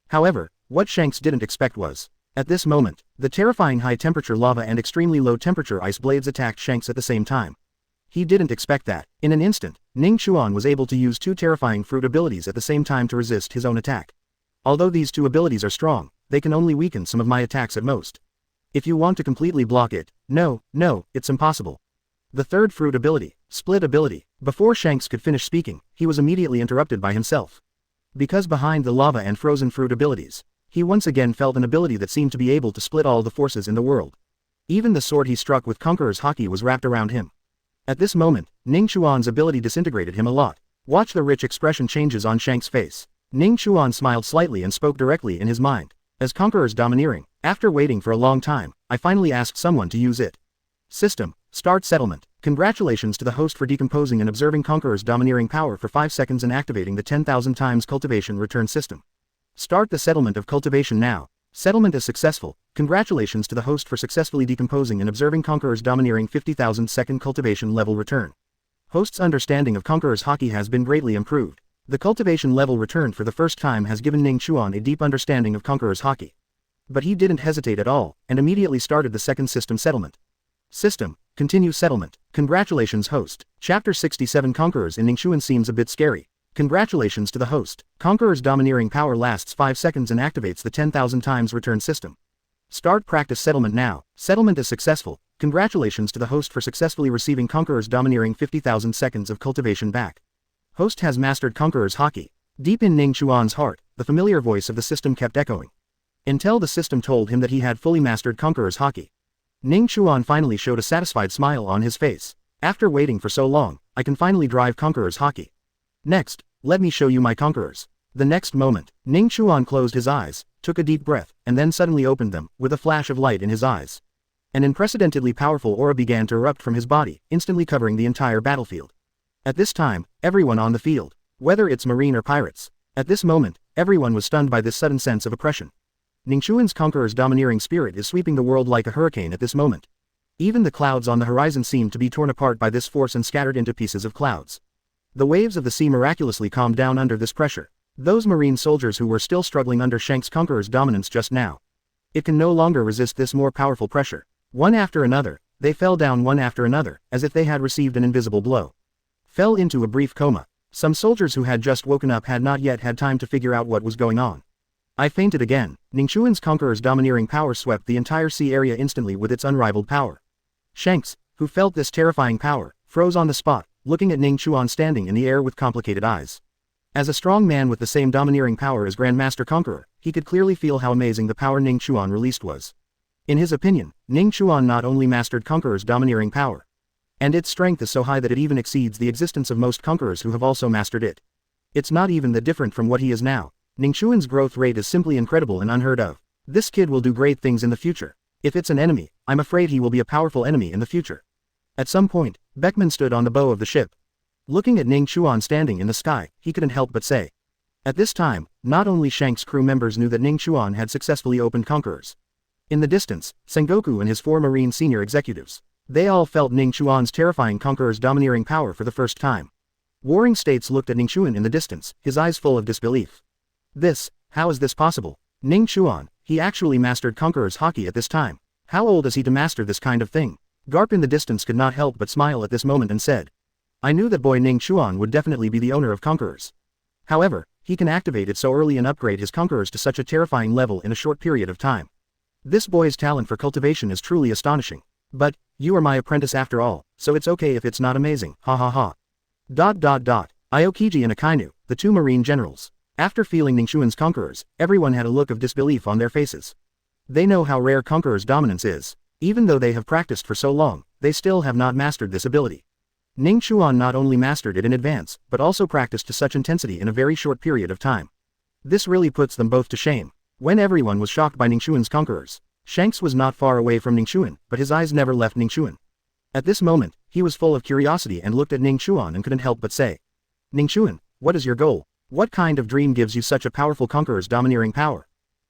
However, what Shanks didn't expect was, at this moment, the terrifying high-temperature lava and extremely low-temperature ice blades attacked Shanks at the same time. He didn't expect that. In an instant, Ning Chuan was able to use two terrifying fruit abilities at the same time to resist his own attack. Although these two abilities are strong, they can only weaken some of my attacks at most. If you want to completely block it, no, it's impossible. The third fruit ability, split ability. Before Shanks could finish speaking, he was immediately interrupted by himself. Because behind the lava and frozen fruit abilities, he once again felt an ability that seemed to be able to split all the forces in the world. Even the sword he struck with Conqueror's Haki was wrapped around him. At this moment, Ning Chuan's ability disintegrated him a lot. Watch the rich expression changes on Shanks' face. Ning Chuan smiled slightly and spoke directly in his mind. As Conqueror's domineering, after waiting for a long time, I finally asked someone to use it. System, start settlement. Congratulations to the host for decomposing and observing Conqueror's domineering power for 5 seconds and activating the 10,000 times cultivation return system. Start the settlement of cultivation now. Settlement is successful. Congratulations to the host for successfully decomposing and observing Conqueror's domineering 50,000 second cultivation level return. Host's understanding of Conqueror's Haki has been greatly improved. The cultivation level return for the first time has given Ning Chuan a deep understanding of Conqueror's Haki. But he didn't hesitate at all, and immediately started the second system settlement. System, continue settlement. Congratulations host. Chapter 67 Conquerors in Ning Chuan seems a bit scary. Congratulations to the host. Conqueror's domineering power lasts 5 seconds and activates the 10,000 times return system. Start practice settlement now. Settlement is successful. Congratulations to the host for successfully receiving Conqueror's domineering 50,000 seconds of cultivation back. Host has mastered Conqueror's Haki. Deep in Ning Chuan's heart, the familiar voice of the system kept echoing. Until the system told him that he had fully mastered Conqueror's Haki. Ning Chuan finally showed a satisfied smile on his face. After waiting for so long, I can finally drive Conqueror's Haki. Next, let me show you my Conquerors. The next moment, Ning Chuan closed his eyes, took a deep breath, and then suddenly opened them, with a flash of light in his eyes. An unprecedentedly powerful aura began to erupt from his body, instantly covering the entire battlefield. At this time, everyone on the field, whether it's marine or pirates, at this moment, everyone was stunned by this sudden sense of oppression. Ning Chuan's Conqueror's domineering spirit is sweeping the world like a hurricane at this moment. Even the clouds on the horizon seemed to be torn apart by this force and scattered into pieces of clouds. The waves of the sea miraculously calmed down under this pressure. Those marine soldiers who were still struggling under Shanks' Conqueror's dominance just now. It can no longer resist this more powerful pressure. One after another, they fell down one after another, as if they had received an invisible blow. Fell into a brief coma. Some soldiers who had just woken up had not yet had time to figure out what was going on. I fainted again. Ning Chuan's Conqueror's domineering power swept the entire sea area instantly with its unrivaled power. Shanks, who felt this terrifying power, froze on the spot, looking at Ning Chuan standing in the air with complicated eyes. As a strong man with the same domineering power as Grandmaster Conqueror, he could clearly feel how amazing the power Ning Chuan released was. In his opinion, Ning Chuan not only mastered Conqueror's domineering power, and its strength is so high that it even exceeds the existence of most conquerors who have also mastered it. It's not even that different from what he is now. Ning Chuan's growth rate is simply incredible and unheard of. This kid will do great things in the future. If it's an enemy, I'm afraid he will be a powerful enemy in the future. At some point, Beckman stood on the bow of the ship. Looking at Ning Chuan standing in the sky, he couldn't help but say. At this time, not only Shanks' crew members knew that Ning Chuan had successfully opened Conquerors. In the distance, Sengoku and his 4 marine senior executives. They all felt Ning Chuan's terrifying Conqueror's domineering power for the first time. Warring States looked at Ning Chuan in the distance, his eyes full of disbelief. How is this possible? Ning Chuan, he actually mastered Conqueror's Haki at this time. How old is he to master this kind of thing? Garp in the distance could not help but smile at this moment and said. I knew that boy Ning Chuan would definitely be the owner of Conquerors. However, he can activate it so early and upgrade his conquerors to such a terrifying level in a short period of time. This boy's talent for cultivation is truly astonishing. But, you are my apprentice after all, so it's okay if it's not amazing, ha ha ha. Aokiji and Akainu, the two marine generals. After feeling Ning Chuan's conquerors, everyone had a look of disbelief on their faces. They know how rare conqueror's dominance is. Even though they have practiced for so long, they still have not mastered this ability. Ning Chuan not only mastered it in advance, but also practiced to such intensity in a very short period of time. This really puts them both to shame. When everyone was shocked by Ning Chuan's conquerors, Shanks was not far away from Ning Chuan, but his eyes never left Ning Chuan. At this moment, he was full of curiosity and looked at Ning Chuan and couldn't help but say, Ning Chuan, what is your goal? What kind of dream gives you such a powerful conqueror's domineering power?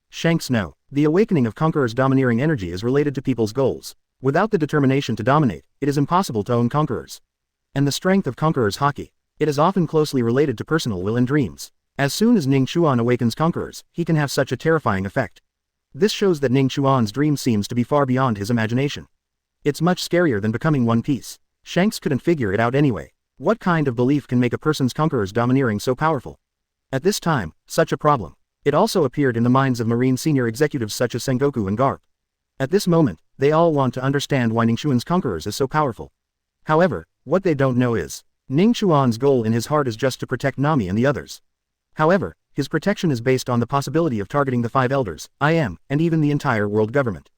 Shanks no. The awakening of conqueror's domineering energy is related to people's goals. Without the determination to dominate, it is impossible to own conquerors. And the strength of conqueror's Haki. It is often closely related to personal will and dreams. As soon as Ning Chuan awakens conquerors, he can have such a terrifying effect. This shows that Ning Chuan's dream seems to be far beyond his imagination. It's much scarier than becoming One Piece. Shanks couldn't figure it out anyway. What kind of belief can make a person's conqueror's domineering so powerful? At this time, such a problem. It also appeared in the minds of marine senior executives such as Sengoku and Garp. At this moment, they all want to understand why Ning Chuan's conquerors is so powerful. However, what they don't know is, Ning Chuan's goal in his heart is just to protect Nami and the others. However, his protection is based on the possibility of targeting the five elders, and even the entire world government.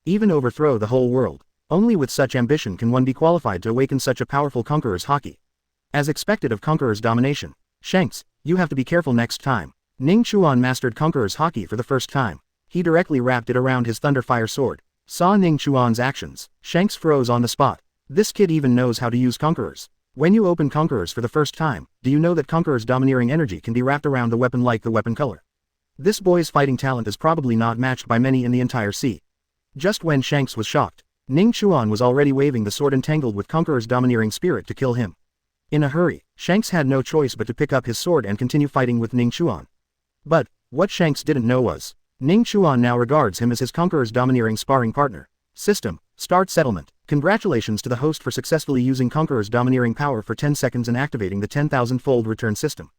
Even overthrow the whole world. Only with such ambition can one be qualified to awaken such a powerful conqueror's Haki. As expected of conqueror's domination, Shanks, you have to be careful next time. Ning Chuan mastered conqueror's Haki for the first time. He directly wrapped it around his Thunderfire sword. Saw Ning Chuan's actions, Shanks froze on the spot. This kid even knows how to use conquerors. When you open conquerors for the first time, do you know that conqueror's domineering energy can be wrapped around the weapon like the weapon color? This boy's fighting talent is probably not matched by many in the entire sea. Just when Shanks was shocked, Ning Chuan was already waving the sword entangled with conqueror's domineering spirit to kill him. In a hurry, Shanks had no choice but to pick up his sword and continue fighting with Ning Chuan. But, what Shanks didn't know was, Ning Chuan now regards him as his conqueror's domineering sparring partner. System, start settlement. Congratulations to the host for successfully using conqueror's domineering power for 10 seconds and activating the 10,000-fold return system.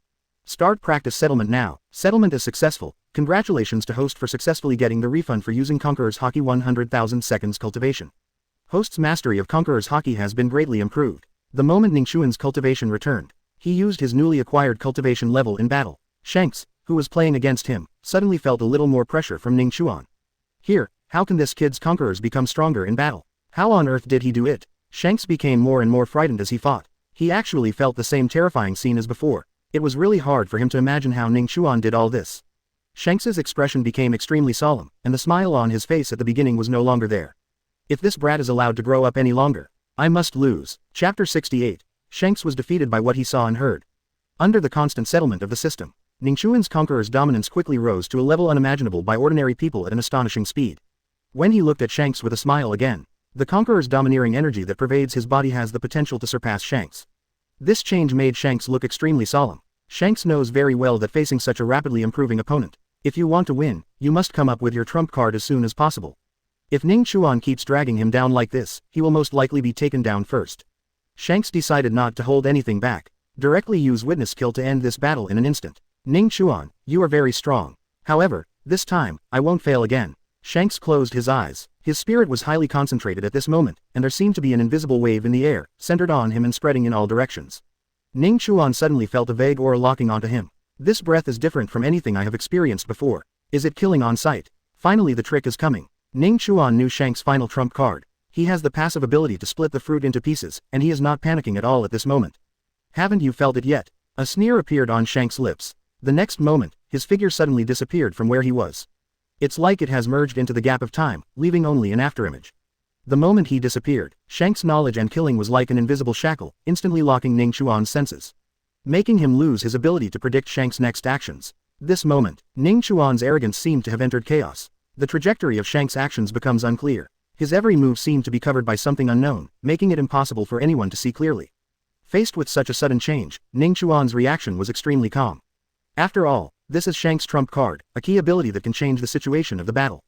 Start practice settlement now. Settlement is successful. Congratulations to host for successfully getting the refund for using conqueror's Haki 100,000 seconds cultivation. Host's mastery of conqueror's Haki has been greatly improved. The moment Ning Chuan's cultivation returned, he used his newly acquired cultivation level in battle. Shanks, who was playing against him, suddenly felt a little more pressure from Ning Chuan. Here, how can this kid's conquerors become stronger in battle? How on earth did he do it? Shanks became more and more frightened as he fought. He actually felt the same terrifying scene as before. It was really hard for him to imagine how Ning Chuan did all this. Shanks's expression became extremely solemn, and the smile on his face at the beginning was no longer there. If this brat is allowed to grow up any longer, I must lose. Chapter 68. Shanks was defeated by what he saw and heard. Under the constant settlement of the system, Ning Chuan's conqueror's dominance quickly rose to a level unimaginable by ordinary people at an astonishing speed. When he looked at Shanks with a smile again, the conqueror's domineering energy that pervades his body has the potential to surpass Shanks. This change made Shanks look extremely solemn. Shanks knows very well that facing such a rapidly improving opponent, if you want to win, you must come up with your trump card as soon as possible. If Ning Chuan keeps dragging him down like this, he will most likely be taken down first. Shanks decided not to hold anything back. Directly use witness kill to end this battle in an instant. Ning Chuan, you are very strong. However, this time, I won't fail again. Shanks closed his eyes. His spirit was highly concentrated at this moment, and there seemed to be an invisible wave in the air, centered on him and spreading in all directions. Ning Chuan suddenly felt a vague aura locking onto him. This breath is different from anything I have experienced before. Is it killing on sight? Finally the trick is coming. Ning Chuan knew Shanks' final trump card. He has the passive ability to split the fruit into pieces, and he is not panicking at all at this moment. Haven't you felt it yet? A sneer appeared on Shanks' lips. The next moment, his figure suddenly disappeared from where he was. It's like it has merged into the gap of time, leaving only an afterimage. The moment he disappeared, Shanks' knowledge and killing was like an invisible shackle, instantly locking Ning Chuan's senses, making him lose his ability to predict Shanks' next actions. This moment, Ning Chuan's arrogance seemed to have entered chaos. The trajectory of Shanks' actions becomes unclear. His every move seemed to be covered by something unknown, making it impossible for anyone to see clearly. Faced with such a sudden change, Ning Chuan's reaction was extremely calm. After all, this is Shanks' trump card, a key ability that can change the situation of the battle.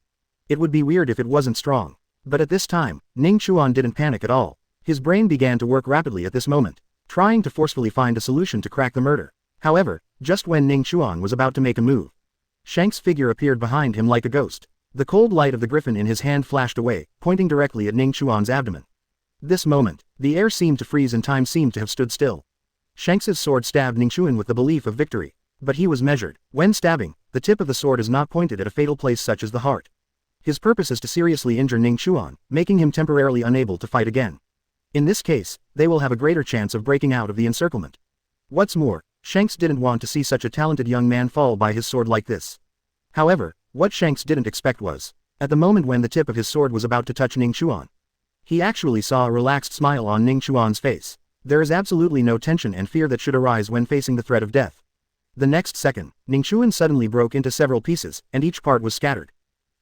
It would be weird if it wasn't strong. But at this time, Ning Chuan didn't panic at all. His brain began to work rapidly at this moment, trying to forcefully find a solution to crack the murder. However, just when Ning Chuan was about to make a move. Shanks' figure appeared behind him like a ghost. The cold light of the griffin in his hand flashed away, pointing directly at Ning Chuan's abdomen. This moment, the air seemed to freeze and time seemed to have stood still. Shanks's sword stabbed Ning Chuan with the belief of victory. But he was measured. When stabbing, the tip of the sword is not pointed at a fatal place such as the heart. His purpose is to seriously injure Ning Chuan, making him temporarily unable to fight again. In this case, they will have a greater chance of breaking out of the encirclement. What's more, Shanks didn't want to see such a talented young man fall by his sword like this. However, what Shanks didn't expect was, at the moment when the tip of his sword was about to touch Ning Chuan, he actually saw a relaxed smile on Ning Chuan's face. There is absolutely no tension and fear that should arise when facing the threat of death. The next second, Ning Chuan suddenly broke into several pieces, and each part was scattered.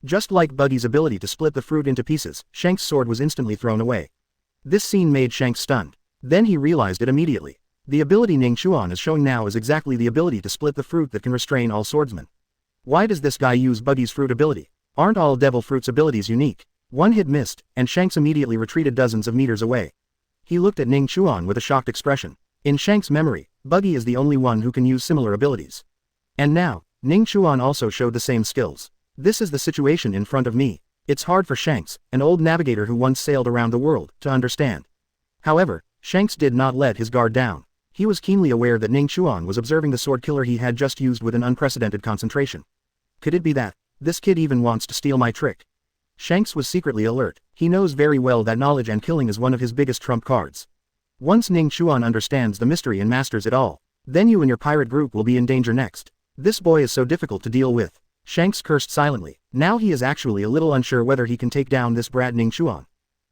Just like Buggy's ability to split the fruit into pieces, Shanks' sword was instantly thrown away. This scene made Shanks stunned. Then he realized it immediately. The ability Ning Chuan is showing now is exactly the ability to split the fruit that can restrain all swordsmen. Why does this guy use Buggy's fruit ability? Aren't all Devil Fruit's abilities unique? One hit missed, and Shanks immediately retreated dozens of meters away. He looked at Ning Chuan with a shocked expression. In Shanks' memory, Buggy is the only one who can use similar abilities. And now, Ning Chuan also showed the same skills. This is the situation in front of me. It's hard for Shanks, an old navigator who once sailed around the world, to understand. However, Shanks did not let his guard down. He was keenly aware that Ning Chuan was observing the sword killer he had just used with an unprecedented concentration. Could it be that this kid even wants to steal my trick? Shanks was secretly alert. He knows very well that knowledge and killing is one of his biggest trump cards. Once Ning Chuan understands the mystery and masters it all, then you and your pirate group will be in danger next. This boy is so difficult to deal with. Shanks cursed silently. Now he is actually a little unsure whether he can take down this brat Ning Chuan.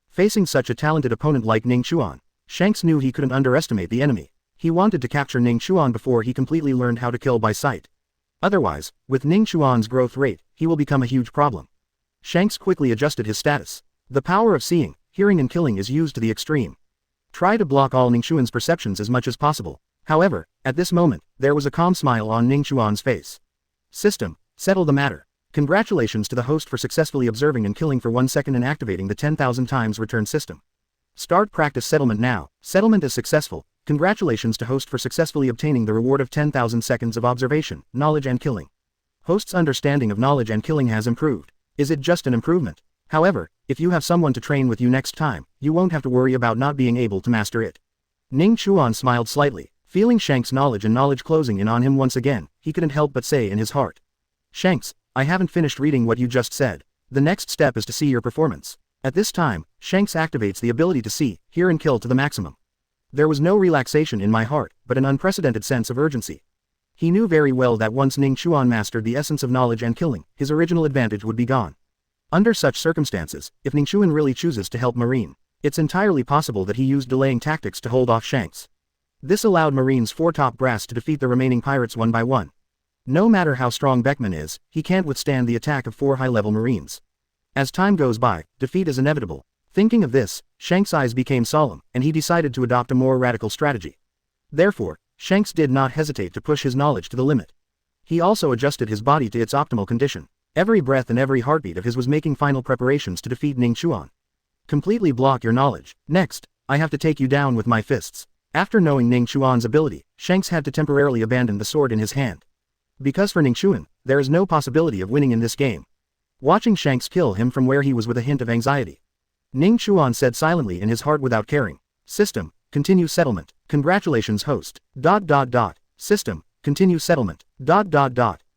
Facing such a talented opponent like Ning Chuan, Shanks knew he couldn't underestimate the enemy. He wanted to capture Ning Chuan before he completely learned how to kill by sight. Otherwise, with Ning Chuan's growth rate, he will become a huge problem. Shanks quickly adjusted his status. The power of seeing, hearing and killing is used to the extreme. Try to block all Ning Chuan's perceptions as much as possible. However, at this moment, there was a calm smile on Ning Chuan's face. System, settle the matter. Congratulations to the host for successfully observing and killing for 1 second and activating the 10,000 times return system. Start practice settlement now. Settlement is successful. Congratulations to host for successfully obtaining the reward of 10,000 seconds of observation, knowledge and killing. Host's understanding of knowledge and killing has improved. Is it just an improvement? However, if you have someone to train with you next time, you won't have to worry about not being able to master it. Ning Chuan smiled slightly. Feeling Shanks' knowledge and knowledge closing in on him once again, he couldn't help but say in his heart. Shanks, I haven't finished reading what you just said. The next step is to see your performance. At this time, Shanks activates the ability to see, hear and kill to the maximum. There was no relaxation in my heart, but an unprecedented sense of urgency. He knew very well that once Ning Chuan mastered the essence of knowledge and killing, his original advantage would be gone. Under such circumstances, if Ning Chuan really chooses to help Marine, it's entirely possible that he used delaying tactics to hold off Shanks. This allowed Marine's 4 top brass to defeat the remaining pirates one by one. No matter how strong Beckman is, he can't withstand the attack of 4 high-level Marines. As time goes by, defeat is inevitable. Thinking of this, Shanks' eyes became solemn, and he decided to adopt a more radical strategy. Therefore, Shanks did not hesitate to push his knowledge to the limit. He also adjusted his body to its optimal condition. Every breath and every heartbeat of his was making final preparations to defeat Ning Chuan. Completely block your knowledge. Next, I have to take you down with my fists. After knowing Ning Chuan's ability, Shanks had to temporarily abandon the sword in his hand. Because for Ning Chuan, there is no possibility of winning in this game. Watching Shanks kill him from where he was with a hint of anxiety, Ning Chuan said silently in his heart without caring. System, continue settlement. Congratulations host. System, continue settlement.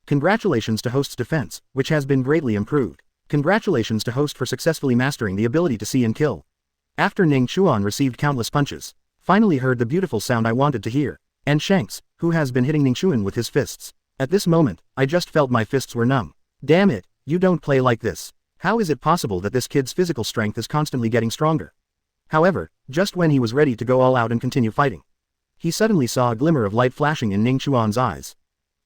Congratulations to host's defense, which has been greatly improved. Congratulations to host for successfully mastering the ability to see and kill. After Ning Chuan received countless punches, finally heard the beautiful sound I wanted to hear. And Shanks, who has been hitting Ning Chuan with his fists. At this moment, I just felt my fists were numb. Damn it, you don't play like this. How is it possible that this kid's physical strength is constantly getting stronger? However, just when he was ready to go all out and continue fighting, he suddenly saw a glimmer of light flashing in Ning Chuan's eyes.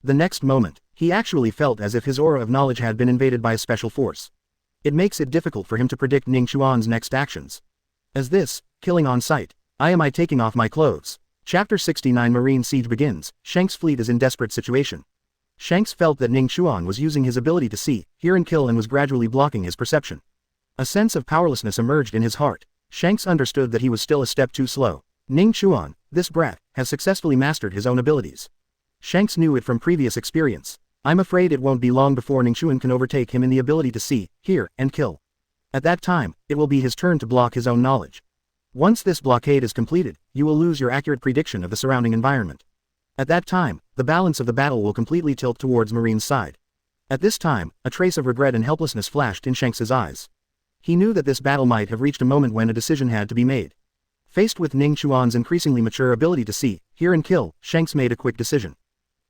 The next moment, he actually felt as if his aura of knowledge had been invaded by a special force. It makes it difficult for him to predict Ning Chuan's next actions. As this, killing on sight. Am I taking off my clothes? Chapter 69 Marine Siege begins. Shanks' fleet is in desperate situation. Shanks felt that Ning Chuan was using his ability to see, hear and kill and was gradually blocking his perception. A sense of powerlessness emerged in his heart. Shanks understood that he was still a step too slow. Ning Chuan, this brat, has successfully mastered his own abilities. Shanks knew it from previous experience. I'm afraid it won't be long before Ning Chuan can overtake him in the ability to see, hear, and kill. At that time, it will be his turn to block his own knowledge. Once this blockade is completed, you will lose your accurate prediction of the surrounding environment. At that time, the balance of the battle will completely tilt towards Marine's side. At this time, a trace of regret and helplessness flashed in Shanks's eyes. He knew that this battle might have reached a moment when a decision had to be made. Faced with Ning Chuan's increasingly mature ability to see, hear and kill, Shanks made a quick decision.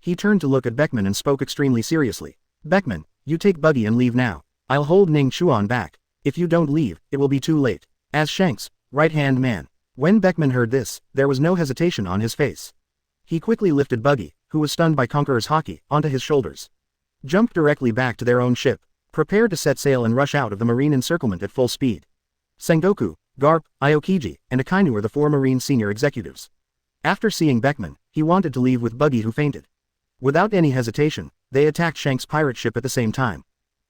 He turned to look at Beckman and spoke extremely seriously. Beckman, you take Buggy and leave now. I'll hold Ning Chuan back. If you don't leave, it will be too late. As Shanks' right-hand man. When Beckman heard this, there was no hesitation on his face. He quickly lifted Buggy, who was stunned by Conqueror's Haki, onto his shoulders. Jumped directly back to their own ship. Prepared to set sail and rush out of the marine encirclement at full speed. Sengoku, Garp, Aokiji, and Akainu were the 4 marine senior executives. After seeing Beckman, he wanted to leave with Buggy who fainted. Without any hesitation, they attacked Shanks' pirate ship at the same time.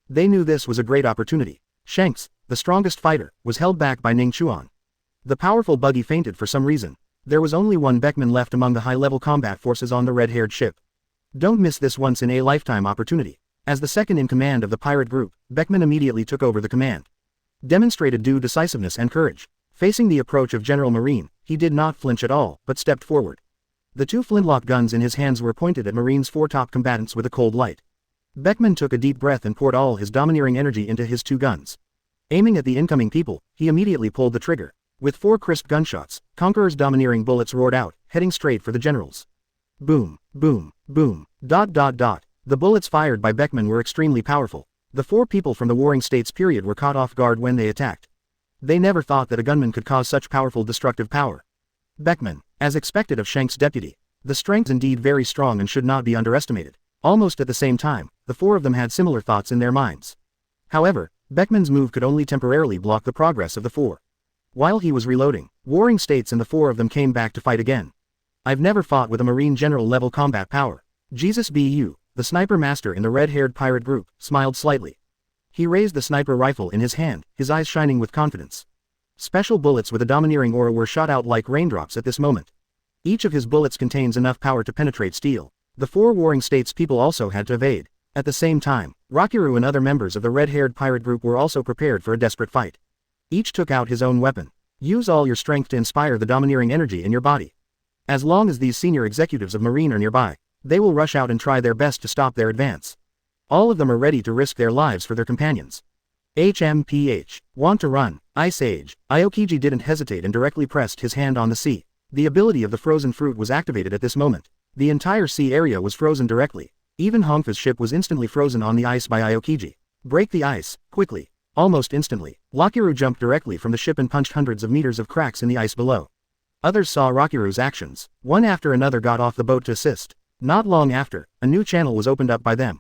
They knew this was a great opportunity. Shanks, the strongest fighter, was held back by Ning Chuan. The powerful Buggy fainted for some reason. There was only one Beckman left among the high-level combat forces on the red-haired ship. Don't miss this once-in-a-lifetime opportunity. As the second in command of the pirate group, Beckman immediately took over the command. Demonstrated due decisiveness and courage. Facing the approach of General Marine, he did not flinch at all, but stepped forward. The 2 flintlock guns in his hands were pointed at Marine's 4 top combatants with a cold light. Beckman took a deep breath and poured all his domineering energy into his 2 guns. Aiming at the incoming people, he immediately pulled the trigger. With 4 crisp gunshots, Conqueror's domineering bullets roared out, heading straight for the generals. Boom, boom, boom, ... The bullets fired by Beckman were extremely powerful. The 4 people from the Warring States period were caught off guard when they attacked. They never thought that a gunman could cause such powerful destructive power. Beckman, as expected of Shanks' deputy. The strength indeed very strong and should not be underestimated. Almost at the same time, the 4 of them had similar thoughts in their minds. However, Beckman's move could only temporarily block the progress of the 4. While he was reloading, Warring States and the 4 of them came back to fight again. I've never fought with a Marine General level combat power. Jesus B.U., the sniper master in the red-haired pirate group, smiled slightly. He raised the sniper rifle in his hand, his eyes shining with confidence. Special bullets with a domineering aura were shot out like raindrops at this moment. Each of his bullets contains enough power to penetrate steel. The 4 Warring States people also had to evade. At the same time, Rakiru and other members of the red-haired pirate group were also prepared for a desperate fight. Each took out his own weapon. Use all your strength to inspire the domineering energy in your body. As long as these senior executives of Marine are nearby, they will rush out and try their best to stop their advance. All of them are ready to risk their lives for their companions. HMPH. Want to run, Ice Age. Aokiji didn't hesitate and directly pressed his hand on the sea. The ability of the frozen fruit was activated at this moment. The entire sea area was frozen directly. Even Hongfa's ship was instantly frozen on the ice by Aokiji. Break the ice, quickly. Almost instantly, Rakiru jumped directly from the ship and punched hundreds of meters of cracks in the ice below. Others saw Rakiru's actions. One after another got off the boat to assist. Not long after, a new channel was opened up by them.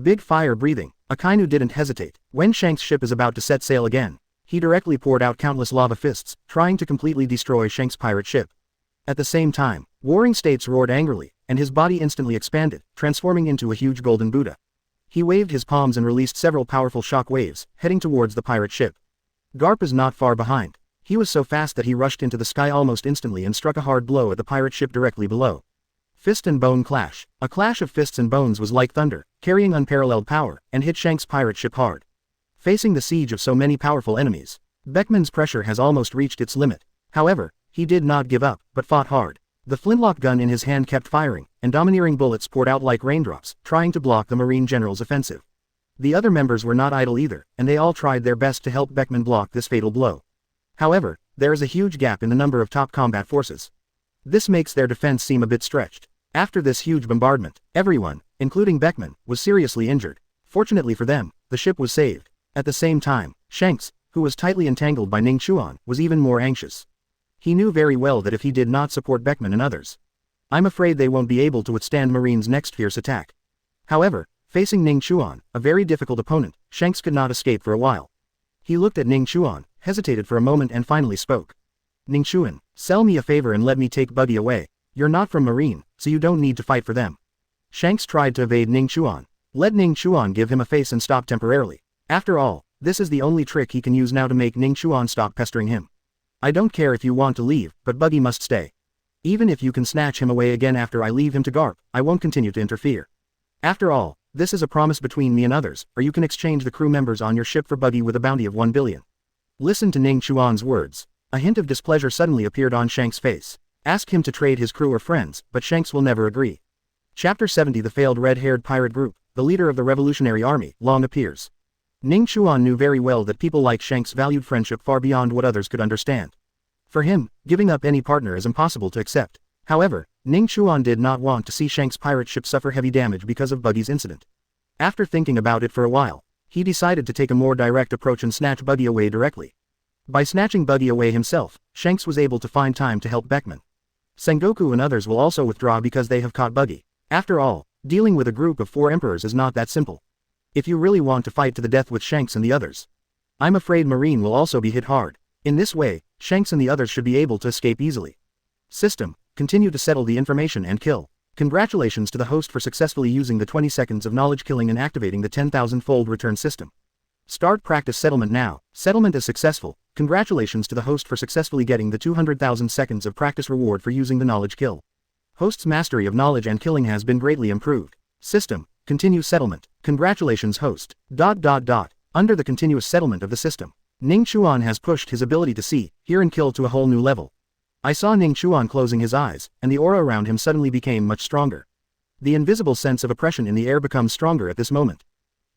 Big fire breathing. Akainu didn't hesitate. When Shanks' ship is about to set sail again, he directly poured out countless lava fists, trying to completely destroy Shanks' pirate ship. At the same time, Warring States roared angrily, and his body instantly expanded, transforming into a huge golden Buddha. He waved his palms and released several powerful shock waves, heading towards the pirate ship. Garp is not far behind. He was so fast that he rushed into the sky almost instantly and struck a hard blow at the pirate ship directly below. Fist and bone clash. A clash of fists and bones was like thunder, carrying unparalleled power, and hit Shanks' pirate ship hard. Facing the siege of so many powerful enemies, Beckman's pressure has almost reached its limit. However, he did not give up, but fought hard. The flintlock gun in his hand kept firing, and domineering bullets poured out like raindrops, trying to block the Marine General's offensive. The other members were not idle either, and they all tried their best to help Beckman block this fatal blow. However, there is a huge gap in the number of top combat forces. This makes their defense seem a bit stretched. After this huge bombardment, everyone, including Beckman, was seriously injured. Fortunately for them, the ship was saved. At the same time, Shanks, who was tightly entangled by Ning Chuan, was even more anxious. He knew very well that if he did not support Beckman and others, I'm afraid they won't be able to withstand Marine's next fierce attack. However, facing Ning Chuan, a very difficult opponent, Shanks could not escape for a while. He looked at Ning Chuan, hesitated for a moment and finally spoke. Ning Chuan, sell me a favor and let me take Buggy away. You're not from Marine, so you don't need to fight for them. Shanks tried to evade Ning Chuan. Let Ning Chuan give him a face and stop temporarily. After all, this is the only trick he can use now to make Ning Chuan stop pestering him. I don't care if you want to leave, but Buggy must stay. Even if you can snatch him away again after I leave him to Garp, I won't continue to interfere. After all, this is a promise between me and others, or you can exchange the crew members on your ship for Buggy with a bounty of 1 billion. Listen to Ning Chuan's words. A hint of displeasure suddenly appeared on Shanks' face. Ask him to trade his crew or friends, but Shanks will never agree. Chapter 70 The failed red-haired pirate group, the leader of the Revolutionary Army, Long appears. Ning Chuan knew very well that people like Shanks valued friendship far beyond what others could understand. For him, giving up any partner is impossible to accept. However, Ning Chuan did not want to see Shanks' pirate ship suffer heavy damage because of Buggy's incident. After thinking about it for a while, he decided to take a more direct approach and snatch Buggy away directly. By snatching Buggy away himself, Shanks was able to find time to help Beckman. Sengoku and others will also withdraw because they have caught Buggy. After all, dealing with a group of 4 emperors is not that simple. If you really want to fight to the death with Shanks and the others, I'm afraid Marine will also be hit hard. In this way, Shanks and the others should be able to escape easily. System, continue to settle the information and kill. Congratulations to the host for successfully using the 20 seconds of knowledge killing and activating the 10,000-fold return system. Start practice settlement now. Settlement is successful. Congratulations to the host for successfully getting the 200,000 seconds of practice reward for using the knowledge kill. Host's mastery of knowledge and killing has been greatly improved. System, continue settlement. Congratulations host. Under the continuous settlement of the system, Ning Chuan has pushed his ability to see, hear and kill to a whole new level. I saw Ning Chuan closing his eyes, and the aura around him suddenly became much stronger. The invisible sense of oppression in the air becomes stronger at this moment.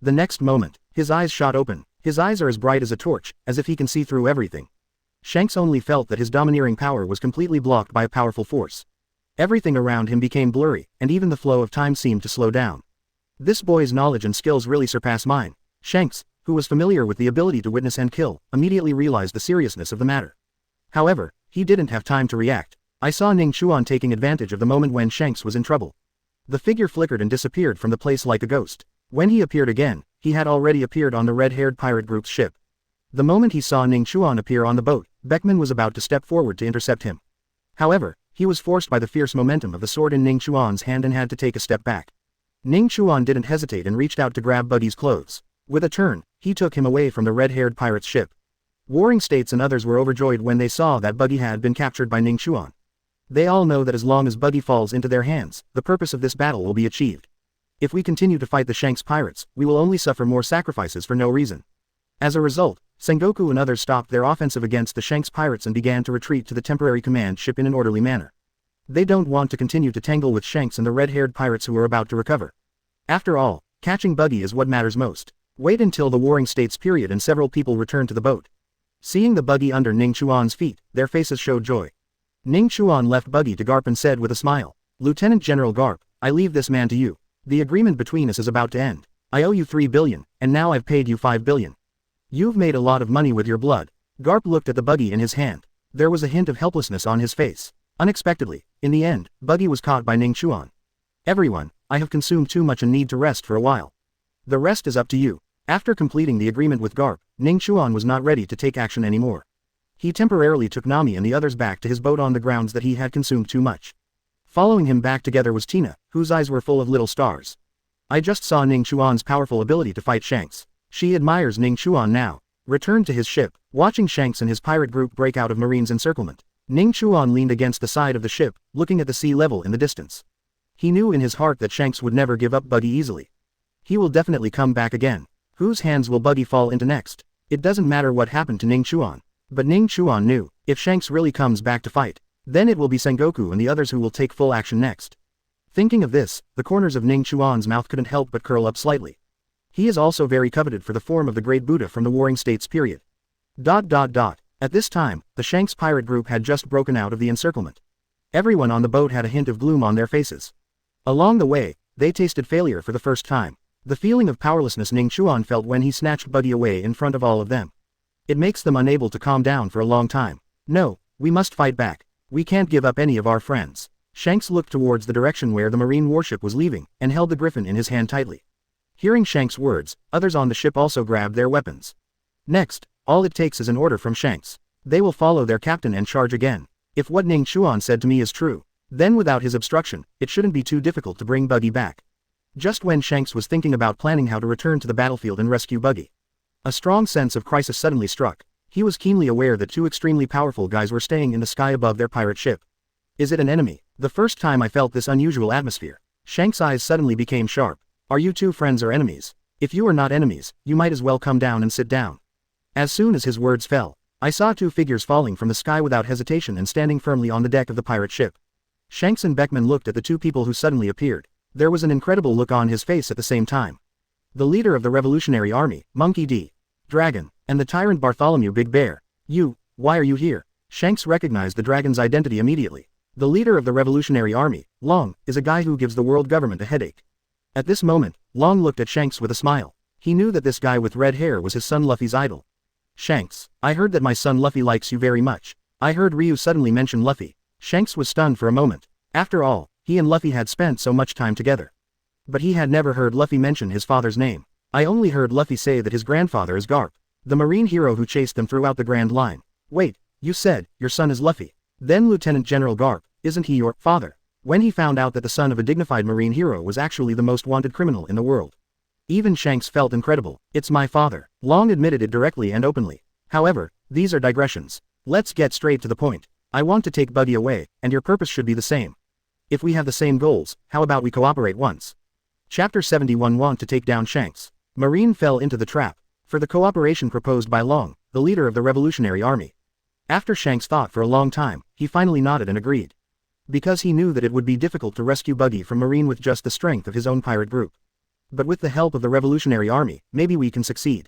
The next moment, his eyes shot open. His eyes are as bright as a torch, as if he can see through everything. Shanks only felt that his domineering power was completely blocked by a powerful force. Everything around him became blurry, and even the flow of time seemed to slow down. This boy's knowledge and skills really surpass mine. Shanks, who was familiar with the ability to witness and kill, immediately realized the seriousness of the matter. However, he didn't have time to react. I saw Ning Chuan taking advantage of the moment when Shanks was in trouble. The figure flickered and disappeared from the place like a ghost. When he appeared again, he had already appeared on the red-haired pirate group's ship. The moment he saw Ning Chuan appear on the boat, Beckman was about to step forward to intercept him. However, he was forced by the fierce momentum of the sword in Ning Chuan's hand and had to take a step back. Ning Chuan didn't hesitate and reached out to grab Buggy's clothes. With a turn, he took him away from the red-haired pirate's ship. Warring States and others were overjoyed when they saw that Buggy had been captured by Ning Chuan. They all know that as long as Buggy falls into their hands, the purpose of this battle will be achieved. If we continue to fight the Shanks pirates, we will only suffer more sacrifices for no reason. As a result, Sengoku and others stopped their offensive against the Shanks pirates and began to retreat to the temporary command ship in an orderly manner. They don't want to continue to tangle with Shanks and the red-haired pirates who are about to recover. After all, catching Buggy is what matters most. Wait until the Warring States period and several people return to the boat. Seeing the Buggy under Ning Chuan's feet, their faces showed joy. Ning Chuan left Buggy to Garp and said with a smile, "Lieutenant General Garp, I leave this man to you. The agreement between us is about to end. I owe you 3 billion, and now I've paid you 5 billion. You've made a lot of money with your blood." Garp looked at the Buggy in his hand. There was a hint of helplessness on his face. Unexpectedly, in the end, Buggy was caught by Ning Chuan. "Everyone, I have consumed too much and need to rest for a while. The rest is up to you." After completing the agreement with Garp, Ning Chuan was not ready to take action anymore. He temporarily took Nami and the others back to his boat on the grounds that he had consumed too much. Following him back together was Tina, whose eyes were full of little stars. "I just saw Ning Chuan's powerful ability to fight Shanks. She admires Ning Chuan now." Returned to his ship, watching Shanks and his pirate group break out of Marine's encirclement. Ning Chuan leaned against the side of the ship, looking at the sea level in the distance. He knew in his heart that Shanks would never give up Buggy easily. He will definitely come back again. Whose hands will Buggy fall into next? It doesn't matter what happened to Ning Chuan. But Ning Chuan knew, if Shanks really comes back to fight, then it will be Sengoku and the others who will take full action next. Thinking of this, the corners of Ning Chuan's mouth couldn't help but curl up slightly. He is also very coveted for the form of the Great Buddha from the Warring States period. At this time, the Shanks pirate group had just broken out of the encirclement. Everyone on the boat had a hint of gloom on their faces. Along the way, they tasted failure for the first time. The feeling of powerlessness Ning Chuan felt when he snatched Buggy away in front of all of them. It makes them unable to calm down for a long time. "No, we must fight back. We can't give up any of our friends." Shanks looked towards the direction where the marine warship was leaving, and held the griffin in his hand tightly. Hearing Shanks' words, others on the ship also grabbed their weapons. Next, all it takes is an order from Shanks. They will follow their captain and charge again. If what Ning Chuan said to me is true, then without his obstruction, it shouldn't be too difficult to bring Buggy back. Just when Shanks was thinking about planning how to return to the battlefield and rescue Buggy, a strong sense of crisis suddenly struck. He was keenly aware that 2 extremely powerful guys were staying in the sky above their pirate ship. Is it an enemy? The first time I felt this unusual atmosphere. Shanks' eyes suddenly became sharp. Are you two friends or enemies? If you are not enemies, you might as well come down and sit down. As soon as his words fell, I saw two figures falling from the sky without hesitation and standing firmly on the deck of the pirate ship. Shanks and Beckman looked at the two people who suddenly appeared. There was an incredible look on his face at the same time. The leader of the Revolutionary Army, Monkey D. Dragon, and the tyrant Bartholomew Big Bear. Why are you here? Shanks recognized the dragon's identity immediately. The leader of the Revolutionary Army, Long, is a guy who gives the world government a headache. At this moment, Long looked at Shanks with a smile. He knew that this guy with red hair was his son Luffy's idol. Shanks, I heard that my son Luffy likes you very much. I heard Ryu suddenly mention Luffy. Shanks was stunned for a moment. After all, he and Luffy had spent so much time together. But he had never heard Luffy mention his father's name. I only heard Luffy say that his grandfather is Garp, the marine hero who chased them throughout the Grand Line. Wait, you said, your son is Luffy. Then Lieutenant General Garp, isn't he your father? When he found out that the son of a dignified marine hero was actually the most wanted criminal in the world. Even Shanks felt incredible. It's my father. Long admitted it directly and openly. However, these are digressions. Let's get straight to the point. I want to take Buggy away, and your purpose should be the same. If we have the same goals, how about we cooperate once? Chapter 71 Want to take down Shanks. Marine fell into the trap. For the cooperation proposed by Long, the leader of the Revolutionary Army. After Shanks thought for a long time, he finally nodded and agreed. Because he knew that it would be difficult to rescue Buggy from Marine with just the strength of his own pirate group. But with the help of the Revolutionary Army, maybe we can succeed.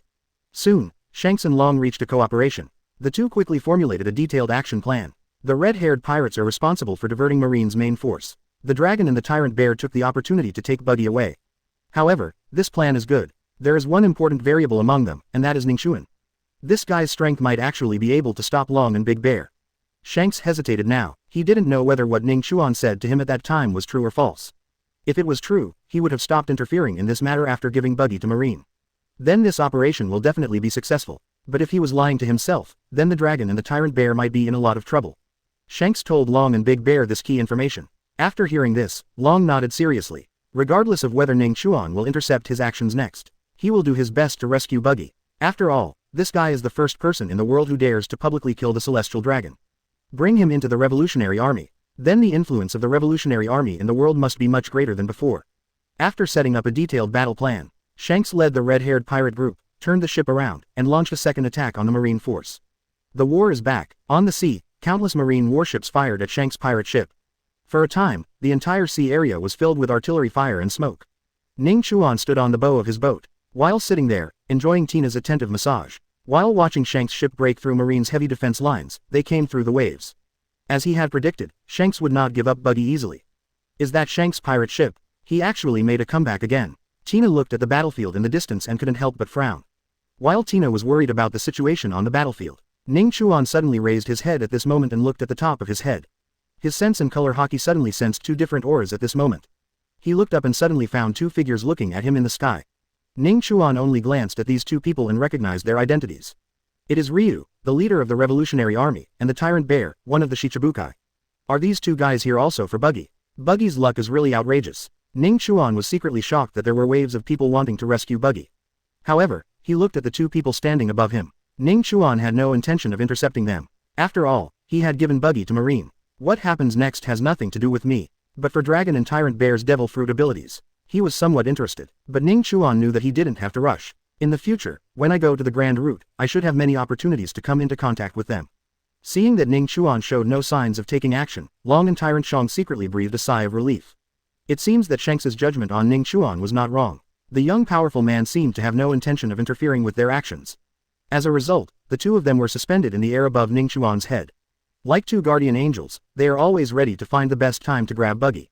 Soon, Shanks and Long reached a cooperation. The two quickly formulated a detailed action plan. The red-haired pirates are responsible for diverting Marine's main force. The dragon and the tyrant bear took the opportunity to take Buggy away. However, this plan is good. There is one important variable among them, and that is Ning Chuan. This guy's strength might actually be able to stop Long and Big Bear. Shanks hesitated now. He didn't know whether what Ning Chuan said to him at that time was true or false. If it was true, he would have stopped interfering in this matter after giving Buggy to Marine. Then this operation will definitely be successful. But if he was lying to himself, then the dragon and the tyrant bear might be in a lot of trouble. Shanks told Long and Big Bear this key information. After hearing this, Long nodded seriously. Regardless of whether Ning Chuan will intercept his actions next, he will do his best to rescue Buggy. After all, this guy is the first person in the world who dares to publicly kill the celestial dragon. Bring him into the Revolutionary Army. Then the influence of the Revolutionary Army in the world must be much greater than before. After setting up a detailed battle plan, Shanks led the red-haired pirate group, turned the ship around, and launched a second attack on the Marine force. The war is back. On the sea, countless Marine warships fired at Shanks' pirate ship. For a time, the entire sea area was filled with artillery fire and smoke. Ning Chuan stood on the bow of his boat. While sitting there, enjoying Tina's attentive massage. While watching Shanks' ship break through Marine's heavy defense lines, they came through the waves. As he had predicted, Shanks would not give up Buggy easily. Is that Shanks' pirate ship? He actually made a comeback again. Tina looked at the battlefield in the distance and couldn't help but frown. While Tina was worried about the situation on the battlefield, Ning Chuan suddenly raised his head at this moment and looked at the top of his head. His sense and color Haki suddenly sensed two different auras at this moment. He looked up and suddenly found two figures looking at him in the sky. Ning Chuan only glanced at these two people and recognized their identities. It is Ryu, the leader of the Revolutionary Army, and the Tyrant Bear, one of the Shichibukai. Are these two guys here also for Buggy? Buggy's luck is really outrageous. Ning Chuan was secretly shocked that there were waves of people wanting to rescue Buggy. However, he looked at the two people standing above him. Ning Chuan had no intention of intercepting them. After all, he had given Buggy to Marine. What happens next has nothing to do with me. But for Dragon and Tyrant Bear's Devil Fruit abilities, he was somewhat interested. But Ning Chuan knew that he didn't have to rush. In the future, when I go to the Grand Route, I should have many opportunities to come into contact with them. Seeing that Ning Chuan showed no signs of taking action, Long and Tyrant Shang secretly breathed a sigh of relief. It seems that Shanks' judgment on Ning Chuan was not wrong. The young powerful man seemed to have no intention of interfering with their actions. As a result, the two of them were suspended in the air above Ning Chuan's head. Like two guardian angels, they are always ready to find the best time to grab Buggy.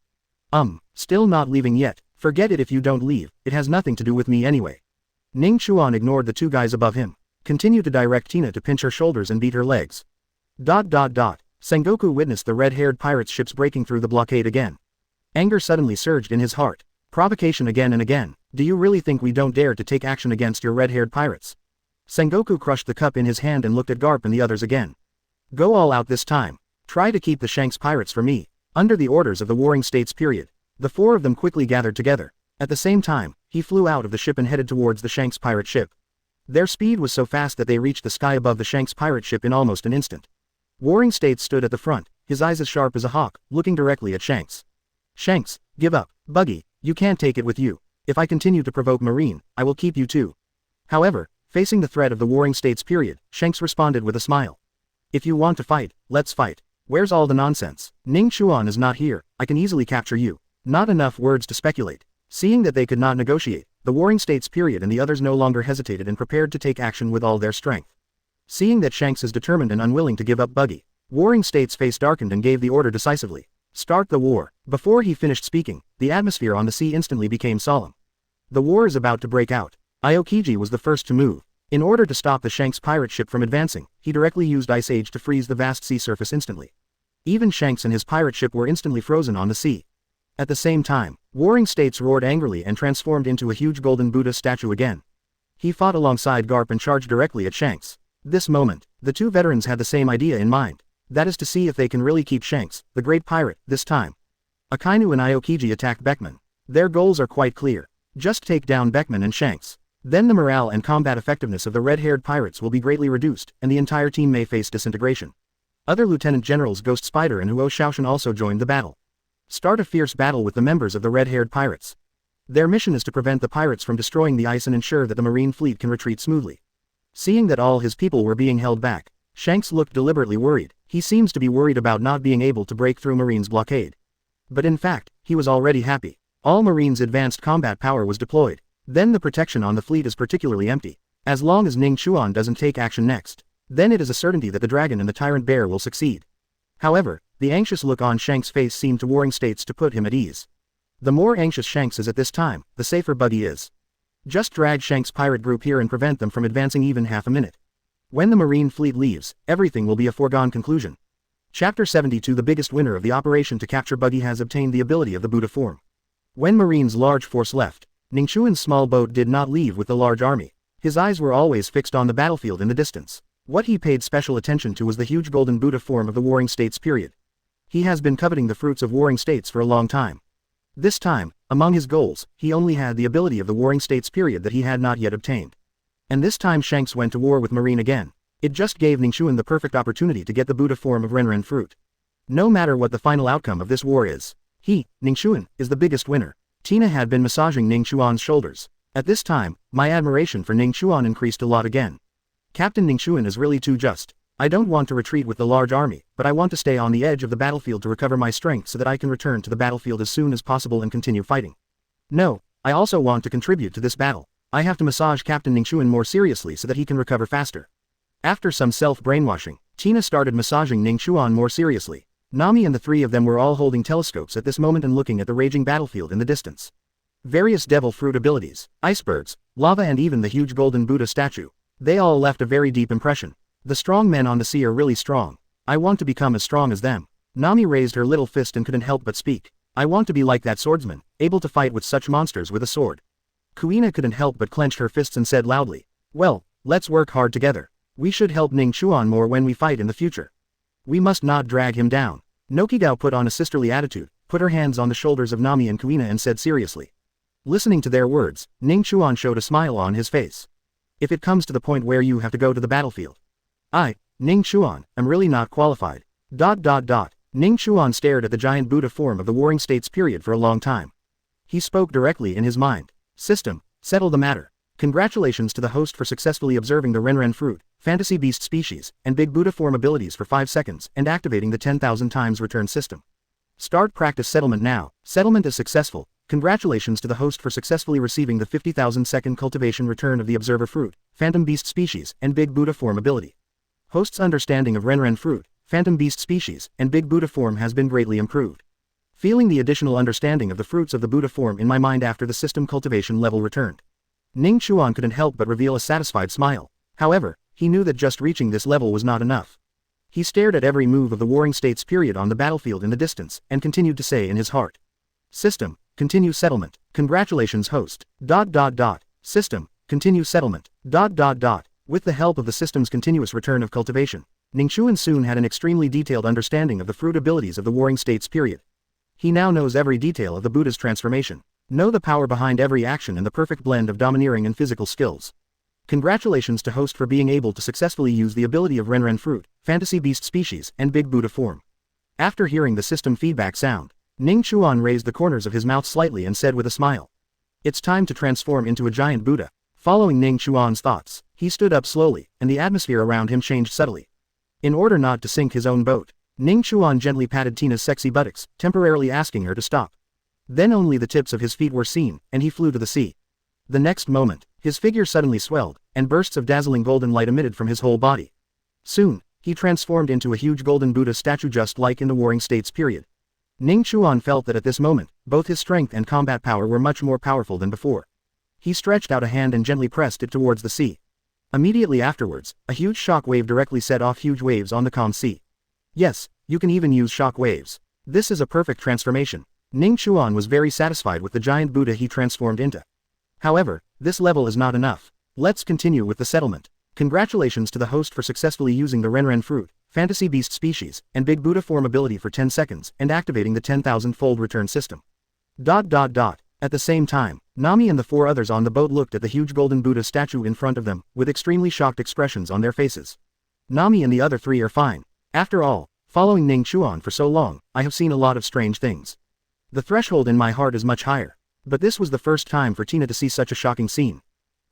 Still not leaving yet? Forget it if you don't leave, it has nothing to do with me anyway. Ning Chuan ignored the two guys above him. Continued to direct Tina to pinch her shoulders and beat her legs. Sengoku witnessed the red-haired pirate's ships breaking through the blockade again. Anger suddenly surged in his heart. Provocation again and again. Do you really think we don't dare to take action against your red-haired pirates? Sengoku crushed the cup in his hand and looked at Garp and the others again. Go all out this time. Try to keep the Shanks pirates for me. Under the orders of the Warring States period. The four of them quickly gathered together. At the same time, he flew out of the ship and headed towards the Shanks pirate ship. Their speed was so fast that they reached the sky above the Shanks pirate ship in almost an instant. Warring States stood at the front, his eyes as sharp as a hawk, looking directly at Shanks. Shanks, give up. Buggy, you can't take it with you. If I continue to provoke Marine, I will keep you too. However, facing the threat of the Warring States period, Shanks responded with a smile. If you want to fight, let's fight. Where's all the nonsense? Ning Chuan is not here, I can easily capture you. Not enough words to speculate. Seeing that they could not negotiate, the Warring States period and the others no longer hesitated and prepared to take action with all their strength. Seeing that Shanks is determined and unwilling to give up Buggy, Warring States' face darkened and gave the order decisively. Start the war. Before he finished speaking, the atmosphere on the sea instantly became solemn. The war is about to break out. Aokiji was the first to move. In order to stop the Shanks pirate ship from advancing, he directly used Ice Age to freeze the vast sea surface instantly. Even Shanks and his pirate ship were instantly frozen on the sea. At the same time, Warring States roared angrily and transformed into a huge golden Buddha statue again. He fought alongside Garp and charged directly at Shanks. This moment, the two veterans had the same idea in mind. That is to see if they can really keep Shanks, the great pirate, this time. Akainu and Aokiji attacked Beckman. Their goals are quite clear. Just take down Beckman and Shanks. Then the morale and combat effectiveness of the red-haired pirates will be greatly reduced, and the entire team may face disintegration. Other Lieutenant Generals Ghost Spider and Huo Shaoshan also joined the battle. Start a fierce battle with the members of the red-haired pirates. Their mission is to prevent the pirates from destroying the ice and ensure that the marine fleet can retreat smoothly. Seeing that all his people were being held back, Shanks looked deliberately worried. He seems to be worried about not being able to break through Marine's blockade. But in fact, he was already happy. All Marine's advanced combat power was deployed. Then the protection on the fleet is particularly empty. As long as Ning Chuan doesn't take action next, then it is a certainty that the dragon and the tyrant bear will succeed. However, the anxious look on Shanks' face seemed to Warring States to put him at ease. The more anxious Shanks is at this time, the safer Buggy is. Just drag Shanks' pirate group here and prevent them from advancing even half a minute. When the marine fleet leaves, everything will be a foregone conclusion. Chapter 72. The biggest winner of the operation to capture Buggy has obtained the ability of the Buddha form. When Marine's large force left, Ning Chuan's small boat did not leave with the large army. His eyes were always fixed on the battlefield in the distance. What he paid special attention to was the huge golden Buddha form of the Warring States period. He has been coveting the fruits of Warring States for a long time. This time, among his goals, he only had the ability of the Warring States period that he had not yet obtained. And this time Shanks went to war with Marine again. It just gave Ning Chuan the perfect opportunity to get the Buddha form of Renren fruit. No matter what the final outcome of this war is, he, Ning Chuan, is the biggest winner. Tina had been massaging Ning Chuan's shoulders. At this time, my admiration for Ning Chuan increased a lot again. Captain Ning Chuan is really too just. I don't want to retreat with the large army, but I want to stay on the edge of the battlefield to recover my strength so that I can return to the battlefield as soon as possible and continue fighting. No, I also want to contribute to this battle. I have to massage Captain Ning Chuan more seriously so that he can recover faster. After some self-brainwashing, Tina started massaging Ning Chuan more seriously. Nami and the three of them were all holding telescopes at this moment and looking at the raging battlefield in the distance. Various devil fruit abilities, icebergs, lava and even the huge golden Buddha statue. They all left a very deep impression. The strong men on the sea are really strong. I want to become as strong as them. Nami raised her little fist and couldn't help but speak. I want to be like that swordsman, able to fight with such monsters with a sword. Kuina couldn't help but clenched her fists and said loudly, well, let's work hard together. We should help Ning Chuan more when we fight in the future. We must not drag him down. Nokigao put on a sisterly attitude, put her hands on the shoulders of Nami and Kuina and said seriously. Listening to their words, Ning Chuan showed a smile on his face. If it comes to the point where you have to go to the battlefield, I, Ning Chuan, am really not qualified. Ning Chuan stared at the giant Buddha form of the Warring States period for a long time. He spoke directly in his mind. System, settle the matter. Congratulations to the host for successfully observing the Renren fruit, fantasy beast species, and big Buddha form abilities for 5 seconds and activating the 10,000 times return system. Start practice settlement now. Settlement is successful. Congratulations to the host for successfully receiving the 50,000 second cultivation return of the observer fruit, phantom beast species, and big Buddha form ability. Host's understanding of Renren fruit, phantom beast species, and big Buddha form has been greatly improved. Feeling the additional understanding of the fruits of the Buddha form in my mind after the system cultivation level returned. Ning Chuan couldn't help but reveal a satisfied smile. However, he knew that just reaching this level was not enough. He stared at every move of the Warring States period on the battlefield in the distance, and continued to say in his heart. System, continue settlement. Congratulations host. System, continue settlement. With the help of the system's continuous return of cultivation, Ning Chuan soon had an extremely detailed understanding of the fruit abilities of the Warring States period. He now knows every detail of the Buddha's transformation. Know the power behind every action and the perfect blend of domineering and physical skills. Congratulations to host for being able to successfully use the ability of Renren fruit, fantasy beast species, and big Buddha form. After hearing the system feedback sound, Ning Chuan raised the corners of his mouth slightly and said with a smile. It's time to transform into a giant Buddha. Following Ning Chuan's thoughts, he stood up slowly, and the atmosphere around him changed subtly. In order not to sink his own boat, Ning Chuan gently patted Tina's sexy buttocks, temporarily asking her to stop. Then only the tips of his feet were seen, and he flew to the sea. The next moment, his figure suddenly swelled, and bursts of dazzling golden light emitted from his whole body. Soon, he transformed into a huge golden Buddha statue just like in the Warring States period. Ning Chuan felt that at this moment, both his strength and combat power were much more powerful than before. He stretched out a hand and gently pressed it towards the sea. Immediately afterwards, a huge shock wave directly set off huge waves on the calm sea. Yes, you can even use shock waves. This is a perfect transformation. Ning Chuan was very satisfied with the giant Buddha he transformed into. However, this level is not enough. Let's continue with the settlement. Congratulations to the host for successfully using the Renren fruit, fantasy beast species, and big Buddha form ability for 10 seconds and activating the 10,000-fold return system. At the same time, Nami and the 4 others on the boat looked at the huge golden Buddha statue in front of them, with extremely shocked expressions on their faces. Nami and the other 3 are fine. After all, following Ning Chuan for so long, I have seen a lot of strange things. The threshold in my heart is much higher. But this was the first time for Tina to see such a shocking scene.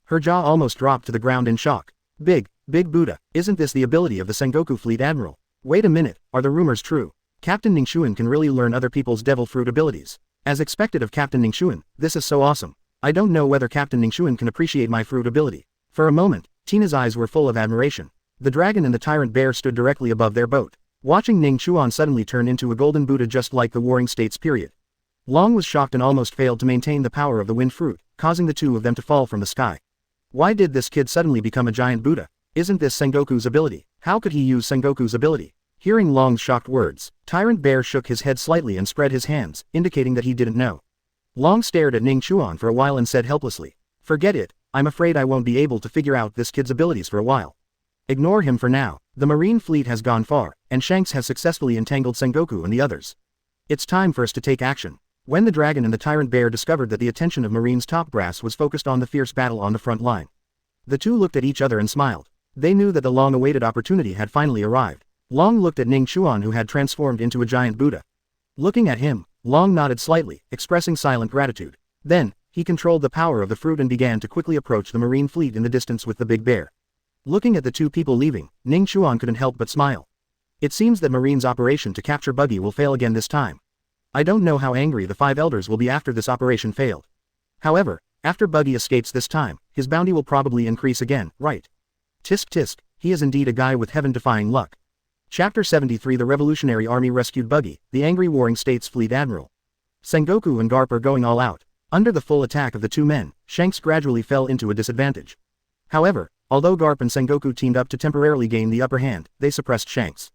Her jaw almost dropped to the ground in shock. Big Buddha, isn't this the ability of the Sengoku Fleet Admiral? Wait a minute, are the rumors true? Captain Ning Chuan can really learn other people's devil fruit abilities. As expected of Captain Ning Chuan, this is so awesome. I don't know whether Captain Ning Chuan can appreciate my fruit ability. For a moment, Tina's eyes were full of admiration. The dragon and the tyrant bear stood directly above their boat, watching Ning Chuan suddenly turn into a golden Buddha just like the Warring States period. Long was shocked and almost failed to maintain the power of the wind fruit, causing the 2 of them to fall from the sky. Why did this kid suddenly become a giant Buddha? Isn't this Sengoku's ability? How could he use Sengoku's ability? Hearing Long's shocked words, Tyrant Bear shook his head slightly and spread his hands, indicating that he didn't know. Long stared at Ning Chuan for a while and said helplessly, "Forget it, I'm afraid I won't be able to figure out this kid's abilities for a while. Ignore him for now, the Marine fleet has gone far, and Shanks has successfully entangled Sengoku and the others. It's time for us to take action." When the dragon and the tyrant bear discovered that the attention of Marine's top brass was focused on the fierce battle on the front line, the 2 looked at each other and smiled. They knew that the long-awaited opportunity had finally arrived. Long looked at Ning Chuan, who had transformed into a giant Buddha. Looking at him, Long nodded slightly, expressing silent gratitude. Then, he controlled the power of the fruit and began to quickly approach the Marine fleet in the distance with the big bear. Looking at the 2 people leaving, Ning Chuan couldn't help but smile. It seems that Marine's operation to capture Buggy will fail again this time. I don't know how angry the 5 elders will be after this operation failed. However, after Buggy escapes this time, his bounty will probably increase again, right? Tisk tisk, he is indeed a guy with heaven-defying luck. Chapter 73 The Revolutionary Army rescued Buggy, the angry Warring States Fleet Admiral. Sengoku and Garp are going all out. Under the full attack of the 2 men, Shanks gradually fell into a disadvantage. However, although Garp and Sengoku teamed up to temporarily gain the upper hand, they suppressed Shanks.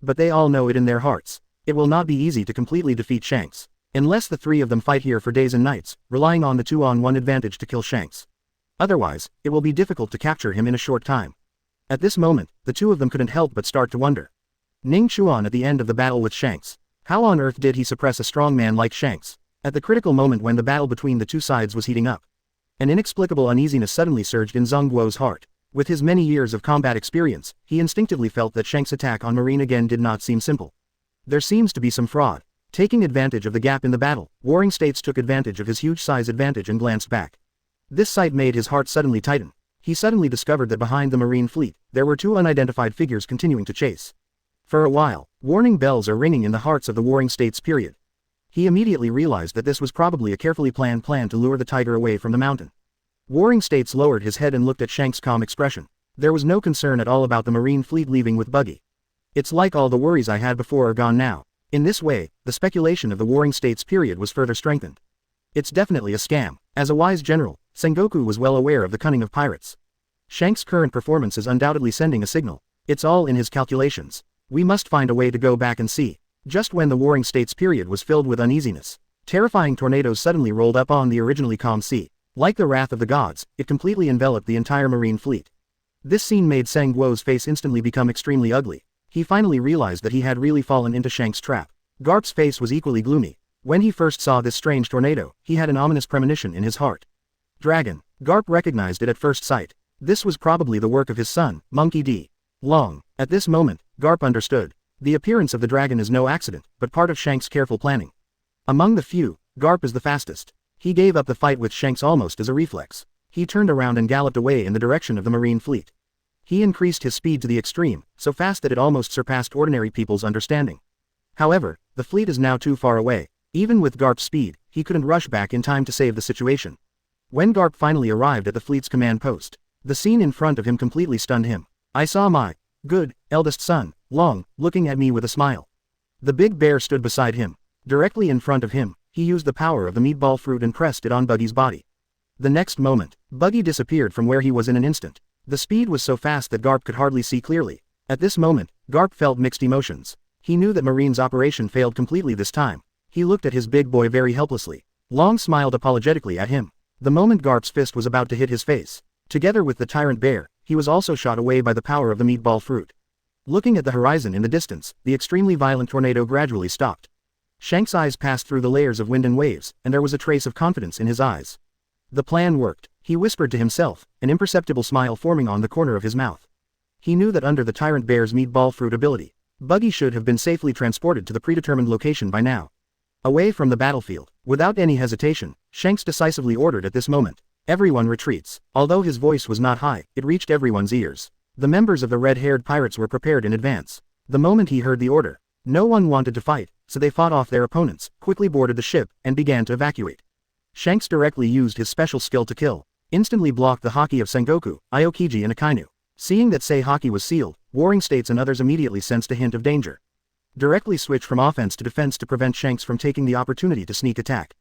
But they all know it in their hearts. It will not be easy to completely defeat Shanks, unless the 3 of them fight here for days and nights, relying on the 2-on-1 advantage to kill Shanks. Otherwise, it will be difficult to capture him in a short time. At this moment, the 2 of them couldn't help but start to wonder. Ning Chuan at the end of the battle with Shanks. How on earth did he suppress a strong man like Shanks? At the critical moment when the battle between the 2 sides was heating up, an inexplicable uneasiness suddenly surged in Zhang Guo's heart. With his many years of combat experience, he instinctively felt that Shanks' attack on Marine again did not seem simple. There seems to be some fraud. Taking advantage of the gap in the battle, Warring States took advantage of his huge size advantage and glanced back. This sight made his heart suddenly tighten. He suddenly discovered that behind the Marine fleet, there were 2 unidentified figures continuing to chase. For a while, warning bells are ringing in the hearts of the Warring States period. He immediately realized that this was probably a carefully planned plan to lure the tiger away from the mountain. Warring States lowered his head and looked at Shanks' calm expression. There was no concern at all about the Marine fleet leaving with Buggy. It's like all the worries I had before are gone now. In this way, the speculation of the Warring States period was further strengthened. It's definitely a scam. As a wise general, Sengoku was well aware of the cunning of pirates. Shanks' current performance is undoubtedly sending a signal. It's all in his calculations. We must find a way to go back and see. Just when the Warring States period was filled with uneasiness, terrifying tornadoes suddenly rolled up on the originally calm sea. Like the wrath of the gods, it completely enveloped the entire Marine fleet. This scene made Zhang Guo's face instantly become extremely ugly. He finally realized that he had really fallen into Shanks' trap. Garp's face was equally gloomy. When he first saw this strange tornado, he had an ominous premonition in his heart. Dragon. Garp recognized it at first sight. This was probably the work of his son, Monkey D. Long. At this moment, Garp understood. The appearance of the dragon is no accident, but part of Shanks' careful planning. Among the few, Garp is the fastest. He gave up the fight with Shanks almost as a reflex. He turned around and galloped away in the direction of the marine fleet. He increased his speed to the extreme, so fast that it almost surpassed ordinary people's understanding. However, the fleet is now too far away. Even with Garp's speed, he couldn't rush back in time to save the situation. When Garp finally arrived at the fleet's command post, the scene in front of him completely stunned him. I saw my good, eldest son, Long, looking at me with a smile. The big bear stood beside him. Directly in front of him, he used the power of the meatball fruit and pressed it on Buggy's body. The next moment, Buggy disappeared from where he was in an instant. The speed was so fast that Garp could hardly see clearly. At this moment, Garp felt mixed emotions. He knew that Marine's operation failed completely this time. He looked at his big boy very helplessly. Long smiled apologetically at him. The moment Garp's fist was about to hit his face, together with the tyrant bear, he was also shot away by the power of the meatball fruit. Looking at the horizon in the distance, the extremely violent tornado gradually stopped. Shanks' eyes passed through the layers of wind and waves, and there was a trace of confidence in his eyes. The plan worked, he whispered to himself, an imperceptible smile forming on the corner of his mouth. He knew that under the tyrant bear's meatball fruit ability, Buggy should have been safely transported to the predetermined location by now. Away from the battlefield, without any hesitation, Shanks decisively ordered at this moment. Everyone retreats. Although his voice was not high, it reached everyone's ears. The members of the red-haired pirates were prepared in advance. The moment he heard the order, no one wanted to fight, so they fought off their opponents, quickly boarded the ship, and began to evacuate. Shanks directly used his special skill to kill, instantly blocked the Haki of Sengoku, Aokiji and Akainu. Seeing that Haki was sealed, warring states and others immediately sensed a hint of danger. Directly switched from offense to defense to prevent Shanks from taking the opportunity to sneak attack.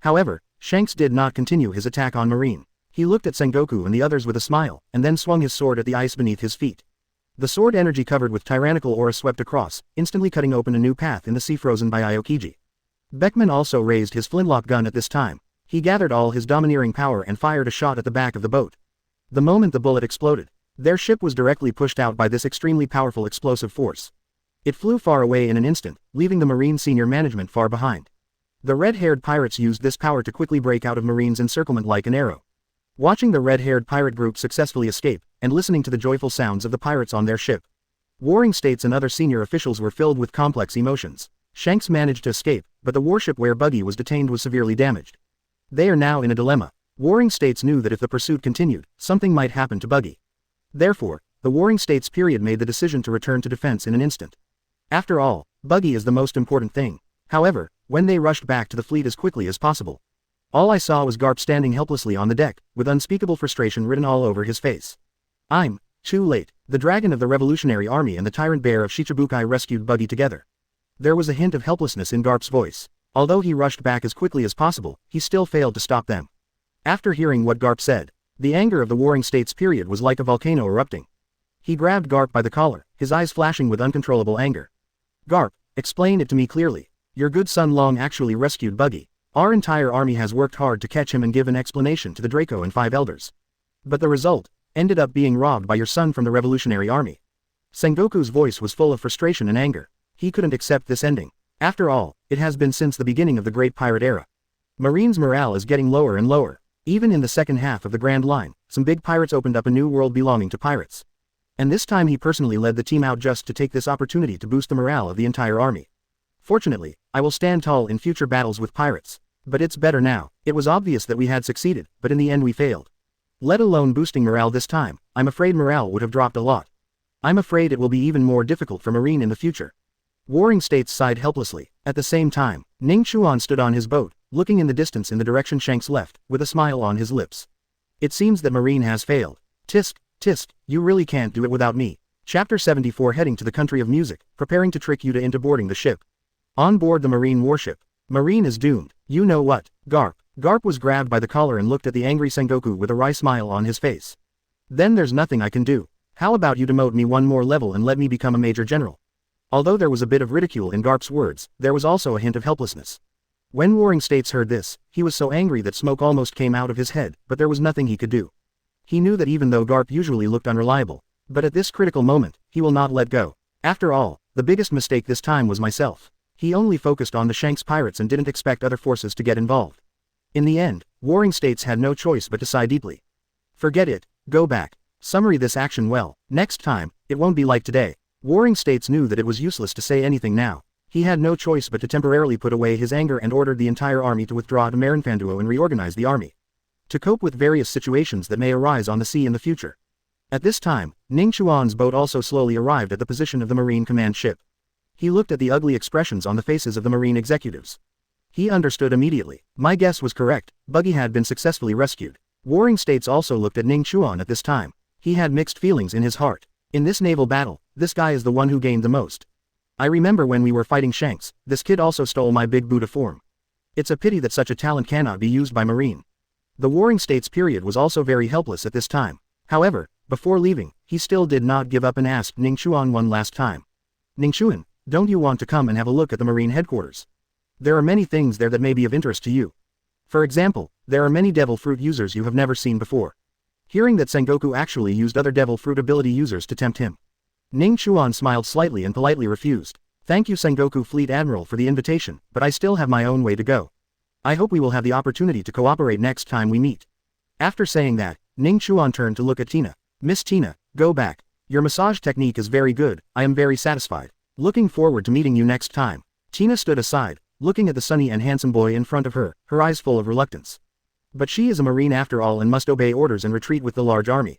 However, Shanks did not continue his attack on Marine. He looked at Sengoku and the others with a smile, and then swung his sword at the ice beneath his feet. The sword energy covered with tyrannical aura swept across, instantly cutting open a new path in the sea frozen by Aokiji. Beckman also raised his flintlock gun at this time. He gathered all his domineering power and fired a shot at the back of the boat. The moment the bullet exploded, their ship was directly pushed out by this extremely powerful explosive force. It flew far away in an instant, leaving the Marine senior management far behind. The red-haired pirates used this power to quickly break out of Marine's encirclement like an arrow. Watching the red-haired pirate group successfully escape, and listening to the joyful sounds of the pirates on their ship, warring states and other senior officials were filled with complex emotions. Shanks managed to escape, but the warship where Buggy was detained was severely damaged. They are now in a dilemma. Warring states knew that if the pursuit continued, something might happen to Buggy. Therefore, the warring states period made the decision to return to defense in an instant. After all, Buggy is the most important thing. However, when they rushed back to the fleet as quickly as possible, all I saw was Garp standing helplessly on the deck, with unspeakable frustration written all over his face. I'm too late. The dragon of the Revolutionary Army and the tyrant bear of Shichibukai rescued Buggy together. There was a hint of helplessness in Garp's voice. Although he rushed back as quickly as possible, he still failed to stop them. After hearing what Garp said, the anger of the warring states period was like a volcano erupting. He grabbed Garp by the collar, his eyes flashing with uncontrollable anger. Garp, explain it to me clearly. Your good son Long actually rescued Buggy. Our entire army has worked hard to catch him and give an explanation to the Draco and 5 elders. But the result ended up being robbed by your son from the Revolutionary Army. Sengoku's voice was full of frustration and anger. He couldn't accept this ending. After all, it has been since the beginning of the Great Pirate Era. Marine's morale is getting lower and lower. Even in the second half of the Grand Line, some big pirates opened up a new world belonging to pirates. And this time he personally led the team out just to take this opportunity to boost the morale of the entire army. Fortunately, I will stand tall in future battles with pirates. But it's better now. It was obvious that we had succeeded, but in the end we failed. Let alone boosting morale this time, I'm afraid morale would have dropped a lot. I'm afraid it will be even more difficult for Marine in the future. Warring states sighed helplessly. At the same time, Ning Chuan stood on his boat, looking in the distance in the direction Shanks left, with a smile on his lips. It seems that Marine has failed. Tisk, tisk, you really can't do it without me. Chapter 74 Heading to the Country of Music, preparing to trick Yuta into boarding the ship. On board the Marine warship. Marine is doomed. You know what, Garp. Garp was grabbed by the collar and looked at the angry Sengoku with a wry smile on his face. Then there's nothing I can do. How about you demote me one more level and let me become a major general? Although there was a bit of ridicule in Garp's words, there was also a hint of helplessness. When Warring States heard this, he was so angry that smoke almost came out of his head, but there was nothing he could do. He knew that even though Garp usually looked unreliable, but at this critical moment, he will not let go. After all, the biggest mistake this time was myself. He only focused on the Shanks pirates and didn't expect other forces to get involved. In the end, Warring States had no choice but to sigh deeply. Forget it, go back. Summary this action well, next time, it won't be like today. Warring States knew that it was useless to say anything now. He had no choice but to temporarily put away his anger and ordered the entire army to withdraw to Marinfanduo and reorganize the army, to cope with various situations that may arise on the sea in the future. At this time, Ning Chuan's boat also slowly arrived at the position of the Marine Command ship. He looked at the ugly expressions on the faces of the Marine executives. He understood immediately. My guess was correct, Buggy had been successfully rescued. Warring States also looked at Ning Chuan at this time. He had mixed feelings in his heart. In this naval battle, this guy is the one who gained the most. I remember when we were fighting Shanks, this kid also stole my big Buddha form. It's a pity that such a talent cannot be used by Marine. The Warring States period was also very helpless at this time. However, before leaving, he still did not give up and asked Ning Chuan one last time. Ning Chuan, don't you want to come and have a look at the Marine headquarters? There are many things there that may be of interest to you. For example, there are many devil fruit users you have never seen before. Hearing that Sengoku actually used other devil fruit ability users to tempt him, Ning Chuan smiled slightly and politely refused. Thank you Sengoku Fleet Admiral for the invitation, but I still have my own way to go. I hope we will have the opportunity to cooperate next time we meet. After saying that, Ning Chuan turned to look at Tina. Miss Tina, go back. Your massage technique is very good, I am very satisfied. Looking forward to meeting you next time. Tina stood aside, looking at the sunny and handsome boy in front of her, her eyes full of reluctance. But she is a Marine after all and must obey orders and retreat with the large army.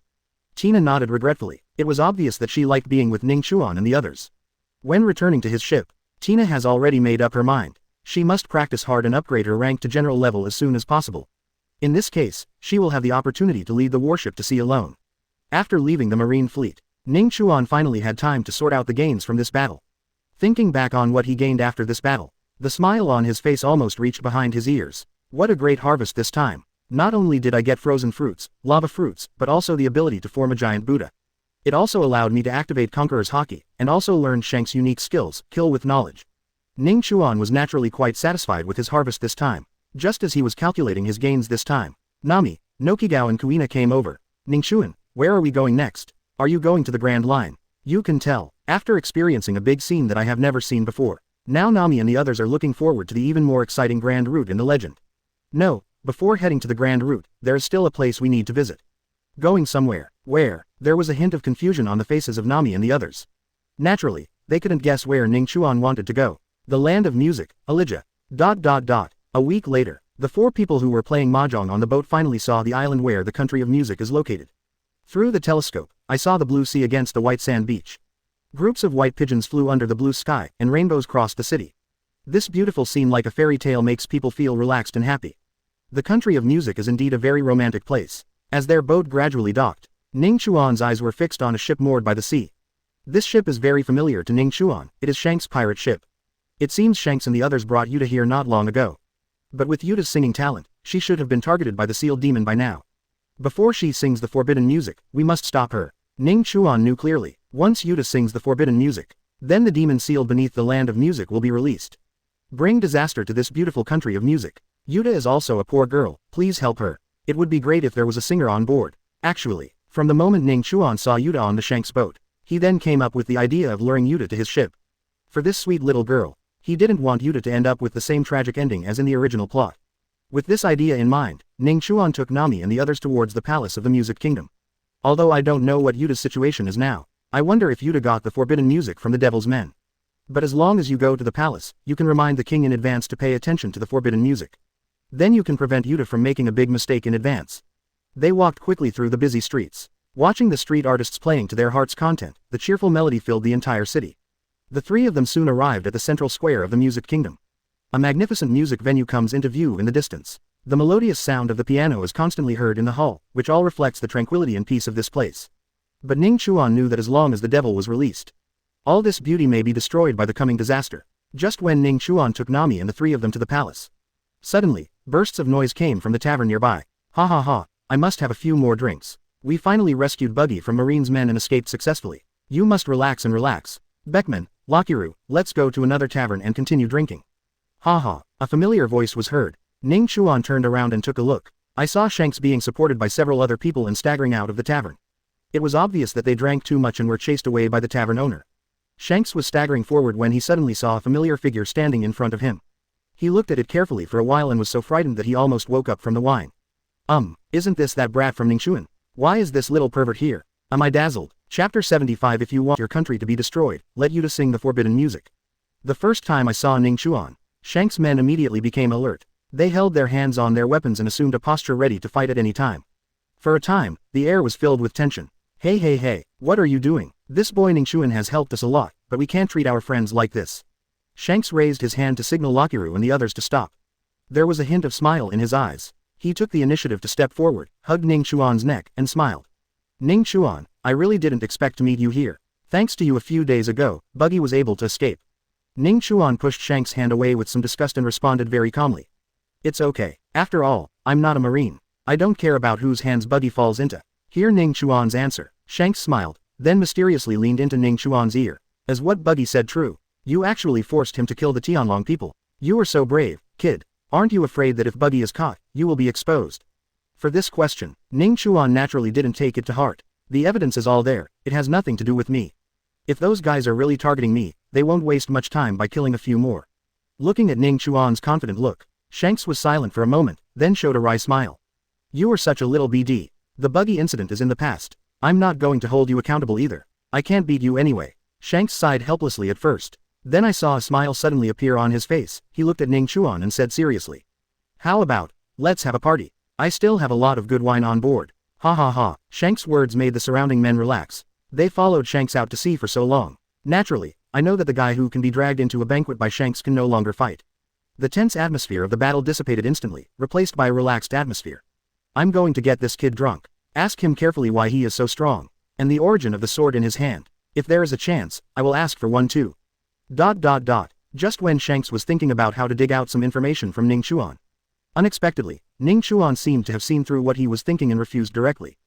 Tina nodded regretfully. It was obvious that she liked being with Ning Chuan and the others. When returning to his ship, Tina has already made up her mind. She must practice hard and upgrade her rank to general level as soon as possible. In this case, she will have the opportunity to lead the warship to sea alone. After leaving the Marine fleet, Ning Chuan finally had time to sort out the gains from this battle. Thinking back on what he gained after this battle, the smile on his face almost reached behind his ears. What a great harvest this time. Not only did I get frozen fruits, lava fruits, but also the ability to form a giant Buddha. It also allowed me to activate Conqueror's Haki, and also learned Shank's unique skills, kill with knowledge. Ning Chuan was naturally quite satisfied with his harvest this time. Just as he was calculating his gains this time, Nami, Nokigao and Kuina came over. Ning Chuan, where are we going next? Are you going to the Grand Line? You can tell, after experiencing a big scene that I have never seen before. Now Nami and the others are looking forward to the even more exciting Grand Route in the legend. No, before heading to the Grand Route, there is still a place we need to visit. Going somewhere. Where? There was a hint of confusion on the faces of Nami and the others. Naturally, they couldn't guess where Ning Chuan wanted to go. The land of music, Elijah. A week later, the four people who were playing mahjong on the boat finally saw the island where the country of music is located. Through the telescope, I saw the blue sea against the white sand beach. Groups of white pigeons flew under the blue sky, and rainbows crossed the city. This beautiful scene like a fairy tale makes people feel relaxed and happy. The country of music is indeed a very romantic place. As their boat gradually docked, Ning Chuan's eyes were fixed on a ship moored by the sea. This ship is very familiar to Ning Chuan, it is Shank's pirate ship. It seems Shanks and the others brought Yuta here not long ago. But with Yuta's singing talent, she should have been targeted by the sealed demon by now. Before she sings the forbidden music, we must stop her. Ning Chuan knew clearly, once Yuta sings the forbidden music, then the demon sealed beneath the land of music will be released. Bring disaster to this beautiful country of music. Yuta is also a poor girl, please help her. It would be great if there was a singer on board. Actually, from the moment Ning Chuan saw Yuta on the Shank's boat, he then came up with the idea of luring Yuta to his ship. For this sweet little girl, he didn't want Yuta to end up with the same tragic ending as in the original plot. With this idea in mind, Ning Chuan took Nami and the others towards the palace of the Music Kingdom. Although I don't know what Yuta's situation is now, I wonder if Yuta got the forbidden music from the Devil's Men. But as long as you go to the palace, you can remind the king in advance to pay attention to the forbidden music. Then you can prevent Yuta from making a big mistake in advance. They walked quickly through the busy streets. Watching the street artists playing to their heart's content, the cheerful melody filled the entire city. The three of them soon arrived at the central square of the Music Kingdom. A magnificent music venue comes into view in the distance. The melodious sound of the piano is constantly heard in the hall, which all reflects the tranquility and peace of this place. But Ning Chuan knew that as long as the devil was released, all this beauty may be destroyed by the coming disaster. Just when Ning Chuan took Nami and the three of them to the palace, suddenly, bursts of noise came from the tavern nearby. Ha ha ha, I must have a few more drinks. We finally rescued Buggy from Marine's men and escaped successfully. You must relax and relax. Beckman, Lakiru, let's go to another tavern and continue drinking. Ha ha, a familiar voice was heard. Ning Chuan turned around and took a look. I saw Shanks being supported by several other people and staggering out of the tavern. It was obvious that they drank too much and were chased away by the tavern owner. Shanks was staggering forward when he suddenly saw a familiar figure standing in front of him. He looked at it carefully for a while and was so frightened that he almost woke up from the wine. Isn't this that brat from Ning Chuan? Why is this little pervert here? Am I dazzled? Chapter 75. If you want your country to be destroyed, let Yuta sing the forbidden music. The first time I saw Ning Chuan, Shank's men immediately became alert. They held their hands on their weapons and assumed a posture ready to fight at any time. For a time, the air was filled with tension. Hey, what are you doing? This boy Ning Chuan has helped us a lot, but we can't treat our friends like this. Shanks raised his hand to signal Lakiru and the others to stop. There was a hint of smile in his eyes. He took the initiative to step forward, hugged Ning Chuan's neck, and smiled. Ning Chuan, I really didn't expect to meet you here. Thanks to you a few days ago, Buggy was able to escape. Ning Chuan pushed Shank's hand away with some disgust and responded very calmly. It's okay. After all, I'm not a marine. I don't care about whose hands Buggy falls into. Hear Ning Chuan's answer. Shanks smiled, then mysteriously leaned into Ning Chuan's ear. Is what Buggy said true? You actually forced him to kill the Tianlong people. You are so brave, kid. Aren't you afraid that if Buggy is caught, you will be exposed? For this question, Ning Chuan naturally didn't take it to heart. The evidence is all there, it has nothing to do with me. If those guys are really targeting me, they won't waste much time by killing a few more. Looking at Ning Chuan's confident look, Shanks was silent for a moment, then showed a wry smile. You are such a little BD. The Buggy incident is in the past. I'm not going to hold you accountable either. I can't beat you anyway. Shanks sighed helplessly at first. Then I saw a smile suddenly appear on his face. He looked at Ning Chuan and said seriously. How about, let's have a party. I still have a lot of good wine on board. Ha ha ha. Shanks' words made the surrounding men relax. They followed Shanks out to sea for so long. Naturally, I know that the guy who can be dragged into a banquet by Shanks can no longer fight. The tense atmosphere of the battle dissipated instantly, replaced by a relaxed atmosphere. I'm going to get this kid drunk. Ask him carefully why he is so strong, and the origin of the sword in his hand. If there is a chance, I will ask for one too. ... Just when Shanks was thinking about how to dig out some information from Ning Chuan. Unexpectedly, Ning Chuan seemed to have seen through what he was thinking and refused directly.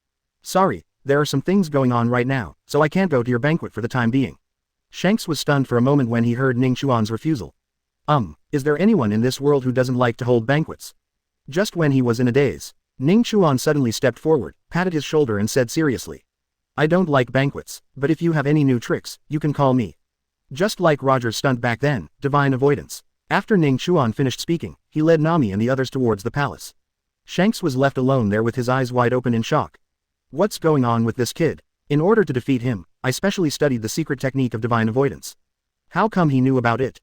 Sorry, there are some things going on right now, so I can't go to your banquet for the time being. Shanks was stunned for a moment when he heard Ning Chuan's refusal. Is there anyone in this world who doesn't like to hold banquets? Just when he was in a daze, Ning Chuan suddenly stepped forward, patted his shoulder and said seriously. I don't like banquets, but if you have any new tricks, you can call me. Just like Roger's stunt back then, divine avoidance. After Ning Chuan finished speaking, he led Nami and the others towards the palace. Shanks was left alone there with his eyes wide open in shock. What's going on with this kid? In order to defeat him, I specially studied the secret technique of divine avoidance. How come he knew about it? ...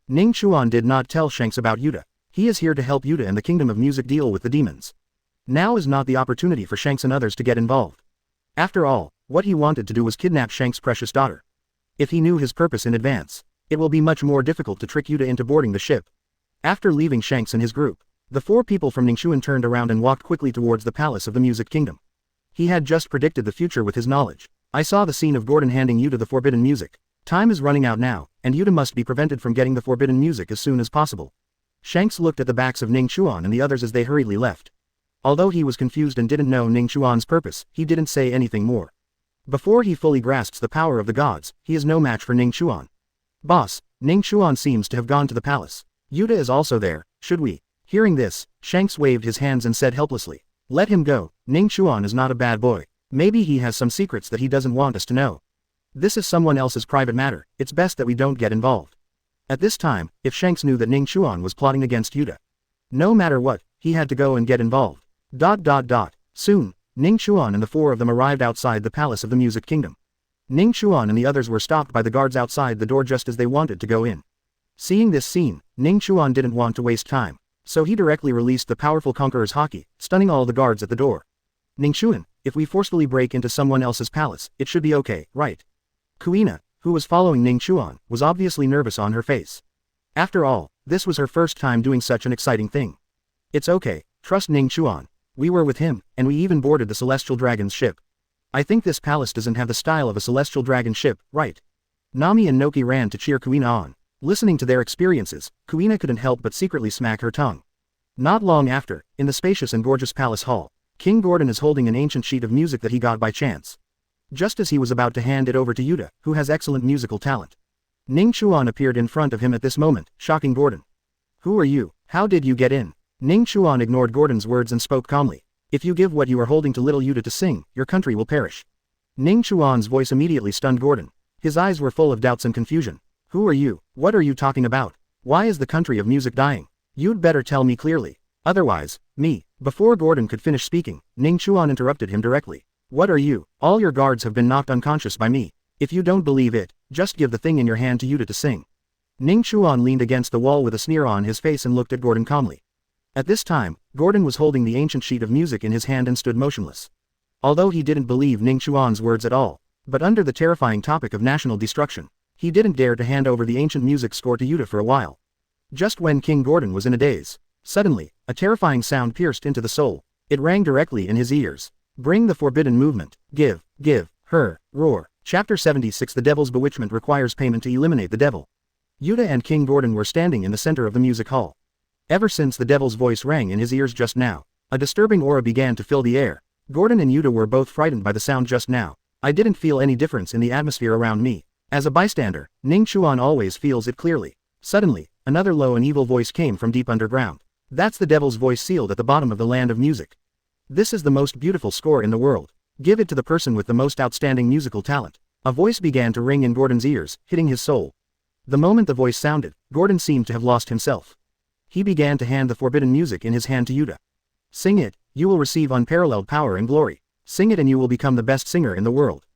Ning Chuan did not tell Shanks about Yuta. He is here to help Yuta and the Kingdom of Music deal with the demons. Now is not the opportunity for Shanks and others to get involved. After all, what he wanted to do was kidnap Shanks' precious daughter. If he knew his purpose in advance, it will be much more difficult to trick Yuta into boarding the ship. After leaving Shanks and his group, the four people from Ning Chuan turned around and walked quickly towards the palace of the Music Kingdom. He had just predicted the future with his knowledge. I saw the scene of Gordon handing Yuta the forbidden music. Time is running out now, and Yuta must be prevented from getting the forbidden music as soon as possible. Shanks looked at the backs of Ning Chuan and the others as they hurriedly left. Although he was confused and didn't know Ning Chuan's purpose, he didn't say anything more. Before he fully grasps the power of the gods, he is no match for Ning Chuan. Boss, Ning Chuan seems to have gone to the palace. Yuta is also there, should we? Hearing this, Shanks waved his hands and said helplessly. Let him go, Ning Chuan is not a bad boy. Maybe he has some secrets that he doesn't want us to know. This is someone else's private matter, it's best that we don't get involved. At this time, if Shanks knew that Ning Chuan was plotting against Yuta, no matter what, he had to go and get involved. ... Soon, Ning Chuan and the four of them arrived outside the palace of the Music Kingdom. Ning Chuan and the others were stopped by the guards outside the door just as they wanted to go in. Seeing this scene, Ning Chuan didn't want to waste time, so he directly released the powerful conqueror's Haki, stunning all the guards at the door. Ning Chuan, if we forcefully break into someone else's palace, it should be okay, right? Kuina, who was following Ning Chuan, was obviously nervous on her face. After all, this was her first time doing such an exciting thing. It's okay, trust Ning Chuan. We were with him, and we even boarded the Celestial Dragon's ship. I think this palace doesn't have the style of a Celestial Dragon ship, right? Nami and Noki ran to cheer Kuina on. Listening to their experiences, Kuina couldn't help but secretly smack her tongue. Not long after, in the spacious and gorgeous palace hall, King Gordon is holding an ancient sheet of music that he got by chance. Just as he was about to hand it over to Yuta, who has excellent musical talent, Ning Chuan appeared in front of him at this moment, shocking Gordon. Who are you? How did you get in? Ning Chuan ignored Gordon's words and spoke calmly. If you give what you are holding to little Yuta to sing, your country will perish. Ning Chuan's voice immediately stunned Gordon. His eyes were full of doubts and confusion. Who are you? What are you talking about? Why is the country of music dying? You'd better tell me clearly. Otherwise, me. Before Gordon could finish speaking, Ning Chuan interrupted him directly. What are you? All your guards have been knocked unconscious by me. If you don't believe it, just give the thing in your hand to Yuta to sing. Ning Chuan leaned against the wall with a sneer on his face and looked at Gordon calmly. At this time, Gordon was holding the ancient sheet of music in his hand and stood motionless. Although he didn't believe Ning Chuan's words at all, but under the terrifying topic of national destruction, he didn't dare to hand over the ancient music score to Yuta for a while. Just when King Gordon was in a daze, suddenly, a terrifying sound pierced into the soul. It rang directly in his ears. Bring the forbidden movement. Give, her, roar. Chapter 76. The Devil's Bewitchment requires payment to eliminate the devil. Yuta and King Gordon were standing in the center of the music hall. Ever since the devil's voice rang in his ears just now, a disturbing aura began to fill the air. Gordon and Yuta were both frightened by the sound just now. I didn't feel any difference in the atmosphere around me. As a bystander, Ning Chuan always feels it clearly. Suddenly, another low and evil voice came from deep underground. That's the devil's voice sealed at the bottom of the land of music. This is the most beautiful score in the world. Give it to the person with the most outstanding musical talent. A voice began to ring in Gordon's ears, hitting his soul. The moment the voice sounded, Gordon seemed to have lost himself. He began to hand the forbidden music in his hand to Yuta. Sing it, you will receive unparalleled power and glory. Sing it and you will become the best singer in the world.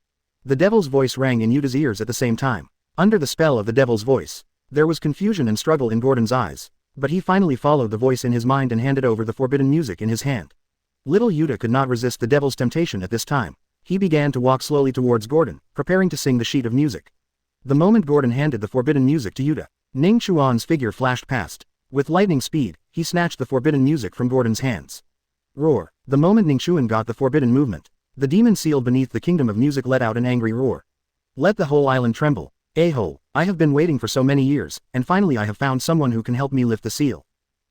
The devil's voice rang in Yuta's ears at the same time. Under the spell of the devil's voice, there was confusion and struggle in Gordon's eyes, but he finally followed the voice in his mind and handed over the forbidden music in his hand. Little Yuta could not resist the devil's temptation at this time. He began to walk slowly towards Gordon, preparing to sing the sheet of music. The moment Gordon handed the forbidden music to Yuta, Ning Chuan's figure flashed past. With lightning speed, he snatched the forbidden music from Gordon's hands. Roar. The moment Ning Chuan got the forbidden movement, the demon sealed beneath the kingdom of music let out an angry roar. Let the whole island tremble. A-hole, I have been waiting for so many years, and finally I have found someone who can help me lift the seal.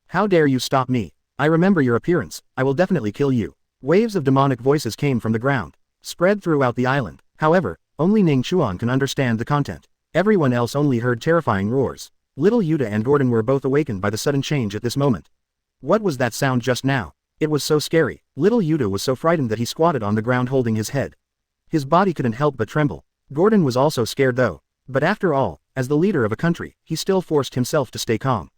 How dare you stop me? I remember your appearance, I will definitely kill you. Waves of demonic voices came from the ground, spread throughout the island. However, only Ning Chuan can understand the content. Everyone else only heard terrifying roars. Little Yuta and Gordon were both awakened by the sudden change at this moment. What was that sound just now? It was so scary. Little Yuta was so frightened that he squatted on the ground holding his head. His body couldn't help but tremble. Gordon was also scared though. But after all, as the leader of a country, he still forced himself to stay calm.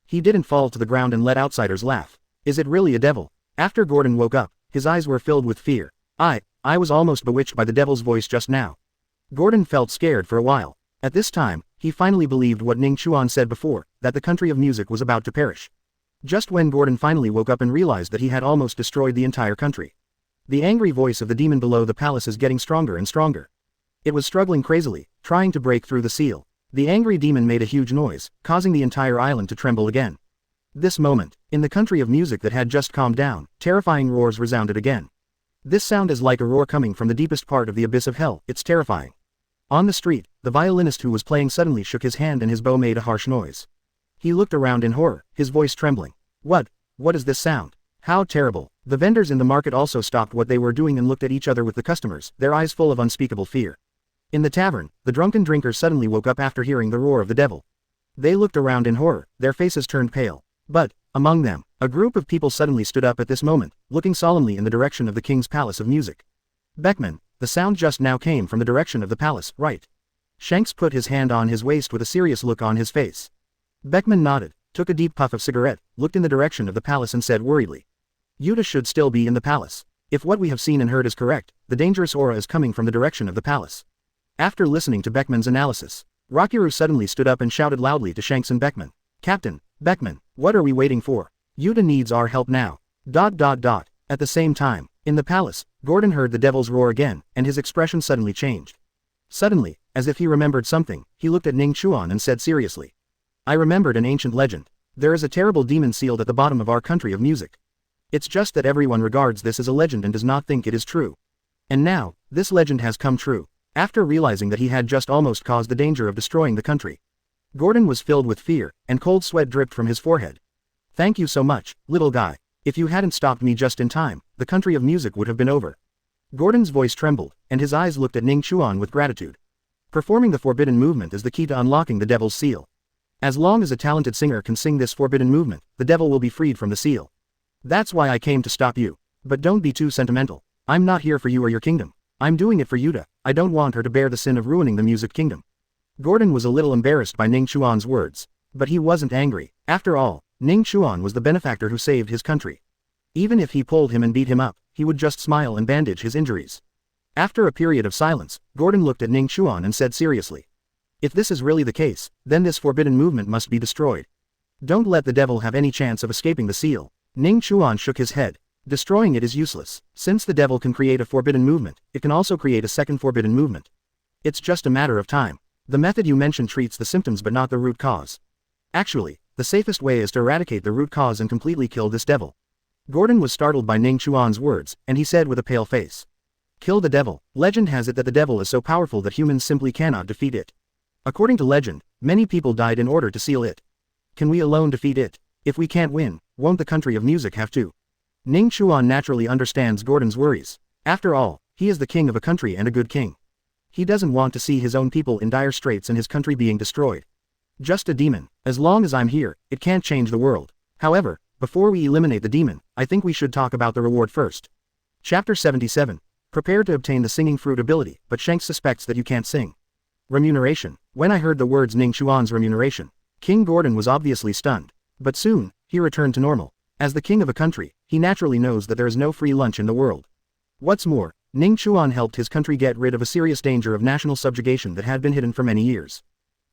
He didn't fall to the ground and let outsiders laugh. Is it really a devil? After Gordon woke up, his eyes were filled with fear. I was almost bewitched by the devil's voice just now. Gordon felt scared for a while. At this time, he finally believed what Ning Chuan said before, that the country of music was about to perish. Just when Gordon finally woke up and realized that he had almost destroyed the entire country. The angry voice of the demon below the palace is getting stronger and stronger. It was struggling crazily, trying to break through the seal. The angry demon made a huge noise, causing the entire island to tremble again. This moment, in the country of music that had just calmed down, terrifying roars resounded again. This sound is like a roar coming from the deepest part of the abyss of hell. It's terrifying. On the street, the violinist who was playing suddenly shook his hand and his bow made a harsh noise. He looked around in horror, his voice trembling. What is this sound? How terrible. The vendors in the market also stopped what they were doing and looked at each other with the customers, their eyes full of unspeakable fear. In the tavern, the drunken drinkers suddenly woke up after hearing the roar of the devil. They looked around in horror, their faces turned pale. But, among them, a group of people suddenly stood up at this moment, looking solemnly in the direction of the king's palace of music. Beckman, the sound just now came from the direction of the palace, right? Shanks put his hand on his waist with a serious look on his face. Beckman nodded, took a deep puff of cigarette, looked in the direction of the palace and said worriedly. Yuta should still be in the palace. If what we have seen and heard is correct, the dangerous aura is coming from the direction of the palace. After listening to Beckman's analysis, Rakiru suddenly stood up and shouted loudly to Shanks and Beckman. Captain, Beckman, what are we waiting for? Yuta needs our help now. ... At the same time, in the palace, Gordon heard the devil's roar again, and his expression suddenly changed. Suddenly, as if he remembered something, he looked at Ning Chuan and said seriously. I remembered an ancient legend. There is a terrible demon sealed at the bottom of our country of music. It's just that everyone regards this as a legend and does not think it is true. And now, this legend has come true. After realizing that he had just almost caused the danger of destroying the country, Gordon was filled with fear, and cold sweat dripped from his forehead. Thank you so much, little guy. If you hadn't stopped me just in time, the country of music would have been over. Gordon's voice trembled, and his eyes looked at Ning Chuan with gratitude. Performing the forbidden movement is the key to unlocking the devil's seal. As long as a talented singer can sing this forbidden movement, the devil will be freed from the seal. That's why I came to stop you. But don't be too sentimental. I'm not here for you or your kingdom. I'm doing it for Yuta. I don't want her to bear the sin of ruining the music kingdom. Gordon was a little embarrassed by Ning Chuan's words, but he wasn't angry. After all, Ning Chuan was the benefactor who saved his country. Even if he pulled him and beat him up, he would just smile and bandage his injuries. After a period of silence, Gordon looked at Ning Chuan and said seriously. If this is really the case, then this forbidden movement must be destroyed. Don't let the devil have any chance of escaping the seal. Ning Chuan shook his head. Destroying it is useless. Since the devil can create a forbidden movement, it can also create a second forbidden movement. It's just a matter of time. The method you mentioned treats the symptoms but not the root cause. Actually, the safest way is to eradicate the root cause and completely kill this devil. Gordon was startled by Ning Chuan's words, and he said with a pale face. Kill the devil. Legend has it that the devil is so powerful that humans simply cannot defeat it. According to legend, many people died in order to seal it. Can we alone defeat it? If we can't win, won't the country of music have to? Ning Chuan naturally understands Gordon's worries. After all, he is the king of a country and a good king. He doesn't want to see his own people in dire straits and his country being destroyed. Just a demon. As long as I'm here, it can't change the world. However, before we eliminate the demon, I think we should talk about the reward first. Chapter 77. Prepare to obtain the singing fruit ability, but Shanks suspects that you can't sing. Remuneration. When I heard the words Ning Chuan's remuneration, King Gordon was obviously stunned. But soon, he returned to normal. As the king of a country, he naturally knows that there is no free lunch in the world. What's more, Ning Chuan helped his country get rid of a serious danger of national subjugation that had been hidden for many years.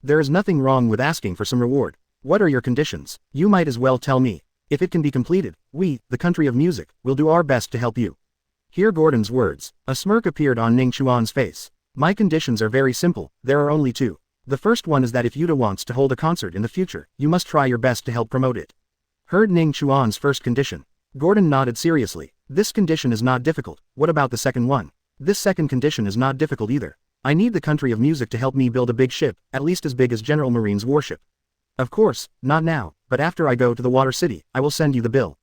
There is nothing wrong with asking for some reward. What are your conditions? You might as well tell me. If it can be completed, we, the country of music, will do our best to help you. Hear Gordon's words. A smirk appeared on Ning Chuan's face. My conditions are very simple, there are only two. The first one is that if Yuta wants to hold a concert in the future, you must try your best to help promote it. Heard Ning Chuan's first condition. Gordon nodded seriously. This condition is not difficult. What about the second one? This second condition is not difficult either. I need the country of music to help me build a big ship, at least as big as General Marine's warship. Of course, not now, but after I go to the Water City, I will send you the bill.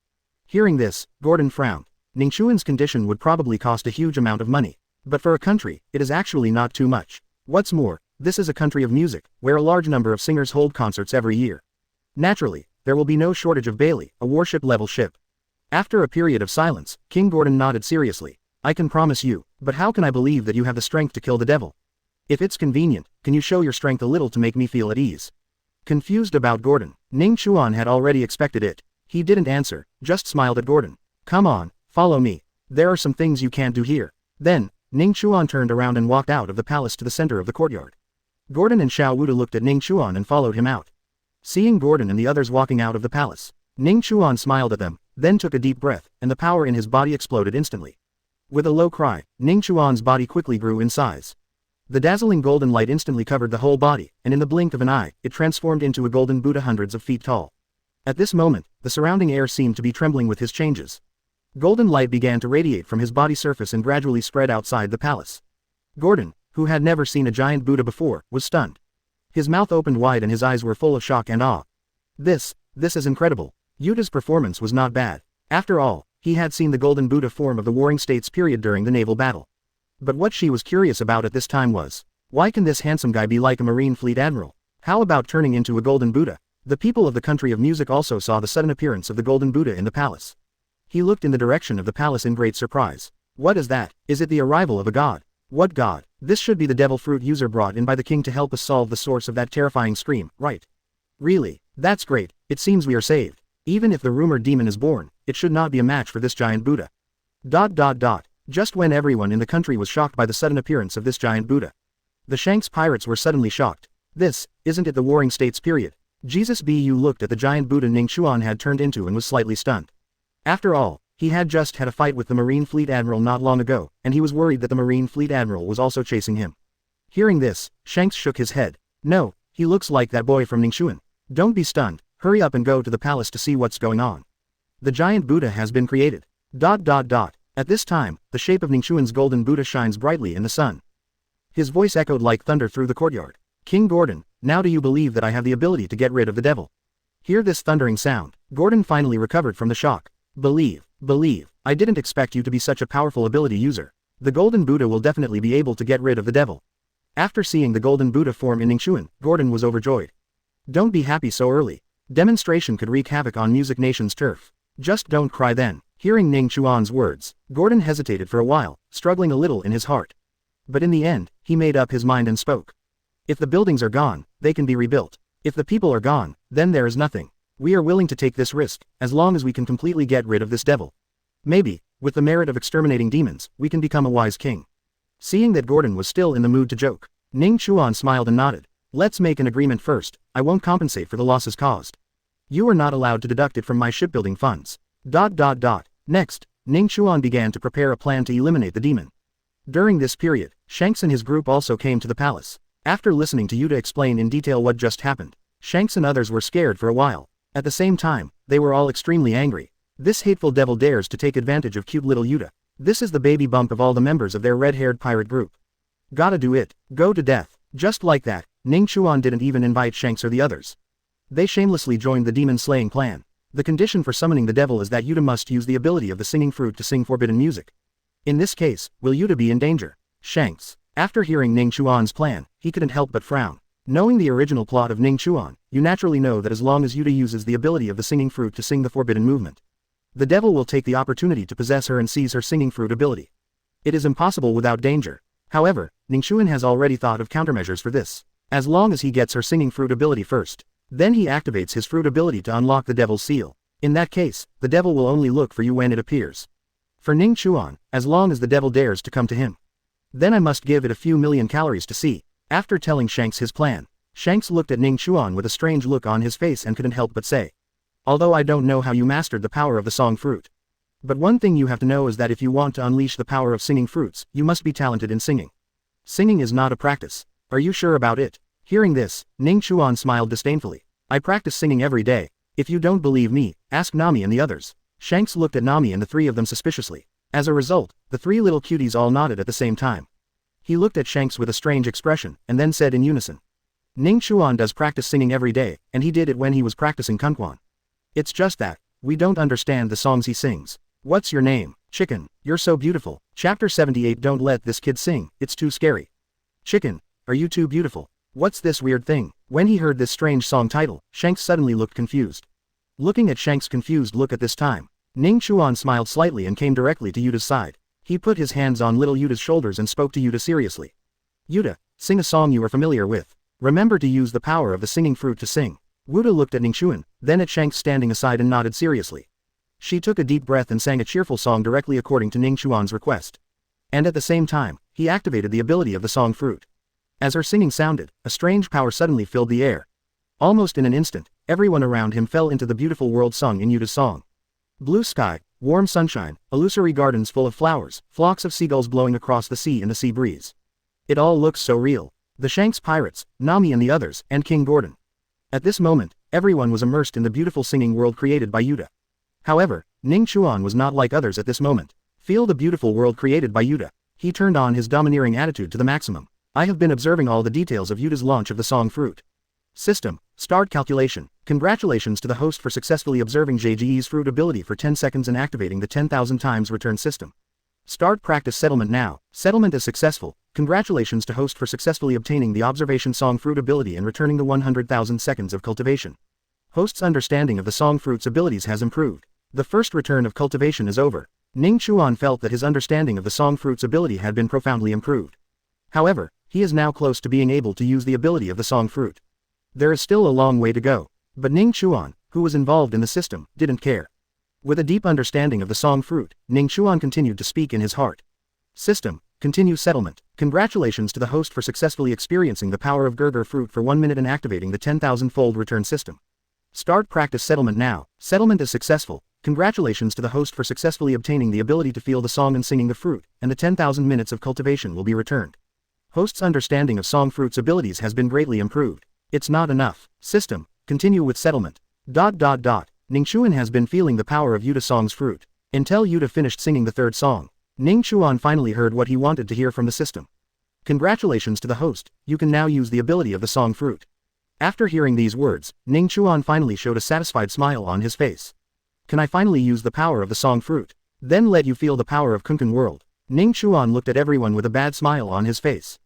Hearing this, Gordon frowned. Ning Chuan's condition would probably cost a huge amount of money. But for a country, it is actually not too much. What's more, this is a country of music, where a large number of singers hold concerts every year. Naturally, there will be no shortage of Bailey, a warship-level ship. After a period of silence, King Gordon nodded seriously. I can promise you, but how can I believe that you have the strength to kill the devil? If it's convenient, can you show your strength a little to make me feel at ease? Confused about Gordon, Ning Chuan had already expected it. He didn't answer, just smiled at Gordon. Come on, follow me. There are some things you can't do here. Then, Ning Chuan turned around and walked out of the palace to the center of the courtyard. Gordon and Xiao Wuda looked at Ning Chuan and followed him out. Seeing Gordon and the others walking out of the palace, Ning Chuan smiled at them, then took a deep breath, and the power in his body exploded instantly. With a low cry, Ning Chuan's body quickly grew in size. The dazzling golden light instantly covered the whole body, and in the blink of an eye, it transformed into a golden Buddha hundreds of feet tall. At this moment, the surrounding air seemed to be trembling with his changes. Golden light began to radiate from his body surface and gradually spread outside the palace. Gordon, who had never seen a giant Buddha before, was stunned. His mouth opened wide and his eyes were full of shock and awe. This is incredible. Yuta's performance was not bad. After all, he had seen the golden Buddha form of the Warring States period during the naval battle. But what she was curious about at this time was, why can this handsome guy be like a Marine Fleet Admiral? How about turning into a golden Buddha? The people of the country of music also saw the sudden appearance of the golden Buddha in the palace. He looked in the direction of the palace in great surprise. What is that? Is it the arrival of a god? What god? This should be the devil fruit user brought in by the king to help us solve the source of that terrifying scream, right? Really? That's great, it seems we are saved. Even if the rumored demon is born, it should not be a match for this giant Buddha. ... Just when everyone in the country was shocked by the sudden appearance of this giant Buddha, the Shanks pirates were suddenly shocked. Isn't it the Warring States period? Jesus Bu looked at the giant Buddha Ning Chuan had turned into and was slightly stunned. After all, he had just had a fight with the Marine Fleet Admiral not long ago, and he was worried that the Marine Fleet Admiral was also chasing him. Hearing this, Shanks shook his head. No, he looks like that boy from Ning Chuan. Don't be stunned, hurry up and go to the palace to see what's going on. The giant Buddha has been created. ... At this time, the shape of Ning Chuan's golden Buddha shines brightly in the sun. His voice echoed like thunder through the courtyard. King Gordon, now do you believe that I have the ability to get rid of the devil? Hear this thundering sound. Gordon finally recovered from the shock. Believe. I didn't expect you to be such a powerful ability user. The golden Buddha will definitely be able to get rid of the devil. After seeing the golden Buddha form in Ning Chuan, Gordon was overjoyed. Don't be happy so early. Demonstration could wreak havoc on Music Nation's turf. Just don't cry then. Hearing Ning Chuan's words, Gordon hesitated for a while, struggling a little in his heart. But in the end, he made up his mind and spoke. If the buildings are gone, they can be rebuilt. If the people are gone, then there is nothing. We are willing to take this risk, as long as we can completely get rid of this devil. Maybe, with the merit of exterminating demons, we can become a wise king. Seeing that Gordon was still in the mood to joke, Ning Chuan smiled and nodded. Let's make an agreement first. I won't compensate for the losses caused. You are not allowed to deduct it from my shipbuilding funds. Next, Ning Chuan began to prepare a plan to eliminate the demon. During this period, Shanks and his group also came to the palace. After listening to Yuta explain in detail what just happened, Shanks and others were scared for a while. At the same time, they were all extremely angry. This hateful devil dares to take advantage of cute little Yuta. This is the baby bump of all the members of their red-haired pirate group. Gotta do it. Go to death. Just like that, Ning Chuan didn't even invite Shanks or the others. They shamelessly joined the demon-slaying plan. The condition for summoning the devil is that Yuta must use the ability of the singing fruit to sing forbidden music. In this case, will Yuta be in danger? Shanks. After hearing Ning Chuan's plan, he couldn't help but frown. Knowing the original plot of Ning Chuan, you naturally know that as long as Yuta uses the ability of the singing fruit to sing the forbidden movement, the devil will take the opportunity to possess her and seize her singing fruit ability. It is impossible without danger. However, Ning Chuan has already thought of countermeasures for this. As long as he gets her singing fruit ability first, then he activates his fruit ability to unlock the devil's seal. In that case, the devil will only look for you when it appears. For Ning Chuan, as long as the devil dares to come to him, then I must give it a few million calories to see. After telling Shanks his plan, Shanks looked at Ning Chuan with a strange look on his face and couldn't help but say, although I don't know how you mastered the power of the song fruit, but one thing you have to know is that if you want to unleash the power of singing fruits, you must be talented in singing. Singing is not a practice. Are you sure about it? Hearing this, Ning Chuan smiled disdainfully. I practice singing every day. If you don't believe me, ask Nami and the others. Shanks looked at Nami and the three of them suspiciously. As a result, the three little cuties all nodded at the same time. He looked at Shanks with a strange expression, and then said in unison, Ning Chuan does practice singing every day, and he did it when he was practicing Kunquan. It's just that, we don't understand the songs he sings. What's your name? Chicken, you're so beautiful. Chapter 78. Don't let this kid sing, it's too scary. Chicken, are you too beautiful? What's this weird thing? When he heard this strange song title, Shanks suddenly looked confused. Looking at Shanks' confused look at this time, Ning Chuan smiled slightly and came directly to Yuta's side. He put his hands on little Yuta's shoulders and spoke to Yuta seriously. Yuta, sing a song you are familiar with. Remember to use the power of the singing fruit to sing. Yuta looked at Ning Chuan, then at Shanks standing aside and nodded seriously. She took a deep breath and sang a cheerful song directly according to Ning Chuan's request. And at the same time, he activated the ability of the song fruit. As her singing sounded, a strange power suddenly filled the air. Almost in an instant, everyone around him fell into the beautiful world sung in Yuta's song. Blue sky, warm sunshine, illusory gardens full of flowers, flocks of seagulls blowing across the sea in the sea breeze. It all looks so real. The Shanks pirates, Nami and the others, and King Gordon. At this moment, everyone was immersed in the beautiful singing world created by Yuta. However, Ning Chuan was not like others at this moment. Feel the beautiful world created by Yuta. He turned on his domineering attitude to the maximum. I have been observing all the details of Yuta's launch of the song fruit. System, start calculation. Congratulations to the host for successfully observing JGE's fruit ability for 10 seconds and activating the 10,000 times return system. Start practice settlement now. Settlement is successful. Congratulations to host for successfully obtaining the observation song fruit ability and returning the 100,000 seconds of cultivation. Host's understanding of the song fruit's abilities has improved. The first return of cultivation is over. Ning Chuan felt that his understanding of the song fruit's ability had been profoundly improved. However, he is now close to being able to use the ability of the song fruit. There is still a long way to go. But Ning Chuan, who was involved in the system, didn't care. With a deep understanding of the song fruit, Ning Chuan continued to speak in his heart. System, continue settlement. Congratulations to the host for successfully experiencing the power of Gurgur fruit for 1 minute and activating the 10,000-fold return system. Start practice settlement now. Settlement is successful. Congratulations to the host for successfully obtaining the ability to feel the song and singing the fruit, and the 10,000 minutes of cultivation will be returned. Host's understanding of song fruit's abilities has been greatly improved. It's not enough. System, continue with settlement. Ning Chuan has been feeling the power of Yuta song's fruit. Until Yuta finished singing the third song, Ning Chuan finally heard what he wanted to hear from the system. Congratulations to the host, you can now use the ability of the song fruit. After hearing these words, Ning Chuan finally showed a satisfied smile on his face. Can I finally use the power of the song fruit? Then let you feel the power of Kunquan world. Ning Chuan looked at everyone with a bad smile on his face.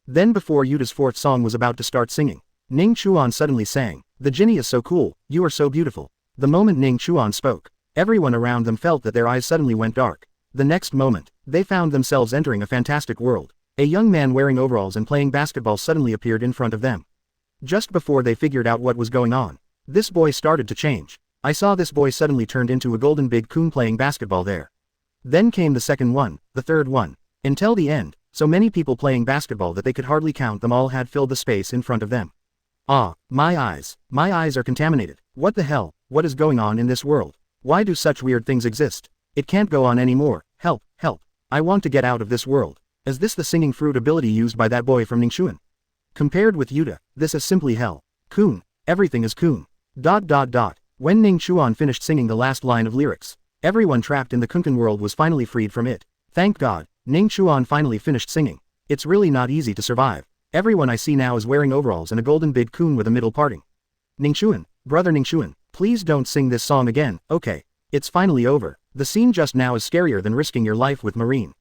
Then before Yuta's fourth song was about to start singing, Ning Chuan suddenly sang, "The Jinni is so cool, you are so beautiful." The moment Ning Chuan spoke, everyone around them felt that their eyes suddenly went dark. The next moment, they found themselves entering a fantastic world. A young man wearing overalls and playing basketball suddenly appeared in front of them. Just before they figured out what was going on, this boy started to change. I saw this boy suddenly turned into a golden big coon playing basketball there. Then came the second one, the third one. Until the end, So many people playing basketball that they could hardly count them all had filled the space in front of them. Ah, my eyes. My eyes are contaminated. What the hell? What is going on in this world? Why do such weird things exist? It can't go on anymore. Help, help. I want to get out of this world. Is this the singing fruit ability used by that boy from Ning Chuan? Compared with Yuta, this is simply hell. Kun. Everything is Kun. ... When Ning Chuan finished singing the last line of lyrics, everyone trapped in the Kunquan world was finally freed from it. Thank God, Ning Chuan finally finished singing. It's really not easy to survive. Everyone I see now is wearing overalls and a golden big kun with a middle parting. Ning Chuan, brother Ning Chuan, please don't sing this song again, okay? It's finally over. The scene just now is scarier than risking your life with Marine. ...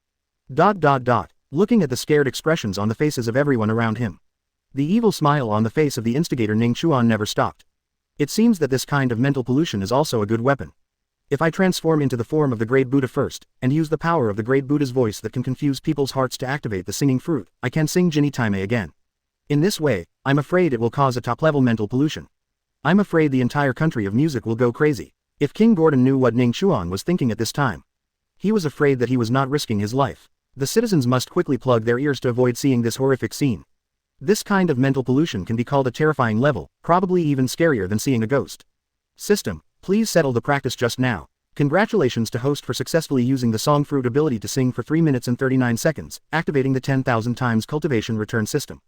Looking at the scared expressions on the faces of everyone around him. The evil smile on the face of the instigator Ning Chuan never stopped. It seems that this kind of mental pollution is also a good weapon. If I transform into the form of the Great Buddha first, and use the power of the Great Buddha's voice that can confuse people's hearts to activate the singing fruit, I can sing Jinny Time again. In this way, I'm afraid it will cause a top-level mental pollution. I'm afraid the entire country of music will go crazy. If King Gordon knew what Ning Chuan was thinking at this time, he was afraid that he was not risking his life. The citizens must quickly plug their ears to avoid seeing this horrific scene. This kind of mental pollution can be called a terrifying level, probably even scarier than seeing a ghost. System, please settle the practice just now. Congratulations to host for successfully using the song fruit ability to sing for 3 minutes and 39 seconds, activating the 10,000 times cultivation return system.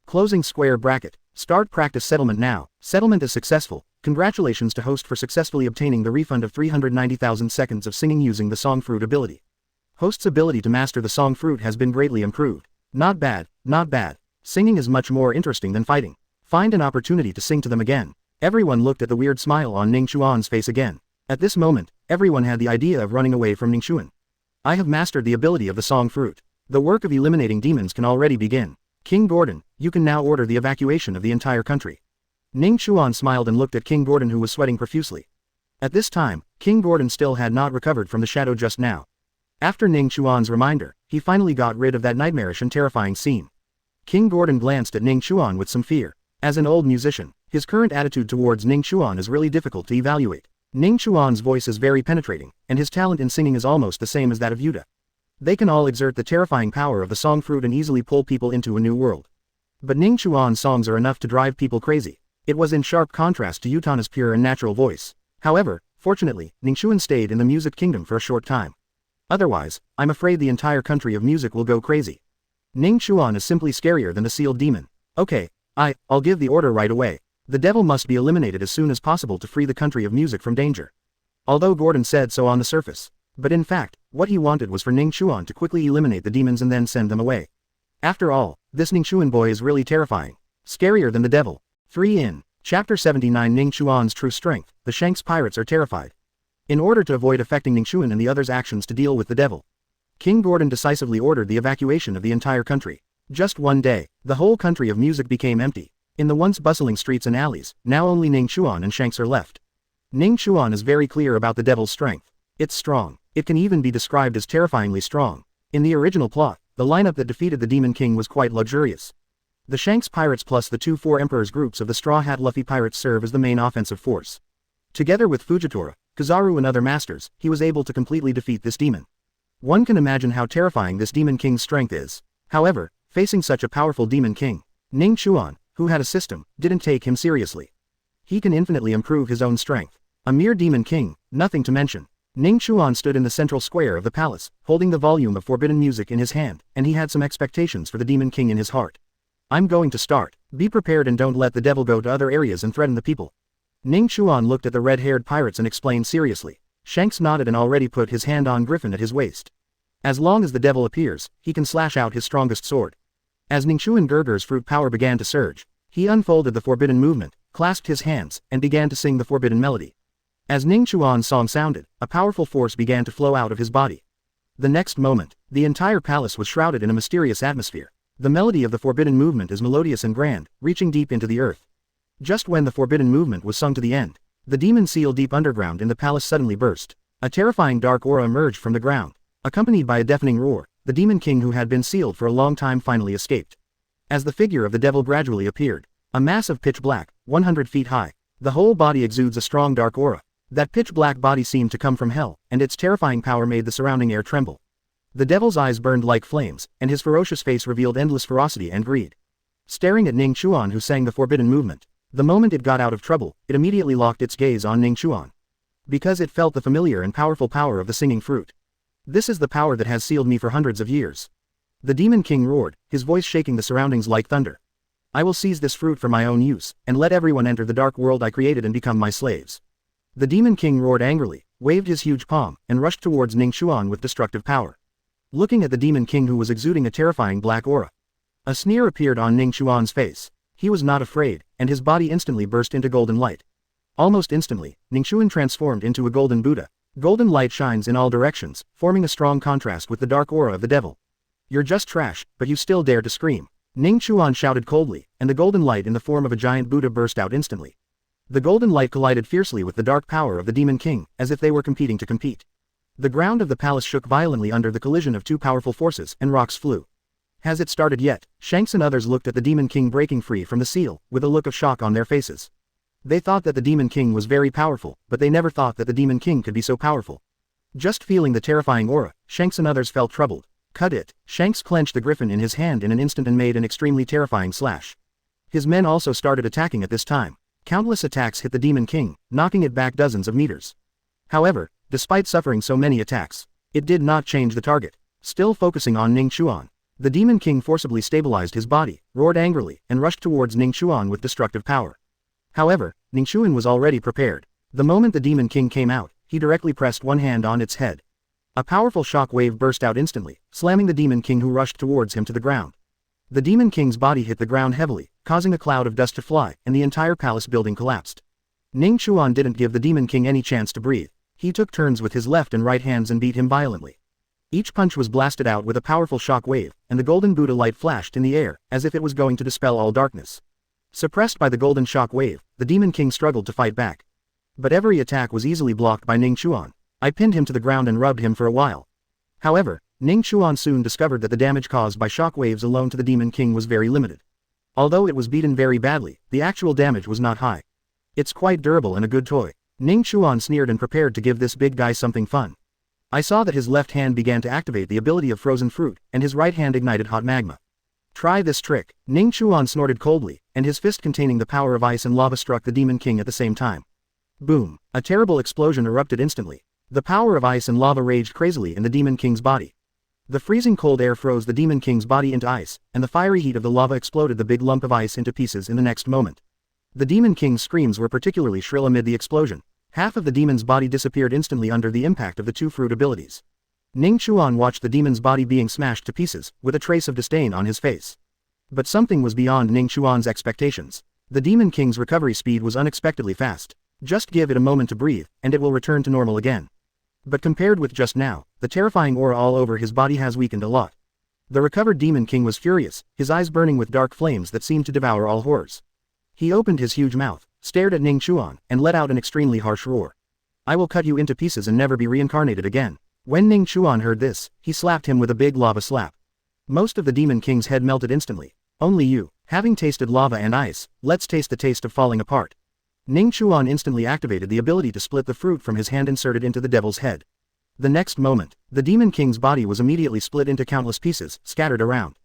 Closing square bracket. Start practice settlement now. Settlement is successful. Congratulations to host for successfully obtaining the refund of 390,000 seconds of singing using the song fruit ability. Host's ability to master the song fruit has been greatly improved. Not bad, not bad. Singing is much more interesting than fighting. Find an opportunity to sing to them again. Everyone looked at the weird smile on Ning Chuan's face again. At this moment, everyone had the idea of running away from Ning Chuan. I have mastered the ability of the song fruit. The work of eliminating demons can already begin. King Gordon, you can now order the evacuation of the entire country. Ning Chuan smiled and looked at King Gordon, who was sweating profusely. At this time, King Gordon still had not recovered from the shadow just now. After Ning Chuan's reminder, he finally got rid of that nightmarish and terrifying scene. King Gordon glanced at Ning Chuan with some fear. As an old musician, his current attitude towards Ning Chuan is really difficult to evaluate. Ning Chuan's voice is very penetrating, and his talent in singing is almost the same as that of Yuta. They can all exert the terrifying power of the song fruit and easily pull people into a new world. But Ning Chuan's songs are enough to drive people crazy. It was in sharp contrast to Yutana's pure and natural voice. However, fortunately, Ning Chuan stayed in the music kingdom for a short time. Otherwise, I'm afraid the entire country of music will go crazy. Ning Chuan is simply scarier than the sealed demon. Okay, I'll give the order right away. The devil must be eliminated as soon as possible to free the country of music from danger. Although Gordon said so on the surface. But in fact, what he wanted was for Ning Chuan to quickly eliminate the demons and then send them away. After all, this Ning Chuan boy is really terrifying. Scarier than the devil. 3 in Chapter 79 Ning Chuan's True Strength, the Shanks pirates are terrified. In order to avoid affecting Ning Chuan and the others' actions to deal with the devil, King Gordon decisively ordered the evacuation of the entire country. Just one day, the whole country of music became empty. In the once bustling streets and alleys, now only Ning Chuan and Shanks are left. Ning Chuan is very clear about the devil's strength. It's strong. It can even be described as terrifyingly strong. In the original plot, the lineup that defeated the Demon King was quite luxurious. The Shanks pirates plus the 2 Four Emperors groups of the Straw Hat Luffy pirates serve as the main offensive force. Together with Fujitora, Kizaru and other masters, he was able to completely defeat this demon. One can imagine how terrifying this Demon King's strength is. However, facing such a powerful Demon King, Ning Chuan, who had a system, didn't take him seriously. He can infinitely improve his own strength. A mere Demon King, nothing to mention. Ning Chuan stood in the central square of the palace, holding the volume of forbidden music in his hand, and he had some expectations for the Demon King in his heart. I'm going to start. Be prepared and don't let the devil go to other areas and threaten the people. Ning Chuan looked at the red-haired pirates and explained seriously. Shanks nodded and already put his hand on Griffin at his waist. As long as the devil appears, he can slash out his strongest sword. As Ning Chuan Gerger's fruit power began to surge, he unfolded the forbidden movement, clasped his hands, and began to sing the forbidden melody. As Ning Chuan's song sounded, a powerful force began to flow out of his body. The next moment, the entire palace was shrouded in a mysterious atmosphere. The melody of the forbidden movement is melodious and grand, reaching deep into the earth. Just when the forbidden movement was sung to the end, the demon seal deep underground in the palace suddenly burst. A terrifying dark aura emerged from the ground. Accompanied by a deafening roar, the Demon King who had been sealed for a long time finally escaped. As the figure of the devil gradually appeared, a mass of pitch black, 100 feet high, the whole body exudes a strong dark aura. That pitch black body seemed to come from hell, and its terrifying power made the surrounding air tremble. The devil's eyes burned like flames, and his ferocious face revealed endless ferocity and greed. Staring at Ning Chuan, who sang the forbidden movement, the moment it got out of trouble, it immediately locked its gaze on Ning Chuan. Because it felt the familiar and powerful power of the singing fruit. This is the power that has sealed me for hundreds of years. The Demon King roared, his voice shaking the surroundings like thunder. I will seize this fruit for my own use, and let everyone enter the dark world I created and become my slaves. The Demon King roared angrily, waved his huge palm, and rushed towards Ning Chuan with destructive power. Looking at the Demon King, who was exuding a terrifying black aura, a sneer appeared on Ning Chuan's face. He was not afraid, and his body instantly burst into golden light. Almost instantly, Ning Chuan transformed into a golden Buddha. Golden light shines in all directions, forming a strong contrast with the dark aura of the devil. You're just trash, but you still dare to scream. Ning Chuan shouted coldly, and the golden light in the form of a giant Buddha burst out instantly. The golden light collided fiercely with the dark power of the Demon King, as if they were competing to compete. The ground of the palace shook violently under the collision of two powerful forces, and rocks flew. Has it started yet? Shanks and others looked at the Demon King breaking free from the seal, with a look of shock on their faces. They thought that the Demon King was very powerful, but they never thought that the Demon King could be so powerful. Just feeling the terrifying aura, Shanks and others felt troubled. Cut it. Shanks clenched the griffin in his hand in an instant and made an extremely terrifying slash. His men also started attacking at this time. Countless attacks hit the Demon King, knocking it back dozens of meters. However, despite suffering so many attacks, it did not change the target. Still focusing on Ning Chuan, the Demon King forcibly stabilized his body, roared angrily, and rushed towards Ning Chuan with destructive power. However, Ning Chuan was already prepared. The moment the Demon King came out, he directly pressed one hand on its head. A powerful shock wave burst out instantly, slamming the Demon King, who rushed towards him to the ground. The Demon King's body hit the ground heavily, causing a cloud of dust to fly, and the entire palace building collapsed. Ning Chuan didn't give the Demon King any chance to breathe. He took turns with his left and right hands and beat him violently. Each punch was blasted out with a powerful shock wave, and the golden Buddha light flashed in the air, as if it was going to dispel all darkness. Suppressed by the golden shock wave, the Demon King struggled to fight back. But every attack was easily blocked by Ning Chuan. I pinned him to the ground and rubbed him for a while. However, Ning Chuan soon discovered that the damage caused by shock waves alone to the Demon King was very limited. Although it was beaten very badly, the actual damage was not high. It's quite durable and a good toy. Ning Chuan sneered and prepared to give this big guy something fun. I saw that his left hand began to activate the ability of frozen fruit, and his right hand ignited hot magma. Try this trick. Ning Chuan snorted coldly, and his fist containing the power of ice and lava struck the Demon King at the same time. Boom! A terrible explosion erupted instantly. The power of ice and lava raged crazily in the Demon King's body. The freezing cold air froze the Demon King's body into ice, and the fiery heat of the lava exploded the big lump of ice into pieces in the next moment. The Demon King's screams were particularly shrill amid the explosion. Half of the demon's body disappeared instantly under the impact of the two fruit abilities. Ning Chuan watched the demon's body being smashed to pieces, with a trace of disdain on his face. But something was beyond Ning Chuan's expectations. The Demon King's recovery speed was unexpectedly fast. Just give it a moment to breathe, and it will return to normal again. But compared with just now, the terrifying aura all over his body has weakened a lot. The recovered Demon King was furious, his eyes burning with dark flames that seemed to devour all horrors. He opened his huge mouth, stared at Ning Chuan, and let out an extremely harsh roar. I will cut you into pieces and never be reincarnated again. When Ning Chuan heard this, he slapped him with a big lava slap. Most of the Demon King's head melted instantly. Only you, having tasted lava and ice, let's taste the taste of falling apart. Ning Chuan instantly activated the ability to split the fruit from his hand inserted into the devil's head. The next moment, the Demon King's body was immediately split into countless pieces, scattered around.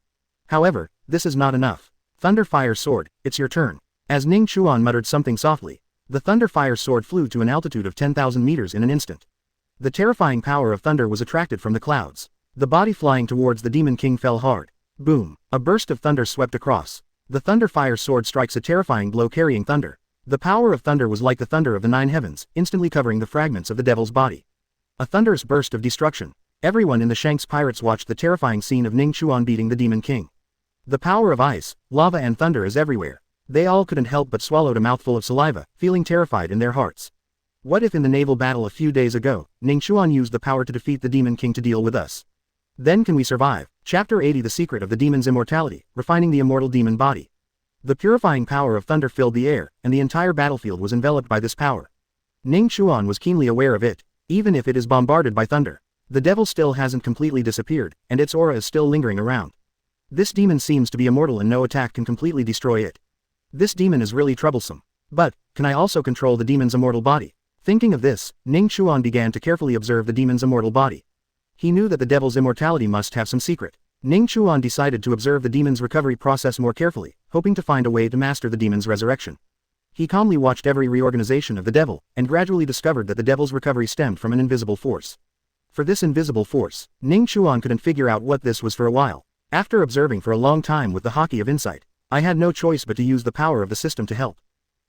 However, this is not enough. Thunder Fire Sword, it's your turn. As Ning Chuan muttered something softly, the Thunder Fire Sword flew to an altitude of 10,000 meters in an instant. The terrifying power of thunder was attracted from the clouds. The body flying towards the Demon King fell hard. Boom! A burst of thunder swept across. The Thunder Fire Sword strikes a terrifying blow carrying thunder. The power of thunder was like the thunder of the nine heavens, instantly covering the fragments of the devil's body. A thunderous burst of destruction. Everyone in the Shanks Pirates watched the terrifying scene of Ning Chuan beating the Demon King. The power of ice, lava and thunder is everywhere. They all couldn't help but swallowed a mouthful of saliva, feeling terrified in their hearts. What if in the naval battle a few days ago, Ning Chuan used the power to defeat the Demon King to deal with us? Then can we survive? Chapter 80 The Secret of the Demon's Immortality, Refining the Immortal Demon Body. The purifying power of thunder filled the air, and the entire battlefield was enveloped by this power. Ning Chuan was keenly aware of it. Even if it is bombarded by thunder, the devil still hasn't completely disappeared, and its aura is still lingering around. This demon seems to be immortal and no attack can completely destroy it. This demon is really troublesome. But, can I also control the demon's immortal body? Thinking of this, Ning Chuan began to carefully observe the demon's immortal body. He knew that the devil's immortality must have some secret. Ning Chuan decided to observe the demon's recovery process more carefully, hoping to find a way to master the demon's resurrection. He calmly watched every reorganization of the devil, and gradually discovered that the devil's recovery stemmed from an invisible force. For this invisible force, Ning Chuan couldn't figure out what this was for a while. After observing for a long time with the Haki of insight, I had no choice but to use the power of the system to help.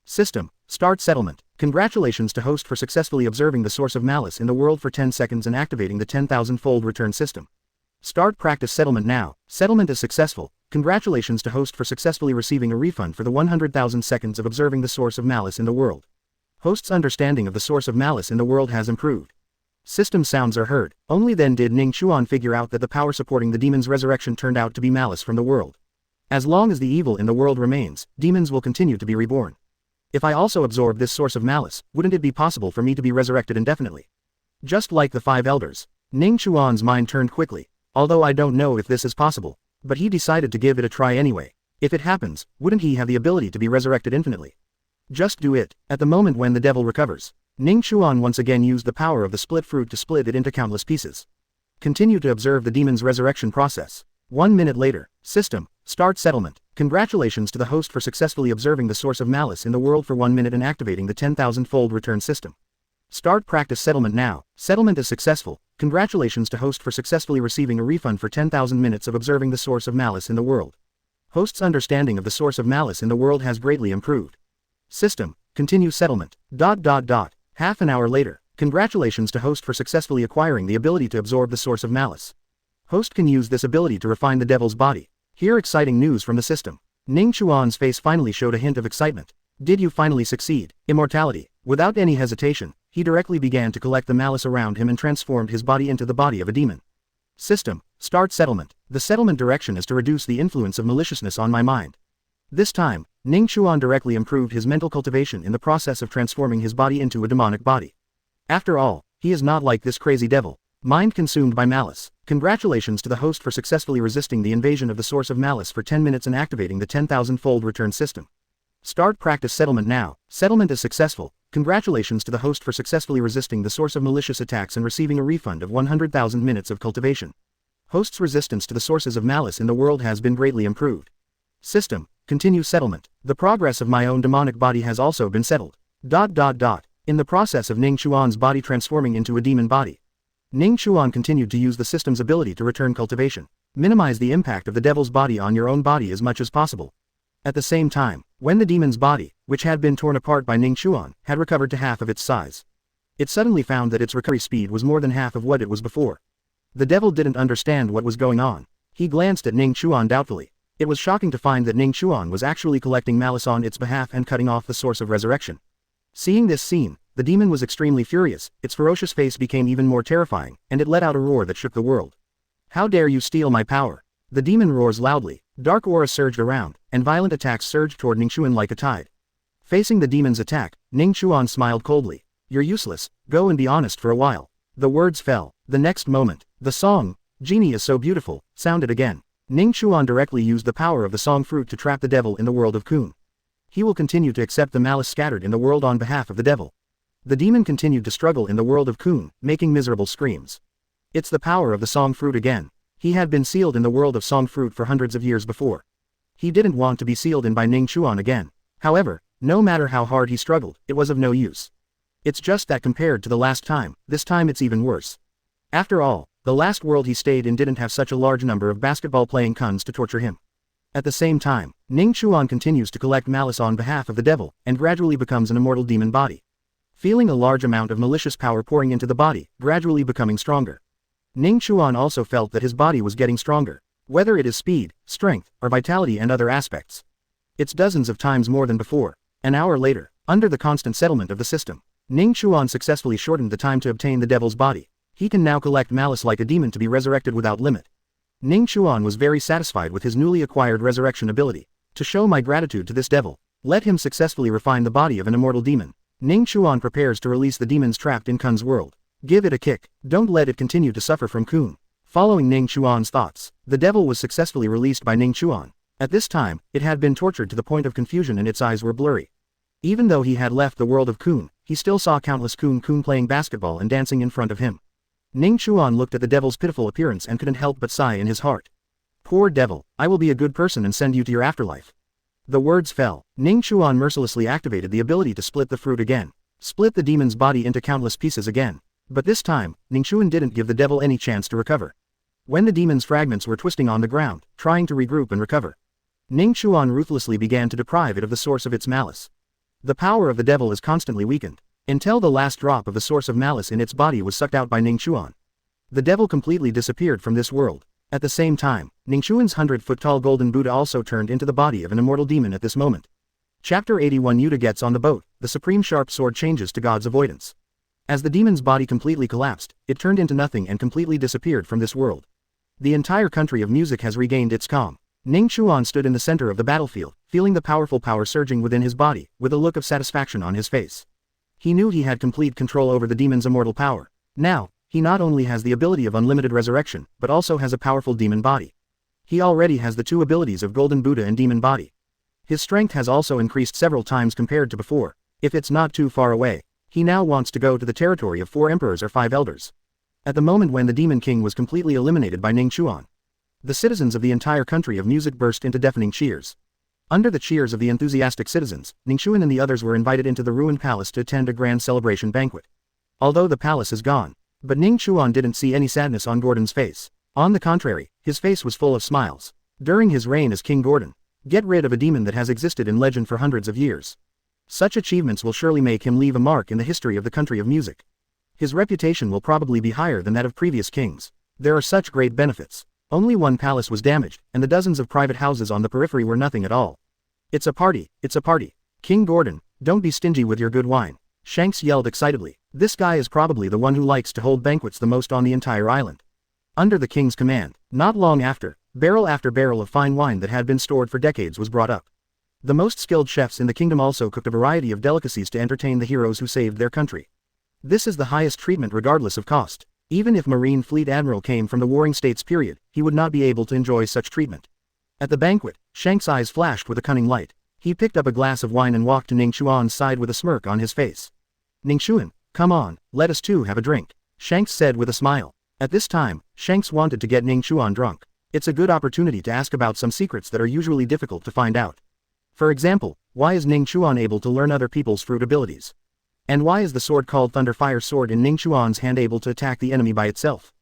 System, start settlement. Congratulations to host for successfully observing the source of malice in the world for 10 seconds and activating the 10,000-fold return system. Start practice settlement now. Settlement is successful. Congratulations to host for successfully receiving a refund for the 100,000 seconds of observing the source of malice in the world. Host's understanding of the source of malice in the world has improved. System sounds are heard. Only then did Ning Chuan figure out that the power supporting the demon's resurrection turned out to be malice from the world. As long as the evil in the world remains, demons will continue to be reborn. If I also absorb this source of malice, wouldn't it be possible for me to be resurrected indefinitely? Just like the 5 elders. Ning Chuan's mind turned quickly. Although I don't know if this is possible, but he decided to give it a try anyway. If it happens, wouldn't he have the ability to be resurrected infinitely? Just do it. At the moment when the devil recovers, Ning Chuan once again used the power of the split fruit to split it into countless pieces. Continue to observe the demon's resurrection process. 1 minute later, system, start settlement. Congratulations to the host for successfully observing the source of malice in the world for 1 minute and activating the 10,000-fold return system. Start practice settlement now. Settlement is successful. Congratulations to host for successfully receiving a refund for 10,000 minutes of observing the source of malice in the world. Host's understanding of the source of malice in the world has greatly improved. System, continue settlement. Half an hour later, congratulations to host for successfully acquiring the ability to absorb the source of malice. Host can use this ability to refine the devil's body. Hear exciting news from the system. Ning Chuan's face finally showed a hint of excitement. Did you finally succeed? Immortality. Without any hesitation, he directly began to collect the malice around him and transformed his body into the body of a demon. System, start settlement. The settlement direction is to reduce the influence of maliciousness on my mind. This time, Ning Chuan directly improved his mental cultivation in the process of transforming his body into a demonic body. After all, he is not like this crazy devil. Mind consumed by malice. Congratulations to the host for successfully resisting the invasion of the source of malice for 10 minutes and activating the 10,000-fold return system. Start practice settlement now. Settlement is successful. Congratulations to the host for successfully resisting the source of malicious attacks and receiving a refund of 100,000 minutes of cultivation. Host's resistance to the sources of malice in the world has been greatly improved. System, continue settlement. The progress of my own demonic body has also been settled. In the process of Ning Chuan's body transforming into a demon body, Ning Chuan continued to use the system's ability to return cultivation. Minimize the impact of the devil's body on your own body as much as possible. At the same time, when the demon's body, which had been torn apart by Ning Chuan, had recovered to half of its size, it suddenly found that its recovery speed was more than half of what it was before. The devil didn't understand what was going on. He glanced at Ning Chuan doubtfully. It was shocking to find that Ning Chuan was actually collecting malice on its behalf and cutting off the source of resurrection. Seeing this scene, the demon was extremely furious. Its ferocious face became even more terrifying, and it let out a roar that shook the world. How dare you steal my power? The demon roars loudly. Dark aura surged around, and violent attacks surged toward Ning Chuan like a tide. Facing the demon's attack, Ning Chuan smiled coldly. You're useless, go and be honest for a while. The words fell. The next moment, the song, Genie is so beautiful, sounded again. Ning Chuan directly used the power of the song fruit to trap the devil in the world of Kun. He will continue to accept the malice scattered in the world on behalf of the devil. The demon continued to struggle in the world of Kun, making miserable screams. It's the power of the song fruit again. He had been sealed in the world of song fruit for hundreds of years before. He didn't want to be sealed in by Ning Chuan again. However, no matter how hard he struggled, it was of no use. It's just that compared to the last time, this time it's even worse. After all, the last world he stayed in didn't have such a large number of basketball-playing Kuns to torture him. At the same time, Ning Chuan continues to collect malice on behalf of the devil, and gradually becomes an immortal demon body. Feeling a large amount of malicious power pouring into the body, gradually becoming stronger. Ning Chuan also felt that his body was getting stronger, whether it is speed, strength, or vitality and other aspects. It's dozens of times more than before. An hour later, under the constant settlement of the system, Ning Chuan successfully shortened the time to obtain the devil's body. He can now collect malice like a demon to be resurrected without limit. Ning Chuan was very satisfied with his newly acquired resurrection ability. To show my gratitude to this devil, let him successfully refine the body of an immortal demon. Ning Chuan prepares to release the demons trapped in Kun's world. Give it a kick. Don't let it continue to suffer from Kun. Following Ning Chuan's thoughts, the devil was successfully released by Ning Chuan. At this time, it had been tortured to the point of confusion and its eyes were blurry. Even though he had left the world of Kun, he still saw countless Kun playing basketball and dancing in front of him. Ning Chuan looked at the devil's pitiful appearance and couldn't help but sigh in his heart. Poor devil, I will be a good person and send you to your afterlife. The words fell. Ning Chuan mercilessly activated the ability to split the fruit again. Split the demon's body into countless pieces again. But this time, Ning Chuan didn't give the devil any chance to recover. When the demon's fragments were twisting on the ground, trying to regroup and recover, Ning Chuan ruthlessly began to deprive it of the source of its malice. The power of the devil is constantly weakened, until the last drop of the source of malice in its body was sucked out by Ning Chuan. The devil completely disappeared from this world. At the same time, Ning Chuan's 100-foot-tall golden Buddha also turned into the body of an immortal demon at this moment. Chapter 81 Yuta gets on the boat, the supreme sharp sword changes to God's avoidance. As the demon's body completely collapsed, it turned into nothing and completely disappeared from this world. The entire country of music has regained its calm. Ning Chuan stood in the center of the battlefield, feeling the powerful power surging within his body, with a look of satisfaction on his face. He knew he had complete control over the demon's immortal power. Now, he not only has the ability of unlimited resurrection, but also has a powerful demon body. He already has the two abilities of Golden Buddha and Demon Body. His strength has also increased several times compared to before. If it's not too far away, he now wants to go to the territory of 4 emperors or 5 elders. At the moment when the Demon King was completely eliminated by Ning Chuan, the citizens of the entire country of music burst into deafening cheers. Under the cheers of the enthusiastic citizens, Ning Chuan and the others were invited into the ruined palace to attend a grand celebration banquet. Although the palace is gone, but Ning Chuan didn't see any sadness on Gordon's face. On the contrary, his face was full of smiles. During his reign as King Gordon, get rid of a demon that has existed in legend for hundreds of years. Such achievements will surely make him leave a mark in the history of the country of music. His reputation will probably be higher than that of previous kings. There are such great benefits. Only one palace was damaged, and the dozens of private houses on the periphery were nothing at all. It's a party, it's a party. King Gordon, don't be stingy with your good wine. Shanks yelled excitedly. This guy is probably the one who likes to hold banquets the most on the entire island. Under the king's command, not long after barrel of fine wine that had been stored for decades was brought up. The most skilled chefs in the kingdom also cooked a variety of delicacies to entertain the heroes who saved their country. This is the highest treatment regardless of cost. Even if Marine Fleet Admiral came from the Warring States period, he would not be able to enjoy such treatment. At the banquet, Shank's eyes flashed with a cunning light. He picked up a glass of wine and walked to Ning Chuan's side with a smirk on his face. Ning Chuan, come on, let us too have a drink, Shanks said with a smile. At this time, Shanks wanted to get Ning Chuan drunk. It's a good opportunity to ask about some secrets that are usually difficult to find out. For example, why is Ning Chuan able to learn other people's fruit abilities? And why is the sword called Thunder Fire Sword in Ning Chuan's hand able to attack the enemy by itself?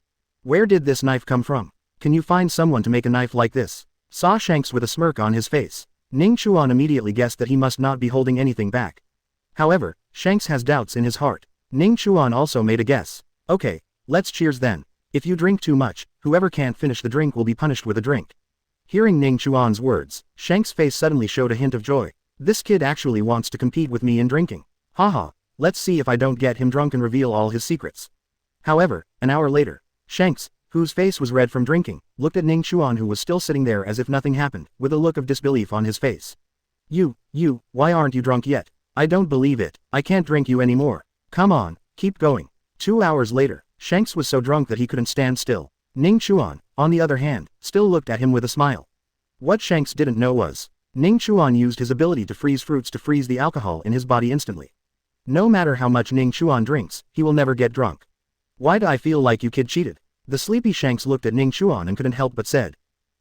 Where did this knife come from? Can you find someone to make a knife like this? Saw Shanks with a smirk on his face. Ning Chuan immediately guessed that he must not be holding anything back. However, Shanks has doubts in his heart. Ning Chuan also made a guess. Okay, let's cheers then. If you drink too much, whoever can't finish the drink will be punished with a drink. Hearing Ning Chuan's words, Shanks' face suddenly showed a hint of joy. This kid actually wants to compete with me in drinking. Haha. Let's see if I don't get him drunk and reveal all his secrets. However, an hour later, Shanks, whose face was red from drinking, looked at Ning Chuan who was still sitting there as if nothing happened, with a look of disbelief on his face. You, why aren't you drunk yet? I don't believe it, I can't drink you anymore. Come on, keep going. 2 hours later, Shanks was so drunk that he couldn't stand still. Ning Chuan, on the other hand, still looked at him with a smile. What Shanks didn't know was, Ning Chuan used his ability to freeze fruits to freeze the alcohol in his body instantly. No matter how much Ning Chuan drinks, he will never get drunk. Why do I feel like you kid cheated? The sleepy Shanks looked at Ning Chuan and couldn't help but said.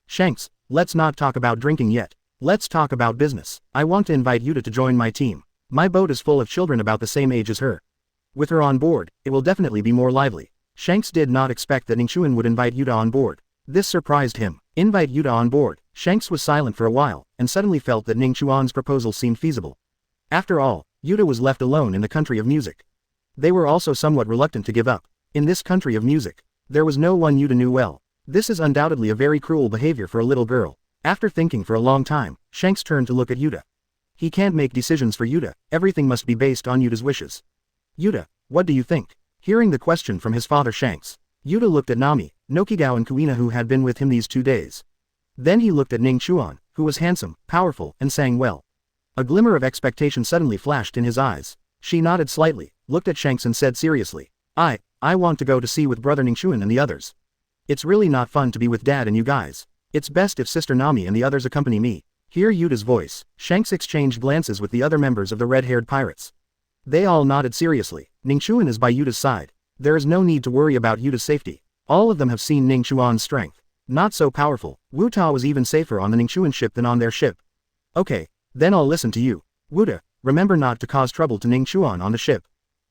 Shanks, let's not talk about drinking yet. Let's talk about business. I want to invite Yuta to join my team. My boat is full of children about the same age as her. With her on board, it will definitely be more lively. Shanks did not expect that Ning Chuan would invite Yuta on board. This surprised him. Invite Yuta on board. Shanks was silent for a while, and suddenly felt that Ning Chuan's proposal seemed feasible. After all, Yuta was left alone in the country of music. They were also somewhat reluctant to give up. In this country of music, there was no one Yuta knew well. This is undoubtedly a very cruel behavior for a little girl. After thinking for a long time, Shanks turned to look at Yuta. He can't make decisions for Yuta, everything must be based on Yuta's wishes. Yuta, what do you think? Hearing the question from his father Shanks, Yuta looked at Nami, Nokigao and Kuina who had been with him these 2 days. Then he looked at Ning Chuan, who was handsome, powerful, and sang well. A glimmer of expectation suddenly flashed in his eyes. She nodded slightly, looked at Shanks and said seriously, I want to go to sea with brother Ning Chuan and the others. It's really not fun to be with dad and you guys. It's best if sister Nami and the others accompany me. Hear Yuta's voice, Shanks exchanged glances with the other members of the red-haired pirates. They all nodded seriously. Ning Chuan is by Yuta's side. There is no need to worry about Yuta's safety. All of them have seen Ning Chuan's strength. Not so powerful. Wu Ta was even safer on the Ning Chuan ship than on their ship. Okay, then I'll listen to you. Wuta, remember not to cause trouble to Ning Chuan on the ship.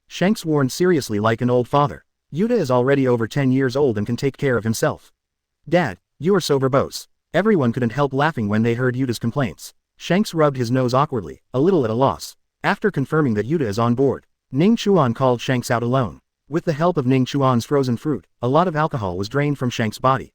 Shanks warned seriously like an old father. Yuta is already over 10 years old and can take care of himself. Dad, you are so verbose. Everyone couldn't help laughing when they heard Yuta's complaints. Shanks rubbed his nose awkwardly, a little at a loss. After confirming that Yuta is on board, Ning Chuan called Shanks out alone. With the help of Ning Chuan's frozen fruit, a lot of alcohol was drained from Shanks' body.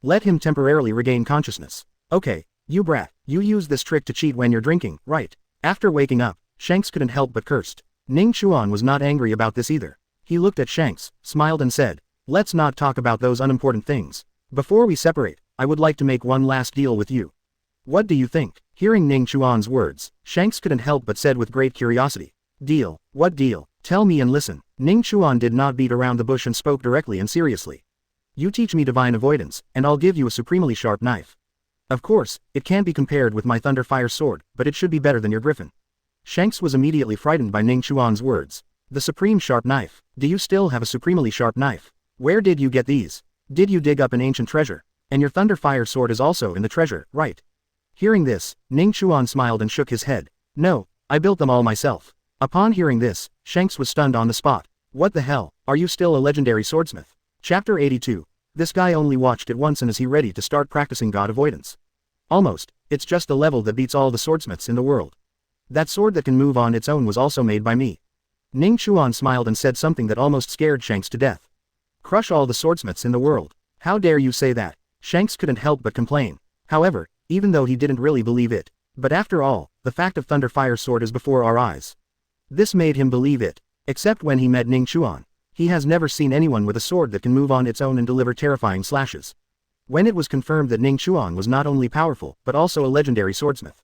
Let him temporarily regain consciousness. Okay, you brat, you use this trick to cheat when you're drinking, right? After waking up, Shanks couldn't help but cursed. Ning Chuan was not angry about this either. He looked at Shanks, smiled and said, let's not talk about those unimportant things. Before we separate, I would like to make one last deal with you. What do you think? Hearing Ning Chuan's words, Shanks couldn't help but said with great curiosity. Deal? What deal? Tell me and listen. Ning Chuan did not beat around the bush and spoke directly and seriously. You teach me divine avoidance, and I'll give you a supremely sharp knife. Of course, it can't be compared with my Thunderfire sword, but it should be better than your griffin. Shanks was immediately frightened by Ning Chuan's words. The supreme sharp knife. Do you still have a supremely sharp knife? Where did you get these? Did you dig up an ancient treasure? And your Thunderfire sword is also in the treasure, right? Hearing this, Ning Chuan smiled and shook his head. No, I built them all myself. Upon hearing this, Shanks was stunned on the spot. What the hell, are you still a legendary swordsmith? Chapter 82. This guy only watched it once and is he ready to start practicing god avoidance? Almost, it's just the level that beats all the swordsmiths in the world. That sword that can move on its own was also made by me. Ning Chuan smiled and said something that almost scared Shanks to death. Crush all the swordsmiths in the world. How dare you say that? Shanks couldn't help but complain. However, even though he didn't really believe it. But after all, the fact of Thunderfire sword is before our eyes. This made him believe it. Except when he met Ning Chuan. He has never seen anyone with a sword that can move on its own and deliver terrifying slashes. When it was confirmed that Ning Chuan was not only powerful, but also a legendary swordsmith.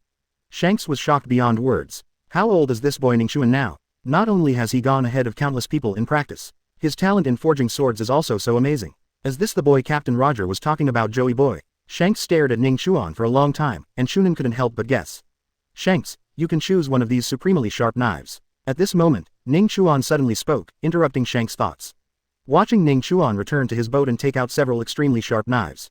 Shanks was shocked beyond words. How old is this boy Ning Chuan now? Not only has he gone ahead of countless people in practice, his talent in forging swords is also so amazing. Is this the boy Captain Roger was talking about, Joey boy? Shanks stared at Ning Chuan for a long time, and Chunin couldn't help but guess. Shanks, you can choose one of these supremely sharp knives. At this moment, Ning Chuan suddenly spoke, interrupting Shanks' thoughts. Watching Ning Chuan return to his boat and take out several extremely sharp knives.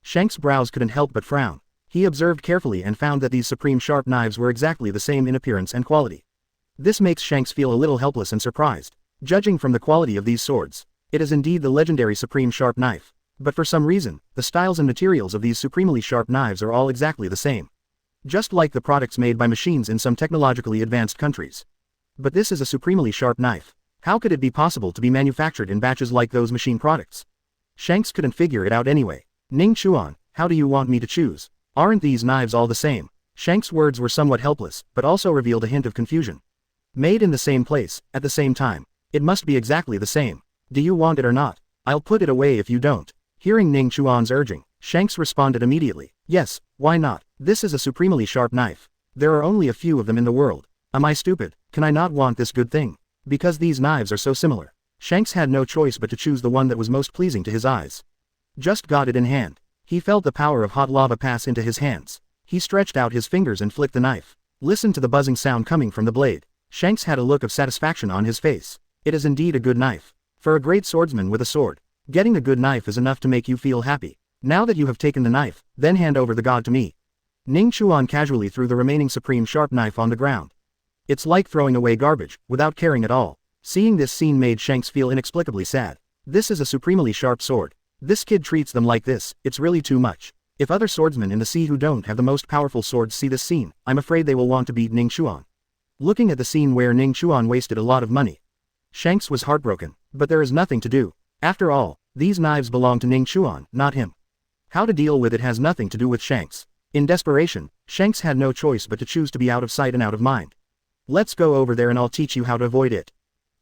Shanks' brows couldn't help but frown. He observed carefully and found that these supreme sharp knives were exactly the same in appearance and quality. This makes Shanks feel a little helpless and surprised. Judging from the quality of these swords, it is indeed the legendary supreme sharp knife. But for some reason, the styles and materials of these supremely sharp knives are all exactly the same. Just like the products made by machines in some technologically advanced countries. But this is a supremely sharp knife. How could it be possible to be manufactured in batches like those machine products? Shanks couldn't figure it out anyway. Ning Chuan, how do you want me to choose? Aren't these knives all the same? Shanks' words were somewhat helpless, but also revealed a hint of confusion. Made in the same place, at the same time. It must be exactly the same. Do you want it or not? I'll put it away if you don't. Hearing Ning Chuan's urging, Shanks responded immediately. Yes, why not? This is a supremely sharp knife. There are only a few of them in the world. Am I stupid? Can I not want this good thing? Because these knives are so similar. Shanks had no choice but to choose the one that was most pleasing to his eyes. Just got it in hand. He felt the power of hot lava pass into his hands. He stretched out his fingers and flicked the knife. Listen to the buzzing sound coming from the blade. Shanks had a look of satisfaction on his face. It is indeed a good knife. For a great swordsman with a sword, getting a good knife is enough to make you feel happy. Now that you have taken the knife, then hand over the god to me. Ning Chuan casually threw the remaining supreme sharp knife on the ground. It's like throwing away garbage, without caring at all. Seeing this scene made Shanks feel inexplicably sad. This is a supremely sharp sword. This kid treats them like this, it's really too much. If other swordsmen in the sea who don't have the most powerful swords see this scene, I'm afraid they will want to beat Ning Chuan. Looking at the scene where Ning Chuan wasted a lot of money, Shanks was heartbroken, but there is nothing to do. After all, these knives belong to Ning Chuan, not him. How to deal with it has nothing to do with Shanks. In desperation, Shanks had no choice but to choose to be out of sight and out of mind. Let's go over there and I'll teach you how to avoid it.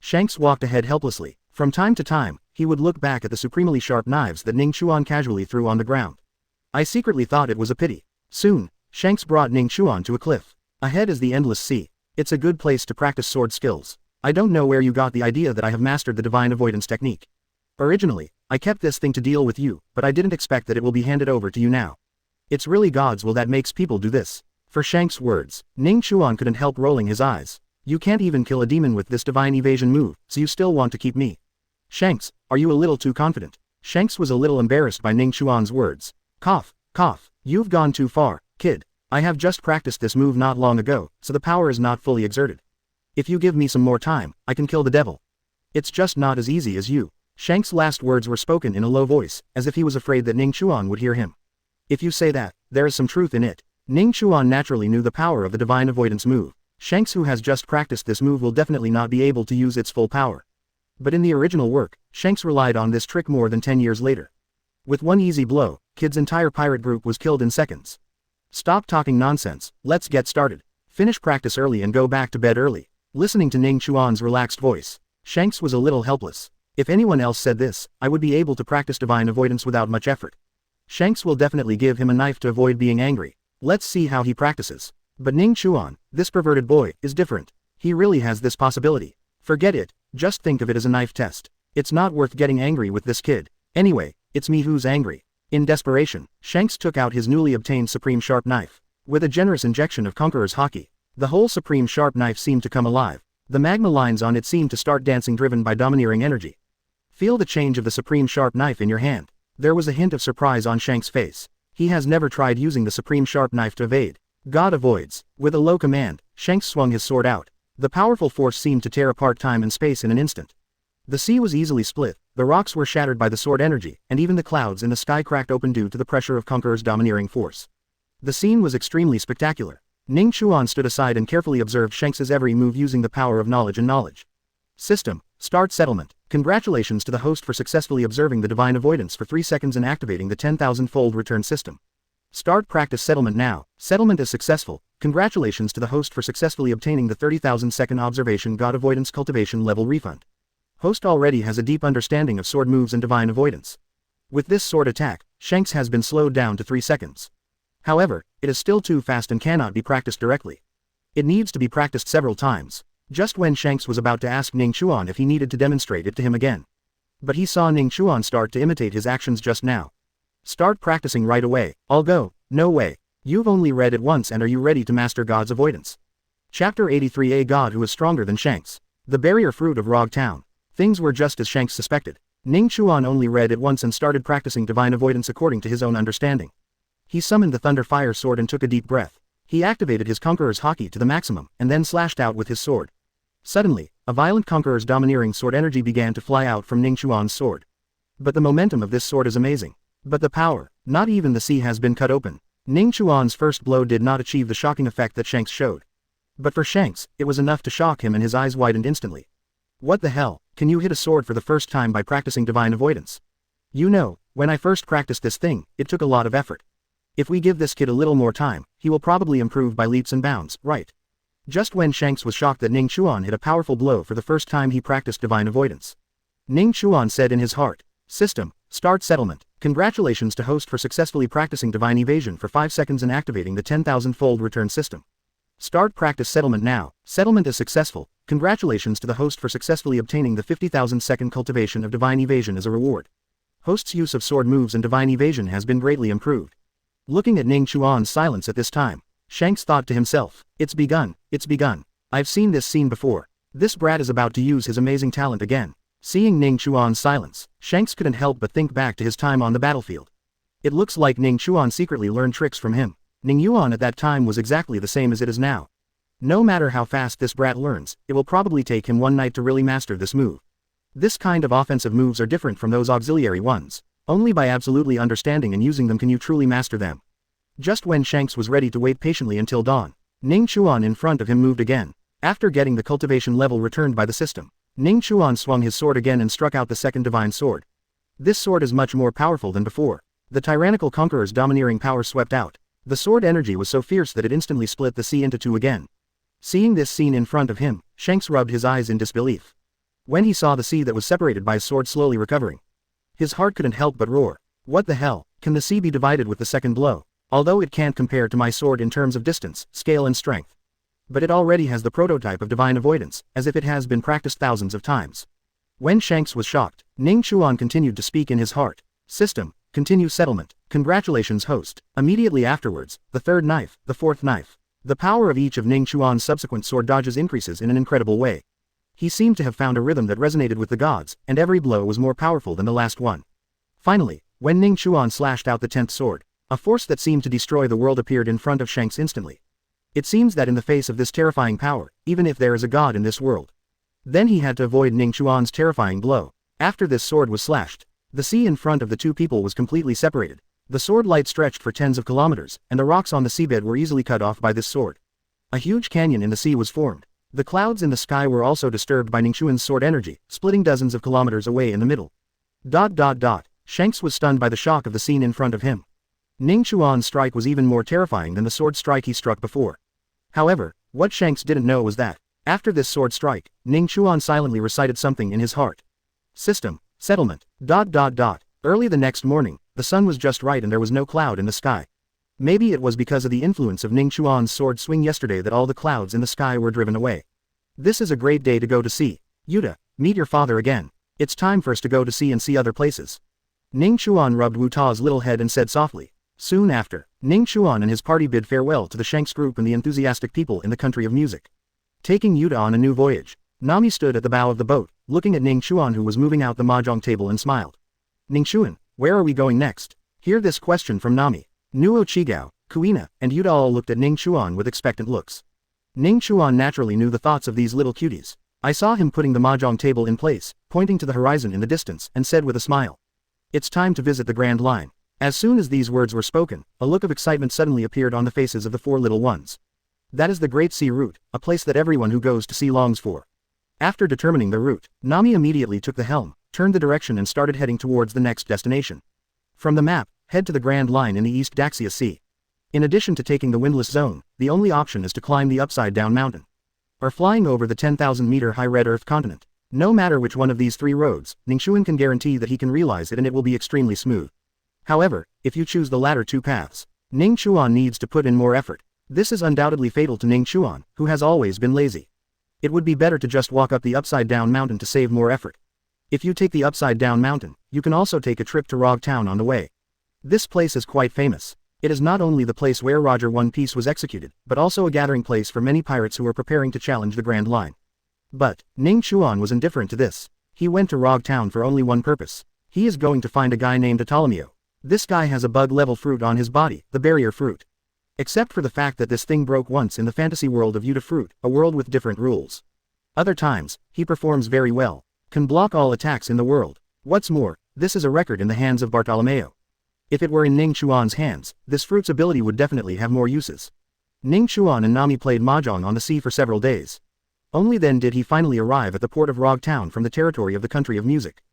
Shanks walked ahead helplessly. From time to time, he would look back at the supremely sharp knives that Ning Chuan casually threw on the ground. I secretly thought it was a pity. Soon, Shanks brought Ning Chuan to a cliff. Ahead is the endless sea. It's a good place to practice sword skills. I don't know where you got the idea that I have mastered the divine avoidance technique. Originally, I kept this thing to deal with you, but I didn't expect that it will be handed over to you now. It's really God's will that makes people do this. For Shanks' words, Ning Chuan couldn't help rolling his eyes. You can't even kill a demon with this divine evasion move, so you still want to keep me. Shanks, are you a little too confident? Shanks was a little embarrassed by Ning Chuan's words. Cough, cough, you've gone too far, kid. I have just practiced this move not long ago, so the power is not fully exerted. If you give me some more time, I can kill the devil. It's just not as easy as you. Shanks' last words were spoken in a low voice, as if he was afraid that Ning Chuan would hear him. If you say that, there is some truth in it. Ning Chuan naturally knew the power of the divine avoidance move. Shanks, who has just practiced this move, will definitely not be able to use its full power. But in the original work, Shanks relied on this trick more than 10 years later. With one easy blow, Kid's entire pirate group was killed in seconds. Stop talking nonsense, let's get started. Finish practice early and go back to bed early. Listening to Ning Chuan's relaxed voice, Shanks was a little helpless. If anyone else said this, I would be able to practice divine avoidance without much effort. Shanks will definitely give him a knife to avoid being angry. Let's see how he practices. But Ning Chuan, this perverted boy, is different. He really has this possibility. Forget it, just think of it as a knife test. It's not worth getting angry with this kid. Anyway, it's me who's angry. In desperation, Shanks took out his newly obtained supreme sharp knife. With a generous injection of Conqueror's Haki, the whole supreme sharp knife seemed to come alive. The magma lines on it seemed to start dancing, driven by domineering energy. Feel the change of the supreme sharp knife in your hand. There was a hint of surprise on Shanks' face. He has never tried using the supreme sharp knife to evade. God avoids. With a low command, Shanks swung his sword out. The powerful force seemed to tear apart time and space in an instant. The sea was easily split, the rocks were shattered by the sword energy, and even the clouds in the sky cracked open due to the pressure of Conqueror's domineering force. The scene was extremely spectacular. Ning Chuan stood aside and carefully observed Shanks's every move using the power of knowledge and knowledge. System. Start settlement. Congratulations to the host for successfully observing the divine avoidance for 3 seconds and activating the 10,000-fold return system. Start practice settlement now. Settlement is successful. Congratulations to the host for successfully obtaining the 30,000-second observation God avoidance cultivation level refund. Host already has a deep understanding of sword moves and divine avoidance. With this sword attack, Shanks has been slowed down to 3 seconds. However, it is still too fast and cannot be practiced directly. It needs to be practiced several times. Just when Shanks was about to ask Ning Chuan if he needed to demonstrate it to him again. But he saw Ning Chuan start to imitate his actions just now. Start practicing right away. I'll go. No way. You've only read it once, and are you ready to master God's avoidance? Chapter 83. A God who is stronger than Shanks. The barrier fruit of Rog Town. Things were just as Shanks suspected. Ning Chuan only read it once and started practicing divine avoidance according to his own understanding. He summoned the Thunder Fire Sword and took a deep breath. He activated his Conqueror's Haki to the maximum, and then slashed out with his sword. Suddenly, a violent Conqueror's domineering sword energy began to fly out from Ning Chuan's sword. But the momentum of this sword is amazing. But the power, not even the sea has been cut open. Ning Chuan's first blow did not achieve the shocking effect that Shanks showed. But for Shanks, it was enough to shock him, and his eyes widened instantly. What the hell, can you hit a sword for the first time by practicing divine avoidance? You know, when I first practiced this thing, it took a lot of effort. If we give this kid a little more time, he will probably improve by leaps and bounds, right? Just when Shanks was shocked that Ning Chuan hit a powerful blow for the first time, he practiced divine avoidance. Ning Chuan said in his heart, System. Start settlement. Congratulations to host for successfully practicing divine evasion for 5 seconds and activating the 10,000-fold return system. Start practice settlement now. Settlement is successful. Congratulations to the host for successfully obtaining the 50,000-second cultivation of divine evasion as a reward. Host's use of sword moves and divine evasion has been greatly improved. Looking at Ning Chuan's silence at this time, Shanks thought to himself, it's begun, it's begun. I've seen this scene before. This brat is about to use his amazing talent again. Seeing Ning Chuan's silence, Shanks couldn't help but think back to his time on the battlefield. It looks like Ning Chuan secretly learned tricks from him. Ning Yuan at that time was exactly the same as it is now. No matter how fast this brat learns, it will probably take him one night to really master this move. This kind of offensive moves are different from those auxiliary ones. Only by absolutely understanding and using them can you truly master them. Just when Shanks was ready to wait patiently until dawn, Ning Chuan in front of him moved again. After getting the cultivation level returned by the system, Ning Chuan swung his sword again and struck out the second divine sword. This sword is much more powerful than before. The tyrannical conqueror's domineering power swept out. The sword energy was so fierce that it instantly split the sea into two again. Seeing this scene in front of him, Shanks rubbed his eyes in disbelief. When he saw the sea that was separated by his sword slowly recovering, his heart couldn't help but roar. What the hell, can the sea be divided with the second blow? Although it can't compare to my sword in terms of distance, scale and strength. But it already has the prototype of divine avoidance, as if it has been practiced thousands of times. When Shanks was shocked, Ning Chuan continued to speak in his heart. System. Continue settlement. Congratulations host. Immediately afterwards, the third knife, the fourth knife. The power of each of Ning Chuan's subsequent sword dodges increases in an incredible way. He seemed to have found a rhythm that resonated with the gods, and every blow was more powerful than the last one. Finally, when Ning Chuan slashed out the 10th sword, a force that seemed to destroy the world appeared in front of Shanks instantly. It seems that in the face of this terrifying power, even if there is a god in this world, then he had to avoid Ning Chuan's terrifying blow. After this sword was slashed, the sea in front of the two people was completely separated. The sword light stretched for tens of kilometers, and the rocks on the seabed were easily cut off by this sword. A huge canyon in the sea was formed. The clouds in the sky were also disturbed by Ning Chuan's sword energy, splitting dozens of kilometers away in the middle. Shanks was stunned by the shock of the scene in front of him. Ning Chuan's strike was even more terrifying than the sword strike he struck before. However, what Shanks didn't know was that, after this sword strike, Ning Chuan silently recited something in his heart. System, settlement, ... Early the next morning, the sun was just right and there was no cloud in the sky. Maybe it was because of the influence of Ning Chuan's sword swing yesterday that all the clouds in the sky were driven away. This is a great day to go to sea. Yuta, meet your father again. It's time for us to go to sea and see other places. Ning Chuan rubbed Wu Ta's little head and said softly. Soon after, Ning Chuan and his party bid farewell to the Shanks group and the enthusiastic people in the country of music. Taking Yuta on a new voyage, Nami stood at the bow of the boat, looking at Ning Chuan who was moving out the mahjong table and smiled. Ning Chuan, where are we going next? Hear this question from Nami. Nuo Chigao, Kuina, and Yuta all looked at Ning Chuan with expectant looks. Ning Chuan naturally knew the thoughts of these little cuties. I saw him putting the mahjong table in place, pointing to the horizon in the distance, and said with a smile. It's time to visit the Grand Line. As soon as these words were spoken, a look of excitement suddenly appeared on the faces of the four little ones. That is the Great Sea Route, a place that everyone who goes to sea longs for. After determining the route, Nami immediately took the helm, turned the direction and started heading towards the next destination. From the map, head to the Grand Line in the East Daxia Sea. In addition to taking the windless zone, the only option is to climb the upside-down mountain. Or flying over the 10,000-meter high red Earth continent. No matter which one of these three roads, Ning Chuan can guarantee that he can realize it and it will be extremely smooth. However, if you choose the latter two paths, Ning Chuan needs to put in more effort. This is undoubtedly fatal to Ning Chuan, who has always been lazy. It would be better to just walk up the upside-down mountain to save more effort. If you take the upside-down mountain, you can also take a trip to Rog Town on the way. This place is quite famous. It is not only the place where Roger One Piece was executed, but also a gathering place for many pirates who are preparing to challenge the Grand Line. But, Ning Chuan was indifferent to this. He went to Rog Town for only one purpose. He is going to find a guy named Ptolemy. This guy has a bug-level fruit on his body, the barrier fruit. Except for the fact that this thing broke once in the fantasy world of Yuta Fruit, a world with different rules. Other times, he performs very well. Can block all attacks in the world. What's more, this is a record in the hands of Bartolomeo. If it were in Ning Chuan's hands, this fruit's ability would definitely have more uses. Ning Chuan and Nami played mahjong on the sea for several days. Only then did he finally arrive at the port of Rog Town from the territory of the country of music.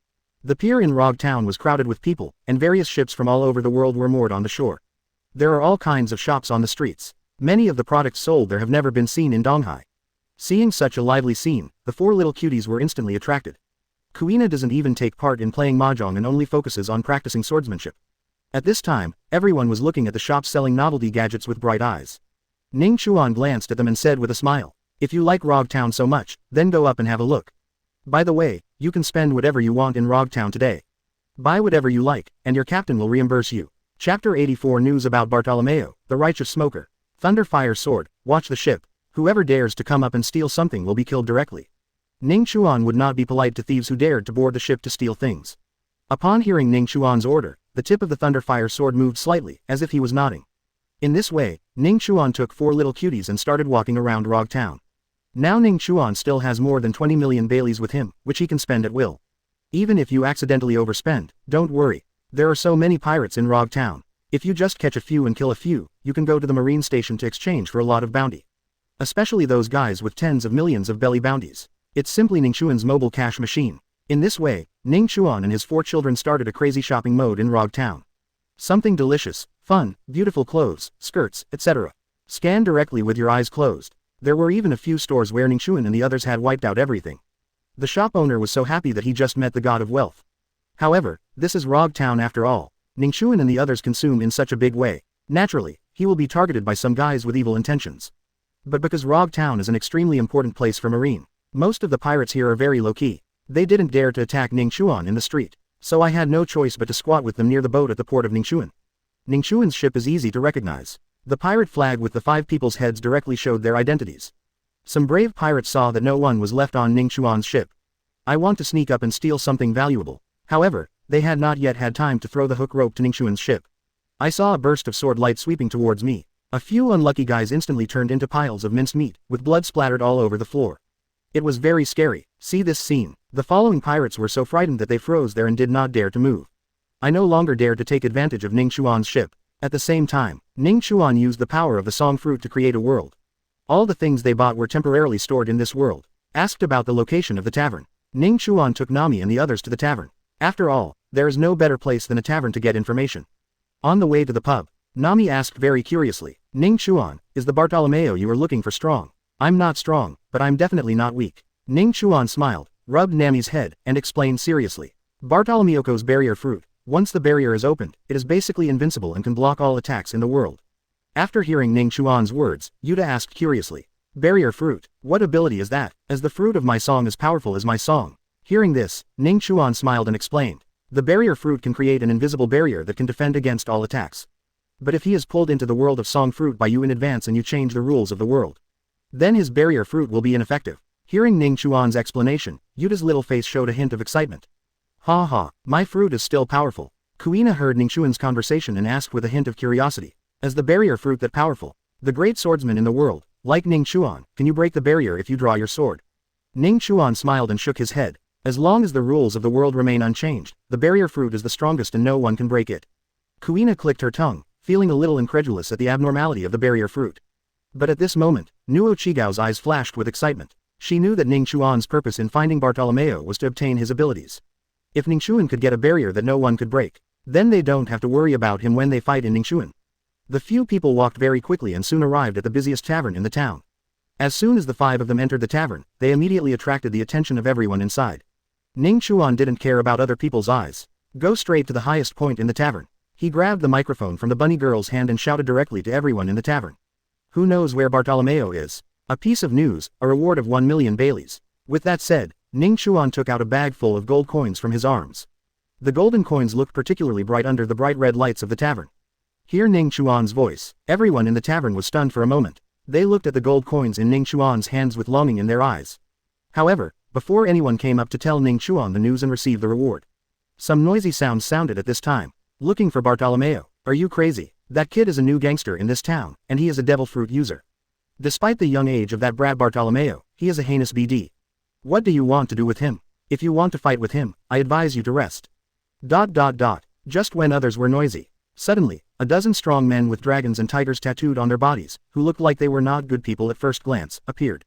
The pier in Rog Town was crowded with people, and various ships from all over the world were moored on the shore. There are all kinds of shops on the streets. Many of the products sold there have never been seen in Donghai. Seeing such a lively scene, the four little cuties were instantly attracted. Kuina doesn't even take part in playing mahjong and only focuses on practicing swordsmanship. At this time, everyone was looking at the shops selling novelty gadgets with bright eyes. Ning Chuan glanced at them and said with a smile, if you like Rog Town so much, then go up and have a look. By the way, you can spend whatever you want in Rog Town today. Buy whatever you like, and your captain will reimburse you. Chapter 84 News about Bartolomeo, the righteous smoker. Thunderfire sword, watch the ship. Whoever dares to come up and steal something will be killed directly. Ning Chuan would not be polite to thieves who dared to board the ship to steal things. Upon hearing Ning Chuan's order, the tip of the Thunderfire sword moved slightly, as if he was nodding. In this way, Ning Chuan took four little cuties and started walking around Rog Town. Now Ning Chuan still has more than 20 million Baileys with him, which he can spend at will. Even if you accidentally overspend, don't worry. There are so many pirates in Rog Town. If you just catch a few and kill a few, you can go to the marine station to exchange for a lot of bounty. Especially those guys with tens of millions of belly bounties. It's simply Ning Chuan's mobile cash machine. In this way, Ning Chuan and his four children started a crazy shopping mode in Rog Town. Something delicious, fun, beautiful clothes, skirts, etc. Scan directly with your eyes closed. There were even a few stores where Ning Chuan and the others had wiped out everything. The shop owner was so happy that he just met the god of wealth. However, this is Rog Town after all. Ning Chuan and the others consume in such a big way. Naturally, he will be targeted by some guys with evil intentions. But because Rog Town is an extremely important place for marine, most of the pirates here are very low-key. They didn't dare to attack Ning Chuan in the street, so I had no choice but to squat with them near the boat at the port of Ning Chuan. Ning Chuan's ship is easy to recognize. The pirate flag with the 5 people's heads directly showed their identities. Some brave pirates saw that no one was left on Ning Chuan's ship. I want to sneak up and steal something valuable. However, they had not yet had time to throw the hook rope to Ning Chuan's ship. I saw a burst of sword light sweeping towards me. A few unlucky guys instantly turned into piles of minced meat, with blood splattered all over the floor. It was very scary. See this scene. The following pirates were so frightened that they froze there and did not dare to move. I no longer dared to take advantage of Ning Chuan's ship. At the same time, Ning Chuan used the power of the song fruit to create a world. All the things they bought were temporarily stored in this world. Asked about the location of the tavern, Ning Chuan took Nami and the others to the tavern. After all, there is no better place than a tavern to get information. On the way to the pub, Nami asked very curiously, Ning Chuan, is the Bartolomeo you are looking for strong? I'm not strong, but I'm definitely not weak. Ning Chuan smiled, rubbed Nami's head, and explained seriously. Bartolomeo's barrier fruit. Once the barrier is opened, it is basically invincible and can block all attacks in the world. After hearing Ning Chuan's words, Yuta asked curiously, barrier fruit, what ability is that? As the fruit of my song is powerful as my song. Hearing this, Ning Chuan smiled and explained, the barrier fruit can create an invisible barrier that can defend against all attacks. But if he is pulled into the world of song fruit by you in advance and you change the rules of the world, then his barrier fruit will be ineffective. Hearing Ning Chuan's explanation, Yuta's little face showed a hint of excitement. Ha ha, my fruit is still powerful. Kuina heard Ning Chuan's conversation and asked with a hint of curiosity. As the barrier fruit that powerful, the great swordsman in the world, like Ning Chuan, can you break the barrier if you draw your sword? Ning Chuan smiled and shook his head. As long as the rules of the world remain unchanged, the barrier fruit is the strongest and no one can break it. Kuina clicked her tongue, feeling a little incredulous at the abnormality of the barrier fruit. But at this moment, Nuo Chigao's eyes flashed with excitement. She knew that Ning Chuan's purpose in finding Bartolomeo was to obtain his abilities. If Ning Chuan could get a barrier that no one could break, then they don't have to worry about him when they fight in Ning Chuan. The few people walked very quickly and soon arrived at the busiest tavern in the town. As soon as the 5 of them entered the tavern, they immediately attracted the attention of everyone inside. Ning Chuan didn't care about other people's eyes. Go straight to the highest point in the tavern. He grabbed the microphone from the bunny girl's hand and shouted directly to everyone in the tavern. Who knows where Bartolomeo is? A piece of news, a reward of 1 million Baileys. With that said, Ning Chuan took out a bag full of gold coins from his arms. The golden coins looked particularly bright under the bright red lights of the tavern. Hear Ning Chuan's voice. Everyone in the tavern was stunned for a moment. They looked at the gold coins in Ning Chuan's hands with longing in their eyes. However, before anyone came up to tell Ning Chuan the news and receive the reward, some noisy sounds sounded at this time. Looking for Bartolomeo. Are you crazy? That kid is a new gangster in this town, and he is a devil fruit user. Despite the young age of that brat Bartolomeo, he is a heinous BD. What do you want to do with him? If you want to fight with him, I advise you to rest. ... Just when others were noisy, suddenly, a dozen strong men with dragons and tigers tattooed on their bodies, who looked like they were not good people at first glance, appeared.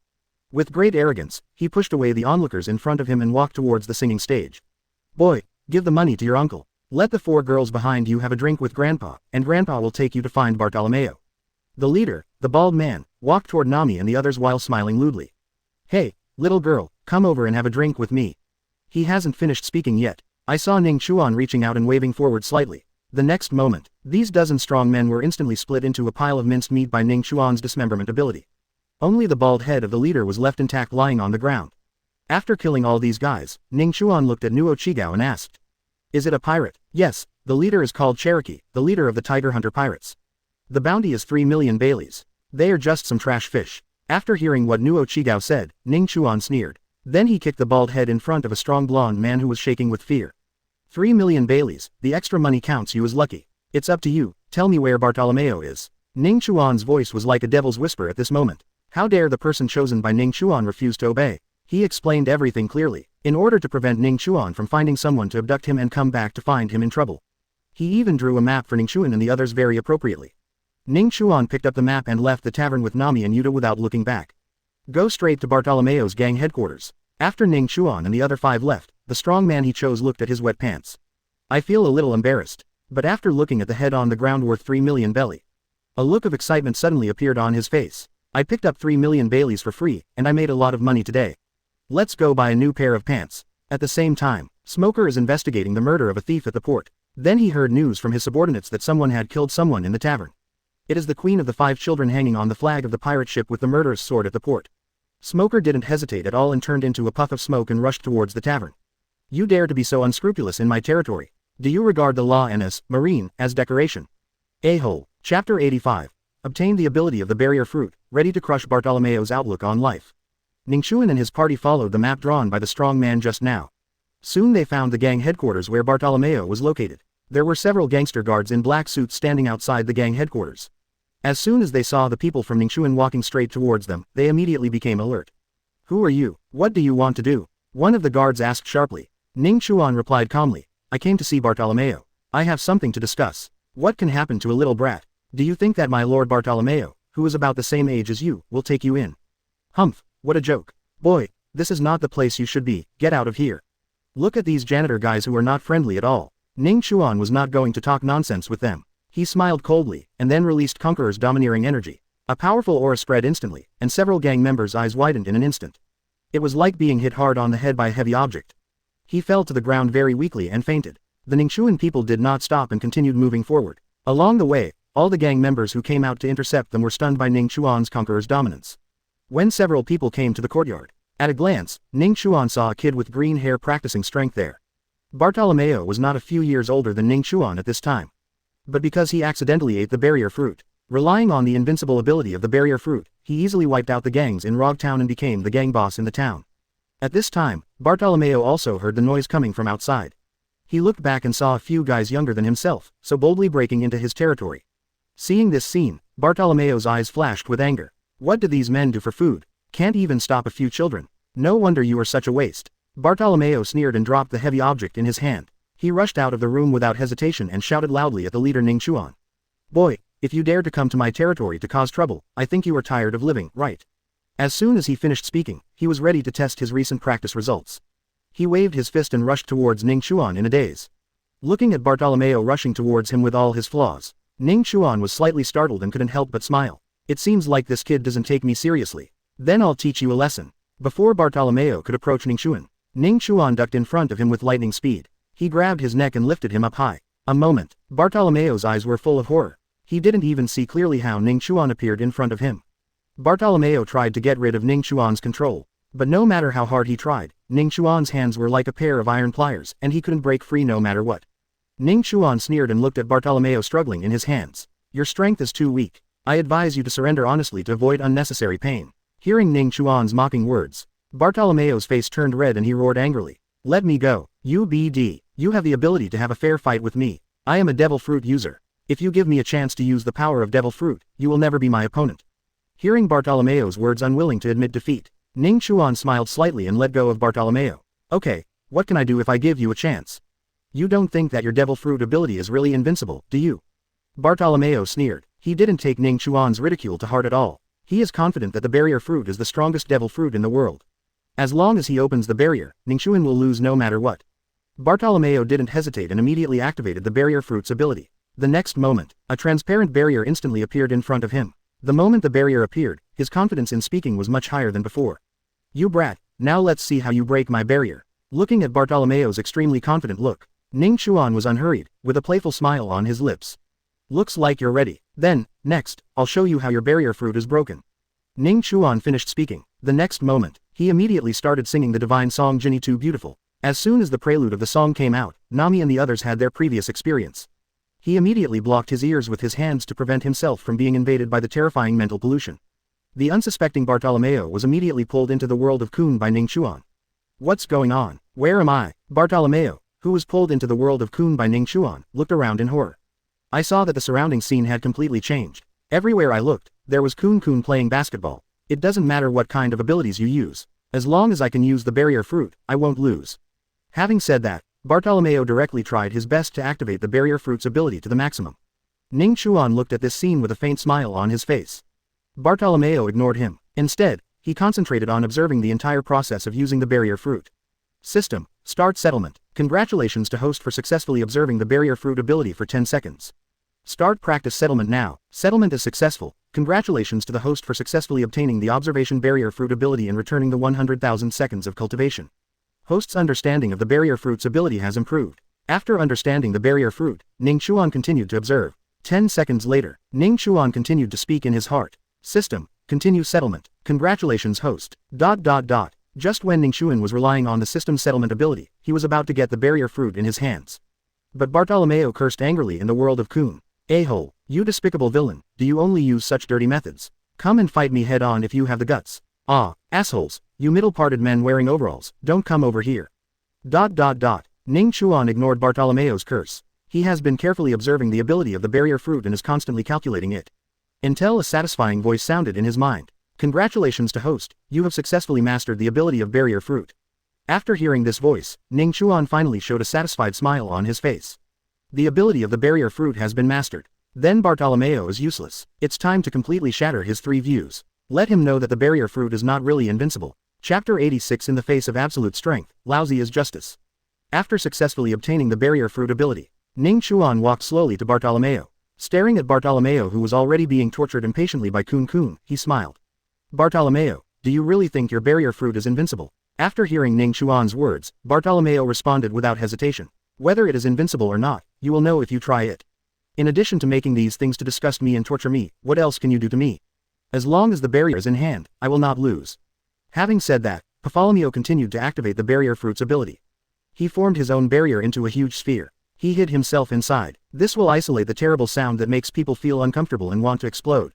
With great arrogance, he pushed away the onlookers in front of him and walked towards the singing stage. Boy, give the money to your uncle. Let the 4 girls behind you have a drink with Grandpa, and Grandpa will take you to find Bartolomeo. The leader, the bald man, walked toward Nami and the others while smiling lewdly. Hey, little girl, come over and have a drink with me. He hasn't finished speaking yet. I saw Ning Chuan reaching out and waving forward slightly. The next moment, these dozen strong men were instantly split into a pile of minced meat by Ning Chuan's dismemberment ability. Only the bald head of the leader was left intact lying on the ground. After killing all these guys, Ning Chuan looked at Nuo Chigao and asked, is it a pirate? Yes, the leader is called Cherokee, the leader of the Tiger Hunter Pirates. The bounty is 3 million Baileys. They are just some trash fish. After hearing what Nuo Chigao said, Ning Chuan sneered. Then he kicked the bald head in front of a strong blonde man who was shaking with fear. 3 million Baileys, the extra money counts you as lucky. It's up to you, tell me where Bartolomeo is. Ning Chuan's voice was like a devil's whisper at this moment. How dare the person chosen by Ning Chuan refuse to obey? He explained everything clearly, in order to prevent Ning Chuan from finding someone to abduct him and come back to find him in trouble. He even drew a map for Ning Chuan and the others very appropriately. Ning Chuan picked up the map and left the tavern with Nami and Yuta without looking back. Go straight to Bartolomeo's gang headquarters. After Ning Chuan and the other 5 left, the strong man he chose looked at his wet pants. I feel a little embarrassed. But after looking at the head on the ground worth 3 million belly, a look of excitement suddenly appeared on his face. I picked up 3 million Baileys for free, and I made a lot of money today. Let's go buy a new pair of pants. At the same time, Smoker is investigating the murder of a thief at the port. Then he heard news from his subordinates that someone had killed someone in the tavern. It is the queen of the 5 children hanging on the flag of the pirate ship with the murderous sword at the port. Smoker didn't hesitate at all and turned into a puff of smoke and rushed towards the tavern. You dare to be so unscrupulous in my territory? Do you regard the law and as, marine, as decoration? A-hole. Chapter 85. obtained the ability of the barrier fruit, ready to crush Bartolomeo's outlook on life. Ning Chuan and his party followed the map drawn by the strong man just now. Soon they found the gang headquarters where Bartolomeo was located. There were several gangster guards in black suits standing outside the gang headquarters. As soon as they saw the people from Ning Chuan walking straight towards them, they immediately became alert. "Who are you? What do you want to do?" one of the guards asked sharply. Ning Chuan replied calmly, "I came to see Bartolomeo. I have something to discuss." "What can happen to a little brat? Do you think that my lord Bartolomeo, who is about the same age as you, will take you in?" "Humph, what a joke. Boy, this is not the place you should be, get out of here. Look at these janitor guys who are not friendly at all." Ning Chuan was not going to talk nonsense with them. He smiled coldly, and then released Conqueror's domineering energy. A powerful aura spread instantly, and several gang members' eyes widened in an instant. It was like being hit hard on the head by a heavy object. He fell to the ground very weakly and fainted. The Ning Chuan people did not stop and continued moving forward. Along the way, all the gang members who came out to intercept them were stunned by Ning Chuan's Conqueror's dominance. When several people came to the courtyard, at a glance, Ning Chuan saw a kid with green hair practicing strength there. Bartolomeo was not a few years older than Ning Chuan at this time. But because he accidentally ate the barrier fruit, relying on the invincible ability of the barrier fruit, he easily wiped out the gangs in Rog Town and became the gang boss in the town. At this time, Bartolomeo also heard the noise coming from outside. He looked back and saw a few guys younger than himself, so boldly breaking into his territory. Seeing this scene, Bartolomeo's eyes flashed with anger. What do these men do for food? Can't even stop a few children. No wonder you are such a waste. Bartolomeo sneered and dropped the heavy object in his hand. He rushed out of the room without hesitation and shouted loudly at the leader Ning Chuan. "Boy, if you dare to come to my territory to cause trouble, I think you are tired of living, right?" As soon as he finished speaking, he was ready to test his recent practice results. He waved his fist and rushed towards Ning Chuan in a daze. Looking at Bartolomeo rushing towards him with all his flaws, Ning Chuan was slightly startled and couldn't help but smile. "It seems like this kid doesn't take me seriously. Then I'll teach you a lesson." Before Bartolomeo could approach Ning Chuan ducked in front of him with lightning speed. He grabbed his neck and lifted him up high. A moment, Bartolomeo's eyes were full of horror. He didn't even see clearly how Ning Chuan appeared in front of him. Bartolomeo tried to get rid of Ning Chuan's control. But no matter how hard he tried, Ning Chuan's hands were like a pair of iron pliers, and he couldn't break free no matter what. Ning Chuan sneered and looked at Bartolomeo struggling in his hands. "Your strength is too weak. I advise you to surrender honestly to avoid unnecessary pain." Hearing Ning Chuan's mocking words, Bartolomeo's face turned red and he roared angrily. "Let me go, you BD. You have the ability to have a fair fight with me. I am a devil fruit user. If you give me a chance to use the power of devil fruit, you will never be my opponent." Hearing Bartolomeo's words, unwilling to admit defeat, Ning Chuan smiled slightly and let go of Bartolomeo. "Okay, what can I do if I give you a chance? You don't think that your devil fruit ability is really invincible, do you?" Bartolomeo sneered. He didn't take Ning Chuan's ridicule to heart at all. He is confident that the barrier fruit is the strongest devil fruit in the world. As long as he opens the barrier, Ning Chuan will lose no matter what. Bartolomeo didn't hesitate and immediately activated the barrier fruit's ability. The next moment, a transparent barrier instantly appeared in front of him. The moment the barrier appeared, his confidence in speaking was much higher than before. "You brat, now let's see how you break my barrier." Looking at Bartolomeo's extremely confident look, Ning Chuan was unhurried, with a playful smile on his lips. "Looks like you're ready. Then, next, I'll show you how your barrier fruit is broken." Ning Chuan finished speaking. The next moment, he immediately started singing the divine song Jinny Too Beautiful. As soon as the prelude of the song came out, Nami and the others had their previous experience. He immediately blocked his ears with his hands to prevent himself from being invaded by the terrifying mental pollution. The unsuspecting Bartolomeo was immediately pulled into the world of Kun by Ning Chuan. "What's going on? Where am I?" Bartolomeo, who was pulled into the world of Kun by Ning Chuan, looked around in horror. I saw that the surrounding scene had completely changed. Everywhere I looked, there was Kun playing basketball. It doesn't matter what kind of abilities you use. As long as I can use the barrier fruit, I won't lose. Having said that, Bartolomeo directly tried his best to activate the barrier fruit's ability to the maximum. Ning Chuan looked at this scene with a faint smile on his face. Bartolomeo ignored him. Instead, he concentrated on observing the entire process of using the barrier fruit. System, start settlement. Congratulations to host for successfully observing the barrier fruit ability for 10 seconds. Start practice settlement now. Settlement is successful. Congratulations to the host for successfully obtaining the observation barrier fruit ability and returning the 100,000 seconds of cultivation. Host's understanding of the barrier fruit's ability has improved. After understanding the barrier fruit, Ning Chuan continued to observe. 10 seconds later, Ning Chuan continued to speak in his heart. System, continue settlement. Congratulations host. ... Just when Ning Chuan was relying on the system settlement ability, he was about to get the barrier fruit in his hands. But Bartolomeo cursed angrily in the world of Kun. "A-hole, You despicable villain, do you only use such dirty methods? Come and fight me head on if you have the guts. Ah, assholes, you middle-parted men wearing overalls, don't come over here. ... Ning Chuan ignored Bartolomeo's curse. He has been carefully observing the ability of the barrier fruit and is constantly calculating it. Until a satisfying voice sounded in his mind. Congratulations to host, you have successfully mastered the ability of barrier fruit. After hearing this voice, Ning Chuan finally showed a satisfied smile on his face. The ability of the barrier fruit has been mastered. Then Bartolomeo is useless. It's time to completely shatter his 3 views. Let him know that the barrier fruit is not really invincible. Chapter 86. In the face of absolute strength, lousy is justice. After successfully obtaining the barrier fruit ability, Ning Chuan walked slowly to Bartolomeo. Staring at Bartolomeo, who was already being tortured impatiently by Kunquan, he smiled. Bartolomeo, do you really think your barrier fruit is invincible? After hearing Ning Chuan's words, Bartolomeo responded without hesitation. Whether it is invincible or not, you will know if you try it. In addition to making these things to disgust me and torture me, what else can you do to me? As long as the barrier is in hand, I will not lose. Having said that, Bartolomeo continued to activate the barrier fruit's ability. He formed his own barrier into a huge sphere. He hid himself inside. This will isolate the terrible sound that makes people feel uncomfortable and want to explode.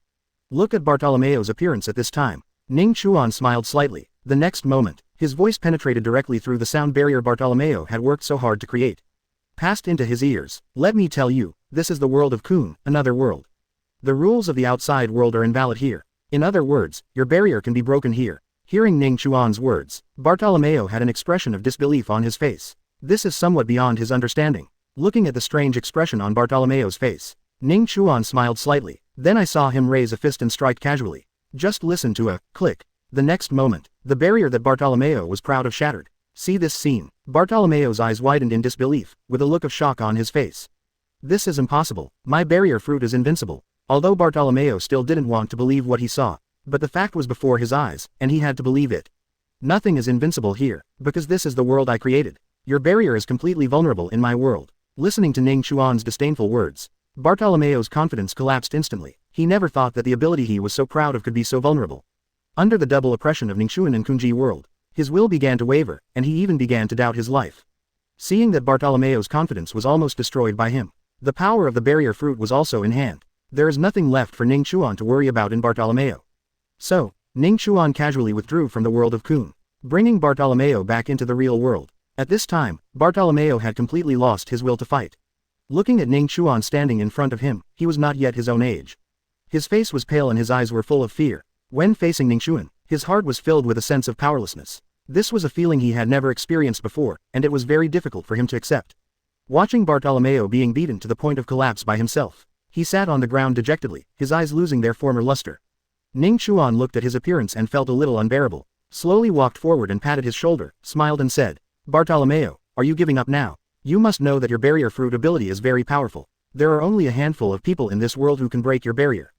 Look at Bartolomeo's appearance at this time. Ning Chuan smiled slightly. The next moment, his voice penetrated directly through the sound barrier Bartolomeo had worked so hard to create. Passed into his ears. Let me tell you, this is the world of Kun, another world. The rules of the outside world are invalid here. In other words, your barrier can be broken here. Hearing Ning Chuan's words, Bartolomeo had an expression of disbelief on his face. This is somewhat beyond his understanding. Looking at the strange expression on Bartolomeo's face, Ning Chuan smiled slightly. Then I saw him raise a fist and strike casually. Just listen to a click. The next moment, the barrier that Bartolomeo was proud of shattered. See this scene. Bartolomeo's eyes widened in disbelief, with a look of shock on his face. This is impossible. My barrier fruit is invincible. Although Bartolomeo still didn't want to believe what he saw, but the fact was before his eyes, and he had to believe it. Nothing is invincible here, because this is the world I created. Your barrier is completely vulnerable in my world. Listening to Ning Chuan's disdainful words, Bartolomeo's confidence collapsed instantly. He never thought that the ability he was so proud of could be so vulnerable. Under the double oppression of Ning Chuan and Kunji world, his will began to waver, and he even began to doubt his life. Seeing that Bartolomeo's confidence was almost destroyed by him, the power of the barrier fruit was also in hand. There is nothing left for Ning Chuan to worry about in Bartolomeo. So, Ning Chuan casually withdrew from the world of Kun, bringing Bartolomeo back into the real world. At this time, Bartolomeo had completely lost his will to fight. Looking at Ning Chuan standing in front of him, he was not yet his own age. His face was pale and his eyes were full of fear. When facing Ning Chuan, his heart was filled with a sense of powerlessness. This was a feeling he had never experienced before, and it was very difficult for him to accept. Watching Bartolomeo being beaten to the point of collapse by himself, he sat on the ground dejectedly, his eyes losing their former luster. Ning Chuan looked at his appearance and felt a little unbearable, slowly walked forward and patted his shoulder, smiled and said, Bartolomeo, are you giving up now? You must know that your barrier fruit ability is very powerful. There are only a handful of people in this world who can break your barrier.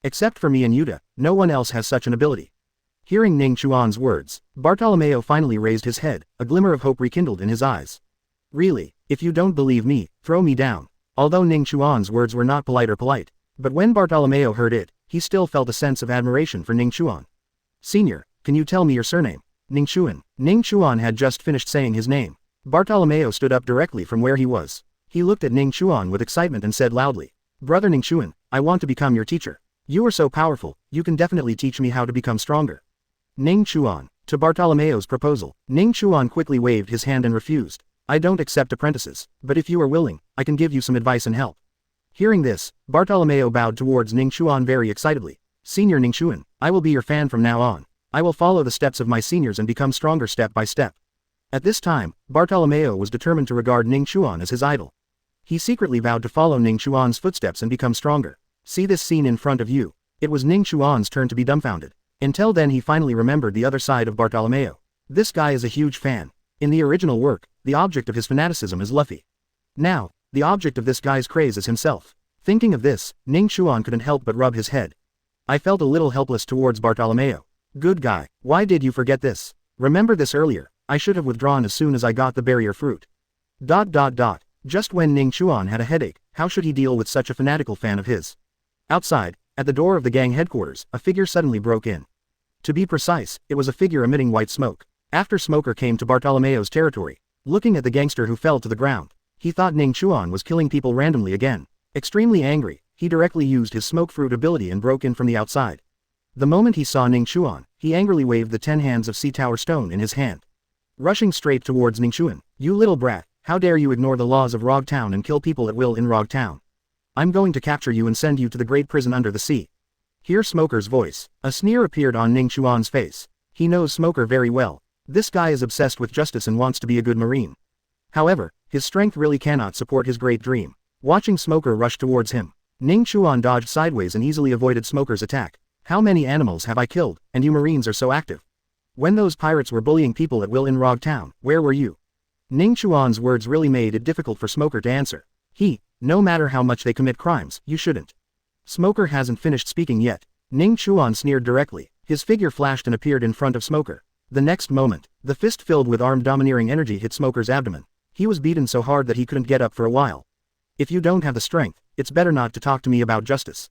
Except for me and Yuta, no one else has such an ability. Hearing Ning Chuan's words, Bartolomeo finally raised his head, a glimmer of hope rekindled in his eyes. Really, if you don't believe me, throw me down. Although Ning Chuan's words were not polite, but when Bartolomeo heard it, he still felt a sense of admiration for Ning Chuan. Senior, can you tell me your surname? Ning Chuan. Ning Chuan had just finished saying his name. Bartolomeo stood up directly from where he was. He looked at Ning Chuan with excitement and said loudly, Brother Ning Chuan, I want to become your teacher. You are so powerful, you can definitely teach me how to become stronger. Ning Chuan. To Bartolomeo's proposal, Ning Chuan quickly waved his hand and refused. I don't accept apprentices, but if you are willing, I can give you some advice and help. Hearing this, Bartolomeo bowed towards Ning Chuan very excitedly. Senior Ning Chuan, I will be your fan from now on. I will follow the steps of my seniors and become stronger step by step. At this time, Bartolomeo was determined to regard Ning Chuan as his idol. He secretly vowed to follow Ning Chuan's footsteps and become stronger. See this scene in front of you. It was Ning Chuan's turn to be dumbfounded. Until then he finally remembered the other side of Bartolomeo. This guy is a huge fan. In the original work, the object of his fanaticism is Luffy. Now, the object of this guy's craze is himself. Thinking of this, Ning Chuan couldn't help but rub his head. I felt a little helpless towards Bartolomeo. Good guy, why did you forget this? Remember this earlier, I should have withdrawn as soon as I got the barrier fruit. ... Just when Ning Chuan had a headache, how should he deal with such a fanatical fan of his? Outside, at the door of the gang headquarters, a figure suddenly broke in. To be precise, it was a figure emitting white smoke. After Smoker came to Bartolomeo's territory, looking at the gangster who fell to the ground, he thought Ning Chuan was killing people randomly again. Extremely angry, he directly used his smoke fruit ability and broke in from the outside. The moment he saw Ning Chuan, he angrily waved the 10 hands of Sea Tower Stone in his hand. Rushing straight towards Ning Chuan, "You little brat, how dare you ignore the laws of Rog Town and kill people at will in Rog Town? I'm going to capture you and send you to the great prison under the sea." Hear Smoker's voice. A sneer appeared on Ning Chuan's face. He knows Smoker very well. This guy is obsessed with justice and wants to be a good marine. However, his strength really cannot support his great dream. Watching Smoker rush towards him, Ning Chuan dodged sideways and easily avoided Smoker's attack. "How many animals have I killed, and you marines are so active? When those pirates were bullying people at will in Rog Town, where were you?" Ning Chuan's words really made it difficult for Smoker to answer. No matter how much they commit crimes, you shouldn't. Smoker hasn't finished speaking yet. Ning Chuan sneered directly. His figure flashed and appeared in front of Smoker. The next moment, the fist filled with armed domineering energy hit Smoker's abdomen. He was beaten so hard that he couldn't get up for a while. "If you don't have the strength, it's better not to talk to me about justice.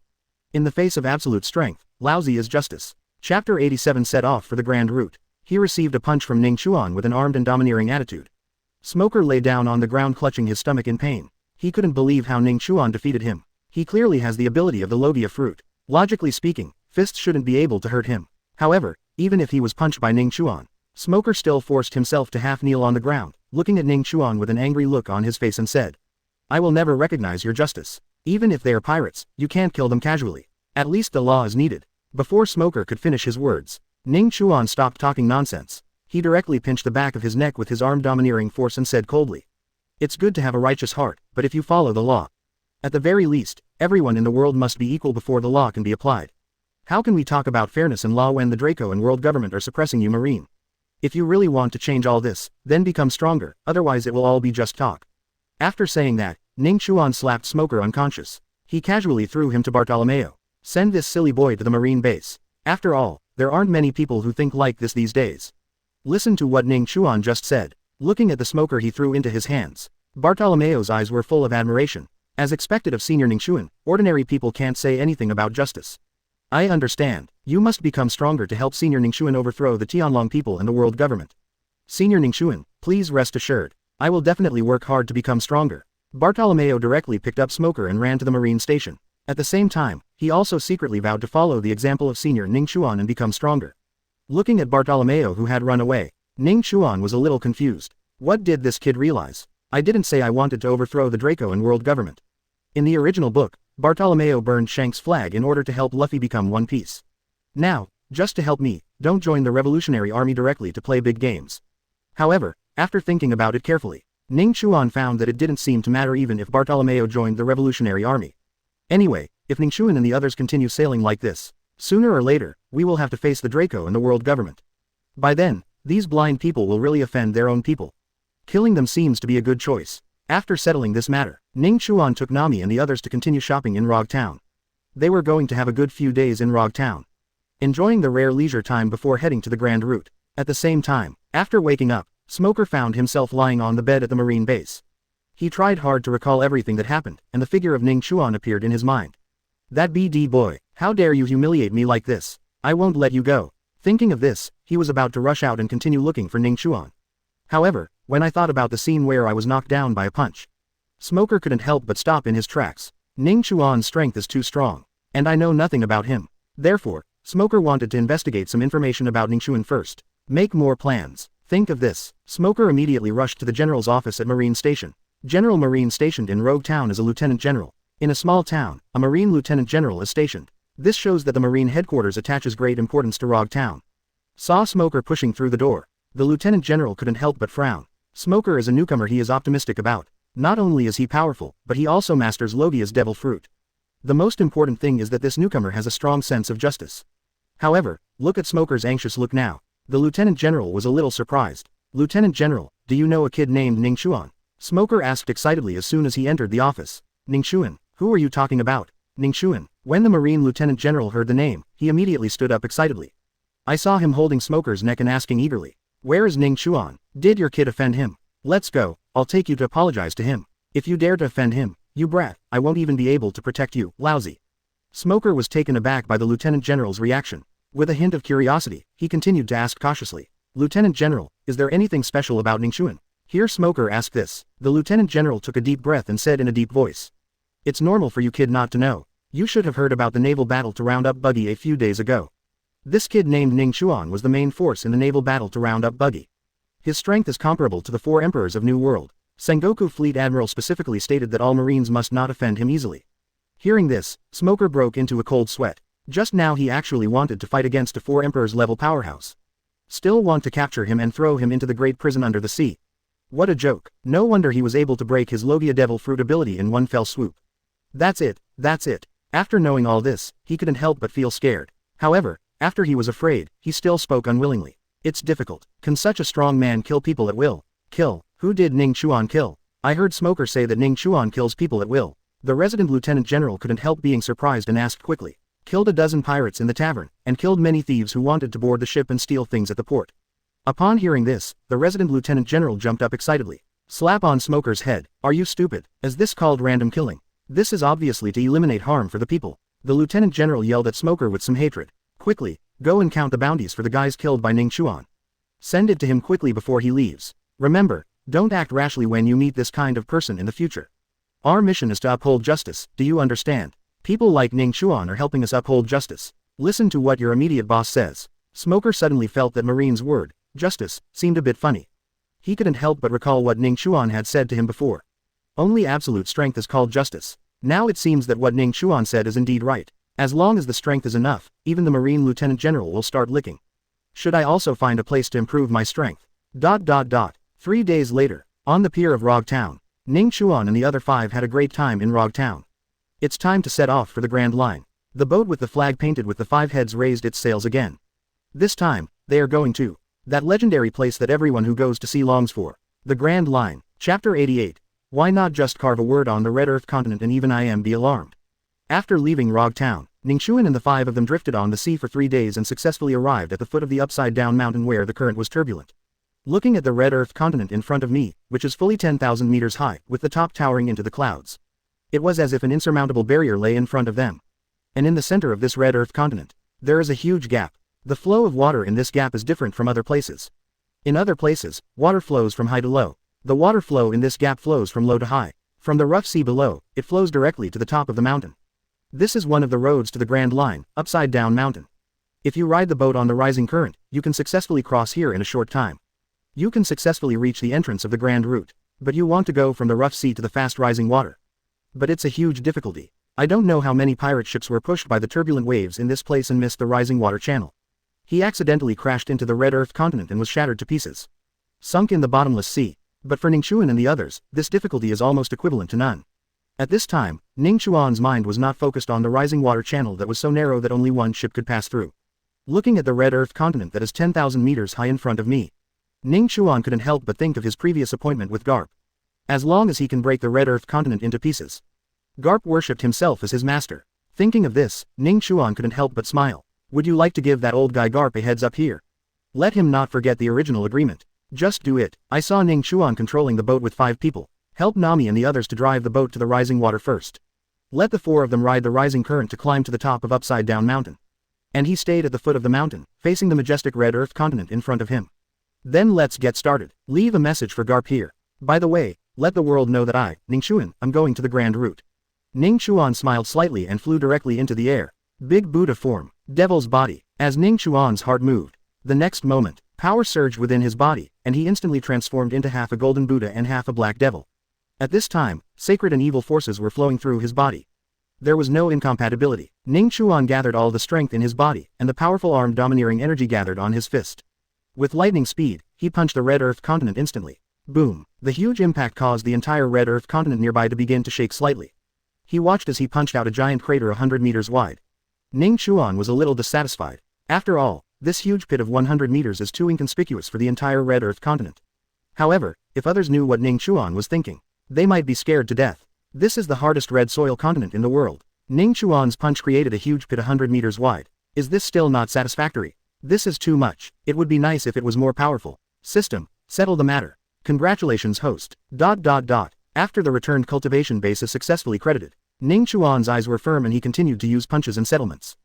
In the face of absolute strength, lousy is justice." Chapter 87 set off for the Grand Route. He received a punch from Ning Chuan with an armed and domineering attitude. Smoker lay down on the ground clutching his stomach in pain. He couldn't believe how Ning Chuan defeated him. He clearly has the ability of the Logia fruit. Logically speaking, fists shouldn't be able to hurt him. However, even if he was punched by Ning Chuan, Smoker still forced himself to half kneel on the ground, looking at Ning Chuan with an angry look on his face and said, "I will never recognize your justice. Even if they are pirates, you can't kill them casually. At least the law is needed." Before Smoker could finish his words, Ning Chuan stopped talking nonsense. He directly pinched the back of his neck with his arm domineering force and said coldly, "It's good to have a righteous heart, but if you follow the law, at the very least, everyone in the world must be equal before the law can be applied. How can we talk about fairness and law when the Draco and world government are suppressing you, Marine? If you really want to change all this, then become stronger, otherwise it will all be just talk." After saying that, Ning Chuan slapped Smoker unconscious. He casually threw him to Bartolomeo. "Send this silly boy to the Marine base. After all, there aren't many people who think like this these days." Listen to what Ning Chuan just said. Looking at the Smoker he threw into his hands, Bartolomeo's eyes were full of admiration. As expected of Senior Ning Chuan, ordinary people can't say anything about justice. "I understand. You must become stronger to help Senior Ning Chuan overthrow the Tianlong people and the world government. Senior Ning Chuan, please rest assured. I will definitely work hard to become stronger." Bartolomeo directly picked up Smoker and ran to the Marine station. At the same time, he also secretly vowed to follow the example of Senior Ning Chuan and become stronger. Looking at Bartolomeo who had run away, Ning Chuan was a little confused. What did this kid realize? "I didn't say I wanted to overthrow the Draco and world government." In the original book, Bartolomeo burned Shank's flag in order to help Luffy become One Piece. Now, just to help me, don't join the Revolutionary Army directly to play big games. However, after thinking about it carefully, Ning Chuan found that it didn't seem to matter even if Bartolomeo joined the Revolutionary Army. Anyway, if Ning Chuan and the others continue sailing like this, sooner or later, we will have to face the Draco and the world government. By then, these blind people will really offend their own people. Killing them seems to be a good choice. After settling this matter, Ning Chuan took Nami and the others to continue shopping in Rog Town. They were going to have a good few days in Rog Town, enjoying the rare leisure time before heading to the Grand Route. At the same time, after waking up, Smoker found himself lying on the bed at the Marine base. He tried hard to recall everything that happened, and the figure of Ning Chuan appeared in his mind. "That BD boy, how dare you humiliate me like this? I won't let you go." Thinking of this, he was about to rush out and continue looking for Ning Chuan. However, when I thought about the scene where I was knocked down by a punch, Smoker couldn't help but stop in his tracks. Ning Chuan's strength is too strong, and I know nothing about him. Therefore, Smoker wanted to investigate some information about Ning Chuan first. Make more plans. Think of this. Smoker immediately rushed to the general's office at Marine Station. General Marine stationed in Rogue Town is a lieutenant general. In a small town, a Marine lieutenant general is stationed. This shows that the Marine headquarters attaches great importance to Rogue Town. Saw Smoker pushing through the door. The lieutenant general couldn't help but frown. Smoker is a newcomer he is optimistic about. Not only is he powerful, but he also masters Logia's devil fruit. The most important thing is that this newcomer has a strong sense of justice. However, look at Smoker's anxious look now. The lieutenant general was a little surprised. "Lieutenant General, do you know a kid named Ning Chuan?" Smoker asked excitedly as soon as he entered the office. "Ning Chuan? Who are you talking about?" "Ning Chuan." When the Marine lieutenant general heard the name, he immediately stood up excitedly. I saw him holding Smoker's neck and asking eagerly, "Where is Ning Chuan? Did your kid offend him? Let's go, I'll take you to apologize to him. If you dare to offend him, you brat, I won't even be able to protect you, lousy." Smoker was taken aback by the lieutenant general's reaction. With a hint of curiosity, he continued to ask cautiously, "Lieutenant General, is there anything special about Ning Chuan?" Here Smoker asked this. The lieutenant general took a deep breath and said in a deep voice, "It's normal for you kid not to know. You should have heard about the naval battle to round up Buggy a few days ago. This kid named Ning Chuan was the main force in the naval battle to round up Buggy. His strength is comparable to the 4 emperors of New World. Sengoku Fleet Admiral specifically stated that all marines must not offend him easily. Hearing this, Smoker broke into a cold sweat. Just now he actually wanted to fight against a 4 emperors level powerhouse. Still want to capture him and throw him into the great prison under the sea. What a joke. No wonder he was able to break his Logia Devil Fruit ability in one fell swoop. That's it. After knowing all this, he couldn't help but feel scared. However, after he was afraid, he still spoke unwillingly. It's difficult. Can such a strong man kill people at will? Kill? Who did Ning Chuan kill? I heard Smoker say that Ning Chuan kills people at will. The resident lieutenant general couldn't help being surprised and asked quickly. Killed a dozen pirates in the tavern, and killed many thieves who wanted to board the ship and steal things at the port. Upon hearing this, the resident lieutenant general jumped up excitedly. Slap on Smoker's head. Are you stupid? Is this called random killing? This is obviously to eliminate harm for the people. The lieutenant general yelled at Smoker with some hatred. Quickly, go and count the bounties for the guys killed by Ning Chuan. Send it to him quickly before he leaves. Remember, don't act rashly when you meet this kind of person in the future. Our mission is to uphold justice, do you understand? People like Ning Chuan are helping us uphold justice. Listen to what your immediate boss says. Smoker suddenly felt that Marine's word, justice, seemed a bit funny. He couldn't help but recall what Ning Chuan had said to him before. Only absolute strength is called justice. Now it seems that what Ning Chuan said is indeed right. As long as the strength is enough, even the Marine Lieutenant General will start licking. Should I also find a place to improve my strength? 3 days later, on the pier of Rog Town, Ning Chuan and the other 5 had a great time in Rog Town. It's time to set off for the Grand Line. The boat with the flag painted with the 5 heads raised its sails again. This time, they are going to that legendary place that everyone who goes to sea longs for. The Grand Line. Chapter 88. Why not just carve a word on the Red Earth continent and even I am be alarmed? After leaving Rog Town, Ning Chuan and the 5 of them drifted on the sea for 3 days and successfully arrived at the foot of the upside-down mountain where the current was turbulent. Looking at the Red Earth continent in front of me, which is fully 10,000 meters high, with the top towering into the clouds. It was as if an insurmountable barrier lay in front of them. And in the center of this Red Earth continent, there is a huge gap. The flow of water in this gap is different from other places. In other places, water flows from high to low. The water flow in this gap flows from low to high. From the rough sea below, it flows directly to the top of the mountain. This is one of the roads to the Grand Line, upside down mountain. If you ride the boat on the rising current, you can successfully cross here in a short time. You can successfully reach the entrance of the Grand Route, but you want to go from the rough sea to the fast rising water. But it's a huge difficulty. I don't know how many pirate ships were pushed by the turbulent waves in this place and missed the rising water channel. He accidentally crashed into the Red Earth continent and was shattered to pieces. Sunk in the bottomless sea. But for Ning Chuan and the others, this difficulty is almost equivalent to none. At this time, Ning Chuan's mind was not focused on the rising water channel that was so narrow that only one ship could pass through. Looking at the Red Earth continent that is 10,000 meters high in front of me, Ning Chuan couldn't help but think of his previous appointment with Garp. As long as he can break the Red Earth continent into pieces. Garp worshipped himself as his master. Thinking of this, Ning Chuan couldn't help but smile. Would you like to give that old guy Garp a heads up here? Let him not forget the original agreement. Just do it. I saw Ning Chuan controlling the boat with 5 people. Help Nami and the others to drive the boat to the rising water first. Let the 4 of them ride the rising current to climb to the top of Upside Down Mountain. And he stayed at the foot of the mountain, facing the majestic Red Earth continent in front of him. Then let's get started. Leave a message for Garp here. By the way, let the world know that I, Ning Chuan, am going to the Grand Route. Ning Chuan smiled slightly and flew directly into the air. Big Buddha form. Devil's body. As Ning Chuan's heart moved, the next moment, power surged within his body, and he instantly transformed into half a golden Buddha and half a black devil. At this time, sacred and evil forces were flowing through his body. There was no incompatibility. Ning Chuan gathered all the strength in his body, and the powerful armed domineering energy gathered on his fist. With lightning speed, he punched the Red Earth continent instantly. Boom! The huge impact caused the entire Red Earth continent nearby to begin to shake slightly. He watched as he punched out a giant crater 100 meters wide. Ning Chuan was a little dissatisfied. After all, this huge pit of 100 meters is too inconspicuous for the entire Red Earth continent. However, if others knew what Ning Chuan was thinking, they might be scared to death. This is the hardest red soil continent in the world. Ning Chuan's punch created a huge pit 100 meters wide. Is this still not satisfactory? This is too much. It would be nice if it was more powerful. System, settle the matter. Congratulations host. After the returned cultivation base is successfully credited, Ning Chuan's eyes were firm and he continued to use punches and settlements.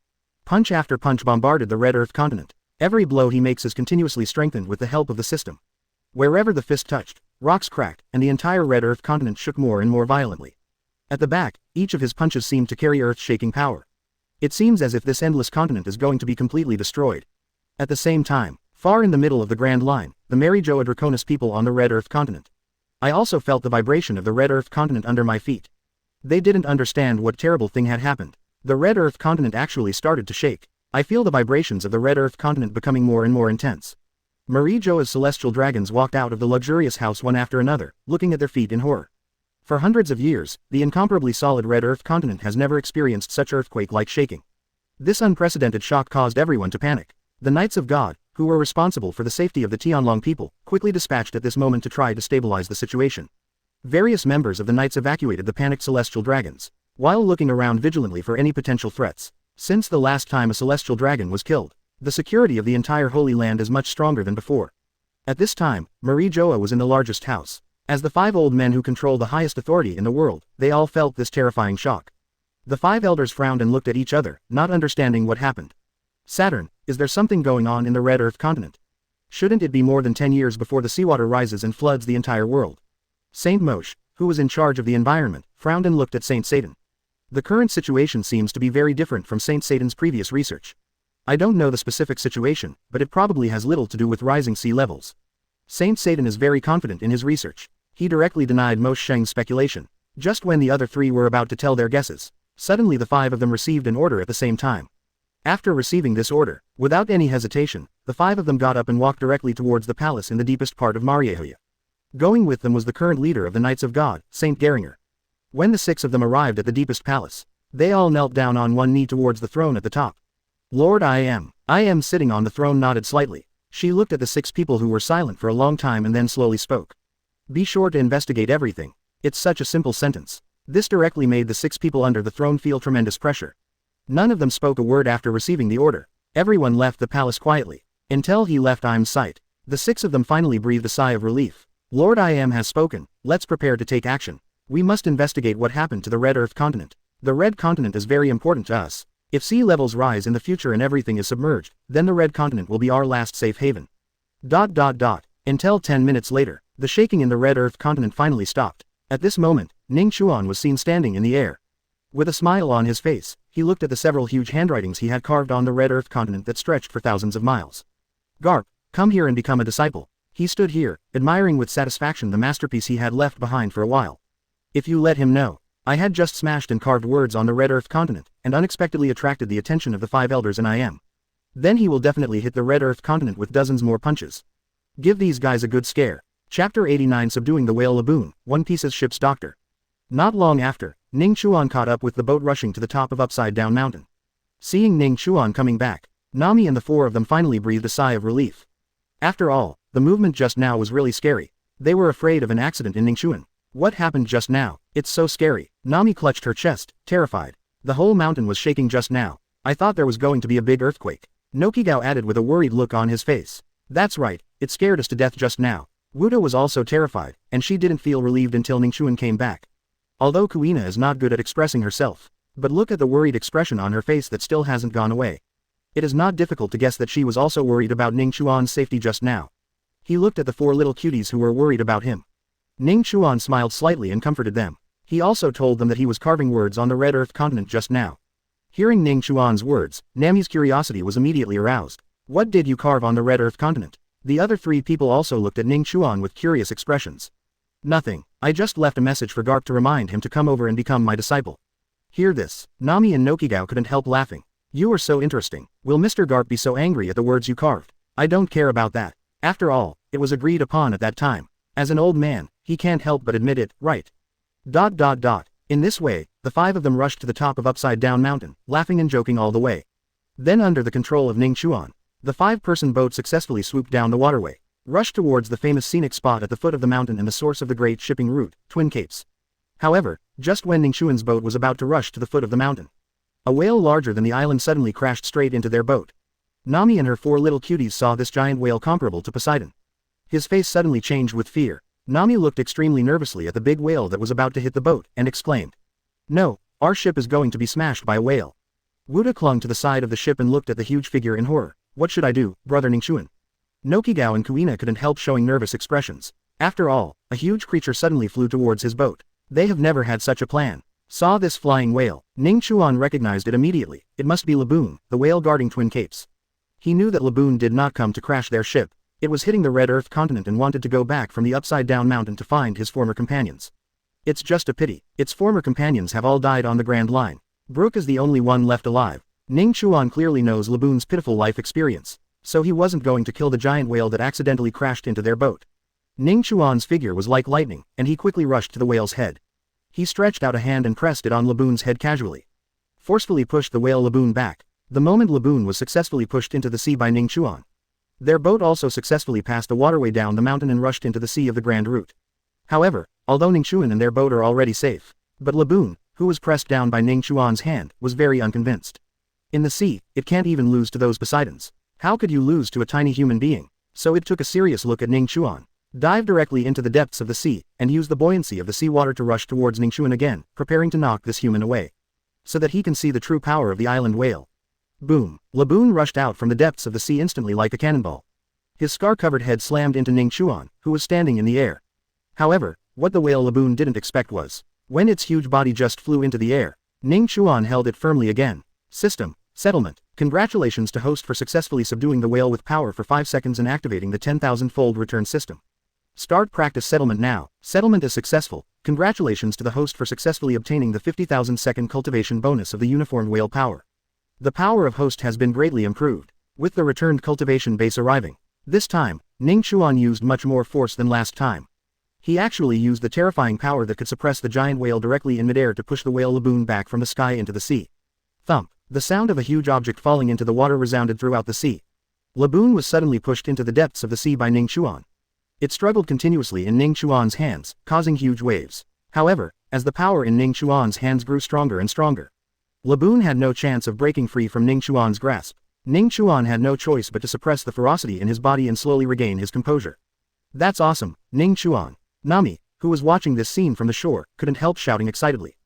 Punch after punch bombarded the Red Earth continent. Every blow he makes is continuously strengthened with the help of the system. Wherever the fist touched, rocks cracked, and the entire Red Earth continent shook more and more violently. At the back, each of his punches seemed to carry earth-shaking power. It seems as if this endless continent is going to be completely destroyed. At the same time, far in the middle of the Grand Line, the Mary Joa Draconis people on the Red Earth continent. I also felt the vibration of the Red Earth continent under my feet. They didn't understand what terrible thing had happened. The Red Earth continent actually started to shake. I feel the vibrations of the Red Earth continent becoming more and more intense. Mary Joa's celestial dragons walked out of the luxurious house one after another, looking at their feet in horror. For hundreds of years, the incomparably solid Red Earth continent has never experienced such earthquake-like shaking. This unprecedented shock caused everyone to panic. The Knights of God, who were responsible for the safety of the Tianlong people, quickly dispatched at this moment to try to stabilize the situation. Various members of the Knights evacuated the panicked celestial dragons, while looking around vigilantly for any potential threats. Since the last time a celestial dragon was killed, the security of the entire Holy Land is much stronger than before. At this time, Mary Joa was in the largest house. As the 5 old men who control the highest authority in the world, they all felt this terrifying shock. The 5 elders frowned and looked at each other, not understanding what happened. Saturn, is there something going on in the Red Earth continent? Shouldn't it be more than 10 years before the seawater rises and floods the entire world? Saint Moshe, who was in charge of the environment, frowned and looked at Saint Satan. The current situation seems to be very different from Saint Satan's previous research. I don't know the specific situation, but it probably has little to do with rising sea levels. Saint Satan is very confident in his research. He directly denied Moshe Sheng's speculation. Just when the other 3 were about to tell their guesses, suddenly the 5 of them received an order at the same time. After receiving this order, without any hesitation, the 5 of them got up and walked directly towards the palace in the deepest part of Mariehoya. Going with them was the current leader of the Knights of God, Saint Geringer. When the 6 of them arrived at the deepest palace, they all knelt down on one knee towards the throne at the top. Lord I am sitting on the throne nodded slightly. She looked at the 6 people who were silent for a long time and then slowly spoke. Be sure to investigate everything. It's such a simple sentence. This directly made the 6 people under the throne feel tremendous pressure. None of them spoke a word after receiving the order. Everyone left the palace quietly. Until he left Im's sight. The 6 of them finally breathed a sigh of relief. Lord I has spoken, let's prepare to take action. We must investigate what happened to the Red Earth continent. The Red Continent is very important to us. If sea levels rise in the future and everything is submerged, then the Red Continent will be our last safe haven. Until 10 minutes later, the shaking in the Red Earth continent finally stopped. At this moment, Ning Chuan was seen standing in the air. With a smile on his face, he looked at the several huge handwritings he had carved on the Red Earth continent that stretched for thousands of miles. Garp, come here and become a disciple. He stood here, admiring with satisfaction the masterpiece he had left behind for a while. If you let him know, I had just smashed and carved words on the Red Earth continent, and unexpectedly attracted the attention of the 5 elders and then he will definitely hit the Red Earth continent with dozens more punches. Give these guys a good scare. Chapter 89 Subduing the Whale Laboon, One Piece's ship's doctor. Not long after, Ning Chuan caught up with the boat rushing to the top of Upside Down Mountain. Seeing Ning Chuan coming back, Nami and the 4 of them finally breathed a sigh of relief. After all, the movement just now was really scary. They were afraid of an accident in Ning Chuan. What happened just now? It's so scary. Nami clutched her chest, terrified. The whole mountain was shaking just now. I thought there was going to be a big earthquake. Nokigao added with a worried look on his face. That's right, it scared us to death just now. Wuda was also terrified, and she didn't feel relieved until Ning Chuan came back. Although Kuina is not good at expressing herself, but look at the worried expression on her face that still hasn't gone away. It is not difficult to guess that she was also worried about Ning Chuan's safety just now. He looked at the 4 little cuties who were worried about him. Ning Chuan smiled slightly and comforted them. He also told them that he was carving words on the Red Earth continent just now. Hearing Ning Chuan's words, Nami's curiosity was immediately aroused. What did you carve on the Red Earth continent? The other 3 people also looked at Ning Chuan with curious expressions. Nothing, I just left a message for Garp to remind him to come over and become my disciple. Hear this, Nami and Nokigao couldn't help laughing. You are so interesting. Will Mr. Garp be so angry at the words you carved? I don't care about that. After all, it was agreed upon at that time. As an old man, he can't help but admit it, right? In this way, the 5 of them rushed to the top of Upside Down Mountain, laughing and joking all the way. Then under the control of Ning Chuan, the 5-person boat successfully swooped down the waterway, rushed towards the famous scenic spot at the foot of the mountain and the source of the great shipping route, Twin Capes. However, just when Ning Chuan's boat was about to rush to the foot of the mountain, a whale larger than the island suddenly crashed straight into their boat. Nami and her 4 little cuties saw this giant whale comparable to Poseidon. His face suddenly changed with fear. Nami looked extremely nervously at the big whale that was about to hit the boat, and exclaimed, "No, our ship is going to be smashed by a whale." Wuda clung to the side of the ship and looked at the huge figure in horror. What should I do, brother Ning Chuan? Nokigao and Kuina couldn't help showing nervous expressions. After all, a huge creature suddenly flew towards his boat. They have never had such a plan. Saw this flying whale. Ning Chuan recognized it immediately. It must be Laboon, the whale guarding Twin Capes. He knew that Laboon did not come to crash their ship. It was hitting the Red Earth continent and wanted to go back from the upside-down mountain to find his former companions. It's just a pity. Its former companions have all died on the Grand Line. Brook is the only one left alive. Ning Chuan clearly knows Laboon's pitiful life experience, so he wasn't going to kill the giant whale that accidentally crashed into their boat. Ning Chuan's figure was like lightning, and he quickly rushed to the whale's head. He stretched out a hand and pressed it on Laboon's head casually. Forcefully pushed the whale Laboon back. The moment Laboon was successfully pushed into the sea by Ning Chuan. Their boat also successfully passed the waterway down the mountain and rushed into the sea of the Grand Route. However, although Ning Chuan and their boat are already safe, but Laboon, who was pressed down by Ning Chuan's hand, was very unconvinced. In the sea, it can't even lose to those Poseidons. How could you lose to a tiny human being? So it took a serious look at Ning Chuan, dived directly into the depths of the sea, and used the buoyancy of the seawater to rush towards Ning Chuan again, preparing to knock this human away, so that he can see the true power of the island whale. Boom! Laboon rushed out from the depths of the sea instantly like a cannonball. His scar-covered head slammed into Ning Chuan, who was standing in the air. However, what the whale Laboon didn't expect was, when its huge body just flew into the air, Ning Chuan held it firmly again. System. Settlement. Congratulations to host for successfully subduing the whale with power for 5 seconds and activating the 10,000-fold return system. Start practice settlement now. Settlement is successful. Congratulations to the host for successfully obtaining the 50,000-second cultivation bonus of the uniformed whale power. The power of host has been greatly improved, with the returned cultivation base arriving. This time, Ning Chuan used much more force than last time. He actually used the terrifying power that could suppress the giant whale directly in midair to push the whale Laboon back from the sky into the sea. Thump. The sound of a huge object falling into the water resounded throughout the sea. Laboon was suddenly pushed into the depths of the sea by Ning Chuan. It struggled continuously in Ning Chuan's hands, causing huge waves. However, as the power in Ning Chuan's hands grew stronger and stronger, Laboon had no chance of breaking free from Ning Chuan's grasp. Ning Chuan had no choice but to suppress the ferocity in his body and slowly regain his composure. That's awesome, Ning Chuan. Nami, who was watching this scene from the shore, couldn't help shouting excitedly.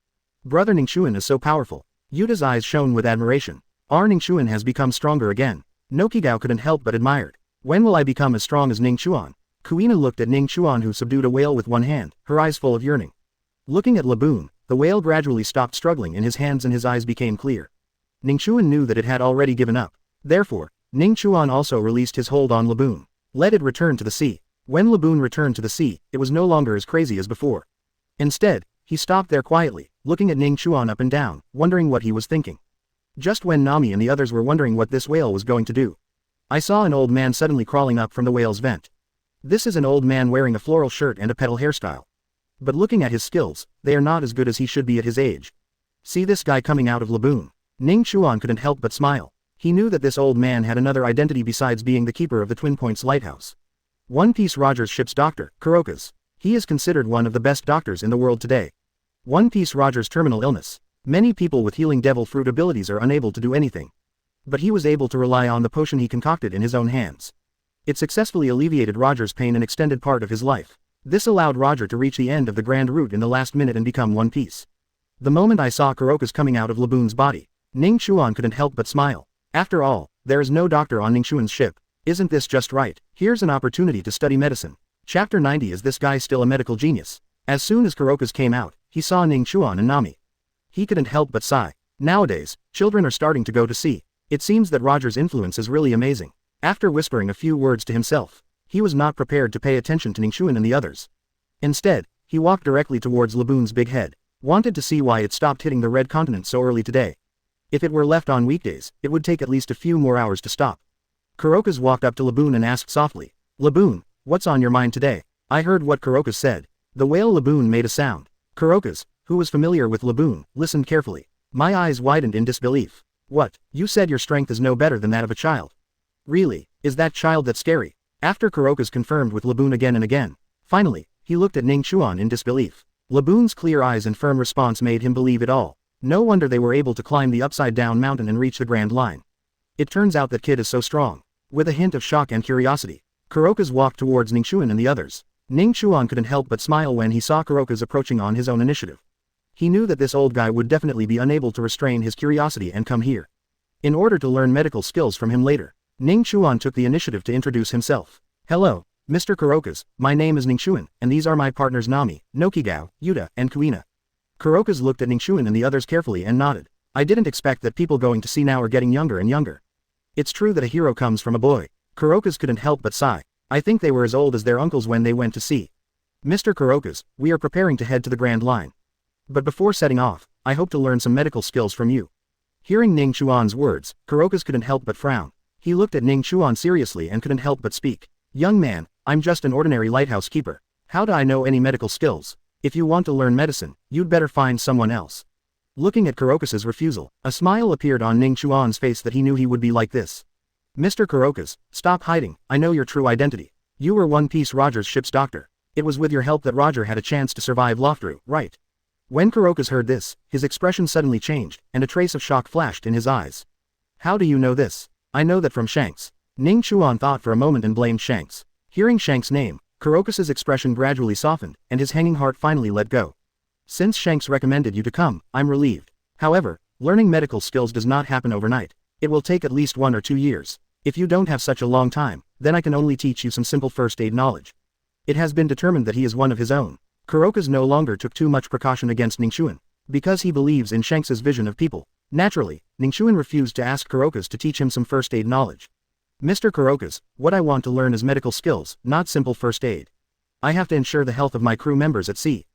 Brother Ning Chuan is so powerful. Yuta's eyes shone with admiration. Our Ning Chuan has become stronger again. Nokigao couldn't help but admired. When will I become as strong as Ning Chuan? Kuina looked at Ning Chuan, who subdued a whale with one hand, her eyes full of yearning. Looking at Laboon, the whale gradually stopped struggling in his hands and his eyes became clear. Ning Chuan knew that it had already given up. Therefore, Ning Chuan also released his hold on Laboon. Let it return to the sea. When Laboon returned to the sea, it was no longer as crazy as before. Instead, he stopped there quietly, looking at Ning Chuan up and down, wondering what he was thinking. Just when Nami and the others were wondering what this whale was going to do, I saw an old man suddenly crawling up from the whale's vent. This is an old man wearing a floral shirt and a petal hairstyle. But looking at his skills, they are not as good as he should be at his age. See this guy coming out of Laboon. Ning Chuan couldn't help but smile. He knew that this old man had another identity besides being the keeper of the Twin Points lighthouse. One Piece Roger's ship's doctor, Kuroka's. He is considered one of the best doctors in the world today. One Piece Roger's terminal illness. Many people with healing devil fruit abilities are unable to do anything. But he was able to rely on the potion he concocted in his own hands. It successfully alleviated Roger's pain and extended part of his life. This allowed Roger to reach the end of the Grand Route in the last minute and become One Piece. The moment I saw Kuroka's coming out of Laboon's body, Ning Chuan couldn't help but smile. After all, there is no doctor on Ning Chuan's ship. Isn't this just right? Here's an opportunity to study medicine. Chapter 90. Is this guy still a medical genius? As soon as Kuroka's came out, he saw Ning Chuan and Nami. He couldn't help but sigh. Nowadays, children are starting to go to sea. It seems that Roger's influence is really amazing. After whispering a few words to himself, he was not prepared to pay attention to Ning Chuan and the others. Instead, he walked directly towards Laboon's big head, wanted to see why it stopped hitting the red continent so early today. If it were left on weekdays, it would take at least a few more hours to stop. Kuroka's walked up to Laboon and asked softly, Laboon, what's on your mind today? I heard what Kuroka's said. The whale Laboon made a sound. Kuroka's, who was familiar with Laboon, listened carefully. My eyes widened in disbelief. What? You said your strength is no better than that of a child. Really? Is that child that scary? After Kuroka's confirmed with Laboon again and again, finally, he looked at Ning Chuan in disbelief. Laboon's clear eyes and firm response made him believe it all. No wonder they were able to climb the upside-down mountain and reach the Grand Line. It turns out that kid is so strong. With a hint of shock and curiosity, Kuroka's walked towards Ning Chuan and the others. Ning Chuan couldn't help but smile when he saw Kuroka's approaching on his own initiative. He knew that this old guy would definitely be unable to restrain his curiosity and come here. In order to learn medical skills from him later, Ning Chuan took the initiative to introduce himself. Hello, Mr. Kuroka's, my name is Ning Chuan, and these are my partners Nami, Nokigao, Yuta, and Kuina. Kuroka's looked at Ning Chuan and the others carefully and nodded. I didn't expect that people going to sea now are getting younger and younger. It's true that a hero comes from a boy. Kuroka's couldn't help but sigh. I think they were as old as their uncles when they went to sea. Mr. Kuroka's, we are preparing to head to the Grand Line. But before setting off, I hope to learn some medical skills from you. Hearing Ning Chuan's words, Kuroka's couldn't help but frown. He looked at Ning Chuan seriously and couldn't help but speak. Young man, I'm just an ordinary lighthouse keeper. How do I know any medical skills? If you want to learn medicine, you'd better find someone else. Looking at Kuroka's refusal, a smile appeared on Ning Chuan's face that he knew he would be like this. Mr. Kuroka's, stop hiding, I know your true identity. You were One Piece Roger's ship's doctor. It was with your help that Roger had a chance to survive Lofthrough, right? When Kuroka's heard this, his expression suddenly changed, and a trace of shock flashed in his eyes. How do you know this? I know that from Shanks. Ning Chuan thought for a moment and blamed Shanks. Hearing Shanks' name, Kuroka's expression gradually softened, and his hanging heart finally let go. Since Shanks recommended you to come, I'm relieved. However, learning medical skills does not happen overnight. It will take at least 1 or 2 years. If you don't have such a long time, then I can only teach you some simple first aid knowledge. It has been determined that he is one of his own. Kuroka's no longer took too much precaution against Ning Chuan, because he believes in Shanks' vision of people. Naturally, Ning Chuan refused to ask Kuroka's to teach him some first aid knowledge. Mr. Kuroka's, what I want to learn is medical skills, not simple first aid. I have to ensure the health of my crew members at sea.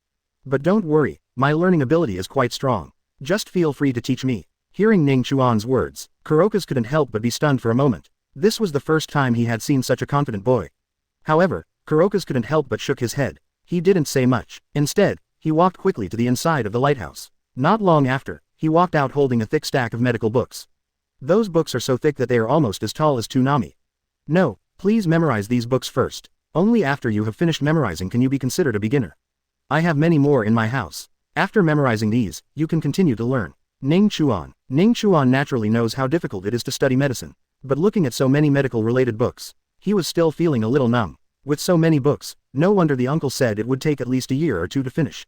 But don't worry, my learning ability is quite strong. Just feel free to teach me. Hearing Ning Chuan's words, Kuroka's couldn't help but be stunned for a moment. This was the first time he had seen such a confident boy. However, Kuroka's couldn't help but shook his head. He didn't say much. Instead, he walked quickly to the inside of the lighthouse. Not long after, he walked out holding a thick stack of medical books. Those books are so thick that they are almost as tall as 2 Nami. No, please memorize these books first. Only after you have finished memorizing can you be considered a beginner. I have many more in my house. After memorizing these, you can continue to learn. Ning Chuan. Ning Chuan naturally knows how difficult it is to study medicine. But looking at so many medical-related books, he was still feeling a little numb. With so many books, no wonder the uncle said it would take at least a year or 2 to finish.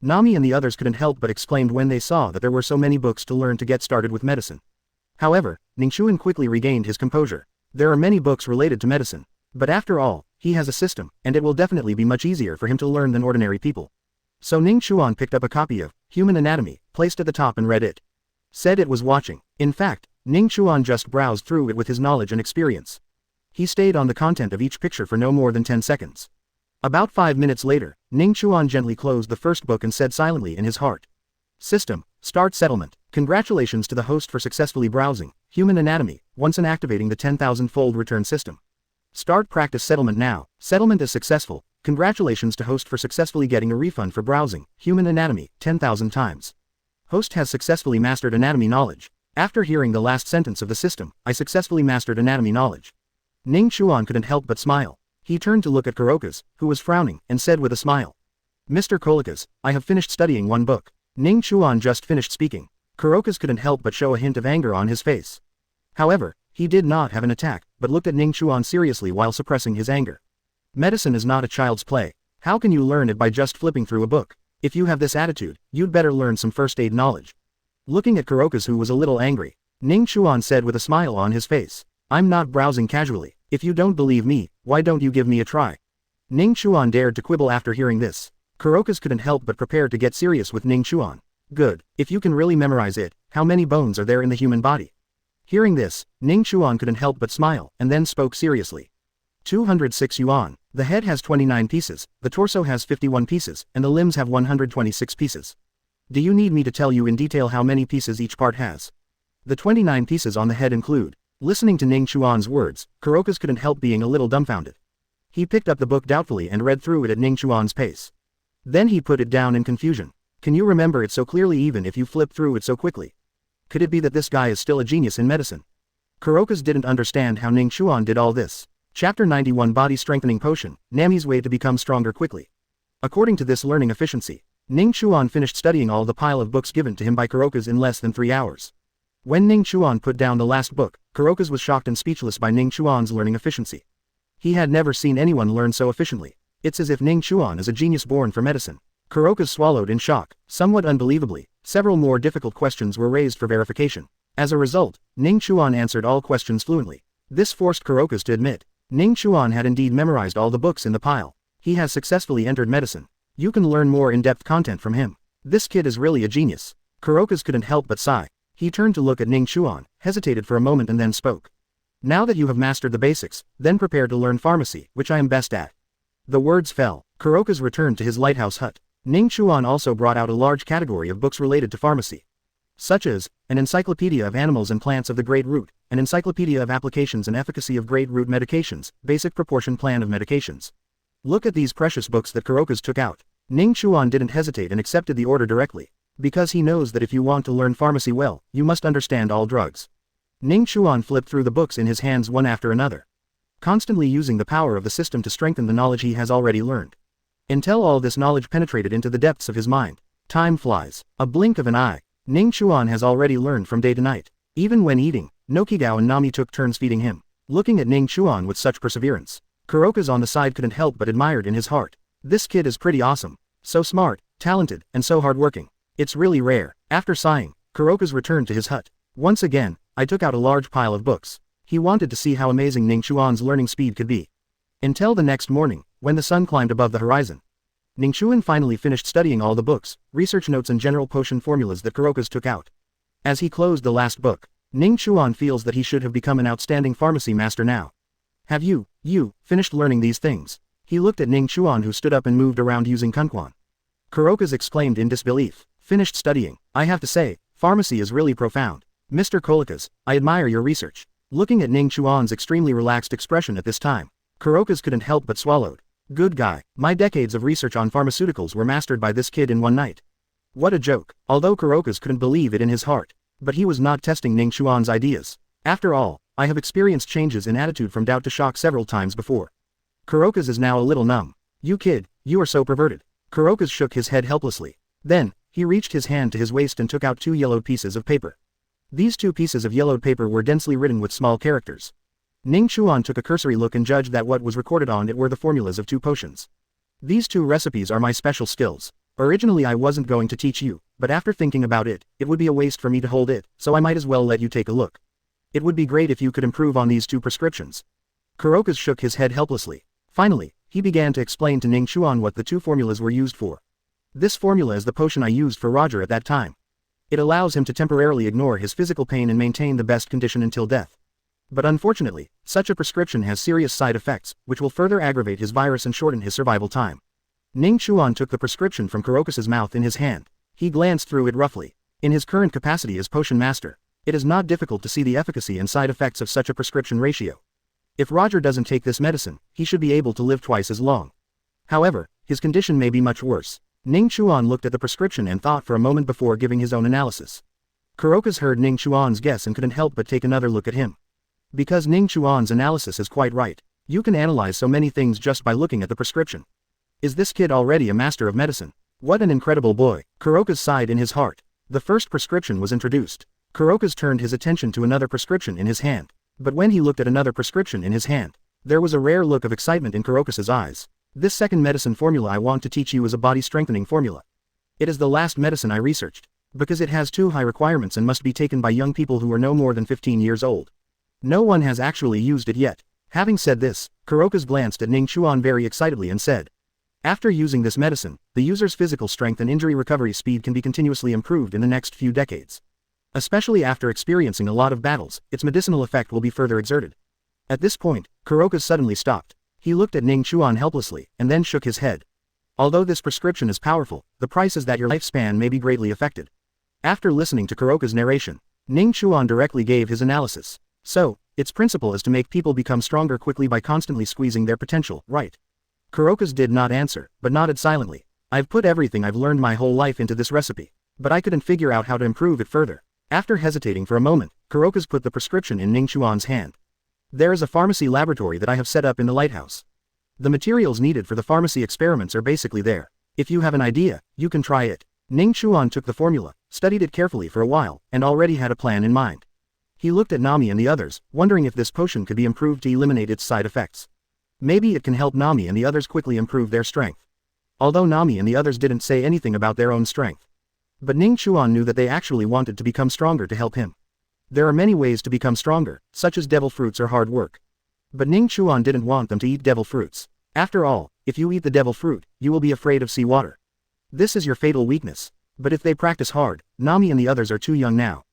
Nami and the others couldn't help but exclaim when they saw that there were so many books to learn to get started with medicine. However, Ning Chuan quickly regained his composure. There are many books related to medicine. But after all, he has a system, and it will definitely be much easier for him to learn than ordinary people. So Ning Chuan picked up a copy of Human Anatomy, placed at the top and read it. Said it was watching. In fact, Ning Chuan just browsed through it with his knowledge and experience. He stayed on the content of each picture for no more than 10 seconds. About 5 minutes later, Ning Chuan gently closed the first book and said silently in his heart. System, start settlement. Congratulations to the host for successfully browsing Human Anatomy, once and activating the 10,000-fold return system. Start practice settlement now. Settlement is successful. Congratulations to host for successfully getting a refund for browsing Human Anatomy 10,000 times. Host has successfully mastered anatomy knowledge. After hearing the last sentence of the system, I successfully mastered anatomy knowledge. Ning Chuan couldn't help but smile. He turned to look at Kuroka's, who was frowning, and said with a smile. Mr. Kuroka's, I have finished studying 1 book. Ning Chuan just finished speaking. Kuroka's couldn't help but show a hint of anger on his face. However, he did not have an attack, but looked at Ning Chuan seriously while suppressing his anger. Medicine is not a child's play. How can you learn it by just flipping through a book? If you have this attitude, you'd better learn some first aid knowledge. Looking at Kuroka's, who was a little angry, Ning Chuan said with a smile on his face. I'm not browsing casually. If you don't believe me, why don't you give me a try? Ning Chuan dared to quibble after hearing this. Kuroka's couldn't help but prepare to get serious with Ning Chuan. Good, if you can really memorize it, how many bones are there in the human body? Hearing this, Ning Chuan couldn't help but smile, and then spoke seriously. 206 yuan. The head has 29 pieces, the torso has 51 pieces, and the limbs have 126 pieces. Do you need me to tell you in detail how many pieces each part has? The 29 pieces on the head include. Listening to Ning Chuan's words, Kuroka's couldn't help being a little dumbfounded. He picked up the book doubtfully and read through it at Ning Chuan's pace. Then he put it down in confusion. Can you remember it so clearly even if you flip through it so quickly? Could it be that this guy is still a genius in medicine? Kuroka's didn't understand how Ning Chuan did all this. Chapter 91 Body Strengthening Potion, Nami's Way to Become Stronger Quickly. According to this learning efficiency, Ning Chuan finished studying all the pile of books given to him by Kuroka's in less than 3 hours. When Ning Chuan put down the last book, Kuroka's was shocked and speechless by Ning Chuan's learning efficiency. He had never seen anyone learn so efficiently. It's as if Ning Chuan is a genius born for medicine. Kuroka's swallowed in shock. Somewhat unbelievably, several more difficult questions were raised for verification. As a result, Ning Chuan answered all questions fluently. This forced Kuroka's to admit. Ning Chuan had indeed memorized all the books in the pile. He has successfully entered medicine. You can learn more in-depth content from him. This kid is really a genius. Kuroka's couldn't help but sigh. He turned to look at Ning Chuan, hesitated for a moment and then spoke. Now that you have mastered the basics, then prepare to learn pharmacy, which I am best at. The words fell. Kuroka's returned to his lighthouse hut. Ning Chuan also brought out a large category of books related to pharmacy, such as an encyclopedia of animals and plants of the Great Root, an encyclopedia of applications and efficacy of Great Root medications, basic proportion plan of medications. Look at these precious books that Kuroka's took out. Ning Chuan didn't hesitate and accepted the order directly, because he knows that if you want to learn pharmacy well, you must understand all drugs. Ning Chuan flipped through the books in his hands one after another, constantly using the power of the system to strengthen the knowledge he has already learned. Until all this knowledge penetrated into the depths of his mind. Time flies. A blink of an eye. Ning Chuan has already learned from day to night. Even when eating, Nokigao and Nami took turns feeding him. Looking at Ning Chuan with such perseverance, Kuroka's on the side couldn't help but admired in his heart. This kid is pretty awesome. So smart, talented, and so hardworking. It's really rare. After sighing, Kuroka's returned to his hut. Once again, I took out a large pile of books. He wanted to see how amazing Ning Chuan's learning speed could be. Until the next morning, when the sun climbed above the horizon. Ning Chuan finally finished studying all the books, research notes and general potion formulas that Kuroka's took out. As he closed the last book, Ning Chuan feels that he should have become an outstanding pharmacy master now. Have you finished learning these things? He looked at Ning Chuan who stood up and moved around using Kunquan. Kuroka's exclaimed in disbelief. Finished studying. I have to say, pharmacy is really profound. Mr. Kolikas, I admire your research. Looking at Ning Chuan's extremely relaxed expression at this time, Kuroka's couldn't help but swallowed. Good guy. My decades of research on pharmaceuticals were mastered by this kid in one night. What a joke. Although Kuroka's couldn't believe it in his heart. But he was not testing Ning Chuan's ideas. After all, I have experienced changes in attitude from doubt to shock several times before. Kuroka's is now a little numb. You kid, you are so perverted. Kuroka's shook his head helplessly. Then, he reached his hand to his waist and took out 2 yellowed pieces of paper. These 2 pieces of yellowed paper were densely written with small characters. Ning Chuan took a cursory look and judged that what was recorded on it were the formulas of 2 potions. These 2 recipes are my special skills. Originally I wasn't going to teach you, but after thinking about it, it would be a waste for me to hold it, so I might as well let you take a look. It would be great if you could improve on these 2 prescriptions. Kuroka's shook his head helplessly. Finally, he began to explain to Ning Chuan what the 2 formulas were used for. This formula is the potion I used for Roger at that time. It allows him to temporarily ignore his physical pain and maintain the best condition until death. But unfortunately, such a prescription has serious side effects, which will further aggravate his virus and shorten his survival time. Ning Chuan took the prescription from Kuroka's mouth in his hand. He glanced through it roughly. In his current capacity as potion master, it is not difficult to see the efficacy and side effects of such a prescription ratio. If Roger doesn't take this medicine, he should be able to live twice as long. However, his condition may be much worse. Ning Chuan looked at the prescription and thought for a moment before giving his own analysis. Kuroka's heard Ning Chuan's guess and couldn't help but take another look at him. Because Ning Chuan's analysis is quite right. You can analyze so many things just by looking at the prescription. Is this kid already a master of medicine? What an incredible boy. Kuroka's sighed in his heart. The first prescription was introduced. Kuroka's turned his attention to another prescription in his hand. But when he looked at another prescription in his hand, there was a rare look of excitement in Kuroka's eyes. This second medicine formula I want to teach you is a body strengthening formula. It is the last medicine I researched, because it has 2 high requirements and must be taken by young people who are no more than 15 years old. No one has actually used it yet. Having said this, Kuroka's glanced at Ning Chuan very excitedly and said, after using this medicine, the user's physical strength and injury recovery speed can be continuously improved in the next few decades. Especially after experiencing a lot of battles, its medicinal effect will be further exerted. At this point, Kuroka suddenly stopped. He looked at Ning Chuan helplessly, and then shook his head. Although this prescription is powerful, the price is that your lifespan may be greatly affected. After listening to Kuroka's narration, Ning Chuan directly gave his analysis. So, its principle is to make people become stronger quickly by constantly squeezing their potential, right? Kuroka's did not answer, but nodded silently. I've put everything I've learned my whole life into this recipe, but I couldn't figure out how to improve it further. After hesitating for a moment, Kuroka's put the prescription in Ning Chuan's hand. There is a pharmacy laboratory that I have set up in the lighthouse. The materials needed for the pharmacy experiments are basically there. If you have an idea, you can try it. Ning Chuan took the formula, studied it carefully for a while, and already had a plan in mind. He looked at Nami and the others, wondering if this potion could be improved to eliminate its side effects. Maybe it can help Nami and the others quickly improve their strength. Although Nami and the others didn't say anything about their own strength. But Ning Chuan knew that they actually wanted to become stronger to help him. There are many ways to become stronger, such as devil fruits or hard work. But Ning Chuan didn't want them to eat devil fruits. After all, if you eat the devil fruit, you will be afraid of sea water. This is your fatal weakness. But if they practice hard, Nami and the others are too young now.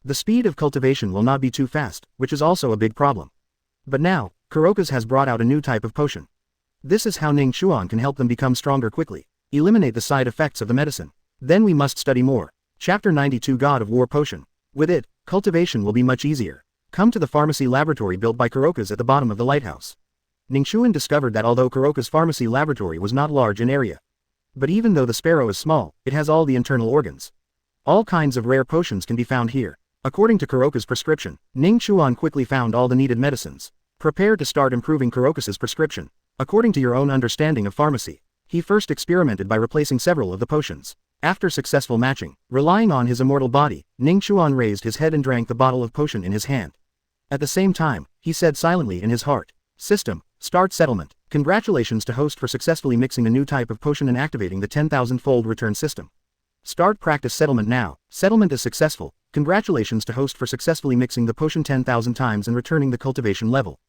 The speed of cultivation will not be too fast, which is also a big problem. But now, Kuroka's has brought out a new type of potion. This is how Ning Chuan can help them become stronger quickly. Eliminate the side effects of the medicine. Then we must study more. Chapter 92 God of War Potion. With it, cultivation will be much easier. Come to the pharmacy laboratory built by Kuroka's at the bottom of the lighthouse. Ning Chuan discovered that although Kuroka's pharmacy laboratory was not large in area, but even though the sparrow is small, it has all the internal organs. All kinds of rare potions can be found here. According to Kuroka's prescription, Ning Chuan quickly found all the needed medicines. Prepare to start improving Kuroka's prescription. According to your own understanding of pharmacy, he first experimented by replacing several of the potions. After successful matching, relying on his immortal body, Ning Chuan raised his head and drank the bottle of potion in his hand. At the same time, he said silently in his heart, "System, start settlement. Congratulations to host for successfully mixing a new type of potion and activating the 10,000-fold return system. Start practice settlement now. Settlement is successful. Congratulations to host for successfully mixing the potion 10,000 times and returning the cultivation level.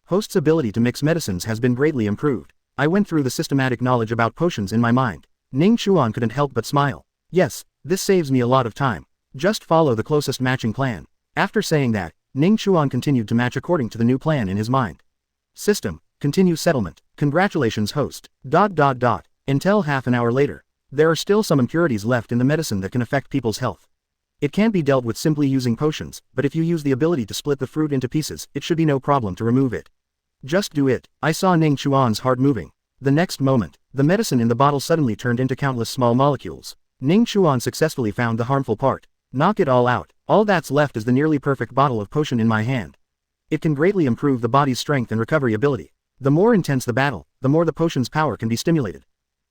Host's ability to mix medicines has been greatly improved. I went through the systematic knowledge about potions in my mind." Ning Chuan couldn't help but smile. "Yes, this saves me a lot of time. Just follow the closest matching plan." After saying that, Ning Chuan continued to match according to the new plan in his mind. System, continue settlement. Congratulations host. ... Until half an hour later. There are still some impurities left in the medicine that can affect people's health. It can't be dealt with simply using potions, but if you use the ability to split the fruit into pieces, it should be no problem to remove it. Just do it. I saw Ning Chuan's heart moving. The next moment, the medicine in the bottle suddenly turned into countless small molecules. Ning Chuan successfully found the harmful part. Knock it all out. All that's left is the nearly perfect bottle of potion in my hand. It can greatly improve the body's strength and recovery ability. The more intense the battle, the more the potion's power can be stimulated.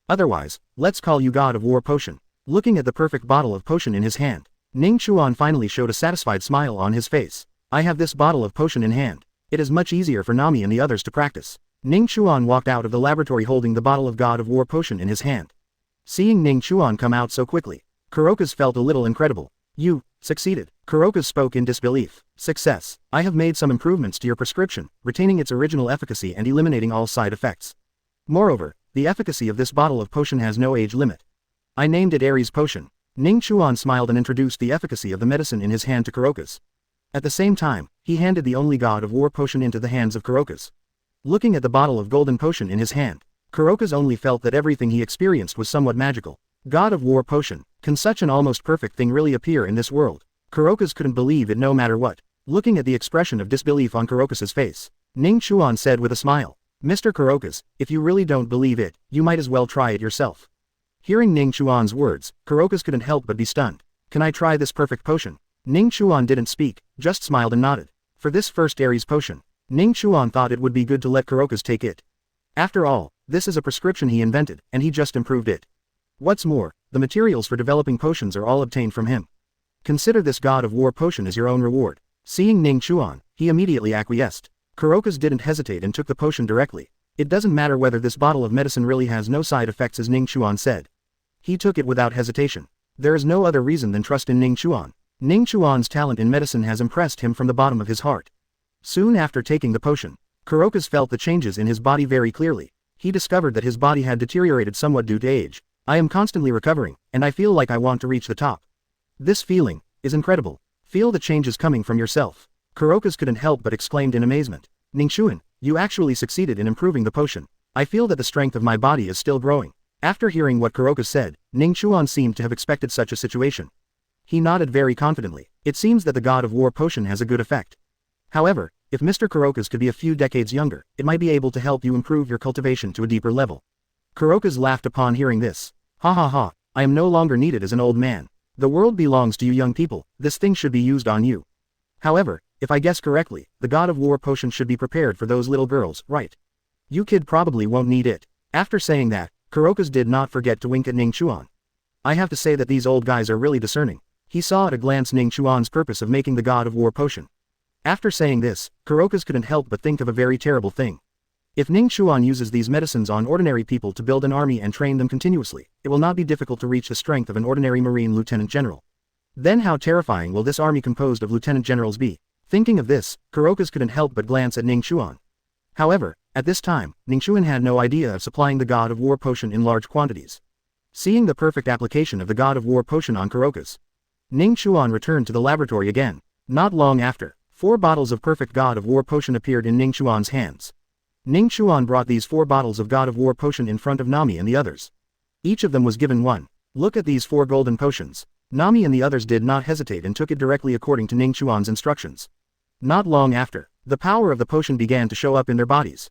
Otherwise, let's call you God of War Potion. Looking at the perfect bottle of potion in his hand, Ning Chuan finally showed a satisfied smile on his face. I have this bottle of potion in hand. It is much easier for Nami and the others to practice. Ning Chuan walked out of the laboratory holding the bottle of God of War Potion in his hand. Seeing Ning Chuan come out so quickly, Kuroka's felt a little incredible. You succeeded. Kuroka's spoke in disbelief. Success. I have made some improvements to your prescription, retaining its original efficacy and eliminating all side effects. Moreover, the efficacy of this bottle of potion has no age limit. I named it Ares Potion. Ning Chuan smiled and introduced the efficacy of the medicine in his hand to Kuroka's. At the same time, he handed the only God of War Potion into the hands of Kuroka's. Looking at the bottle of golden potion in his hand, Kuroka's only felt that everything he experienced was somewhat magical. God of War Potion. Can such an almost perfect thing really appear in this world? Kuroka's couldn't believe it no matter what. Looking at the expression of disbelief on Kuroka's face, Ning Chuan said with a smile, "Mr. Kuroka's, if you really don't believe it, you might as well try it yourself." Hearing Ning Chuan's words, Kuroka's couldn't help but be stunned. Can I try this perfect potion? Ning Chuan didn't speak, just smiled and nodded. For this first Ares potion, Ning Chuan thought it would be good to let Kuroka's take it. After all, this is a prescription he invented, and he just improved it. What's more, the materials for developing potions are all obtained from him. Consider this God of War Potion as your own reward. Seeing Ning Chuan, he immediately acquiesced. Kuroka's didn't hesitate and took the potion directly. It doesn't matter whether this bottle of medicine really has no side effects as Ning Chuan said. He took it without hesitation. There is no other reason than trust in Ning Chuan. Ning Chuan's talent in medicine has impressed him from the bottom of his heart. Soon after taking the potion, Kuroka's felt the changes in his body very clearly. He discovered that his body had deteriorated somewhat due to age. I am constantly recovering, and I feel like I want to reach the top. This feeling is incredible. Feel the changes coming from yourself. Kuroka's couldn't help but exclaimed in amazement. Ning Chuan, you actually succeeded in improving the potion. I feel that the strength of my body is still growing. After hearing what Kuroka said, Ning Chuan seemed to have expected such a situation. He nodded very confidently. It seems that the God of War Potion has a good effect. However, if Mr. Kuroka's could be a few decades younger, it might be able to help you improve your cultivation to a deeper level. Kuroka's laughed upon hearing this. Ha ha ha, I am no longer needed as an old man. The world belongs to you young people, this thing should be used on you. However, if I guess correctly, the God of War Potion should be prepared for those little girls, right? You kid probably won't need it. After saying that, Kuroka's did not forget to wink at Ning Chuan. I have to say that these old guys are really discerning. He saw at a glance Ning Chuan's purpose of making the God of War Potion. After saying this, Kuroka's couldn't help but think of a very terrible thing. If Ning Chuan uses these medicines on ordinary people to build an army and train them continuously, it will not be difficult to reach the strength of an ordinary Marine Lieutenant General. Then how terrifying will this army composed of Lieutenant Generals be? Thinking of this, Kuroka's couldn't help but glance at Ning Chuan. However, at this time, Ning Chuan had no idea of supplying the God of War Potion in large quantities. Seeing the perfect application of the God of War potion on Kuroka's, Ning Chuan returned to the laboratory again. Not long after, 4 bottles of perfect God of War potion appeared in Ning Chuan's hands. Ning Chuan brought these 4 bottles of God of War potion in front of Nami and the others. Each of them was given one. Look at these 4 golden potions. Nami and the others did not hesitate and took it directly according to Ning Chuan's instructions. Not long after, the power of the potion began to show up in their bodies.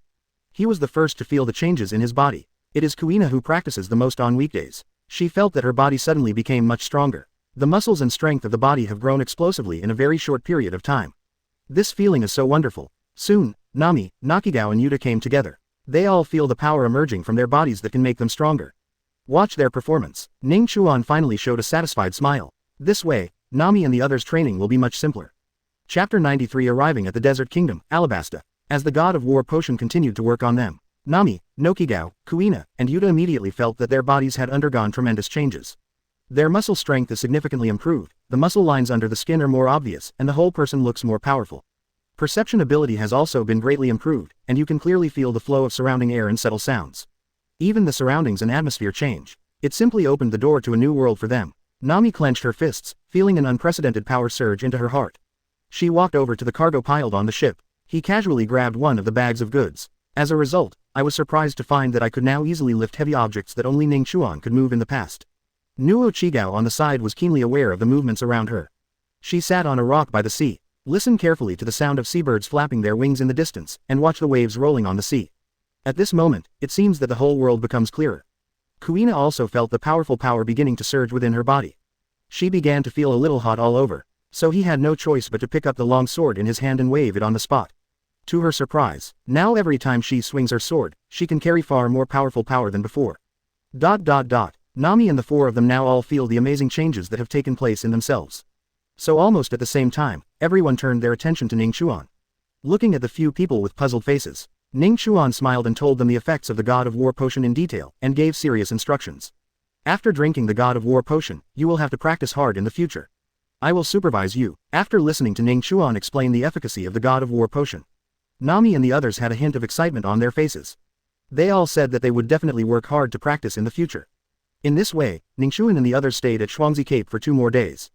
He was the first to feel the changes in his body. It is Kuina who practices the most on weekdays. She felt that her body suddenly became much stronger. The muscles and strength of the body have grown explosively in a very short period of time. This feeling is so wonderful. Soon, Nami, Nakigao and Yuta came together. They all feel the power emerging from their bodies that can make them stronger. Watch their performance. Ning Chuan finally showed a satisfied smile. This way, Nami and the others' training will be much simpler. Chapter 93 Arriving at the Desert Kingdom, Alabasta. As the God of War potion continued to work on them, Nami, Nakigao, Kuina, and Yuta immediately felt that their bodies had undergone tremendous changes. Their muscle strength is significantly improved, the muscle lines under the skin are more obvious, and the whole person looks more powerful. Perception ability has also been greatly improved, and you can clearly feel the flow of surrounding air and subtle sounds. Even the surroundings and atmosphere change. It simply opened the door to a new world for them. Nami clenched her fists, feeling an unprecedented power surge into her heart. She walked over to the cargo piled on the ship. He casually grabbed one of the bags of goods. As a result, I was surprised to find that I could now easily lift heavy objects that only Ning Chuan could move in the past. Nuo Chigao on the side was keenly aware of the movements around her. She sat on a rock by the sea. Listen carefully to the sound of seabirds flapping their wings in the distance, and watch the waves rolling on the sea. At this moment, it seems that the whole world becomes clearer. Kuina also felt the powerful power beginning to surge within her body. She began to feel a little hot all over, so he had no choice but to pick up the long sword in his hand and wave it on the spot. To her surprise, now every time she swings her sword, she can carry far more powerful power than before. Nami and the 4 of them now all feel the amazing changes that have taken place in themselves. So almost at the same time, everyone turned their attention to Ning Chuan. Looking at the few people with puzzled faces, Ning Chuan smiled and told them the effects of the God of War potion in detail, and gave serious instructions. After drinking the God of War potion, you will have to practice hard in the future. I will supervise you. After listening to Ning Chuan explain the efficacy of the God of War potion, Nami and the others had a hint of excitement on their faces. They all said that they would definitely work hard to practice in the future. In this way, Ning Chuan and the others stayed at Shuangzi Cape for 2 more days.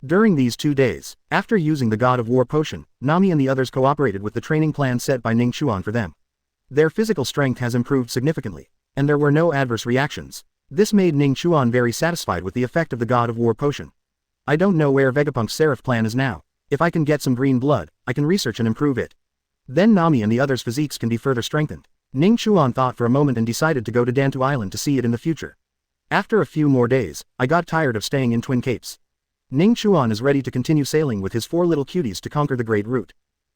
During these 2 days, after using the God of War potion, Nami and the others cooperated with the training plan set by Ning Chuan for them. Their physical strength has improved significantly, and there were no adverse reactions. This made Ning Chuan very satisfied with the effect of the God of War potion. I don't know where Vegapunk's Seraph plan is now. If I can get some green blood, I can research and improve it. Then Nami and the others' physiques can be further strengthened. Ning Chuan thought for a moment and decided to go to Dantu Island to see it in the future. After a few more days, I got tired of staying in Twin Capes. Ning Chuan is ready to continue sailing with his 4 little cuties to conquer the Great Route.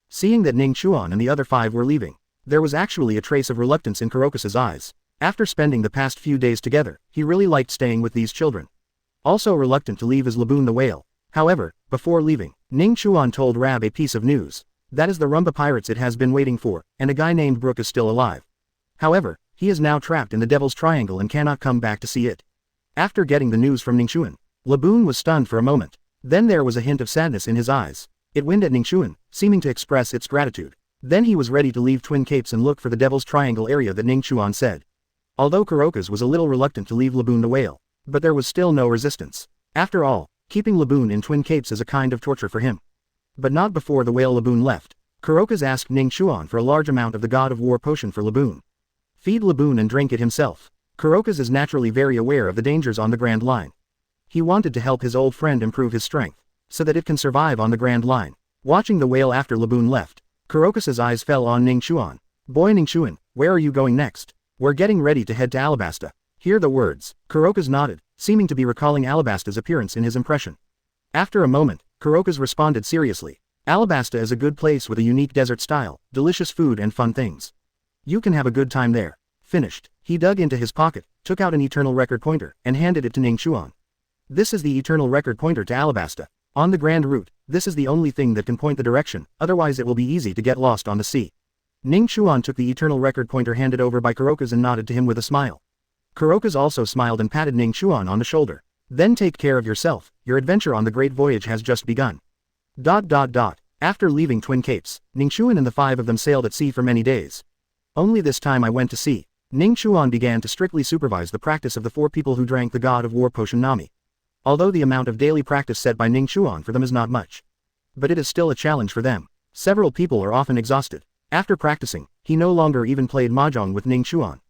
Seeing that Ning Chuan and the other 5 were leaving, there was actually a trace of reluctance in Kuroka's eyes. After spending the past few days together, he really liked staying with these children. Also reluctant to leave is Laboon the whale. However, before leaving, Ning Chuan told Rab a piece of news. That is the Rumba pirates it has been waiting for, and a guy named Brook is still alive. However, he is now trapped in the Devil's Triangle and cannot come back to see it. After getting the news from Ning Chuan, Laboon was stunned for a moment. Then there was a hint of sadness in his eyes. It winked at Ning Chuan, seeming to express its gratitude. Then he was ready to leave Twin Capes and look for the Devil's Triangle area that Ning Chuan said. Although Kuroka's was a little reluctant to leave Laboon the whale, but there was still no resistance. After all, keeping Laboon in Twin Capes is a kind of torture for him. But not before the whale Laboon left. Kuroka's asked Ning Chuan for a large amount of the God of War potion for Laboon. Feed Laboon and drink it himself. Kuroka's is naturally very aware of the dangers on the Grand Line. He wanted to help his old friend improve his strength, so that it can survive on the Grand Line. Watching the whale after Laboon left, Kuroka's eyes fell on Ning Chuan. Boy Ning Chuan, where are you going next? We're getting ready to head to Alabasta. Hear the words. Kuroka's nodded, seeming to be recalling Alabasta's appearance in his impression. After a moment, Kuroka's responded seriously. Alabasta is a good place with a unique desert style, delicious food and fun things. You can have a good time there. Finished. He dug into his pocket, took out an eternal record pointer, and handed it to Ning Chuan. This is the eternal record pointer to Alabasta. On the Grand Route, this is the only thing that can point the direction, otherwise it will be easy to get lost on the sea. Ning Chuan took the eternal record pointer handed over by Kuroka's and nodded to him with a smile. Kuroka's also smiled and patted Ning Chuan on the shoulder. Then take care of yourself, your adventure on the great voyage has just begun. After leaving Twin Capes, Ning Chuan and the 5 of them sailed at sea for many days. Only this time I went to sea. Ning Chuan began to strictly supervise the practice of the 4 people who drank the god of war potion Nami. Although the amount of daily practice set by Ning Chuan for them is not much, but it is still a challenge for them. Several people are often exhausted. After practicing, he no longer even played mahjong with Ning Chuan.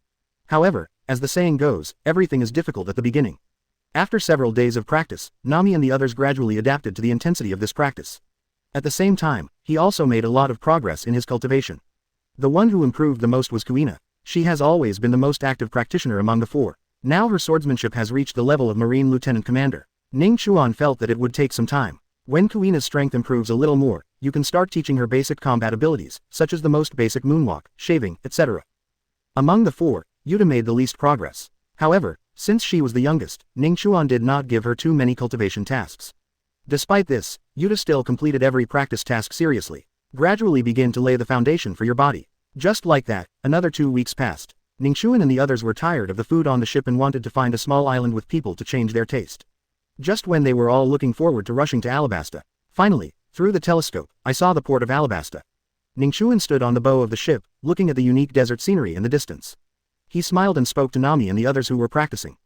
However, as the saying goes, everything is difficult at the beginning. After several days of practice, Nami and the others gradually adapted to the intensity of this practice. At the same time, he also made a lot of progress in his cultivation. The one who improved the most was Kuina. She has always been the most active practitioner among the 4. Now her swordsmanship has reached the level of Marine Lieutenant Commander. Ning Chuan felt that it would take some time. When Kuina's strength improves a little more, you can start teaching her basic combat abilities, such as the most basic moonwalk, shaving, etc. Among the 4, Yuta made the least progress. However, since she was the youngest, Ning Chuan did not give her too many cultivation tasks. Despite this, Yuta still completed every practice task seriously. Gradually begin to lay the foundation for your body. Just like that, another 2 weeks passed. Ning Chuan and the others were tired of the food on the ship and wanted to find a small island with people to change their taste. Just when they were all looking forward to rushing to Alabasta, finally, through the telescope, I saw the port of Alabasta. Ning Chuan stood on the bow of the ship, looking at the unique desert scenery in the distance. He smiled and spoke to Nami and the others who were practicing.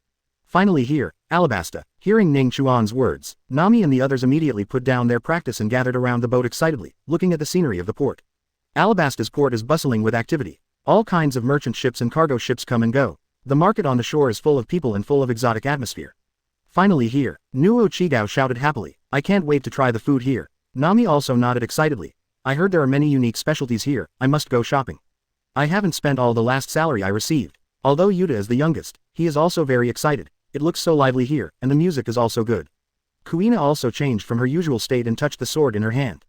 Finally here, Alabasta. Hearing Ning Chuan's words, Nami and the others immediately put down their practice and gathered around the boat excitedly, looking at the scenery of the port. Alabasta's port is bustling with activity. All kinds of merchant ships and cargo ships come and go. The market on the shore is full of people and full of exotic atmosphere. Finally here, Nuo Chigao shouted happily, I can't wait to try the food here. Nami also nodded excitedly. I heard there are many unique specialties here, I must go shopping. I haven't spent all the last salary I received. Although Yuta is the youngest, he is also very excited. It looks so lively here, and the music is also good. Kuina also changed from her usual state and touched the sword in her hand.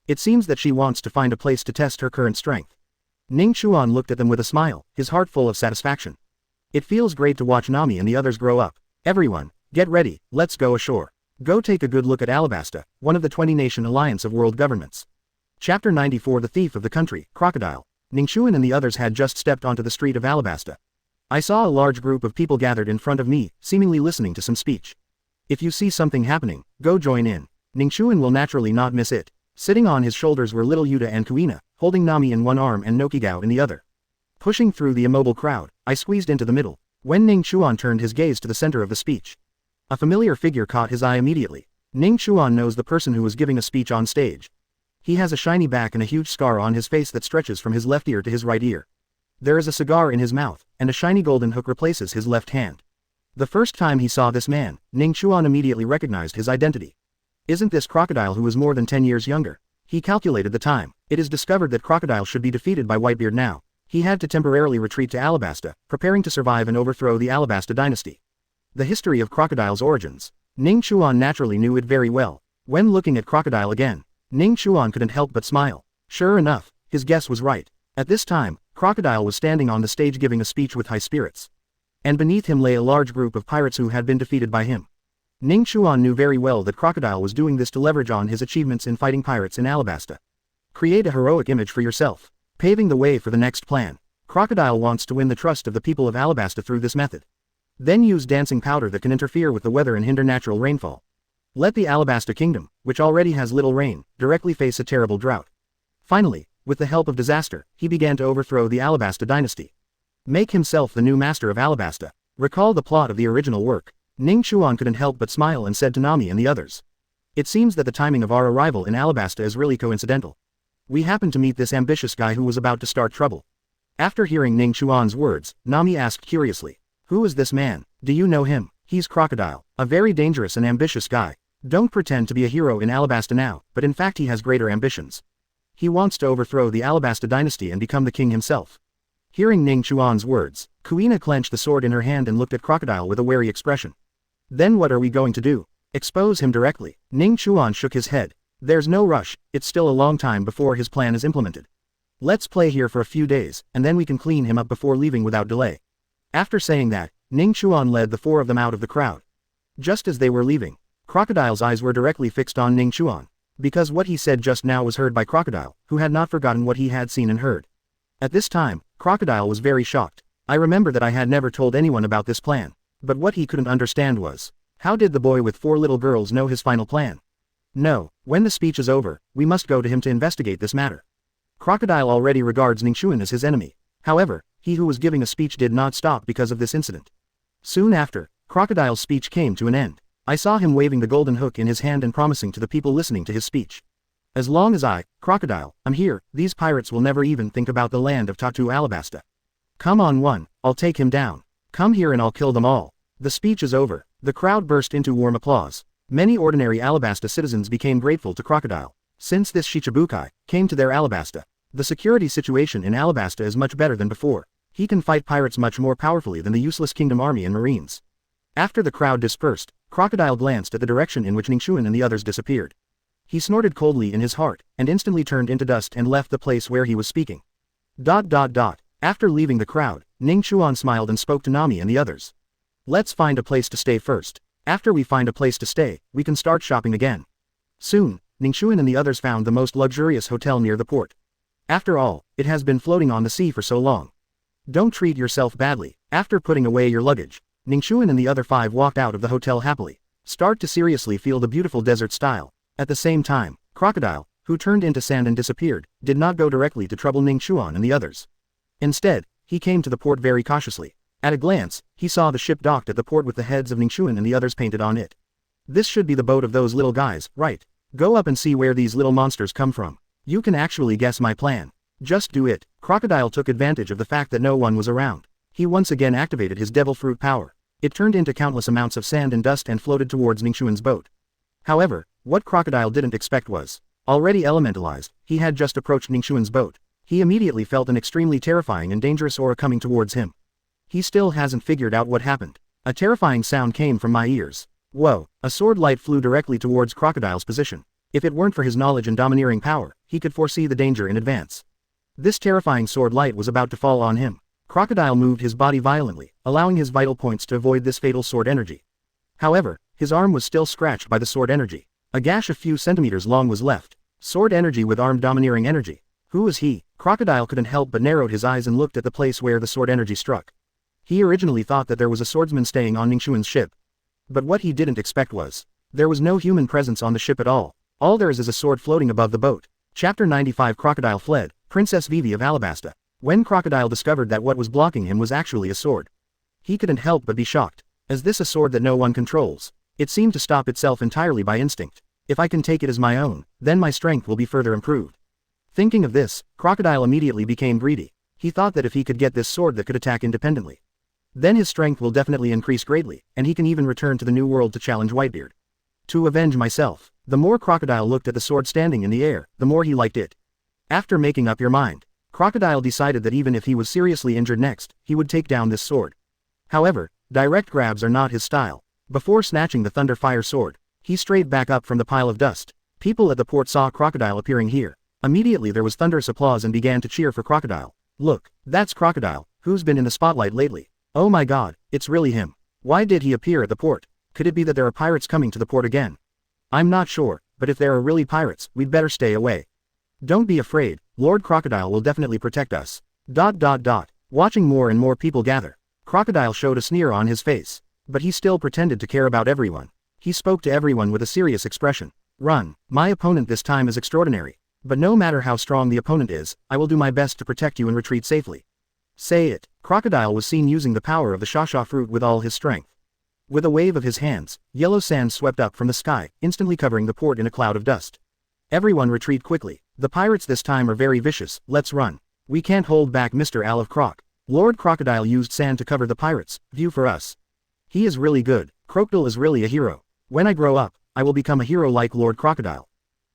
It seems that she wants to find a place to test her current strength. Ning Chuan looked at them with a smile, his heart full of satisfaction. It feels great to watch Nami and the others grow up. Everyone, get ready, let's go ashore. Go take a good look at Alabasta, one of the 20-nation alliance of world governments. Chapter 94 The Thief of the Country, Crocodile. Ning Chuan and the others had just stepped onto the street of Alabasta. I saw a large group of people gathered in front of me, seemingly listening to some speech. If you see something happening, go join in. Ning Chuan will naturally not miss it. Sitting on his shoulders were little Yuta and Kuina, holding Nami in one arm and Nokigao in the other. Pushing through the immobile crowd, I squeezed into the middle. When Ning Chuan turned his gaze to the center of the speech, a familiar figure caught his eye immediately. Ning Chuan knows the person who was giving a speech on stage. He has a shiny back and a huge scar on his face that stretches from his left ear to his right ear. There is a cigar in his mouth, and a shiny golden hook replaces his left hand. The first time he saw this man, Ning Chuan immediately recognized his identity. Isn't this Crocodile who is more than 10 years younger? He calculated the time. It is discovered that Crocodile should be defeated by Whitebeard now. He had to temporarily retreat to Alabasta, preparing to survive and overthrow the Alabasta dynasty. The history of Crocodile's origins. Ning Chuan naturally knew it very well. When looking at Crocodile again, Ning Chuan couldn't help but smile. Sure enough, his guess was right. At this time, Crocodile was standing on the stage giving a speech with high spirits. And beneath him lay a large group of pirates who had been defeated by him. Ning Chuan knew very well that Crocodile was doing this to leverage on his achievements in fighting pirates in Alabasta. Create a heroic image for yourself. Paving the way for the next plan. Crocodile wants to win the trust of the people of Alabasta through this method. Then use dancing powder that can interfere with the weather and hinder natural rainfall. Let the Alabasta kingdom, which already has little rain, directly face a terrible drought. Finally, with the help of disaster, he began to overthrow the Alabasta dynasty. Make himself the new master of Alabasta. Recall the plot of the original work. Ning Chuan couldn't help but smile and said to Nami and the others. It seems that the timing of our arrival in Alabasta is really coincidental. We happened to meet this ambitious guy who was about to start trouble. After hearing Ning Chuan's words, Nami asked curiously. Who is this man? Do you know him? He's Crocodile, a very dangerous and ambitious guy. Don't pretend to be a hero in Alabasta now, but in fact he has greater ambitions. He wants to overthrow the Alabasta dynasty and become the king himself. Hearing Ning Chuan's words, Kuina clenched the sword in her hand and looked at Crocodile with a wary expression. Then what are we going to do? Expose him directly. Ning Chuan shook his head. There's no rush, it's still a long time before his plan is implemented. Let's play here for a few days, and then we can clean him up before leaving without delay. After saying that, Ning Chuan led the 4 of them out of the crowd. Just as they were leaving, Crocodile's eyes were directly fixed on Ning Chuan, because what he said just now was heard by Crocodile, who had not forgotten what he had seen and heard. At this time, Crocodile was very shocked. I remember that I had never told anyone about this plan, but what he couldn't understand was, how did the boy with 4 little girls know his final plan? No, when the speech is over, we must go to him to investigate this matter. Crocodile already regards Ning Chuan as his enemy. However, he who was giving a speech did not stop because of this incident. Soon after, Crocodile's speech came to an end. I saw him waving the golden hook in his hand and promising to the people listening to his speech. As long as I, Crocodile, am here, these pirates will never even think about the land of Tatu Alabasta. Come on one, I'll take him down. Come here and I'll kill them all. The speech is over. The crowd burst into warm applause. Many ordinary Alabasta citizens became grateful to Crocodile. Since this Shichibukai came to their Alabasta, the security situation in Alabasta is much better than before. He can fight pirates much more powerfully than the useless kingdom army and marines. After the crowd dispersed, Crocodile glanced at the direction in which Ning Chuan and the others disappeared. He snorted coldly in his heart, and instantly turned into dust and left the place where he was speaking. After leaving the crowd, Ning Chuan smiled and spoke to Nami and the others. Let's find a place to stay first. After we find a place to stay, we can start shopping again. Soon, Ning Chuan and the others found the most luxurious hotel near the port. After all, it has been floating on the sea for so long. Don't treat yourself badly. After putting away your luggage, Ning Chuan and the other 5 walked out of the hotel happily. Start to seriously feel the beautiful desert style. At the same time, Crocodile, who turned into sand and disappeared, did not go directly to trouble Ning Chuan and the others. Instead, he came to the port very cautiously. At a glance, he saw the ship docked at the port with the heads of Ning Chuan and the others painted on it. This should be the boat of those little guys, right? Go up and see where these little monsters come from. You can actually guess my plan. Just do it. Crocodile took advantage of the fact that no one was around. He once again activated his devil fruit power. It turned into countless amounts of sand and dust and floated towards Ning Chuan's boat. However, what Crocodile didn't expect was, already elementalized, he had just approached Ning Chuan's boat. He immediately felt an extremely terrifying and dangerous aura coming towards him. He still hasn't figured out what happened. A terrifying sound came from my ears. Whoa, a sword light flew directly towards Crocodile's position. If it weren't for his knowledge and domineering power, he could foresee the danger in advance. This terrifying sword light was about to fall on him. Crocodile moved his body violently, allowing his vital points to avoid this fatal sword energy. However, his arm was still scratched by the sword energy. A gash a few centimeters long was left. Sword energy with armed domineering energy. Who is he? Crocodile couldn't help but narrowed his eyes and looked at the place where the sword energy struck. He originally thought that there was a swordsman staying on Ning Chuan's ship. But what he didn't expect was, there was no human presence on the ship at all. All there is a sword floating above the boat. Chapter 95 Crocodile fled, Princess Vivi of Alabasta. When Crocodile discovered that what was blocking him was actually a sword, he couldn't help but be shocked. Is this a sword that no one controls? It seemed to stop itself entirely by instinct. If I can take it as my own, then my strength will be further improved. Thinking of this, Crocodile immediately became greedy. He thought that if he could get this sword that could attack independently, then his strength will definitely increase greatly, and he can even return to the new world to challenge Whitebeard. To avenge myself. The more Crocodile looked at the sword standing in the air, the more he liked it. After making up your mind, Crocodile decided that even if he was seriously injured next, he would take down this sword. However, direct grabs are not his style. Before snatching the Thunder Fire sword, he strayed back up from the pile of dust. People at the port saw Crocodile appearing here. Immediately there was thunderous applause and began to cheer for Crocodile. Look, that's Crocodile, who's been in the spotlight lately. Oh my god, it's really him. Why did he appear at the port? Could it be that there are pirates coming to the port again? I'm not sure, but if there are really pirates, we'd better stay away. Don't be afraid, Lord Crocodile will definitely protect us. Watching more and more people gather, Crocodile showed a sneer on his face. But he still pretended to care about everyone. He spoke to everyone with a serious expression. Run. My opponent this time is extraordinary. But no matter how strong the opponent is, I will do my best to protect you and retreat safely. Say it. Crocodile was seen using the power of the shasha fruit with all his strength. With a wave of his hands, yellow sand swept up from the sky, instantly covering the port in a cloud of dust. Everyone retreat quickly. The pirates this time are very vicious, let's run. We can't hold back Mr. Al of Croc. Lord Crocodile used sand to cover the pirates, view for us. He is really good. Crocodile is really a hero. When I grow up, I will become a hero like Lord Crocodile.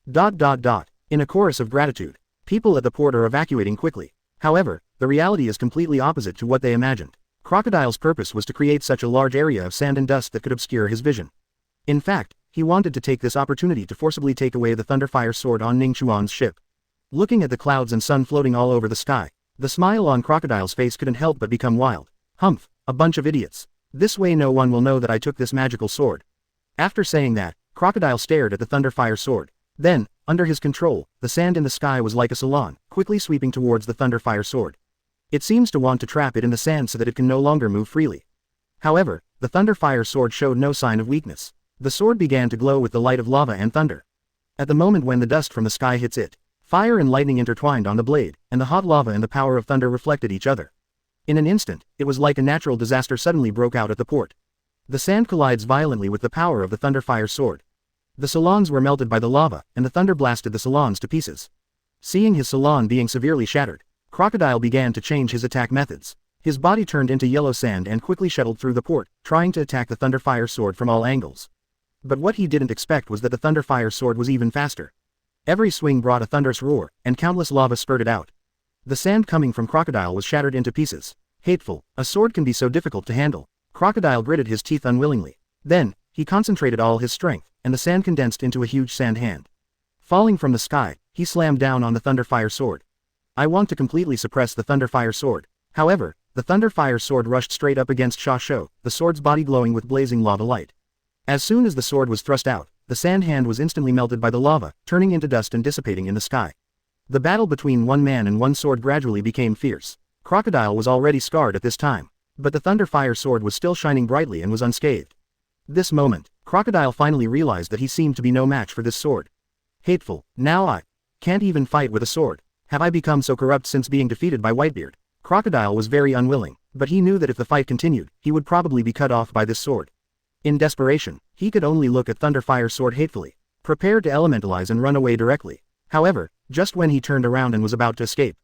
In a chorus of gratitude, people at the port are evacuating quickly. However, the reality is completely opposite to what they imagined. Crocodile's purpose was to create such a large area of sand and dust that could obscure his vision. In fact, he wanted to take this opportunity to forcibly take away the Thunderfire sword on Ning Chuan's ship. Looking at the clouds and sun floating all over the sky, the smile on Crocodile's face couldn't help but become wild. Humph, a bunch of idiots. This way no one will know that I took this magical sword. After saying that, Crocodile stared at the Thunderfire sword. Then, under his control, the sand in the sky was like a salon, quickly sweeping towards the Thunderfire sword. It seems to want to trap it in the sand so that it can no longer move freely. However, the Thunderfire sword showed no sign of weakness. The sword began to glow with the light of lava and thunder. At the moment when the dust from the sky hits it, Fire and lightning intertwined on the blade, and the hot lava and the power of thunder reflected each other. In an instant, it was like a natural disaster suddenly broke out at the port. The sand collides violently with the power of the Thunderfire sword. The salons were melted by the lava, and the thunder blasted the salons to pieces. Seeing his salon being severely shattered, Crocodile began to change his attack methods. His body turned into yellow sand and quickly shuttled through the port, trying to attack the Thunderfire sword from all angles. But what he didn't expect was that the Thunderfire sword was even faster. Every swing brought a thunderous roar, and countless lava spurted out. The sand coming from Crocodile was shattered into pieces. Hateful, a sword can be so difficult to handle. Crocodile gritted his teeth unwillingly. Then, he concentrated all his strength, and the sand condensed into a huge sand hand. Falling from the sky, he slammed down on the Thunderfire sword. I want to completely suppress the Thunderfire sword. However, the Thunderfire sword rushed straight up against Sha Shou, the sword's body glowing with blazing lava light. As soon as the sword was thrust out, the sand hand was instantly melted by the lava, turning into dust and dissipating in the sky. The battle between one man and one sword gradually became fierce. Crocodile was already scarred at this time, but the Thunderfire sword was still shining brightly and was unscathed. This moment, Crocodile finally realized that he seemed to be no match for this sword. Hateful, now I can't even fight with a sword. Have I become so corrupt since being defeated by Whitebeard? Crocodile was very unwilling, but he knew that if the fight continued, he would probably be cut off by this sword. In desperation, he could only look at Thunderfire sword hatefully, prepared to elementalize and run away directly. However, just when he turned around and was about to escape,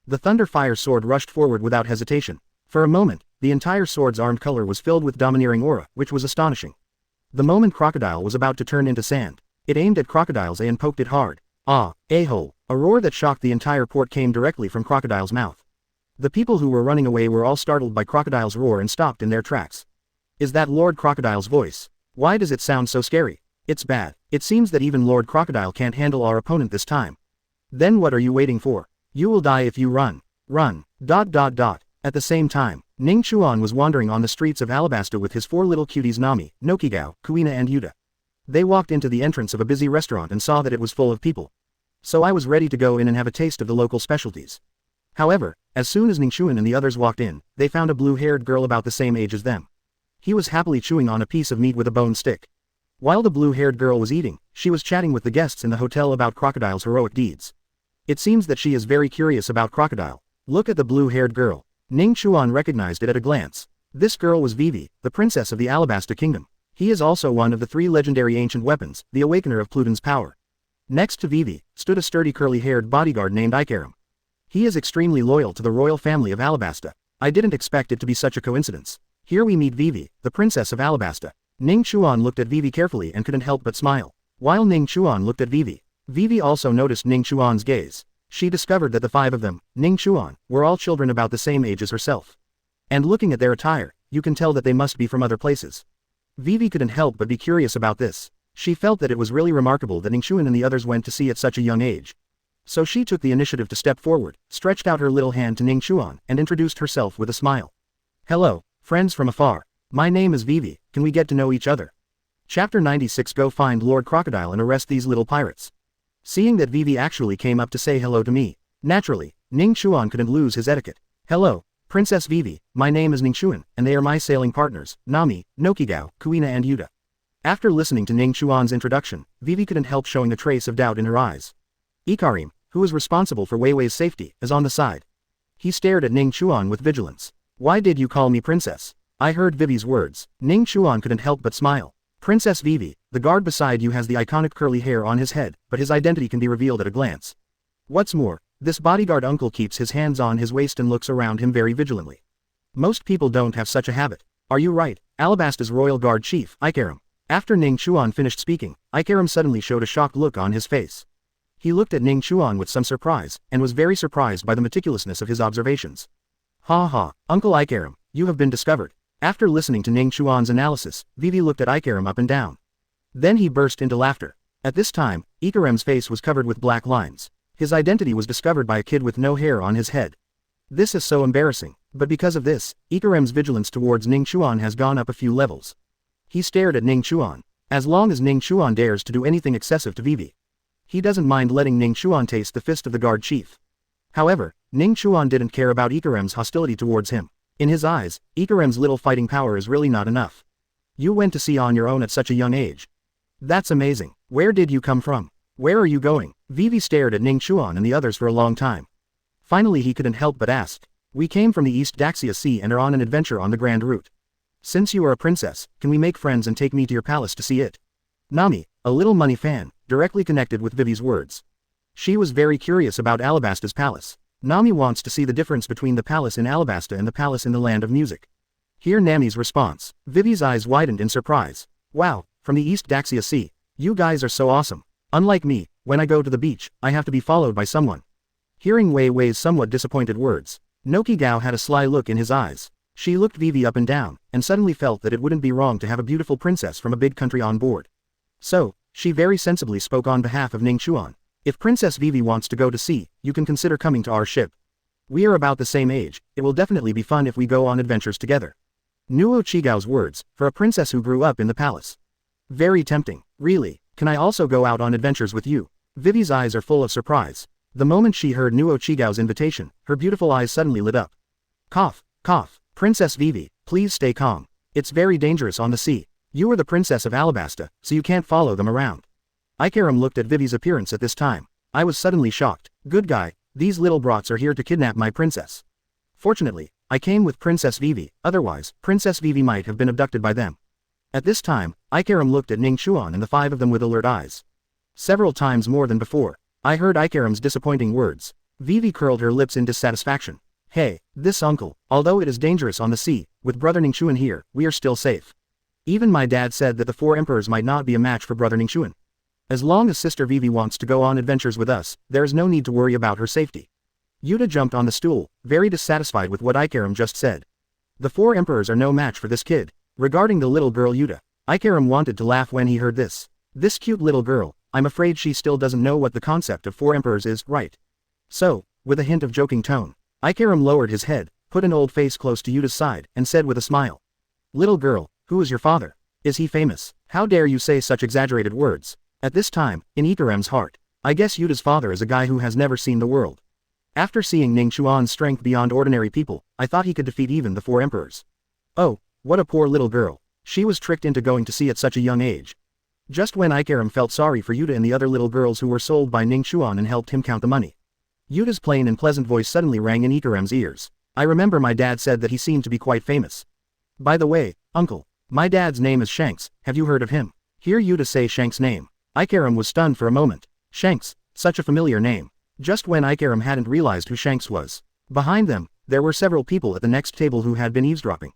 the Thunderfire sword rushed forward without hesitation. For a moment, the entire sword's armed color was filled with domineering aura, which was astonishing. The moment Crocodile was about to turn into sand, it aimed at Crocodile's eye and poked it hard. Ah, a-hole! A roar that shocked the entire port came directly from Crocodile's mouth. The people who were running away were all startled by Crocodile's roar and stopped in their tracks. Is that Lord Crocodile's voice? Why does it sound so scary? It's bad. It seems that even Lord Crocodile can't handle our opponent this time. Then what are you waiting for? You will die if you run. Run. ... At the same time, Ning Chuan was wandering on the streets of Alabasta with his four little cuties Nami, Nokigao, Kuina and Yuta. They walked into the entrance of a busy restaurant and saw that it was full of people. So I was ready to go in and have a taste of the local specialties. However, as soon as Ning Chuan and the others walked in, they found a blue-haired girl about the same age as them. He was happily chewing on a piece of meat with a bone stick. While the blue-haired girl was eating, she was chatting with the guests in the hotel about Crocodile's heroic deeds. It seems that she is very curious about Crocodile. Look at the blue-haired girl. Ning Chuan recognized it at a glance. This girl was Vivi, the princess of the Alabasta kingdom. He is also one of the three legendary ancient weapons, the awakener of Pluton's power. Next to Vivi, stood a sturdy curly-haired bodyguard named Ikaram. He is extremely loyal to the royal family of Alabasta. I didn't expect it to be such a coincidence. Here we meet Vivi, the princess of Alabasta. Ning Chuan looked at Vivi carefully and couldn't help but smile. While Ning Chuan looked at Vivi, Vivi also noticed Ning Chuan's gaze. She discovered that the five of them, Ning Chuan, were all children about the same age as herself. And looking at their attire, you can tell that they must be from other places. Vivi couldn't help but be curious about this. She felt that it was really remarkable that Ning Chuan and the others went to sea at such a young age. So she took the initiative to step forward, stretched out her little hand to Ning Chuan, and introduced herself with a smile. Hello, friends from afar. My name is Vivi, can we get to know each other? Chapter 96 Go find Lord Crocodile and arrest these little pirates. Seeing that Vivi actually came up to say hello to me, naturally, Ning Chuan couldn't lose his etiquette. Hello, Princess Vivi, my name is Ning Chuan, and they are my sailing partners, Nami, Nokigao, Kuina and Yuta. After listening to Ning Chuan's introduction, Vivi couldn't help showing a trace of doubt in her eyes. Ikarim, who is responsible for Weiwei's safety, is on the side. He stared at Ning Chuan with vigilance. Why did you call me princess? I heard Vivi's words. Ning Chuan couldn't help but smile. Princess Vivi, the guard beside you has the iconic curly hair on his head, but his identity can be revealed at a glance. What's more, this bodyguard uncle keeps his hands on his waist and looks around him very vigilantly. Most people don't have such a habit. Are you right, Alabasta's royal guard chief, Ikarim? After Ning Chuan finished speaking, Ikarim suddenly showed a shocked look on his face. He looked at Ning Chuan with some surprise, and was very surprised by the meticulousness of his observations. Ha ha, Uncle Ikarim, you have been discovered. After listening to Ning Chuan's analysis, Vivi looked at Ikarim up and down. Then he burst into laughter. At this time, Ikarim's face was covered with black lines. His identity was discovered by a kid with no hair on his head. This is so embarrassing, but because of this, Ikarim's vigilance towards Ning Chuan has gone up a few levels. He stared at Ning Chuan. As long as Ning Chuan dares to do anything excessive to Vivi, he doesn't mind letting Ning Chuan taste the fist of the guard chief. However, Ning Chuan didn't care about Ikarim's hostility towards him. In his eyes, Ikarim's little fighting power is really not enough. You went to sea on your own at such a young age. That's amazing. Where did you come from? Where are you going? Vivi stared at Ning Chuan and the others for a long time. Finally he couldn't help but ask. We came from the East Daxia Sea and are on an adventure on the Grand Route. Since you are a princess, can we make friends and take me to your palace to see it? Nami, a little money fan, directly connected with Vivi's words. She was very curious about Alabasta's palace. Nami wants to see the difference between the palace in Alabasta and the palace in the Land of Music. Hear Nami's response. Vivi's eyes widened in surprise. Wow, from the East Daxia Sea. You guys are so awesome. Unlike me, when I go to the beach, I have to be followed by someone. Hearing Wei Wei's somewhat disappointed words, Noki Gao had a sly look in his eyes. She looked Vivi up and down, and suddenly felt that it wouldn't be wrong to have a beautiful princess from a big country on board. So, she very sensibly spoke on behalf of Ning Chuan. If Princess Vivi wants to go to sea, you can consider coming to our ship. We are about the same age, it will definitely be fun if we go on adventures together. Nuo Chigao's words, for a princess who grew up in the palace. Very tempting. Really, can I also go out on adventures with you? Vivi's eyes are full of surprise. The moment she heard Nuo Chigao's invitation, her beautiful eyes suddenly lit up. Cough, cough. Princess Vivi, please stay calm. It's very dangerous on the sea. You are the princess of Alabasta, so you can't follow them around. Ikaram looked at Vivi's appearance at this time. I was suddenly shocked. Good guy, these little brats are here to kidnap my princess. Fortunately, I came with Princess Vivi, otherwise, Princess Vivi might have been abducted by them. At this time, Ikaram looked at Ning Chuan and the five of them with alert eyes. Several times more than before, I heard Ikaram's disappointing words. Vivi curled her lips in dissatisfaction. Hey, this uncle, although it is dangerous on the sea, with brother Ning Chuan here, we are still safe. Even my dad said that the four emperors might not be a match for brother Ning Chuan. As long as sister Vivi wants to go on adventures with us, there is no need to worry about her safety. Yuta jumped on the stool, very dissatisfied with what Ikaram just said. The four emperors are no match for this kid. Regarding the little girl Yuta, Ikaram wanted to laugh when he heard this. This cute little girl, I'm afraid she still doesn't know what the concept of four emperors is, right? So, with a hint of joking tone, Ikaram lowered his head, put an old face close to Yuta's side, and said with a smile. Little girl, who is your father? Is he famous? How dare you say such exaggerated words? At this time, in Ikaram's heart, I guess Yuta's father is a guy who has never seen the world. After seeing Ning Chuan's strength beyond ordinary people, I thought he could defeat even the four emperors. Oh, what a poor little girl. She was tricked into going to sea at such a young age. Just when Ikaram felt sorry for Yuta and the other little girls who were sold by Ning Chuan and helped him count the money. Yuta's plain and pleasant voice suddenly rang in Ikaram's ears. I remember my dad said that he seemed to be quite famous. By the way, uncle, my dad's name is Shanks, have you heard of him? Hear Yuta say Shanks' name. Ikaram was stunned for a moment. Shanks, such a familiar name. Just when Ikaram hadn't realized who Shanks was. Behind them, there were several people at the next table who had been eavesdropping.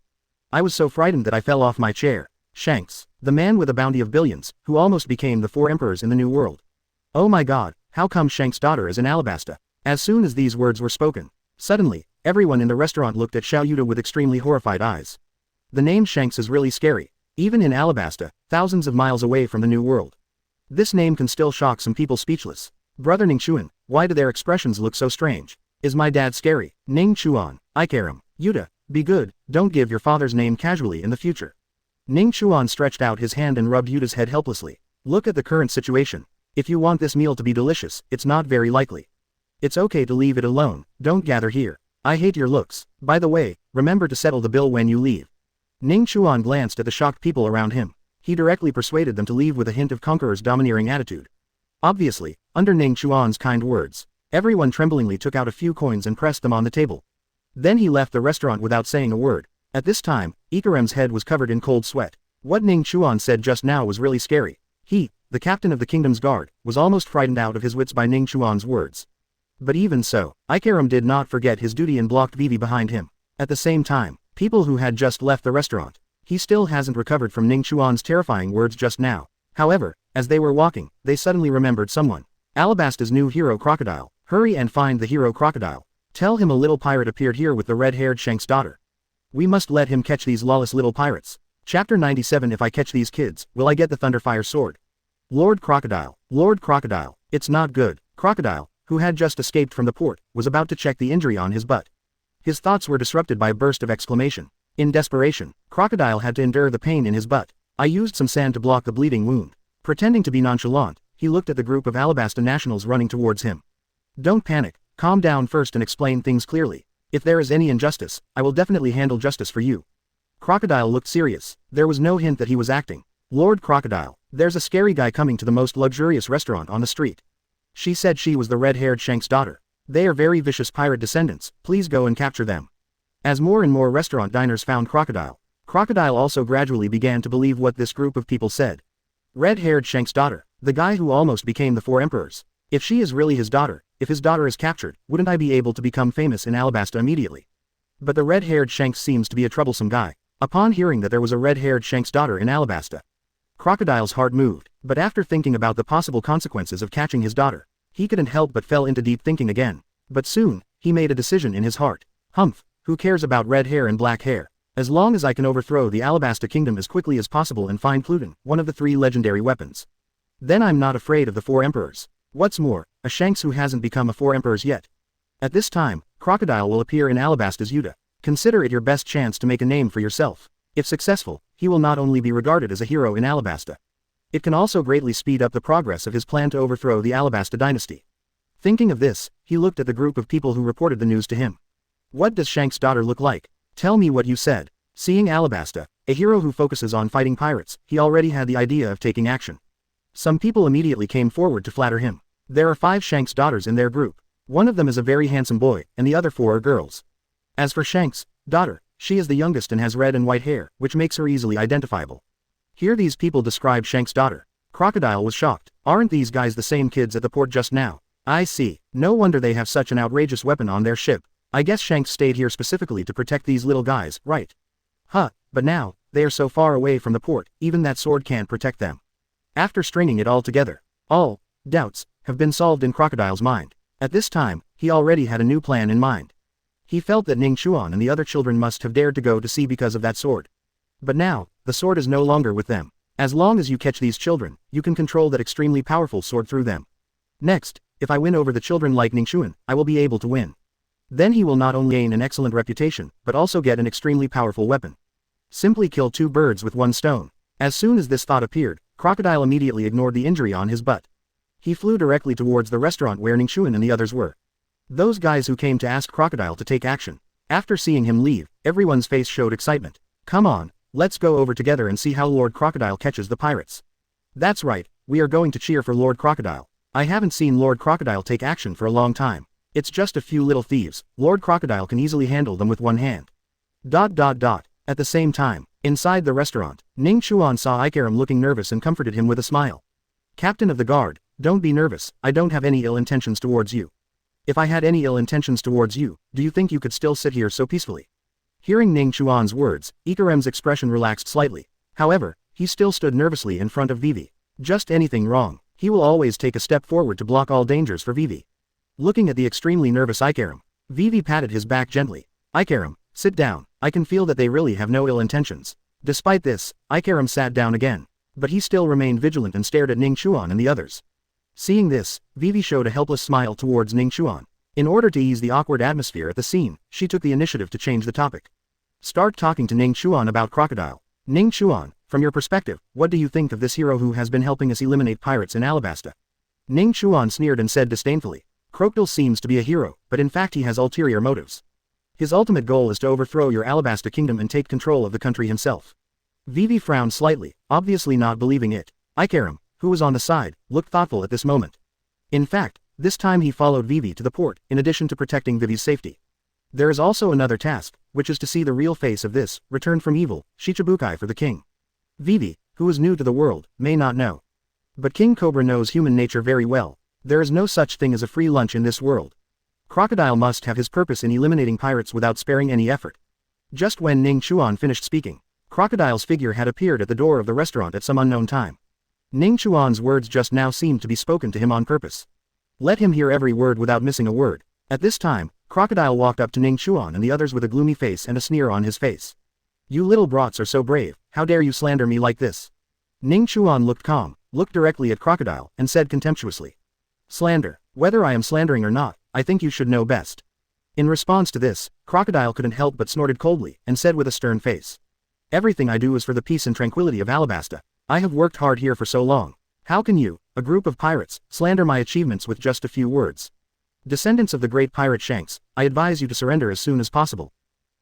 I was so frightened that I fell off my chair. Shanks, the man with a bounty of billions, who almost became the four emperors in the New World. Oh my god, how come Shanks' daughter is in Alabasta? As soon as these words were spoken, suddenly, everyone in the restaurant looked at Xiao Yuta with extremely horrified eyes. The name Shanks is really scary. Even in Alabasta, thousands of miles away from the New World. This name can still shock some people speechless. Brother Ning Chuan, why do their expressions look so strange? Is my dad scary? Ning Chuan, Ikaram, Yuta, be good, don't give your father's name casually in the future. Ning Chuan stretched out his hand and rubbed Yuta's head helplessly. Look at the current situation. If you want this meal to be delicious, it's not very likely. It's okay to leave it alone, don't gather here. I hate your looks. By the way, remember to settle the bill when you leave. Ning Chuan glanced at the shocked people around him. He directly persuaded them to leave with a hint of conqueror's domineering attitude. Obviously, under Ning Chuan's kind words, everyone tremblingly took out a few coins and pressed them on the table. Then he left the restaurant without saying a word. At this time, Ikaram's head was covered in cold sweat. What Ning Chuan said just now was really scary. He, the captain of the kingdom's guard, was almost frightened out of his wits by Ning Chuan's words. But even so, Ikaram did not forget his duty and blocked Vivi behind him. At the same time, people who had just left the restaurant. He still hasn't recovered from Ning Chuan's terrifying words just now. However, as they were walking, they suddenly remembered someone. Alabasta's new hero Crocodile. Hurry and find the hero Crocodile. Tell him a little pirate appeared here with the red-haired Shanks' daughter. We must let him catch these lawless little pirates. Chapter 97. If I catch these kids, will I get the Thunderfire sword? Lord Crocodile, it's not good. Crocodile, who had just escaped from the port, was about to check the injury on his butt. His thoughts were disrupted by a burst of exclamation. In desperation, Crocodile had to endure the pain in his butt. I used some sand to block the bleeding wound. Pretending to be nonchalant, he looked at the group of Alabasta nationals running towards him. Don't panic, calm down first and explain things clearly. If there is any injustice, I will definitely handle justice for you. Crocodile looked serious. There was no hint that he was acting. Lord Crocodile, there's a scary guy coming to the most luxurious restaurant on the street. She said she was the red-haired Shank's daughter. They are very vicious pirate descendants, please go and capture them. As more and more restaurant diners found Crocodile, Crocodile also gradually began to believe what this group of people said. Red-haired Shank's daughter, the guy who almost became the 4 emperors. If she is really his daughter, if his daughter is captured, wouldn't I be able to become famous in Alabasta immediately? But the red-haired Shanks seems to be a troublesome guy. Upon hearing that there was a red-haired Shank's daughter in Alabasta, Crocodile's heart moved, but after thinking about the possible consequences of catching his daughter, he couldn't help but fell into deep thinking again. But soon, he made a decision in his heart. Humph, who cares about red hair and black hair? As long as I can overthrow the Alabasta kingdom as quickly as possible and find Pluton, one of the 3 legendary weapons. Then I'm not afraid of the 4 emperors. What's more, a Shanks who hasn't become a 4 emperors yet. At this time, Crocodile will appear in Alabasta's Yuta. Consider it your best chance to make a name for yourself. If successful, he will not only be regarded as a hero in Alabasta. It can also greatly speed up the progress of his plan to overthrow the Alabasta dynasty. Thinking of this, he looked at the group of people who reported the news to him. What does Shank's daughter look like? Tell me what you said. Seeing Alabasta, a hero who focuses on fighting pirates, he already had the idea of taking action. Some people immediately came forward to flatter him. There are 5 Shank's daughters in their group. One of them is a very handsome boy, and the other 4 are girls. As for Shank's daughter, she is the youngest and has red and white hair, which makes her easily identifiable. Hear these people describe Shank's daughter. Crocodile was shocked. Aren't these guys the same kids at the port just now? I see. No wonder they have such an outrageous weapon on their ship. I guess Shanks stayed here specifically to protect these little guys, right? But now, they are so far away from the port, even that sword can't protect them. After stringing it all together, all doubts have been solved in Crocodile's mind. At this time, he already had a new plan in mind. He felt that Ning Chuan and the other children must have dared to go to sea because of that sword. But now, the sword is no longer with them. As long as you catch these children, you can control that extremely powerful sword through them. Next, if I win over the children like Ning Chuan, I will be able to win. Then he will not only gain an excellent reputation, but also get an extremely powerful weapon. Simply kill 2 birds with 1 stone. As soon as this thought appeared, Crocodile immediately ignored the injury on his butt. He flew directly towards the restaurant where Ning Chuan and the others were. Those guys who came to ask Crocodile to take action. After seeing him leave, everyone's face showed excitement. Come on, let's go over together and see how Lord Crocodile catches the pirates. That's right, we are going to cheer for Lord Crocodile. I haven't seen Lord Crocodile take action for a long time. It's just a few little thieves, Lord Crocodile can easily handle them with 1 hand. At the same time, inside the restaurant, Ning Chuan saw Ikaram looking nervous and comforted him with a smile. Captain of the guard, don't be nervous, I don't have any ill intentions towards you. If I had any ill intentions towards you, do you think you could still sit here so peacefully? Hearing Ning Chuan's words, Ikaram's expression relaxed slightly. However, he still stood nervously in front of Vivi. Just anything wrong, he will always take a step forward to block all dangers for Vivi. Looking at the extremely nervous Ikaram, Vivi patted his back gently. Ikaram, sit down, I can feel that they really have no ill intentions. Despite this, Ikaram sat down again. But he still remained vigilant and stared at Ning Chuan and the others. Seeing this, Vivi showed a helpless smile towards Ning Chuan. In order to ease the awkward atmosphere at the scene, she took the initiative to change the topic. Start talking to Ning Chuan about Crocodile. Ning Chuan, from your perspective, what do you think of this hero who has been helping us eliminate pirates in Alabasta? Ning Chuan sneered and said disdainfully. Crocodile seems to be a hero, but in fact he has ulterior motives. His ultimate goal is to overthrow your Alabasta kingdom and take control of the country himself. Vivi frowned slightly, obviously not believing it. Ikaram, who was on the side, looked thoughtful at this moment. In fact, this time he followed Vivi to the port, in addition to protecting Vivi's safety. There is also another task, which is to see the real face of this, returned from evil, Shichibukai for the king. Vivi, who is new to the world, may not know. But King Cobra knows human nature very well. There is no such thing as a free lunch in this world. Crocodile must have his purpose in eliminating pirates without sparing any effort. Just when Ning Chuan finished speaking, Crocodile's figure had appeared at the door of the restaurant at some unknown time. Ning Chuan's words just now seemed to be spoken to him on purpose. Let him hear every word without missing a word. At this time, Crocodile walked up to Ning Chuan and the others with a gloomy face and a sneer on his face. You little brats are so brave, how dare you slander me like this? Ning Chuan looked calm, looked directly at Crocodile, and said contemptuously. Slander, whether I am slandering or not, I think you should know best. In response to this, Crocodile couldn't help but snorted coldly, and said with a stern face. Everything I do is for the peace and tranquility of Alabasta. I have worked hard here for so long. How can you, a group of pirates, slander my achievements with just a few words? Descendants of the great pirate Shanks, I advise you to surrender as soon as possible.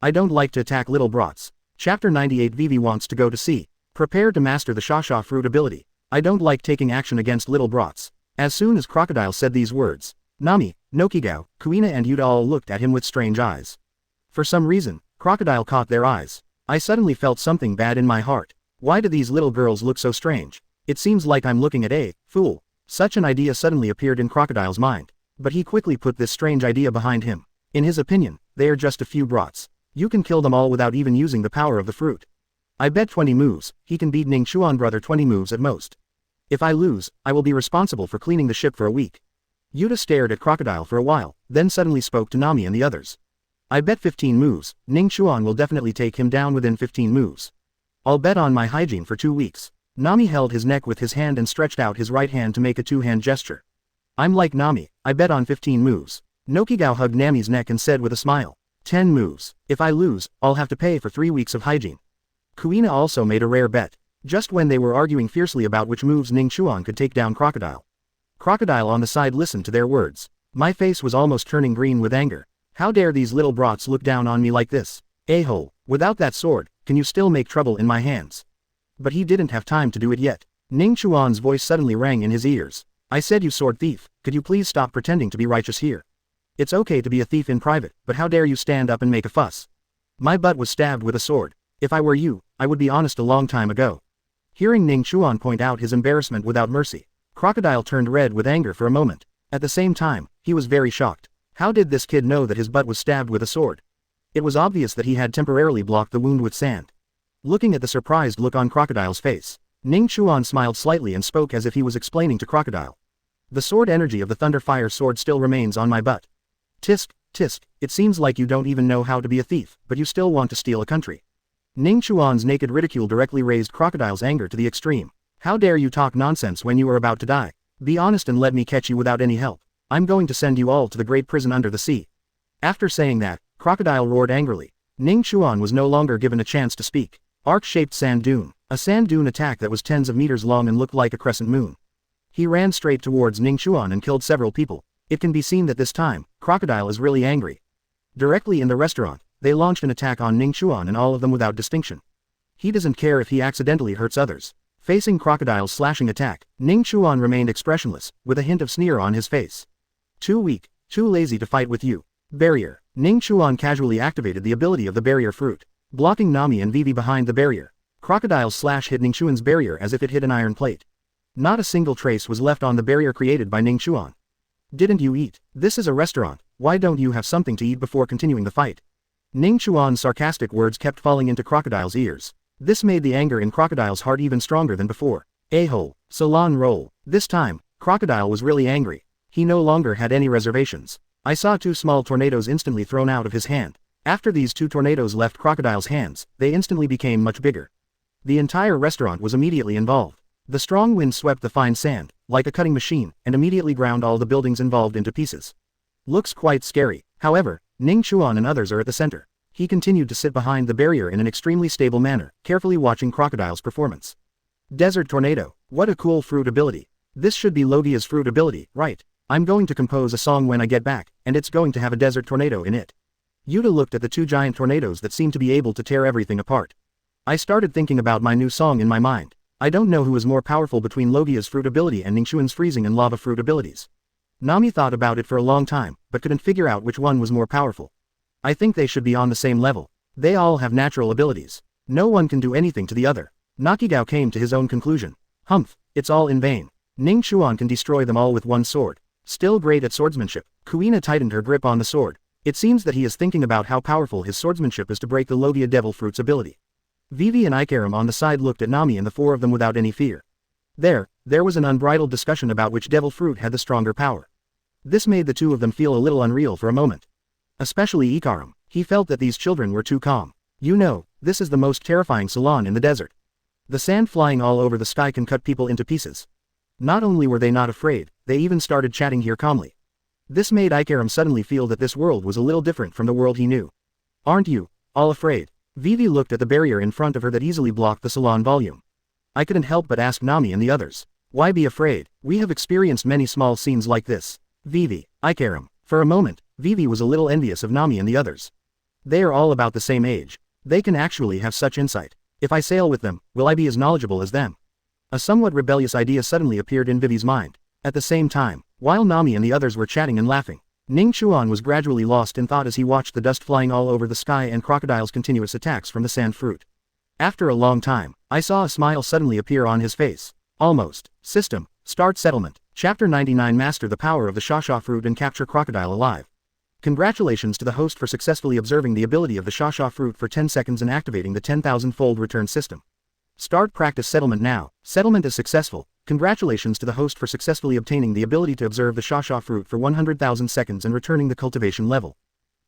I don't like to attack little brats. Chapter 98 Vivi wants to go to sea. Prepare to master the Shasha fruit ability. I don't like taking action against little brats. As soon as Crocodile said these words, Nami, Nokigao, Kuina and Yuta all looked at him with strange eyes. For some reason, Crocodile caught their eyes. I suddenly felt something bad in my heart. Why do these little girls look so strange? It seems like I'm looking at a fool. Such an idea suddenly appeared in Crocodile's mind. But he quickly put this strange idea behind him. In his opinion, they are just a few brats. You can kill them all without even using the power of the fruit. I bet 20 moves, he can beat Ning Chuan brother 20 moves at most. If I lose, I will be responsible for cleaning the ship for a week. Yuta stared at Crocodile for a while, then suddenly spoke to Nami and the others. I bet 15 moves, Ning Chuan will definitely take him down within 15 moves. I'll bet on my hygiene for 2 weeks. Nami held his neck with his hand and stretched out his right hand to make a two-hand gesture. I'm like Nami, I bet on 15 moves. Nokigao hugged Nami's neck and said with a smile. 10 moves. If I lose, I'll have to pay for 3 weeks of hygiene. Kuina also made a rare bet. Just when they were arguing fiercely about which moves Ning Chuan could take down Crocodile. Crocodile on the side listened to their words. My face was almost turning green with anger. How dare these little brats look down on me like this? A-hole, without that sword, can you still make trouble in my hands? But he didn't have time to do it yet. Ning Chuan's voice suddenly rang in his ears. I said you sword thief, could you please stop pretending to be righteous here? It's okay to be a thief in private, but how dare you stand up and make a fuss? My butt was stabbed with a sword. If I were you, I would be honest a long time ago. Hearing Ning Chuan point out his embarrassment without mercy, Crocodile turned red with anger for a moment. At the same time, he was very shocked. How did this kid know that his butt was stabbed with a sword? It was obvious that he had temporarily blocked the wound with sand. Looking at the surprised look on Crocodile's face, Ning Chuan smiled slightly and spoke as if he was explaining to Crocodile. The sword energy of the Thunder Fire sword still remains on my butt. Tisk, tisk, it seems like you don't even know how to be a thief, but you still want to steal a country. Ning Chuan's naked ridicule directly raised Crocodile's anger to the extreme. How dare you talk nonsense when you are about to die? Be honest and let me catch you without any help. I'm going to send you all to the great prison under the sea. After saying that, Crocodile roared angrily. Ning Chuan was no longer given a chance to speak. Arc-shaped sand dune. A sand dune attack that was tens of meters long and looked like a crescent moon. He ran straight towards Ning Chuan and killed several people. It can be seen that this time, Crocodile is really angry. Directly in the restaurant, they launched an attack on Ning Chuan and all of them without distinction. He doesn't care if he accidentally hurts others. Facing Crocodile's slashing attack, Ning Chuan remained expressionless, with a hint of sneer on his face. Too weak, too lazy to fight with you. Barrier. Ning Chuan casually activated the ability of the barrier fruit, blocking Nami and Vivi behind the barrier. Crocodile's slash hit Ning Chuan's barrier as if it hit an iron plate. Not a single trace was left on the barrier created by Ning Chuan. Didn't you eat? This is a restaurant, why don't you have something to eat before continuing the fight? Ning Chuan's sarcastic words kept falling into Crocodile's ears. This made the anger in Crocodile's heart even stronger than before. A-hole, salon roll. This time, Crocodile was really angry. He no longer had any reservations. I saw 2 small tornadoes instantly thrown out of his hand. After these 2 tornadoes left Crocodile's hands, they instantly became much bigger. The entire restaurant was immediately involved. The strong wind swept the fine sand, like a cutting machine, and immediately ground all the buildings involved into pieces. Looks quite scary. However, Ning Chuan and others are at the center. He continued to sit behind the barrier in an extremely stable manner, carefully watching Crocodile's performance. Desert Tornado. What a cool fruit ability. This should be Logia's fruit ability, right? I'm going to compose a song when I get back, and it's going to have a desert tornado in it. Yuta looked at the 2 giant tornadoes that seemed to be able to tear everything apart. I started thinking about my new song in my mind. I don't know who is more powerful between Logia's fruit ability and Ning Chuan's freezing and lava fruit abilities. Nami thought about it for a long time, but couldn't figure out which one was more powerful. I think they should be on the same level. They all have natural abilities. No one can do anything to the other. Nakigao came to his own conclusion. Humph, it's all in vain. Ning Chuan can destroy them all with one sword. Still great at swordsmanship. Kuina tightened her grip on the sword. It seems that he is thinking about how powerful his swordsmanship is to break the Logia Devil Fruit's ability. Vivi and Ikaram on the side looked at Nami and the 4 of them without any fear. There was an unbridled discussion about which devil fruit had the stronger power. This made the 2 of them feel a little unreal for a moment. Especially Ikaram. He felt that these children were too calm. You know, this is the most terrifying salon in the desert. The sand flying all over the sky can cut people into pieces. Not only were they not afraid, they even started chatting here calmly. This made Ikaram suddenly feel that this world was a little different from the world he knew. Aren't you all afraid? Vivi looked at the barrier in front of her that easily blocked the salon volume. I couldn't help but ask Nami and the others. Why be afraid? We have experienced many small scenes like this. Vivi, Ikaram. For a moment, Vivi was a little envious of Nami and the others. They are all about the same age. They can actually have such insight. If I sail with them, will I be as knowledgeable as them? A somewhat rebellious idea suddenly appeared in Vivi's mind. At the same time, while Nami and the others were chatting and laughing, Ning Chuan was gradually lost in thought as he watched the dust flying all over the sky and Crocodile's continuous attacks from the sand fruit. After a long time, I saw a smile suddenly appear on his face. Almost. System. Start settlement. Chapter 99 Master the power of the Shasha fruit and capture Crocodile alive. Congratulations to the host for successfully observing the ability of the Shasha fruit for 10 seconds and activating the 10,000-fold return system. Start practice settlement now. Settlement is successful. Congratulations to the host for successfully obtaining the ability to observe the Shasha fruit for 100,000 seconds and returning the cultivation level.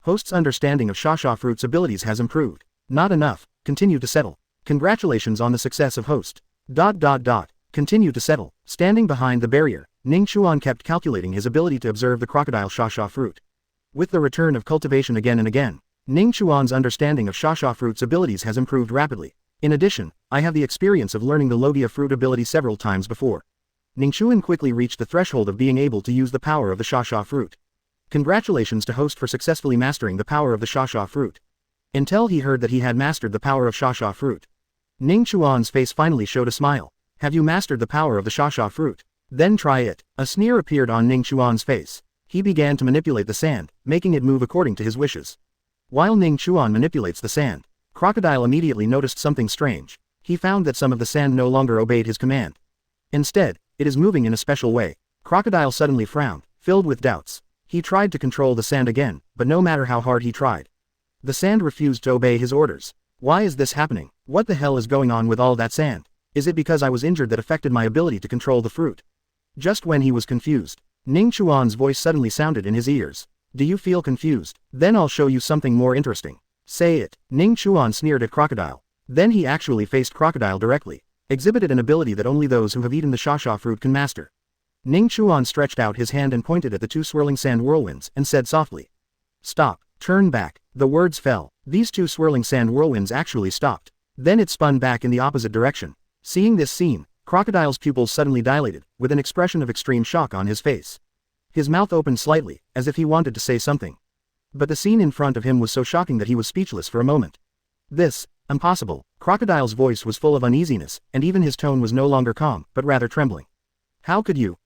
Host's understanding of Shasha fruit's abilities has improved. Not enough. Continue to settle. Congratulations on the success of host. Continue to settle. Standing behind the barrier, Ning Chuan kept calculating his ability to observe the crocodile Shasha fruit. With the return of cultivation again and again, Ning Chuan's understanding of Shasha fruit's abilities has improved rapidly. In addition, I have the experience of learning the Logia fruit ability several times before. Ning Chuan quickly reached the threshold of being able to use the power of the Shasha fruit. Congratulations to host for successfully mastering the power of the Shasha fruit. Until he heard that he had mastered the power of Shasha fruit, Ning Chuan's face finally showed a smile. Have you mastered the power of the Shasha fruit? Then try it. A sneer appeared on Ning Chuan's face. He began to manipulate the sand, making it move according to his wishes. While Ning Chuan manipulates the sand, Crocodile immediately noticed something strange. He found that some of the sand no longer obeyed his command. Instead, it is moving in a special way. Crocodile suddenly frowned, filled with doubts. He tried to control the sand again, but no matter how hard he tried, the sand refused to obey his orders. Why is this happening? What the hell is going on with all that sand? Is it because I was injured that affected my ability to control the fruit? Just when he was confused, Ning Chuan's voice suddenly sounded in his ears. Do you feel confused? Then I'll show you something more interesting. Say it. Ning Chuan sneered at Crocodile. Then he actually faced Crocodile directly, exhibited an ability that only those who have eaten the Shasha fruit can master. Ning Chuan stretched out his hand and pointed at the two swirling sand whirlwinds and said softly, "Stop. Turn back." The words fell. These two swirling sand whirlwinds actually stopped. Then it spun back in the opposite direction. Seeing this scene, Crocodile's pupils suddenly dilated, with an expression of extreme shock on his face. His mouth opened slightly, as if he wanted to say something. But the scene in front of him was so shocking that he was speechless for a moment. This, impossible. Crocodile's voice was full of uneasiness, and even his tone was no longer calm, but rather trembling. How could you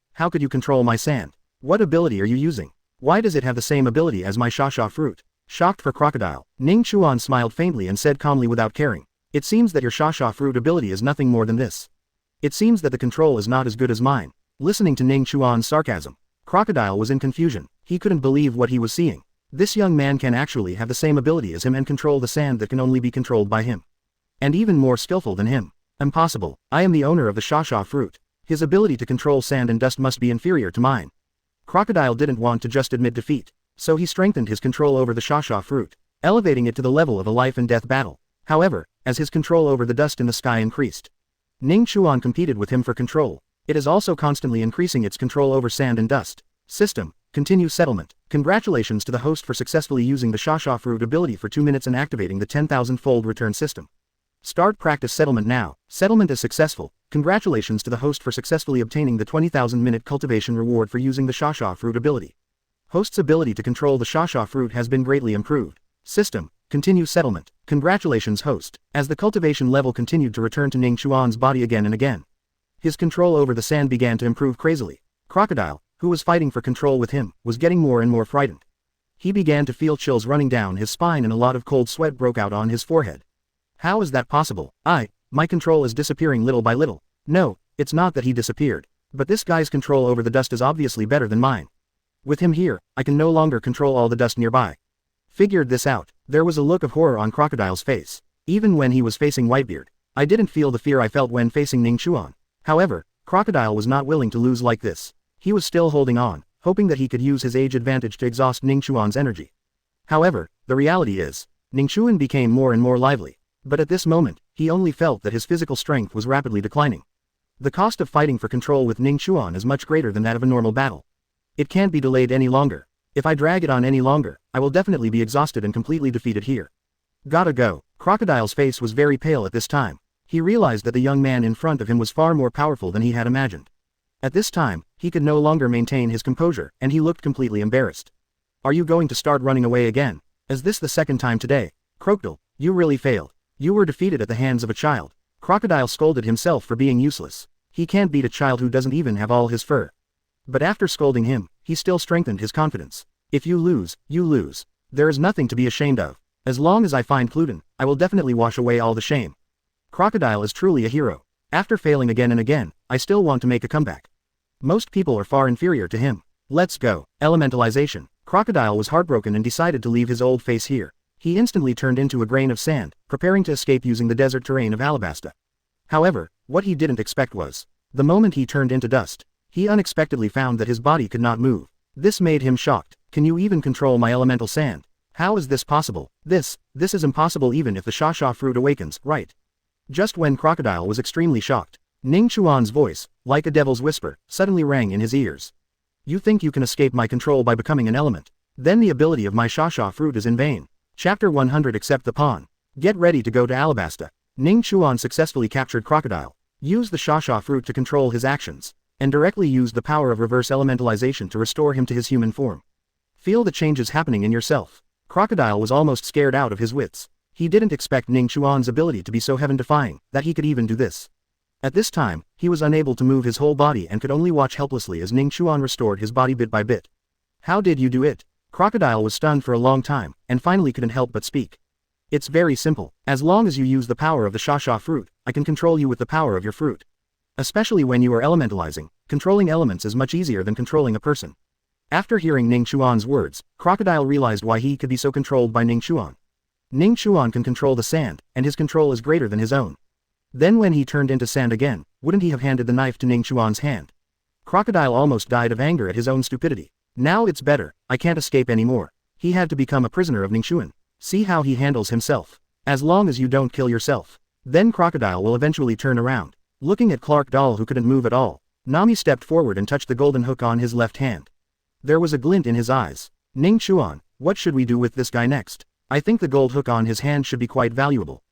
control my sand? What ability are you using? Why does it have the same ability as my Shasha fruit? Shocked for Crocodile, Ning Chuan smiled faintly and said calmly without caring, "It seems that your Shasha fruit ability is nothing more than this. It seems that the control is not as good as mine." Listening to Ning Chuan's sarcasm, Crocodile was in confusion. He couldn't believe what he was seeing. This young man can actually have the same ability as him and control the sand that can only be controlled by him. And even more skillful than him. Impossible. I am the owner of the Shasha fruit. His ability to control sand and dust must be inferior to mine. Crocodile didn't want to just admit defeat, so he strengthened his control over the Shasha fruit, elevating it to the level of a life and death battle. However, as his control over the dust in the sky increased, Ning Chuan competed with him for control. It is also constantly increasing its control over sand and dust. System. Continue settlement. Congratulations to the host for successfully using the Shasha fruit ability for 2 minutes and activating the 10,000-fold return system. Start practice settlement now. Settlement is successful. Congratulations to the host for successfully obtaining the 20,000-minute cultivation reward for using the Shasha fruit ability. Host's ability to control the Shasha fruit has been greatly improved. System. Continue settlement. Congratulations host. As the cultivation level continued to return to Ning Chuan's body again and again, his control over the sand began to improve crazily. Crocodile, who was fighting for control with him, was getting more and more frightened. He began to feel chills running down his spine and a lot of cold sweat broke out on his forehead. How is that possible? My control is disappearing little by little. No, it's not that he disappeared. But this guy's control over the dust is obviously better than mine. With him here, I can no longer control all the dust nearby. Figured this out. There was a look of horror on Crocodile's face. Even when he was facing Whitebeard, I didn't feel the fear I felt when facing Ning Chuan. However, Crocodile was not willing to lose like this. He was still holding on, hoping that he could use his age advantage to exhaust Ning Chuan's energy. However, the reality is, Ning Chuan became more and more lively. But at this moment, he only felt that his physical strength was rapidly declining. The cost of fighting for control with Ning Chuan is much greater than that of a normal battle. It can't be delayed any longer. If I drag it on any longer, I will definitely be exhausted and completely defeated here. Gotta go. Crocodile's face was very pale at this time. He realized that the young man in front of him was far more powerful than he had imagined. At this time, he could no longer maintain his composure, and he looked completely embarrassed. Are you going to start running away again? Is this the second time today? Crocodile, you really failed. You were defeated at the hands of a child. Crocodile scolded himself for being useless. He can't beat a child who doesn't even have all his fur. But after scolding him, he still strengthened his confidence. If you lose, you lose. There is nothing to be ashamed of. As long as I find Cluden, I will definitely wash away all the shame. Crocodile is truly a hero. After failing again and again, I still want to make a comeback. Most people are far inferior to him. Let's go. Elementalization. Crocodile was heartbroken and decided to leave his old face here. He instantly turned into a grain of sand, preparing to escape using the desert terrain of Alabasta. However, what he didn't expect was, the moment he turned into dust, he unexpectedly found that his body could not move. This made him shocked. Can you even control my elemental sand? How is this possible? This is impossible even if the Sha fruit awakens, right? Just when Crocodile was extremely shocked, Ning Chuan's voice, like a devil's whisper, suddenly rang in his ears. You think you can escape my control by becoming an element? Then the ability of my Sha fruit is in vain. Chapter 100 Accept the pawn. Get ready to go to Alabasta. Ning Chuan successfully captured Crocodile, used the Sha fruit to control his actions, and directly used the power of reverse elementalization to restore him to his human form. Feel the changes happening in yourself. Crocodile was almost scared out of his wits. He didn't expect Ning Chuan's ability to be so heaven-defying, that he could even do this. At this time, he was unable to move his whole body and could only watch helplessly as Ning Chuan restored his body bit by bit. How did you do it? Crocodile was stunned for a long time, and finally couldn't help but speak. It's very simple. As long as you use the power of the Sha fruit, I can control you with the power of your fruit. Especially when you are elementalizing, controlling elements is much easier than controlling a person. After hearing Ning Chuan's words, Crocodile realized why he could be so controlled by Ning Chuan. Ning Chuan can control the sand, and his control is greater than his own. Then when he turned into sand again, wouldn't he have handed the knife to Ning Chuan's hand? Crocodile almost died of anger at his own stupidity. Now it's better, I can't escape anymore. He had to become a prisoner of Ning Chuan. See how he handles himself. As long as you don't kill yourself. Then Crocodile will eventually turn around. Looking at Clark Doll who couldn't move at all, Nami stepped forward and touched the golden hook on his left hand. There was a glint in his eyes. Ning Chuan, what should we do with this guy next? I think the gold hook on his hand should be quite valuable.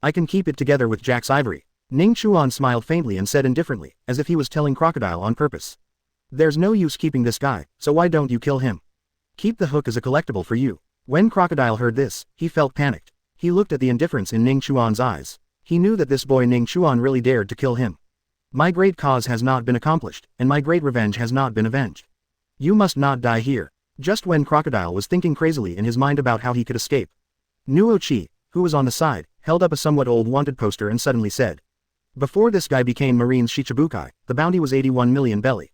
I can keep it together with Jack's ivory. Ning Chuan smiled faintly and said indifferently, as if he was telling Crocodile on purpose. There's no use keeping this guy, so why don't you kill him? Keep the hook as a collectible for you. When Crocodile heard this, he felt panicked. He looked at the indifference in Ning Chuan's eyes. He knew that this boy Ning Chuan really dared to kill him. My great cause has not been accomplished, and my great revenge has not been avenged. You must not die here. Just when Crocodile was thinking crazily in his mind about how he could escape, Nuo Chi, who was on the side, held up a somewhat old wanted poster and suddenly said. Before this guy became Marine's Shichibukai, the bounty was 81 million belly.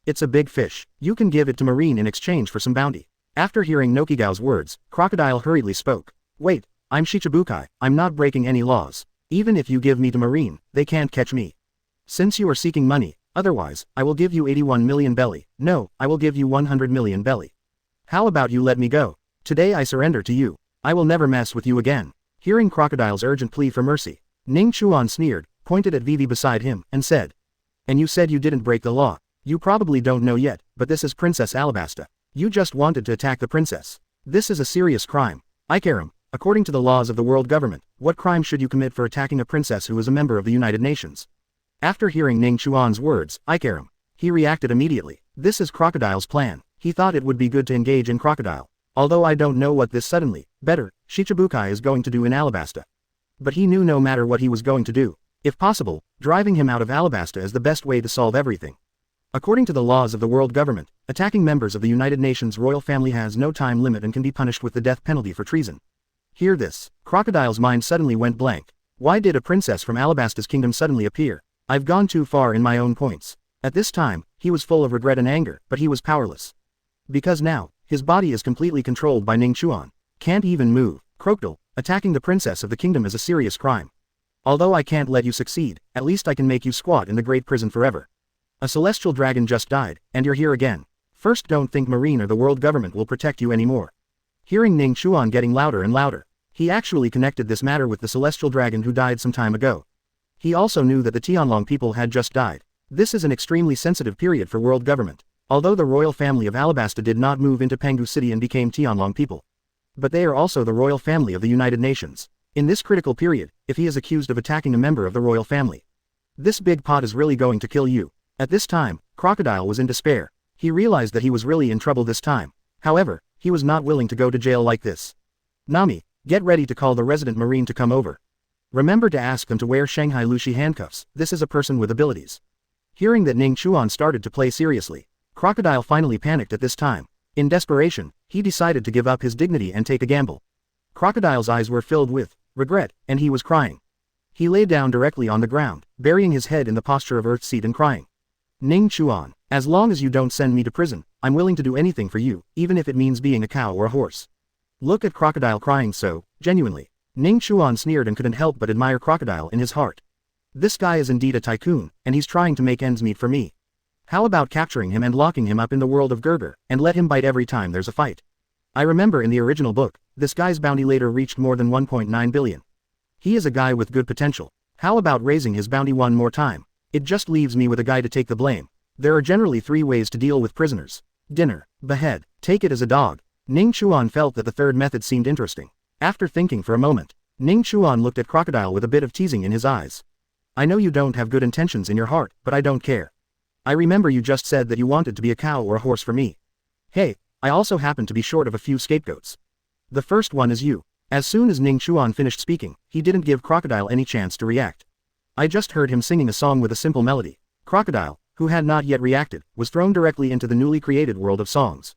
It's a big fish. You can give it to Marine in exchange for some bounty. After hearing Nokigao's words, Crocodile hurriedly spoke. Wait, I'm Shichibukai, I'm not breaking any laws. Even if you give me to Marine, they can't catch me. Since you are seeking money, otherwise, I will give you 81 million belly. No, I will give you 100 million belly. How about you let me go? Today I surrender to you. I will never mess with you again. Hearing Crocodile's urgent plea for mercy, Ning Chuan sneered, pointed at Vivi beside him, and said. And you said you didn't break the law. You probably don't know yet, but this is Princess Alabasta. You just wanted to attack the princess. This is a serious crime. Ikaram, according to the laws of the world government, what crime should you commit for attacking a princess who is a member of the United Nations? After hearing Ning Chuan's words, Ikaram, he reacted immediately. This is Crocodile's plan. He thought it would be good to engage in Crocodile. Although I don't know what this suddenly, better, Shichibukai is going to do in Alabasta. But he knew no matter what he was going to do, if possible, driving him out of Alabasta is the best way to solve everything. According to the laws of the world government, attacking members of the United Nations royal family has no time limit and can be punished with the death penalty for treason. Hear this. Crocodile's mind suddenly went blank. Why did a princess from Alabasta's kingdom suddenly appear? I've gone too far in my own points. At this time, he was full of regret and anger, but he was powerless. Because now, his body is completely controlled by Ning Chuan. Can't even move. Crocodile, attacking the princess of the kingdom is a serious crime. Although I can't let you succeed, at least I can make you squat in the great prison forever. A celestial dragon just died, and you're here again. First, don't think Marine or the world government will protect you anymore. Hearing Ning Chuan getting louder and louder, he actually connected this matter with the celestial dragon who died some time ago. He also knew that the Tianlong people had just died. This is an extremely sensitive period for world government. Although the royal family of Alabasta did not move into Pengu City and became Tianlong people. But they are also the royal family of the United Nations. In this critical period, if he is accused of attacking a member of the royal family, this big pot is really going to kill you. At this time, Crocodile was in despair. He realized that he was really in trouble this time. However, he was not willing to go to jail like this. Nami, get ready to call the resident Marine to come over. Remember to ask them to wear Shanghai Lushi handcuffs. This is a person with abilities. Hearing that Ning Chuan started to play seriously, Crocodile finally panicked at this time. In desperation, he decided to give up his dignity and take a gamble. Crocodile's eyes were filled with regret, and he was crying. He lay down directly on the ground, burying his head in the posture of earthseed and crying. Ning Chuan, as long as you don't send me to prison, I'm willing to do anything for you, even if it means being a cow or a horse. Look at Crocodile crying so, genuinely. Ning Chuan sneered and couldn't help but admire Crocodile in his heart. This guy is indeed a tycoon, and he's trying to make ends meet for me. How about capturing him and locking him up in the world of Gerger, and let him bite every time there's a fight? I remember in the original book, this guy's bounty later reached more than 1.9 billion. He is a guy with good potential. How about raising his bounty one more time? It just leaves me with a guy to take the blame. There are generally 3 ways to deal with prisoners. Dinner, behead, take it as a dog. Ning Chuan felt that the third method seemed interesting. After thinking for a moment, Ning Chuan looked at Crocodile with a bit of teasing in his eyes. I know you don't have good intentions in your heart, but I don't care. I remember you just said that you wanted to be a cow or a horse for me. Hey, I also happen to be short of a few scapegoats. The first one is you. As soon as Ning Chuan finished speaking, he didn't give Crocodile any chance to react. I just heard him singing a song with a simple melody. Crocodile, who had not yet reacted, was thrown directly into the newly created world of songs.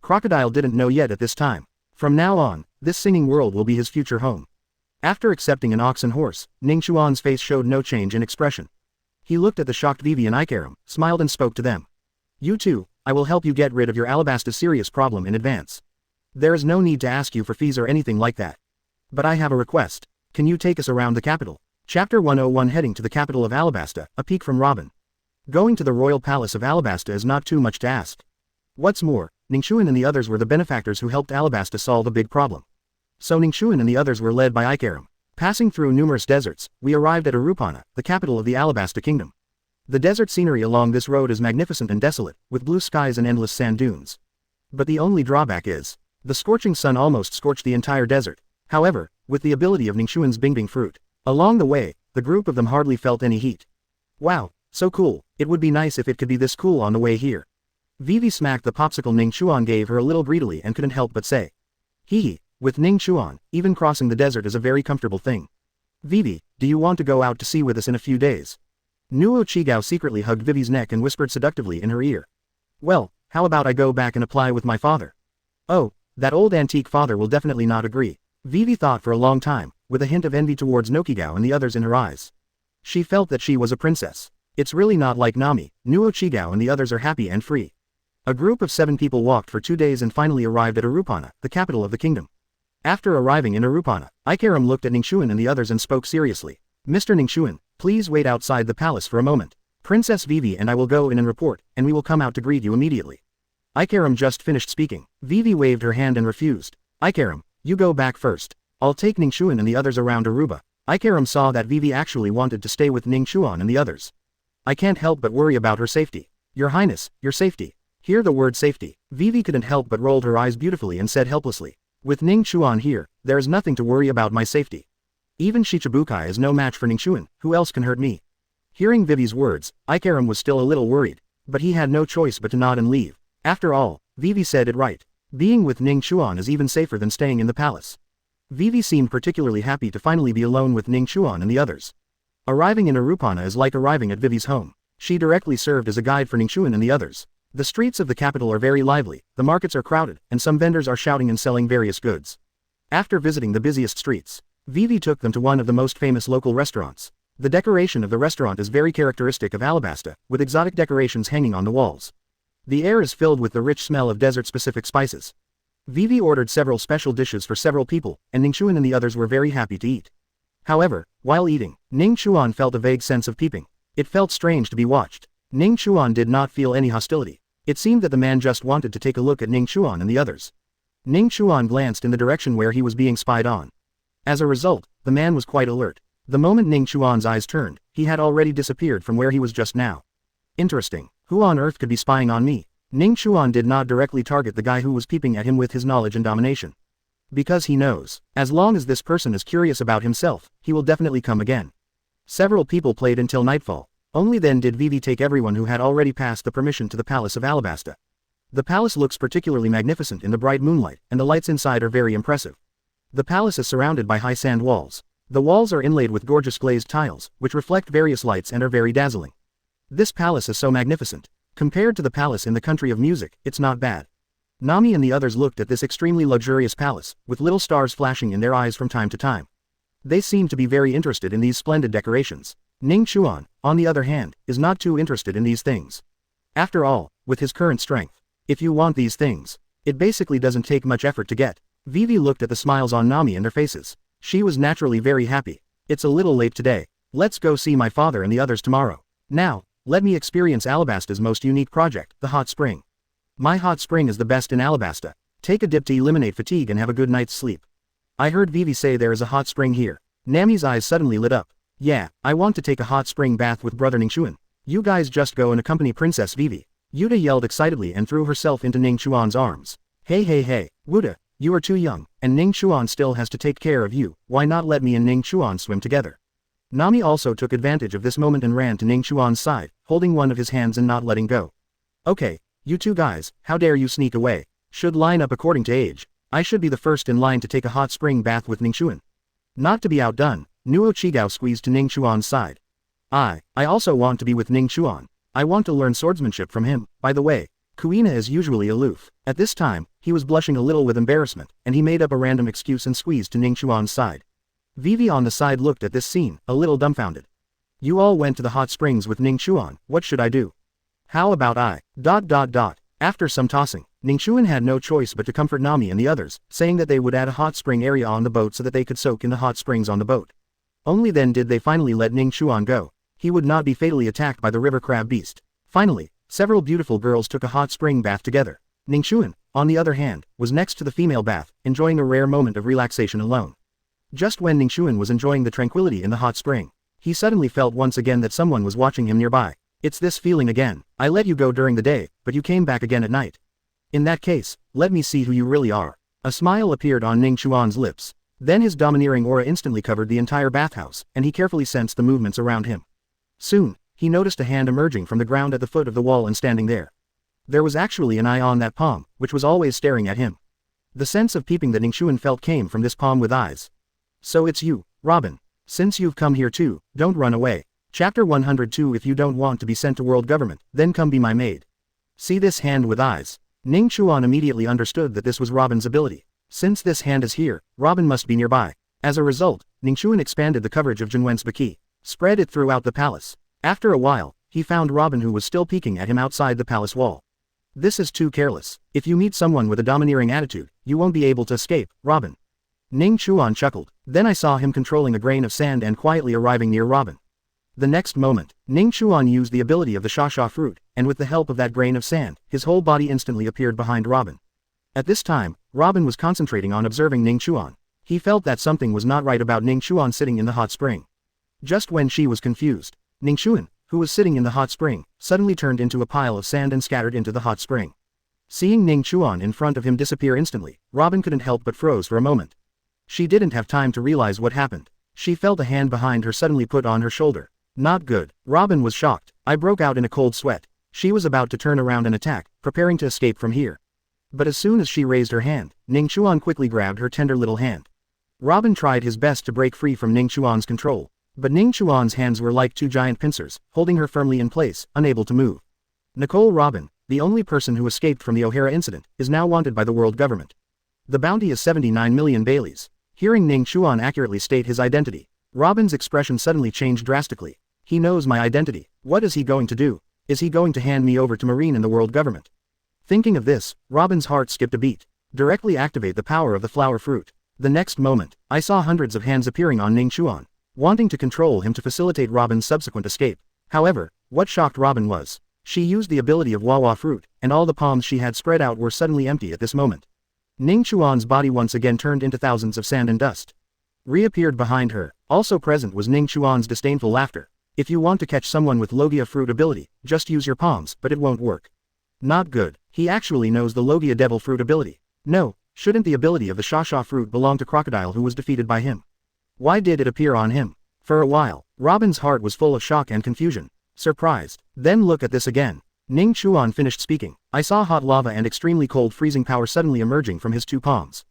Crocodile didn't know yet at this time. From now on, this singing world will be his future home. After accepting an ox and horse, Ning Chuan's face showed no change in expression. He looked at the shocked Vivi and Ikaram, smiled and spoke to them. You two, I will help you get rid of your Alabasta serious problem in advance. There is no need to ask you for fees or anything like that. But I have a request. Can you take us around the capital? Chapter 101 Heading to the capital of Alabasta, a peek from Robin. Going to the royal palace of Alabasta is not too much to ask. What's more, Ning Chuan and the others were the benefactors who helped Alabasta solve a big problem. So Ning Chuan and the others were led by Ikaram. Passing through numerous deserts, we arrived at Arupana, the capital of the Alabasta kingdom. The desert scenery along this road is magnificent and desolate, with blue skies and endless sand dunes. But the only drawback is, the scorching sun almost scorched the entire desert. However, with the ability of Ning Chuan's Bingbing fruit, along the way, the group of them hardly felt any heat. Wow, so cool, it would be nice if it could be this cool on the way here. Vivi smacked the popsicle Ning Chuan gave her a little greedily and couldn't help but say. Hee. With Ning Chuan, even crossing the desert is a very comfortable thing. Vivi, do you want to go out to sea with us in a few days? Nuo Chigao secretly hugged Vivi's neck and whispered seductively in her ear. Well, how about I go back and apply with my father? Oh, that old antique father will definitely not agree. Vivi thought for a long time, with a hint of envy towards Nokigao and the others in her eyes. She felt that she was a princess. It's really not like Nami, Nuo Chigao and the others are happy and free. A group of 7 people walked for 2 days and finally arrived at Arupana, the capital of the kingdom. After arriving in Arupana, Ikaram looked at Ning Chuan and the others and spoke seriously. Mr. Ning Chuan, please wait outside the palace for a moment. Princess Vivi and I will go in and report, and we will come out to greet you immediately. Ikaram just finished speaking. Vivi waved her hand and refused. Ikaram, you go back first. I'll take Ning Chuan and the others around Aruba. Ikaram saw that Vivi actually wanted to stay with Ning Chuan and the others. I can't help but worry about her safety. Your Highness, your safety. Hear the word safety. Vivi couldn't help but rolled her eyes beautifully and said helplessly. With Ning Chuan here, there is nothing to worry about my safety. Even Shichibukai is no match for Ning Chuan, who else can hurt me? Hearing Vivi's words, Ikaram was still a little worried, but he had no choice but to nod and leave. After all, Vivi said it right. Being with Ning Chuan is even safer than staying in the palace. Vivi seemed particularly happy to finally be alone with Ning Chuan and the others. Arriving in Arupana is like arriving at Vivi's home. She directly served as a guide for Ning Chuan and the others. The streets of the capital are very lively, the markets are crowded, and some vendors are shouting and selling various goods. After visiting the busiest streets, Vivi took them to one of the most famous local restaurants. The decoration of the restaurant is very characteristic of Alabasta, with exotic decorations hanging on the walls. The air is filled with the rich smell of desert-specific spices. Vivi ordered several special dishes for several people, and Ning Chuan and the others were very happy to eat. However, while eating, Ning Chuan felt a vague sense of peeping. It felt strange to be watched. Ning Chuan did not feel any hostility. It seemed that the man just wanted to take a look at Ning Chuan and the others. Ning Chuan glanced in the direction where he was being spied on. As a result, the man was quite alert. The moment Ning Chuan's eyes turned, he had already disappeared from where he was just now. Interesting. Who on earth could be spying on me? Ning Chuan did not directly target the guy who was peeping at him with his knowledge and domination. Because he knows, as long as this person is curious about himself, he will definitely come again. Several people played until nightfall. Only then did Vivi take everyone who had already passed the permission to the palace of Alabasta. The palace looks particularly magnificent in the bright moonlight, and the lights inside are very impressive. The palace is surrounded by high sand walls. The walls are inlaid with gorgeous glazed tiles, which reflect various lights and are very dazzling. This palace is so magnificent. Compared to the palace in the country of music, it's not bad. Nami and the others looked at this extremely luxurious palace, with little stars flashing in their eyes from time to time. They seemed to be very interested in these splendid decorations. Ning Chuan, on the other hand, is not too interested in these things. After all, with his current strength, if you want these things, it basically doesn't take much effort to get. Vivi looked at the smiles on Nami and their faces. She was naturally very happy. It's a little late today. Let's go see my father and the others tomorrow. Now, let me experience Alabasta's most unique project, the hot spring. My hot spring is the best in Alabasta. Take a dip to eliminate fatigue and have a good night's sleep. I heard Vivi say there is a hot spring here. Nami's eyes suddenly lit up. Yeah, I want to take a hot spring bath with brother Ning Chuan. You guys just go and accompany Princess Vivi. Yuta yelled excitedly and threw herself into Ning Chuan's arms. Hey, Wuda, you are too young, and Ning Chuan still has to take care of you, why not let me and Ning Chuan swim together? Nami also took advantage of this moment and ran to Ning Chuan's side, holding one of his hands and not letting go. Okay, you two guys, how dare you sneak away? Should line up according to age. I should be the first in line to take a hot spring bath with Ning Chuan. Not to be outdone, Nuo Chigao squeezed to Ning Chuan's side. I also want to be with Ning Chuan. I want to learn swordsmanship from him. By the way, Kuina is usually aloof. At this time, he was blushing a little with embarrassment, and he made up a random excuse and squeezed to Ning Chuan's side. Vivi on the side looked at this scene, a little dumbfounded. You all went to the hot springs with Ning Chuan, what should I do? How about I? ... After some tossing, Ning Chuan had no choice but to comfort Nami and the others, saying that they would add a hot spring area on the boat so that they could soak in the hot springs on the boat. Only then did they finally let Ning Chuan go. He would not be fatally attacked by the river crab beast. Finally, several beautiful girls took a hot spring bath together. Ning Chuan, on the other hand, was next to the female bath, enjoying a rare moment of relaxation alone. Just when Ning Chuan was enjoying the tranquility in the hot spring, he suddenly felt once again that someone was watching him nearby. It's this feeling again. I let you go during the day, but you came back again at night. In that case, let me see who you really are. A smile appeared on Ning Chuan's lips. Then his domineering aura instantly covered the entire bathhouse, and he carefully sensed the movements around him. Soon, he noticed a hand emerging from the ground at the foot of the wall and standing there. There was actually an eye on that palm, which was always staring at him. The sense of peeping that Ning Chuan felt came from this palm with eyes. So it's you, Robin. Since you've come here too, don't run away. Chapter 102. If you don't want to be sent to world government, then come be my maid. See this hand with eyes. Ning Chuan immediately understood that this was Robin's ability. Since this hand is here, Robin must be nearby. As a result, Ning Chuan expanded the coverage of Junwen's Buggy, spread it throughout the palace. After a while, he found Robin who was still peeking at him outside the palace wall. This is too careless. If you meet someone with a domineering attitude, you won't be able to escape, Robin. Ning Chuan chuckled. Then I saw him controlling a grain of sand and quietly arriving near Robin. The next moment, Ning Chuan used the ability of the Sha fruit, and with the help of that grain of sand, his whole body instantly appeared behind Robin. At this time, Robin was concentrating on observing Ning Chuan. He felt that something was not right about Ning Chuan sitting in the hot spring. Just when she was confused, Ning Chuan, who was sitting in the hot spring, suddenly turned into a pile of sand and scattered into the hot spring. Seeing Ning Chuan in front of him disappear instantly, Robin couldn't help but froze for a moment. She didn't have time to realize what happened. She felt a hand behind her suddenly put on her shoulder. Not good. Robin was shocked. I broke out in a cold sweat. She was about to turn around and attack, preparing to escape from here. But as soon as she raised her hand, Ning Chuan quickly grabbed her tender little hand. Robin tried his best to break free from Ning Chuan's control, but Ning Chuan's hands were like two giant pincers, holding her firmly in place, unable to move. Nicole Robin, the only person who escaped from the O'Hara incident, is now wanted by the world government. The bounty is 79 million Baileys. Hearing Ning Chuan accurately state his identity, Robin's expression suddenly changed drastically. He knows my identity. What is he going to do? Is he going to hand me over to Marine and the world government? Thinking of this, Robin's heart skipped a beat. Directly activate the power of the flower fruit. The next moment, I saw hundreds of hands appearing on Ning Chuan, wanting to control him to facilitate Robin's subsequent escape. However, what shocked Robin was, she used the ability of Wawa fruit, and all the palms she had spread out were suddenly empty at this moment. Ning Chuan's body once again turned into thousands of sand and dust. Reappeared behind her. Also present was Ning Chuan's disdainful laughter. If you want to catch someone with Logia fruit ability, just use your palms, but it won't work. Not good. He actually knows the Logia devil fruit ability. No, shouldn't the ability of the Sha fruit belong to Crocodile who was defeated by him? Why did it appear on him? For a while, Robin's heart was full of shock and confusion. Surprised. Then look at this again. Ning Chuan finished speaking. I saw hot lava and extremely cold freezing power suddenly emerging from his two palms.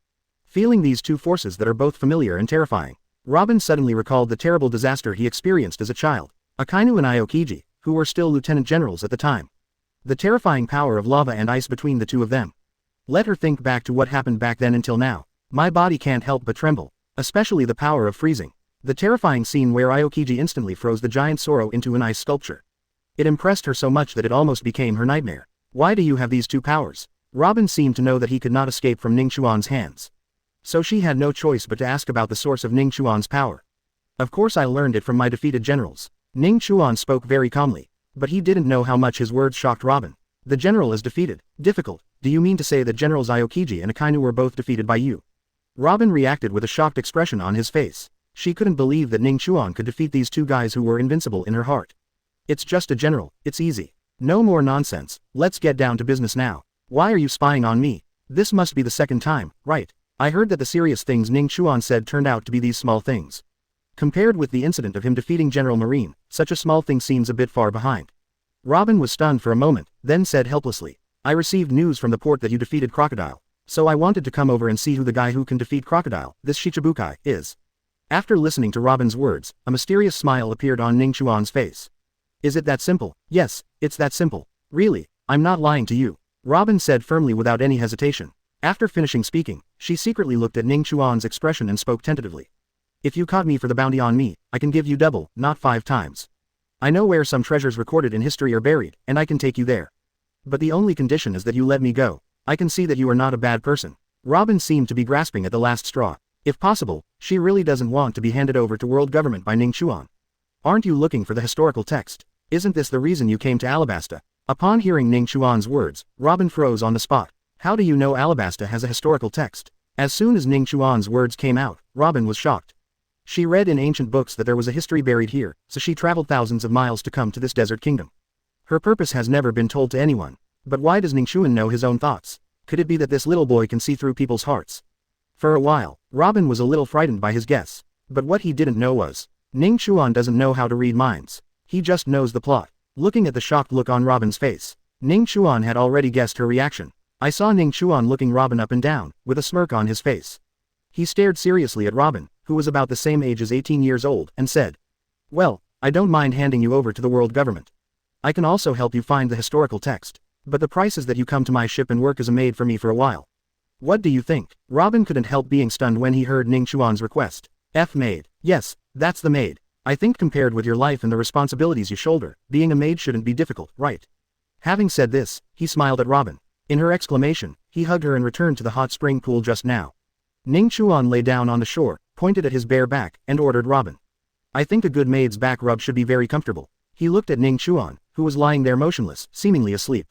Feeling these two forces that are both familiar and terrifying, Robin suddenly recalled the terrible disaster he experienced as a child. Akainu and Aokiji, who were still lieutenant generals at the time. The terrifying power of lava and ice between the two of them. Let her think back to what happened back then until now. My body can't help but tremble. Especially the power of freezing. The terrifying scene where Aokiji instantly froze the giant Soro into an ice sculpture. It impressed her so much that it almost became her nightmare. Why do you have these two powers? Robin seemed to know that he could not escape from Ning Chuan's hands. So she had no choice but to ask about the source of Ning Chuan's power. Of course I learned it from my defeated generals. Ning Chuan spoke very calmly. But he didn't know how much his words shocked Robin. The general is defeated. Difficult. Do you mean to say that Generals Aokiji and Akainu were both defeated by you? Robin reacted with a shocked expression on his face. She couldn't believe that Ning Chuan could defeat these two guys who were invincible in her heart. It's just a general, it's easy. No more nonsense, let's get down to business now. Why are you spying on me? This must be the second time, right? I heard that the serious things Ning Chuan said turned out to be these small things. Compared with the incident of him defeating General Marine, such a small thing seems a bit far behind. Robin was stunned for a moment, then said helplessly, I received news from the port that you defeated Crocodile. So I wanted to come over and see who the guy who can defeat Crocodile, this Shichibukai, is. After listening to Robin's words, a mysterious smile appeared on Ning Chuan's face. Is it that simple? Yes, it's that simple. Really, I'm not lying to you. Robin said firmly without any hesitation. After finishing speaking, she secretly looked at Ning Chuan's expression and spoke tentatively. If you caught me for the bounty on me, I can give you double, not 5 times. I know where some treasures recorded in history are buried, and I can take you there. But the only condition is that you let me go. I can see that you are not a bad person. Robin seemed to be grasping at the last straw. If possible, she really doesn't want to be handed over to world government by Ning Chuan. Aren't you looking for the historical text? Isn't this the reason you came to Alabasta? Upon hearing Ning Chuan's words, Robin froze on the spot. How do you know Alabasta has a historical text? As soon as Ning Chuan's words came out, Robin was shocked. She read in ancient books that there was a history buried here, so she traveled thousands of miles to come to this desert kingdom. Her purpose has never been told to anyone. But why does Ning Chuan know his own thoughts? Could it be that this little boy can see through people's hearts? For a while, Robin was a little frightened by his guess. But what he didn't know was, Ning Chuan doesn't know how to read minds. He just knows the plot. Looking at the shocked look on Robin's face, Ning Chuan had already guessed her reaction. I saw Ning Chuan looking Robin up and down, with a smirk on his face. He stared seriously at Robin, who was about the same age as 18 years old, and said, well, I don't mind handing you over to the world government. I can also help you find the historical text. But the price is that you come to my ship and work as a maid for me for a while. What do you think? Robin couldn't help being stunned when he heard Ning Chuan's request. Maid. Yes, that's the maid. I think compared with your life and the responsibilities you shoulder, being a maid shouldn't be difficult, right? Having said this, he smiled at Robin. In her exclamation, he hugged her and returned to the hot spring pool just now. Ning Chuan lay down on the shore, pointed at his bare back, and ordered Robin. I think a good maid's back rub should be very comfortable. He looked at Ning Chuan, who was lying there motionless, seemingly asleep.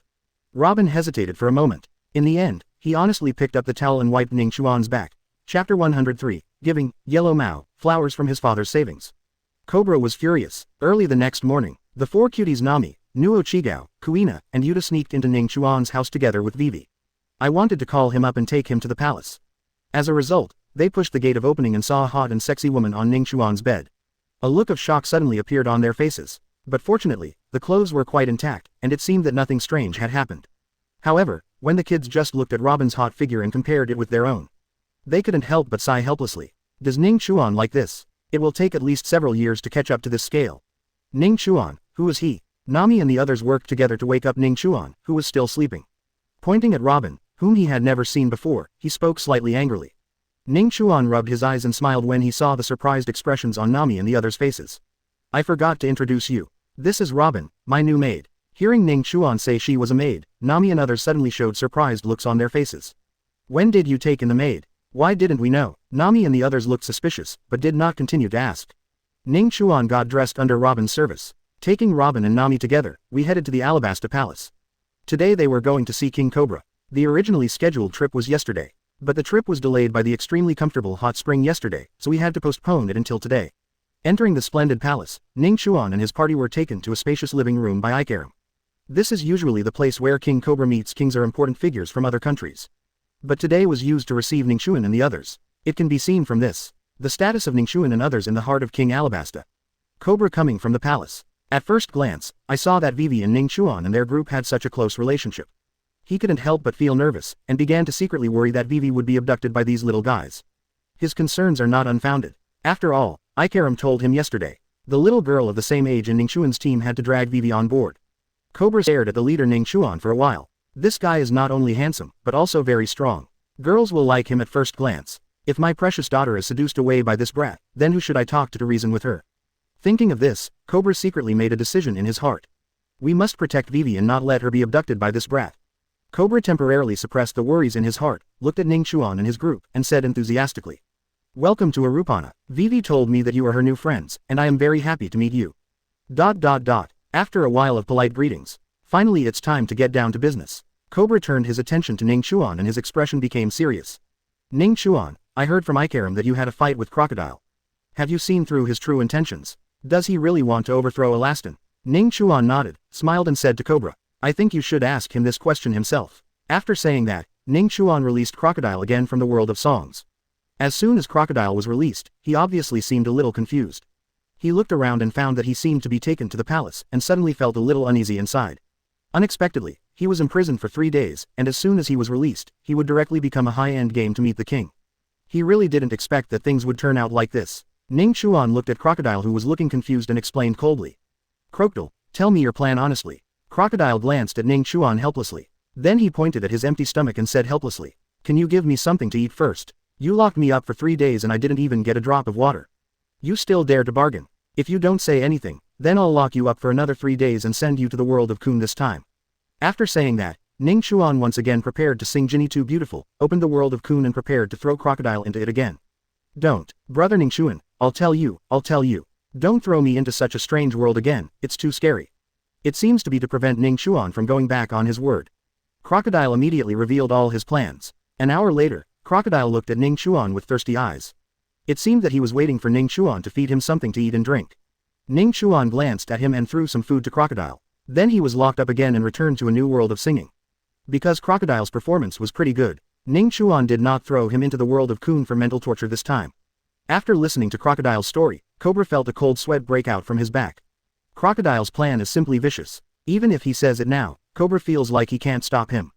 Robin hesitated for a moment. In the end, he honestly picked up the towel and wiped Ning Chuan's back. Chapter 103, Giving, Yellow Mao, Flowers from his father's savings. Cobra was furious. Early the next morning, the 4 cuties Nami, Nuo Chigao, Kuina, and Yuta sneaked into Ning Chuan's house together with Vivi. I wanted to call him up and take him to the palace. As a result, they pushed the gate of opening and saw a hot and sexy woman on Ning Chuan's bed. A look of shock suddenly appeared on their faces. But fortunately, the clothes were quite intact, and it seemed that nothing strange had happened. However, when the kids just looked at Robin's hot figure and compared it with their own, they couldn't help but sigh helplessly. Does Ning Chuan like this? It will take at least several years to catch up to this scale. Ning Chuan, who is he? Nami and the others worked together to wake up Ning Chuan, who was still sleeping. Pointing at Robin, whom he had never seen before, he spoke slightly angrily. Ning Chuan rubbed his eyes and smiled when he saw the surprised expressions on Nami and the others' faces. I forgot to introduce you. This is Robin, my new maid. Hearing Ning Chuan say she was a maid, Nami and others suddenly showed surprised looks on their faces. When did you take in the maid? Why didn't we know? Nami and the others looked suspicious, but did not continue to ask. Ning Chuan got dressed under Robin's service. Taking Robin and Nami together, we headed to the Alabasta Palace. Today they were going to see King Cobra. The originally scheduled trip was yesterday. But the trip was delayed by the extremely comfortable hot spring yesterday, so we had to postpone it until today. Entering the splendid palace, Ning Chuan and his party were taken to a spacious living room by Ikaram. This is usually the place where King Cobra meets kings or important figures from other countries. But today was used to receive Ning Chuan and the others. It can be seen from this. The status of Ning Chuan and others in the heart of King Alabasta. Cobra coming from the palace. At first glance, I saw that Vivi and Ning Chuan and their group had such a close relationship. He couldn't help but feel nervous, and began to secretly worry that Vivi would be abducted by these little guys. His concerns are not unfounded. After all, Ikaram told him yesterday. The little girl of the same age in Ning Chuan's team had to drag Vivi on board. Cobra stared at the leader Ning Chuan for a while. This guy is not only handsome, but also very strong. Girls will like him at first glance. If my precious daughter is seduced away by this brat, then who should I talk to reason with her? Thinking of this, Cobra secretly made a decision in his heart. We must protect Vivi and not let her be abducted by this brat. Cobra temporarily suppressed the worries in his heart, looked at Ning Chuan and his group, and said enthusiastically. Welcome to Arupana. Vivi told me that you are her new friends, and I am very happy to meet you. After a while of polite greetings. Finally it's time to get down to business. Cobra turned his attention to Ning Chuan and his expression became serious. Ning Chuan, I heard from Ikarim that you had a fight with Crocodile. Have you seen through his true intentions? Does he really want to overthrow Alastan? Ning Chuan nodded, smiled and said to Cobra, I think you should ask him this question himself. After saying that, Ning Chuan released Crocodile again from the world of songs. As soon as Crocodile was released, he obviously seemed a little confused. He looked around and found that he seemed to be taken to the palace and suddenly felt a little uneasy inside. Unexpectedly, he was imprisoned for 3 days, and as soon as he was released, he would directly become a high-end game to meet the king. He really didn't expect that things would turn out like this. Ning Chuan looked at Crocodile who was looking confused and explained coldly. Crocodile, tell me your plan honestly. Crocodile glanced at Ning Chuan helplessly. Then he pointed at his empty stomach and said helplessly, Can you give me something to eat first? You locked me up for 3 days and I didn't even get a drop of water. You still dare to bargain. If you don't say anything, then I'll lock you up for another 3 days and send you to the world of Kun this time. After saying that, Ning Chuan once again prepared to sing Jinny Too Beautiful, opened the world of Kun and prepared to throw Crocodile into it again. Don't, brother Ning Chuan, I'll tell you. Don't throw me into such a strange world again, it's too scary. It seems to be to prevent Ning Chuan from going back on his word. Crocodile immediately revealed all his plans. An hour later, Crocodile looked at Ning Chuan with thirsty eyes. It seemed that he was waiting for Ning Chuan to feed him something to eat and drink. Ning Chuan glanced at him and threw some food to Crocodile. Then he was locked up again and returned to a new world of singing. Because Crocodile's performance was pretty good, Ning Chuan did not throw him into the world of Kun for mental torture this time. After listening to Crocodile's story, Cobra felt a cold sweat break out from his back. Crocodile's plan is simply vicious. Even if he says it now, Cobra feels like he can't stop him.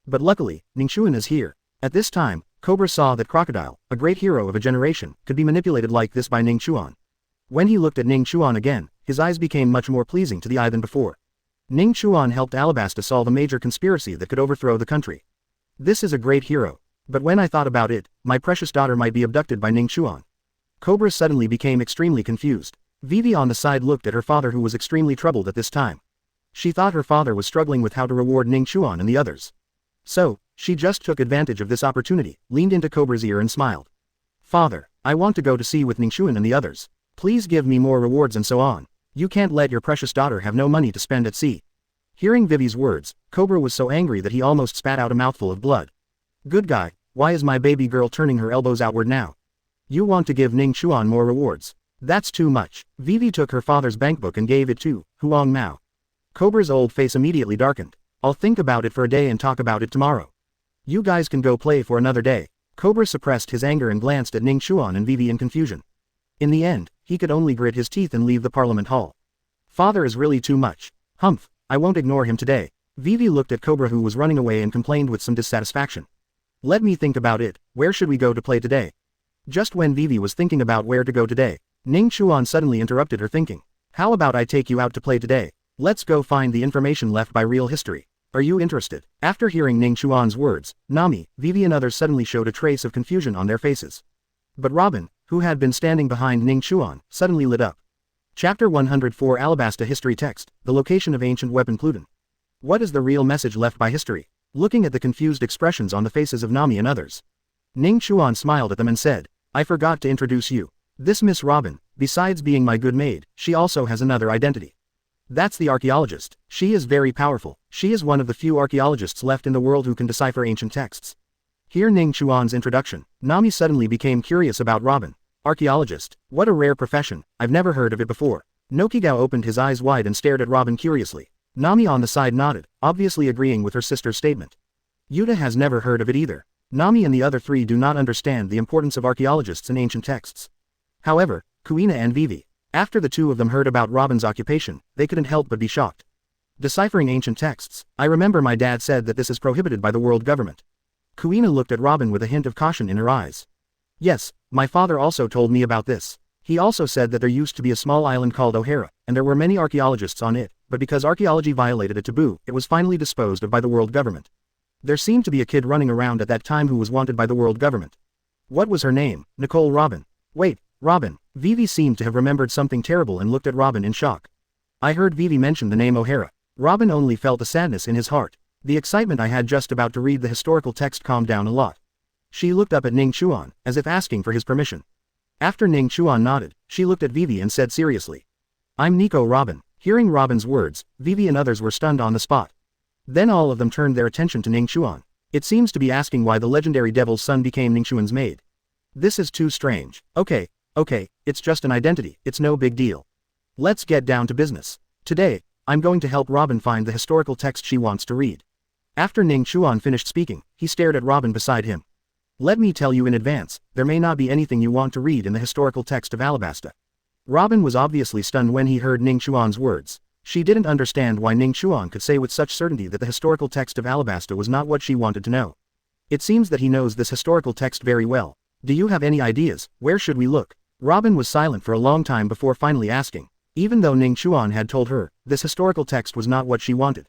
But luckily, Ning Chuan is here. At this time, Cobra saw that Crocodile, a great hero of a generation, could be manipulated like this by Ning Chuan. When he looked at Ning Chuan again, his eyes became much more pleasing to the eye than before. Ning Chuan helped Alabasta solve a major conspiracy that could overthrow the country. This is a great hero. But when I thought about it, my precious daughter might be abducted by Ning Chuan. Cobra suddenly became extremely confused. Vivi on the side looked at her father who was extremely troubled at this time. She thought her father was struggling with how to reward Ning Chuan and the others. So, she just took advantage of this opportunity, leaned into Cobra's ear and smiled. Father, I want to go to sea with Ning Chuan and the others. Please give me more rewards and so on. You can't let your precious daughter have no money to spend at sea. Hearing Vivi's words, Cobra was so angry that he almost spat out a mouthful of blood. Good guy, why is my baby girl turning her elbows outward now? You want to give Ning Chuan more rewards. That's too much. Vivi took her father's bankbook and gave it to Huang Mao. Cobra's old face immediately darkened. I'll think about it for a day and talk about it tomorrow. You guys can go play for another day. Cobra suppressed his anger and glanced at Ning Chuan and Vivi in confusion. In the end, he could only grit his teeth and leave the parliament hall. Father is really too much. Humph, I won't ignore him today. Vivi looked at Cobra who was running away and complained with some dissatisfaction. Let me think about it, where should we go to play today? Just when Vivi was thinking about where to go today, Ning Chuan suddenly interrupted her thinking. How about I take you out to play today? Let's go find the information left by real history. Are you interested? After hearing Ning Chuan's words, Nami, Vivi and others suddenly showed a trace of confusion on their faces. But Robin, who had been standing behind Ning Chuan, suddenly lit up. Chapter 104 Alabasta History Text, the location of ancient weapon Pluton. What is the real message left by history? Looking at the confused expressions on the faces of Nami and others, Ning Chuan smiled at them and said, I forgot to introduce you. This Miss Robin, besides being my good maid, she also has another identity. That's the archaeologist. She is very powerful. She is one of the few archaeologists left in the world who can decipher ancient texts. Hear Ning Chuan's introduction, Nami suddenly became curious about Robin. Archaeologist, what a rare profession, I've never heard of it before. Nokigao opened his eyes wide and stared at Robin curiously. Nami on the side nodded, obviously agreeing with her sister's statement. Yuta has never heard of it either. Nami and the other three do not understand the importance of archaeologists in ancient texts. However, Kuina and Vivi, after the two of them heard about Robin's occupation, they couldn't help but be shocked. Deciphering ancient texts, I remember my dad said that this is prohibited by the world government. Kuina looked at Robin with a hint of caution in her eyes. Yes, my father also told me about this. He also said that there used to be a small island called O'Hara, and there were many archaeologists on it, but because archaeology violated a taboo, it was finally disposed of by the world government. There seemed to be a kid running around at that time who was wanted by the world government. What was her name? Nicole Robin. Wait, Robin. Vivi seemed to have remembered something terrible and looked at Robin in shock. I heard Vivi mention the name O'Hara. Robin only felt a sadness in his heart. The excitement I had just about to read the historical text calmed down a lot. She looked up at Ning Chuan, as if asking for his permission. After Ning Chuan nodded, she looked at Vivi and said seriously. I'm Nico Robin. Hearing Robin's words, Vivi and others were stunned on the spot. Then all of them turned their attention to Ning Chuan. It seems to be asking why the legendary devil's son became Ning Chuan's maid. This is too strange. Okay, it's just an identity, it's no big deal. Let's get down to business. Today, I'm going to help Robin find the historical text she wants to read. After Ning Chuan finished speaking, he stared at Robin beside him. Let me tell you in advance, there may not be anything you want to read in the historical text of Alabasta. Robin was obviously stunned when he heard Ning Chuan's words. She didn't understand why Ning Chuan could say with such certainty that the historical text of Alabasta was not what she wanted to know. It seems that he knows this historical text very well. Do you have any ideas? Where should we look? Robin was silent for a long time before finally asking. Even though Ning Chuan had told her, this historical text was not what she wanted.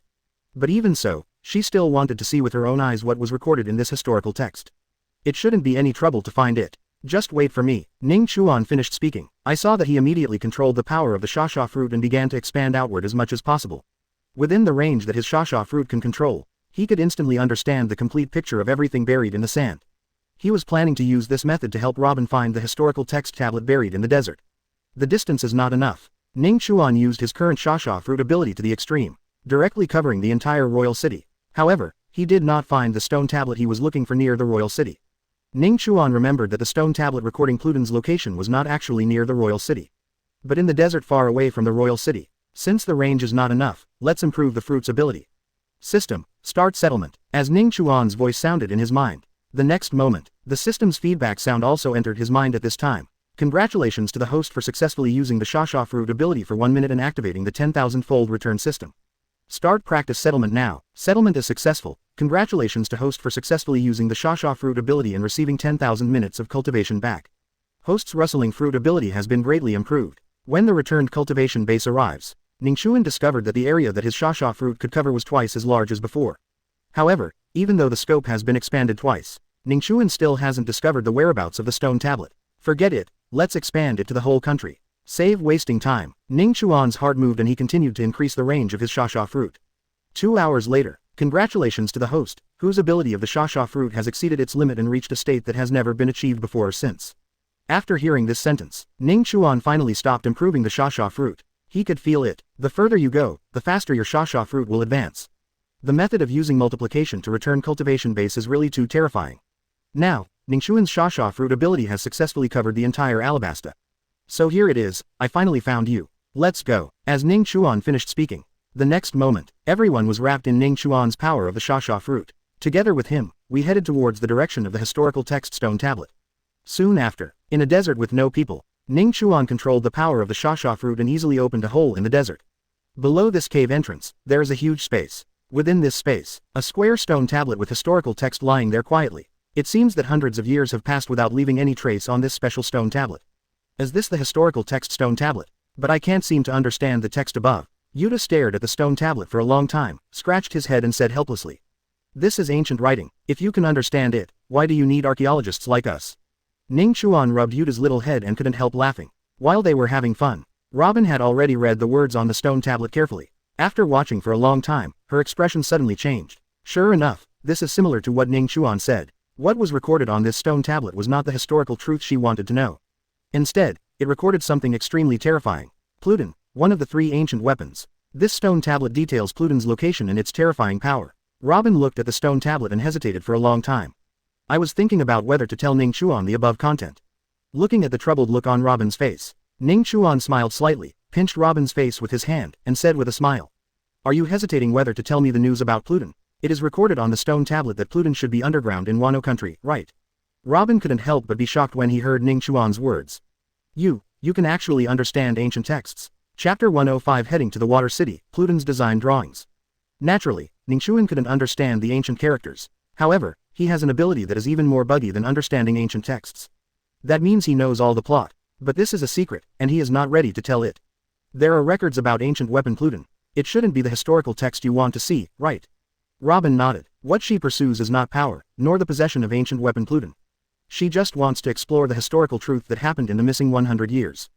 But even so, she still wanted to see with her own eyes what was recorded in this historical text. It shouldn't be any trouble to find it. Just wait for me. Ning Chuan finished speaking. I saw that he immediately controlled the power of the shasha fruit and began to expand outward as much as possible. Within the range that his shasha fruit can control, he could instantly understand the complete picture of everything buried in the sand. He was planning to use this method to help Robin find the historical text tablet buried in the desert. The distance is not enough. Ning Chuan used his current shasha fruit ability to the extreme, directly covering the entire royal city. However, he did not find the stone tablet he was looking for near the royal city. Ning Chuan remembered that the stone tablet recording Pluton's location was not actually near the royal city, but in the desert far away from the royal city. Since the range is not enough, let's improve the fruit's ability. System, start settlement. As Ning Chuan's voice sounded in his mind, the next moment, the system's feedback sound also entered his mind at this time. Congratulations to the host for successfully using the shasha fruit ability for 1 minute and activating the 10,000-fold return system. Start practice settlement now. Settlement is successful. Congratulations to host for successfully using the shasha fruit ability and receiving 10,000 minutes of cultivation back. Host's rustling fruit ability has been greatly improved. When the returned cultivation base arrives, Ning Chuan discovered that the area that his shasha fruit could cover was twice as large as before. However, even though the scope has been expanded twice, Ning Chuan still hasn't discovered the whereabouts of the stone tablet. Forget it, let's expand it to the whole country. Save wasting time. Ning Chuan's heart moved and he continued to increase the range of his shasha fruit. 2 hours later, congratulations to the host, whose ability of the shasha fruit has exceeded its limit and reached a state that has never been achieved before or since. After hearing this sentence, Ning Chuan finally stopped improving the shasha fruit. He could feel it. The further you go, the faster your shasha fruit will advance. The method of using multiplication to return cultivation base is really too terrifying. Now, Ning Chuan's shasha fruit ability has successfully covered the entire Alabasta. So here it is, I finally found you. Let's go. As Ning Chuan finished speaking, the next moment, everyone was wrapped in Ning Chuan's power of the shasha fruit. Together with him, we headed towards the direction of the historical text stone tablet. Soon after, in a desert with no people, Ning Chuan controlled the power of the shasha fruit and easily opened a hole in the desert. Below this cave entrance, there is a huge space. Within this space, a square stone tablet with historical text lying there quietly. It seems that hundreds of years have passed without leaving any trace on this special stone tablet. Is this the historical text stone tablet? But I can't seem to understand the text above. Yuta stared at the stone tablet for a long time, scratched his head and said helplessly. This is ancient writing. If you can understand it, why do you need archaeologists like us? Ning Chuan rubbed Yuta's little head and couldn't help laughing. While they were having fun, Robin had already read the words on the stone tablet carefully. After watching for a long time, her expression suddenly changed. Sure enough, this is similar to what Ning Chuan said. What was recorded on this stone tablet was not the historical truth she wanted to know. Instead, it recorded something extremely terrifying. Pluton, one of the 3 ancient weapons. This stone tablet details Pluton's location and its terrifying power. Robin looked at the stone tablet and hesitated for a long time. I was thinking about whether to tell Ning Chuan the above content. Looking at the troubled look on Robin's face, Ning Chuan smiled slightly, pinched Robin's face with his hand, and said with a smile. Are you hesitating whether to tell me the news about Pluton? It is recorded on the stone tablet that Pluton should be underground in Wano country, right? Robin couldn't help but be shocked when he heard Ning Chuan's words. You can actually understand ancient texts. Chapter 105 Heading to the Water City, Pluton's Design Drawings. Naturally, Ning Chuan couldn't understand the ancient characters. However, he has an ability that is even more buggy than understanding ancient texts. That means he knows all the plot. But this is a secret, and he is not ready to tell it. There are records about ancient weapon Pluton. It shouldn't be the historical text you want to see, right? Robin nodded. What she pursues is not power, nor the possession of ancient weapon Pluton. She just wants to explore the historical truth that happened in the missing 100 years.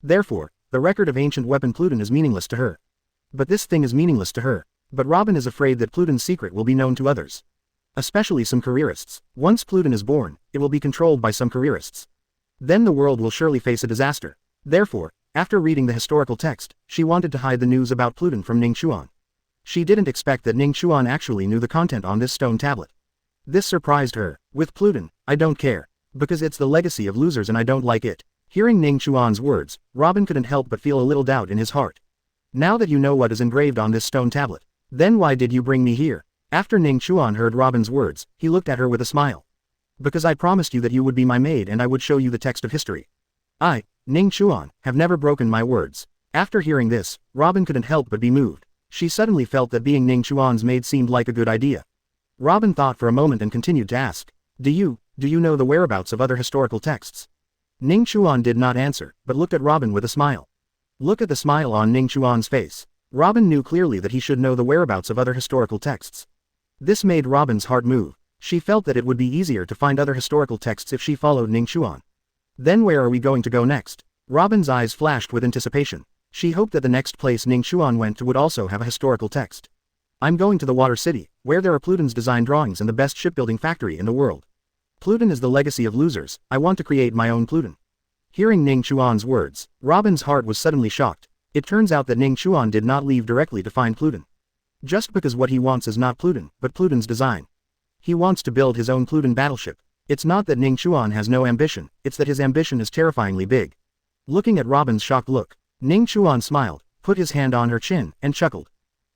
Therefore, the record of ancient weapon Pluton is meaningless to her. But this thing is meaningless to her. But Robin is afraid that Pluton's secret will be known to others. Especially some careerists. Once Pluton is born, it will be controlled by some careerists. Then the world will surely face a disaster. Therefore, after reading the historical text, she wanted to hide the news about Pluton from Ning Chuan. She didn't expect that Ning Chuan actually knew the content on this stone tablet. This surprised her. With Pluton, I don't care. Because it's the legacy of losers and I don't like it. Hearing Ning Chuan's words, Robin couldn't help but feel a little doubt in his heart. Now that you know what is engraved on this stone tablet, then why did you bring me here? After Ning Chuan heard Robin's words, he looked at her with a smile. Because I promised you that you would be my maid and I would show you the text of history. I, Ning Chuan, have never broken my words. After hearing this, Robin couldn't help but be moved. She suddenly felt that being Ning Chuan's maid seemed like a good idea. Robin thought for a moment and continued to ask, Do you know the whereabouts of other historical texts? Ning Chuan did not answer, but looked at Robin with a smile. Look at the smile on Ning Chuan's face. Robin knew clearly that he should know the whereabouts of other historical texts. This made Robin's heart move. She felt that it would be easier to find other historical texts if she followed Ning Chuan. Then where are we going to go next? Robin's eyes flashed with anticipation. She hoped that the next place Ning Chuan went to would also have a historical text. I'm going to the Water City, where there are Pluton's design drawings and the best shipbuilding factory in the world. Pluton is the legacy of losers, I want to create my own Pluton. Hearing Ning Chuan's words, Robin's heart was suddenly shocked. It turns out that Ning Chuan did not leave directly to find Pluton. Just because what he wants is not Pluton, but Pluton's design. He wants to build his own Pluton battleship. It's not that Ning Chuan has no ambition, it's that his ambition is terrifyingly big. Looking at Robin's shocked look, Ning Chuan smiled, put his hand on her chin, and chuckled.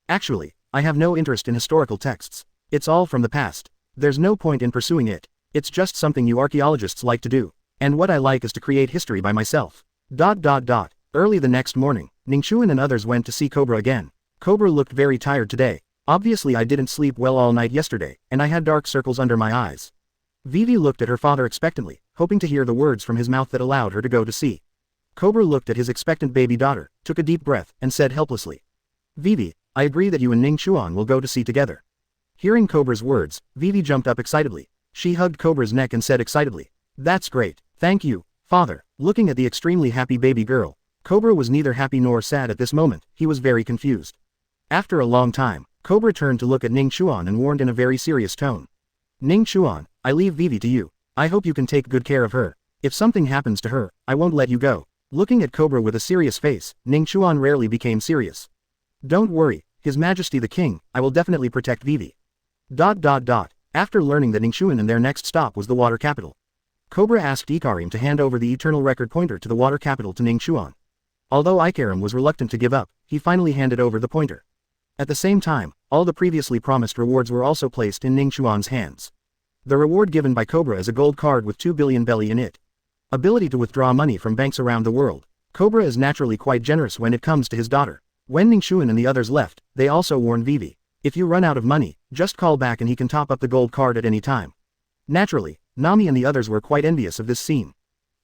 Actually, I have no interest in historical texts. It's all from the past. There's no point in pursuing it. It's just something you archaeologists like to do. And what I like is to create history by myself. Early the next morning, Ning Chuan and others went to see Cobra again. Cobra looked very tired today. Obviously I didn't sleep well all night yesterday, and I had dark circles under my eyes. Vivi looked at her father expectantly, hoping to hear the words from his mouth that allowed her to go to sea. Cobra looked at his expectant baby daughter, took a deep breath, and said helplessly. Vivi, I agree that you and Ning Chuan will go to sea together. Hearing Cobra's words, Vivi jumped up excitedly. She hugged Cobra's neck and said excitedly. That's great. Thank you, father. Looking at the extremely happy baby girl, Cobra was neither happy nor sad at this moment, he was very confused. After a long time, Cobra turned to look at Ning Chuan and warned in a very serious tone. Ning Chuan, I leave Vivi to you. I hope you can take good care of her. If something happens to her, I won't let you go. Looking at Cobra with a serious face, Ning Chuan rarely became serious. Don't worry, His Majesty the King, I will definitely protect Vivi. After learning that Ning Chuan and their next stop was the water capital, Cobra asked Ikarim to hand over the eternal record pointer to the water capital to Ning Chuan. Although Ikarim was reluctant to give up, he finally handed over the pointer. At the same time, all the previously promised rewards were also placed in Ning Chuan's hands. The reward given by Cobra is a gold card with 2 billion belly in it. Ability to withdraw money from banks around the world. Cobra is naturally quite generous when it comes to his daughter. When Ning Chuan and the others left, they also warned Vivi. If you run out of money, just call back and he can top up the gold card at any time. Naturally, Nami and the others were quite envious of this scene.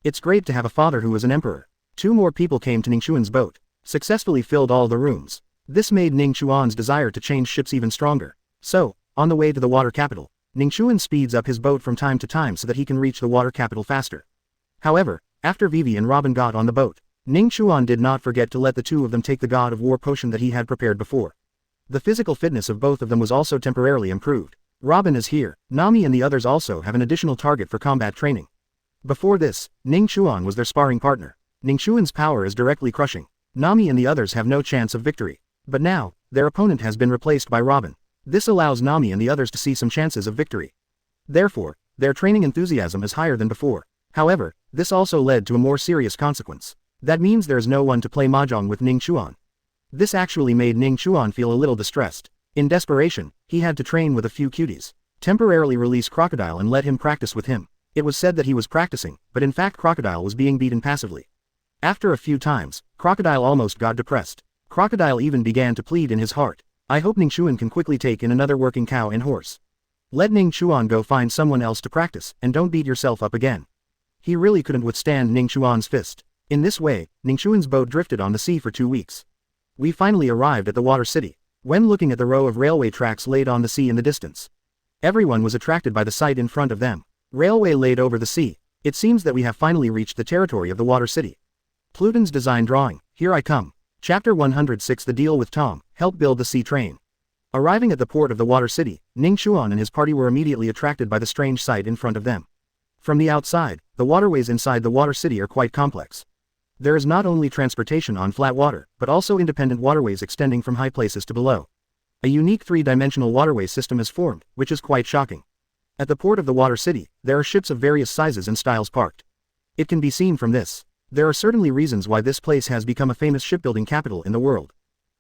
It's great to have a father who is an emperor. 2 more people came to Ning Chuan's boat, successfully filled all the rooms. This made Ning Chuan's desire to change ships even stronger. So, on the way to the water capital, Ning Chuan speeds up his boat from time to time so that he can reach the water capital faster. However, after Vivi and Robin got on the boat, Ning Chuan did not forget to let the 2 of them take the God of War potion that he had prepared before. The physical fitness of both of them was also temporarily improved. Robin is here. Nami and the others also have an additional target for combat training. Before this, Ning Chuan was their sparring partner. Ning Chuan's power is directly crushing. Nami and the others have no chance of victory. But now, their opponent has been replaced by Robin. This allows Nami and the others to see some chances of victory. Therefore, their training enthusiasm is higher than before. However, this also led to a more serious consequence. That means there is no one to play mahjong with Ning Chuan. This actually made Ning Chuan feel a little distressed. In desperation, he had to train with a few cuties. Temporarily release Crocodile and let him practice with him. It was said that he was practicing, but in fact Crocodile was being beaten passively. After a few times, Crocodile almost got depressed. Crocodile even began to plead in his heart. I hope Ning Chuan can quickly take in another working cow and horse. Let Ning Chuan go find someone else to practice, and don't beat yourself up again. He really couldn't withstand Ning Chuan's fist. In this way, Ning Chuan's boat drifted on the sea for 2 weeks. We finally arrived at the water city. When looking at the row of railway tracks laid on the sea in the distance, everyone was attracted by the sight in front of them. Railway laid over the sea. It seems that we have finally reached the territory of the water city. Pluton's design drawing, here I come. Chapter 106 The Deal with Tom, help build the sea train. Arriving at the port of the water city, Ning Chuan and his party were immediately attracted by the strange sight in front of them. From the outside, the waterways inside the water city are quite complex. There is not only transportation on flat water, but also independent waterways extending from high places to below. A unique three-dimensional waterway system is formed, which is quite shocking. At the port of the water city, there are ships of various sizes and styles parked. It can be seen from this. There are certainly reasons why this place has become a famous shipbuilding capital in the world.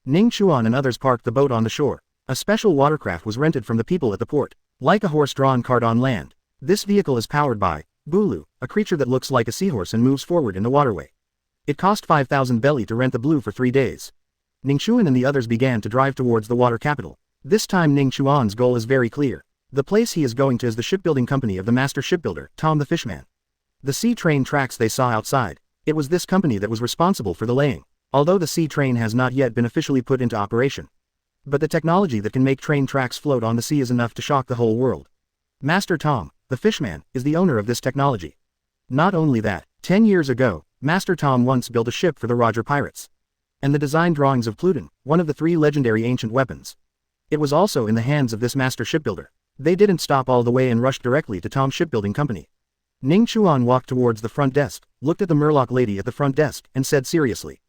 Ning Chuan and others parked the boat on the shore. A special watercraft was rented from the people at the port, like a horse-drawn cart on land. This vehicle is powered by Bulu, a creature that looks like a seahorse and moves forward in the waterway. It cost 5,000 belly to rent the Blue for 3 days. Ning Chuan and the others began to drive towards the water capital. This time Ning Chuan's goal is very clear. The place he is going to is the shipbuilding company of the master shipbuilder, Tom the Fishman. The sea train tracks they saw outside. It was this company that was responsible for the laying, although the sea train has not yet been officially put into operation. But the technology that can make train tracks float on the sea is enough to shock the whole world. Master Tom, the Fishman, is the owner of this technology. Not only that, 10 years ago, Master Tom once built a ship for the Roger pirates. And the design drawings of Pluton, one of the 3 legendary ancient weapons. It was also in the hands of this master shipbuilder. They didn't stop all the way and rushed directly to Tom's shipbuilding company. Ning Chuan walked towards the front desk, looked at the Murloc lady at the front desk, and said seriously,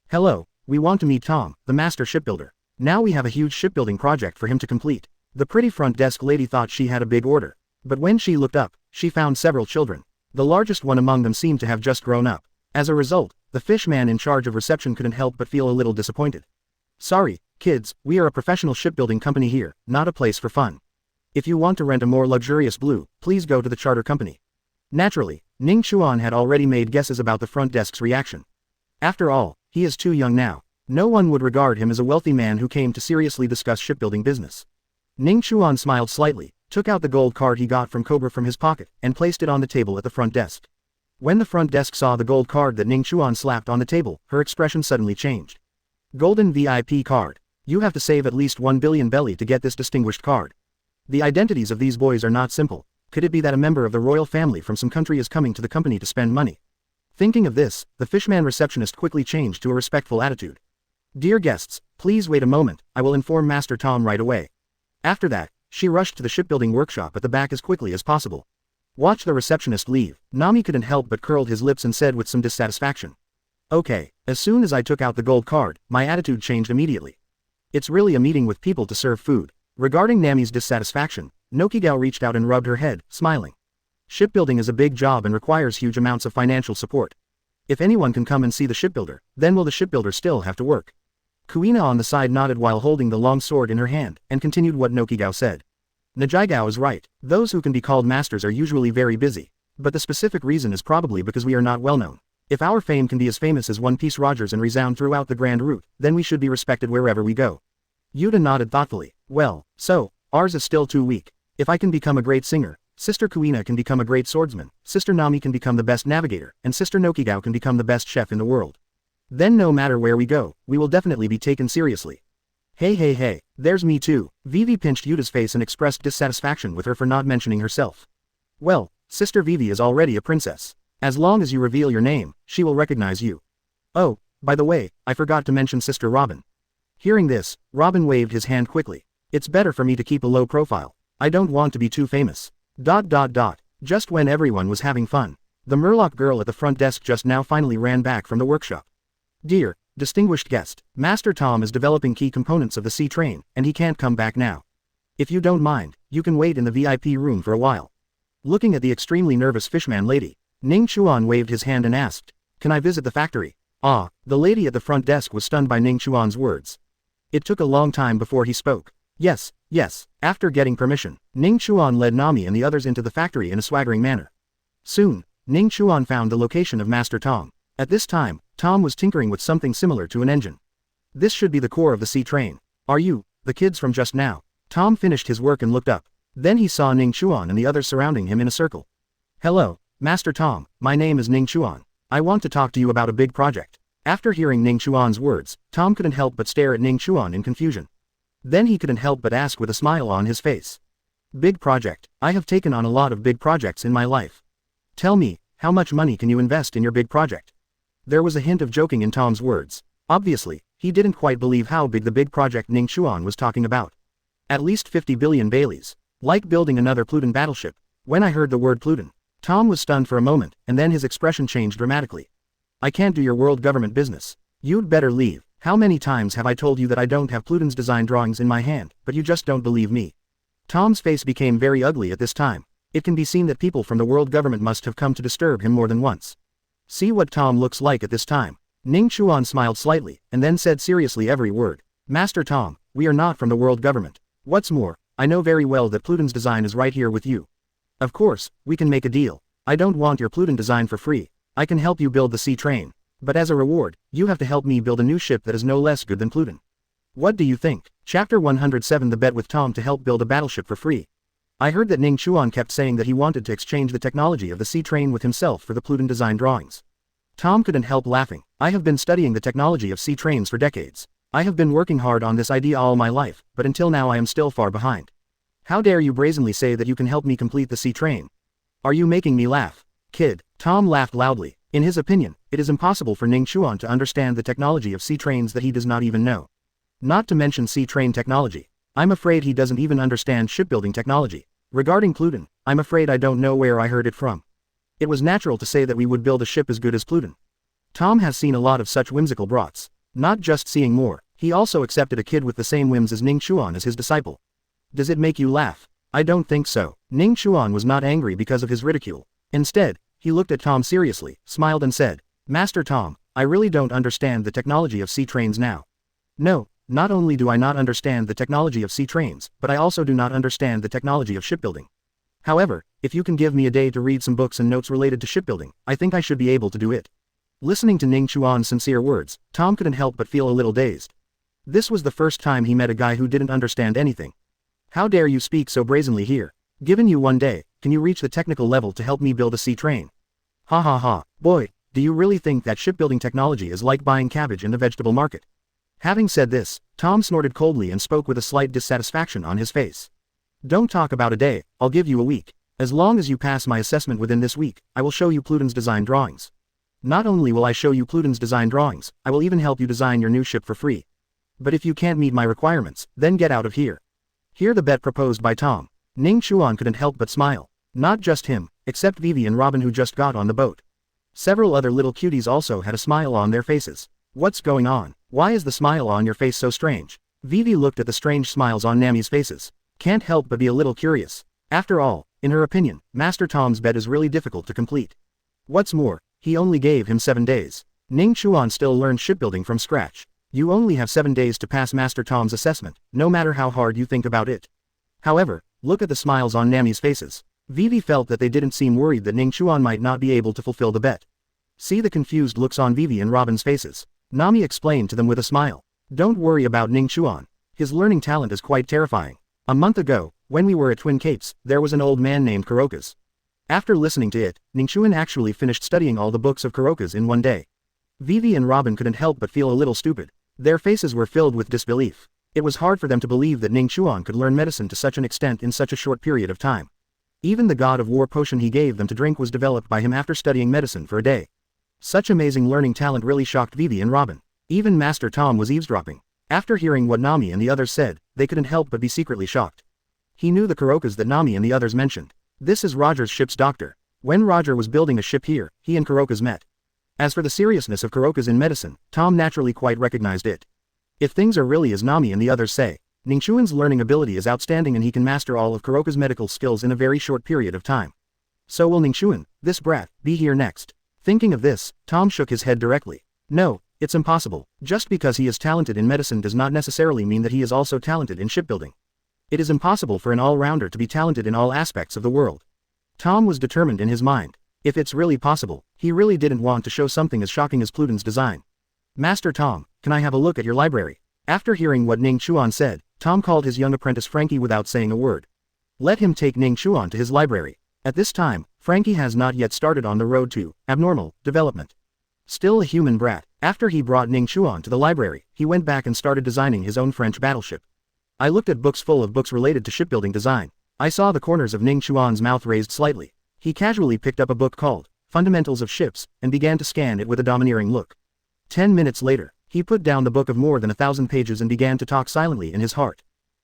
"Hello, we want to meet Tom, the master shipbuilder. Now we have a huge shipbuilding project for him to complete." The pretty front desk lady thought she had a big order. But when she looked up, she found several children. The largest one among them seemed to have just grown up. As a result, the fishman in charge of reception couldn't help but feel a little disappointed. "Sorry, kids, we are a professional shipbuilding company here, not a place for fun. If you want to rent a more luxurious Blue, please go to the charter company." Naturally, Ning Chuan had already made guesses about the front desk's reaction. After all, he is too young now. No one would regard him as a wealthy man who came to seriously discuss shipbuilding business. Ning Chuan smiled slightly, took out the gold card he got from Cobra from his pocket, and placed it on the table at the front desk. When the front desk saw the gold card that Ning Chuan slapped on the table, her expression suddenly changed. "Golden VIP card. You have to save at least 1 billion belly to get this distinguished card. The identities of these boys are not simple. Could it be that a member of the royal family from some country is coming to the company to spend money?" Thinking of this, the fishman receptionist quickly changed to a respectful attitude. "Dear guests, please wait a moment, I will inform Master Tom right away." After that, she rushed to the shipbuilding workshop at the back as quickly as possible. Watch the receptionist leave. Nami couldn't help but curled his lips and said with some dissatisfaction, "Okay, as soon as I took out the gold card, my attitude changed immediately. It's really a meeting with people to serve food." Regarding Nami's dissatisfaction, Nokigao reached out and rubbed her head, smiling. Shipbuilding is a big job and requires huge amounts of financial support. If anyone can come and see the shipbuilder, then will the shipbuilder still have to work? Kuina on the side nodded while holding the long sword in her hand, and continued what Nokigao said. Najigao is right, those who can be called masters are usually very busy. But the specific reason is probably because we are not well known. If our fame can be as famous as One Piece Rogers and resound throughout the Grand Route, then we should be respected wherever we go. Yuta nodded thoughtfully. Well, so, ours is still too weak. If I can become a great singer, Sister Kuina can become a great swordsman, Sister Nami can become the best navigator, and Sister Nokigao can become the best chef in the world. Then no matter where we go, we will definitely be taken seriously. Hey, there's me too. Vivi pinched Yuta's face and expressed dissatisfaction with her for not mentioning herself. Well, Sister Vivi is already a princess. As long as you reveal your name, she will recognize you. Oh, by the way, I forgot to mention Sister Robin. Hearing this, Robin waved his hand quickly. It's better for me to keep a low profile. I don't want to be too famous. ... Just when everyone was having fun, the Murloc girl at the front desk just now finally ran back from the workshop. "Dear, distinguished guest, Master Tom is developing key components of the sea train, and he can't come back now. If you don't mind, you can wait in the VIP room for a while." Looking at the extremely nervous fishman lady, Ning Chuan waved his hand and asked, "Can I visit the factory?" The lady at the front desk was stunned by Ning Chuan's words. It took a long time before he spoke. Yes. After getting permission, Ning Chuan led Nami and the others into the factory in a swaggering manner. Soon, Ning Chuan found the location of Master Tom. At this time, Tom was tinkering with something similar to an engine. This should be the core of the sea train. "Are you, the kids from just now?" Tom finished his work and looked up. Then he saw Ning Chuan and the others surrounding him in a circle. "Hello, Master Tom, my name is Ning Chuan. I want to talk to you about a big project. After hearing Ning Chuan's words, Tom couldn't help but stare at Ning Chuan in confusion. Then he couldn't help but ask with a smile on his face. Big project. I have taken on a lot of big projects in my life. Tell me, how much money can you invest in your big project? There was a hint of joking in Tom's words. Obviously, he didn't quite believe how big the big project Ning Chuan was talking about. At least 50 billion Baileys. Like building another Pluton battleship. When I heard the word Pluton, Tom was stunned for a moment, and then his expression changed dramatically. I can't do your world government business. You'd better leave. How many times have I told you that I don't have Pluton's design drawings in my hand, but you just don't believe me? Tom's face became very ugly at this time. It can be seen that people from the world government must have come to disturb him more than once. See what Tom looks like at this time. Ning Chuan smiled slightly, and then said seriously every word. Master Tom, we are not from the world government. What's more, I know very well that Pluton's design is right here with you. Of course, we can make a deal. I don't want your Pluton design for free. I can help you build the sea train. But as a reward, you have to help me build a new ship that is no less good than Pluton. What do you think? Chapter 107 The bet with Tom to help build a battleship for free. I heard that Ning Chuan kept saying that he wanted to exchange the technology of the sea train with himself for the Pluton design drawings. Tom couldn't help laughing. I have been studying the technology of sea trains for decades. I have been working hard on this idea all my life, but until now I am still far behind. How dare you brazenly say that you can help me complete the sea train? Are you making me laugh? Kid. Tom laughed loudly. In his opinion, it is impossible for Ning Chuan to understand the technology of sea trains that he does not even know. Not to mention sea train technology. I'm afraid he doesn't even understand shipbuilding technology. Regarding Pluton, I'm afraid I don't know where I heard it from. It was natural to say that we would build a ship as good as Pluton. Tom has seen a lot of such whimsical brats. Not just seeing more, he also accepted a kid with the same whims as Ning Chuan as his disciple. Does it make you laugh? I don't think so. Ning Chuan was not angry because of his ridicule. Instead, he looked at Tom seriously, smiled and said, Master Tom, I really don't understand the technology of sea trains now. No, not only do I not understand the technology of sea trains, but I also do not understand the technology of shipbuilding. However, if you can give me a day to read some books and notes related to shipbuilding, I think I should be able to do it. Listening to Ning Chuan's sincere words, Tom couldn't help but feel a little dazed. This was the first time he met a guy who didn't understand anything. How dare you speak so brazenly here? Given you one day, can you reach the technical level to help me build a sea train? Ha ha ha, boy, do you really think that shipbuilding technology is like buying cabbage in the vegetable market? Having said this, Tom snorted coldly and spoke with a slight dissatisfaction on his face. Don't talk about a day, I'll give you a week. As long as you pass my assessment within this week, I will show you Pluton's design drawings. Not only will I show you Pluton's design drawings, I will even help you design your new ship for free. But if you can't meet my requirements, then get out of here. Hear the bet proposed by Tom. Ning Chuan couldn't help but smile. Not just him, except Vivi and Robin who just got on the boat. Several other little cuties also had a smile on their faces. What's going on? Why is the smile on your face so strange? Vivi looked at the strange smiles on Nami's faces. Can't help but be a little curious. After all, in her opinion, Master Tom's bet is really difficult to complete. What's more, he only gave him 7 days. Ning Chuan still learned shipbuilding from scratch. You only have 7 days to pass Master Tom's assessment, no matter how hard you think about it. However, look at the smiles on Nami's faces. Vivi felt that they didn't seem worried that Ning Chuan might not be able to fulfill the bet. See the confused looks on Vivi and Robin's faces. Nami explained to them with a smile. Don't worry about Ning Chuan. His learning talent is quite terrifying. A month ago, when we were at Twin Capes, there was an old man named Kurokas. After listening to it, Ning Chuan actually finished studying all the books of Kurokas in one day. Vivi and Robin couldn't help but feel a little stupid. Their faces were filled with disbelief. It was hard for them to believe that Ning Chuan could learn medicine to such an extent in such a short period of time. Even the god of war potion he gave them to drink was developed by him after studying medicine for a day. Such amazing learning talent really shocked Vivi and Robin. Even Master Tom was eavesdropping. After hearing what Nami and the others said, they couldn't help but be secretly shocked. He knew the Kurokas that Nami and the others mentioned. This is Roger's ship's doctor. When Roger was building a ship here, he and Kurokas met. As for the seriousness of Kurokas in medicine, Tom naturally quite recognized it. If things are really as Nami and the others say, Ning Chuan's learning ability is outstanding and he can master all of Kuroka's medical skills in a very short period of time. So will Ning Chuan, this brat, be here next? Thinking of this, Tom shook his head directly. No, it's impossible. Just because he is talented in medicine does not necessarily mean that he is also talented in shipbuilding. It is impossible for an all-rounder to be talented in all aspects of the world. Tom was determined in his mind. If it's really possible, he really didn't want to show something as shocking as Pluton's design. Master Tom, can I have a look at your library? After hearing what Ning Chuan said, Tom called his young apprentice Frankie without saying a word. Let him take Ning Chuan to his library. At this time, Frankie has not yet started on the road to abnormal development. Still a human brat, after he brought Ning Chuan to the library, he went back and started designing his own French battleship. I looked at books full of books related to shipbuilding design. I saw the corners of Ning Chuan's mouth raised slightly. He casually picked up a book called Fundamentals of Ships, and began to scan it with a domineering look. 10 minutes later, he put down the book of more than 1,000 pages and began to talk silently in his heart.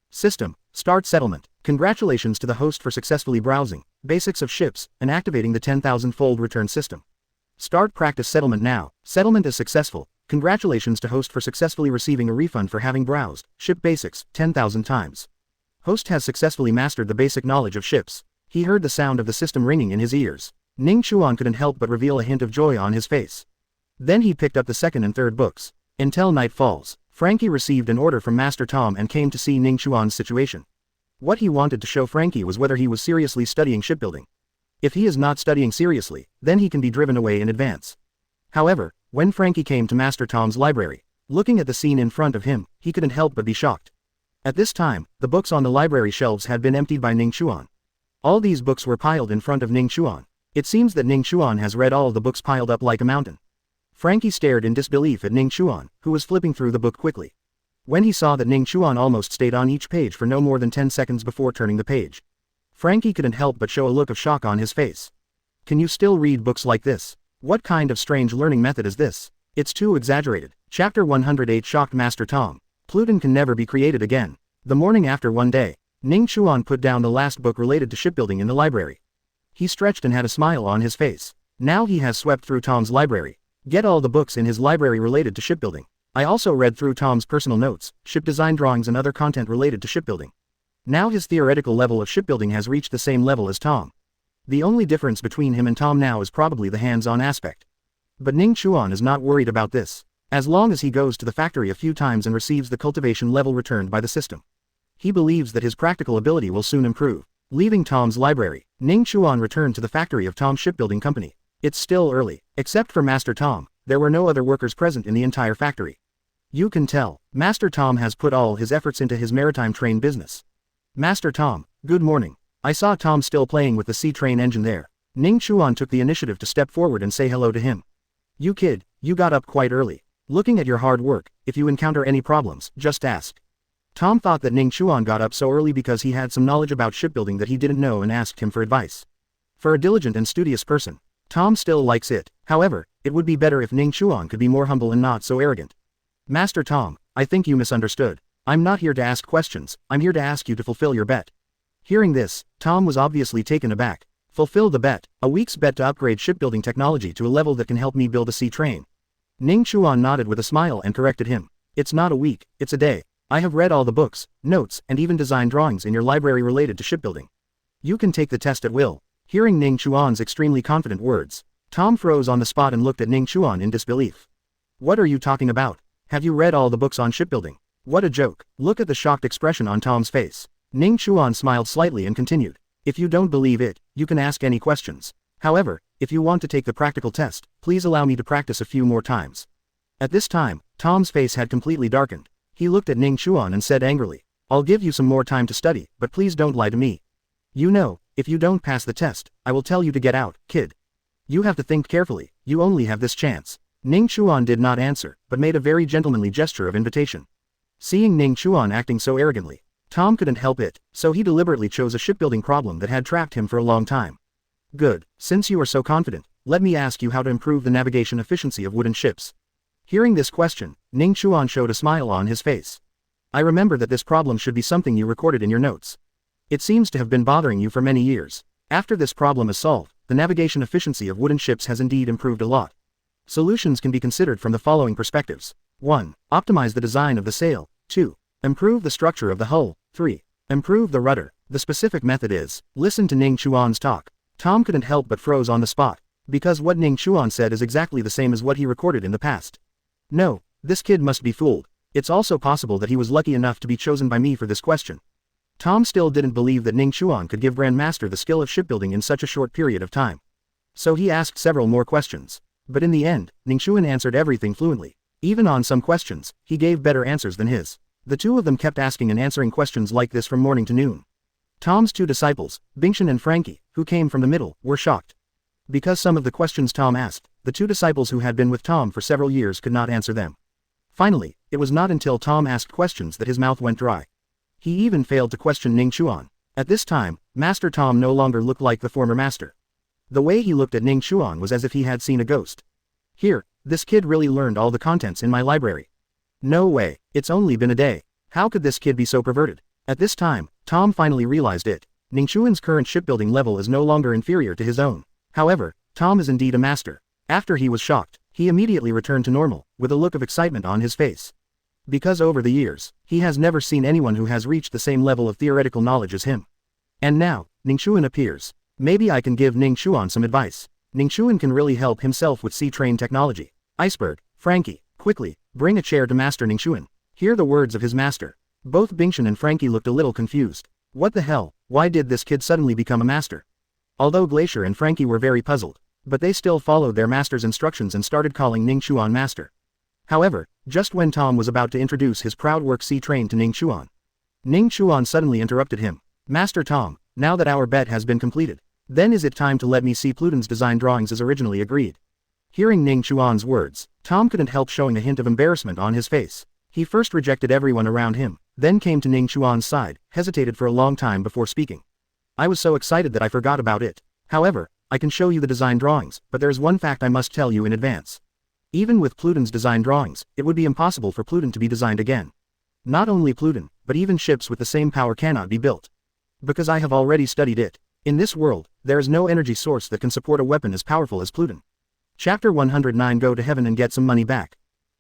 System, start settlement. Congratulations to the host for successfully browsing basics of ships and activating the 10,000-fold return system. Start practice settlement now. Settlement is successful. Congratulations to host for successfully receiving a refund for having browsed ship basics 10,000 times. Host has successfully mastered the basic knowledge of ships. He heard the sound of the system ringing in his ears. Ning Chuan couldn't help but reveal a hint of joy on his face. Then he picked up the second and third books. Until night falls, Frankie received an order from Master Tom and came to see Ning Chuan's situation. What he wanted to show Frankie was whether he was seriously studying shipbuilding. If he is not studying seriously, then he can be driven away in advance. However, when Frankie came to Master Tom's library, looking at the scene in front of him, he couldn't help but be shocked. At this time, the books on the library shelves had been emptied by Ning Chuan. All these books were piled in front of Ning Chuan. It seems that Ning Chuan has read all the books piled up like a mountain. Frankie stared in disbelief at Ning Chuan, who was flipping through the book quickly. When he saw that Ning Chuan almost stayed on each page for no more than 10 seconds before turning the page, Frankie couldn't help but show a look of shock on his face. Can you still read books like this? What kind of strange learning method is this? It's too exaggerated. Chapter 108 shocked Master Tom. Pluton can never be created again. The morning after one day, Ning Chuan put down the last book related to shipbuilding in the library. He stretched and had a smile on his face. Now he has swept through Tom's library. Get all the books in his library related to shipbuilding. I also read through Tom's personal notes, ship design drawings and other content related to shipbuilding. Now his theoretical level of shipbuilding has reached the same level as Tom. The only difference between him and Tom now is probably the hands-on aspect. But Ning Chuan is not worried about this, as long as he goes to the factory a few times and receives the cultivation level returned by the system. He believes that his practical ability will soon improve. Leaving Tom's library, Ning Chuan returned to the factory of Tom's shipbuilding company. It's still early. Except for Master Tom, there were no other workers present in the entire factory. You can tell, Master Tom has put all his efforts into his maritime train business. Master Tom, good morning. I saw Tom still playing with the sea train engine there. Ning Chuan took the initiative to step forward and say hello to him. You kid, you got up quite early. Looking at your hard work, if you encounter any problems, just ask. Tom thought that Ning Chuan got up so early because he had some knowledge about shipbuilding that he didn't know and asked him for advice. For a diligent and studious person, Tom still likes it. However, it would be better if Ning Chuan could be more humble and not so arrogant. Master Tom, I think you misunderstood. I'm not here to ask questions, I'm here to ask you to fulfill your bet. Hearing this, Tom was obviously taken aback. Fulfill the bet, a week's bet to upgrade shipbuilding technology to a level that can help me build a sea train. Ning Chuan nodded with a smile and corrected him. It's not a week, it's a day. I have read all the books, notes, and even design drawings in your library related to shipbuilding. You can take the test at will. Hearing Ning Chuan's extremely confident words, Tom froze on the spot and looked at Ning Chuan in disbelief. What are you talking about? Have you read all the books on shipbuilding? What a joke. Look at the shocked expression on Tom's face. Ning Chuan smiled slightly and continued. If you don't believe it, you can ask any questions. However, if you want to take the practical test, please allow me to practice a few more times. At this time, Tom's face had completely darkened. He looked at Ning Chuan and said angrily, I'll give you some more time to study, but please don't lie to me. You know, if you don't pass the test, I will tell you to get out, kid. You have to think carefully, you only have this chance. Ning Chuan did not answer, but made a very gentlemanly gesture of invitation. Seeing Ning Chuan acting so arrogantly, Tom couldn't help it, so he deliberately chose a shipbuilding problem that had trapped him for a long time. Good, since you are so confident, let me ask you how to improve the navigation efficiency of wooden ships. Hearing this question, Ning Chuan showed a smile on his face. I remember that this problem should be something you recorded in your notes. It seems to have been bothering you for many years. After this problem is solved, the navigation efficiency of wooden ships has indeed improved a lot. Solutions can be considered from the following perspectives. 1. Optimize the design of the sail. 2. Improve the structure of the hull. 3. Improve the rudder. The specific method is, listen to Ning Chuan's talk. Tom couldn't help but froze on the spot, because what Ning Chuan said is exactly the same as what he recorded in the past. No, this kid must be fooled. It's also possible that he was lucky enough to be chosen by me for this question. Tom still didn't believe that Ning Chuan could give Grandmaster the skill of shipbuilding in such a short period of time. So he asked several more questions. But in the end, Ning Chuan answered everything fluently. Even on some questions, he gave better answers than his. The two of them kept asking and answering questions like this from morning to noon. Tom's two disciples, Bingshan and Frankie, who came from the middle, were shocked. Because some of the questions Tom asked, the two disciples who had been with Tom for several years could not answer them. Finally, it was not until Tom asked questions that his mouth went dry. He even failed to question Ning Chuan. At this time, Master Tom no longer looked like the former master. The way he looked at Ning Chuan was as if he had seen a ghost. Here, this kid really learned all the contents in my library. No way, it's only been a day. How could this kid be so perverted? At this time, Tom finally realized it. Ning Chuan's current shipbuilding level is no longer inferior to his own. However, Tom is indeed a master. After he was shocked, he immediately returned to normal, with a look of excitement on his face. Because over the years, he has never seen anyone who has reached the same level of theoretical knowledge as him. And now, Ning Chuan appears. Maybe I can give Ning Chuan some advice. Ning Chuan can really help himself with sea-train technology. Iceberg, Frankie, quickly, bring a chair to Master Ning Chuan. Hear the words of his master. Both Bingshan and Frankie looked a little confused. What the hell, why did this kid suddenly become a master? Although Glacier and Frankie were very puzzled, but they still followed their master's instructions and started calling Ning Chuan master. However, just when Tom was about to introduce his proud work sea train to Ning Chuan suddenly interrupted him. Master Tom, now that our bet has been completed, then is it time to let me see Pluton's design drawings as originally agreed? Hearing Ning Chuan's words, Tom couldn't help showing a hint of embarrassment on his face. He first rejected everyone around him, then came to Ning Chuan's side, hesitated for a long time before speaking. I was so excited that I forgot about it. However, I can show you the design drawings, but there's one fact I must tell you in advance. Even with Pluton's design drawings, it would be impossible for Pluton to be designed again. Not only Pluton, but even ships with the same power cannot be built. Because I have already studied it. In this world, there is no energy source that can support a weapon as powerful as Pluton. Chapter 109 Go to heaven and get some money back.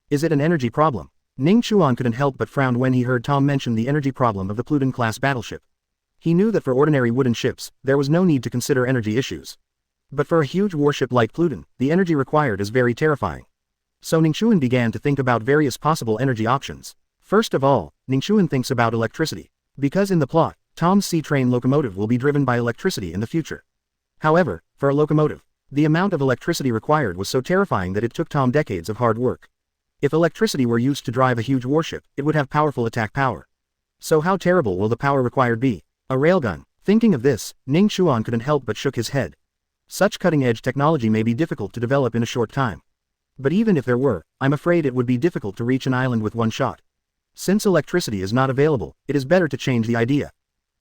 Is it an energy problem? Ning Chuan couldn't help but frown when he heard Tom mention the energy problem of the Pluton-class battleship. He knew that for ordinary wooden ships, there was no need to consider energy issues. But for a huge warship like Pluton, the energy required is very terrifying. So Ning Chuan began to think about various possible energy options. First of all, Ning Chuan thinks about electricity. Because in the plot, Tom's sea train locomotive will be driven by electricity in the future. However, for a locomotive, the amount of electricity required was so terrifying that it took Tom decades of hard work. If electricity were used to drive a huge warship, it would have powerful attack power. So how terrible will the power required be? A railgun. Thinking of this, Ning Chuan couldn't help but shook his head. Such cutting-edge technology may be difficult to develop in a short time. But even if there were, I'm afraid it would be difficult to reach an island with one shot. Since electricity is not available, it is better to change the idea.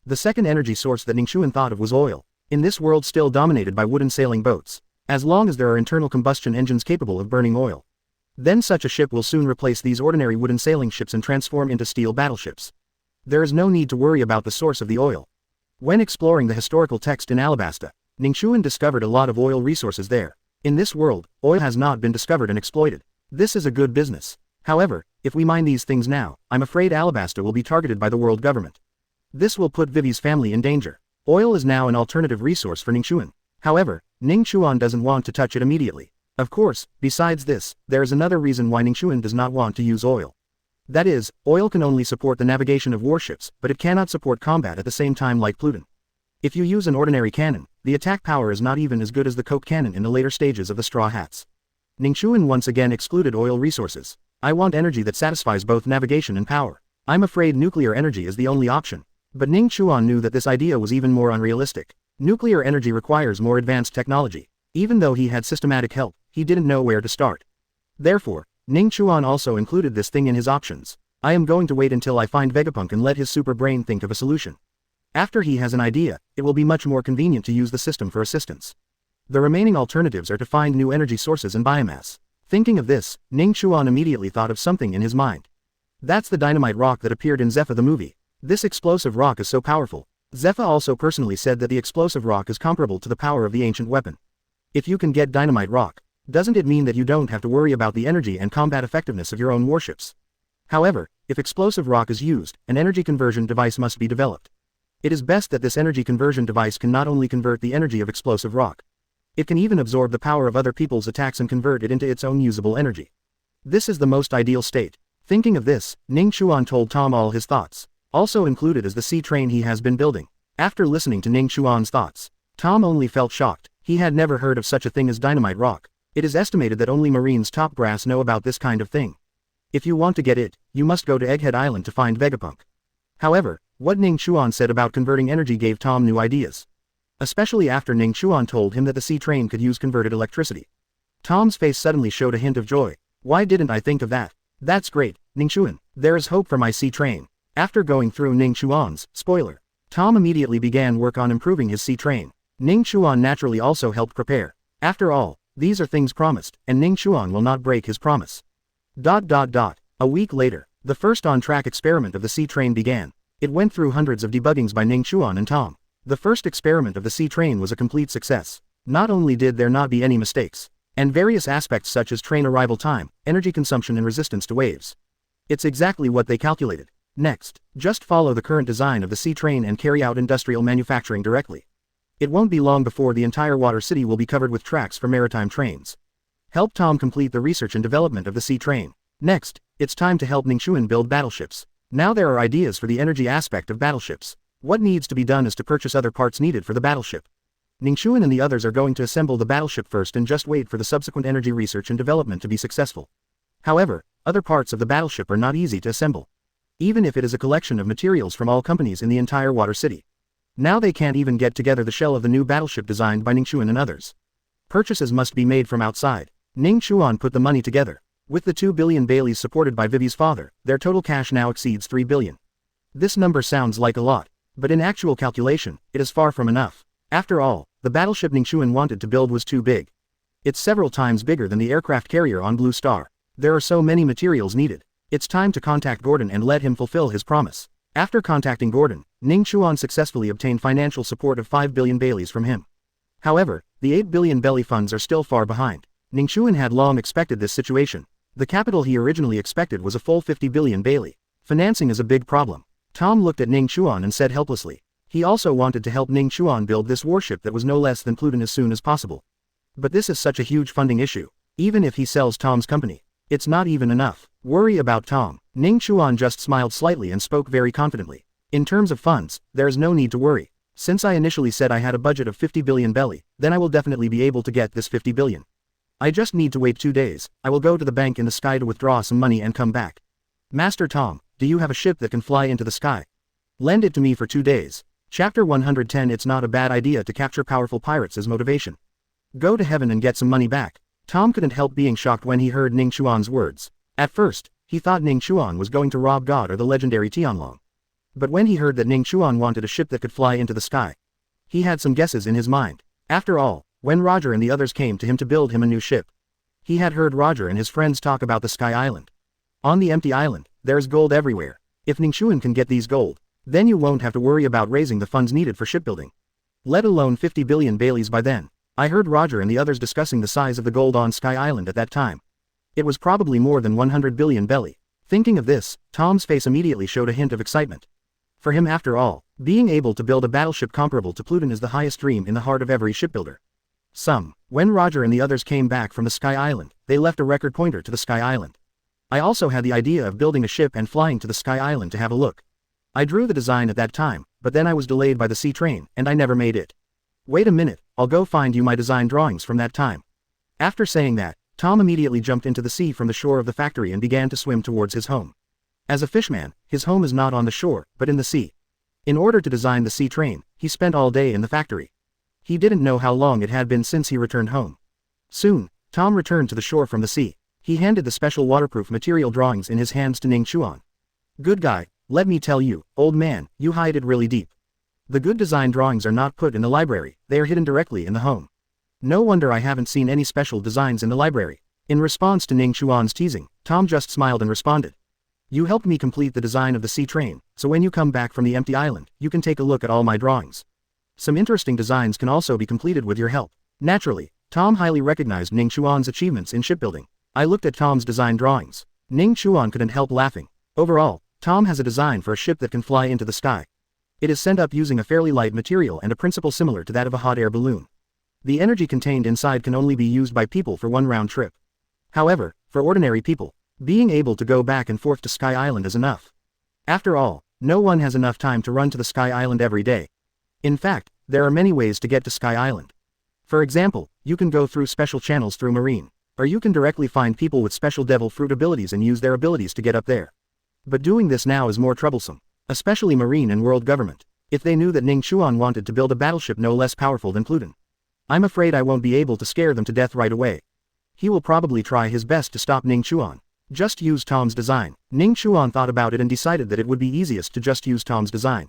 The second energy source that Ning Chuan thought of was oil. In this world still dominated by wooden sailing boats, as long as there are internal combustion engines capable of burning oil, then such a ship will soon replace these ordinary wooden sailing ships and transform into steel battleships. There is no need to worry about the source of the oil. When exploring the historical text in Alabasta, Ning Chuan discovered a lot of oil resources there. In this world, oil has not been discovered and exploited. This is a good business. However, if we mine these things now, I'm afraid Alabasta will be targeted by the world government. This will put Vivi's family in danger. Oil is now an alternative resource for Ning Chuan. However, Ning Chuan doesn't want to touch it immediately. Of course, besides this, there is another reason why Ning Chuan does not want to use oil. That is, oil can only support the navigation of warships, but it cannot support combat at the same time like Pluton. If you use an ordinary cannon, the attack power is not even as good as the Coke cannon in the later stages of the Straw Hats. Ning Chuan once again excluded oil resources. I want energy that satisfies both navigation and power. I'm afraid nuclear energy is the only option. But Ning Chuan knew that this idea was even more unrealistic. Nuclear energy requires more advanced technology. Even though he had systematic help, he didn't know where to start. Therefore, Ning Chuan also included this thing in his options. I am going to wait until I find Vegapunk and let his super brain think of a solution. After he has an idea, it will be much more convenient to use the system for assistance. The remaining alternatives are to find new energy sources and biomass. Thinking of this, Ning Chuan immediately thought of something in his mind. That's the dynamite rock that appeared in Zephyr the movie. This explosive rock is so powerful. Zephyr also personally said that the explosive rock is comparable to the power of the ancient weapon. If you can get dynamite rock, doesn't it mean that you don't have to worry about the energy and combat effectiveness of your own warships? However, if explosive rock is used, an energy conversion device must be developed. It is best that this energy conversion device can not only convert the energy of explosive rock, it can even absorb the power of other people's attacks and convert it into its own usable energy. This is the most ideal state. Thinking of this, Ning Chuan told Tom all his thoughts. Also included is the sea train he has been building. After listening to Ning Chuan's thoughts, Tom only felt shocked. He had never heard of such a thing as dynamite rock. It is estimated that only Marines top brass know about this kind of thing. If you want to get it, you must go to Egghead Island to find Vegapunk. However, what Ning Chuan said about converting energy gave Tom new ideas. Especially after Ning Chuan told him that the sea train could use converted electricity. Tom's face suddenly showed a hint of joy. Why didn't I think of that? That's great, Ning Chuan. There is hope for my sea train. After going through Ning Chuan's spoiler, Tom immediately began work on improving his sea train. Ning Chuan naturally also helped prepare. After all, these are things promised, and Ning Chuan will not break his promise. A week later, the first on-track experiment of the sea train began. It went through hundreds of debuggings by Ning Chuan and Tom. The first experiment of the sea train was a complete success. Not only did there not be any mistakes, and various aspects such as train arrival time, energy consumption and resistance to waves. It's exactly what they calculated. Next, just follow the current design of the sea train and carry out industrial manufacturing directly. It won't be long before the entire water city will be covered with tracks for maritime trains. Help Tom complete the research and development of the sea train. Next, it's time to help Ning Chuan build battleships. Now there are ideas for the energy aspect of battleships. What needs to be done is to purchase other parts needed for the battleship. Ning Chuan and the others are going to assemble the battleship first and just wait for the subsequent energy research and development to be successful. However, other parts of the battleship are not easy to assemble. Even if it is a collection of materials from all companies in the entire water city. Now they can't even get together the shell of the new battleship designed by Ning Chuan and others. Purchases must be made from outside. Ning Chuan put the money together. With the 2 billion Baileys supported by Vivi's father, their total cash now exceeds 3 billion. This number sounds like a lot, but in actual calculation, it is far from enough. After all, the battleship Ning Chuan wanted to build was too big. It's several times bigger than the aircraft carrier on Blue Star. There are so many materials needed. It's time to contact Gordon and let him fulfill his promise. After contacting Gordon, Ning Chuan successfully obtained financial support of 5 billion Baileys from him. However, the 8 billion belly funds are still far behind. Ning Chuan had long expected this situation. The capital he originally expected was a full 50 billion Bailey. Financing is a big problem. Tom looked at Ning Chuan and said helplessly. He also wanted to help Ning Chuan build this warship that was no less than Pluton as soon as possible. But this is such a huge funding issue. Even if he sells Tom's company, it's not even enough. Worry about Tom. Ning Chuan just smiled slightly and spoke very confidently. In terms of funds, there is no need to worry. Since I initially said I had a budget of 50 billion belly, then I will definitely be able to get this 50 billion. I just need to wait 2 days. I will go to the bank in the sky to withdraw some money and come back. Master Tom, do you have a ship that can fly into the sky? Lend it to me for 2 days. Chapter 110. It's not a bad idea to capture powerful pirates as motivation. Go to heaven and get some money back. Tom couldn't help being shocked when he heard Ning Chuan's words. At first, he thought Ning Chuan was going to rob God or the legendary Tianlong. But when he heard that Ning Chuan wanted a ship that could fly into the sky, he had some guesses in his mind. After all, when Roger and the others came to him to build him a new ship, he had heard Roger and his friends talk about the Sky Island. On the empty island, there's gold everywhere. If Ning Chuan can get these gold, then you won't have to worry about raising the funds needed for shipbuilding. Let alone 50 billion Baileys by then. I heard Roger and the others discussing the size of the gold on Sky Island at that time. It was probably more than 100 billion belly. Thinking of this, Tom's face immediately showed a hint of excitement. For him after all, being able to build a battleship comparable to Pluton is the highest dream in the heart of every shipbuilder. When Roger and the others came back from the Sky Island, they left a record pointer to the Sky Island. I also had the idea of building a ship and flying to the Sky Island to have a look. I drew the design at that time, but then I was delayed by the sea train, and I never made it. Wait a minute, I'll go find you my design drawings from that time. After saying that, Tom immediately jumped into the sea from the shore of the factory and began to swim towards his home. As a fishman, his home is not on the shore, but in the sea. In order to design the sea train, he spent all day in the factory. He didn't know how long it had been since he returned home. Soon, Tom returned to the shore from the sea. He handed the special waterproof material drawings in his hands to Ning Chuan. Good guy, let me tell you, old man, you hide it really deep. The good design drawings are not put in the library, they are hidden directly in the home. No wonder I haven't seen any special designs in the library. In response to Ning Chuan's teasing, Tom just smiled and responded. You helped me complete the design of the sea train, so when you come back from the empty island, you can take a look at all my drawings. Some interesting designs can also be completed with your help. Naturally, Tom highly recognized Ning Chuan's achievements in shipbuilding. I looked at Tom's design drawings. Ning Chuan couldn't help laughing. Overall, Tom has a design for a ship that can fly into the sky. It is sent up using a fairly light material and a principle similar to that of a hot air balloon. The energy contained inside can only be used by people for one round trip. However, for ordinary people, being able to go back and forth to Sky Island is enough. After all, no one has enough time to run to the Sky Island every day. In fact, there are many ways to get to Sky Island. For example, you can go through special channels through marine, or you can directly find people with special devil fruit abilities and use their abilities to get up there. But doing this now is more troublesome, especially marine and world government, if they knew that Ning Chuan wanted to build a battleship no less powerful than Pluton. I'm afraid I won't be able to scare them to death right away. He will probably try his best to stop Ning Chuan. Just use Tom's design. Ning Chuan thought about it and decided that it would be easiest to just use Tom's design.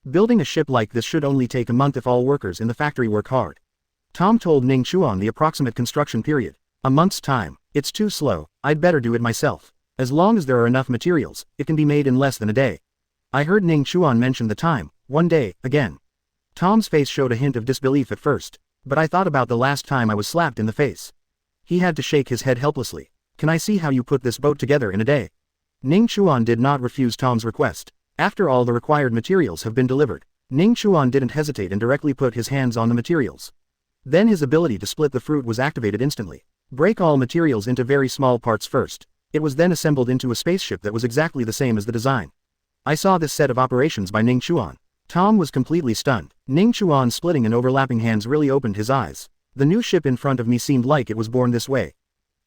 Building a ship like this should only take a month if all workers in the factory work hard. Tom told Ning Chuan the approximate construction period. A month's time. It's too slow, I'd better do it myself. As long as there are enough materials, it can be made in less than a day. I heard Ning Chuan mention the time, 1 day, again. Tom's face showed a hint of disbelief at first, but I thought about the last time I was slapped in the face. He had to shake his head helplessly. Can I see how you put this boat together in a day? Ning Chuan did not refuse Tom's request. After all the required materials have been delivered, Ning Chuan didn't hesitate and directly put his hands on the materials. Then his ability to split the fruit was activated instantly. Break all materials into very small parts first. It was then assembled into a spaceship that was exactly the same as the design. I saw this set of operations by Ning Chuan. Tom was completely stunned. Ning Chuan's splitting and overlapping hands really opened his eyes. The new ship in front of me seemed like it was born this way.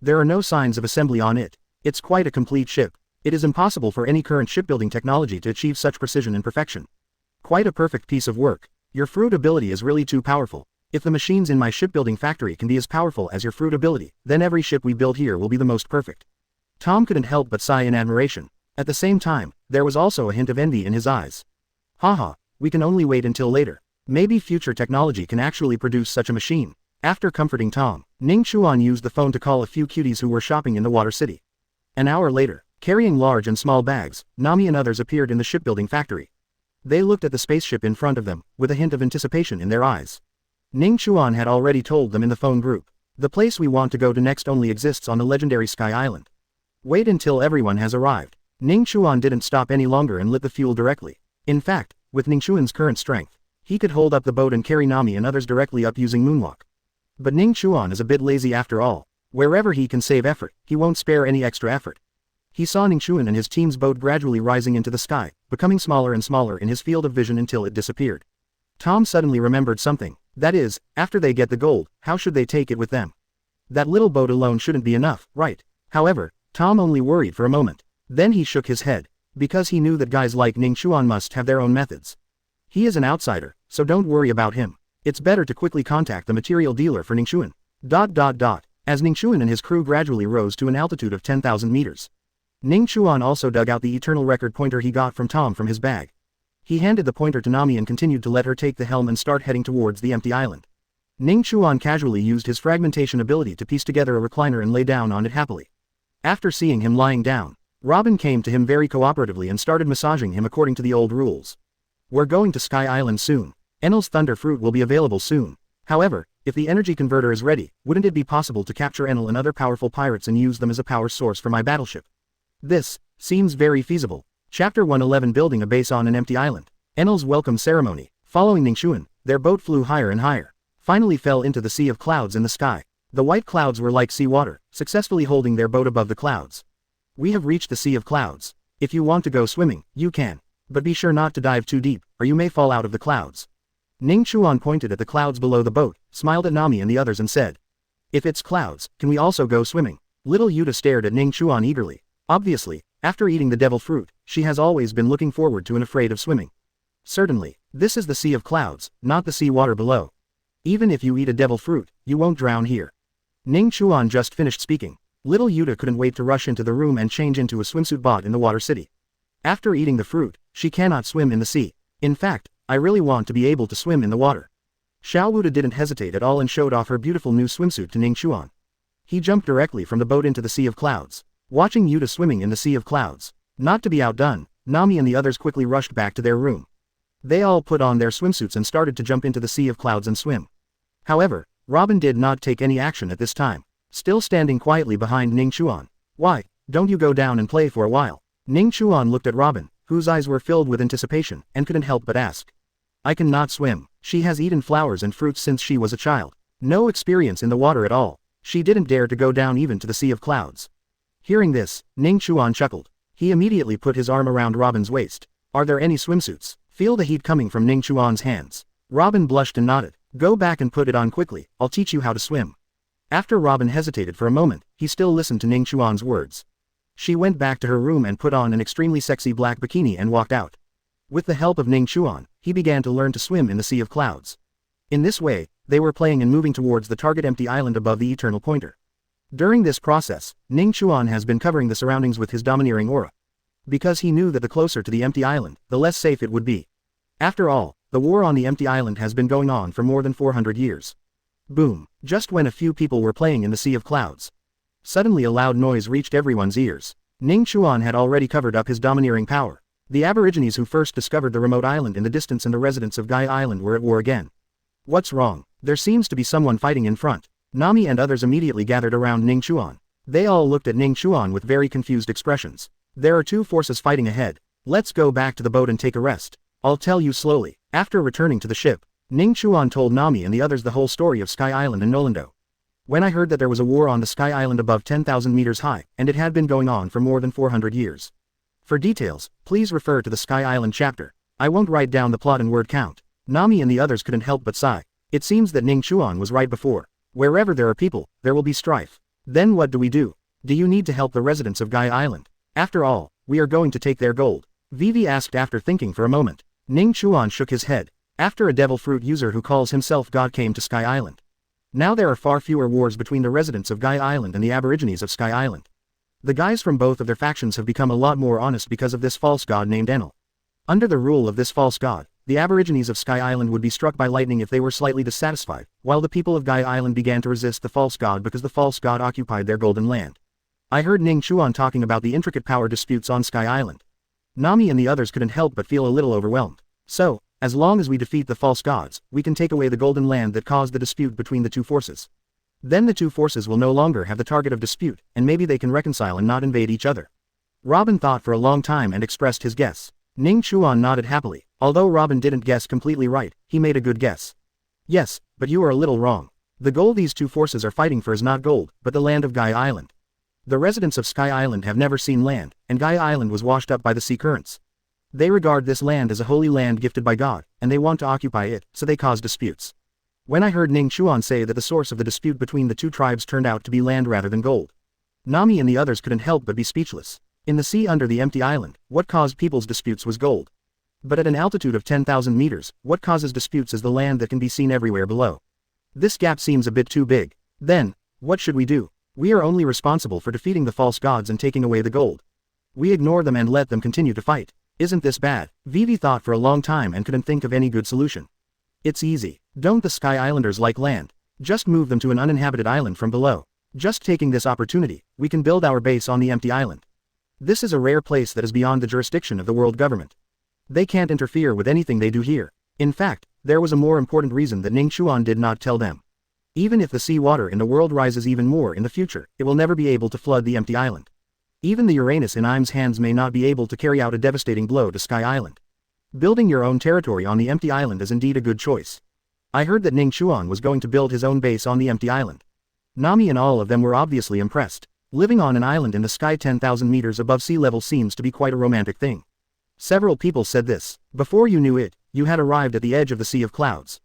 There are no signs of assembly on it. It's quite a complete ship. It is impossible for any current shipbuilding technology to achieve such precision and perfection. Quite a perfect piece of work. Your fruit ability is really too powerful. If the machines in my shipbuilding factory can be as powerful as your fruit ability, then every ship we build here will be the most perfect. Tom couldn't help but sigh in admiration. At the same time, there was also a hint of envy in his eyes. Haha, we can only wait until later. Maybe future technology can actually produce such a machine. After comforting Tom, Ning Chuan used the phone to call a few cuties who were shopping in the water city. An hour later, carrying large and small bags, Nami and others appeared in the shipbuilding factory. They looked at the spaceship in front of them, with a hint of anticipation in their eyes. Ning Chuan had already told them in the phone group. The place we want to go to next only exists on the legendary Sky Island. Wait until everyone has arrived. Ning Chuan didn't stop any longer and lit the fuel directly. In fact, with Ning Chuan's current strength, he could hold up the boat and carry Nami and others directly up using moonwalk. But Ning Chuan is a bit lazy after all. Wherever he can save effort, he won't spare any extra effort. He saw Ning Chuan and his team's boat gradually rising into the sky, becoming smaller and smaller in his field of vision until it disappeared. Tom suddenly remembered something. That is, after they get the gold, how should they take it with them? That little boat alone shouldn't be enough, right? However, Tom only worried for a moment. Then he shook his head, because he knew that guys like Ning Chuan must have their own methods. He is an outsider, so don't worry about him. It's better to quickly contact the material dealer for Ning Chuan. As Ning Chuan and his crew gradually rose to an altitude of 10,000 meters. Ning Chuan also dug out the eternal record pointer he got from Tom from his bag. He handed the pointer to Nami and continued to let her take the helm and start heading towards the empty island. Ning Chuan casually used his fragmentation ability to piece together a recliner and lay down on it happily. After seeing him lying down, Robin came to him very cooperatively and started massaging him according to the old rules. We're going to Sky Island soon. Enel's Thunder Fruit will be available soon. However, if the energy converter is ready, wouldn't it be possible to capture Enel and other powerful pirates and use them as a power source for my battleship? This seems very feasible. Chapter 111 Building a base on an empty island. Enel's welcome ceremony. Following Ning Chuan, their boat flew higher and higher. Finally fell into the sea of clouds in the sky. The white clouds were like sea water, successfully holding their boat above the clouds. We have reached the sea of clouds. If you want to go swimming, you can. But be sure not to dive too deep, or you may fall out of the clouds. Ning Chuan pointed at the clouds below the boat, smiled at Nami and the others and said, if it's clouds, can we also go swimming? Little Yuta stared at Ning Chuan eagerly. Obviously, after eating the devil fruit, she has always been looking forward to and afraid of swimming. Certainly, this is the sea of clouds, not the sea water below. Even if you eat a devil fruit, you won't drown here. Ning Chuan just finished speaking. Little Yuta couldn't wait to rush into the room and change into a swimsuit bought in the water city. After eating the fruit, she cannot swim in the sea. In fact, I really want to be able to swim in the water. Xiao Wuda didn't hesitate at all and showed off her beautiful new swimsuit to Ning Chuan. He jumped directly from the boat into the sea of clouds. Watching Yuta swimming in the sea of clouds. Not to be outdone, Nami and the others quickly rushed back to their room. They all put on their swimsuits and started to jump into the sea of clouds and swim. However, Robin did not take any action at this time. Still standing quietly behind Ning Chuan. Why, don't you go down and play for a while? Ning Chuan looked at Robin, whose eyes were filled with anticipation, and couldn't help but ask. I cannot swim. She has eaten flowers and fruits since she was a child. No experience in the water at all. She didn't dare to go down even to the sea of clouds. Hearing this, Ning Chuan chuckled. He immediately put his arm around Robin's waist. Are there any swimsuits? Feel the heat coming from Ning Chuan's hands. Robin blushed and nodded. Go back and put it on quickly, I'll teach you how to swim. After Robin hesitated for a moment, he still listened to Ning Chuan's words. She went back to her room and put on an extremely sexy black bikini and walked out. With the help of Ning Chuan, he began to learn to swim in the sea of clouds. In this way, they were playing and moving towards the target empty island above the eternal pointer. During this process, Ning Chuan has been covering the surroundings with his domineering aura. Because he knew that the closer to the empty island, the less safe it would be. After all, the war on the empty island has been going on for more than 400 years. Boom, just when a few people were playing in the sea of clouds. Suddenly a loud noise reached everyone's ears. Ning Chuan had already covered up his domineering power. The Aborigines who first discovered the remote island in the distance and the residents of Gaia Island were at war again. What's wrong? There seems to be someone fighting in front. Nami and others immediately gathered around Ning Chuan. They all looked at Ning Chuan with very confused expressions. There are two forces fighting ahead. Let's go back to the boat and take a rest. I'll tell you slowly. After returning to the ship, Ning Chuan told Nami and the others the whole story of Sky Island and Nolando. When I heard that there was a war on the Sky Island above 10,000 meters high, and it had been going on for more than 400 years. For details, please refer to the Sky Island chapter. I won't write down the plot in word count. Nami and the others couldn't help but sigh. It seems that Ning Chuan was right before. Wherever there are people, there will be strife. Then what do we do? Do you need to help the residents of Gaia Island? After all, we are going to take their gold. Vivi asked after thinking for a moment. Ning Chuan shook his head. After a devil fruit user who calls himself God came to Sky Island. Now there are far fewer wars between the residents of Gaia Island and the Aborigines of Sky Island. The guys from both of their factions have become a lot more honest because of this false god named Enel. Under the rule of this false god, the Aborigines of Sky Island would be struck by lightning if they were slightly dissatisfied, while the people of Gaia Island began to resist the false god because the false god occupied their golden land. I heard Ning Chuan talking about the intricate power disputes on Sky Island. Nami and the others couldn't help but feel a little overwhelmed. So, as long as we defeat the false gods, we can take away the golden land that caused the dispute between the two forces. Then the two forces will no longer have the target of dispute, and maybe they can reconcile and not invade each other. Robin thought for a long time and expressed his guess. Ning Chuan nodded happily. Although Robin didn't guess completely right, he made a good guess. Yes, but you are a little wrong. The gold these two forces are fighting for is not gold, but the land of Gaia Island. The residents of Sky Island have never seen land, and Gaia Island was washed up by the sea currents. They regard this land as a holy land gifted by God, and they want to occupy it, so they cause disputes. When I heard Ning Chuan say that the source of the dispute between the two tribes turned out to be land rather than gold, Nami and the others couldn't help but be speechless. In the sea under the empty island, what caused people's disputes was gold. But at an altitude of 10,000 meters, what causes disputes is the land that can be seen everywhere below. This gap seems a bit too big. Then, what should we do? We are only responsible for defeating the false gods and taking away the gold. We ignore them and let them continue to fight. Isn't this bad? Vivi thought for a long time and couldn't think of any good solution. It's easy. Don't the Sky Islanders like land? Just move them to an uninhabited island from below. Just taking this opportunity, we can build our base on the empty island. This is a rare place that is beyond the jurisdiction of the world government. They can't interfere with anything they do here. In fact, there was a more important reason that Ning Chuan did not tell them. Even if the sea water in the world rises even more in the future, it will never be able to flood the empty island. Even the Uranus in Im's hands may not be able to carry out a devastating blow to Sky Island. Building your own territory on the empty island is indeed a good choice. I heard that Ning Chuan was going to build his own base on the empty island. Nami and all of them were obviously impressed. Living on an island in the sky 10,000 meters above sea level seems to be quite a romantic thing. Several people said this. Before you knew it, you had arrived at the edge of the sea of clouds.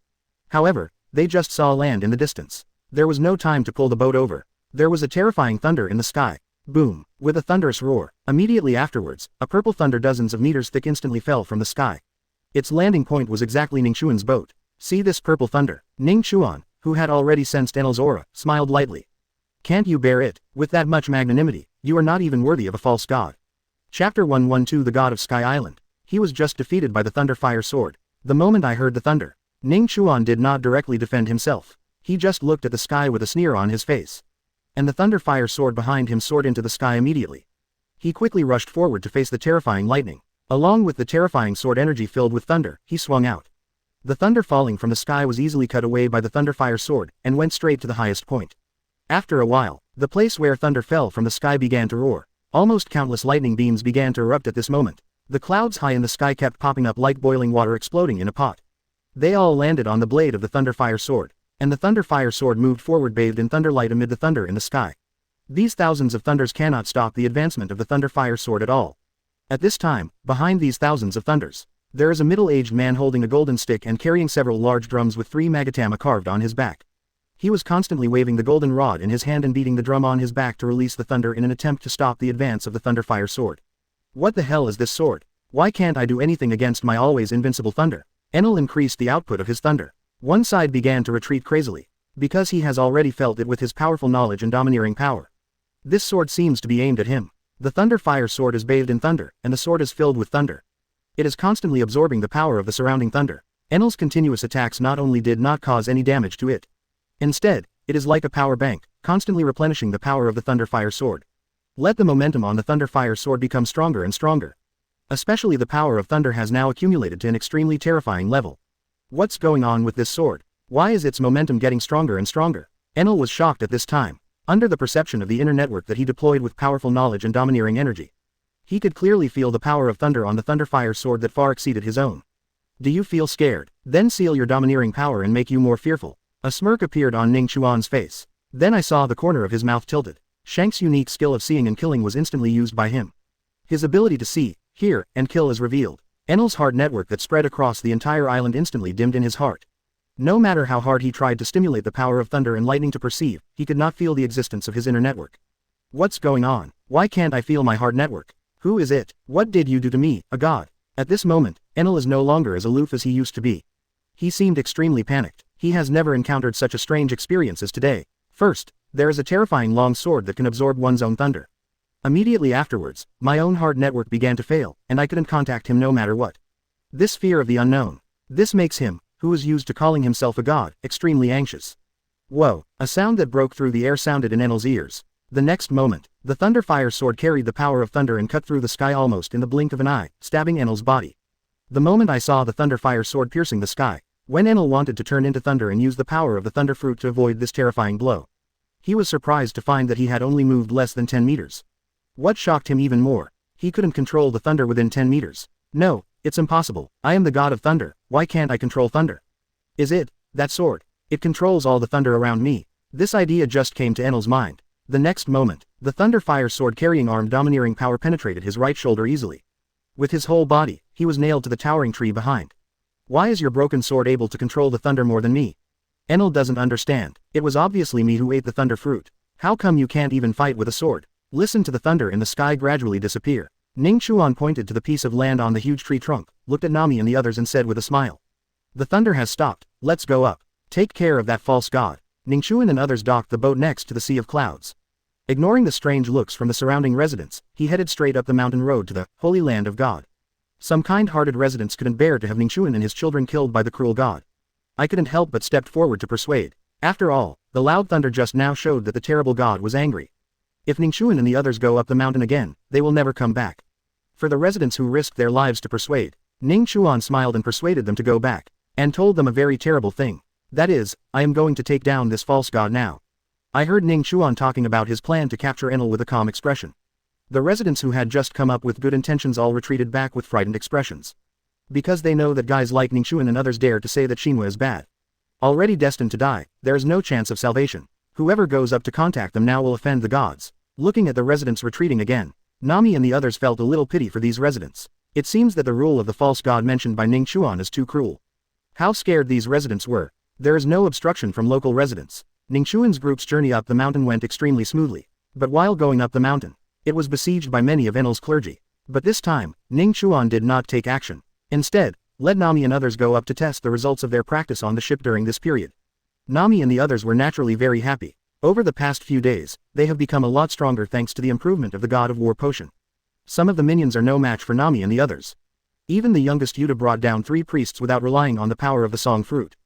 However, they just saw land in the distance. There was no time to pull the boat over. There was a terrifying thunder in the sky. Boom, with a thunderous roar. Immediately afterwards, a purple thunder dozens of meters thick instantly fell from the sky. Its landing point was exactly Ning Chuan's boat. See this purple thunder? Ning Chuan, who had already sensed Enel's aura, smiled lightly. Can't you bear it? With that much magnanimity, you are not even worthy of a false god. Chapter 112 The God of Sky Island. He was just defeated by the thunder fire sword. The moment I heard the thunder, Ning Chuan did not directly defend himself. He just looked at the sky with a sneer on his face. And the thunder fire sword behind him soared into the sky immediately. He quickly rushed forward to face the terrifying lightning. Along with the terrifying sword energy filled with thunder, he swung out. The thunder falling from the sky was easily cut away by the thunder fire sword, and went straight to the highest point. After a while, the place where thunder fell from the sky began to roar. Almost countless lightning beams began to erupt at this moment. The clouds high in the sky kept popping up like boiling water exploding in a pot. They all landed on the blade of the thunder fire sword, and the thunder fire sword moved forward bathed in thunderlight amid the thunder in the sky. These thousands of thunders cannot stop the advancement of the thunder fire sword at all. At this time, behind these thousands of thunders, there is a middle-aged man holding a golden stick and carrying several large drums with 3 magatama carved on his back. He was constantly waving the golden rod in his hand and beating the drum on his back to release the thunder in an attempt to stop the advance of the thunder fire sword. What the hell is this sword? Why can't I do anything against my always invincible thunder? Enel increased the output of his thunder. One side began to retreat crazily. Because he has already felt it with his powerful knowledge and domineering power. This sword seems to be aimed at him. The thunder fire sword is bathed in thunder, and the sword is filled with thunder. It is constantly absorbing the power of the surrounding thunder. Enel's continuous attacks not only did not cause any damage to it. Instead, it is like a power bank, constantly replenishing the power of the thunder fire sword. Let the momentum on the thunder fire sword become stronger and stronger. Especially the power of thunder has now accumulated to an extremely terrifying level. What's going on with this sword? Why is its momentum getting stronger and stronger? Enel was shocked at this time. Under the perception of the inner network that he deployed with powerful knowledge and domineering energy. He could clearly feel the power of thunder on the thunder fire sword that far exceeded his own. Do you feel scared? Then seal your domineering power and make you more fearful. A smirk appeared on Ning Chuan's face. Then I saw the corner of his mouth tilted. Shank's unique skill of seeing and killing was instantly used by him. His ability to see, hear, and kill is revealed. Enel's hard network that spread across the entire island instantly dimmed in his heart. No matter how hard he tried to stimulate the power of thunder and lightning to perceive, he could not feel the existence of his inner network. What's going on? Why can't I feel my hard network? Who is it? What did you do to me, a god? At this moment, Enel is no longer as aloof as he used to be. He seemed extremely panicked. He has never encountered such a strange experience as today. First, there is a terrifying long sword that can absorb one's own thunder. Immediately afterwards, my own hard network began to fail, and I couldn't contact him no matter what. This fear of the unknown. This makes him, who is used to calling himself a god, extremely anxious. Whoa, a sound that broke through the air sounded in Enel's ears. The next moment, the thunder fire sword carried the power of thunder and cut through the sky almost in the blink of an eye, stabbing Enel's body. The moment I saw the thunder fire sword piercing the sky, when Enel wanted to turn into thunder and use the power of the thunder fruit to avoid this terrifying blow. He was surprised to find that he had only moved less than 10 meters. What shocked him even more? He couldn't control the thunder within 10 meters. No, it's impossible. I am the god of thunder, why can't I control thunder? Is it, that sword? It controls all the thunder around me. This idea just came to Enel's mind. The next moment, the thunder fire sword carrying arm domineering power penetrated his right shoulder easily. With his whole body, he was nailed to the towering tree behind. Why is your broken sword able to control the thunder more than me? Enel doesn't understand. It was obviously me who ate the thunder fruit. How come you can't even fight with a sword? Listen to the thunder in the sky gradually disappear. Ning Chuan pointed to the piece of land on the huge tree trunk, looked at Nami and the others and said with a smile. The thunder has stopped, let's go up. Take care of that false god. Ning Chuan and others docked the boat next to the sea of clouds. Ignoring the strange looks from the surrounding residents, he headed straight up the mountain road to the Holy Land of God. Some kind-hearted residents couldn't bear to have Ning Chuan and his children killed by the cruel god. I couldn't help but stepped forward to persuade. After all, the loud thunder just now showed that the terrible god was angry. If Ning Chuan and the others go up the mountain again, they will never come back. For the residents who risked their lives to persuade, Ning Chuan smiled and persuaded them to go back, and told them a very terrible thing. That is, I am going to take down this false god now. I heard Ning Chuan talking about his plan to capture Enel with a calm expression. The residents who had just come up with good intentions all retreated back with frightened expressions. Because they know that guys like Ning Chuan and others dare to say that Shinhua is bad. Already destined to die, there is no chance of salvation. Whoever goes up to contact them now will offend the gods. Looking at the residents retreating again, Nami and the others felt a little pity for these residents. It seems that the rule of the false god mentioned by Ning Chuan is too cruel. How scared these residents were. There is no obstruction from local residents. Ning Chuan's group's journey up the mountain went extremely smoothly. But while going up the mountain, it was besieged by many of Enel's clergy. But this time, Ning Chuan did not take action. Instead, let Nami and others go up to test the results of their practice on the ship during this period. Nami and the others were naturally very happy. Over the past few days, they have become a lot stronger thanks to the improvement of the God of War potion. Some of the minions are no match for Nami and the others. Even the youngest Yuta brought down 3 priests without relying on the power of the song fruit.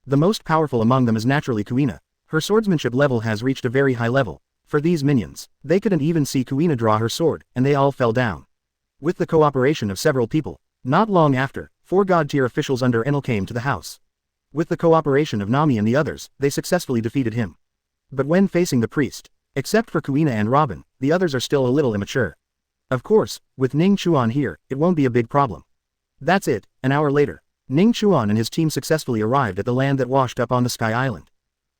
The most powerful among them is naturally Kuina. Her swordsmanship level has reached a very high level. For these minions, they couldn't even see Kuina draw her sword, and they all fell down. With the cooperation of several people, not long after, 4 god-tier officials under Enel came to the house. With the cooperation of Nami and the others, they successfully defeated him. But when facing the priest, except for Kuina and Robin, the others are still a little immature. Of course, with Ning Chuan here, it won't be a big problem. That's it. An hour later, Ning Chuan and his team successfully arrived at the land that washed up on the Sky Island.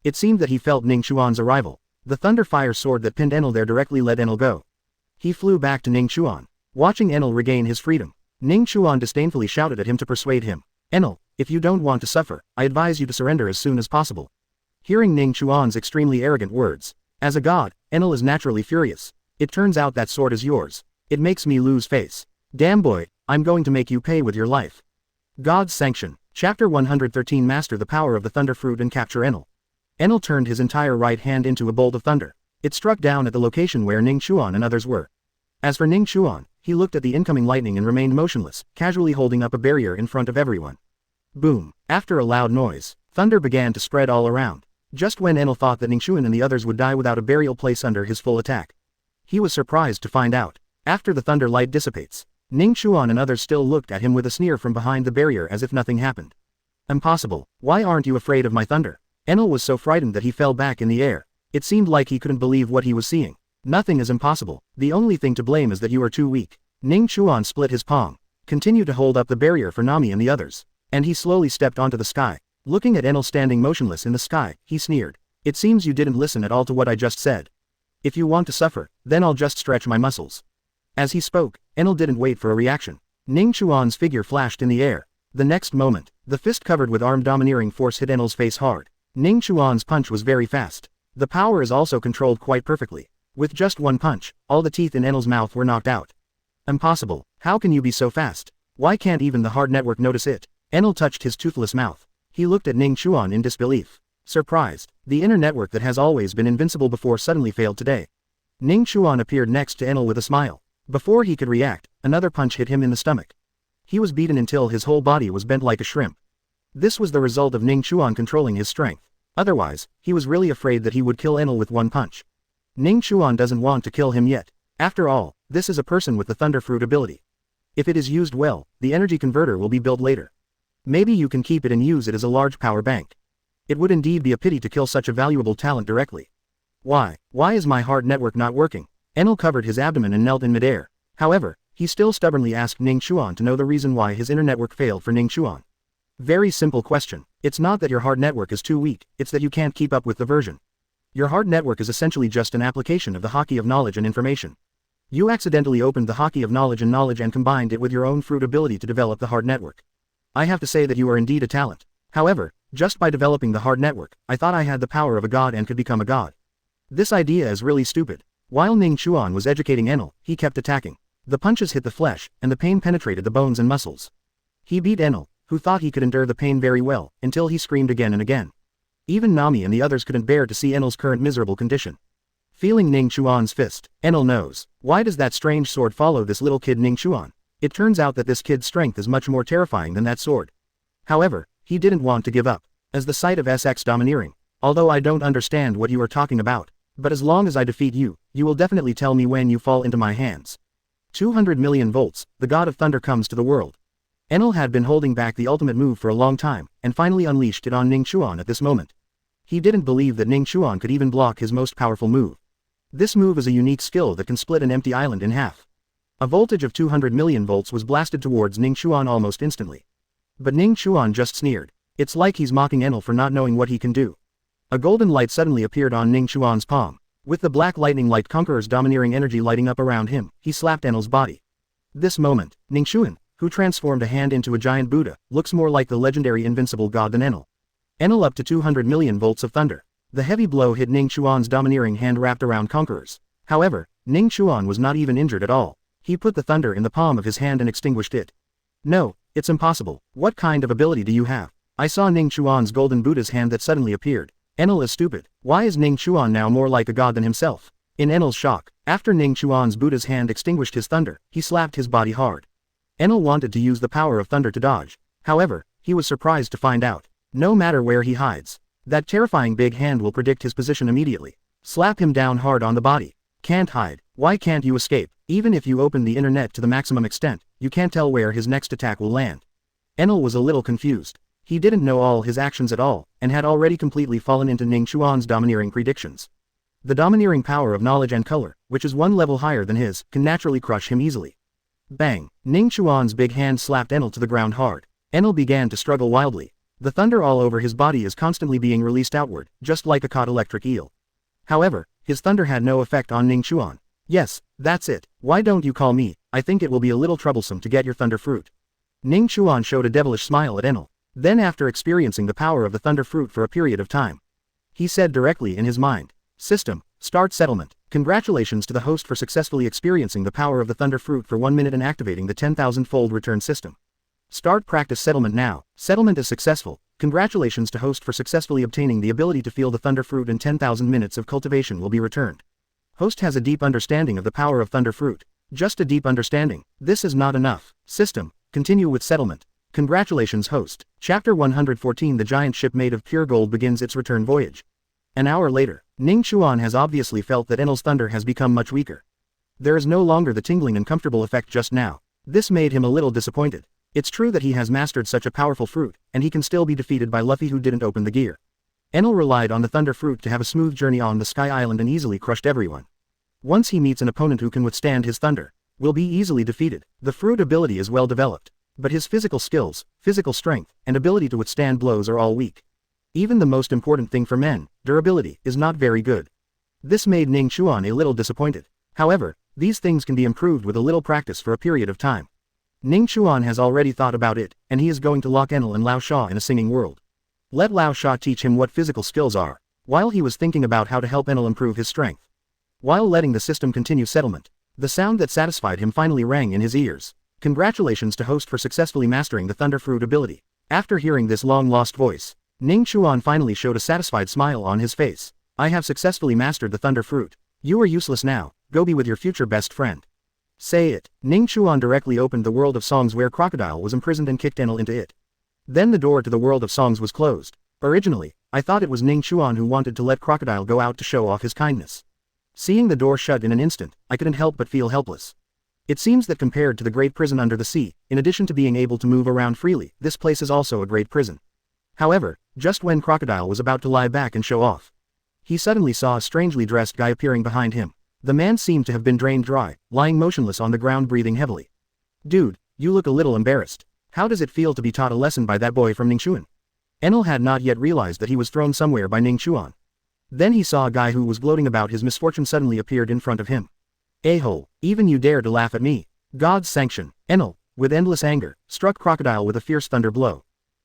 It seemed that he felt Ning Chuan's arrival. The thunder fire sword that pinned Enel there directly let Enel go. He flew back to Ning Chuan. Watching Enel regain his freedom, Ning Chuan disdainfully shouted at him to persuade him. Enel, if you don't want to suffer, I advise you to surrender as soon as possible. Hearing Ning Chuan's extremely arrogant words, as a god, Enel is naturally furious. It turns out that sword is yours. It makes me lose face. Damn boy, I'm going to make you pay with your life. God's Sanction. Chapter 113 Master the power of the thunder fruit and capture Enel. Enel turned his entire right hand into a bolt of thunder. It struck down at the location where Ning Chuan and others were. As for Ning Chuan, he looked at the incoming lightning and remained motionless, casually holding up a barrier in front of everyone. Boom! After a loud noise, thunder began to spread all around. Just when Enel thought that Ning Chuan and the others would die without a burial place under his full attack. He was surprised to find out, after the thunder light dissipates, Ning Chuan and others still looked at him with a sneer from behind the barrier as if nothing happened. Impossible, why aren't you afraid of my thunder? Enel was so frightened that he fell back in the air. It seemed like he couldn't believe what he was seeing. Nothing is impossible, the only thing to blame is that you are too weak. Ning Chuan split his palm, continued to hold up the barrier for Nami and the others, and he slowly stepped onto the sky. Looking at Enel standing motionless in the sky, he sneered. It seems you didn't listen at all to what I just said. If you want to suffer, then I'll just stretch my muscles. As he spoke, Enel didn't wait for a reaction. Ning Chuan's figure flashed in the air. The next moment, the fist covered with armed domineering force hit Enel's face hard. Ning Chuan's punch was very fast. The power is also controlled quite perfectly. With just one punch, all the teeth in Enel's mouth were knocked out. Impossible, how can you be so fast? Why can't even the hard network notice it? Enel touched his toothless mouth. He looked at Ning Chuan in disbelief. Surprised, the inner network that has always been invincible before suddenly failed today. Ning Chuan appeared next to Enel with a smile. Before he could react, another punch hit him in the stomach. He was beaten until his whole body was bent like a shrimp. This was the result of Ning Chuan controlling his strength. Otherwise, he was really afraid that he would kill Enel with one punch. Ning Chuan doesn't want to kill him yet. After all, this is a person with the Thunder Fruit ability. If it is used well, the energy converter will be built later. Maybe you can keep it and use it as a large power bank. It would indeed be a pity to kill such a valuable talent directly. Why is my hard network not working? Enel covered his abdomen and knelt in midair. However, he still stubbornly asked Ning Chuan to know the reason why his inner network failed for Ning Chuan. Very simple question. It's not that your hard network is too weak, it's that you can't keep up with the version. Your hard network is essentially just an application of the Haki of knowledge and information. You accidentally opened the Haki of knowledge and combined it with your own fruit ability to develop the hard network. I have to say that you are indeed a talent. However, just by developing the hard network, I thought I had the power of a god and could become a god. This idea is really stupid. While Ning Chuan was educating Enel, he kept attacking. The punches hit the flesh, and the pain penetrated the bones and muscles. He beat Enel, who thought he could endure the pain very well, until he screamed again and again. Even Nami and the others couldn't bear to see Enel's current miserable condition. Feeling Ning Chuan's fist, Enel knows. Why does that strange sword follow this little kid Ning Chuan? It turns out that this kid's strength is much more terrifying than that sword. However, he didn't want to give up. As the sight of SX domineering. Although I don't understand what you are talking about. But as long as I defeat you, you will definitely tell me when you fall into my hands. 200 million volts, the god of thunder comes to the world. Enel had been holding back the ultimate move for a long time, and finally unleashed it on Ning Chuan at this moment. He didn't believe that Ning Chuan could even block his most powerful move. This move is a unique skill that can split an empty island in half. A voltage of 200 million volts was blasted towards Ning Chuan almost instantly. But Ning Chuan just sneered. It's like he's mocking Enel for not knowing what he can do. A golden light suddenly appeared on Ning Chuan's palm. With the black lightning like conqueror's domineering energy lighting up around him, he slapped Enel's body. This moment, Ning Chuan, who transformed a hand into a giant Buddha, looks more like the legendary invincible god than Enel. Enel up to 200 million volts of thunder. The heavy blow hit Ning Chuan's domineering hand wrapped around conqueror's. However, Ning Chuan was not even injured at all. He put the thunder in the palm of his hand and extinguished it. No, it's impossible. What kind of ability do you have? I saw Ning Chuan's golden Buddha's hand that suddenly appeared. Enel is stupid. Why is Ning Chuan now more like a god than himself? In Enel's shock, after Ning Chuan's Buddha's hand extinguished his thunder, he slapped his body hard. Enel wanted to use the power of thunder to dodge. However, he was surprised to find out. No matter where he hides, that terrifying big hand will predict his position immediately. Slap him down hard on the body. Can't hide. Why can't you escape? Even if you open the internet to the maximum extent, you can't tell where his next attack will land. Enel was a little confused. He didn't know all his actions at all, and had already completely fallen into Ning Chuan's domineering predictions. The domineering power of knowledge and color, which is one level higher than his, can naturally crush him easily. Bang! Ning Chuan's big hand slapped Enel to the ground hard. Enel began to struggle wildly. The thunder all over his body is constantly being released outward, just like a caught electric eel. However, his thunder had no effect on Ning Chuan. Yes, that's it. Why don't you call me? I think it will be a little troublesome to get your thunder fruit. Ning Chuan showed a devilish smile at Enel. Then after experiencing the power of the thunder fruit for a period of time, he said directly in his mind, "System, start settlement. Congratulations to the host for successfully experiencing the power of the thunder fruit for 1 minute and activating the 10,000-fold return system. Start practice settlement now. Settlement is successful. Congratulations to host for successfully obtaining the ability to feel the thunder fruit, and 10,000 minutes of cultivation will be returned. Host has a deep understanding of the power of thunder fruit. Just a deep understanding. This is not enough. System. Continue with settlement. Congratulations host. Chapter 114. The giant ship made of pure gold begins its return voyage. An hour later, Ning Chuan has obviously felt that Enel's thunder has become much weaker. There is no longer the tingling and comfortable effect just now. This made him a little disappointed. It's true that he has mastered such a powerful fruit, and he can still be defeated by Luffy, who didn't open the gear. Enel relied on the thunder fruit to have a smooth journey on the Sky Island and easily crushed everyone. Once he meets an opponent who can withstand his thunder, will be easily defeated. The fruit ability is well developed, but his physical skills, physical strength, and ability to withstand blows are all weak. Even the most important thing for men, durability, is not very good. This made Ning Chuan a little disappointed. However, these things can be improved with a little practice for a period of time. Ning Chuan has already thought about it, and he is going to lock Enel and Lao Sha in a singing world. Let Lao Sha teach him what physical skills are, while he was thinking about how to help Enel improve his strength. While letting the system continue settlement, the sound that satisfied him finally rang in his ears. Congratulations to host for successfully mastering the thunder fruit ability. After hearing this long-lost voice, Ning Chuan finally showed a satisfied smile on his face. I have successfully mastered the thunder fruit. You are useless now, go be with your future best friend. Say it. Ning Chuan directly opened the world of songs where Crocodile was imprisoned and kicked Enel into it. Then the door to the world of songs was closed. Originally, I thought it was Ning Chuan who wanted to let Crocodile go out to show off his kindness. Seeing the door shut in an instant, I couldn't help but feel helpless. It seems that compared to the great prison under the sea, in addition to being able to move around freely, this place is also a great prison. However, just when Crocodile was about to lie back and show off, he suddenly saw a strangely dressed guy appearing behind him. The man seemed to have been drained dry, lying motionless on the ground breathing heavily. Dude, you look a little embarrassed. How does it feel to be taught a lesson by that boy from Ning Chuan? Enel had not yet realized that he was thrown somewhere by Ning Chuan. Then he saw a guy who was gloating about his misfortune suddenly appeared in front of him. A-hole, even you dare to laugh at me. God's sanction. Enel, with endless anger, struck Crocodile with a fierce thunder blow.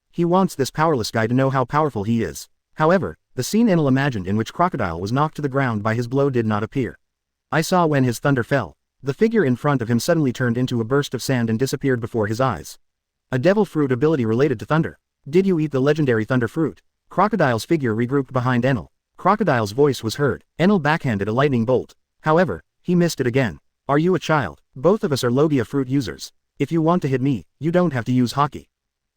He wants this powerless guy to know how powerful he is. However, the scene Enel imagined in which Crocodile was knocked to the ground by his blow did not appear. I saw when his thunder fell. The figure in front of him suddenly turned into a burst of sand and disappeared before his eyes. A devil fruit ability related to thunder. Did you eat the legendary thunder fruit? Crocodile's figure regrouped behind Enel. Crocodile's voice was heard. Enel backhanded a lightning bolt. However, he missed it again. Are you a child? Both of us are Logia fruit users. If you want to hit me, you don't have to use Haki.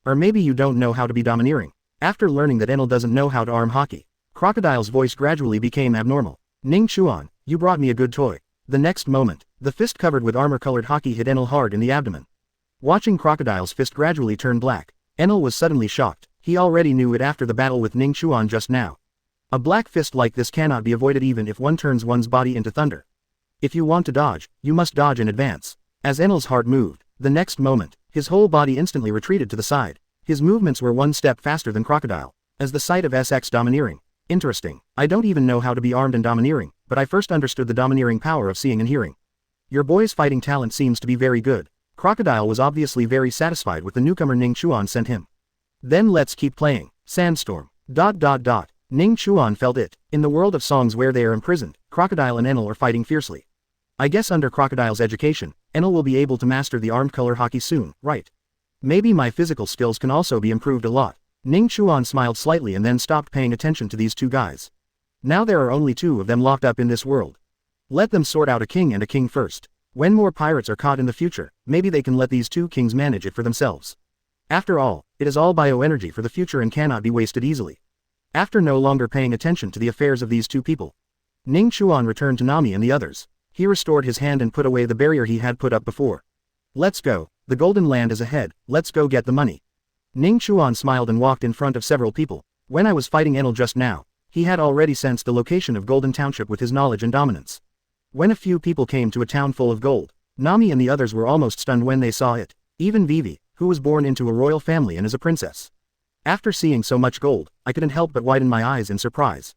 Or maybe you don't know how to be domineering. After learning that Enel doesn't know how to arm Haki, Crocodile's voice gradually became abnormal. Ning Chuan, you brought me a good toy. The next moment, the fist covered with armor-colored Haki hit Enel hard in the abdomen. Watching Crocodile's fist gradually turn black, Enel was suddenly shocked. He already knew it after the battle with Ning Chuan just now. A black fist like this cannot be avoided even if one turns one's body into thunder. If you want to dodge, you must dodge in advance. As Enel's heart moved, the next moment, his whole body instantly retreated to the side. His movements were one step faster than Crocodile. As the sight of SX domineering. Interesting. I don't even know how to be armed and domineering, but I first understood the domineering power of seeing and hearing. Your boy's fighting talent seems to be very good. Crocodile was obviously very satisfied with the newcomer Ning Chuan sent him. Then let's keep playing. Sandstorm. ... Ning Chuan felt it. In the world of songs where they are imprisoned, Crocodile and Enel are fighting fiercely. I guess under Crocodile's education, Enel will be able to master the armed color Haki soon, right? Maybe my physical skills can also be improved a lot. Ning Chuan smiled slightly and then stopped paying attention to these two guys. Now there are only two of them locked up in this world. Let them sort out a king and a king first. When more pirates are caught in the future, maybe they can let these two kings manage it for themselves. After all, it is all bioenergy for the future and cannot be wasted easily. After no longer paying attention to the affairs of these two people, Ning Chuan returned to Nami and the others. He restored his hand and put away the barrier he had put up before. Let's go. The Golden Land is ahead, let's go get the money. Ning Chuan smiled and walked in front of several people. When I was fighting Enel just now, he had already sensed the location of Golden Township with his knowledge and dominance. When a few people came to a town full of gold, Nami and the others were almost stunned when they saw it. Even Vivi, who was born into a royal family and is a princess. After seeing so much gold, I couldn't help but widen my eyes in surprise.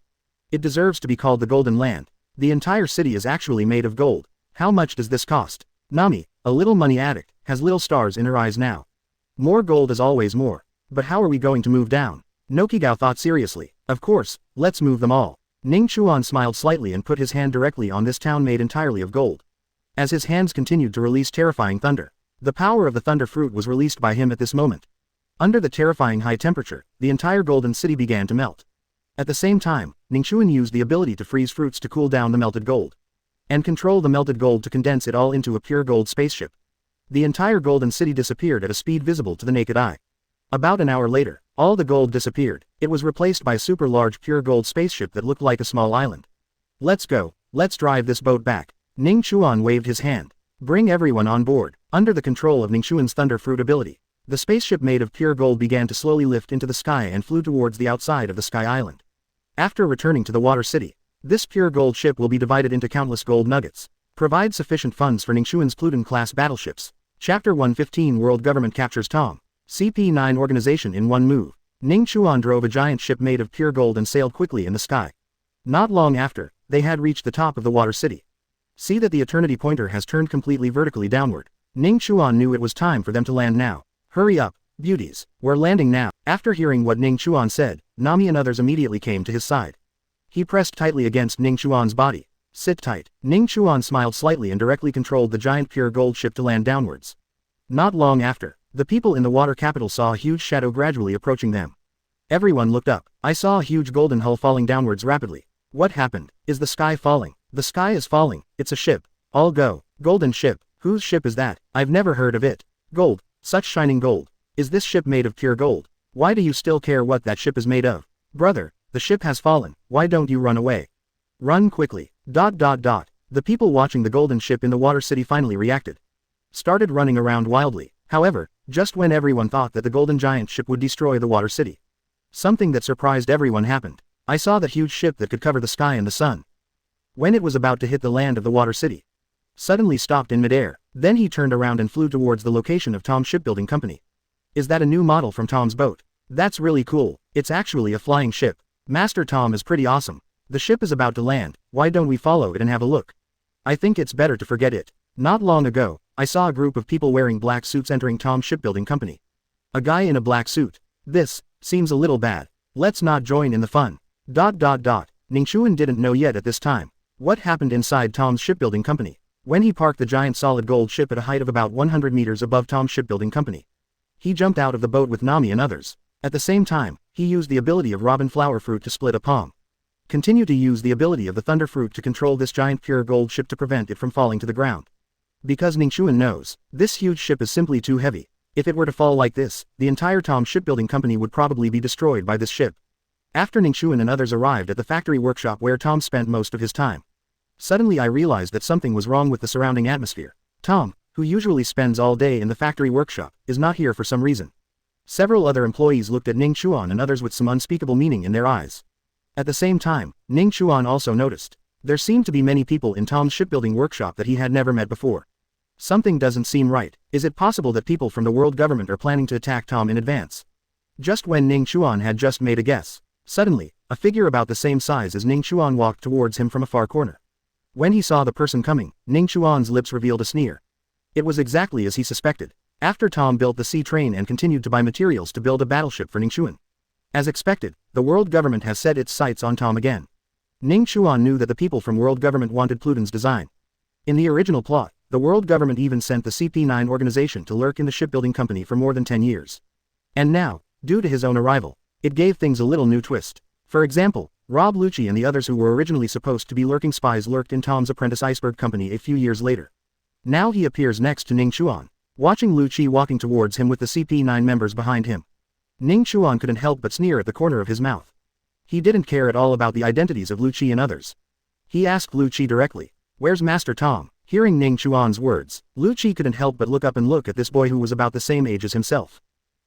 It deserves to be called the Golden Land. The entire city is actually made of gold. How much does this cost? Nami, a little money addict, has little stars in her eyes now. More gold is always more. But how are we going to move down? Nokigao thought seriously. Of course, let's move them all. Ning Chuan smiled slightly and put his hand directly on this town made entirely of gold. As his hands continued to release terrifying thunder, the power of the thunder fruit was released by him at this moment. Under the terrifying high temperature, the entire golden city began to melt. At the same time, Ning Chuan used the ability to freeze fruits to cool down the melted gold. And control the melted gold to condense it all into a pure gold spaceship. The entire golden city disappeared at a speed visible to the naked eye. About an hour later, all the gold disappeared. It was replaced by a super large pure gold spaceship that looked like a small island. Let's go, let's drive this boat back. Ning Chuan waved his hand. Bring everyone on board. Under the control of Ning Chuan's thunder fruit ability, the spaceship made of pure gold began to slowly lift into the sky and flew towards the outside of the sky island. After returning to the water city, this pure gold ship will be divided into countless gold nuggets. Provide sufficient funds for Ning Chuan's Pluton-class battleships. Chapter 115 World Government Captures Tom. CP9 Organization in one move. Ning Chuan drove a giant ship made of pure gold and sailed quickly in the sky. Not long after, they had reached the top of the water city. See that the eternity pointer has turned completely vertically downward. Ning Chuan knew it was time for them to land now. Hurry up, beauties, we're landing now. After hearing what Ning Chuan said, Nami and others immediately came to his side. He pressed tightly against Ning Chuan's body. Sit tight. Ning Chuan smiled slightly and directly controlled the giant pure gold ship to land downwards. Not long after, the people in the water capital saw a huge shadow gradually approaching them. Everyone looked up. I saw a huge golden hull falling downwards rapidly. What happened? Is the sky falling? The sky is falling. It's a ship. All go. Golden ship. Whose ship is that? I've never heard of it. Gold. Such shining gold. Is this ship made of pure gold? Why do you still care what that ship is made of? Brother, the ship has fallen. Why don't you run away? Run quickly. ... The people watching the golden ship in the water city finally reacted. Started running around wildly. However, just when everyone thought that the golden giant ship would destroy the water city, something that surprised everyone happened. I saw that huge ship that could cover the sky and the sun. When it was about to hit the land of the water city, suddenly stopped in midair. Then he turned around and flew towards the location of Tom's shipbuilding company. Is that a new model from Tom's boat? That's really cool. It's actually a flying ship. Master Tom is pretty awesome. The ship is about to land. Why don't we follow it and have a look? I think it's better to forget it. Not long ago, I saw a group of people wearing black suits entering Tom's shipbuilding company. A guy in a black suit. This seems a little bad. Let's not join in the fun. ... Ning Chuan didn't know yet at this time what happened inside Tom's shipbuilding company. When he parked the giant solid gold ship at a height of about 100 meters above Tom's shipbuilding company, he jumped out of the boat with Nami and others. At the same time, he used the ability of Robin Flower Fruit to split a palm. Continue to use the ability of the Thunder Fruit to control this giant pure gold ship to prevent it from falling to the ground. Because Ning Chuan knows, this huge ship is simply too heavy. If it were to fall like this, the entire Tom shipbuilding company would probably be destroyed by this ship. After Ning Chuan and others arrived at the factory workshop where Tom spent most of his time, suddenly I realized that something was wrong with the surrounding atmosphere. Tom, who usually spends all day in the factory workshop, is not here for some reason. Several other employees looked at Ning Chuan and others with some unspeakable meaning in their eyes. At the same time, Ning Chuan also noticed there seemed to be many people in Tom's shipbuilding workshop that he had never met before. Something doesn't seem right. Is it possible that people from the world government are planning to attack Tom in advance? Just when Ning Chuan had just made a guess, suddenly, a figure about the same size as Ning Chuan walked towards him from a far corner. When he saw the person coming, Ning Chuan's lips revealed a sneer. It was exactly as he suspected. After Tom built the sea train and continued to buy materials to build a battleship for Ning Chuan. As expected, the world government has set its sights on Tom again. Ning Chuan knew that the people from world government wanted Pluton's design. In the original plot, the world government even sent the CP9 organization to lurk in the shipbuilding company for more than 10 years. And now, due to his own arrival, it gave things a little new twist. For example, Rob Lucci and the others who were originally supposed to be lurking spies lurked in Tom's apprentice iceberg company a few years later. Now he appears next to Ning Chuan, watching Lucci walking towards him with the CP9 members behind him. Ning Chuan couldn't help but sneer at the corner of his mouth. He didn't care at all about the identities of Lucci and others. He asked Lucci directly, "Where's Master Tom?" Hearing Ning Chuan's words, Lucci couldn't help but look up and look at this boy who was about the same age as himself.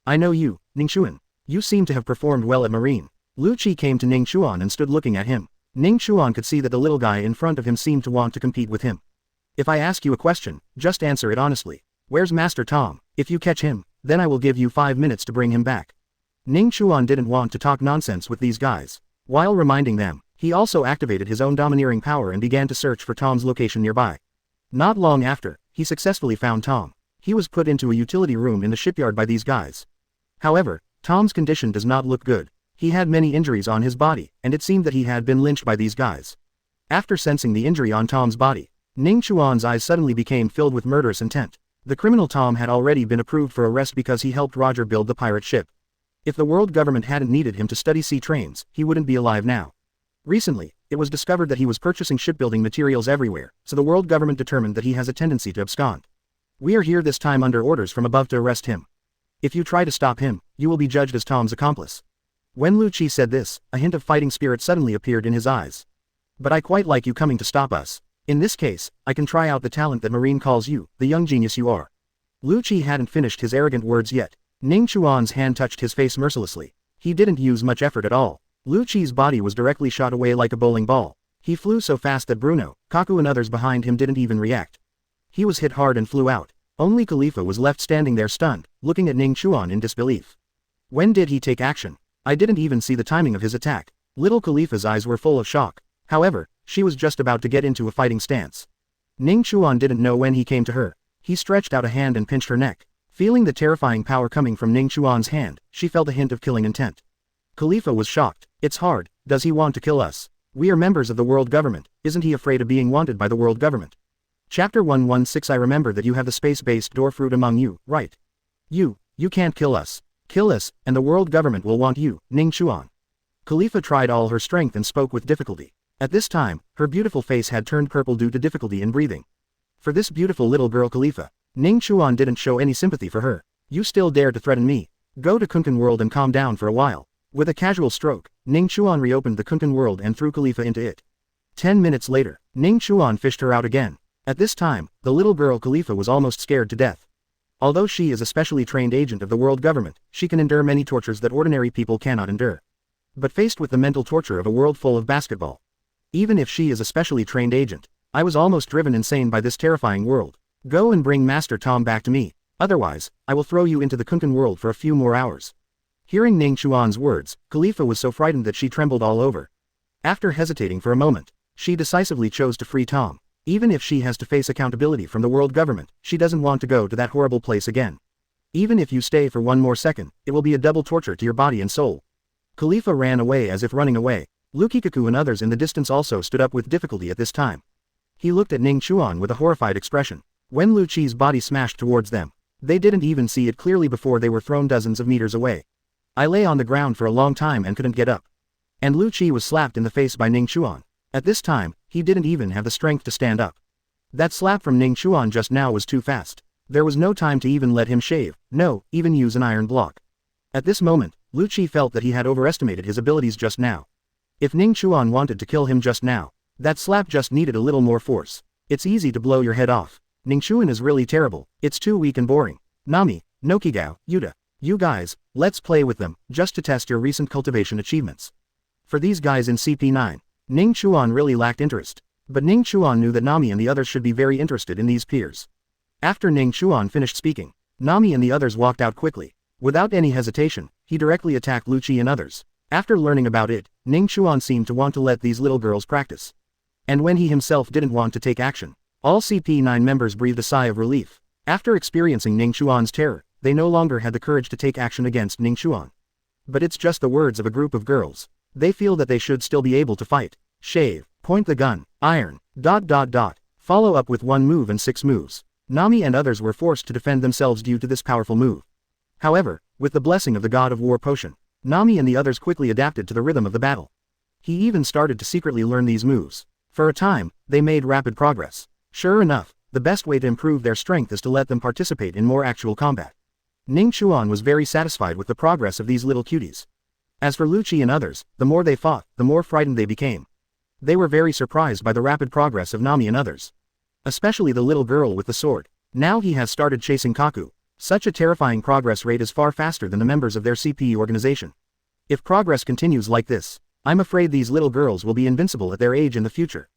"I know you, Ning Chuan. You seem to have performed well at Marine." Lucci came to Ning Chuan and stood looking at him. Ning Chuan could see that the little guy in front of him seemed to want to compete with him. "If I ask you a question, just answer it honestly. Where's Master Tom? If you catch him, then I will give you 5 minutes to bring him back." Ning Chuan didn't want to talk nonsense with these guys. While reminding them, he also activated his own domineering power and began to search for Tom's location nearby. Not long after, he successfully found Tom. He was put into a utility room in the shipyard by these guys. However, Tom's condition does not look good. He had many injuries on his body, and it seemed that he had been lynched by these guys. After sensing the injury on Tom's body, Ning Chuan's eyes suddenly became filled with murderous intent. The criminal Tom had already been approved for arrest because he helped Roger build the pirate ship. If the world government hadn't needed him to study sea trains, he wouldn't be alive now. Recently, it was discovered that he was purchasing shipbuilding materials everywhere, so the world government determined that he has a tendency to abscond. We are here this time under orders from above to arrest him. If you try to stop him, you will be judged as Tom's accomplice. When Lu Chi said this, a hint of fighting spirit suddenly appeared in his eyes. But I quite like you coming to stop us. In this case, I can try out the talent that Marine calls you, the young genius you are. Lu Chi hadn't finished his arrogant words yet. Ning Chuan's hand touched his face mercilessly. He didn't use much effort at all. Lu Chi's body was directly shot away like a bowling ball. He flew so fast that Bruno, Kaku and others behind him didn't even react. He was hit hard and flew out. Only Khalifa was left standing there stunned, looking at Ning Chuan in disbelief. When did he take action? I didn't even see the timing of his attack. Little Khalifa's eyes were full of shock. However, she was just about to get into a fighting stance. Ning Chuan didn't know when he came to her. He stretched out a hand and pinched her neck. Feeling the terrifying power coming from Ning Chuan's hand, she felt a hint of killing intent. Khalifa was shocked. It's hard. Does he want to kill us? We are members of the world government. Isn't he afraid of being wanted by the world government? Chapter 116. I remember that you have the space-based door fruit among you, right? You can't kill us. Kill us, and the world government will want you, Ning Chuan. Khalifa tried all her strength and spoke with difficulty. At this time, her beautiful face had turned purple due to difficulty in breathing. For this beautiful little girl Khalifa, Ning Chuan didn't show any sympathy for her. You still dare to threaten me? Go to Kunquan world and calm down for a while. With a casual stroke, Ning Chuan reopened the Kunquan world and threw Khalifa into it. 10 minutes later, Ning Chuan fished her out again. At this time, the little girl Khalifa was almost scared to death. Although she is a specially trained agent of the world government, she can endure many tortures that ordinary people cannot endure. But faced with the mental torture of a world full of basketball. Even if she is a specially trained agent, I was almost driven insane by this terrifying world. Go and bring Master Tom back to me, otherwise, I will throw you into the Kunquan world for a few more hours. Hearing Ning Chuan's words, Khalifa was so frightened that she trembled all over. After hesitating for a moment, she decisively chose to free Tom. Even if she has to face accountability from the world government, she doesn't want to go to that horrible place again. Even if you stay for one more second, it will be a double torture to your body and soul. Khalifa ran away as if running away. Lukikaku and others in the distance also stood up with difficulty at this time. He looked at Ning Chuan with a horrified expression. When Lu Chi's body smashed towards them, they didn't even see it clearly before they were thrown dozens of meters away. I lay on the ground for a long time and couldn't get up. And Lu Chi was slapped in the face by Ning Chuan. At this time, he didn't even have the strength to stand up. That slap from Ning Chuan just now was too fast. There was no time to even let him shave, no, even use an iron block. At this moment, Lu Chi felt that he had overestimated his abilities just now. If Ning Chuan wanted to kill him just now, that slap just needed a little more force. It's easy to blow your head off. Ning Chuan is really terrible. It's too weak and boring. Nami, Nokigao, Yuta. You guys, let's play with them, just to test your recent cultivation achievements. For these guys in CP9, Ning Chuan really lacked interest. But Ning Chuan knew that Nami and the others should be very interested in these peers. After Ning Chuan finished speaking, Nami and the others walked out quickly. Without any hesitation, he directly attacked Lu Chi and others. After learning about it, Ning Chuan seemed to want to let these little girls practice. And when he himself didn't want to take action, all CP9 members breathed a sigh of relief. After experiencing Ning Chuan's terror, they no longer had the courage to take action against Ning Chuan. But it's just the words of a group of girls. They feel that they should still be able to fight. Shave, point the gun, iron, ... Follow up with 1 move and 6 moves. Nami and others were forced to defend themselves due to this powerful move. However, with the blessing of the God of War potion, Nami and the others quickly adapted to the rhythm of the battle. He even started to secretly learn these moves. For a time, they made rapid progress. Sure enough, the best way to improve their strength is to let them participate in more actual combat. Ning Chuan was very satisfied with the progress of these little cuties. As for Lu Chi and others, the more they fought, the more frightened they became. They were very surprised by the rapid progress of Nami and others. Especially the little girl with the sword. Now he has started chasing Kaku. Such a terrifying progress rate is far faster than the members of their CPE organization. If progress continues like this, I'm afraid these little girls will be invincible at their age in the future.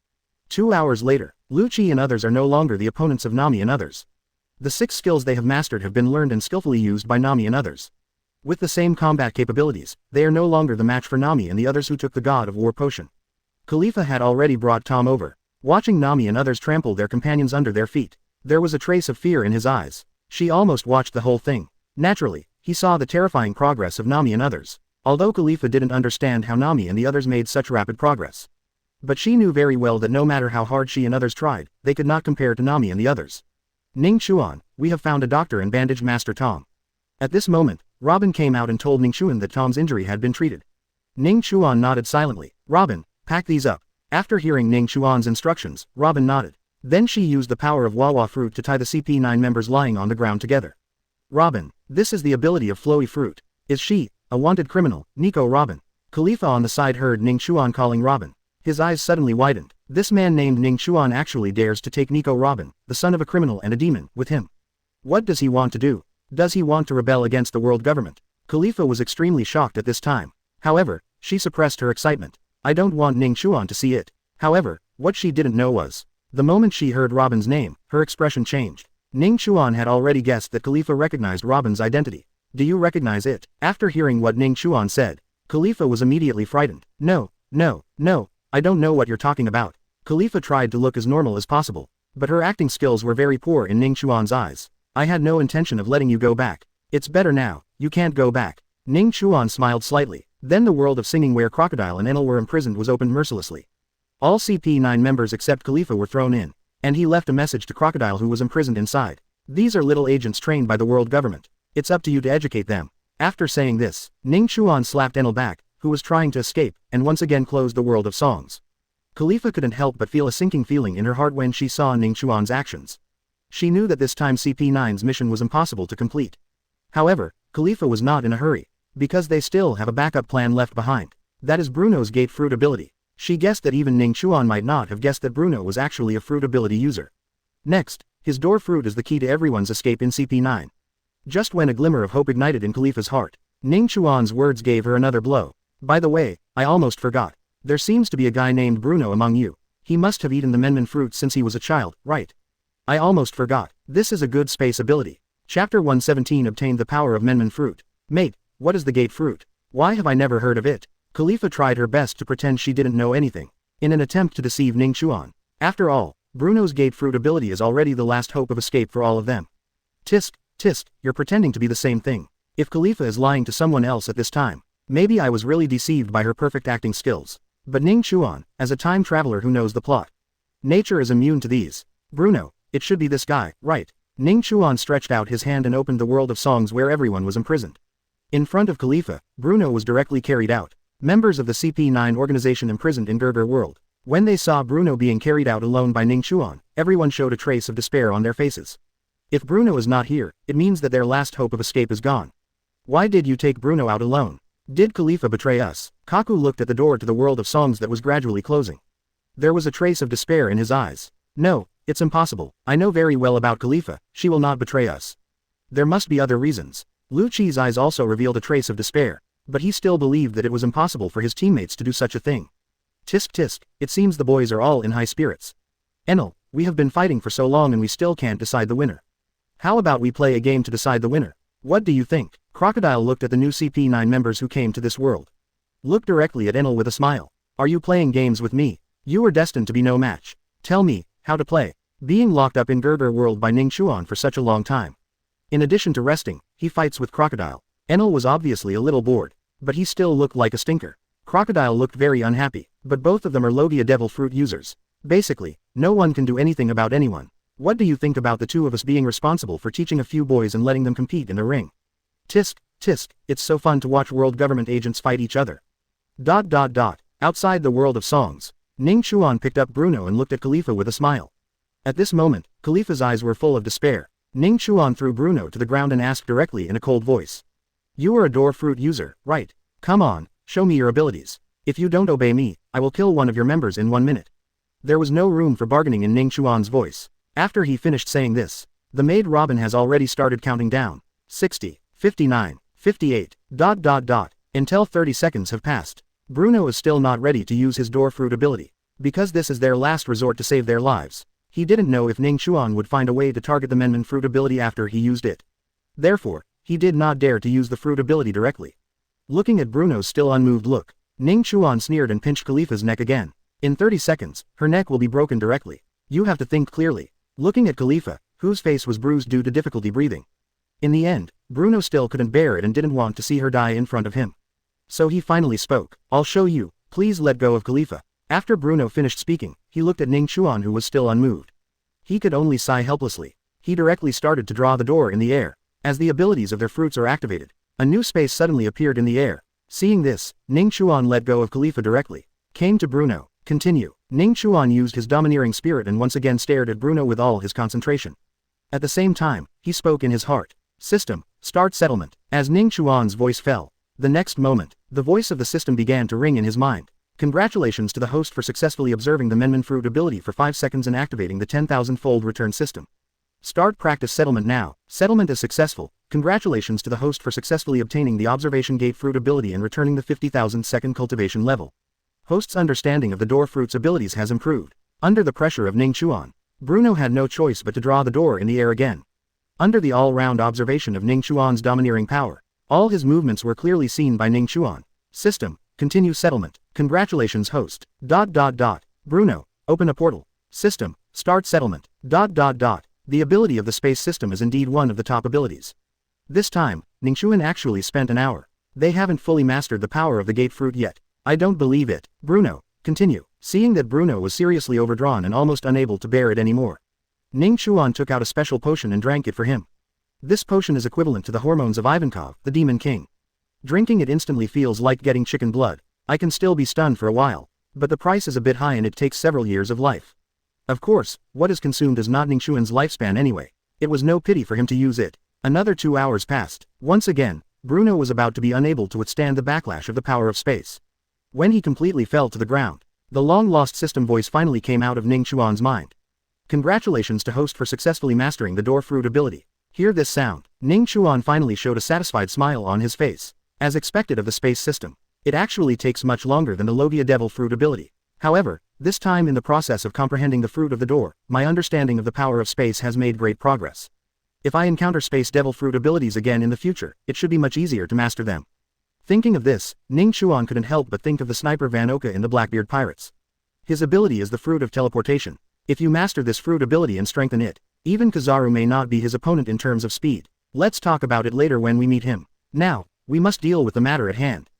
2 hours later, Lu Chi and others are no longer the opponents of Nami and others. The 6 skills they have mastered have been learned and skillfully used by Nami and others. With the same combat capabilities, they are no longer the match for Nami and the others who took the God of War potion. Khalifa had already brought Tom over. Watching Nami and others trample their companions under their feet, there was a trace of fear in his eyes. She almost watched the whole thing. Naturally, he saw the terrifying progress of Nami and others. Although Khalifa didn't understand how Nami and the others made such rapid progress. But she knew very well that no matter how hard she and others tried, they could not compare to Nami and the others. Ning Chuan, we have found a doctor and bandaged Master Tom. At this moment, Robin came out and told Ning Chuan that Tom's injury had been treated. Ning Chuan nodded silently. Robin, pack these up. After hearing Ning Chuan's instructions, Robin nodded. Then she used the power of Wawa fruit to tie the CP9 members lying on the ground together. Robin, this is the ability of flowy fruit. Is she a wanted criminal? Nico Robin. Khalifa on the side heard Ning Chuan calling Robin. His eyes suddenly widened. This man named Ning Chuan actually dares to take Nico Robin, the son of a criminal and a demon, with him. What does he want to do? Does he want to rebel against the world government? Khalifa was extremely shocked at this time. However, she suppressed her excitement. I don't want Ning Chuan to see it. However, what she didn't know was, the moment she heard Robin's name, her expression changed. Ning Chuan had already guessed that Khalifa recognized Robin's identity. Do you recognize it? After hearing what Ning Chuan said, Khalifa was immediately frightened. No, I don't know what you're talking about. Khalifa tried to look as normal as possible, but her acting skills were very poor in Ning Chuan's eyes. I had no intention of letting you go back. It's better now, you can't go back. Ning Chuan smiled slightly. Then the world of singing where Crocodile and Enel were imprisoned was opened mercilessly. All CP9 members except Khalifa were thrown in, and he left a message to Crocodile who was imprisoned inside. These are little agents trained by the world government. It's up to you to educate them. After saying this, Ning Chuan slapped Enel back, who was trying to escape, and once again closed the world of songs. Khalifa couldn't help but feel a sinking feeling in her heart when she saw Ning Chuan's actions. She knew that this time CP9's mission was impossible to complete. However, Khalifa was not in a hurry, because they still have a backup plan left behind. That is Bruno's gate fruit ability. She guessed that even Ning Chuan might not have guessed that Bruno was actually a fruit ability user. Next, his door fruit is the key to everyone's escape in CP9. Just when a glimmer of hope ignited in Khalifa's heart, Ning Chuan's words gave her another blow. By the way, I almost forgot. There seems to be a guy named Bruno among you. He must have eaten the Menmen fruit since he was a child, right? I almost forgot. This is a good space ability. Chapter 117 obtained the power of Menmen fruit. Mate, what is the gate fruit? Why have I never heard of it? Khalifa tried her best to pretend she didn't know anything, in an attempt to deceive Ning Chuan. After all, Bruno's gate fruit ability is already the last hope of escape for all of them. Tisk, you're pretending to be the same thing. If Khalifa is lying to someone else at this time, maybe I was really deceived by her perfect acting skills. But Ning Chuan, as a time traveler who knows the plot. Nature is immune to these. Bruno, it should be this guy, right? Ning Chuan stretched out his hand and opened the world of songs where everyone was imprisoned. In front of Khalifa, Bruno was directly carried out. Members of the CP9 organization imprisoned in Gerger World. When they saw Bruno being carried out alone by Ning Chuan, everyone showed a trace of despair on their faces. If Bruno is not here, it means that their last hope of escape is gone. Why did you take Bruno out alone? Did Khalifa betray us? Kaku looked at the door to the world of songs that was gradually closing. There was a trace of despair in his eyes. No, it's impossible. I know very well about Khalifa, she will not betray us. There must be other reasons. Lu Chi's eyes also revealed a trace of despair, but he still believed that it was impossible for his teammates to do such a thing. Tisk, it seems the boys are all in high spirits. Enel, we have been fighting for so long and we still can't decide the winner. How about we play a game to decide the winner? What do you think? Crocodile looked at the new CP9 members who came to this world. Look directly at Enel with a smile. Are you playing games with me? You are destined to be no match. Tell me, how to play. Being locked up in Gerger World by Ning Chuan for such a long time. In addition to resting, he fights with Crocodile. Enel was obviously a little bored, but he still looked like a stinker. Crocodile looked very unhappy, but both of them are Logia Devil Fruit users. Basically, no one can do anything about anyone. What do you think about the two of us being responsible for teaching a few boys and letting them compete in the ring? Tisk, it's so fun to watch world government agents fight each other. ... Outside the world of songs, Ning Chuan picked up Bruno and looked at Khalifa with a smile. At this moment, Khalifa's eyes were full of despair. Ning Chuan threw Bruno to the ground and asked directly in a cold voice. You are a door fruit user, right? Come on, show me your abilities. If you don't obey me, I will kill one of your members in 1 minute. There was no room for bargaining in Ning Chuan's voice. After he finished saying this, the maid Robin has already started counting down. 60, 59, 58, ... until 30 seconds have passed. Bruno is still not ready to use his door fruit ability, because this is their last resort to save their lives. He didn't know if Ning Chuan would find a way to target the Menmen fruit ability after he used it. Therefore, he did not dare to use the fruit ability directly. Looking at Bruno's still unmoved look, Ning Chuan sneered and pinched Khalifa's neck again. In 30 seconds, her neck will be broken directly. You have to think clearly. Looking at Khalifa, whose face was bruised due to difficulty breathing. In the end, Bruno still couldn't bear it and didn't want to see her die in front of him. So he finally spoke. I'll show you, please let go of Khalifa. After Bruno finished speaking, he looked at Ning Chuan who was still unmoved. He could only sigh helplessly. He directly started to draw the door in the air. As the abilities of their fruits are activated, a new space suddenly appeared in the air. Seeing this, Ning Chuan let go of Khalifa directly. Came to Bruno. Continue. Ning Chuan used his domineering spirit and once again stared at Bruno with all his concentration. At the same time, he spoke in his heart. System, start settlement. As Ning Chuan's voice fell, the next moment, the voice of the system began to ring in his mind. Congratulations to the host for successfully observing the Menman fruit ability for 5 seconds and activating the 10,000-fold return system. Start practice settlement now. Settlement is successful. Congratulations to the host for successfully obtaining the observation gate fruit ability and returning the 50,000-second cultivation level. Host's understanding of the door fruit's abilities has improved. Under the pressure of Ning Chuan, Bruno had no choice but to draw the door in the air again. Under the all-round observation of Ning Chuan's domineering power, all his movements were clearly seen by Ning Chuan. System, continue settlement. Congratulations host. Bruno, open a portal. System, start settlement. The ability of the space system is indeed one of the top abilities. This time, Ning Chuan actually spent an hour. They haven't fully mastered the power of the gate fruit yet. I don't believe it. Bruno, continue. Seeing that Bruno was seriously overdrawn and almost unable to bear it anymore, Ning Chuan took out a special potion and drank it for him. This potion is equivalent to the hormones of Ivankov, the Demon King. Drinking it instantly feels like getting chicken blood. I can still be stunned for a while, but the price is a bit high and it takes several years of life. Of course, what is consumed is not Ning Chuan's lifespan anyway. It was no pity for him to use it. Another 2 hours passed. Once again, Bruno was about to be unable to withstand the backlash of the power of space. When he completely fell to the ground, the long-lost system voice finally came out of Ning Chuan's mind. Congratulations to host for successfully mastering the door fruit ability. Hear this sound. Ning Chuan finally showed a satisfied smile on his face. As expected of the space system, it actually takes much longer than the Logia Devil fruit ability. However, this time in the process of comprehending the fruit of the door, my understanding of the power of space has made great progress. If I encounter space devil fruit abilities again in the future, it should be much easier to master them. Thinking of this, Ning Chuan couldn't help but think of the sniper Van Oka in the Blackbeard Pirates. His ability is the fruit of teleportation. If you master this fruit ability and strengthen it, even Kizaru may not be his opponent in terms of speed. Let's talk about it later when we meet him. Now, we must deal with the matter at hand.